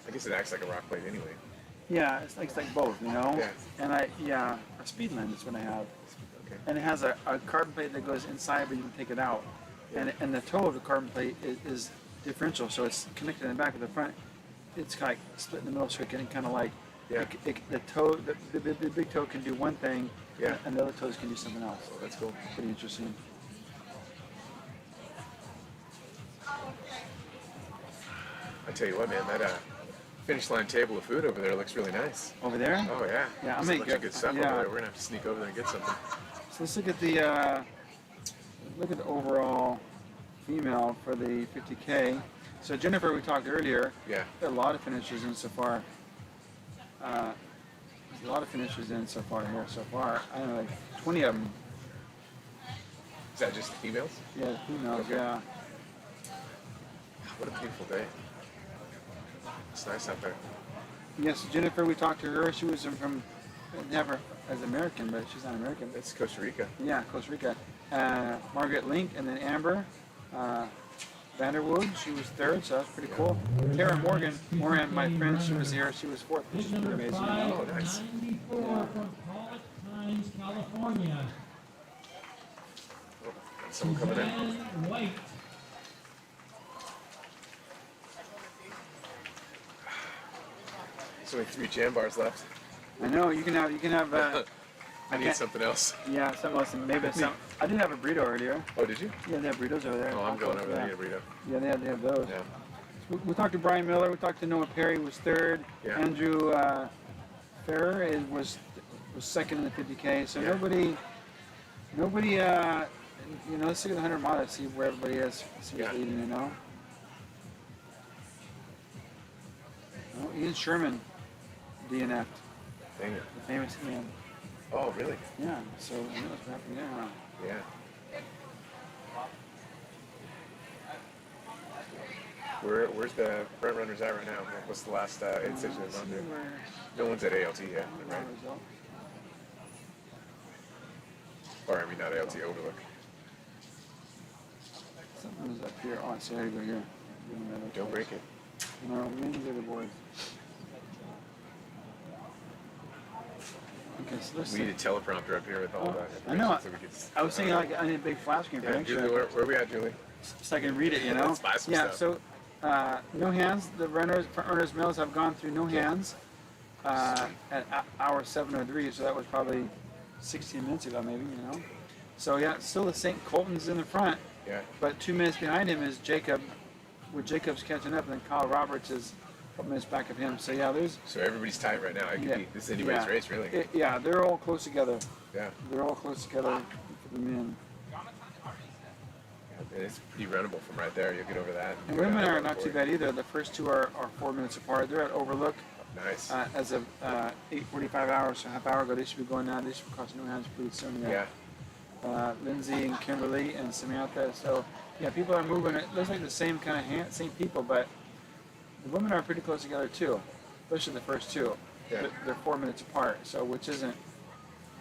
I guess it acts like a rock plate anyway. Yeah, it's like both, you know. Yeah. And a Speedland is what I have. Okay. And it has a carbon plate that goes inside, but you can take it out. Yeah. And the toe of the carbon plate is differential, so it's connected in the back with the front. It's kind of like split in the middle, so it can kind of like the toe, the big toe can do one thing, and the other toes can do something else. So that's cool. Pretty interesting. I tell you what, man, that finish line table of food over there looks really nice. Over there? Oh yeah. Yeah, I'm There's a gonna bunch get of good stuff over there. We're gonna have to sneak over there and get something. So let's look at the overall female for the 50K. So Jennifer, we talked earlier. Yeah. There are a lot of finishers in so far. There's a lot of finishers in so far here. So far, I don't know, like 20 of them. Is that just females? Yeah, females. Okay. Yeah. What a beautiful day. It's nice out there. Yes, Jennifer, we talked to her. She was from as American, but she's not American. That's Costa Rica. Yeah, Costa Rica. Margaret Link, and then Amber Vanderwood. She was third, so that's pretty cool. Tara Morgan, my friend, she was here. She was fourth, which is pretty amazing. Oh, nice. 94 from Pollock Pines, California. Someone coming in. White. There's only 3 jam bars left. I know, you can have I need something else. Yeah, something else. Maybe some. I did have a burrito earlier. Oh, did you? Yeah, they have burritos over there. Oh, I'm going over there to get a burrito. Yeah, they have those. Yeah. We talked to Brian Miller. We talked to Noah Perry, who was third. Yeah. Andrew Ferrer was second in the 50K. So nobody. Let's see the 100 mile. See where everybody is. See who's leading. You know. Oh, Ian Sherman, DNF'd. Dang it. The famous Ian. Oh, really? Yeah. So what's happening there? Huh? Yeah. Where's the front runners at right now? Like, what's the last aid station that's on there? No one's at ALT yet, right? Or I mean, not ALT, Overlook. Something is up here. Oh, I see how to go here. Don't break it. No, we need to get the board. Okay, so let's We need a teleprompter up here with all that. I know. So we could, I was thinking like I need a big flash screen for next Julie, year. where are we at, Julie? So I can read it, you know? Let's buy some Yeah, stuff. so no hands. The runners for Ernest Mills have gone through no hands at hour 7:03, so that was probably 16 minutes ago, maybe, you know? So yeah, still the St. Colton's in the front. Yeah. But 2 minutes behind him is Jacob, with Jacob's catching up, and then Kyle Roberts is a couple minutes back of him. So yeah, there's. So everybody's tight right now. It could be this is anybody's race, really. Yeah, they're all close together. Yeah. They're all close together for the men. And it's pretty runnable from right there. You'll get over that. And women are not too bad either. The first two are 4 minutes apart. They're at Overlook. Nice. As of 8:45 hours, so half hour ago, they should be going down. They should be crossing new hands pretty soon. Yeah. Lindsay and Kimberly and Samantha. So yeah, people are moving. It looks like the same kind of same people, but the women are pretty close together too, especially the first two. Yeah. They're 4 minutes apart, so which isn't.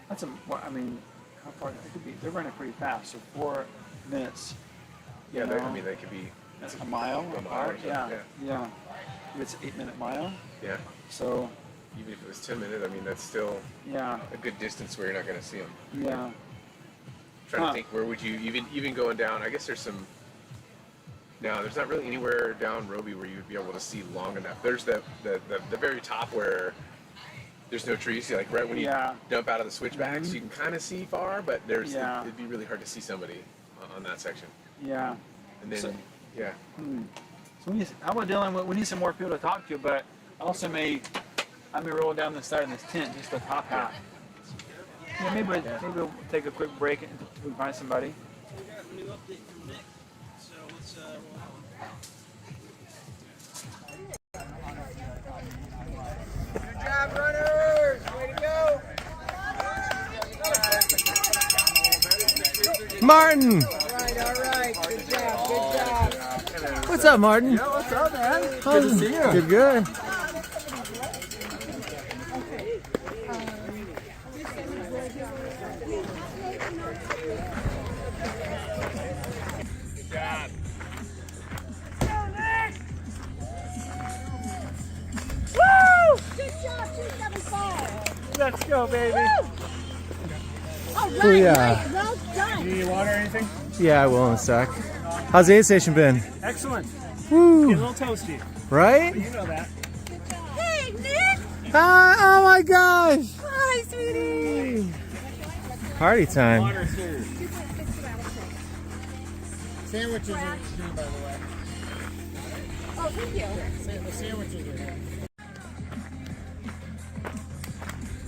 That's I mean, how far? It could be. They're running pretty fast, so 4 minutes. Yeah, you know, I mean, they could be. That's a mile or apart. something, Yeah. If it's 8 minute mile. Yeah. So. Even if it was 10 minutes, I mean, that's still a good distance where you're not going to see them. Yeah. Trying to think, where would you even going down? I guess there's some. No, there's not really anywhere down Roby where you'd be able to see long enough. There's the very top where there's no trees. Like right when you dump out of the switchbacks, you can kind of see far, but there's it'd be really hard to see somebody on that section. Yeah. And then So how about Dylan? We need some more people to talk to, but also I may roll down the side of this tent, just the top half. Yeah, maybe we'll take a quick break and we find somebody. Good job, runners! Way to go! Martin! All right. Good job. What's up, Martin? Yeah, what's up, man? Good to see you. Good. Good job. Woo! Good job, 275. Let's go, baby. All right, Booyah. well done. You need water or anything? Yeah, I will in a sec. How's the aid station been? Excellent. Woo. Get a little toasty. Right? You know that. Hey, Nick. Hi, oh my gosh! Hi, sweetie. Party time. Water, sir. Sandwiches are here, by the way. Oh, thank you. The sandwiches are here.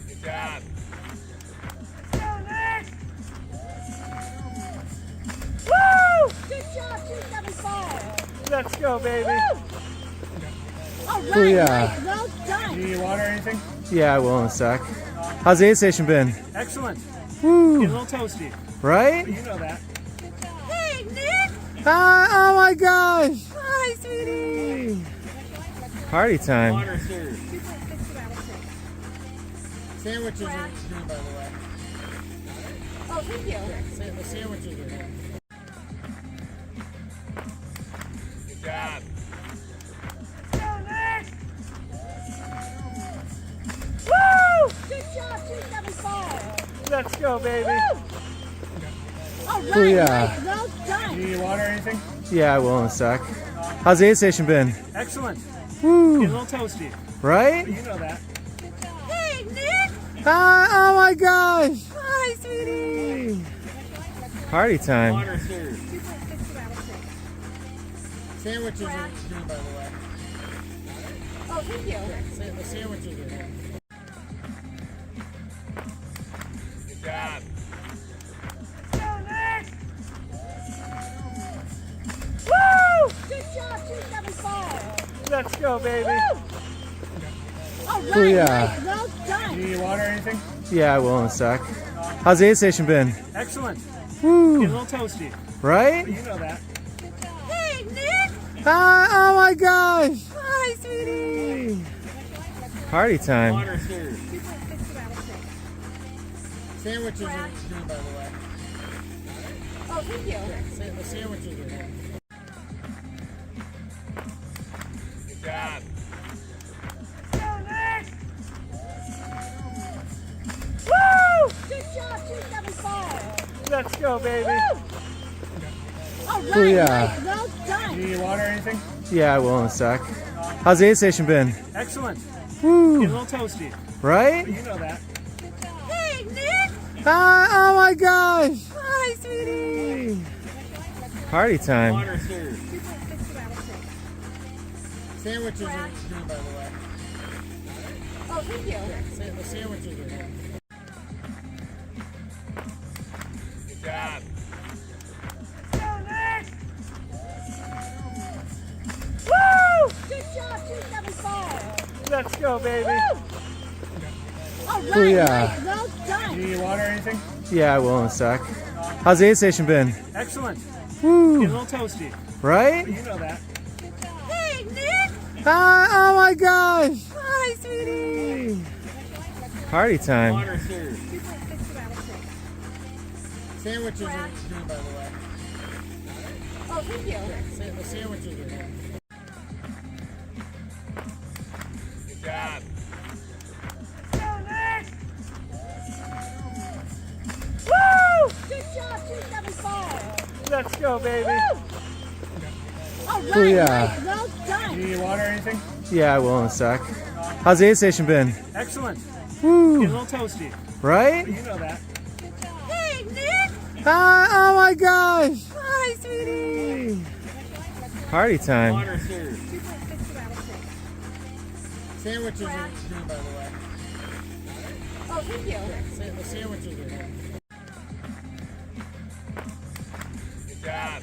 Good job. Go, Nick. Woo! Good job, 275. Let's go, baby. All right, Booyah. well done. You need water or anything? Yeah, I will in a sec. How's the aid station been? Excellent. Woo. Get a little toasty. Right? You know that. Hey, Nick. Hi, oh my gosh! Hi, sweetie. Party time. Water, sir. Sandwiches are here, by the way. Oh, thank you. The sandwiches are here. Good job. Woo! Good job, 275. Let's go, baby. All right, Booyah. well done. You need water or anything? Yeah, I will in a sec. How's the aid station been? Excellent. Woo! Getting a little toasty. Right? You know that. Hey, Nick. Hi, oh my gosh! Hi, sweetie. Party time. Water served. Sandwiches are here, by the way. Oh, thank you. The sandwiches are here. Good job. Woo! Good job, 275. Let's go, baby. All right, Booyah. well done. You need water or anything? Yeah, I will in a sec. How's the aid station been? Excellent. Woo! Getting a little toasty. Right? You know that. Hey, Nick. Hi, oh my gosh! Hi, sweetie. Party time. Water served. Sandwiches are here, by the way. Oh, thank you. The sandwiches are here. Good job. Woo! Good job, 275. Let's go, baby. All right, Booyah. well done. You need water or anything? Yeah, I will in a sec. How's the aid station been? Excellent. Woo! Getting a little toasty. Right? You know that. Hey, Nick. Hi, oh my gosh! Hi, sweetie. Party time. Water served. Sandwiches are here, by the way. Oh, thank you. The sandwiches are here. Good job. Woo! Good job, 275. Let's go, baby. All right, Booyah. well done. You need water or anything? Yeah, I will in a sec. How's the aid station been? Excellent. Woo! Getting a little toasty. Right? You know that. Hey, Nick. Hi, oh my gosh! Hi, sweetie. Party time. Water served. Sandwiches are here, by the way. Oh, thank you. The sandwiches are here. Good job. Woo! Good job, 275. Let's go, baby. All right, Booyah. well done. You need water or anything? Yeah, I will in a sec. How's the aid station been? Excellent. Woo! Getting a little toasty. Right? You know that. Hey, Nick. Hi, oh my gosh! Hi, sweetie. Party time. Water served. Sandwiches are here, by the way. Oh, thank you. The sandwiches are here. Good job.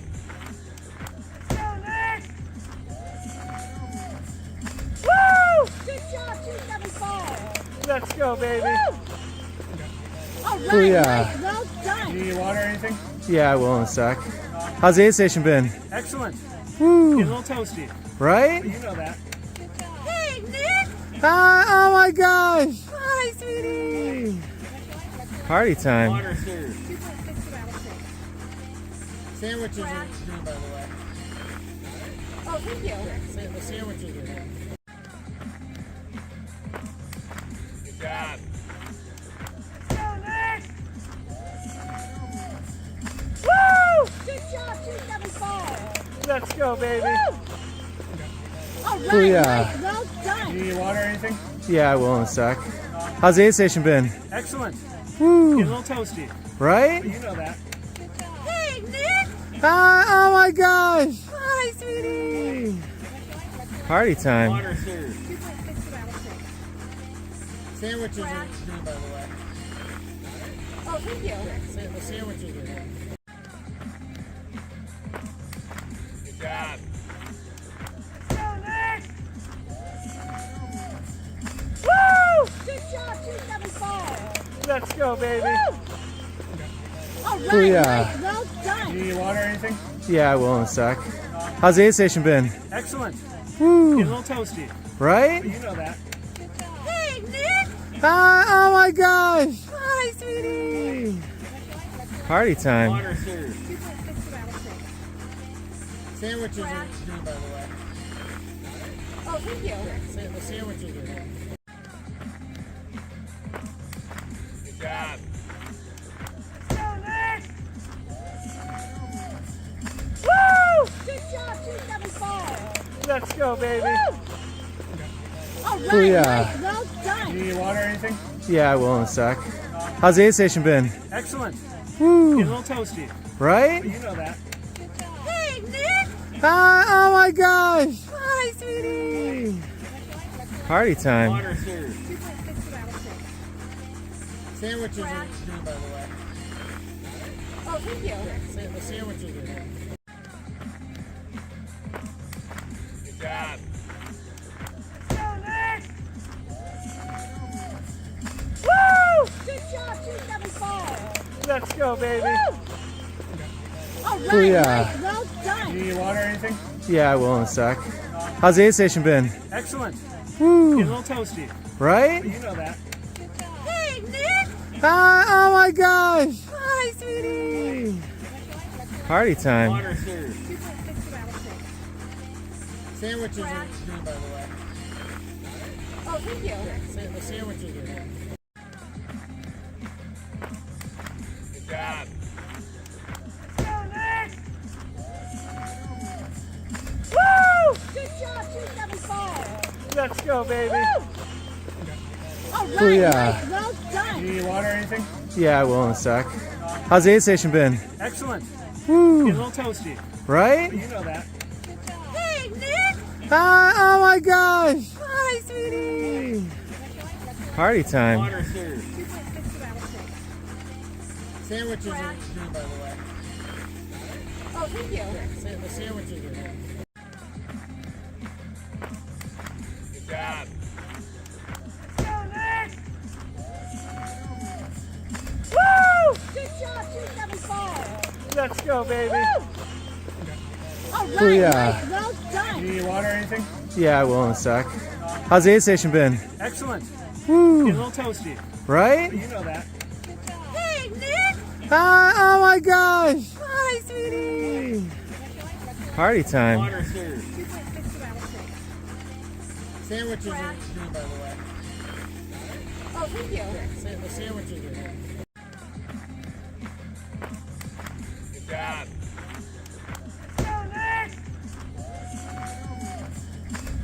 Woo! Good job, 275. Let's go, baby. All right, Booyah. well done. You need water or anything? Yeah, I will in a sec. How's the aid station been? Excellent. Woo! Getting a little toasty. Right? You know that. Hey, Nick. Hi, oh my gosh! Hi, sweetie. Party time. Water served. Sandwiches are here, by the way. Oh, thank you. The sandwiches are here. Good job. Woo! Good job, 275. Let's go, baby. All right, Booyah. well done. You need water or anything? Yeah, I will in a sec. How's the aid station been? Excellent. Woo! Getting a little toasty. Right? You know that. Hey, Nick. Hi, oh my gosh! Hi, sweetie. Party time. Water served. Sandwiches are here, by the way. Oh, thank you. The sandwiches are here. Good job. Woo! Good job, 275. Let's go, baby. All right, Booyah. well done. You need water or anything? Yeah, I will in a sec. How's the aid station been? Excellent. Woo! Getting a little toasty. Right? You know that. Hey, Nick. Hi, oh my gosh. Hi, sweetie. Party time. Water served. Sandwiches are good, by the way. Oh, thank you. The sandwiches are good. Good job. Woo! Good job, 275. Let's go, baby. All right, Booyah. well done. You need water or anything? Yeah, I will in a sec. How's the aid station been? Excellent. Woo. Get a little toasty. Right? You know that. Hey, Nick. Hi, oh my gosh. Hi, sweetie. Party time. Water served. Sandwiches are good, by the way. Oh, thank you. The sandwiches are good. Good job. Woo! Good job, 275. Let's go, baby. All right, Booyah. well done. You need water or anything? Yeah, I will in a sec. How's the aid station been? Excellent. Woo. Get a little toasty. Right? You know that. Hey, Nick. Hi, oh my gosh. Hi, sweetie. Party time. Water served. Sandwiches are good, by the way. Oh, thank you. The sandwiches are good. Good job. Woo! Good job, 275. Let's go, baby. All right, Booyah. well done. You need water or anything? Yeah, I will in a sec. How's the aid station been? Excellent. Woo. Get a little toasty. Right? You know that. Hey, Nick. Hi, oh my gosh. Hi, sweetie. Party time. Water served. Sandwiches are good, by the way. Oh, thank you. The sandwiches are good. Good job. Woo! Good job, 275. Let's go, baby. All right, Booyah. well done. You need water or anything? Yeah, I will in a sec. How's the aid station been? Excellent. Woo. Get a little toasty. Right? You know that. Hey, Nick. Hi, oh my gosh. Hi, sweetie. Party time. Water served. Sandwiches are good, by the way. Oh, thank you. The sandwiches are good. Good job.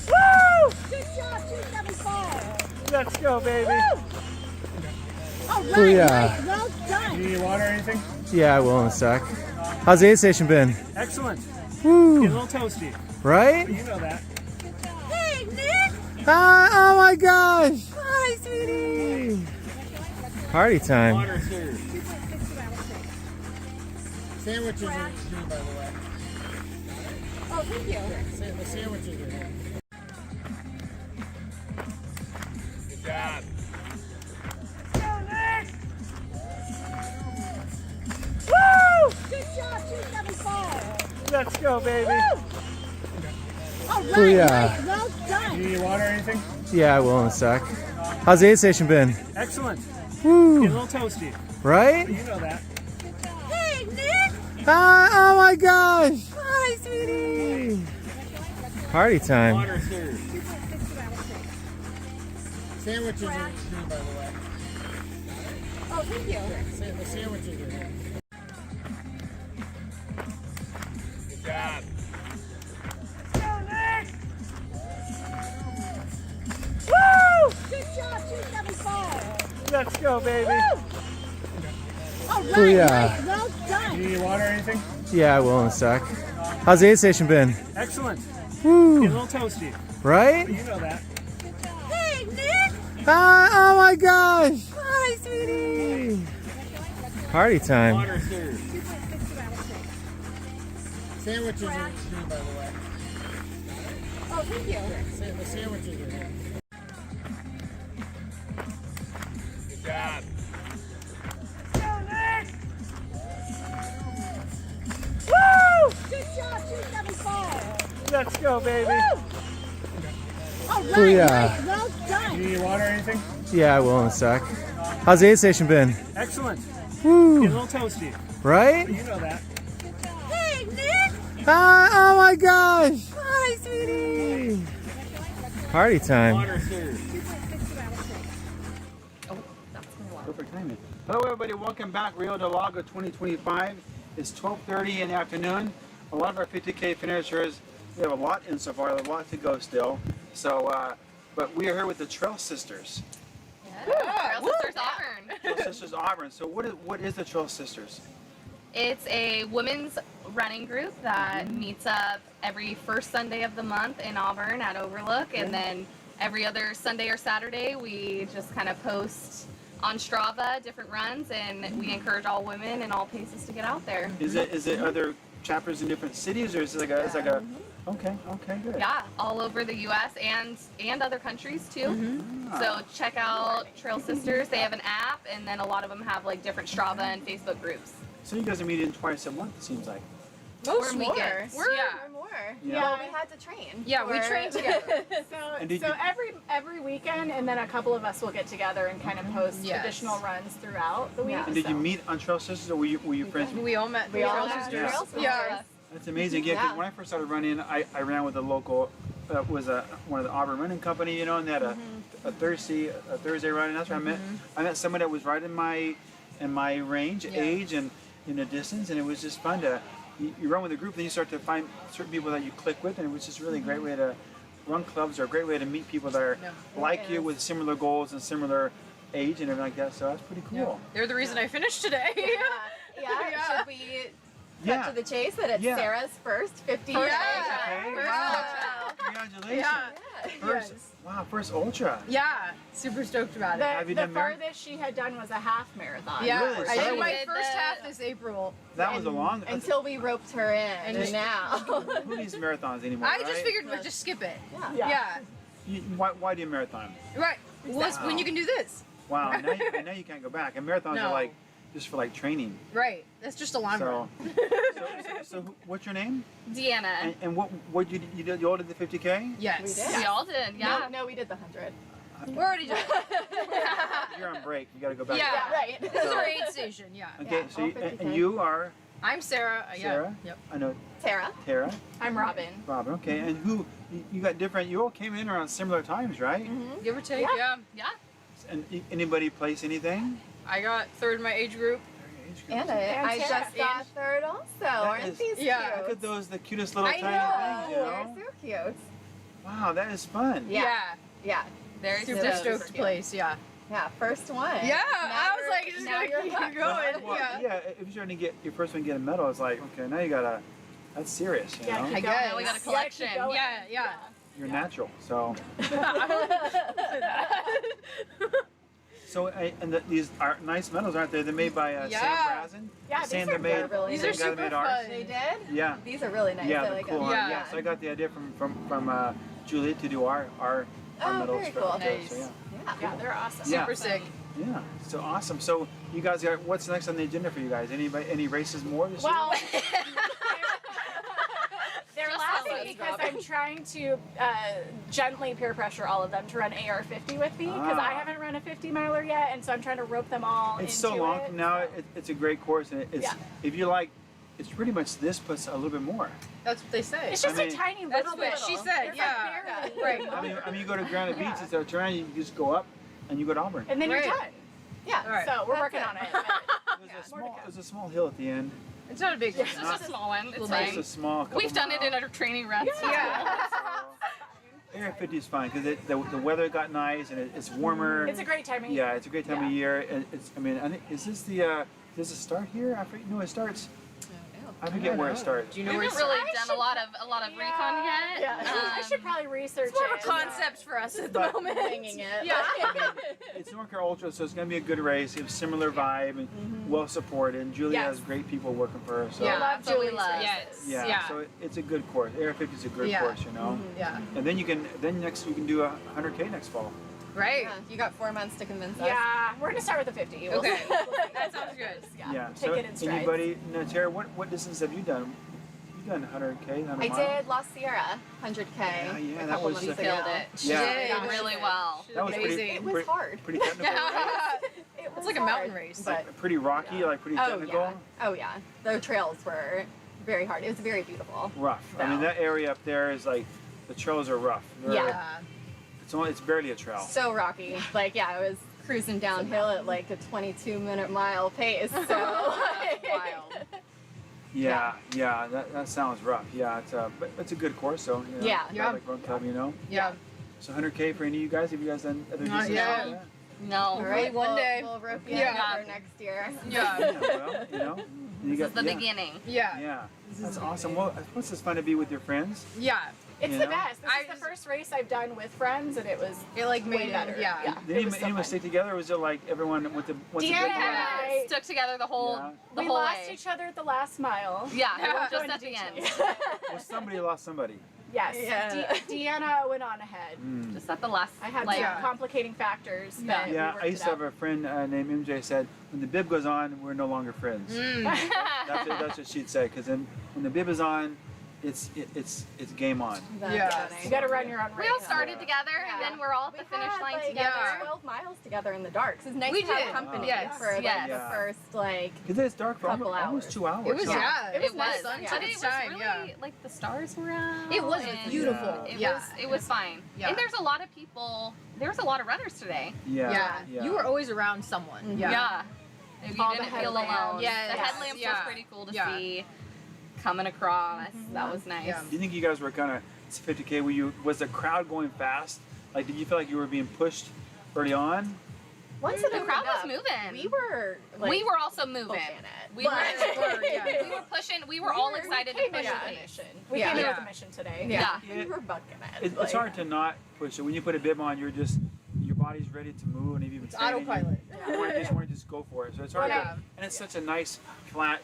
Woo! Good job, 275. Let's go, baby. All right, Booyah. well done. You need water or anything? Yeah, I will in a sec. How's the aid station been? Excellent. Woo. Get a little toasty. Right? You know that. Hey, Nick. Hi, oh my gosh. Hi, sweetie. Party time. Water served. Sandwiches are good, by the way. Oh, thank you. The sandwiches are good. Good job. Woo! Good job, 275. Let's go, baby. All right, Booyah. well done. You need water or anything? Yeah, I will in a sec. How's the aid station been? Excellent. Woo. Get a little toasty. Right? You know that. Hey, Nick. Hi, oh my gosh. Hi, sweetie. Party time. Water served. Sandwiches are good, by the way. Oh, thank you. The sandwiches are good. Good job. Woo! Good job, 275. Let's go, baby. All right, Booyah. well done. You need water or anything? Yeah, I will in a sec. How's the aid station been? Excellent. Woo. Get a little toasty. Right? You know that. Hey, Nick. Hi, oh my gosh. Hi, sweetie. Party time. Water served. Sandwiches are good, by the way. Oh, thank you. The sandwiches are good. Good job. Woo! Good job, 275. Let's go, baby. All right, Booyah. well done. You need water or anything? Yeah, I will in a sec. How's the aid station been? Excellent. Woo. Getting a little toasty. Right? You know that. Hey, Nick! Hi, oh my gosh! Hi, sweetie! Party time. Perfect timing. Hello, everybody. Welcome back. Rio Del Lago 2025. It's 12:30 in the afternoon. A lot of our 50K finishers, we have a lot in so far. There's a lot to go still. So, but we are here with the Trail Sisters. Trail Sisters Auburn. Trail Sisters Auburn. So, what is the Trail Sisters? It's a women's running group that meets up every first Sunday of the month in Auburn at Overlook, and then every other Sunday or Saturday we just kind of post on Strava different runs, and we encourage all women in all paces to get out there. Is it other chapters in different cities, or is it like a? It's like a. Okay, good. Yeah, all over the U.S. and other countries too. So check out Trail Sisters. They have an app, and then a lot of them have like different Strava and Facebook groups. So you guys are meeting twice a month, it seems like. Most more. weekends. We're more. Yeah. Well, we had to train. Yeah, we train together. And did so you- every weekend, and then a couple of us will get together and kind of post additional runs throughout the week. And did you meet on Trail Sisters, or were you friends? We all met. We all Trail met Sisters. Trail Sisters. Yeah. That's amazing. Yeah, because when I first started running, I ran with a local, one of the Auburn running company, you know, and they had a Thursday run, and that's where I met someone that was right in my range, age, and in the distance, and it was just fun to. You run with a group, then you start to find certain people that you click with, and it was just really a great way to run clubs, or a great way to meet people that are like you with similar goals and similar age and everything like that. So that's pretty cool. They're the reason I finished today. Yeah. Should we Yeah. cut to the chase that it's Yeah. Sarah's first 50? First Okay. First Wow. ultra. Congratulations. Yeah. First ultra. Yeah. Super stoked about it. Have you The done mar- farthest she had done was a half marathon. Yeah. Really? I So did my that first half this April. That was a long. Until we roped her in, and now. Who needs marathons anymore? I just right? figured we'd just skip it. Yeah. Why do a marathon? Right. Well, it's when you can do this. Wow. I know you can't go back. And marathons No. are like just for like training. Right. That's just a long So, run. so what's your name? Deanna. And what you all did the 50K? Yes. We did. We all did, yeah. No, we did the 100. We're already done. You're on break. You got to go back. Yeah, right. This is our aid station, yeah. Okay. Yeah, so all you, 50K. and you are I'm Sarah. Sarah. Yeah. Yep. I know Tara. Tara. I'm Robin. Robin. Okay. And who? You got different. You all came in around similar times, right? Give or take, yeah. And anybody place anything? I got third in my age group. And I Tara. just got third also. Aren't is- these Yeah. cute? Look at those, the cutest little I tiny know. things, you know? They're so cute. Wow, that is fun. Yeah. Yeah. Very super Super stoked cute. place, yeah. Yeah, first one. Yeah, Now I was you're- like, just now gonna you're keep hooked. going. Well, Yeah. if you're trying to get your first one, get a medal, it's like, okay, now you gotta, that's serious, you know? I guess. Now we got a collection. Yeah. You're natural, so. So, these are nice medals, aren't they? They're made by Sam Yeah. Brazen. Yeah, these Sam are that made, really These same are guy that super made ours. fun. They did? Yeah. These are really nice. Yeah, I they're like cool. them. Yeah. So I got the idea from Julie to do our Oh, medals very for cool. the day, so Nice. yeah. Yeah, they're awesome. Yeah. Super sick. Yeah, so awesome. So you guys got, what's next on the agenda for you guys? Any races more this Well, year? they're Just laughing tell us, because Robin. I'm trying to gently peer pressure all of them to run AR50 with me because I haven't run a 50 miler yet, and so I'm trying to rope them all It's into so long it. from now. It's a great course, and it's Yeah. if you like, it's pretty much this plus a little bit more. That's what they say. It's just I mean- a tiny little bit. She said, It's yeah. like barely. Right. I mean, you go to Granite Beach, it's a terrain. You just go up, and you go to Auburn. And then you're Right. done. Yeah. All right. So we're working on it. There's a small hill at the end. It's not a big one. It's just a small one. It's It's fine. a small. We've done it in our training runs. Yeah. Area 50 is fine because the weather got nice and it's warmer. It's a great time of year. Yeah, it's a great time of year. And it's. I mean, I think is this the? Does it start here? I forget. No, it starts. I forget where it starts. Do you We know where haven't it's really done a lot of recon yet. Yeah. I should probably research It's more of it. a concept for us at the But- moment. Winging it. Yeah. It's Norcar Ultra, so it's going to be a good race. It's similar vibe and well supported. And Julie Yes. has great people working for her. So Yeah, That's what we Julie's love. races. Yes. yeah, so it's a good course. Area 50 is a good Yeah. course, you know. Yeah. And then next you can do 100K next fall. Right. Yeah, you got 4 months to convince us. Yeah. We're gonna start with the 50. We'll Okay. see. That sounds good. Yeah. Take So it in strides. anybody? No, Tara, what distance have you done? You've done 100K, 100 I miles? did La Sierra, 100K. Yeah, a that couple was months the- ago. Killed it. She Yeah. did really well. That was pretty, It was pretty, hard. pretty technical, right? It was like a hard, mountain race. but Pretty rocky, like pretty technical. Oh yeah. The trails were very hard. It was very beautiful. Rough. I mean, that area up there is like, the trails are rough. Yeah. It's barely a trail. So rocky. Like, yeah, I was cruising downhill at like a 22-minute mile pace. So wild. Yeah, that sounds rough. Yeah, but it's a good course, so you know, Yeah. like Run Club, you know. Yeah. So 100K for any of you guys? Have you guys done other Not distances? yet. No. All right, one day. We'll rope you Yeah. for next year. Yeah. Well, you know. You This is the yeah. beginning. Yeah. Yeah, that's awesome. Well, I suppose it's fun to be with your friends. Yeah. It's You the know? best. This is the first race I've done with friends, and it was like way made it- better. yeah. Did anyone stick together, or was it like everyone with the Deanna and I stuck together the whole we whole lost way. each other at the last mile. Yeah, I won't go just into at the end. details. Well, somebody lost somebody. Yes. Yeah. Deanna went on ahead. Just at the last. I had like, some complicating factors. But we Yeah, worked I used it to out. have a friend named MJ said, when the bib goes on, we're no longer friends. That's what she'd say, because then when the bib is on, it's game on. You got to run your own race. We all started together, and then we're all at the finish line together. 12 miles together in the dark. So it's nice We to have did. company Yes. for like Yes. the first like. Because it's dark for Couple almost 2 hours. It was, so- yeah. It was. Sun Yeah. to But the it was time, really yeah. like the stars were out. It was and beautiful. It was fine. Yeah. And there's a lot of people. There was a lot of runners today. Yeah. You were always around someone. Yeah. Yeah. If you All the didn't feel alone. headlamps. Yes. The Yes. headlamps Yeah. was pretty cool to Yeah. see coming across. That was nice. Yeah. Do you think you guys were kind of 50K? Was the crowd going fast? Like, did you feel like you were being pushed early on? Once the crowd was moving. We were like, we were also moving. pushing it. We were, But- we were pushing. We were all excited to came push in the with a pace. mission. We Yeah. came in Yeah. with a mission today. Yeah. We were bucking it. It's hard to not push it. When you put a bib on, your body's ready to move, and if you've been standing, autopilot. You just want to just go for it. So it's hard. Yeah. And it's such a nice flat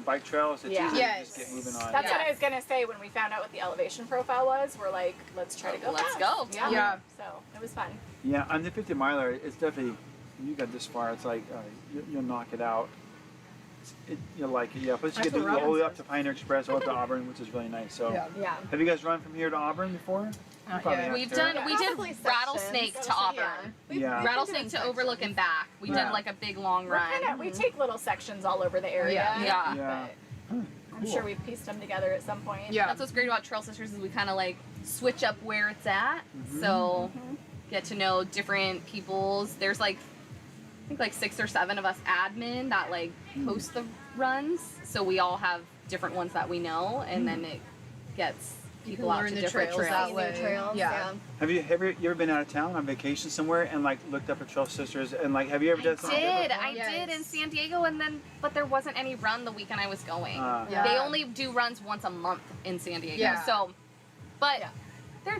bike trail. So it's Yeah. easy Yes. to just get moving on. That's what I was gonna say when we found out what the elevation profile was. We're like, let's try to go. Let's fast. go. Yeah. Yeah. So it was fun. Yeah, on the 50 miler, it's definitely, when you got this far, it's like you'll knock it out. You'll like it, yeah. Plus you That's get to what go all the way Robin up to Pioneer Express or up to Auburn, which is really nice. So, Yeah. have you guys run from here to Auburn before? Not Probably yet. have We've to. done. We did Probably Rattlesnake sections. to Auburn. Yeah. Rattlesnake to Overlook and back. We Yeah. did like a big long We're run. kinda, we take little sections all over the area. Yeah. Yeah. But I'm sure we pieced them together at some point. Yeah. That's what's great about Trail Sisters is we kind of like switch up where it's at. So get to know different people's. There's like I think like 6 or 7 of us admin that like host the runs. So we all have different ones that we know, and then it gets people out learn to the different trails trails. that way. Trails, Yeah. Have you ever been out of town on vacation somewhere and like looked up at Trail Sisters and like have you ever done something? I did in San Diego, and then but there wasn't any run the weekend I was going. Yeah. They only do runs once a month in San Diego. Yeah. So, but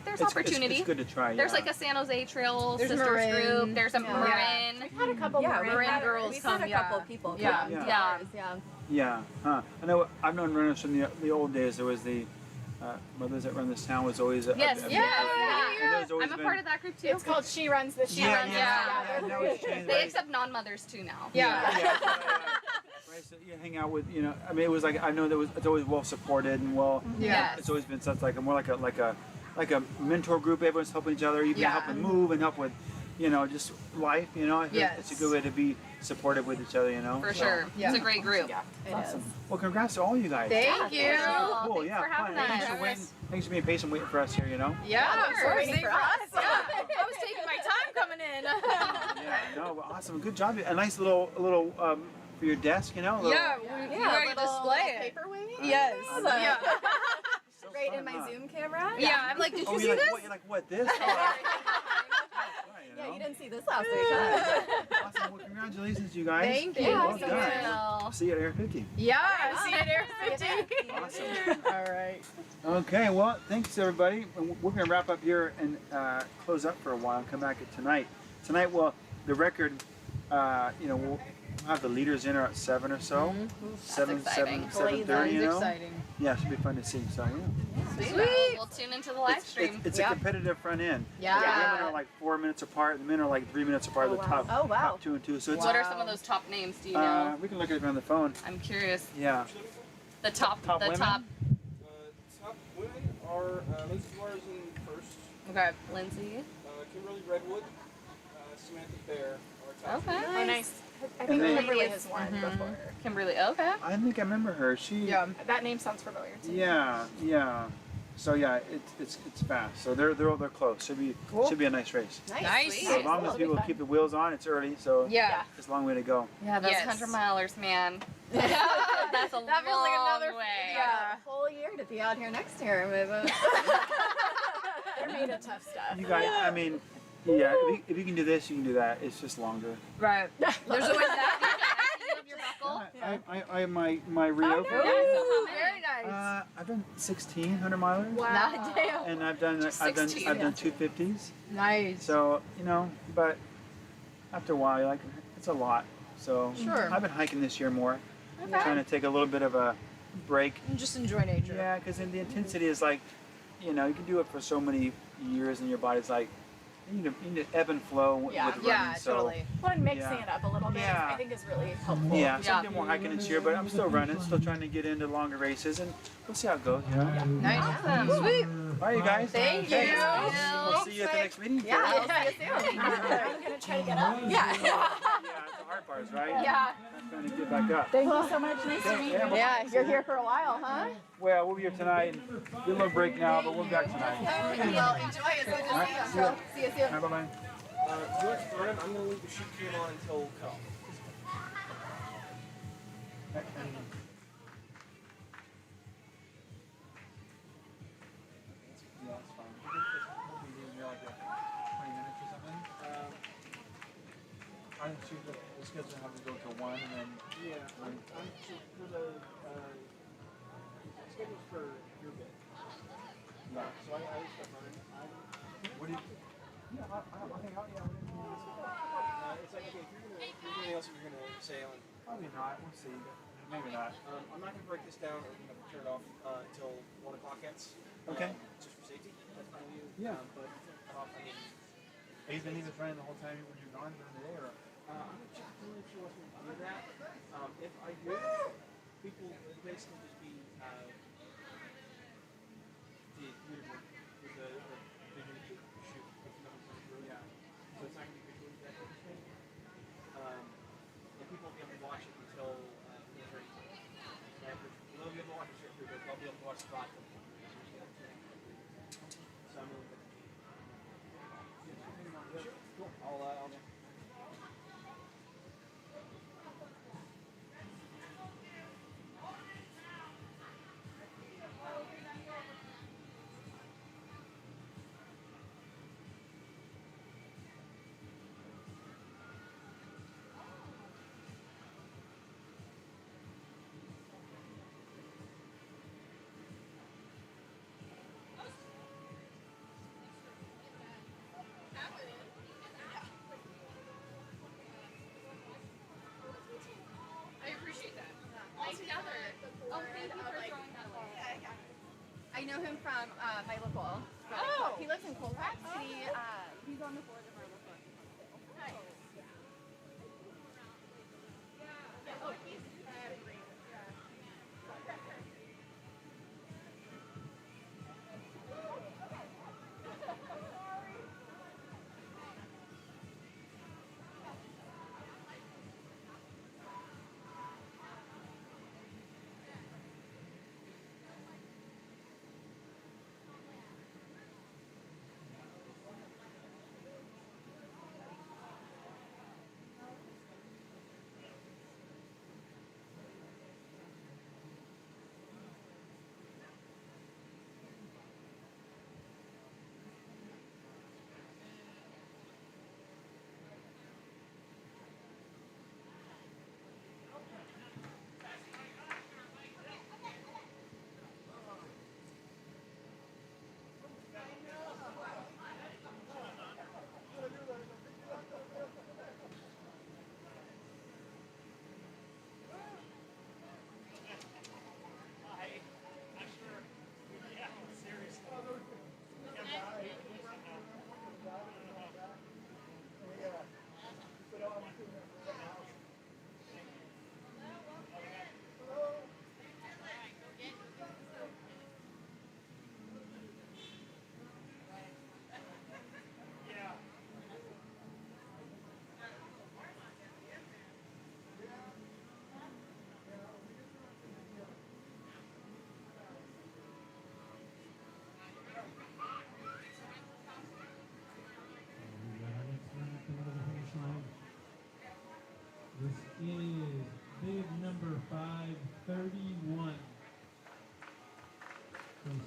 there's opportunity. It's good to try. There's yeah. like a San Jose Trail There's Sisters Marin. group. There's a Yeah. Marin. We've had a couple Yeah, Marin Marin girls We've come, had a yeah. couple people Yeah. come. Yeah. Yeah. Yeah. Yeah, huh. I know. I've known runners from the old days. There was the mothers that run this town was always Yes. and there's always I'm a been- part of that group too. It's called She Runs the She Yeah, Runs. yeah, yeah, now it's changed, They right? accept non-mothers too now. Yeah. Right, so you hang out with, I mean, it was like, I know it's always well supported and well. Yeah. It's always been such like a mentor group. Everyone's helping each other. You can Yeah. help and move and help with, just life. I think it's a good way to be supportive with each other. For So, sure. Yeah. It's a great group. It Awesome. is. Well, congrats to all you guys. Thank you. Cool. Thanks Yeah. for having fun. Thanks us. for waiting. Thanks for being patient, waiting for us here. Yeah, of course. waiting for us. Yeah. I was taking my time coming in. Yeah. No, but awesome. Good job. A nice little for your desk. Little, Yeah, you already display it. Paperweight? Yes. Yeah. Right in my Zoom camera? Yeah, I'm like, did Oh, you see you're like, this? what? You're like, what? This? Oh, Yeah, you didn't see this last week, huh? Awesome. Well, congratulations, you guys. Thank you. Well Thank done. you. I'll see you at Air 50. Yeah, see you at Air 50. Awesome. All right. Okay, well, thanks everybody. And we're going to wrap up here and close up for a while and come back at tonight. Tonight, well, the record, we'll have the leaders in at 7 or so. exciting. 7:30, That's exciting. Yeah, it should be fun to see. So, yeah. Sweet. We'll tune into the live stream. It's a competitive front end. Yeah. The women are like 4 minutes apart, the men are like 3 minutes apart. Oh, the wow. top 2 and 2. So it's What are some of those top names? Do you know? we can look at it on the phone. I'm curious. Yeah. The top Top women? top are Lindsay Suarez in first. Okay, Lindsay. Kimberly Redwood, Samantha Bear are top Okay. three. Oh, nice. I And think then- Kimberly has won before. Kimberly, okay. I think I remember her. She. Yeah, that name sounds familiar to me. Yeah. So yeah, it's fast. So they're close. Should be a nice race. Nice. So as long as people keep the wheels on, it's early. So Yeah. it's a long way to go. Yeah, those 100 milers, man. That's a That feels like long another way. yeah. whole year to be out here next year. They're made of tough stuff. You guys, I mean, yeah. If you can do this, you can do that. It's just longer. Right. There's always that. I my Rio. Oh, no. Very nice. I've done 1,600 milers. Wow. Damn. And I've done 250s. Nice. So but after a while, you're like, it's a lot. So Sure. I've been hiking this year more. Okay. Trying to take a little bit of a break. And just enjoy nature. Yeah, because the intensity is like, you can do it for so many years, and your body's like, you need to ebb and flow with running. Yeah, so, totally. Well, and mixing yeah. it up a little bit, Yeah. I think is really helpful. Yeah, so I'm doing more hiking this year, but I'm still running, still trying to get into longer races, and we'll see how it goes. Nice. Awesome. Sweet. All right, you guys. Thank you. We'll see you at the next meeting. Yeah, I'll see you soon. I'm gonna try to get up. Yeah. It's the hard part, right? Yeah. I'm trying to get back up. Thank you so much. Nice to meet you. Yeah, you're here for a while, huh? Well, we'll be here tonight. Get a little break now, but we'll be back tonight. Okay, well, enjoy it. So All right, just see ya. see you soon. All right, bye-bye. George Burnham, I'm going to leave the shoot cam on until cutoff. Yeah, that's fine. We'll be leaving here like 20 minutes or something. I think the schedule have to go till 1 and then. Yeah, I'm for the schedules for your bit. Yeah, so I start running. What do you? Yeah, I'll hang out. Yeah. It's like, okay, if you're anything else you're gonna say on? Probably not. We'll see. Maybe not. I'm not gonna break this down or turn it off until 1 o'clock hits. Okay. Just for safety. That's fine with you. Yeah. But cut off. I mean, Have you been even trying the whole time when you're gone during the day, or? I'm not really sure what's going to do that. If I do, people basically just be the leaderboard with the bigger shoot if no one comes through. Yeah. So it's not going to be visually that interesting. And people will be able to watch it until it's ready. They'll be able to watch it straight through, but they'll be able to watch the platform. So I'm really good. Sure. Cool. I'll I appreciate that. All together. Oh, thank you for throwing that away. I know him from my local. Oh. He lives in Colfax. He's on the board of our local. Oh, he's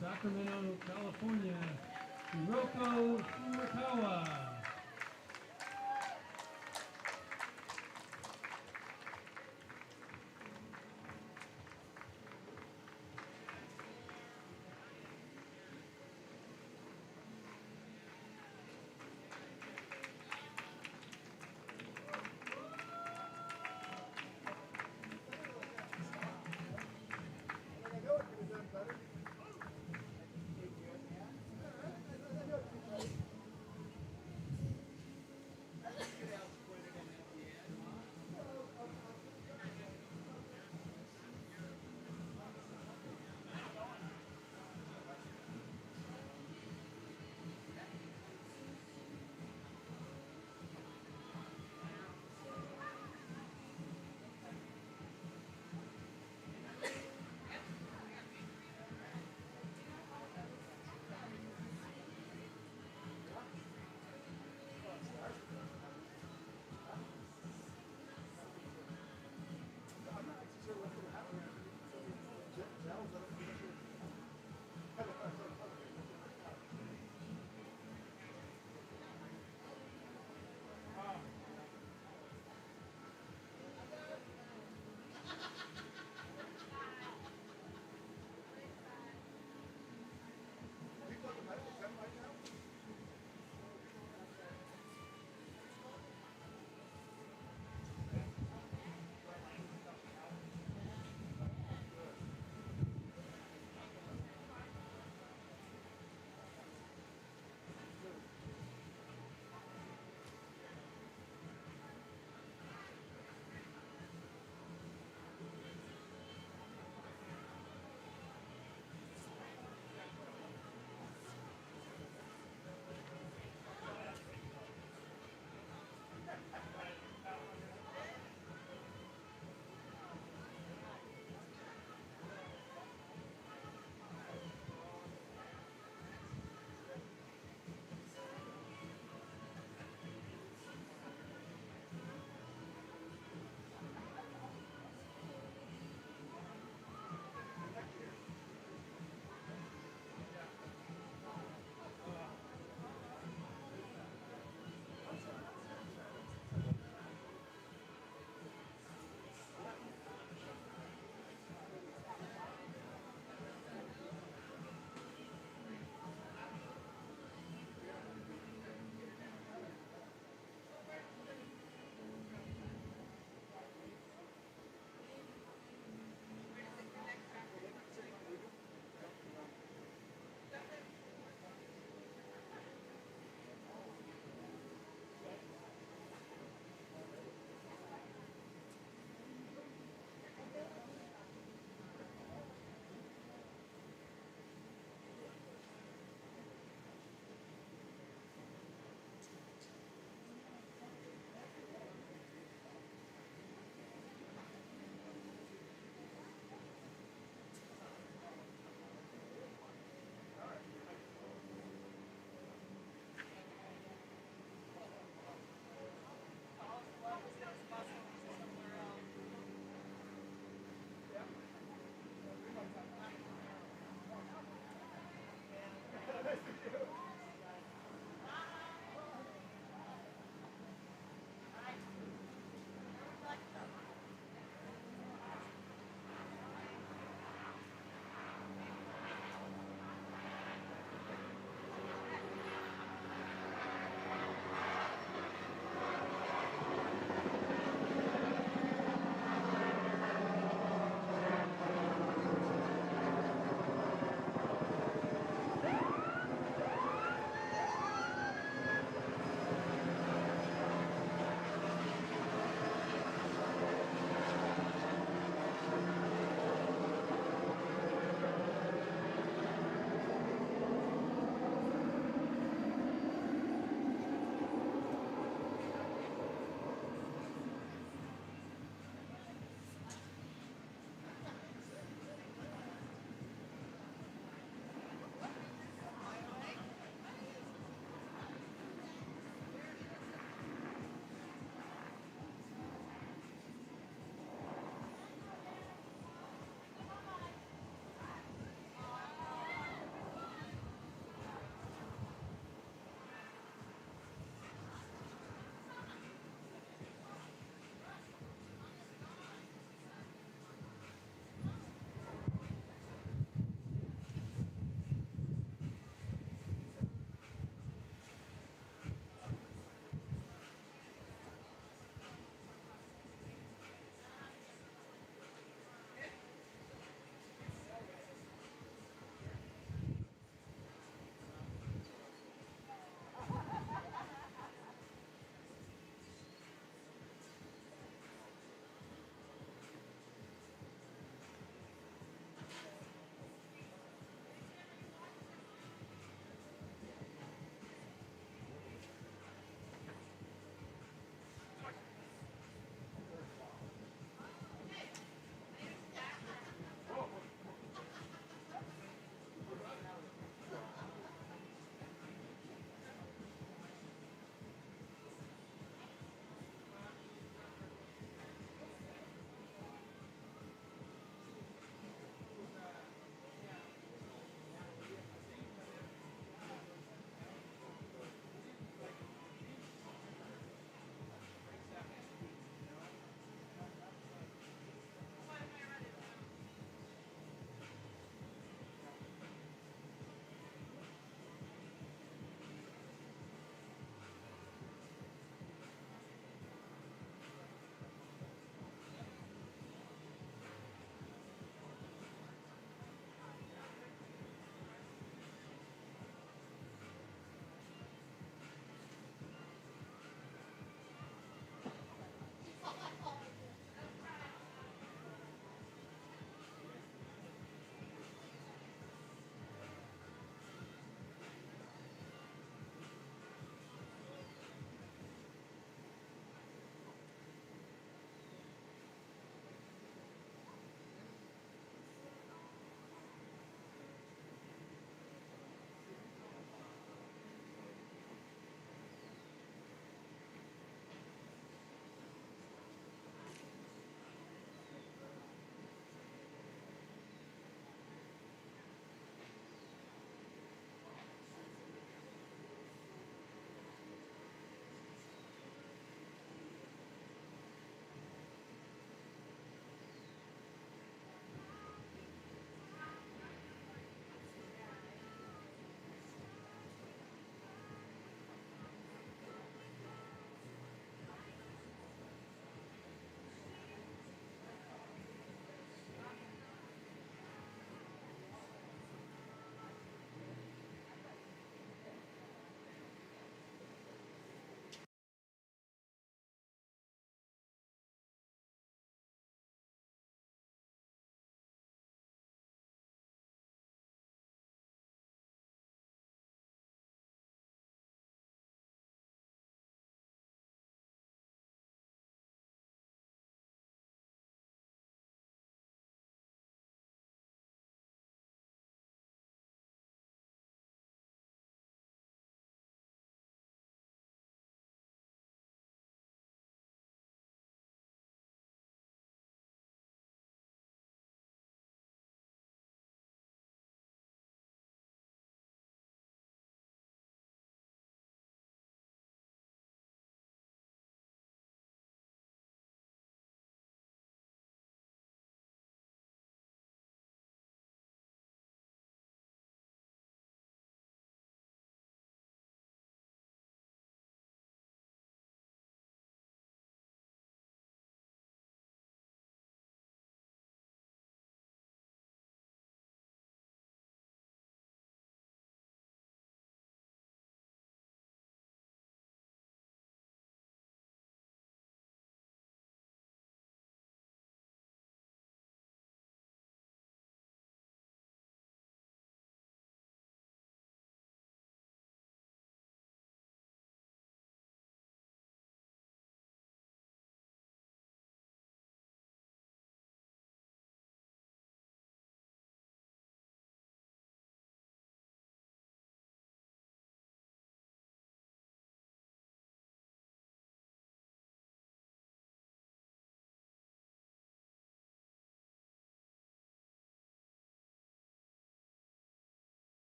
Sacramento, California, Hiroko Furukawa.